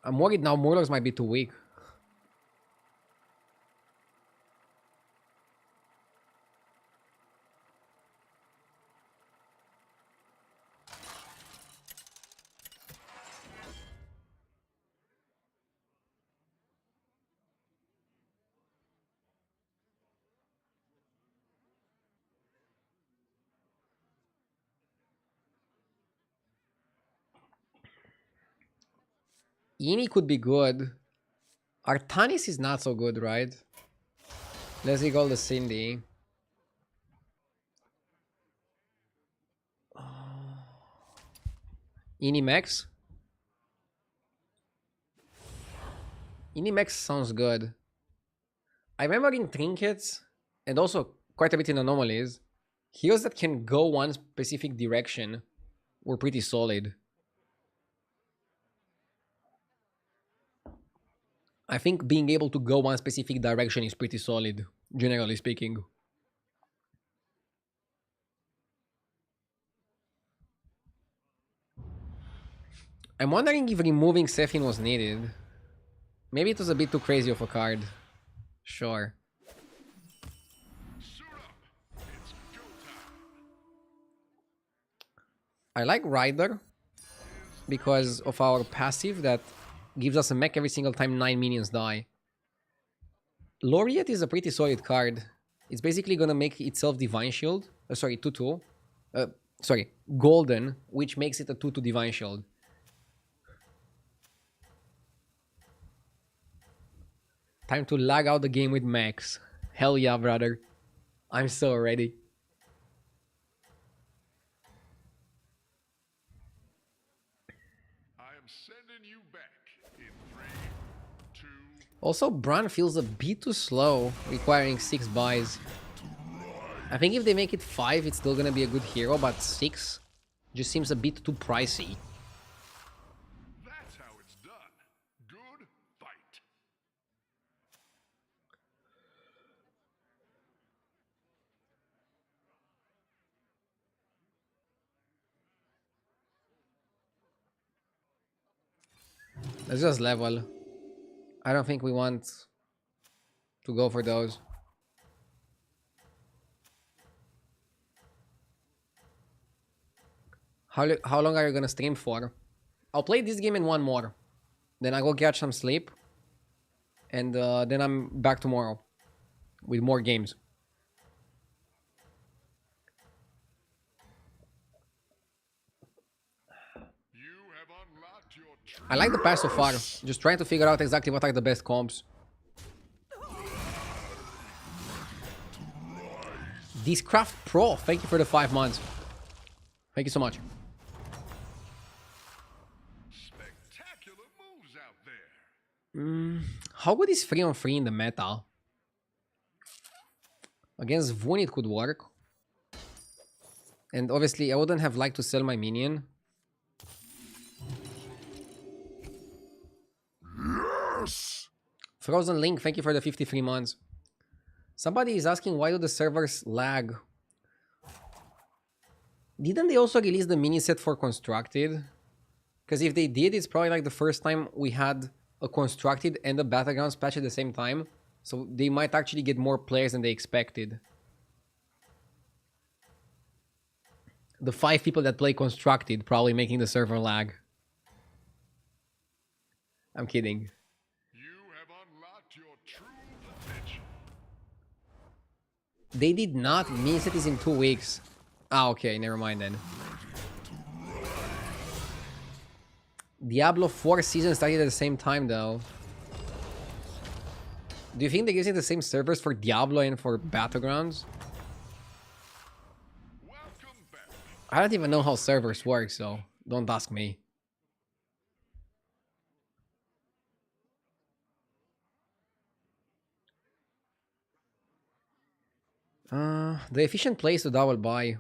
I'm worried now Murlocs might be too weak. Ini could be good. Artanis is not so good, right? Let's go the Cindy. Inimex? Inimex sounds good. I remember in Trinkets, and also quite a bit in Anomalies, heroes that can go one specific direction were pretty solid. I think being able to go one specific direction is pretty solid, generally speaking. I'm wondering if removing Sephin was needed. Maybe it was a bit too crazy of a card. Sure. Suit up. It's go time. I like Rider because of our passive that gives us a mech every single time 9 minions die. Laureate is a pretty solid card. It's basically gonna make itself Divine Shield. Sorry, 2-2. Sorry, Golden, which makes it a 2-2 Divine Shield. Time to lag out the game with Max. Hell yeah, brother. I'm so ready. I'm sending you back in 3, 2. Also, Bran feels a bit too slow, requiring 6 buys. I think if they make it 5, it's still gonna be a good hero, but 6 just seems a bit too pricey. That's how it's done. Good fight. Let's just level. I don't think we want to go for those. How long are you gonna stream for? I'll play this game and one more. Then I go catch some sleep. And then I'm back tomorrow with more games. You have unlocked your true I like the pass so far. Just trying to figure out exactly what are the best comps. Discraft Pro, thank you for the 5 months. Thank you so much. spectacular moves out there. How good is 3-on-3 in the meta? Against Vun it could work. And obviously I wouldn't have liked to sell my minion. Yes! Frozen Link, thank you for the 53 months. Somebody is asking why do the servers lag? Didn't they also release the mini set for Constructed? Because if they did, it's probably like the first time we had a Constructed and a Battlegrounds patch at the same time. So they might actually get more players than they expected. The 5 people that play Constructed probably making the server lag. I'm kidding. You have unlocked your true potential. They did not. Mini set is in 2 weeks. Ah, okay, never mind then. Diablo 4 season started at the same time though. Do you think they're using the same servers for Diablo and for Battlegrounds? Welcome back. I don't even know how servers work, so don't ask me. The efficient place to double buy.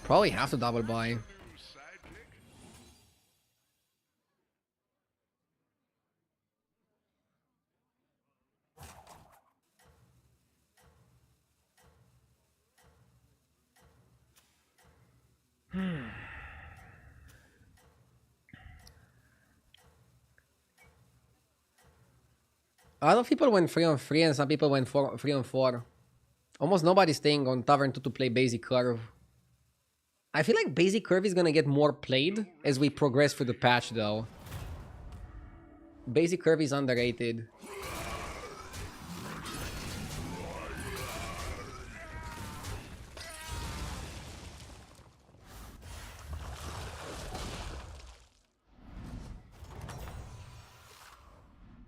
Probably have to double buy. New sidekick. A lot of people went 3-on-3 and some people went 3-on-4. Almost nobody's staying on Tavern 2 to play Basic Curve. I feel like Basic Curve is gonna get more played as we progress through the patch though. Basic Curve is underrated.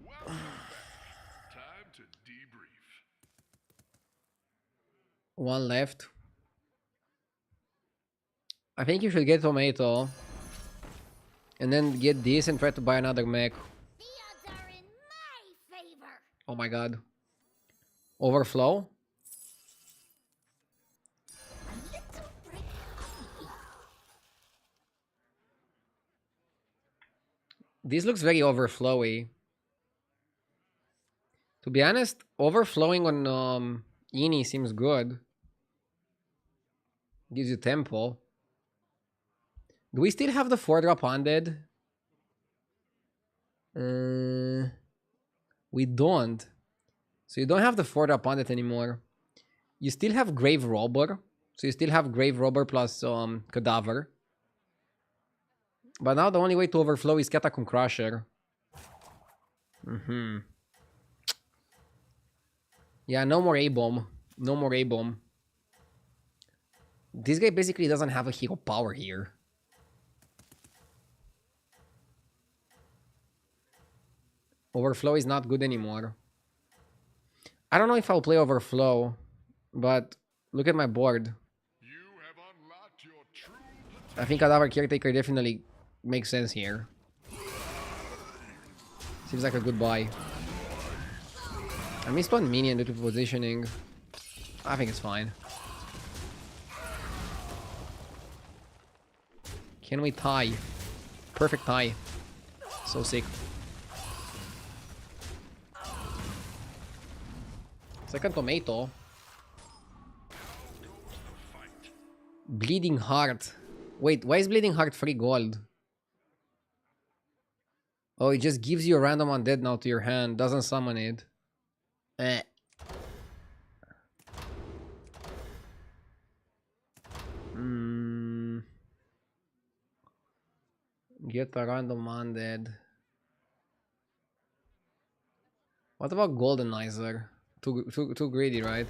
Welcome back. Time to debrief. 1 left. I think you should get Tomato. And then get this and try to buy another mech. The odds are in my favor. Oh my god. Overflow? Little brick. This looks very overflowy. To be honest, overflowing on Ini seems good. Gives you tempo. Do we still have the 4-drop undead? We don't. So you don't have the 4-drop undead anymore. You still have Grave Robber. So you still have Grave Robber plus Cadaver. But now the only way to overflow is Catacomb Crusher. Yeah, no more A-bomb. No more A-bomb. This guy basically doesn't have a hero power here. Overflow is not good anymore. I don't know if I'll play Overflow, but look at my board. You I think Cadaver Caretaker definitely makes sense here. Seems like a good buy. I missed one minion due to positioning. I think it's fine. Can we tie? Perfect tie. So sick. Second tomato. Bleeding Heart. Wait, why is Bleeding Heart free gold? Oh, it just gives you a random undead now to your hand. Doesn't summon it. Eh. Get a random undead. What about Goldenizer? Too greedy, right?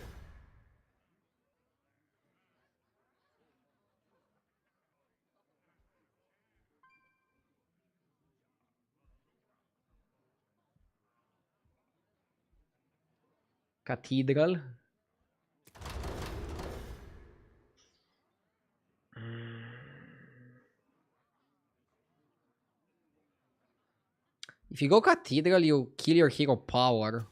Cathedral. If you go Cathedral, you kill your hero power.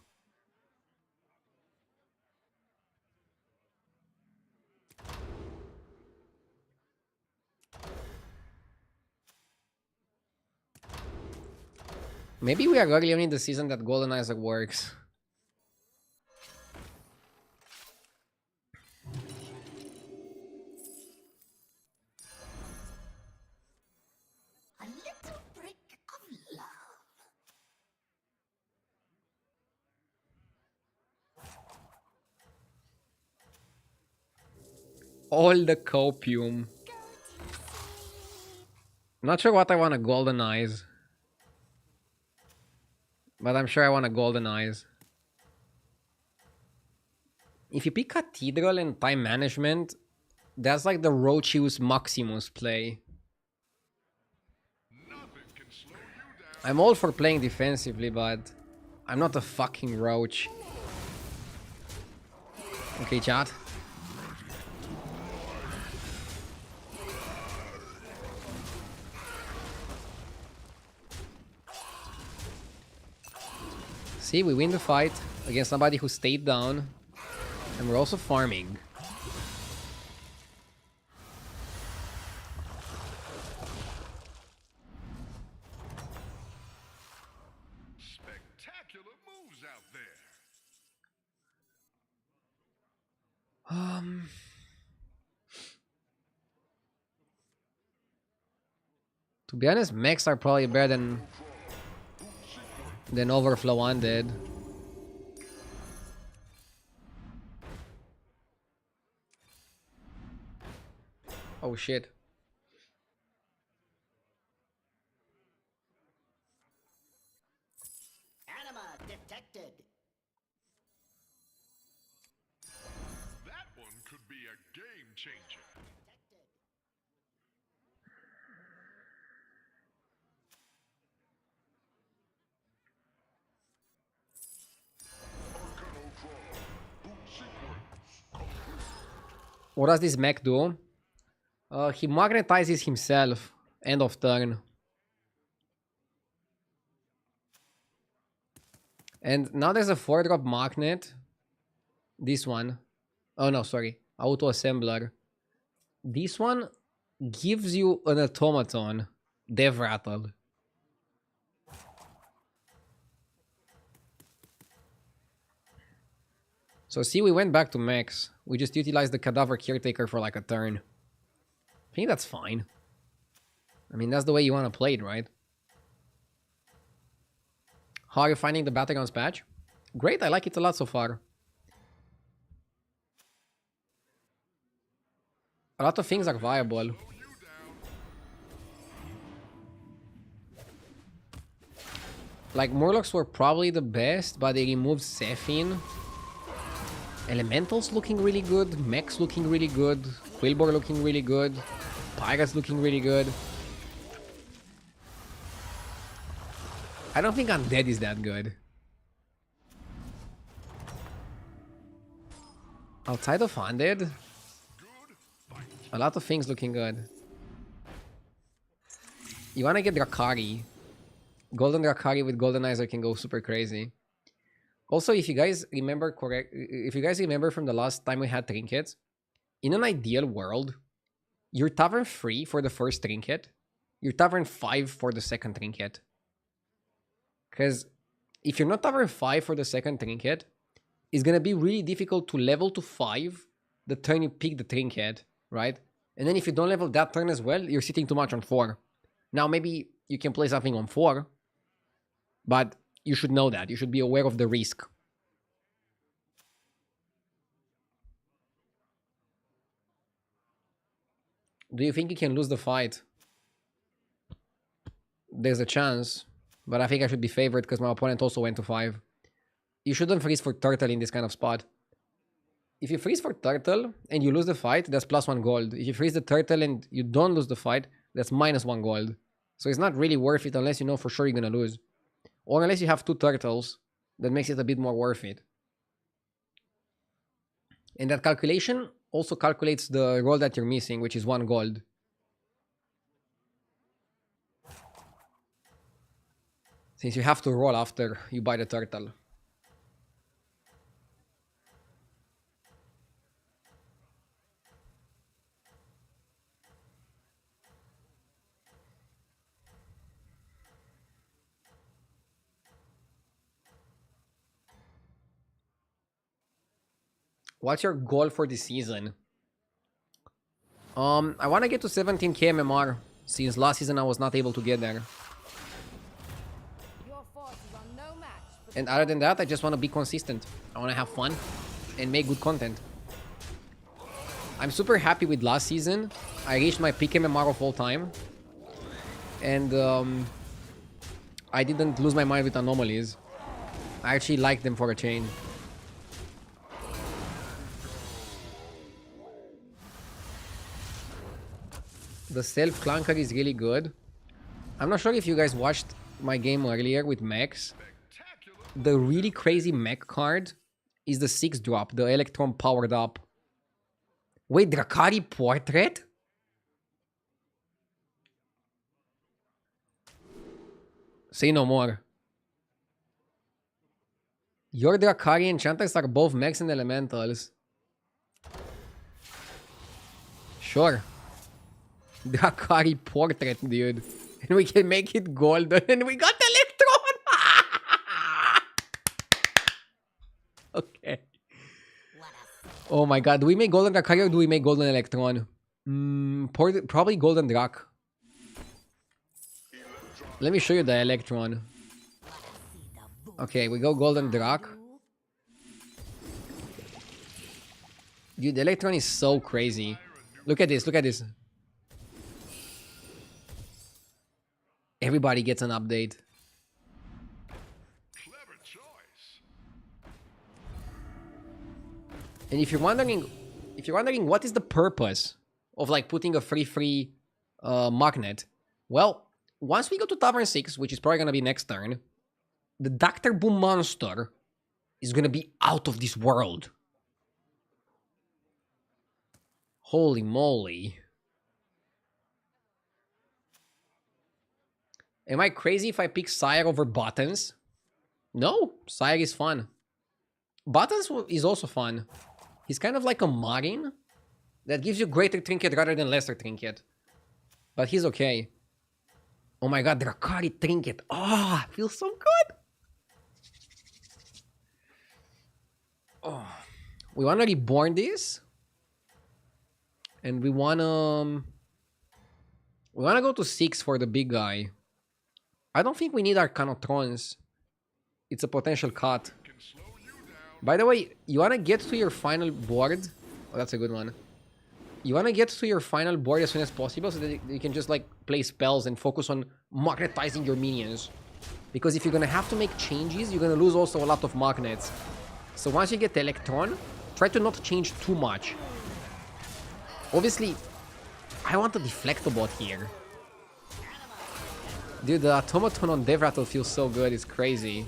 Maybe we are early on in the season that Goldenizer works. A little brick of love. All the copium. Go to sleep. Not sure what I want to Goldenize. But I'm sure I want to Goldenize. If you pick Cathedral and Time Management, that's like the Rochius Maximus play. I'm all for playing defensively, but I'm not a fucking Roach. Okay, chat. See, we win the fight against somebody who stayed down. And we're also farming. Spectacular moves out there. To be honest, mechs are probably better than Overflow Undead. Oh shit. Anima detected. That one could be a game changer. What does this mech do? He magnetizes himself. End of turn. And now there's a 4-drop magnet. This one. Oh no, sorry. Auto assembler. This one gives you an automaton. Dev Rattle. So see, we went back to mechs. We just utilized the Cadaver Caretaker for like a turn. I think that's fine. I mean, that's the way you want to play it, right? How are you finding the battlegrounds patch? Great, I like it a lot so far. A lot of things are viable. Like, Murlocs were probably the best, but they removed Sephine. Elementals looking really good, Mechs looking really good, Quillbor looking really good, Pirates looking really good. I don't think Undead is that good. Outside of Undead, a lot of things looking good. You wanna get Drakari. Golden Drakari with Goldenizer can go super crazy. Also, if you guys remember from the last time we had trinkets, in an ideal world, you're tavern 3 for the first trinket, you're tavern 5 for the second trinket. Because if you're not tavern 5 for the second trinket, it's gonna be really difficult to level to 5 the turn you pick the trinket, right? And then if you don't level that turn as well, you're sitting too much on 4. Now maybe you can play something on 4, but you should know that. You should be aware of the risk. Do you think you can lose the fight? There's a chance, but I think I should be favored because my opponent also went to 5. You shouldn't freeze for turtle in this kind of spot. If you freeze for turtle and you lose the fight, that's +1 gold. If you freeze the turtle and you don't lose the fight, that's -1 gold. So it's not really worth it unless you know for sure you're gonna lose. Or unless you have 2 turtles, that makes it a bit more worth it. And that calculation also calculates the roll that you're missing, which is 1 gold. Since you have to roll after you buy the turtle. What's your goal for this season? I want to get to 17k MMR, since last season I was not able to get there. Your forces are no match for And other than that, I just want to be consistent. I want to have fun and make good content. I'm super happy with last season. I reached my peak MMR of all time. And I didn't lose my mind with anomalies. I actually like them for a change. The self-clunker is really good. I'm not sure if you guys watched my game earlier with mechs. The really crazy mech card is the 6 drop, the Electron powered up. Wait, Drakari Portrait? Say no more. Your Drakari enchanters are both mechs and elementals. Sure. Drakari Portrait, dude. And we can make it golden. And we got Electron! Okay. Oh my god. Do we make golden Drakari or do we make golden Electron? Probably golden Drak. Let me show you the Electron. Okay, we go golden Drak. Dude, the Electron is so crazy. Look at this, look at this. Everybody gets an update. Clever choice. And if you're wondering what is the purpose of like putting a free magnet, well, once we go to Tavern 6, which is probably gonna be next turn, the Dr. Boom monster is gonna be out of this world. Holy moly. Am I crazy if I pick Sire over Buttons? No, Sire is fun. Buttons is also fun. He's kind of like a Marine that gives you greater trinket rather than lesser trinket. But he's okay. Oh my god, Drakari trinket. Ah, oh, feels so good. Oh, we want to reborn this. And we want to go to 6 for the big guy. I don't think we need Arcanotrons. It's a potential cut. By the way, you want to get to your final board. Oh, that's a good one. You want to get to your final board as soon as possible so that you can just like play spells and focus on magnetizing your minions. Because if you're going to have to make changes, you're going to lose also a lot of magnets. So once you get Electron, try to not change too much. Obviously, I want a Deflectobot here. Dude, the automaton on Dev Rattle feels so good, it's crazy.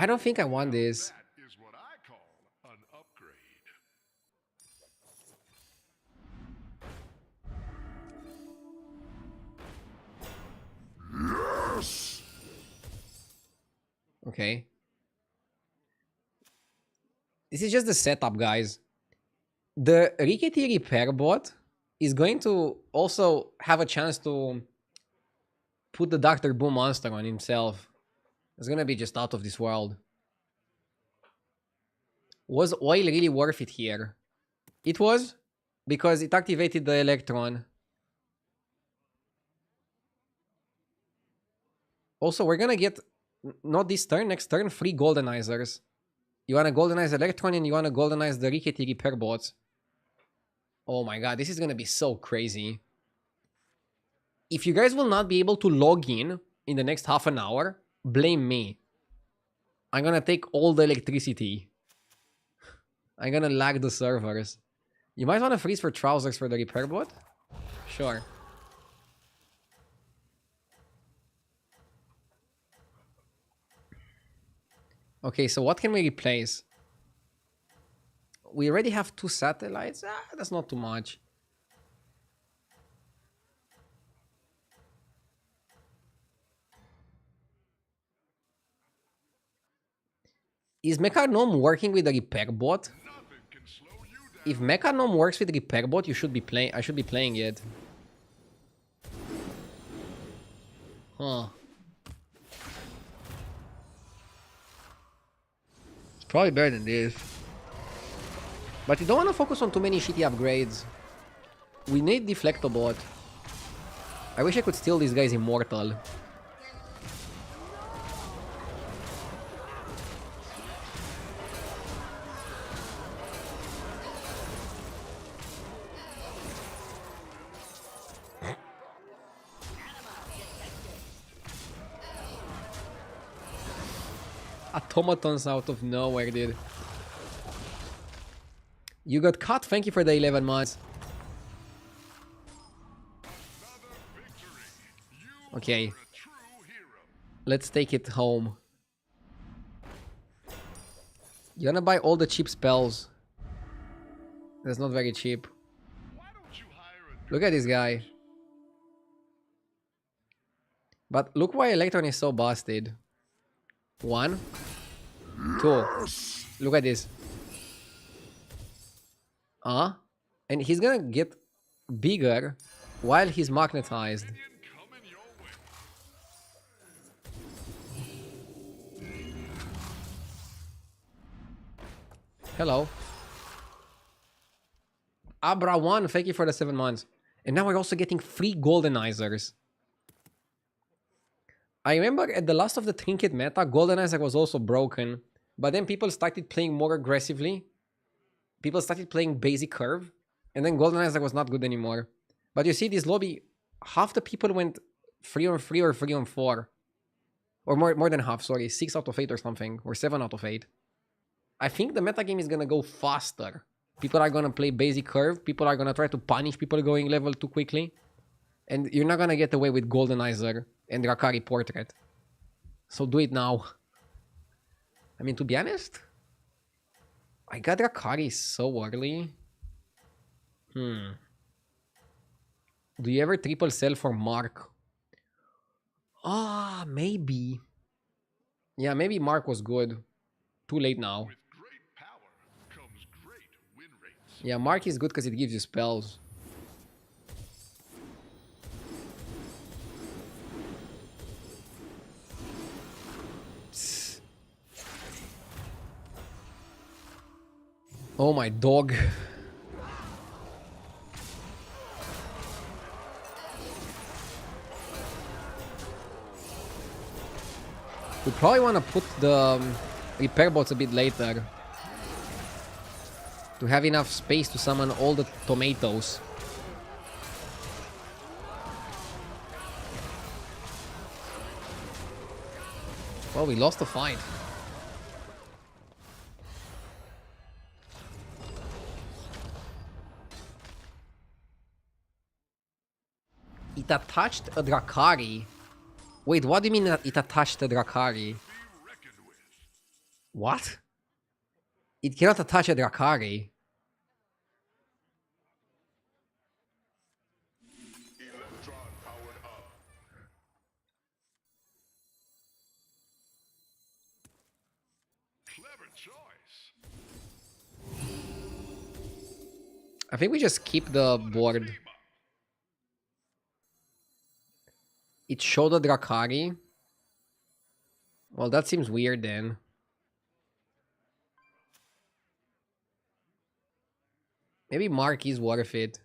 I don't think I want this. That is what I call an upgrade. Okay. This is just the setup, guys. The rickety repair bot is going to also have a chance to put the Dr. Boom monster on himself. It's gonna be just out of this world. Was oil really worth it here? It was, because it activated the electron. Also, we're gonna get, not this turn, next turn, 3 goldenizers. You wanna goldenize electron and you wanna goldenize the rickety repair bots. Oh my god, this is gonna be so crazy. If you guys will not be able to log in the next half an hour, blame me. I'm gonna take all the electricity. I'm gonna lag the servers. You might want to freeze for trousers for the repair bot? Sure. Okay, so what can we replace? We already have 2 satellites. That's not too much. Is Mechagnome working with the repair bot? Nothing can slow you down. If Mechagnome works with repair bot, you should be playing. I should be playing it. Huh. It's probably better than this. But you don't want to focus on too many shitty upgrades. We need Deflectobot. I wish I could steal this guy's immortal. Automatons out of nowhere, dude. You got caught. Thank you for the 11 months. Okay. Let's take it home. You gonna buy all the cheap spells. That's not very cheap. Look at this guy. But look why Electron is so busted. 1, 2. Look at this. And he's gonna get bigger while he's magnetized. Hello. Abra1, thank you for the 7 months. And now we're also getting 3 goldenizers. I remember at the last of the Trinket meta, Goldenizer was also broken. But then people started playing more aggressively. People started playing basic curve. And then Goldenizer was not good anymore. But you see this lobby, half the people went 3-on-3 or 3-on-4. Or more than half, sorry. 6 out of 8 or something. Or 7 out of 8. I think the metagame is gonna go faster. People are gonna play basic curve. People are gonna try to punish people going level too quickly. And you're not gonna get away with Goldenizer and Rakari Portrait. So do it now. I mean, to be honest, I got Rakari so early. Do you ever triple sell for Mark? Maybe. Yeah, maybe Mark was good. Too late now. With great power comes great win rates. Yeah, Mark is good because it gives you spells. Oh, my dog. We probably want to put the repair bots a bit later. To have enough space to summon all the tomatoes. Well, we lost the fight. It attached a Drakari. Wait, what do you mean that it attached a Drakari? Be reckoned with. What? It cannot attach a Drakari. Electron powered up. Clever choice. I think we just keep the board. Team up. It showed a Drakari. Well, that seems weird then. Maybe Mark is worth it.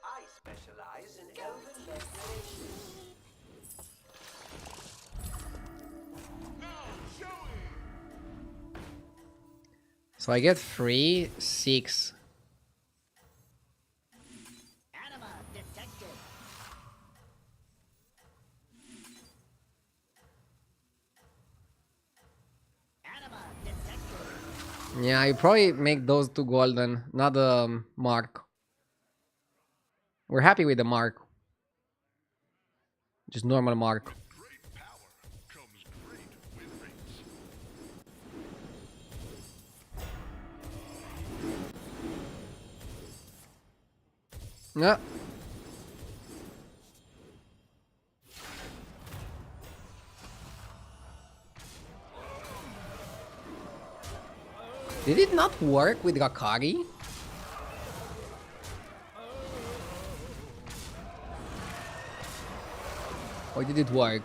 I specialize in elven restoration. So I get 3, 6. Anima detected. Anima detected. Yeah, you probably make those 2 golden, not the Mark. We're happy with the Mark. Just normal Mark. Great power comes great withings. Yeah. Did it not work with Rakari? Or did it work?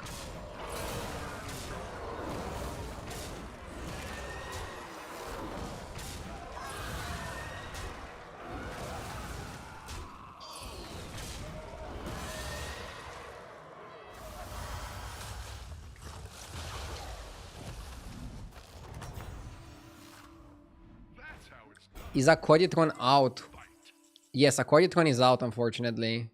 That's how it's done. Is Aquaditron out? Yes, Aquaditron is out, unfortunately.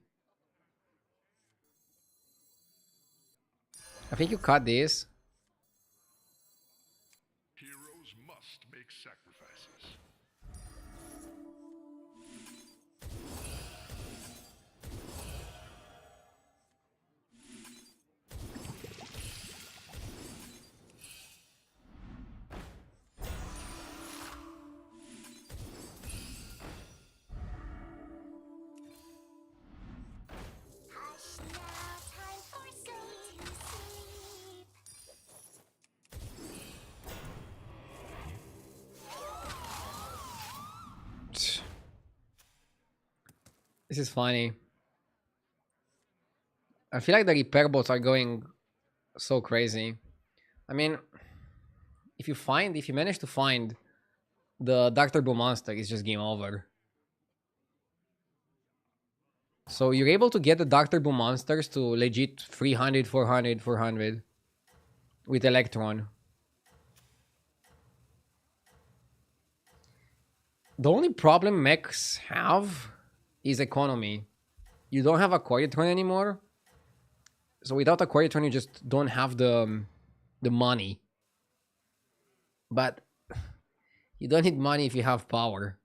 I think you cut this. Heroes must make sacrifices. Hush now, time for sleep. This is funny. I feel like the repair bots are going so crazy. I mean, if you manage to find the Dr. Boo monster, it's just game over. So you're able to get the Dr. Boo monsters to legit 300, 400, 400 with Electron. The only problem mechs have is economy. You don't have Aquariatron anymore. So without Aquariatron, you just don't have the money. But you don't need money if you have power.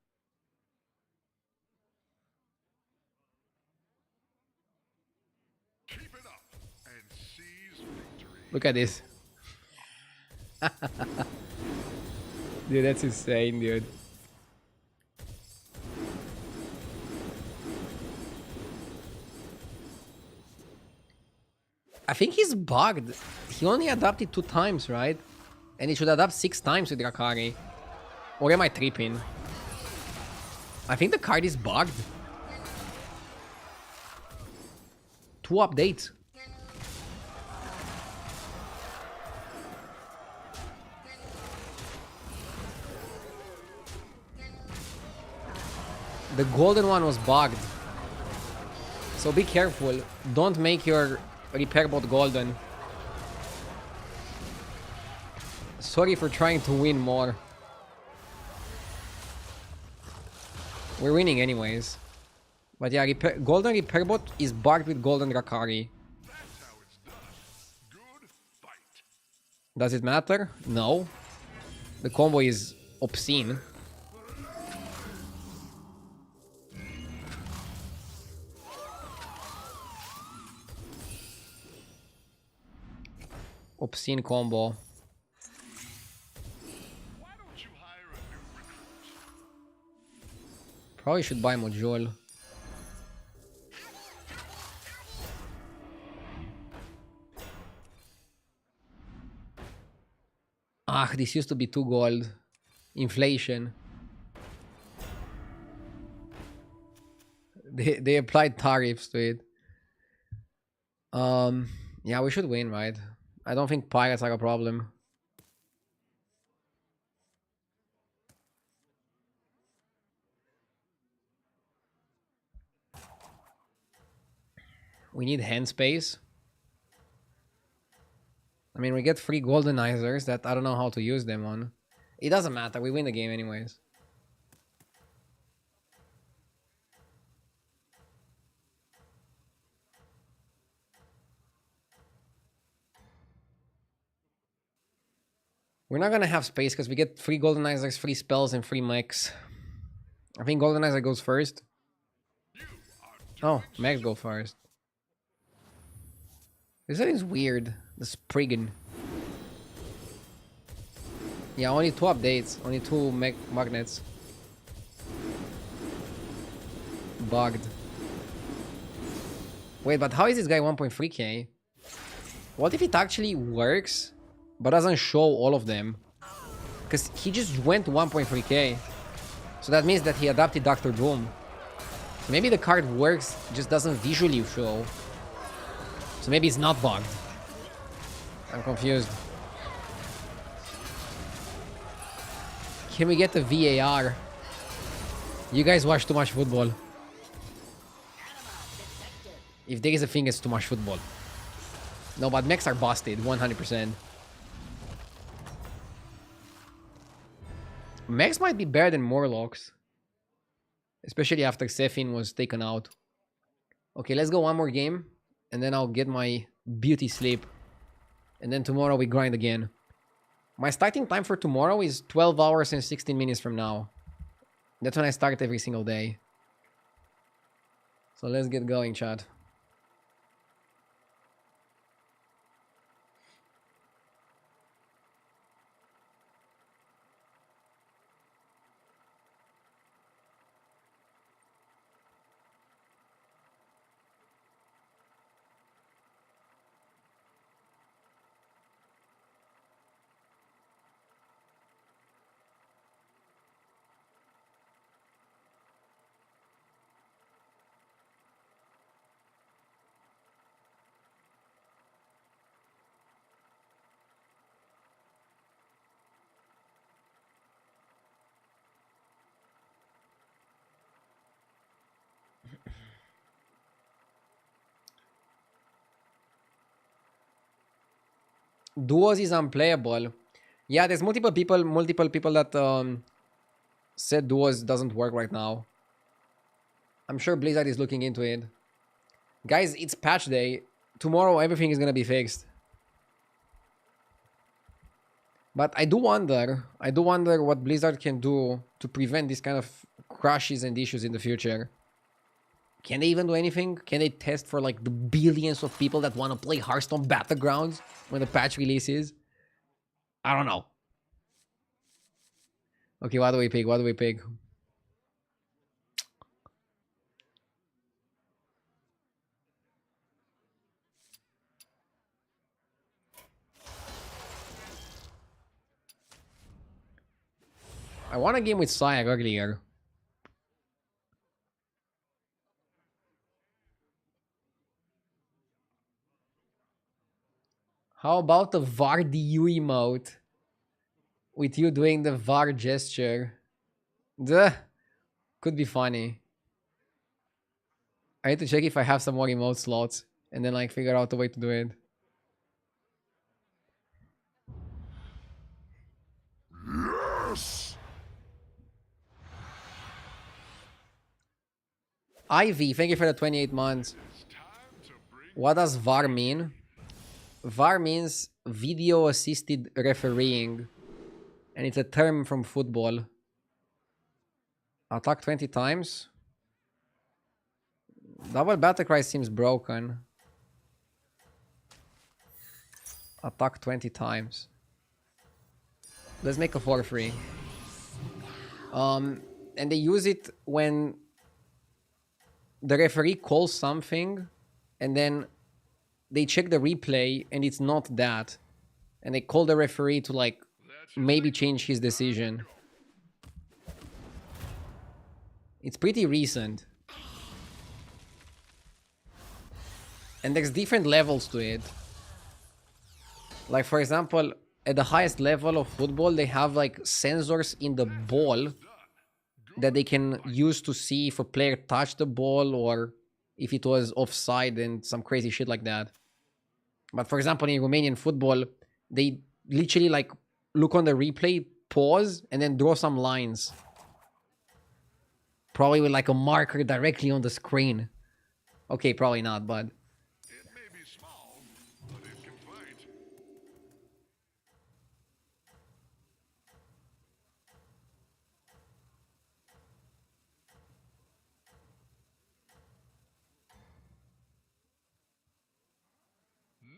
Keep it up and seize victory. Look at this. Dude, that's insane, dude. I think he's bugged. He only adapted 2 times, right? And he should adapt 6 times with Rakari. Or am I tripping? I think the card is bugged. 2 updates. The golden one was bugged. So be careful. Don't make your repair bot golden. Sorry for trying to win more. We're winning anyways. But yeah, golden repair bot is bugged with golden Rakari. That's Does it matter? No. The combo is obscene. Obscene combo. Why don't you hire a new recruit? Probably should buy module. Ah, this used to be 2 gold. Inflation. They applied tariffs to it. Yeah, we should win, right? I don't think pirates are a problem. We need hand space. I mean, we get 3 goldenizers that I don't know how to use them on. It doesn't matter. We win the game anyways. We're not gonna have space because we get 3 goldenizers, 3 spells, and 3 mechs. I think goldenizer goes first. Oh, mechs go first. This is weird. The Spriggan. Yeah, only 2 updates. Only 2 magnets. Bugged. Wait, but how is this guy 1.3k? What if it actually works, but doesn't show all of them? Because he just went 1.3k. So that means that he adapted Dr. Doom. So maybe the card works, just doesn't visually show. So maybe it's not bugged. I'm confused. Can we get the VAR? You guys watch too much football. If there is a thing, it's too much football. No, but mechs are busted, 100%. Mechs might be better than Morlocks. Especially after Sephin was taken out. Okay, let's go one more game. And then I'll get my beauty sleep. And then tomorrow we grind again. My starting time for tomorrow is 12 hours and 16 minutes from now. That's when I start every single day. So let's get going, chat. Duos is unplayable. Yeah, there's multiple people that said Duos doesn't work right now. I'm sure Blizzard is looking into it. Guys, it's patch day. Tomorrow everything is gonna be fixed. But I do wonder what Blizzard can do to prevent this kind of crashes and issues in the future. Can they even do anything? Can they test for like the billions of people that want to play Hearthstone Battlegrounds when the patch releases? I don't know. Okay, what do we pick? What do we pick? I won a game with Sayag earlier. How about the VAR DU emote? With you doing the VAR gesture. Duh. Could be funny. I need to check if I have some more emote slots. And then like figure out a way to do it. Yes! Ivy, thank you for the 28 months. What does VAR mean? VAR means video assisted refereeing, and it's a term from football. Attack 20 times. Double battle cry seems broken. Attack 20 times. Let's make a 4-3. And they use it when the referee calls something and then they check the replay and it's not that. And they call the referee to like maybe change his decision. It's pretty recent. And there's different levels to it. Like for example, at the highest level of football, they have like sensors in the ball that they can use to see if a player touched the ball or if it was offside and some crazy shit like that. But for example, in Romanian football, they literally like look on the replay, pause, and then draw some lines. Probably with like a marker directly on the screen. Okay, probably not, but... It may be small, but it can fight.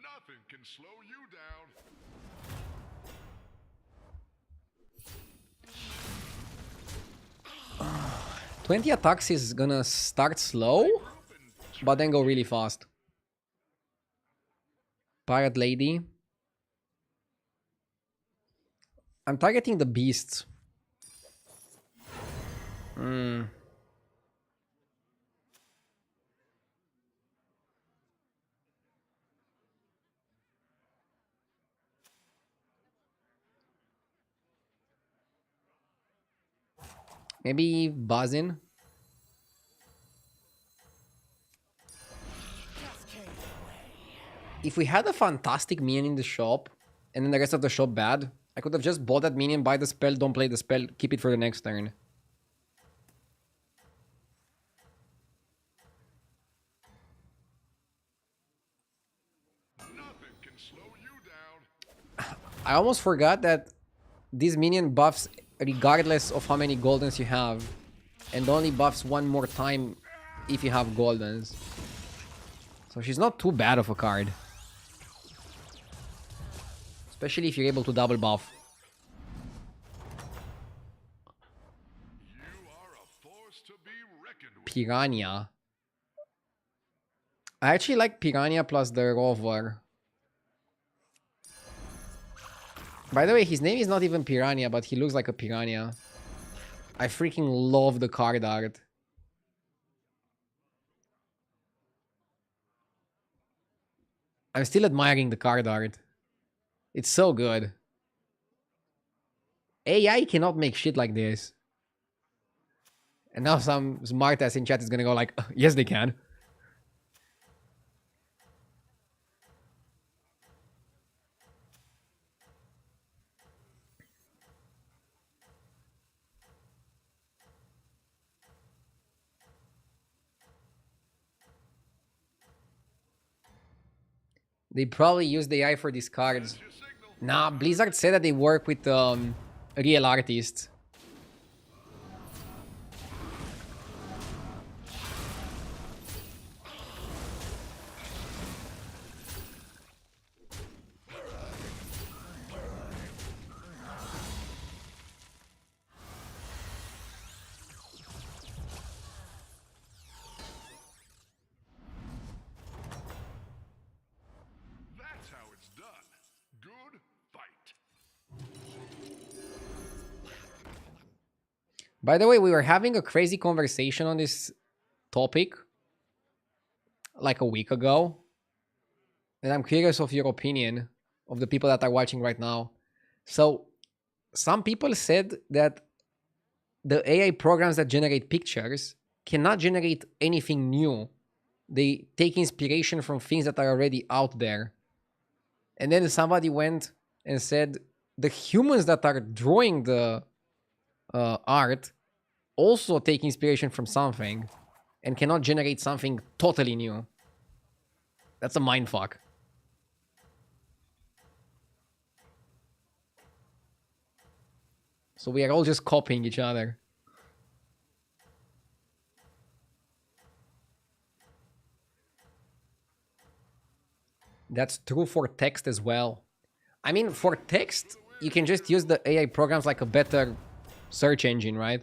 Nothing can slow you down. 20 attacks is gonna start slow, but then go really fast. Pirate Lady. I'm targeting the beasts. Maybe Bazin. If we had a fantastic minion in the shop, and then the rest of the shop bad, I could have just bought that minion, buy the spell, don't play the spell, keep it for the next turn. Nothing can slow you down. I almost forgot that this minion buffs regardless of how many goldens you have, and only buffs one more time if you have goldens. So she's not too bad of a card. Especially if you're able to double buff. You are a force to be reckoned with. Piranha. I actually like Piranha plus the Rover. By the way, his name is not even Piranha, but he looks like a piranha. I freaking love the card art. I'm still admiring the card art. It's so good. AI cannot make shit like this. And now some smartass in chat is gonna go like, yes they can. They probably use the AI for these cards. Nah, Blizzard said that they work with real artists. That's how it's done. Good fight. By the way, we were having a crazy conversation on this topic like a week ago. And I'm curious of your opinion, of the people that are watching right now. So, some people said that the AI programs that generate pictures cannot generate anything new. They take inspiration from things that are already out there. And then somebody went and said the humans that are drawing the art also take inspiration from something and cannot generate something totally new. That's a mindfuck. So we are all just copying each other. That's true for text as well. I mean, for text, you can just use the AI programs like a better search engine, right?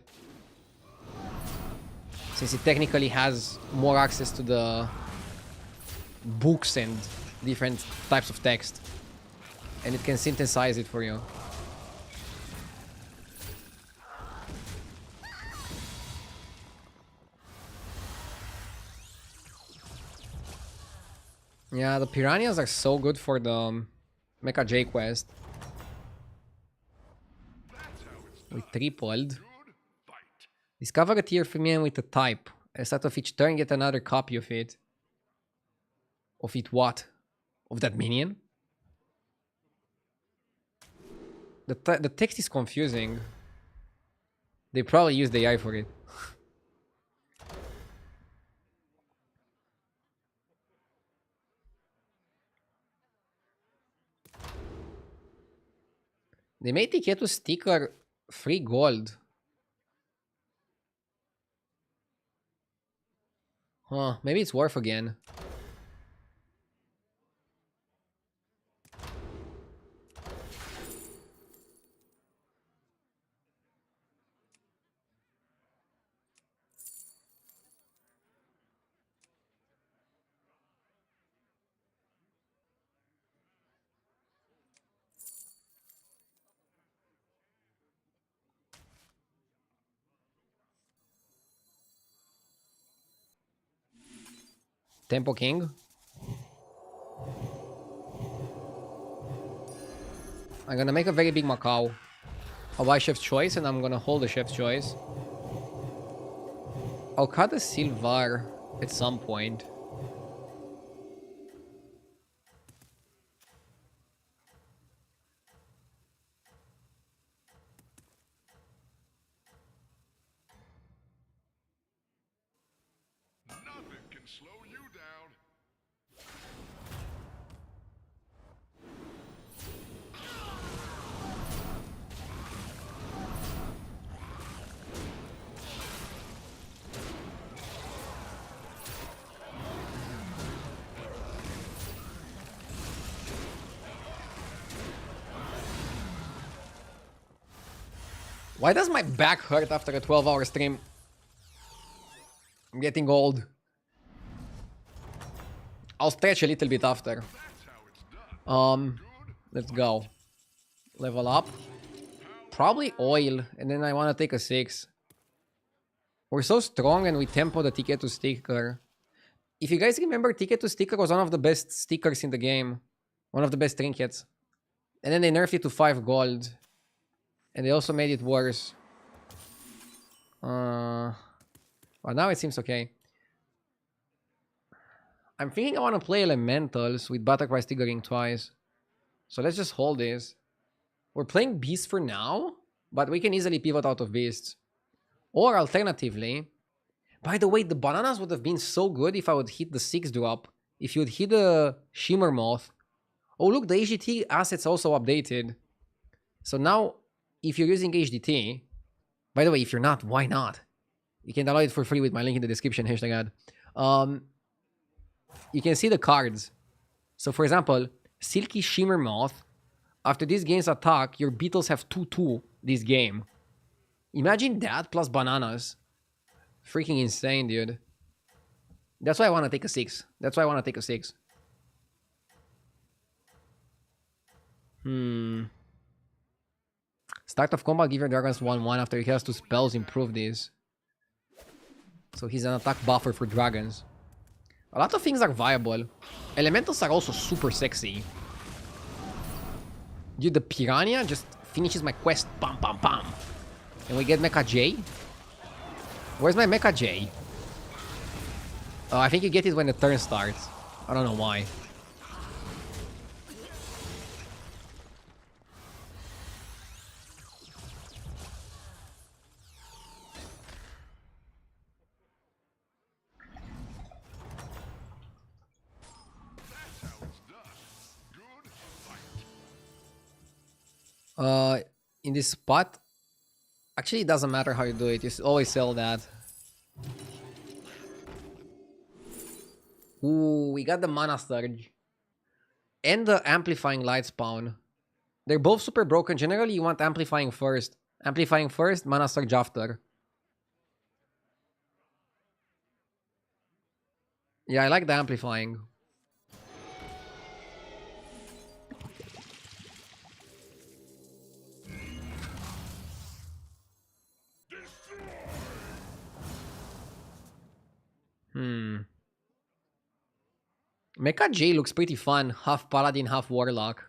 Since it technically has more access to the books and different types of text. And it can synthesize it for you. Yeah, the piranhas are so good for the Mecha J quest. We tripled. Discover a tier for minion with a type. At the start of each turn, get another copy of it. Of it what? Of that minion? The text is confusing. They probably used the AI for it. They made Tiketu sticker free gold. Huh, maybe it's worth again. Tempo King. I'm gonna make a very big Macau. I'll buy Chef's Choice and I'm gonna hold the Chef's Choice. I'll cut the Silvar at some point. Nothing can slow you down. Why does my back hurt after a 12-hour stream? I'm getting old. I'll stretch a little bit after. Let's go. Level up. Probably oil, and then I want to take a 6. We're so strong and we tempo the Ticket to Sticker. If you guys remember, Ticket to Sticker was one of the best stickers in the game. One of the best trinkets. And then they nerfed it to 5 gold. And they also made it worse. But now it seems okay. I'm thinking I want to play Elementals with Battle Price triggering twice. So let's just hold this. We're playing Beasts for now, but we can easily pivot out of Beasts. Or alternatively, by the way, the bananas would have been so good if I would hit the 6 drop. If you would hit the Shimmer Moth. Oh look, the HDT assets also updated. So now, if you're using HDT, by the way, if you're not, why not? You can download it for free with my link in the description, #ad. You can see the cards. So for example, Silky Shimmer Moth. After this game's attack, your beetles have 2/2 this game. Imagine that plus bananas. Freaking insane, dude. That's why I want to take a 6. That's why I want to take a 6. Start of combat, give your dragons 1/1 after he has 2 spells, improve this. So he's an attack buffer for dragons. A lot of things are viable. Elementals are also super sexy. Dude, the Piranha just finishes my quest. Bam, bam, bam. And we get Mecha J. Where's my Mecha J? Oh, I think you get it when the turn starts. I don't know why. In this spot, Actually, it doesn't matter how you do it. You always sell that. Ooh, we got the Mana Surge. And the Amplifying Light Spawn. They're both super broken. Generally, you want Amplifying first. Amplifying first, Mana Surge after. Yeah, I like the Amplifying. Mecha J looks pretty fun. Half Paladin, half Warlock.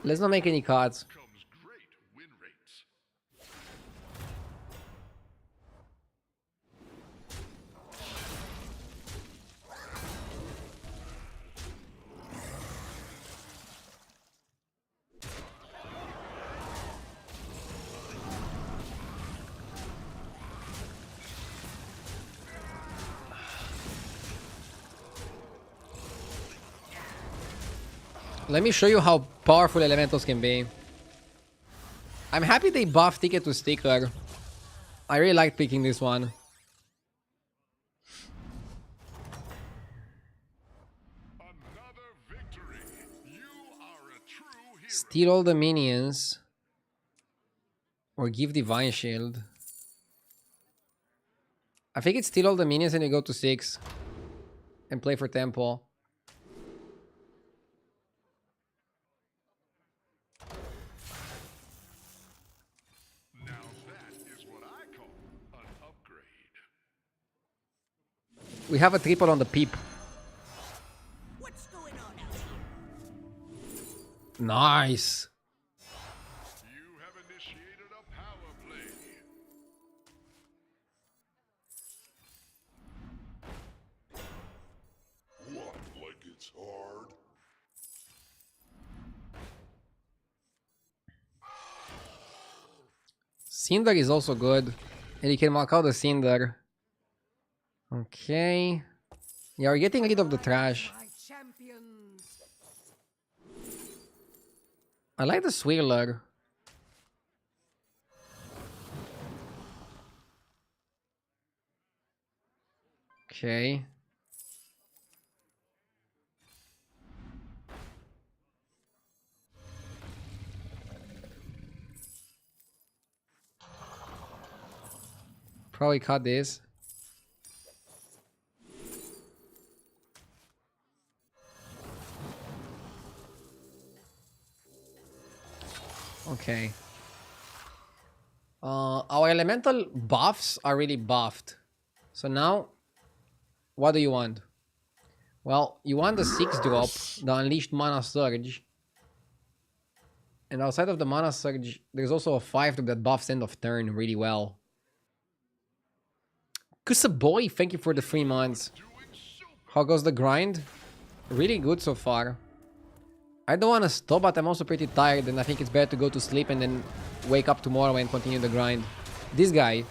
Let's not make any cards. Comes great win rates. Let me show you how powerful elementals can be. I'm happy they buffed Ticket to Sticker. I really like picking this one. Another victory. You are a true hero. Steal all the minions. Or give Divine Shield. I think it's steal all the minions and you go to 6. And play for tempo. Now that is what I call an upgrade. We have a triple on the peep. What's going on out here? Nice. You have initiated a power play. What, like it's hard? Cinder is also good. And you can mark out the Cinder. Okay. Yeah, we're getting rid of the trash. My champions. I like the Swirler. Okay. Probably cut this. Okay. Our elemental buffs are really buffed. So now, what do you want? Well, you want the 6 drop, the Unleashed Mana Surge. And outside of the Mana Surge, there's also a 5 drop that buffs end of turn really well. Kusaboy, thank you for the 3 months. How goes the grind? Really good so far. I don't want to stop, but I'm also pretty tired, and I think it's better to go to sleep and then wake up tomorrow and continue the grind. This guy.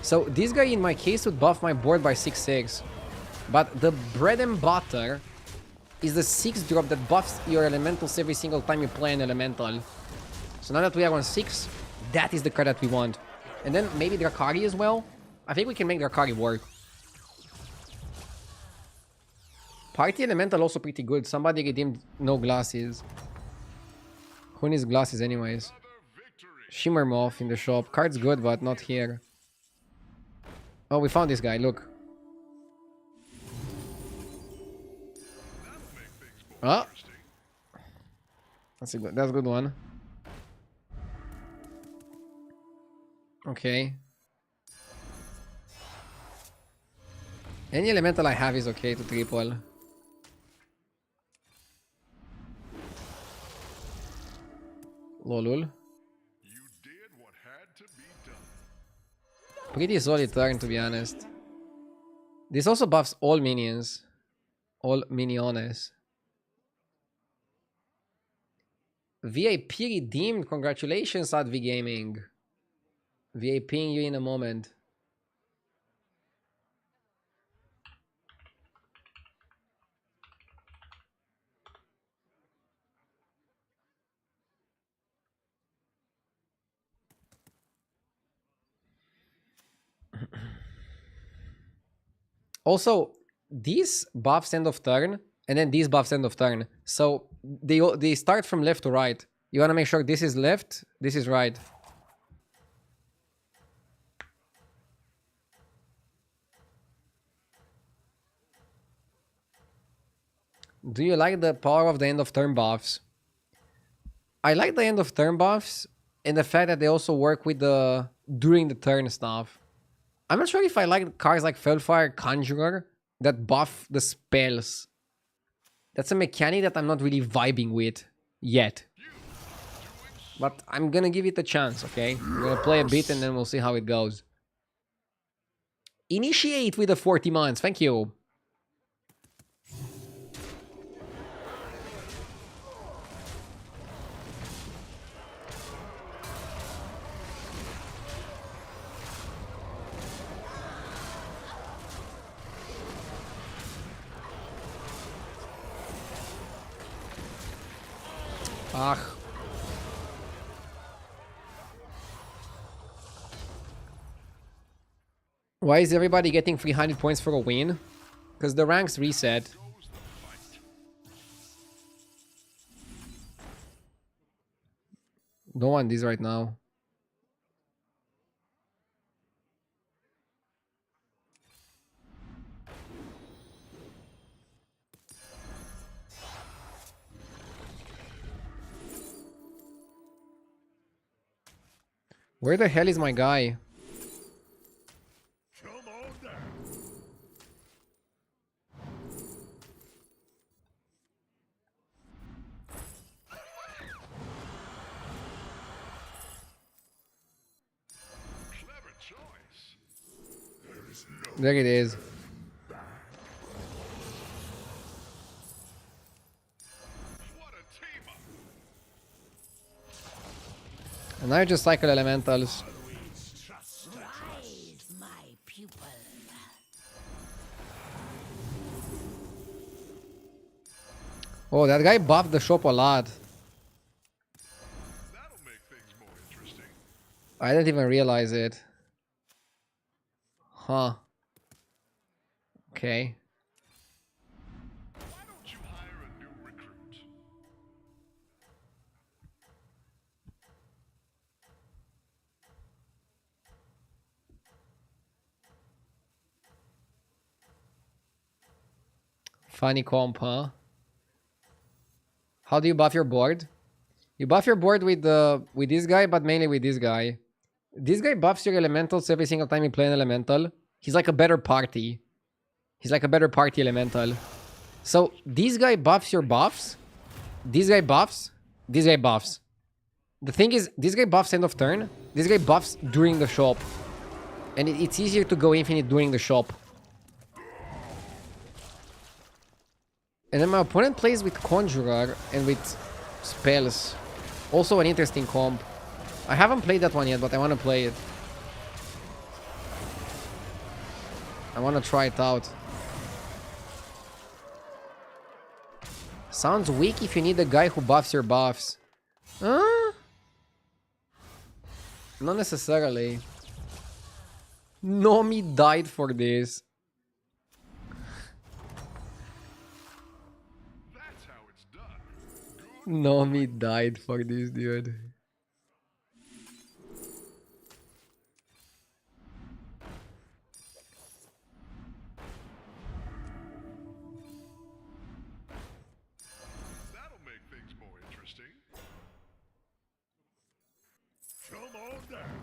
So this guy in my case would buff my board by 6/6. But the bread and butter is the 6 drop that buffs your elementals every single time you play an elemental. So now that we are on 6, that is the card that we want. And then maybe Drakari as well. I think we can make Drakari work. Party Elemental also pretty good. Somebody redeemed no glasses. Who needs glasses anyways? Shimmer Moth in the shop. Card's good, but not here. Oh, we found this guy. Look. Oh. That's a good one. Okay. Any elemental I have is okay to triple. Lolul. You did what had to be done. Pretty solid turn, to be honest. This also buffs all minions. All miniones. VIP redeemed. Congratulations, Advi Gaming. VIPing you in a moment. Also, these buffs end of turn, and then these buffs end of turn. So they start from left to right. You want to make sure this is left, this is right. Do you like the power of the end of turn buffs? I like the end of turn buffs and the fact that they also work with the during the turn stuff. I'm not sure if I like cards like Felfire Conjurer that buff the spells. That's a mechanic that I'm not really vibing with yet. But I'm gonna give it a chance, okay? I'm gonna play a bit and then we'll see how it goes. Initiate with the 40 months, thank you. Ach. Why is everybody getting 300 points for a win? Because the ranks reset. Don't want these right now. Where the hell is my guy? Come on down. Clever choice. There is no There it is. What a team up. And now I just cycle elementals. Rise, my pupil. Oh, that guy buffed the shop a lot. That'll make things more interesting. I didn't even realize it. Huh. Okay. Why don't you hire a new recruit? Funny comp, huh? How do you buff your board? You buff your board with this guy, but mainly with this guy. This guy buffs your elementals every single time you play an elemental. He's like a better party. He's like a better party elemental. So this guy buffs your buffs. This guy buffs. This guy buffs. The thing is, this guy buffs end of turn. This guy buffs during the shop. And it's easier to go infinite during the shop. And then my opponent plays with Conjurer and with spells. Also an interesting comp. I haven't played that one yet, but I want to play it. I want to try it out. Sounds weak if you need a guy who buffs your buffs. Huh? Not necessarily. Nomi died for this. That's how it's done. Nomi died for this, dude. That'll make things more interesting. Come on down.